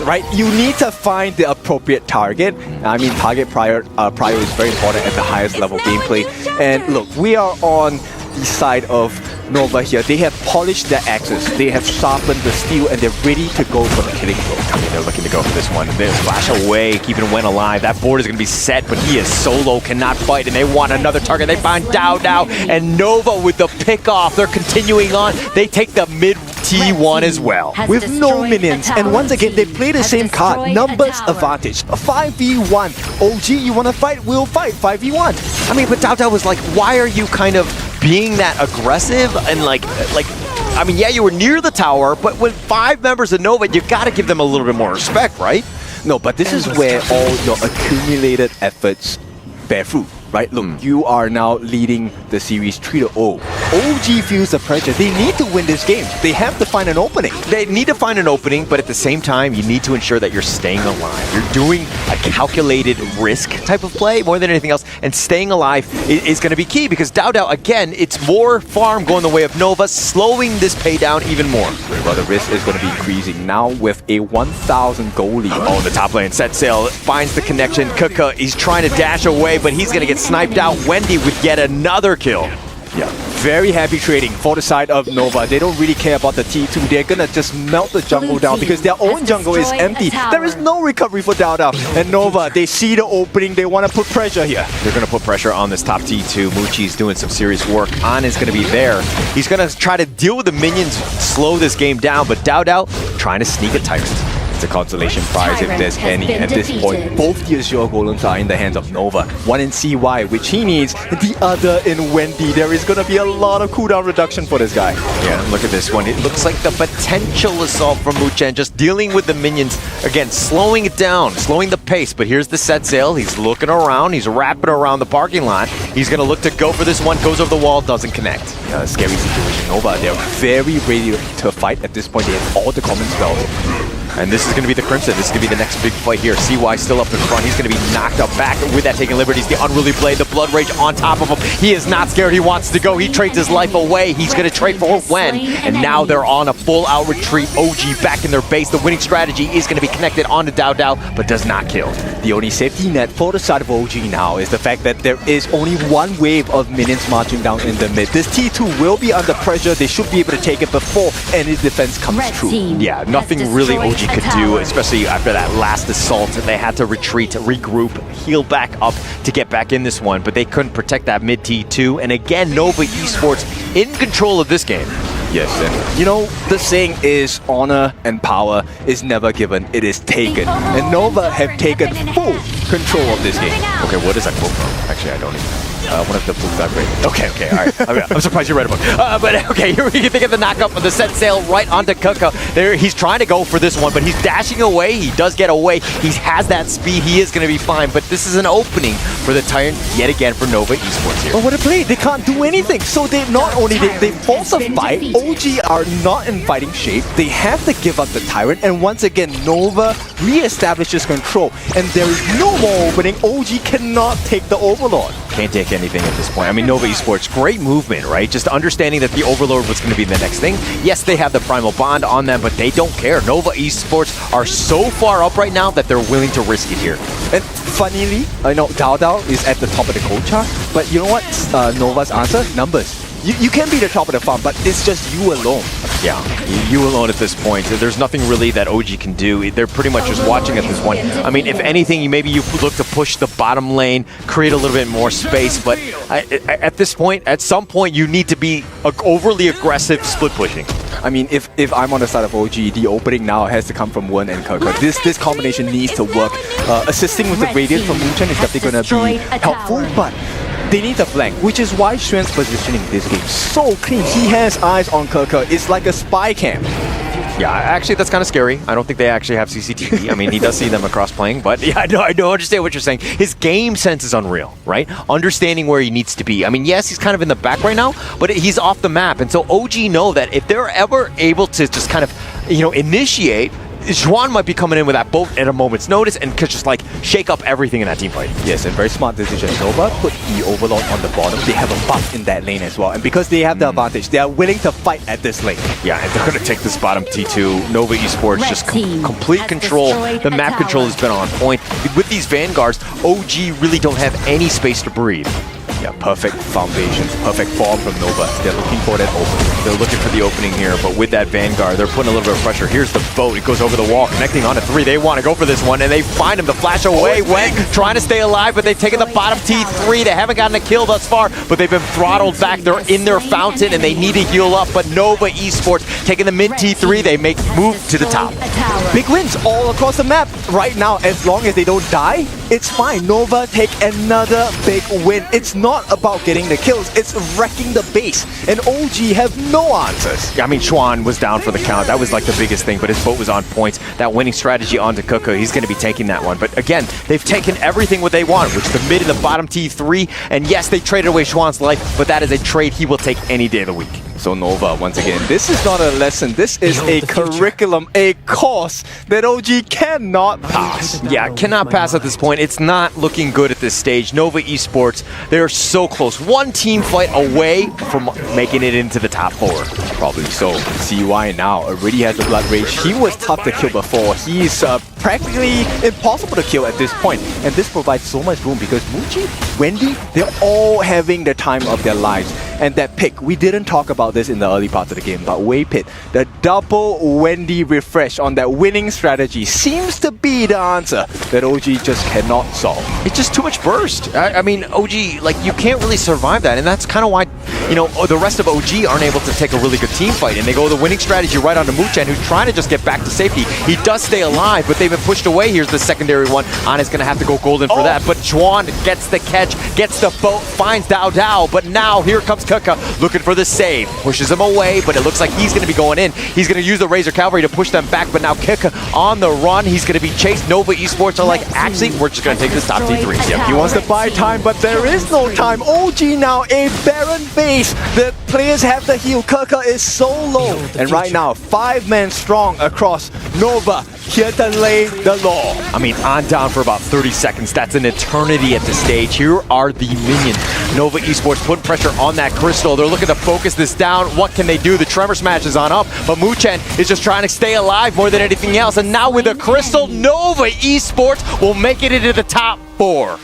Speaker 21: right? You need to find the appropriate target. I mean, target prior is very important at the highest level gameplay. And look, we are on the side of Nova here. They have polished their axes, they have sharpened the steel, and they're ready to go for the killing blow.
Speaker 20: I mean, they're looking to go for this one. They flash away, keeping Wen alive. That board is going to be set, but he is solo, cannot fight, and they want another target. They find Dao, and Nova with the pick off. They're continuing on. They take the mid T1 as well.
Speaker 21: With no minions, and once again, they play the same card, numbers advantage. 5v1. OG, you want to fight? We'll fight. 5v1.
Speaker 20: I mean, but Dao was like, why are you kind of being that aggressive? And like, I mean, yeah, you were near the tower, but when 5 members of Nova, you got to give them a little bit more respect, right?
Speaker 21: No, but this is where all your accumulated efforts bear fruit. Right, look, you are now leading the series 3-0. OG feels the pressure. They need to win this game. They have to find an opening.
Speaker 20: They need to find an opening, but at the same time, you need to ensure that you're staying alive. You're doing a calculated risk type of play more than anything else, and staying alive is going to be key because Dao, again, it's more farm going the way of Nova, slowing this pay down even more.
Speaker 21: Well, the risk is going to be increasing now with a 1,000 goal lead.
Speaker 20: Oh, the top lane, Set Sail finds the connection. Kuka, he's trying to dash away, but he's going to get sniped out. Wendy with yet another kill.
Speaker 21: Yeah, very happy trading for the side of Nova. They don't really care about the T2. They're gonna just melt the jungle down because their own jungle is empty. There is no recovery for Dao. And Nova, they see the opening. They want to put pressure here.
Speaker 20: They're gonna put pressure on this top T2. Muchi's doing some serious work. An is gonna be there. He's gonna try to deal with the minions, slow this game down, but Dao trying to sneak a Tyrant.
Speaker 21: It's a consolation prize if there's any. At this point, both the Azure Golems are in the hands of Nova. One in CY, which he needs, the other in Wendy. There is going to be a lot of cooldown reduction for this guy.
Speaker 20: Yeah, look at this one. It looks like the potential assault from Muchen, just dealing with the minions. Again, slowing it down, slowing the pace. But here's the Set Sail. He's looking around. He's wrapping around the parking lot. He's going to look to go for this one. Goes over the wall, doesn't connect.
Speaker 21: Yeah, scary situation. Nova, they're very ready to fight at this point. They have all the common spells.
Speaker 20: And this is going to be the Crimson. This is going to be the next big fight here. CY still up in front. He's going to be knocked up back with that Taking Liberties. The Unruly Blade, the Blood Rage on top of him. He is not scared. He wants to go. He trades his life away. He's going to trade for Wen. And now they're on a full-out retreat. OG back in their base. The winning strategy is going to be connected onto Dao, but does not kill.
Speaker 21: The only safety net for the side of OG now is the fact that there is only one wave of minions marching down in the mid. This T2 will be under pressure. They should be able to take it before any defense comes through.
Speaker 20: Yeah, nothing really OG could do, especially after that last assault. They had to retreat, regroup, heal back up to get back in this one, but they couldn't protect that mid T2. And again, Nova Esports in control of this game.
Speaker 21: Yes, and you know, the saying is honor and power is never given, it is taken. And Nova have taken full control of this game.
Speaker 20: Okay, what is that quote from? Actually, I don't even know.
Speaker 21: One of the books I've read.
Speaker 20: Okay, all right. I'm surprised you read a book. But okay, here we think of the knockup of the Set Sail right onto Kuka. There, he's trying to go for this one, but he's dashing away. He does get away. He has that speed. He is going to be fine. But this is an opening for the Tyrant yet again for Nova Esports here.
Speaker 21: But what a play! They can't do anything. So they not only they force a fight. OG are not in fighting shape. They have to give up the Tyrant, and once again, Nova reestablishes control. And there is no more opening. OG cannot take the Overlord.
Speaker 20: Can't take anything at this point. I mean, Nova Esports, great movement, right? Just understanding that the Overlord was going to be the next thing. Yes, they have the Primal Bond on them, but they don't care. Nova Esports are so far up right now that they're willing to risk it here.
Speaker 21: And funnily, I know Dao is at the top of the gold chart, but you know what? Nova's answer? Numbers. You can be the top of the farm, but it's just you alone.
Speaker 20: Yeah, you alone at this point. There's nothing really that OG can do. They're pretty much just watching at this point. I mean, if anything, maybe you look to push the bottom lane, create a little bit more space, but at this point, at some point, you need to be overly aggressive split pushing.
Speaker 21: I mean, if I'm on the side of OG, the opening now has to come from Wen and Keke. This combination needs to work. Assisting with the Radiant from Moochen is definitely going to be helpful, but they need the flank, which is why Xuan's positioning this game so clean. He has eyes on Keke. It's like a spy cam.
Speaker 20: Yeah, actually, that's kind of scary. I don't think they actually have CCTV. I mean, he does see them across playing, but yeah, I know, understand what you're saying. His game sense is unreal, right? Understanding where he needs to be. I mean, yes, he's kind of in the back right now, but he's off the map, and so OG know that if they're ever able to just kind of, initiate, Xuan might be coming in with that boat at a moment's notice and could just like shake up everything in that team fight.
Speaker 21: Yes, and very smart decision. Nova put the Overlord on the bottom. They have a buff in that lane as well. And because they have the advantage, they are willing to fight at this lane.
Speaker 20: Yeah, and they're going to take this bottom T2. Nova Esports just complete control. The map control has been on point. With these Vanguards, OG really don't have any space to breathe.
Speaker 21: Yeah, perfect foundations, perfect form from Nova. They're looking for that opening.
Speaker 20: They're looking for the opening here, but with that Vanguard, they're putting a little bit of pressure. Here's the boat. It goes over the wall, connecting onto 3. They want to go for this one, and they find him. The flash away. Wen trying to stay alive, but they've taken the bottom T3. They haven't gotten a kill thus far, but they've been throttled back. They're in their fountain, and they need to heal up. But Nova Esports taking the mid T3. They make move to the top.
Speaker 21: Big wins all across the map. Right now, as long as they don't die, it's fine. Nova take another big win. It's not about getting the kills, it's wrecking the base. And OG have no answers.
Speaker 20: I mean, Xuan was down for the count. That was like the biggest thing, but his boat was on points. That winning strategy onto Keke, he's going to be taking that one. But again, they've taken everything what they want, which is the mid and the bottom T3. And yes, they traded away Xuan's life, but that is a trade he will take any day of the week.
Speaker 21: So Nova, once again, this is not a lesson. This is a curriculum, a course that OG cannot pass.
Speaker 20: Yeah, cannot pass at this point. It's not looking good at this stage. Nova Esports, they're so close. One team fight away from making it into the top 4.
Speaker 21: Probably so. CY now already has the Blood Rage. He was tough to kill before. He's practically impossible to kill at this point. And this provides so much room because Muji, Wendy, they're all having the time of their lives. And that pick, we didn't talk about this in the early part of the game, but Waypit, the double Wendy refresh on that winning strategy seems to be the answer that OG just cannot solve.
Speaker 20: It's just too much burst. I mean, OG, like, you can't really survive that, and that's kind of why, the rest of OG aren't able to take a really good team fight, and they go the winning strategy right onto Moochen, who's trying to just get back to safety. He does stay alive, but they've been pushed away. Here's the secondary one. Ana's going to have to go golden for that, but Xuan gets the catch, gets the boat, finds Dao Dao, but now here comes Keke looking for the save. Pushes him away, but it looks like he's going to be going in. He's going to use the Razor Cavalry to push them back, but now Keke on the run. He's going to be chased. Nova Esports are like, actually, we're just going to take this top T3.
Speaker 21: Yep, he wants to buy time, but there is no time. OG now a barren base. The players have the heal. Keke is so low. And right now, 5 men strong across Nova here to lay the law.
Speaker 20: I mean, on down for about 30 seconds. That's an eternity at the stage. Here are the minions. Nova Esports putting pressure on that Crystal. They're looking to focus this down. What can they do? The Tremor Smash is on up, but Moochen is just trying to stay alive more than anything else. And now with the Crystal, Nova Esports will make it into the top 4.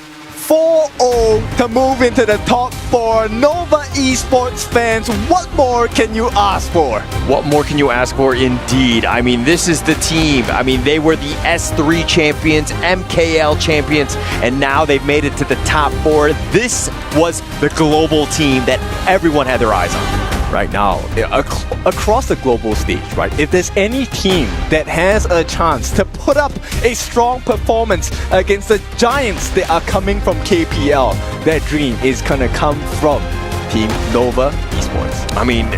Speaker 21: 4-0 to move into the top 4. Nova Esports fans, what more can you ask for?
Speaker 20: What more can you ask for indeed? I mean, this is the team. I mean, they were the S3 champions, MKL champions, and now they've made it to the top 4. This was the global team that everyone had their eyes on.
Speaker 21: Right now, across the global stage, right? If there's any team that has a chance to put up a strong performance against the giants that are coming from KPL, that dream is gonna come from Team Nova Esports.
Speaker 20: I mean,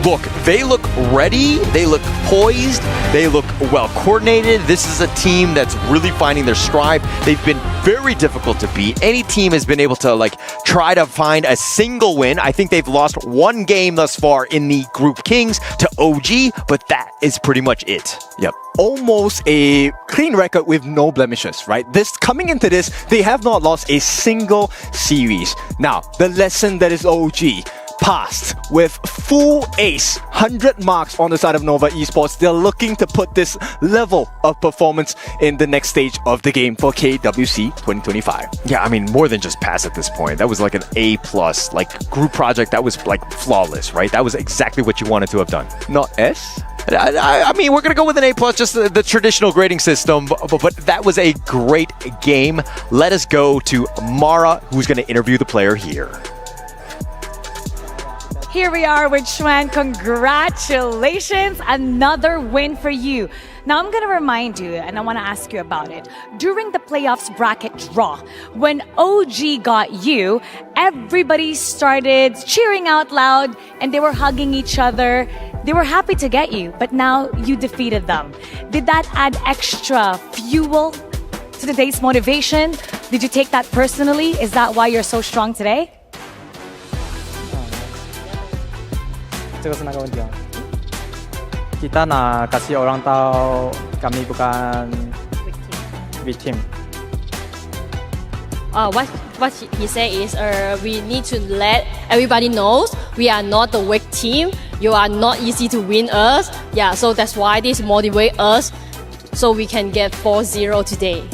Speaker 20: look, they look ready, they look poised, they look well coordinated. This is a team that's really finding their stride. They've been very difficult to beat. Any team has been able to try to find a single win. I think they've lost 1 game thus far in the Group Kings to OG, but that is pretty much it.
Speaker 21: Yep. Almost a clean record with no blemishes, right? Coming into this, they have not lost a single series. Now, the lesson that is OG, passed with full ace, 100 marks on the side of Nova Esports. They're looking to put this level of performance in the next stage of the game for KWC 2025.
Speaker 20: Yeah, I mean, more than just pass at this point. That was like an A+, like group project that was like flawless, right? That was exactly what you wanted to have done.
Speaker 21: Not S?
Speaker 20: I mean, we're going to go with an A+, just the traditional grading system, but that was a great game. Let us go to Mara, who's going to interview the player here.
Speaker 4: Here we are with Xuan. Congratulations, another win for you. Now I'm going to remind you, and I want to ask you about it. During the playoffs bracket draw, when OG got you, everybody started cheering out loud and they were hugging each other. They were happy to get you, but now you defeated them. Did that add extra fuel to today's motivation? Did you take that personally? Is that why you're so strong today?
Speaker 23: 这个是那个问题啊。Kita nak kasih orang tahu kami bukan victim.
Speaker 10: What he said is we need to let everybody knows we are not the weak team. You are not easy to win us. Yeah, so that's why this motivate us so we can get 4-0 today.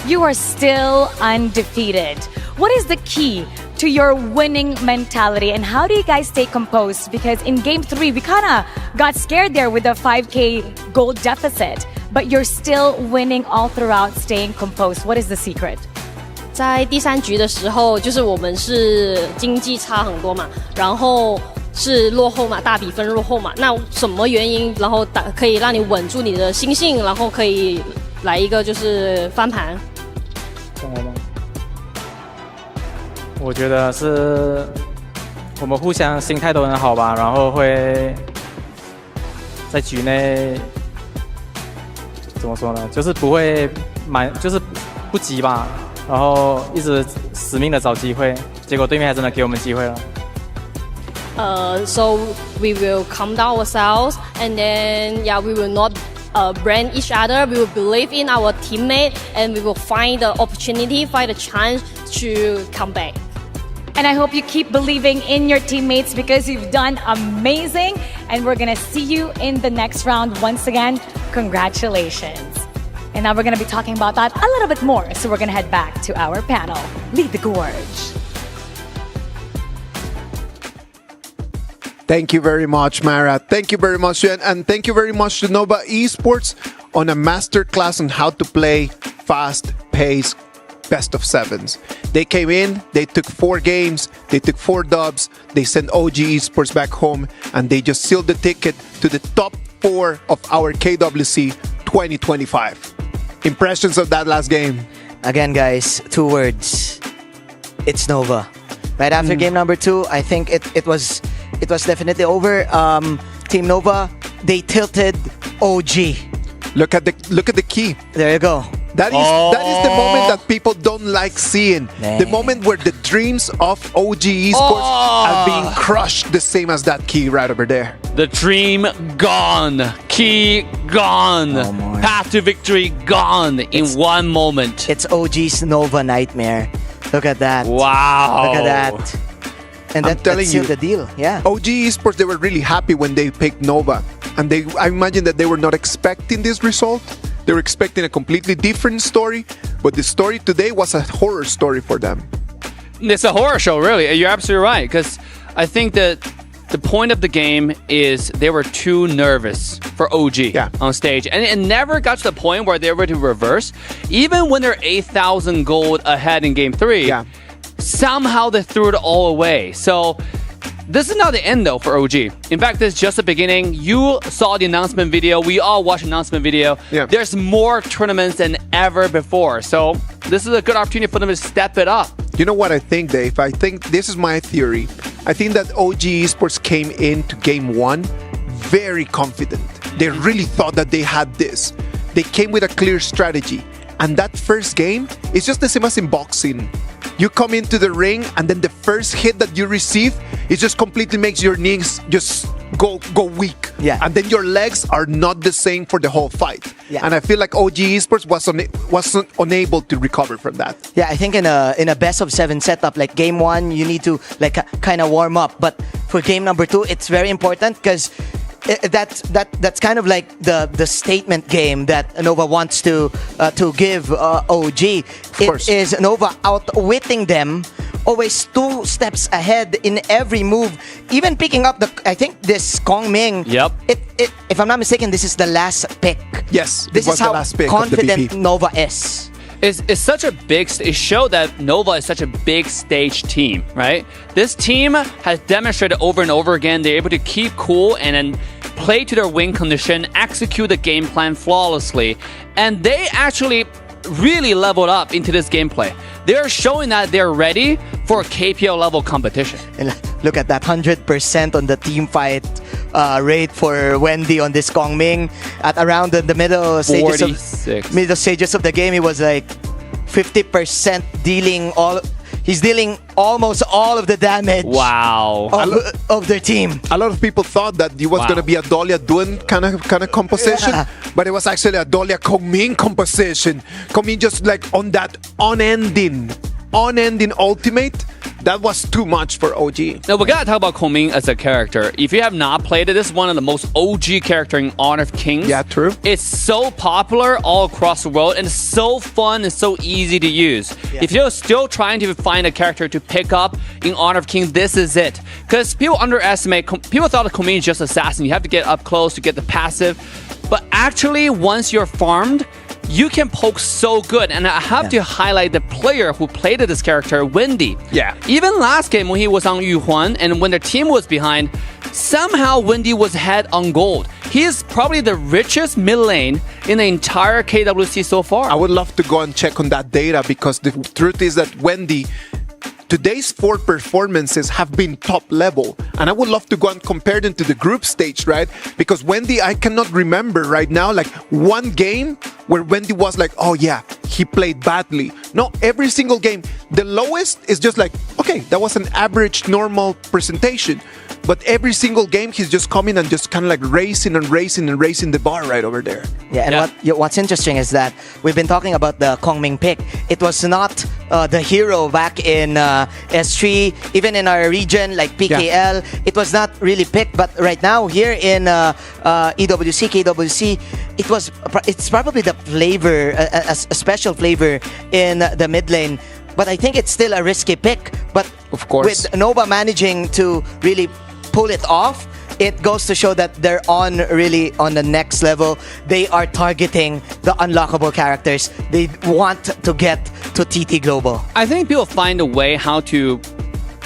Speaker 4: You are still undefeated. What is the key to your winning mentality and how do you guys stay composed? Because in game 3, we kind of got scared there with a 5K gold deficit, but you're still winning all throughout, staying composed. What is the secret?
Speaker 10: 在第3局的时候，就是我们是经济差很多嘛，然后是落后嘛，大比分落后嘛。那什么原因，然后可以让你稳住你的心性，然后可以来一个就是翻盘？
Speaker 23: 中文吗？我觉得是我们互相心态都很好吧，然后会在局内怎么说呢？就是不会就是不急吧，然后一直死命的找机会，结果对面还真的给我们机会了。
Speaker 10: So we will calm down ourselves, and then we will not brand each other. We will believe in our teammate, and we will find the opportunity, find a chance to come back.
Speaker 4: And I hope you keep believing in your teammates because you've done amazing. And we're going to see you in the next round once again. Congratulations. And now we're going to be talking about that a little bit more. So we're going to head back to our panel. Lead the Gorge.
Speaker 1: Thank you very much, Mara. Thank you very much, Xuan. And thank you very much to Nova Esports on a masterclass on how to play fast-paced best of sevens. They came in, they took 4 games, they took 4 dubs, they sent OG Esports back home, and they just sealed the ticket to the top 4 of our KWC 2025. Impressions of that last game?
Speaker 19: Again, guys, 2 words. It's Nova. Right after game number 2, I think it was definitely over. Team Nova, they tilted OG.
Speaker 1: Look at the key.
Speaker 19: There you go.
Speaker 1: That is the moment that people don't like seeing.
Speaker 19: Man.
Speaker 1: The moment where the dreams of OG Esports are being crushed, the same as that key right over there.
Speaker 3: The dream gone. Key gone. Path to victory gone in one moment.
Speaker 19: It's OG's Nova nightmare. Look at that.
Speaker 3: Wow.
Speaker 19: Look at that. And
Speaker 1: I'm telling
Speaker 19: sealed
Speaker 1: you,
Speaker 19: the deal. Yeah.
Speaker 1: OG Esports, they were really happy when they picked Nova. And I imagine that they were not expecting this result. They were expecting a completely different story, but the story today was a horror story for them.
Speaker 3: It's a horror show, really. You're absolutely right, because I think that the point of the game is they were too nervous for OG on stage, and it never got to the point where they were to reverse. Even when they're 8,000 gold ahead in Game 3, somehow they threw it all away. So this is not the end, though, for OG. In fact, this is just the beginning. You saw the announcement video. We all watched the announcement video. Yeah. There's more tournaments than ever before. So this is a good opportunity for them to step it up.
Speaker 1: You know what I think, Dave? I think this is my theory. I think that OG Esports came into Game 1 very confident. They really thought that they had this. They came with a clear strategy. And that first game is just the same as in boxing. You come into the ring and then the first hit that you receive, it just completely makes your knees just go weak.
Speaker 19: Yeah.
Speaker 1: And then your legs are not the same for the whole fight.
Speaker 19: Yeah.
Speaker 1: And I feel like OG Esports wasn't unable to recover from that.
Speaker 19: Yeah, I think in a best of 7 setup, like game 1, you need to like kind of warm up. But for game number 2, it's very important because that's kind of like the statement game that Nova wants to give OG. It is Nova outwitting them, always 2 steps ahead in every move, even picking up I think this Kong Ming.
Speaker 3: Yep.
Speaker 19: If I'm not mistaken, this is the last pick.
Speaker 1: Yes,
Speaker 19: This is how confident Nova is.
Speaker 3: It's such a big. It showed that Nova is such a big stage team, right? This team has demonstrated over and over again they're able to keep cool and then play to their win condition, execute the game plan flawlessly, and they actually really leveled up into this gameplay. They're showing that they're ready for a KPL level competition.
Speaker 19: And look at that 100% on the team fight rate for Wendy on this Kong Ming. At around the middle stages of the game, he was like 50% he's dealing almost all of the damage.
Speaker 3: Wow.
Speaker 19: Of their team.
Speaker 1: A lot of people thought that it was going to be a Dolia Duen kind of composition, but it was actually a Dolia Kong Ming composition. Kong Ming just like on that unending ultimate. That was too much for OG.
Speaker 3: Now, we gotta talk about Kong Ming as a character. If you have not played it, this is one of the most OG character in Honor of Kings.
Speaker 1: Yeah, true.
Speaker 3: It's so popular all across the world and so fun and so easy to use.
Speaker 19: Yeah.
Speaker 3: If you're still trying to find a character to pick up in Honor of Kings, this is it. Because people underestimate, people thought Kong Ming is just assassin. You have to get up close to get the passive. But actually, once you're farmed, you can poke so good. And I have to highlight the player who played this character, Wendy.
Speaker 1: Yeah.
Speaker 3: Even last game when he was on Yu Huan and when the team was behind, somehow Wendy was ahead on gold. He is probably the richest mid lane in the entire KWC so far.
Speaker 1: I would love to go and check on that data because the truth is that Wendy, today's 4 performances have been top level, and I would love to go and compare them to the group stage, right? Because Wendy, I cannot remember right now like one game where Wendy was like, oh yeah, he played badly. No, every single game, the lowest is just like, okay, that was an average normal presentation. But every single game, he's just coming and just kind of like racing the bar right over there.
Speaker 19: Yeah, and what's interesting is that we've been talking about the Kong Ming pick. It was not the hero back in S3, even in our region like PKL. It was not really picked, but right now here in EWC, KWC, it's probably the flavor, a special flavor in the mid lane. But I think it's still a risky pick. But
Speaker 1: of course,
Speaker 19: with Nova managing to really pull it off, it goes to show that they're really on the next level. They are targeting the unlockable characters. They want to get to TT Global.
Speaker 3: I think people find a way how to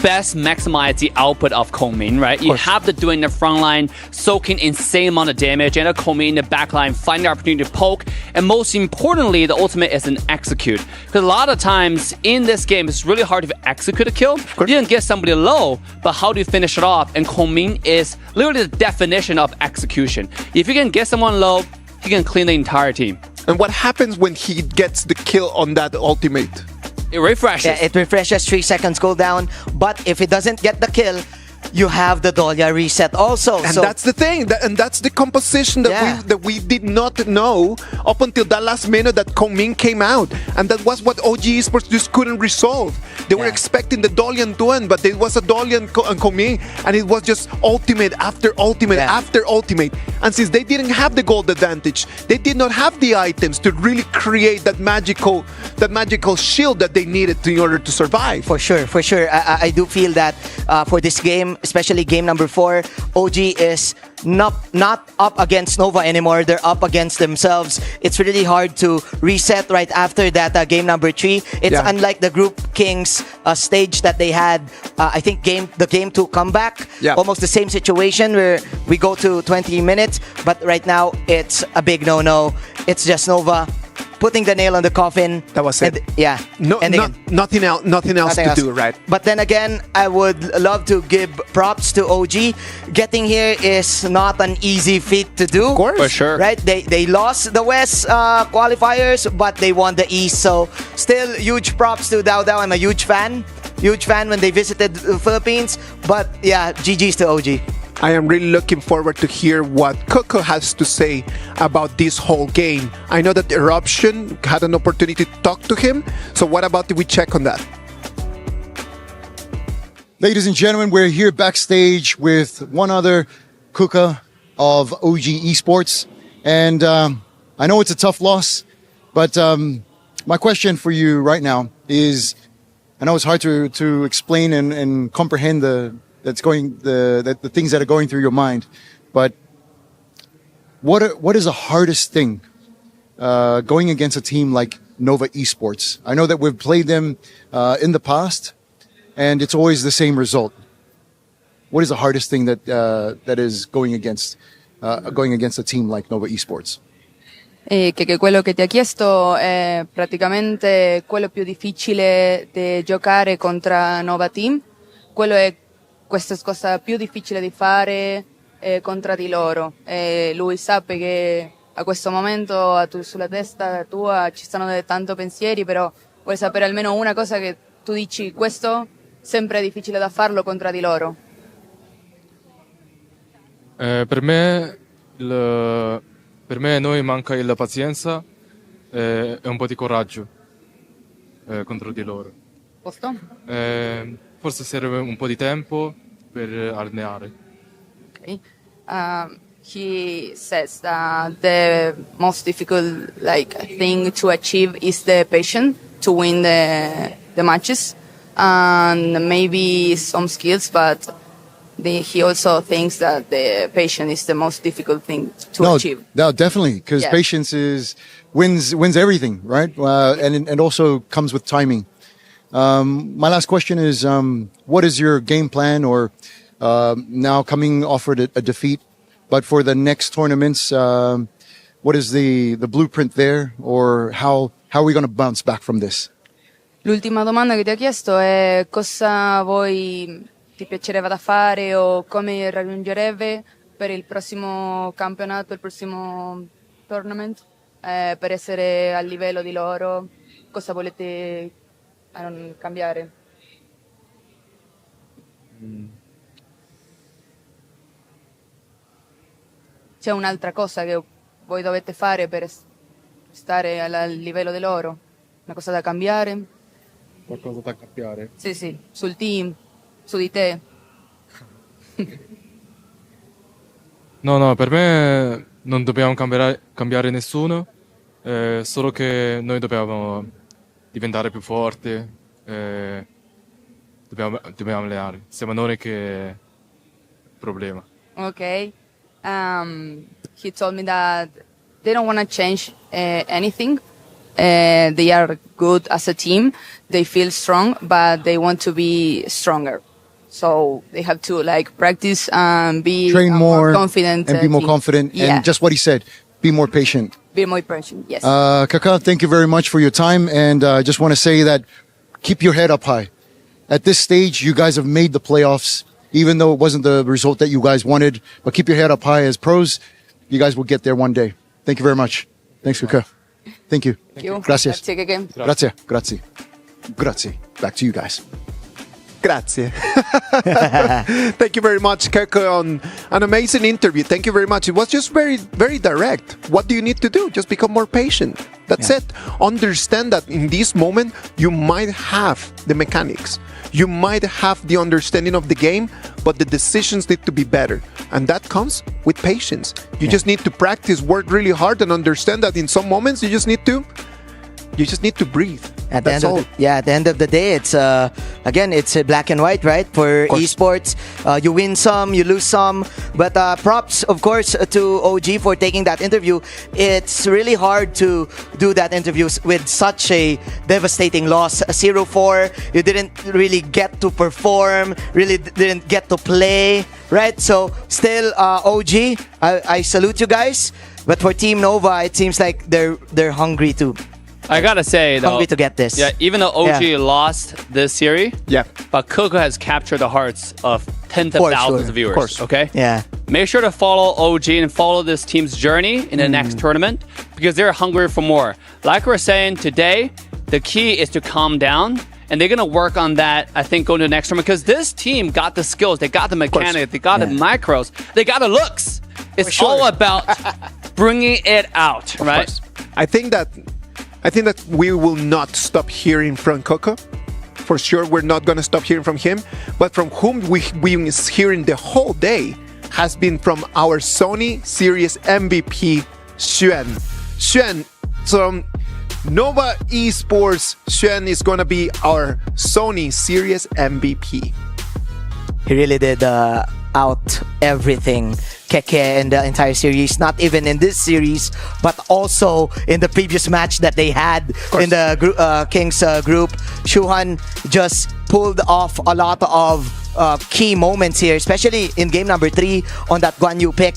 Speaker 3: best maximize the output of Kong Ming, right? You have to do it in the front line, soaking insane amount of damage, and a Kong Ming in the back line, finding the opportunity to poke, and most importantly, the ultimate is an execute. Because a lot of times in this game, it's really hard to execute a kill. You didn't get somebody low, but how do you finish it off? And Kong Ming is literally the definition of execution. If you can get someone low, he can clean the entire team.
Speaker 1: And what happens when he gets the kill on that ultimate?
Speaker 3: It refreshes.
Speaker 19: Yeah, it refreshes 3 seconds cooldown. But if it doesn't get the kill, you have the Dolia reset also.
Speaker 1: And that's the thing. And that's the composition that we did not know up until that last minute that Kong Ming came out. And that was what OG Esports just couldn't resolve. They were expecting the Dolian Duen, but it was a Dolian and Kong Ming, and it was just ultimate after ultimate after ultimate. And since they didn't have the gold advantage, they did not have the items to really create that magical shield that they needed in order to survive.
Speaker 19: For sure. I do feel that for this game, especially game number 4, OG is not up against Nova anymore. They're up against themselves. It's really hard to reset right after that game number 3. It's unlike the Group Kings stage that they had, I think the game 2 comeback. Almost the same situation where we go to 20 minutes, but right now it's a big no-no. It's just Nova putting the nail on the coffin.
Speaker 1: That was it. Nothing else to do, right?
Speaker 19: But then again, I would love to give props to OG. Getting here is not an easy feat to do. Of
Speaker 1: course.
Speaker 3: For sure.
Speaker 19: Right? They lost the West qualifiers, but they won the East. So still huge props to Dao Dao. I'm a huge fan when they visited the Philippines. But yeah, GG's to OG.
Speaker 1: I am really looking forward to hear what Coco has to say about this whole game. I know that Eruption had an opportunity to talk to him, so what about if we check on that?
Speaker 11: Ladies and gentlemen, we're here backstage with one other Kuka of OG Esports. And I know it's a tough loss, but my question for you right now is, I know it's hard to explain and comprehend the things that are going through your mind, but what is the hardest thing going against a team like Nova Esports? I know that we've played them in the past, and it's always the same result. What is the hardest thing that is going against a team like Nova Esports?
Speaker 12: Che quello che ti ha chiesto è praticamente quello più difficile di giocare contro Nova Team. Quello è questa cosa più difficile di fare contro di loro. Lui sa che a questo momento sulla testa tua ci stanno tanti pensieri, però vuoi sapere almeno una cosa che tu dici, questo sempre è difficile da farlo contro di loro.
Speaker 22: Per me a noi manca la pazienza e un po' di coraggio contro di loro.
Speaker 12: Posto?
Speaker 22: Forse serve un po' di tempo per allenare.
Speaker 12: Okay. He says that the most difficult thing to achieve is the patience to win the matches, and maybe some skills, but he also thinks that the patience is the most difficult thing to achieve.
Speaker 11: No, definitely, because patience wins everything, right? And also comes with timing. My last question is, what is your game plan, or now coming offered a defeat, but for the next tournaments, what is the blueprint there, or how are we going to bounce back from this?
Speaker 12: L'ultima domanda che ti ha chiesto è cosa ti piacerebbe da fare o come raggiungerebbe per il prossimo campionato, il prossimo tournament, per essere al livello di loro, cosa volete cambiare? C'è un'altra cosa che voi dovete fare per stare al livello di loro? Una cosa da cambiare?
Speaker 22: Qualcosa da cambiare?
Speaker 12: Sì, sul team, su di te.
Speaker 22: No, per me non dobbiamo cambiare nessuno, solo che noi dobbiamo diventare più forti, dobbiamo allenare. Siamo noi che è il problema.
Speaker 12: Okay. He told me that they don't want to change anything. They are good as a team. They feel strong, but they want to be stronger. So they have to practice and be
Speaker 11: train more
Speaker 12: confident
Speaker 11: and be more confident.
Speaker 12: Yeah.
Speaker 11: And just what he said, be more patient.
Speaker 12: Be more patient. Yes.
Speaker 11: Kaka, thank you very much for your time, and I just want to say that keep your head up high. At this stage, you guys have made the playoffs, even though it wasn't the result that you guys wanted. But keep your head up high as pros. You guys will get there one day. Thank you very much. Thanks, Kaka. Thank you.
Speaker 12: Thank you.
Speaker 11: Gracias.
Speaker 12: Grazie.
Speaker 11: Grazie. Back to you guys.
Speaker 1: Grazie. Thank you very much, Keko, on an amazing interview. Thank you very much. It was just very, very direct. What do you need to do? Just become more patient. That's it. Understand that in this moment, you might have the mechanics. You might have the understanding of the game, but the decisions need to be better. And that comes with patience. You just need to practice, work really hard, and understand that in some moments you just need to breathe.
Speaker 19: At the end of the day, it's again, it's black and white, right? For esports, you win some, you lose some. But props, of course, to OG for taking that interview. It's really hard to do that interview with such a devastating loss. 0-4, you didn't really get to perform, really didn't get to play, right? So still, OG, I salute you guys. But for Team Nova, it seems like they're hungry too.
Speaker 3: I gotta say, though,
Speaker 19: hungry to get this.
Speaker 3: Yeah, even though OG lost this series, but Coco has captured the hearts of tens of thousands of viewers. Of course. Okay?
Speaker 19: Yeah.
Speaker 3: Make sure to follow OG and follow this team's journey in the next tournament because they're hungry for more. Like we're saying today, the key is to calm down And they're going to work on that, I think, going to the next tournament. Because this team got the skills, they got the mechanics, they got the micros, they got the looks. It's all about bringing it out, right?
Speaker 1: I think that we will not stop hearing from Coco. For sure, we're not going to stop hearing from him. But from whom we've been hearing the whole day has been from our Sony Series MVP, Xuan. Xuan, from Nova Esports, Xuan is going to be our Sony Series MVP.
Speaker 19: He really did out everything Keke in the entire series, not even in this series, but also in the previous match that they had in the Kings group. Shuhan just pulled off a lot of key moments here, especially in game number 3 on that Guan Yu pick.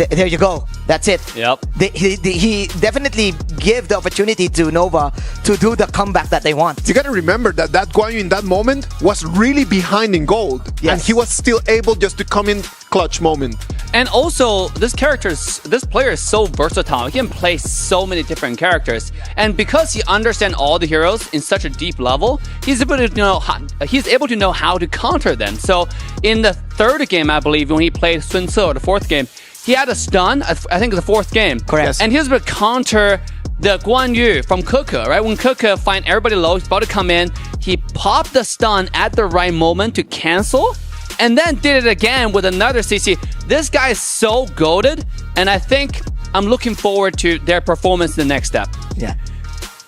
Speaker 19: There you go. That's it.
Speaker 3: Yep.
Speaker 19: He definitely gave the opportunity to Nova to do the comeback that they want.
Speaker 1: You got to remember that Guan Yu in that moment was really behind in gold.
Speaker 19: Yes.
Speaker 1: And he was still able just to come in clutch moment.
Speaker 3: And also, this player is so versatile. He can play so many different characters. And because he understands all the heroes in such a deep level, he's able to know how to counter them. So in the 3rd game, I believe, when he played Sun Ce, or the 4th game, he had a stun, I think the 4th game.
Speaker 19: Correct.
Speaker 3: And he was able to counter the Guan Yu from Kuka, right? When Kuka find everybody low, he's about to come in, he popped the stun at the right moment to cancel, and then did it again with another CC. This guy is so goated, and I think I'm looking forward to their performance in the next step.
Speaker 19: Yeah.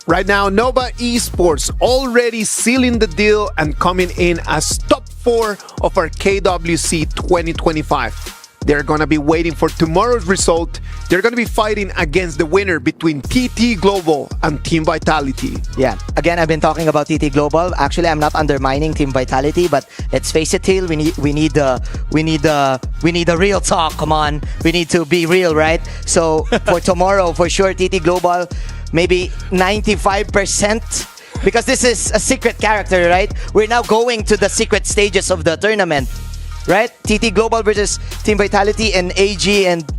Speaker 1: Right now, Nova Esports already sealing the deal and coming in as top 4 of our KWC 2025. They're going to be waiting for tomorrow's result. They're going to be fighting against the winner between TT Global and Team Vitality.
Speaker 19: Yeah. Again, I've been talking about TT Global. Actually, I'm not undermining Team Vitality, but let's face it, Till, we need a real talk. Come on. We need to be real, right? So for tomorrow, for sure, TT Global, maybe 95%, because this is a secret character, right? We're now going to the secret stages of the tournament. Right? TT Global versus Team Vitality, and AG and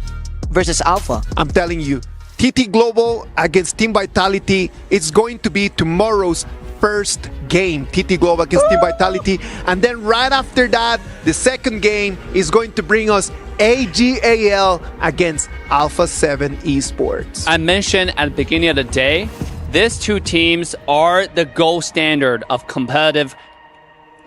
Speaker 19: versus Alpha.
Speaker 1: I'm telling you, TT Global against Team Vitality, it's going to be tomorrow's first game. TT Global against Team Vitality. And then right after that, the second game is going to bring us AGAL against Alpha 7 Esports.
Speaker 3: I mentioned at the beginning of the day, these two teams are the gold standard of competitive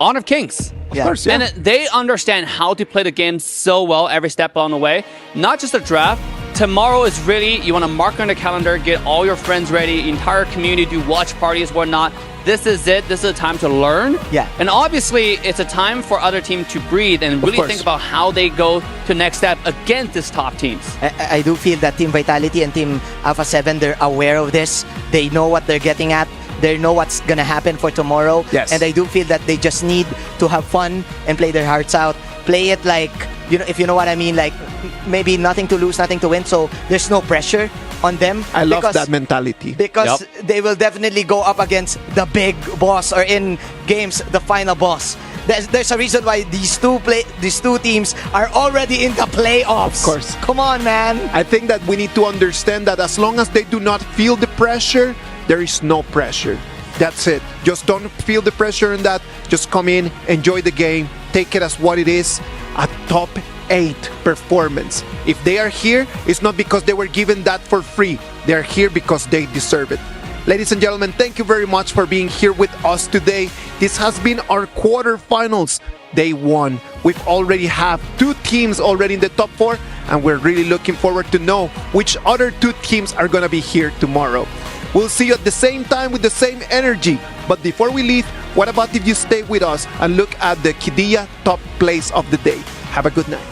Speaker 3: Honor of Kings.
Speaker 19: Of course, yeah.
Speaker 3: And they understand how to play the game so well every step along the way. Not just a draft. Tomorrow is really, you want to mark on the calendar, get all your friends ready, entire community, do watch parties, whatnot. This is it. This is a time to learn.
Speaker 19: Yeah.
Speaker 3: And obviously, it's a time for other teams to breathe and really think about how they go to next step against these top teams.
Speaker 19: I do feel that Team Vitality and Team Alpha 7, they're aware of this. They know what they're getting at. They know what's going to happen for tomorrow.
Speaker 1: Yes.
Speaker 19: And I do feel that they just need to have fun and play their hearts out. Play it like, if you know what I mean, like maybe nothing to lose, nothing to win. So there's no pressure on them.
Speaker 1: I love that mentality.
Speaker 19: Because they will definitely go up against the big boss, or in games, the final boss. There's a reason why these two teams are already in the playoffs.
Speaker 1: Of course.
Speaker 19: Come on, man.
Speaker 1: I think that we need to understand that as long as they do not feel the pressure, there is no pressure. That's it. Just don't feel the pressure in that. Just come in, enjoy the game, take it as what it is, a top 8 performance. If they are here, it's not because they were given that for free. They are here because they deserve it. Ladies and gentlemen, thank you very much for being here with us today. This has been our quarterfinals, day 1. We've already have 2 teams already in the top 4, and we're really looking forward to know which other 2 teams are going to be here tomorrow. We'll see you at the same time with the same energy. But before we leave, what about if you stay with us and look at the Qiddiya top plays of the day? Have a good night.